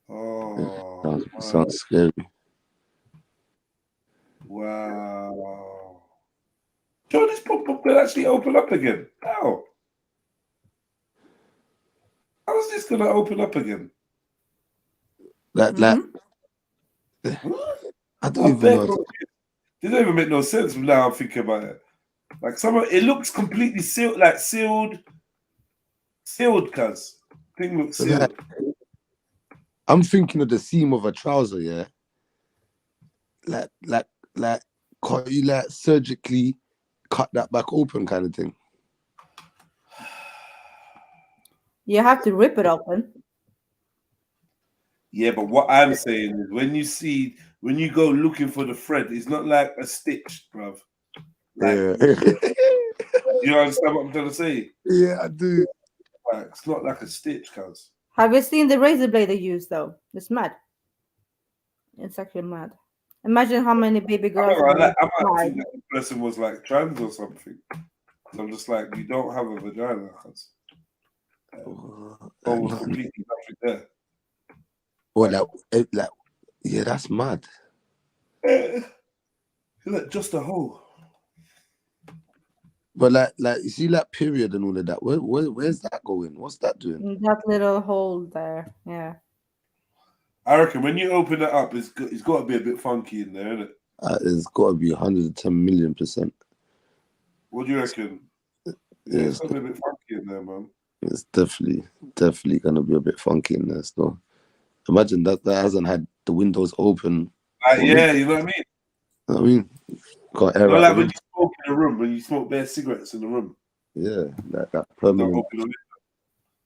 Oh, Sounds scary. Wow. Joe, this pop-up could actually open up again. How? How's this going to open up again? I don't even know. It doesn't even make no sense now I'm thinking about it. Like it looks completely sealed, sealed, cuz. Thing looks sealed. I'm thinking of the seam of a trouser, yeah. Like, can't you surgically cut that back open, kind of thing? You have to rip it open. Yeah, but what I'm saying is when you go looking for the thread, it's not like a stitch, bruv. Yeah. You understand what I'm trying to say? Yeah, I do. Like, it's not like a stitch, cuz. Have you seen the razor blade they use though? It's mad. It's actually mad. Imagine how many baby girls. I might think that the person was like trans or something. I'm just like, you don't have a vagina, cuz. Was completely nothing there. Well, yeah, that's mad. Look, just a hole. But you see that period and all of that. Where's that going? What's that doing? That little hole there, yeah. I reckon when you open it up, it's got to be a bit funky in there, isn't it? It's got to be 110 million%. What do you reckon? Yeah, it's got to be a bit funky in there, man. It's definitely gonna be a bit funky in there still. Imagine that hasn't had the windows open. Yeah, you know what I mean? I mean, got air out like when you smoke in the room, when you smoke bare cigarettes in the room. Yeah, that permanent.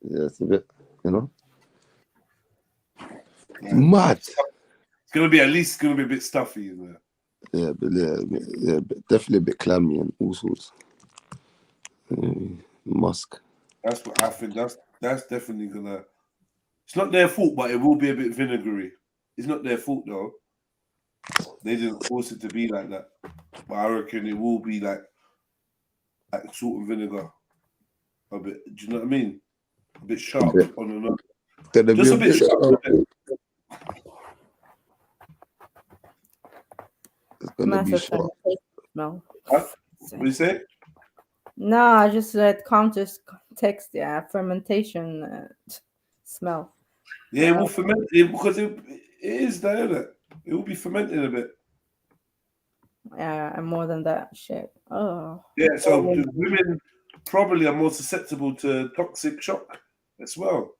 Yeah, it's a bit, Yeah. Mad. It's gonna be a bit stuffy in there. Yeah, but definitely a bit clammy and all sorts. Musk. That's what I think. That's definitely gonna. It's not their fault, but it will be a bit vinegary. It's not their fault though. They didn't force it to be like that. But I reckon it will be like salt and vinegar. A bit. Do you know what I mean? A bit sharp on the nose. Just a bit sharp. It's gonna be sharp. No. What do you say? No, I just read context. Fermentation smell. Yeah, it will ferment because it is there, isn't it? It will be fermenting a bit. Yeah, and more than that, shit. Oh. Yeah, so women probably are more susceptible to toxic shock as well.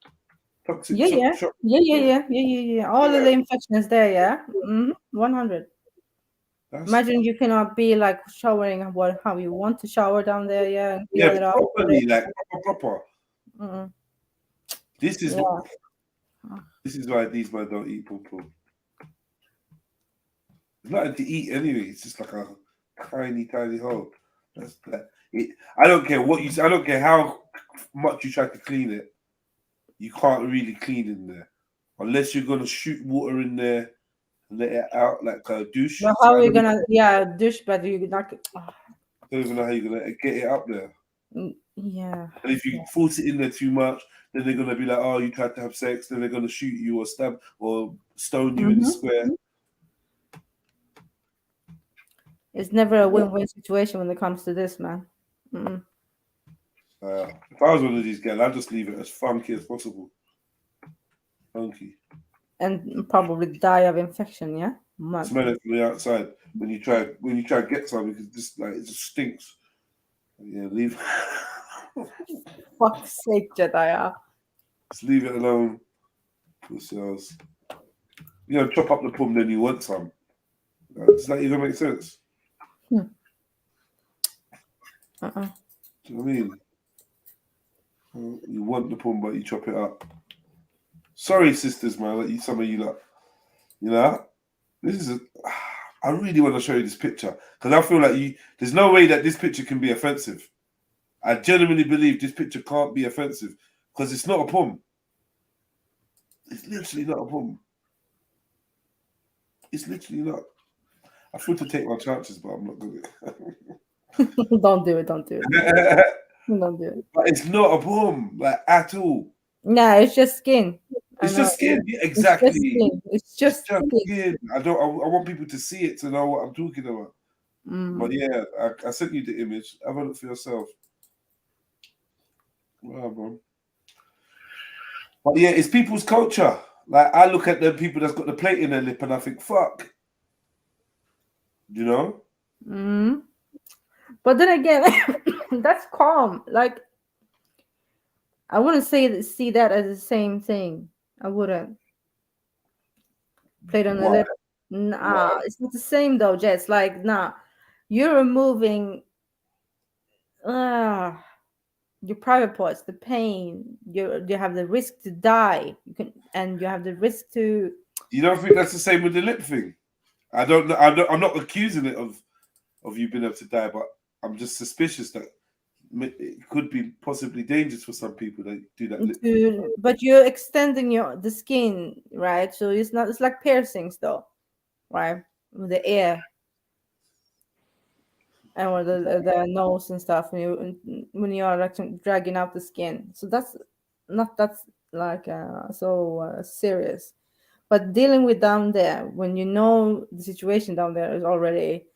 Toxic shock. Yeah. All of the infections there, yeah. 100. Imagine you cannot be like showering how you want to shower down there, yeah. Yeah, properly, like proper. This is why these men don't eat poo-poo. There's nothing to eat anyway. It's just like a tiny hole. That's it. I don't care what you say. I don't care how much you try to clean it. You can't really clean in there unless you're gonna shoot water in there and let it out like a douche. But how are you gonna douche? But you not. I don't even know how you're gonna get it up there. Yeah. And if you force it in there too much, then they're gonna be like, "Oh, you tried to have sex." Then they're gonna shoot you or stab or stone you in the square. It's never a win-win situation when it comes to this, man. If I was one of these guys, I'd just leave it as funky as possible. Funky. And probably die of infection, yeah? Mad. Smell it from the outside when you try to get something because it just stinks. Yeah, leave. Fuck's sake, JEDI. Just leave it alone. Yourselves. Chop up the pum, then you want some. Does that even make sense? Do you know what I mean? You want the pum, but you chop it up. Sorry, sisters, man. Like some of you, like, you know, this is. I really want to show you this picture because I feel like there's no way that this picture can be offensive. I genuinely believe this picture can't be offensive because it's not a pum. It's literally not a pum. It's literally not. I feel to take my chances, but I'm not going to. Don't do it. Don't do it. Don't do it. But it's not a pum, like at all. Nah, it's just skin. It's just skin. Yeah, exactly. It's just skin. I want people to see it to know what I'm talking about. But yeah, I sent you the image. Have a look for yourself. Wow, bro. But yeah, it's people's culture. Like I look at the people that's got the plate in their lip and I think, fuck. You know? But then again, that's calm. Like I wouldn't see that as the same thing. I wouldn't. Plate on the lip. Nah, it's not the same though, Jess. Like, nah. You're removing your private parts, the pain. You have the risk to die. And you have the risk to. You don't think that's the same with the lip thing? I don't know. I'm not accusing it of you being able to die, but I'm just suspicious that it could be possibly dangerous for some people that do that lip thing. But you're extending the skin, right? So it's like piercings though, right? With the ear. And or the nose and stuff when you are like dragging out the skin. So that's like so serious. But dealing with down there, when you know the situation down there is already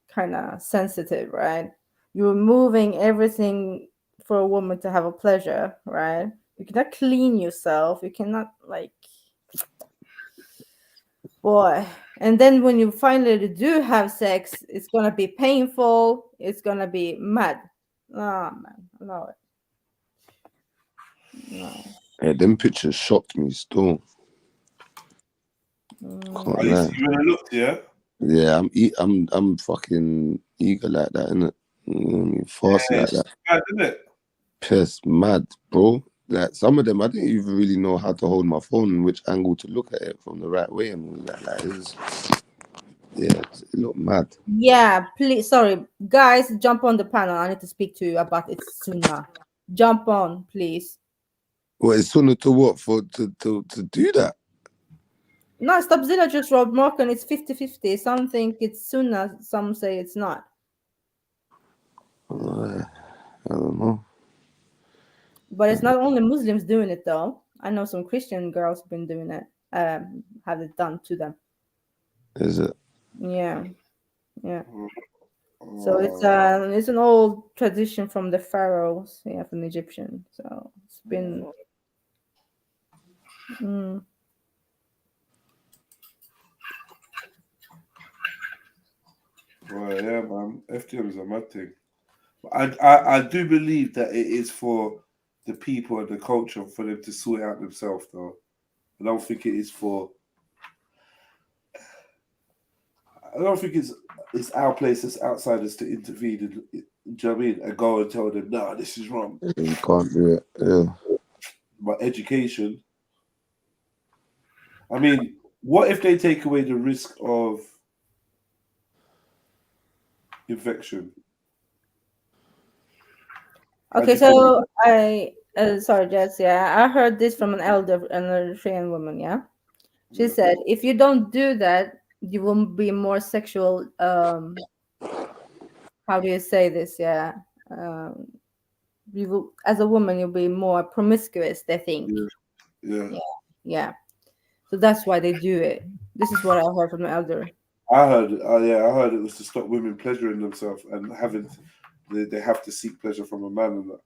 kind of sensitive, right? You're removing everything for a woman to have a pleasure, right? You cannot clean yourself. You cannot boy. And then when you finally do have sex, it's gonna be painful. It's gonna be mad. Oh man, I know it. No. Yeah, them pictures shocked me still. Can't lie. You wanna look, yeah? Yeah, I'm fucking eager like that, innit? Fast like that. Mad, isn't it? Piss mad, bro. Like some of them, I didn't even really know how to hold my phone and which angle to look at it from the right way and all that. Like, it looked mad. Yeah, please. Sorry, guys, jump on the panel. I need to speak to you about it sooner. Jump on, please. Well, it's sooner to what for to do that. No, Stopzilla just wrote Morgan. It's 50-50. Some think it's sooner. Some say it's not. I don't know. But it's not only Muslims doing it though. I know some Christian girls have been doing it. Have it done to them. Is it? Yeah. So it's an old tradition from the pharaohs, from the Egyptian. So it's been. Well, yeah, man. FGM is a mad thing. I do believe that it is for the people and the culture for them to sort it out themselves, though. I don't think it is for. I don't think it's our place as outsiders to intervene and, do you know what I mean? And go and tell them, no, this is wrong. You can't do it. Yeah. But education. I mean, what if they take away the risk of infection? Okay, so sorry, Jess. Yeah, I heard this from an elder, an Eritrean woman. Yeah, she said, if you don't do that, you will be more sexual. How do you say this? Yeah, you will, as a woman, you'll be more promiscuous. They think. Yeah. So that's why they do it. This is what I heard from the elder. I heard it was to stop women pleasuring themselves and having. They have to seek pleasure from a man and that.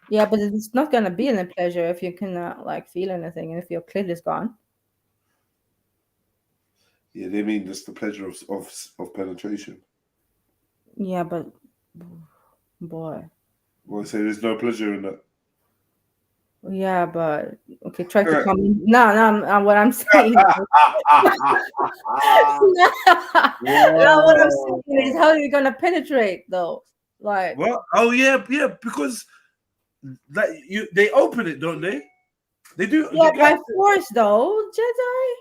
Yeah, but it's not gonna be any pleasure if you cannot feel anything and if your clit is gone. Yeah, they mean just the pleasure of penetration. Yeah, but boy. Well, say there's no pleasure in that. Yeah, but okay, try to come in. No, what I'm saying. No, what I'm saying is how are you gonna penetrate though? Like what? Oh yeah, because Like they open it, don't they? They do. Yeah, the by guys- force though, Jedi.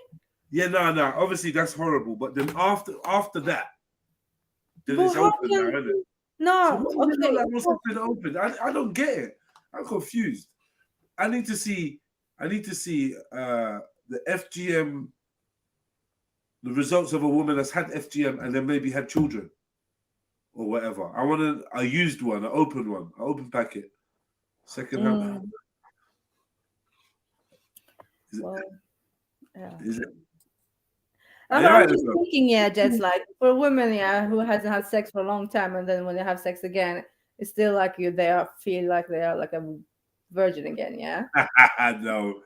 Yeah, no. Obviously, that's horrible. But then after that, then But it's how open now, can isn't it? So no? what does it look Okay, like? What's been open? I don't get it. I'm confused. I need to see the FGM, the results of a woman that's had FGM and then maybe had children or whatever. I want a used one, an open packet, second hand. Mm. Well, yeah. Is it? I'm right, just though. thinking, yeah, Jets, like for women, yeah, who hasn't had sex for a long time, and then when they have sex again, it's still like feel like they are like a virgin again, yeah. No,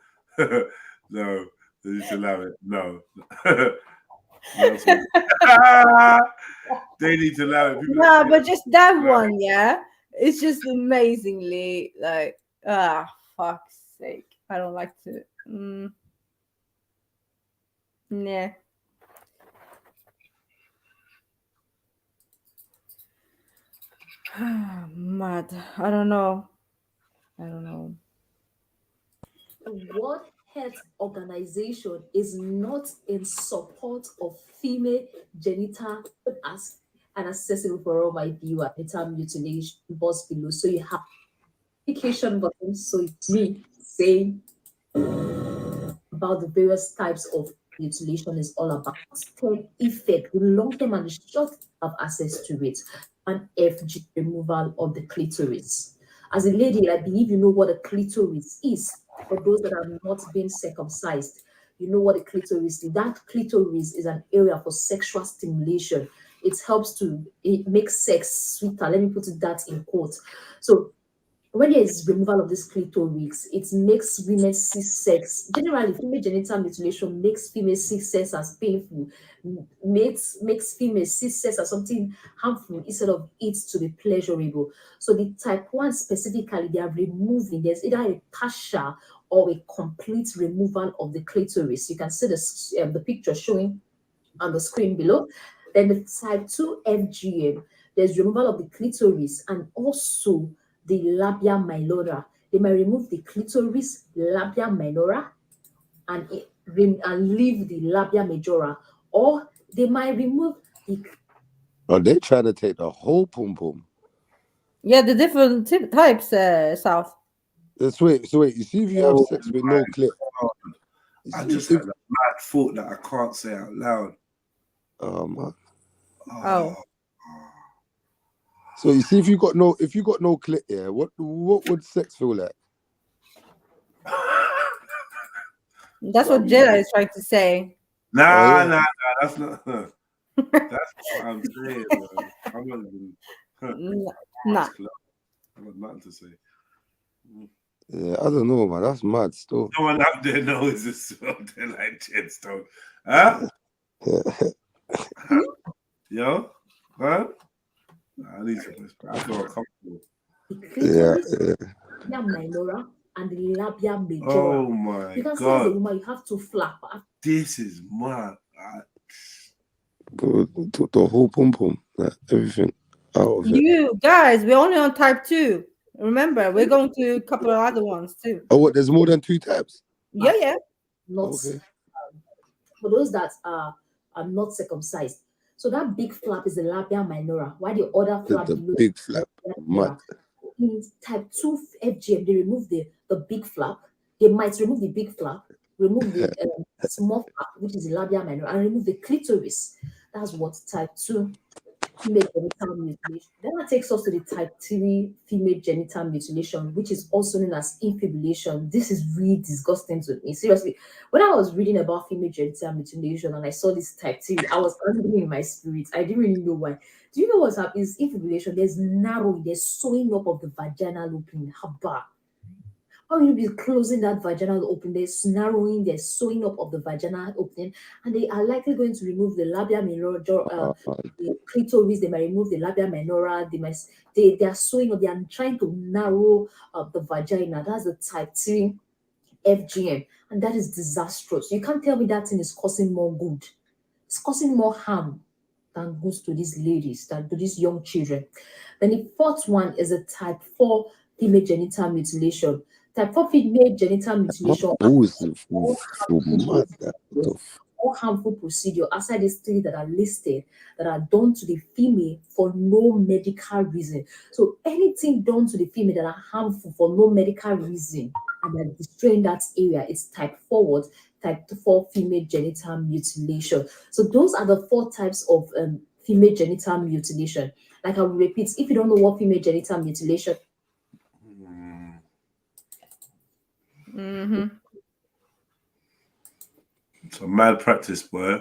no, they need to allow it. No, they need to allow it. People No, but just that one, yeah, it's just amazingly like, fuck's sake, I don't like to. Nah. Mad. I don't know. World Health Organization is not in support of female genital as and accessible for all my viewer genital mutilation box below. So you have application button. So it's me saying about the various types of mutilation is all about term effect, the long term and the short have access to it, and FG removal of the clitoris. As a lady, I believe you know what a clitoris is. For those that have not been circumcised, you know what a clitoris is. That clitoris is an area for sexual stimulation. It makes sex sweeter. Let me put that in quotes. So when there is removal of this clitoris, it makes women see sex. Generally, female genital mutilation makes female see sex as painful, makes female see sex as something harmful instead of it to be pleasurable. So the type 1 specifically, they are removing, there's either a partial or a complete removal of the clitoris. You can see the picture showing on the screen below. Then the type 2 FGM, there's removal of the clitoris and also the labia minora. They may remove the clitoris, labia minora, and leave the labia majora, or they might remove the. Oh, they try to take the whole pum pum. Yeah, the different types, South. So wait. You see, if you have sex with no clip, I just had a mad thought that I can't say out loud. Oh man. Oh. So you see, if you got no clit, yeah, what would sex feel like? That's what Jedi is trying to say. Nah, that's not. That's what I'm saying. Man. I'm not even. Nah. I got nothing to say. Yeah, I don't know, man. That's mad still. No one out there knows this. They're like Jedstone, huh? Yo, huh? I need to. I feel uncomfortable. Yeah. Labia minora and the labia majora. Oh my you can God. see as a woman, you have to flap. This is mad. The whole pum pum, everything out of it. You guys, we're only on type 2. Remember, we're going to a couple of other ones too. Oh, what? There's more than 2 types? Yeah. Not okay. For those that are not circumcised. So that big flap is the labia minora, while the other flap The below big flap. Mad. In type 2 FGM, they remove the big flap. They might remove the big flap, remove the small flap, which is the labia minora, and remove the clitoris. That's what type 2 female genital mutilation. Then that takes us to the type 3 female genital mutilation, which is also known as infibulation. This is really disgusting to me. Seriously, when I was reading about female genital mutilation and I saw this type 3, I was angry in my spirit. I didn't really know why. Do you know what happens? Infibulation, there's narrowing, there's sewing up of the vaginal opening. Haba. How will you be closing that vaginal opening? There's narrowing, there's sewing up of the vaginal opening, and they are likely going to remove the labia minora, the clitoris. They may remove the labia minora. They are sewing up. They are trying to narrow the vagina. That's the type 3 FGM, and that is disastrous. You can't tell me that thing is causing more good. It's causing more harm than good to these ladies, than to these young children. Then the fourth one is a type 4 female genital mutilation. Type 4 female genital mutilation more harmful procedure outside these three that are listed that are done to the female for no medical reason. So anything done to the female that are harmful for no medical reason and that destroying that area, it's type 4 type 4 female genital mutilation. So those are the 4 types of female genital mutilation. Like I will repeat, if you don't know what female genital mutilation. It's a mad practice, boy.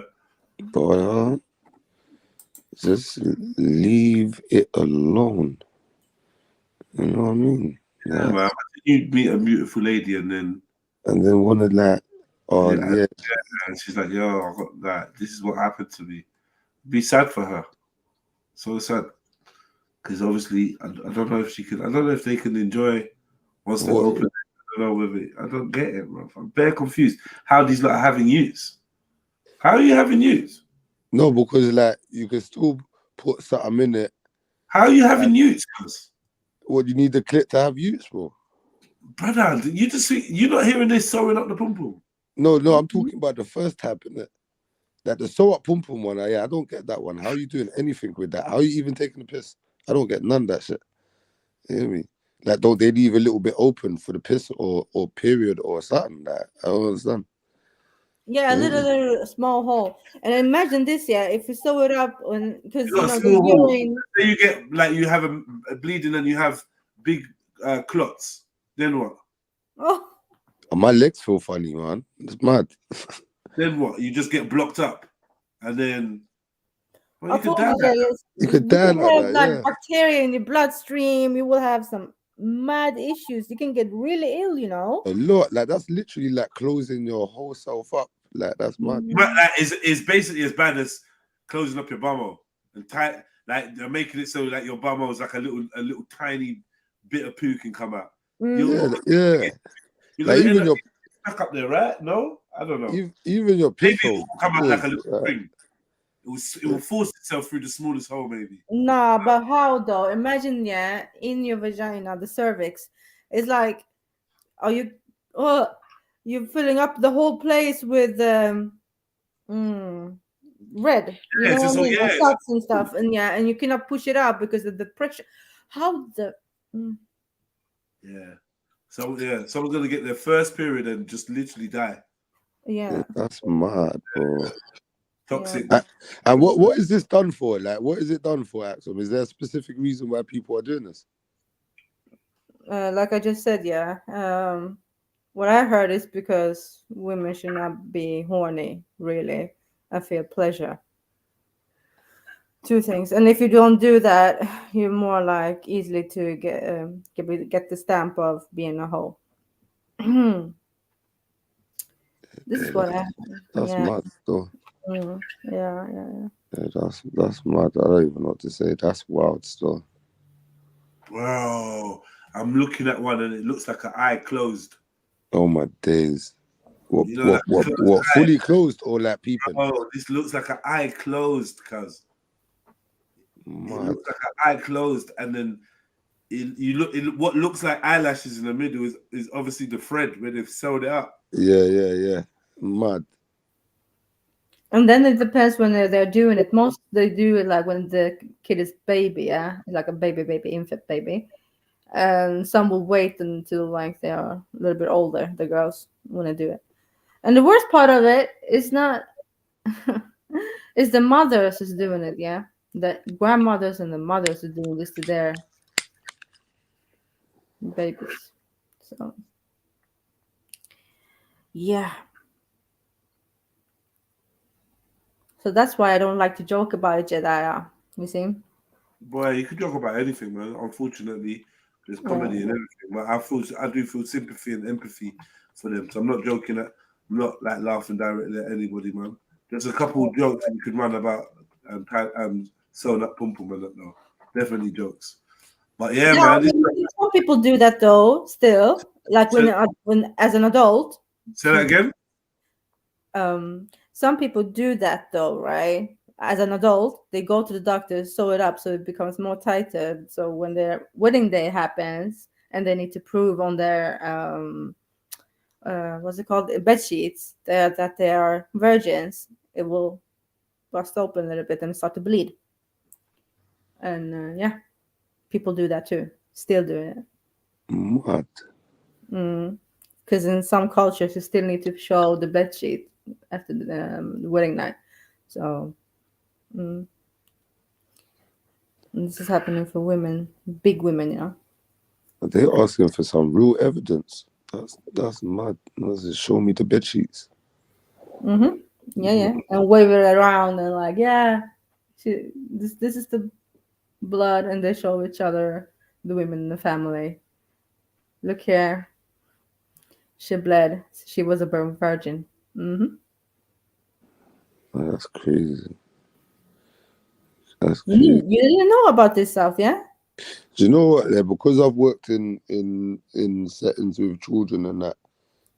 But just leave it alone. You know what I mean? Yeah, man. You meet a beautiful lady and then want to like, oh yeah. And she's like, yo, I got that. This is what happened to me. Be sad for her. So sad. Because obviously, I don't know if she can. I don't know if they can enjoy once they open it. I don't know whether I don't get it, bro. I'm very confused. How these lot are having use? How are you having use? No, because like you can still put something in it. How are you having use? What you need the clip to have use for? Brother, you're not hearing this sewing up the pum pum. No, I'm talking about the first type in it. That the sew up pum pum one. Yeah, I don't get that one. How are you doing anything with that? How are you even taking the piss? I don't get none of that shit. You hear me? Like, don't they leave a little bit open for the piss or period or something? Like, I don't understand. Yeah, a little small hole. And imagine this, if you sew it up, because the urine. Then you get like you have a bleeding and you have big clots. Then what? Oh, my legs feel funny, man. It's mad. Then what? You just get blocked up, and then you could die. You could die like that. Bacteria in your bloodstream. You will have some mad issues. You can get really ill. A lot. Like that's literally like closing your whole self up. Like that's mad. But that is basically as bad as closing up your bumhole and tight. Like they're making it so like your bumhole is like a little tiny bit of poo can come out. Yeah. Like even your stuck up there, right? No, I don't know. Even your piss maybe it will come out like a little right. spring. It will force itself through the smallest hole, maybe. Nah, but how though? Imagine, in your vagina, the cervix, it's like, you're filling up the whole place with red, salts and stuff, and you cannot push it out because of the pressure. How the? Yeah. So someone's gonna get their first period and just literally die. Yeah. That's mad, bro. Toxic. And what is this done for? Like, what is it done for, Axel? Is there a specific reason why people are doing this? Like I just said, what I heard is because women should not be horny, really. I feel pleasure. 2 things. And if you don't do that, you're more like easily to get the stamp of being a hoe. This is what I heard. That's mad, though. Yeah, that's mad. I don't even know what to say. That's wild still. Wow. I'm looking at one and it looks like an eye closed. Oh my days. What fully closed or like peeping? Oh, this looks like an eye closed, cuz. It looks like an eye closed, and then what looks like eyelashes in the middle is obviously the thread where they've sewed it up. Yeah. Mad. And then it depends when they're doing it. Most they do it like when the kid is baby, like a baby, infant baby. And some will wait until like they are a little bit older, the girls, when they do it. And the worst part of it is not is the mothers is doing it, the grandmothers and the mothers are doing this to their babies. So so that's why I don't like to joke about JEDI. You see? Boy, you could joke about anything, man. Unfortunately, there's comedy and everything. But I do feel sympathy and empathy for them. So I'm not joking. I'm not like laughing directly at anybody, man. There's a couple of jokes you could run about sewing up pum pum and that. No, definitely jokes. But man. Some people do that though. Still, like when as an adult. Say that again. Some people do that though, right? As an adult, they go to the doctor, sew it up so it becomes more tighter. So when their wedding day happens and they need to prove on their what's it called, bed sheets that they are virgins, it will bust open a little bit and start to bleed. And yeah, people do that too, still doing it. What? Because in some cultures you still need to show the bed sheet after the wedding night. So and this is happening for women, big women, you know. They're asking for some real evidence. That's mad. Just show me the bed sheets. Yeah, and wave it around and like, yeah, this is the blood, and they show each other, the women in the family. Look here, she bled. She was a virgin. That's crazy. That's You crazy. didn't know about this stuff, yeah? Do you know what? Yeah, because I've worked in settings with children and that,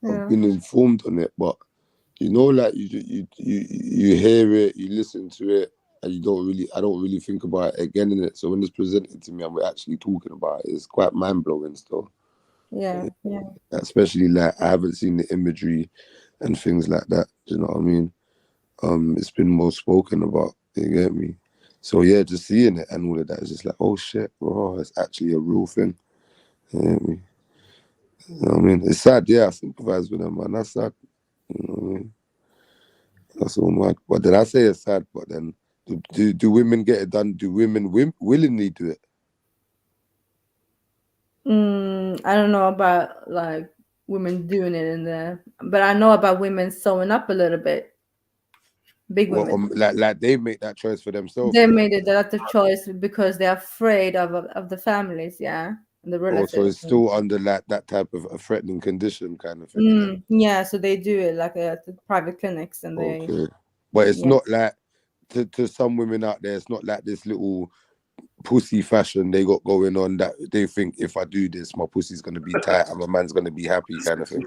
I've been informed on it. But you know, like you hear it, you listen to it, and I don't really think about it again in it. So when it's presented to me and we're actually talking about it, it's quite mind blowing still. Yeah. Especially like I haven't seen the imagery and things like that. Do you know what I mean? It's been more spoken about. You get me? So yeah, just seeing it and all of that is just like, oh shit, bro, it's actually a real thing. You get me? You know what I mean? It's sad, yeah, I sympathize with them, man. That's sad. You know what I mean? That's all mad. But then I say it's sad, but then do women get it done? Do women willingly do it? I don't know about like women doing it but I know about women sewing up a little bit. Big women. Like they make that choice for themselves. They made it that the choice because they're afraid of the families, yeah, and the relatives. So it's still under like that type of a threatening condition kind of thing. Yeah, so they do it like at the private clinics, and they. Okay, but it's not like to some women out there. It's not like this little pussy fashion they got going on that they think if I do this, my pussy's gonna be tight and my man's gonna be happy kind of thing.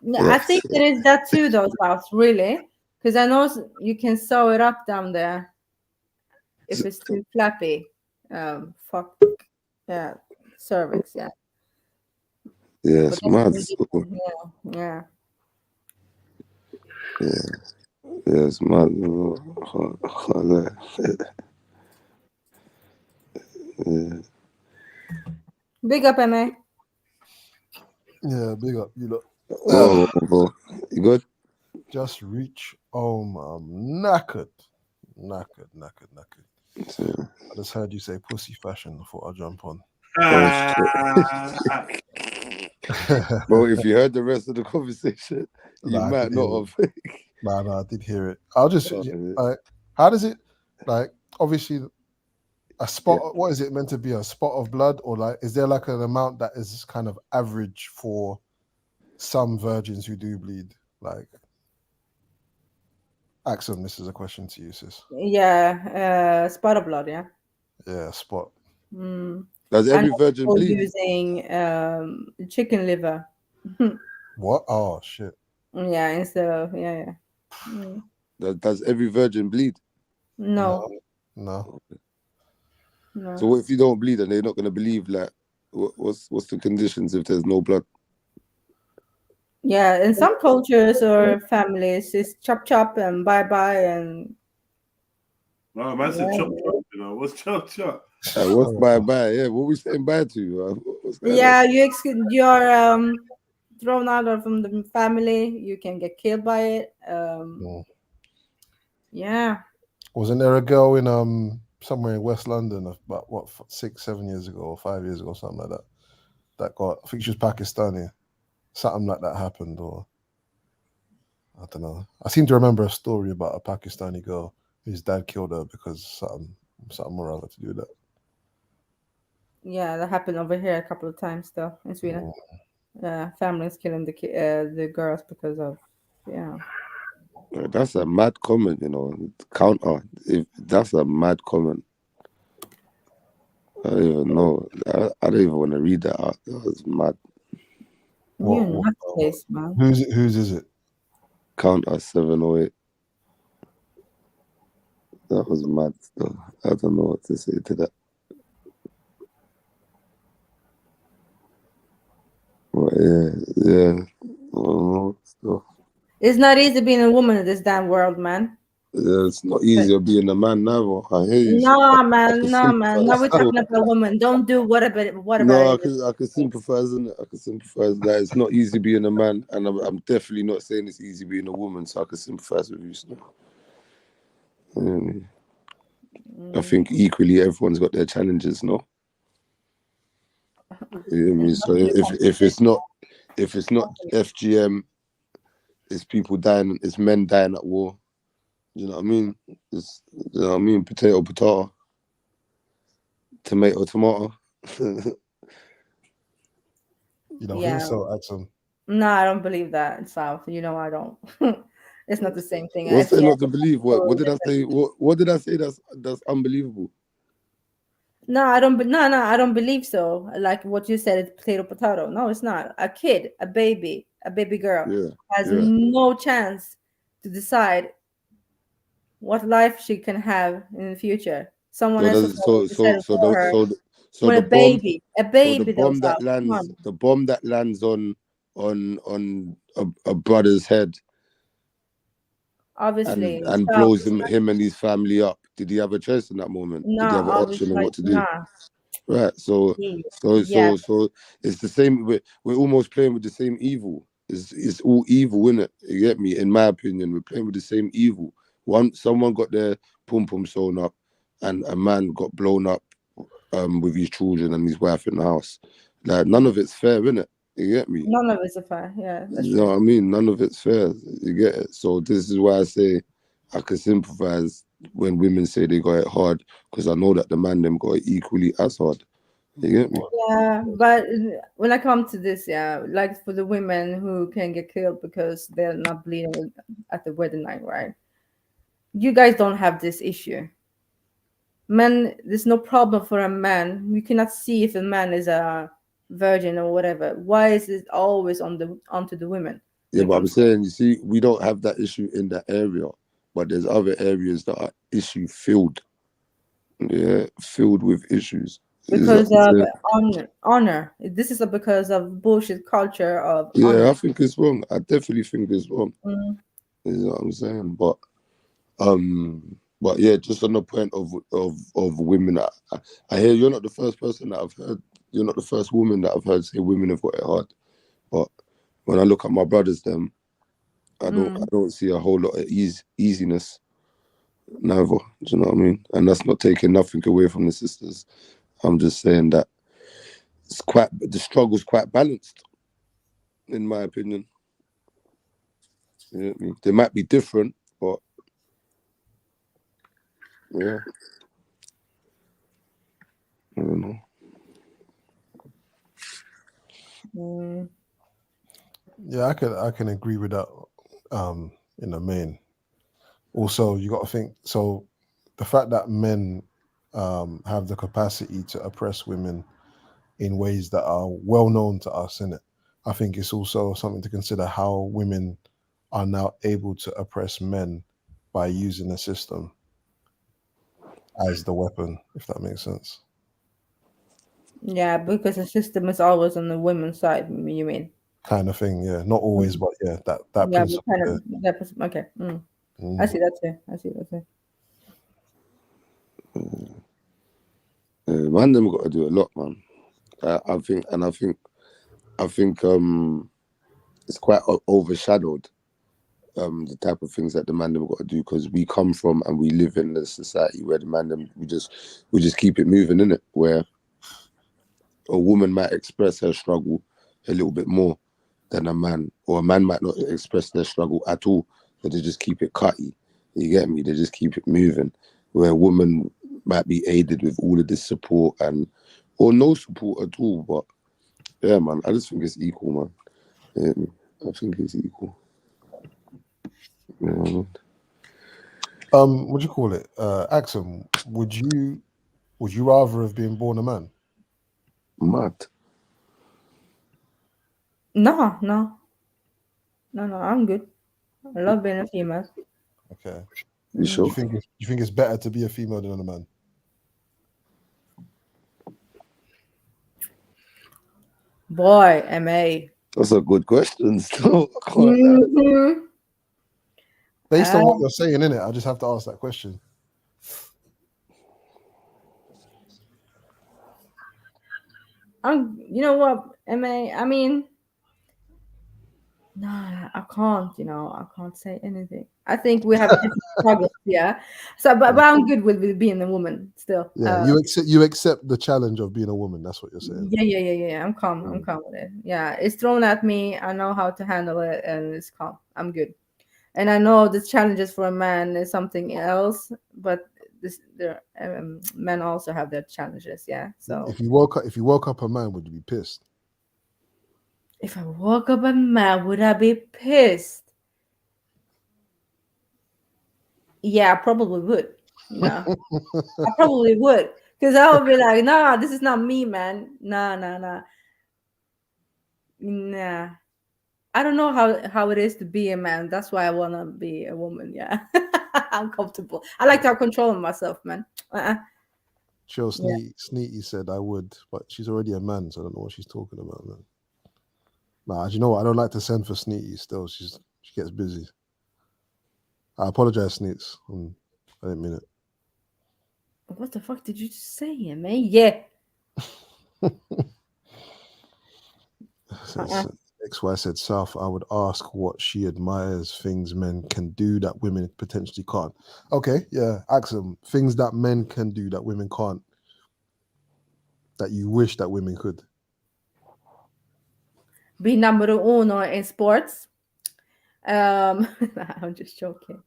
Yeah, I think there is that too, though, South, really, because I know you can sew it up down there if it's too flappy. Fuck, yeah, cervix, yeah. Yeah, it's mad. Yeah. Yeah, it's mad. Yeah. Big up, MA. Yeah, big up. You look. Bro. You good? Just reach home. I'm knackered. I just heard you say pussy fashion. I thought I'd jump on. Bro, if you heard the rest of the conversation, you might not have. No, I did hear it. I'll just how does it, like, obviously a spot, what is it meant to be, a spot of blood, or like is there like an amount that is kind of average for some virgins who do bleed? Like, Axel, this is a question to you, sis. Yeah, spot of blood, yeah. Yeah, spot. Does every virgin bleed? Using chicken liver. What? Oh shit. Yeah, instead of Does every virgin bleed? No. So what if you don't bleed and they're not going to believe? Like, what's the conditions if there's no blood? Yeah, in some cultures or families, it's chop chop and bye bye and. No, man said chop chop. You know what's chop chop? What's bye bye? Yeah, what we saying bye to? Yeah, you're thrown out from the family. You can get killed by it. Yeah. Wasn't there a girl in somewhere in West London about 6-7 years ago or 5 years ago, something like that, that got, I think she was Pakistani, something like that happened, or I don't know. I seem to remember a story about a Pakistani girl whose dad killed her because something or other to do with that. Yeah, that happened over here a couple of times though in Sweden. Families killing the girls because of That's a mad comment, you know. Counter. If that's a mad comment. I don't even know. I don't even want to read that out. That was mad. You're not case, man. Whose is it? Counter 708. That was mad still. I don't know what to say to that. Yeah. It's not easy being a woman in this damn world, man. Yeah, it's not easier being a man never. I hear you. No, I man. can No, man. sympathize Now we're still. talking about women. Don't do whatever No, it is. I can sympathize in it. I can sympathize that it's not easy being a man, and I'm definitely not saying it's easy being a woman. So I can sympathize with you. So. I think equally everyone's got their challenges, no? You know what I mean? So if it's not FGM, it's people dying, it's men dying at war. You know what I mean? It's, you know what I mean? Potato, tomato. You don't think so, Axel? No, I don't believe that, South. You know I don't. It's not the same thing. What's there FGM not to believe? What did I say? What did I say that's unbelievable? No, I don't. No, I don't believe so. Like what you said, it's potato. No, it's not. A kid, a baby girl has no chance to decide what life she can have in the future. Someone else has already decided for her. So When the a baby the bomb goes out. that lands on a brother's head, Obviously, and blows him and his family up. Did he have a choice in that moment? No, Did he have an option on what to do? Nah. Right. So it's the same. We're almost playing with the same evil. It's all evil, isn't it? You get me? In my opinion, we're playing with the same evil. Someone got their pum pum sewn up, and a man got blown up with his children and his wife in the house. Like none of it's fair, innit? You get me? None of it's a fair. Yeah, that's You know what I mean? None of it's fair. You get it? So this is why I say I can sympathize when women say they got it hard, because I know that the man them got it equally as hard. You get me? Yeah, but when I come to this, like for the women who can get killed because they're not bleeding at the wedding night, right? You guys don't have this issue. Men, there's no problem for a man. You cannot see if a man is a virgin or whatever. Why is it always onto the women? Yeah, but I'm saying, you see, we don't have that issue in that area, but there's other areas that are issue filled. Yeah, filled with issues. Because of honor. This is because of bullshit culture of honor. I think it's wrong. I definitely think it's wrong. You know what I'm saying? But yeah, just on the point of women, I hear you're not the first person that I've heard. You're not the first woman that I've heard say women have got it hard. But when I look at my brothers, them, I don't see a whole lot of easiness. Never. Do you know what I mean? And that's not taking nothing away from the sisters. I'm just saying that the struggle's quite balanced, in my opinion. You know what I mean? They might be different, but yeah. I don't know. Yeah, I can agree with that. In the main. Also, you got to think. So, the fact that men have the capacity to oppress women in ways that are well known to us, innit? I think it's also something to consider how women are now able to oppress men by using the system as the weapon, if that makes sense. Yeah, because the system is always on the women's side, you mean? Kind of thing, yeah. Not always, but yeah, that Yeah, principle. kind of that principle. Okay. I see that too. Man, them got to do a lot, man. I think it's quite overshadowed. The type of things that the man them got to do, because we come from and we live in a society where the man them we just keep it moving, innit? Where a woman might express her struggle a little bit more than a man, or a man might not express their struggle at all, but they just keep it cutty. You get me? They just keep it moving. Where a woman might be aided with all of this support or no support at all. But yeah, man, I just think it's equal, man. You get me? I think it's equal. Yeah. What do you call it? Axum, would you rather have been born a man? Mad. No, I'm good. I love being a female. Okay. You sure? Do you think it's better to be a female than a man? Boy, MA. That's a good question. Still, I can't lie. Mhm. Based on what you're saying, innit? I just have to ask that question. You know what, MA? I mean, nah, I can't. You know, I can't say anything. I think we have different struggles. Yeah. So, but I'm good with being a woman still. Yeah, you accept the challenge of being a woman. That's what you're saying. Yeah. I'm calm. I'm calm with it. Yeah, it's thrown at me. I know how to handle it, and it's calm. I'm good. And I know the challenges for a man is something else, but men also have their challenges. Yeah. So If you woke up a man, would you be pissed? if I woke up a man, would I be pissed? Yeah, I probably would. You know, I probably would, because I would be like, nah, this is not me, man. Nah. I don't know how it is to be a man. That's why I want to be a woman. Yeah. I'm comfortable. I like to have control of myself, man. Chill, Sneaky said I would, but she's already a man, so I don't know what she's talking about, man. Nah, do you know what? I don't like to send for Sneaky still. She gets busy. I apologize, Sneaks. I didn't mean it. What the fuck did you just say, man? Yeah. XY said, South, I would ask what she admires things men can do that women potentially can't. Okay, yeah, ask them things that men can do that women can't, that you wish that women could. Be number uno in sports. I'm just joking.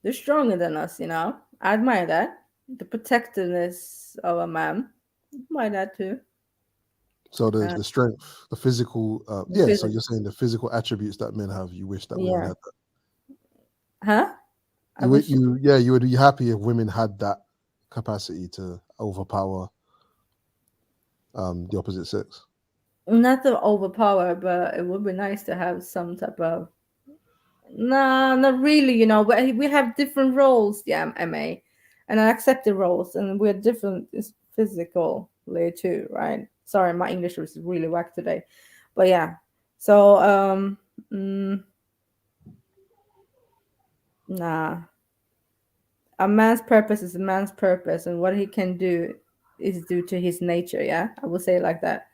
They're stronger than us, you know. I admire that. The protectiveness of a man. I admire that too. So the strength, the physical, so you're saying the physical attributes that men have, you wish that women had that. Huh? You would be happy if women had that capacity to overpower the opposite sex. Not to overpower, but it would be nice to have some type of. Nah, not really. You know, but we have different roles. Yeah, MA, and I accept the roles, and we're different physically too, right? Sorry, my English was really whack today, but yeah. So nah. A man's purpose is a man's purpose, and what he can do is due to his nature. Yeah, I would say it like that.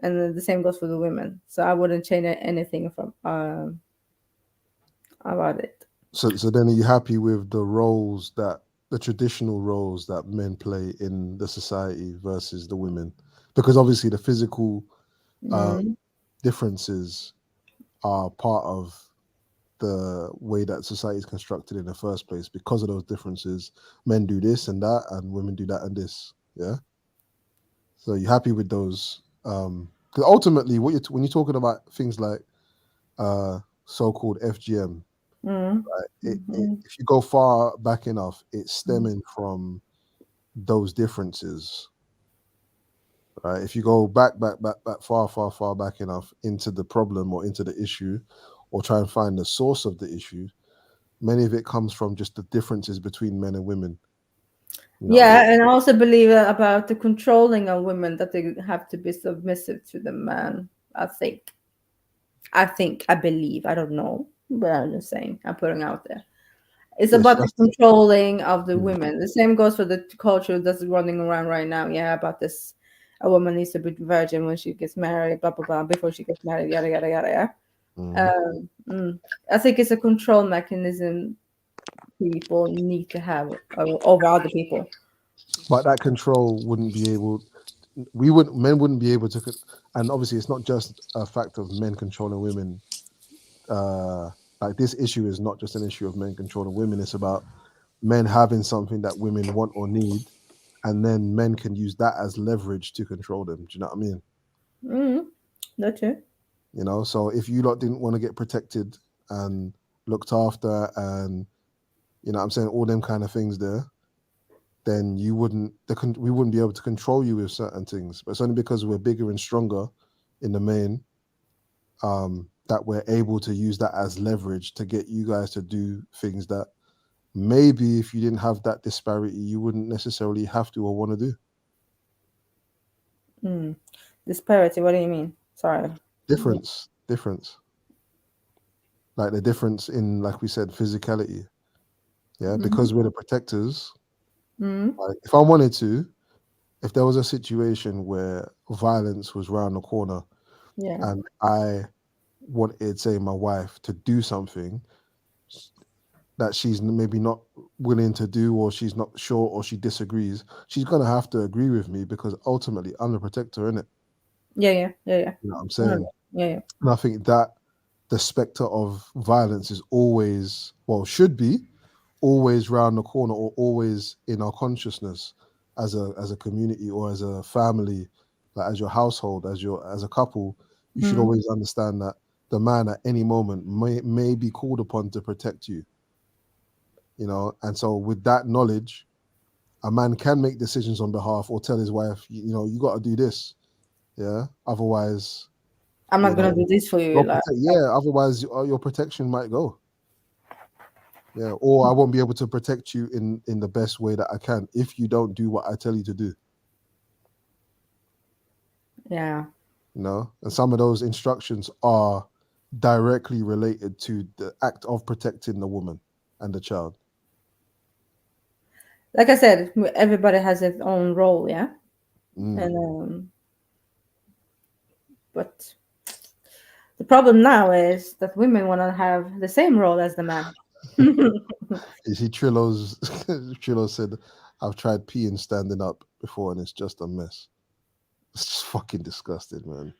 And then the same goes for the women. So I wouldn't change anything from about it. So then, are you happy with the traditional roles that men play in the society versus the women? Because obviously the physical differences are part of the way that society is constructed in the first place. Because of those differences, men do this and that, and women do that and this. Yeah. So you're happy with those? Because ultimately, when you're talking about things like so-called FGM, right? If you go far back enough, it's stemming from those differences, right? If you go back far back enough into the problem or into the issue, or try and find the source of the issue, many of it comes from just the differences between men and women. Yeah, and I also believe about the controlling of women, that they have to be submissive to the man. I believe. I don't know, but I'm just saying. I'm putting out there. It's about the controlling of the women. The same goes for the culture that's running around right now. Yeah, about this. A woman needs to be virgin when she gets married, blah, blah, blah, before she gets married, yada, yada, yada, yeah. I think it's a control mechanism people need to have over other people. But that control men wouldn't be able to, and obviously it's not just a fact of men controlling women. Like this issue is not just an issue of men controlling women. It's about men having something that women want or need, and then men can use that as leverage to control them. Do you know what I mean? That's it. You know, so if you lot didn't want to get protected and looked after, and you know what I'm saying, all them kind of things there, then we wouldn't be able to control you with certain things. But it's only because we're bigger and stronger in the main that we're able to use that as leverage to get you guys to do things that maybe if you didn't have that disparity, you wouldn't necessarily have to or want to do. Disparity, what do you mean? Sorry. Difference. Like the difference in, like we said, physicality. Yeah, because we're the protectors. Like if I wanted to, if there was a situation where violence was round the corner, and I wanted, say, my wife to do something that she's maybe not willing to do, or she's not sure, or she disagrees, she's gonna have to agree with me because ultimately I'm the protector, innit? Yeah. You know what I'm saying? Yeah. And I think that the specter of violence is always, well, should be always round the corner, or always in our consciousness as a community, or as a family, like as your household, as a couple. You should always understand that the man at any moment may be called upon to protect you. You know, and so with that knowledge, a man can make decisions on behalf, or tell his wife, you know, you got to do this. Yeah, otherwise I'm not gonna do this for you. Otherwise your protection might go. Yeah, or I won't be able to protect you in the best way that I can if you don't do what I tell you to do. Yeah. You know, and some of those instructions are directly related to the act of protecting the woman and the child. Like I said, everybody has its own role, yeah. And but the problem now is that women want to have the same role as the man. You see, Trillo said, "I've tried peeing standing up before, and it's just a mess. It's just fucking disgusting, man."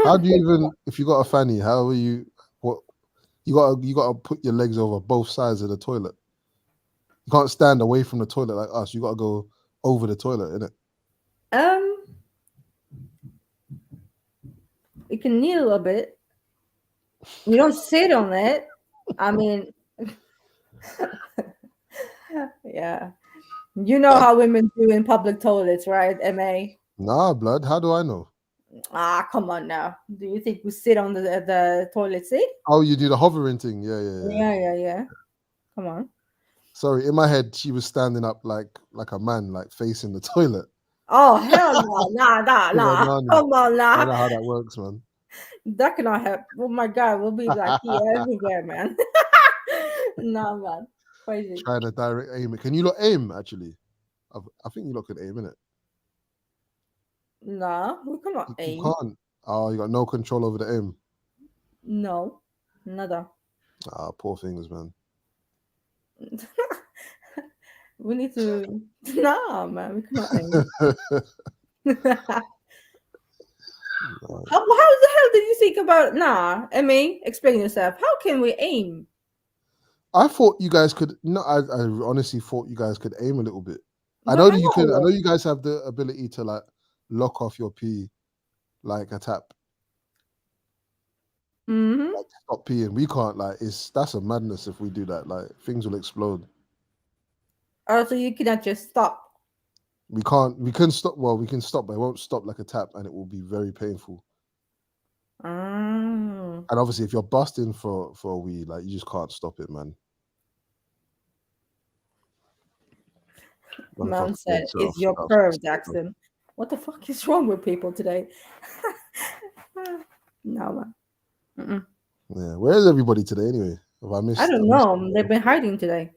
How do you even, if you got a fanny, how are you? What you got to put your legs over both sides of the toilet. You can't stand away from the toilet like us. You got to go over the toilet, innit? You can kneel a bit. You don't sit on it. I mean, yeah. You know how women do in public toilets, right, MA? Nah, blood. How do I know? Ah, come on now. Do you think we sit on the toilet seat? Oh, you do the hovering thing. Yeah. Yeah. Come on. Sorry, in my head, she was standing up like a man, like facing the toilet. Oh, hell no. Nah. Come on now. I don't know how that works, man. That cannot happen. Oh my God, we'll be like here everywhere, man. No, man. Crazy. Trying to direct aim it. Can you lot aim, actually? I think you lot can aim, innit? No, we cannot aim. You can't. Oh, you got no control over the aim. No, nada. Ah, poor things, man. We need to. Nah, man, we cannot aim. How the hell did you think about? Nah, Emmy, explain yourself. How can we aim? I thought you guys could. No, I honestly thought you guys could aim a little bit. I know you could. I know you guys have the ability to like lock off your pee like a tap. Like, stop peeing. We can't. Like, that's a madness if we do that. Like, things will explode. Oh, so you cannot just stop. We can't. We can stop. Well, we can stop, but it won't stop like a tap, and it will be very painful. And obviously, if you're busting for a wee, like, you just can't stop it, man. Man said, "It's your curve, Jackson." What the fuck is wrong with people today? No, man. Yeah, where is everybody today anyway? Have I missed? I don't know. They've been hiding today.